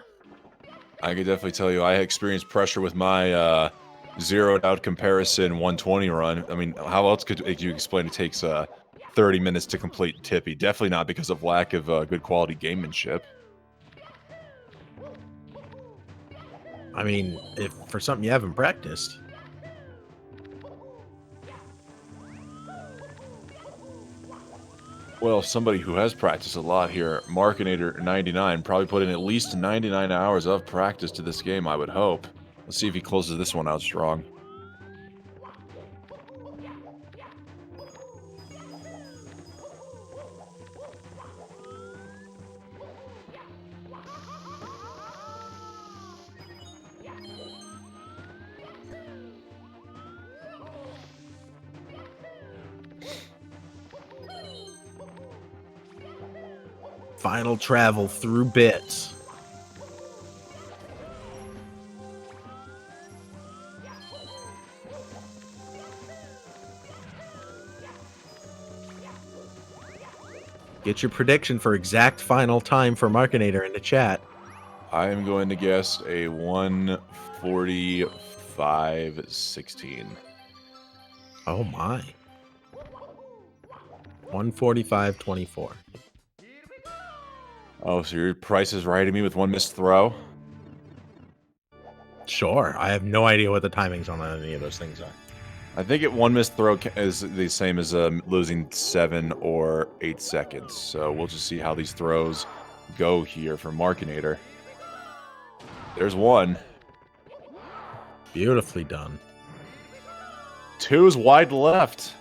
I can definitely tell you, I experienced pressure with my zeroed out comparison 120 run. I mean, how else could you explain it takes 30 minutes to complete Tippy? Definitely not because of lack of good quality gamemanship. I mean, if for something you haven't practiced. Well, somebody who has practiced a lot here, Markinator 99, probably put in at least 99 hours of practice to this game, I would hope. Let's see if he closes this one out strong. Final travel through bits. Get your prediction for exact final time for Markinator in the chat. I am going to guess a 1:45:16. Oh my. 1:45:24. Oh, so your Price is right at me with one missed throw? Sure. I have no idea what the timings on any of those things are. I think one missed throw is the same as losing 7 or 8 seconds. So we'll just see how these throws go here for Markinator. There's one. Beautifully done. 2 is wide left.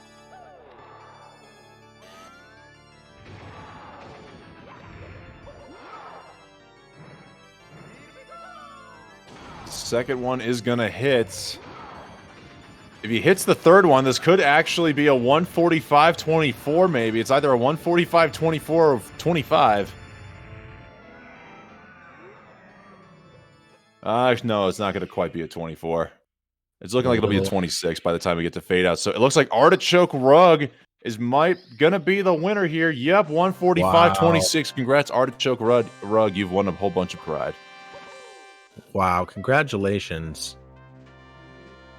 Second one is going to hit. If he hits the third one, this could actually be a 1:45:24 maybe. It's either a 1:45:24 or 25. No, it's not going to quite be a 24. It's looking like it'll be a 26 by the time we get to fade out. So it looks like Artichoke Rug is gonna be the winner here. Yep, 1:45:26. Congrats, Artichoke Rug. You've won a whole bunch of pride. Wow, congratulations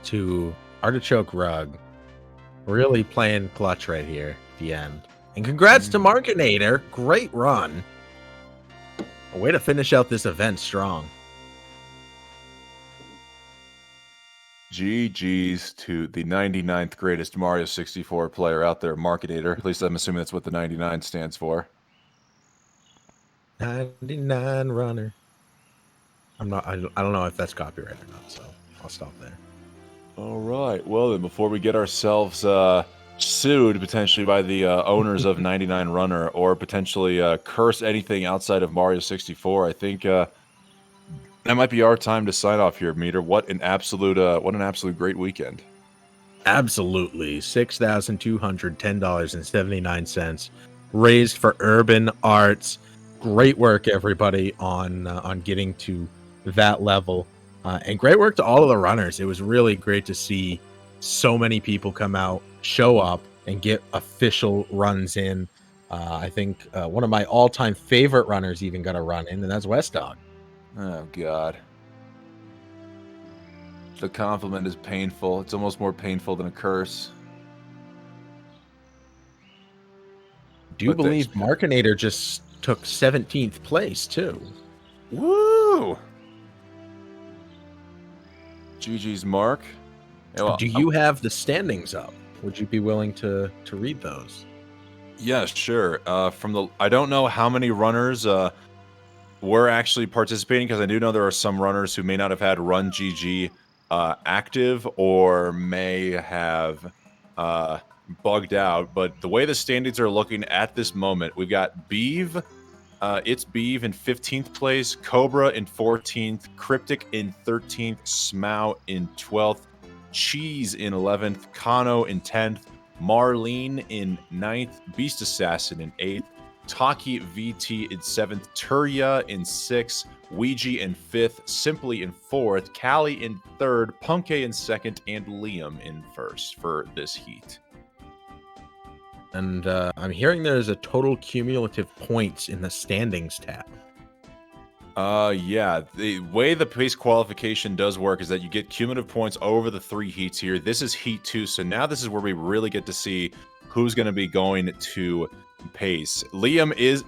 to Artichoke Rug. Really playing clutch right here at the end. And congrats to Markinator. Great run. A way to finish out this event strong. GG's to the 99th greatest Mario 64 player out there, Markinator. At least I'm assuming that's what the 99 stands for. 99 runner. I'm not. I don't know if that's copyright or not, so I'll stop there. All right. Well, then, before we get ourselves sued potentially by the owners of 99 Runner, or potentially curse anything outside of Mario 64, I think that might be our time to sign off here, Meter. What an absolute great weekend. Absolutely, $6,210.79 raised for urban arts. Great work, everybody, on getting to that level, and great work to all of the runners. It was really great to see so many people come out, show up, and get official runs in. I think one of my all-time favorite runners even got a run in, and that's West Dog. Oh God. The compliment is painful. It's almost more painful than a curse. Do you believe Markinator just took 17th place too? Woo! GG's Mark. Yeah, well, do you have the standings up? Would you be willing to read those? Yes, sure. I don't know how many runners were actually participating, because I do know there are some runners who may not have had Run GG active, or may have bugged out. But the way the standings are looking at this moment, we've got Beeve. It's Beeve in 15th place, Cobra in 14th, Cryptic in 13th, Smow in 12th, Cheese in 11th, Kano in 10th, Marlene in 9th, Beast Assassin in 8th, Taki VT in 7th, Turya in 6th, Ouija in 5th, Simply in 4th, Callie in 3rd, Punke in 2nd, and Liam in 1st for this heat. And I'm hearing there's a total cumulative points in the standings tab. Yeah. The way the pace qualification does work is that you get cumulative points over the 3 heats here. This is heat 2, so now this is where we really get to see who's going to be going to pace. Liam is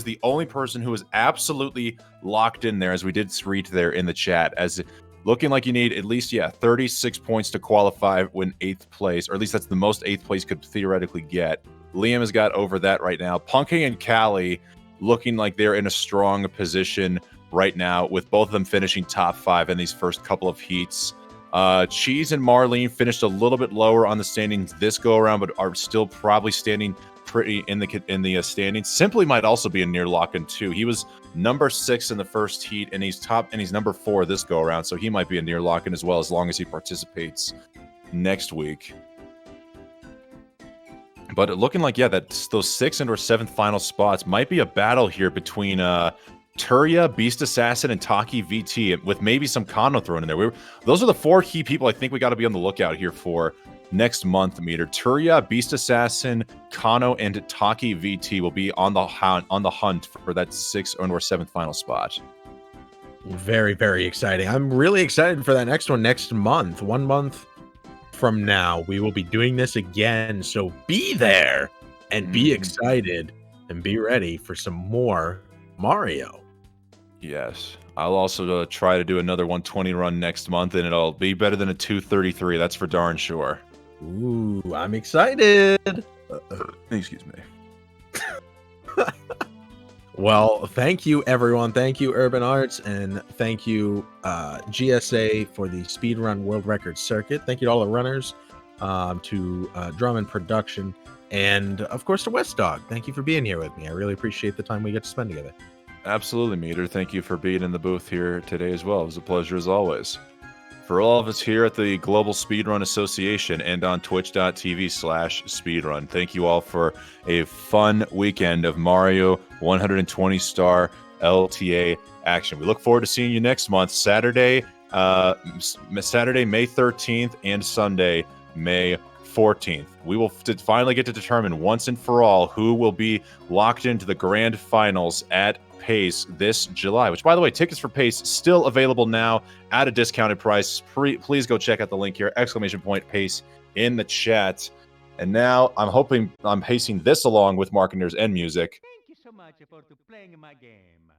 the only person who is absolutely locked in there, as we did read there in the chat, as looking like you need at least 36 points to qualify when 8th place, or at least that's the most 8th place could theoretically get. Liam has got over that right now. Punky and Callie looking like they're in a strong position right now, with both of them finishing top 5 in these first couple of heats. Cheese and Marlene finished a little bit lower on the standings this go around, but are still probably standing pretty in the standings. Simply might also be a near lock-in too. He was number 6 in the first heat, and he's number 4 this go around, so he might be a near lock-in as well, as long as he participates next week. But looking like that those 6th and or 7th final spots might be a battle here between Turya, Beast Assassin, and Taki VT, with maybe some Kano thrown in there. Those are the 4 key people I think we got to be on the lookout here for next month, Meter. Turya, Beast Assassin, Kano, and Taki VT will be on the hunt for that 6th or 7th final spot. Very, very exciting. I'm really excited for that next one next month. 1 month from now, we will be doing this again. So be there and be excited and be ready for some more Mario. Yes. I'll also try to do another 120 run next month, and it'll be better than a 233. That's for darn sure. Ooh, I'm excited. Excuse me. Well, thank you, everyone. Thank you, Urban Arts, and thank you, GSA, for the Speedrun World Record Circuit. Thank you to all the runners, to Drum & Production, and, of course, to West Dog. Thank you for being here with me. I really appreciate the time we get to spend together. Absolutely, Meter. Thank you for being in the booth here today as well. It was a pleasure as always. For all of us here at the Global Speedrun Association and on twitch.tv/speedrun, thank you all for a fun weekend of Mario 120 Star LTA action. We look forward to seeing you next month, Saturday, May 13th, and Sunday, May 14th. We will finally get to determine once and for all who will be locked into the grand finals at Pace this July, which, by the way, tickets for Pace still available now at a discounted price. Please go check out the link here, !Pace in the chat. And now I'm hoping I'm pacing this along with marketers and music. Thank you so much for playing my game.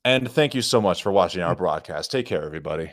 And thank you so much for watching our broadcast. Take care, everybody.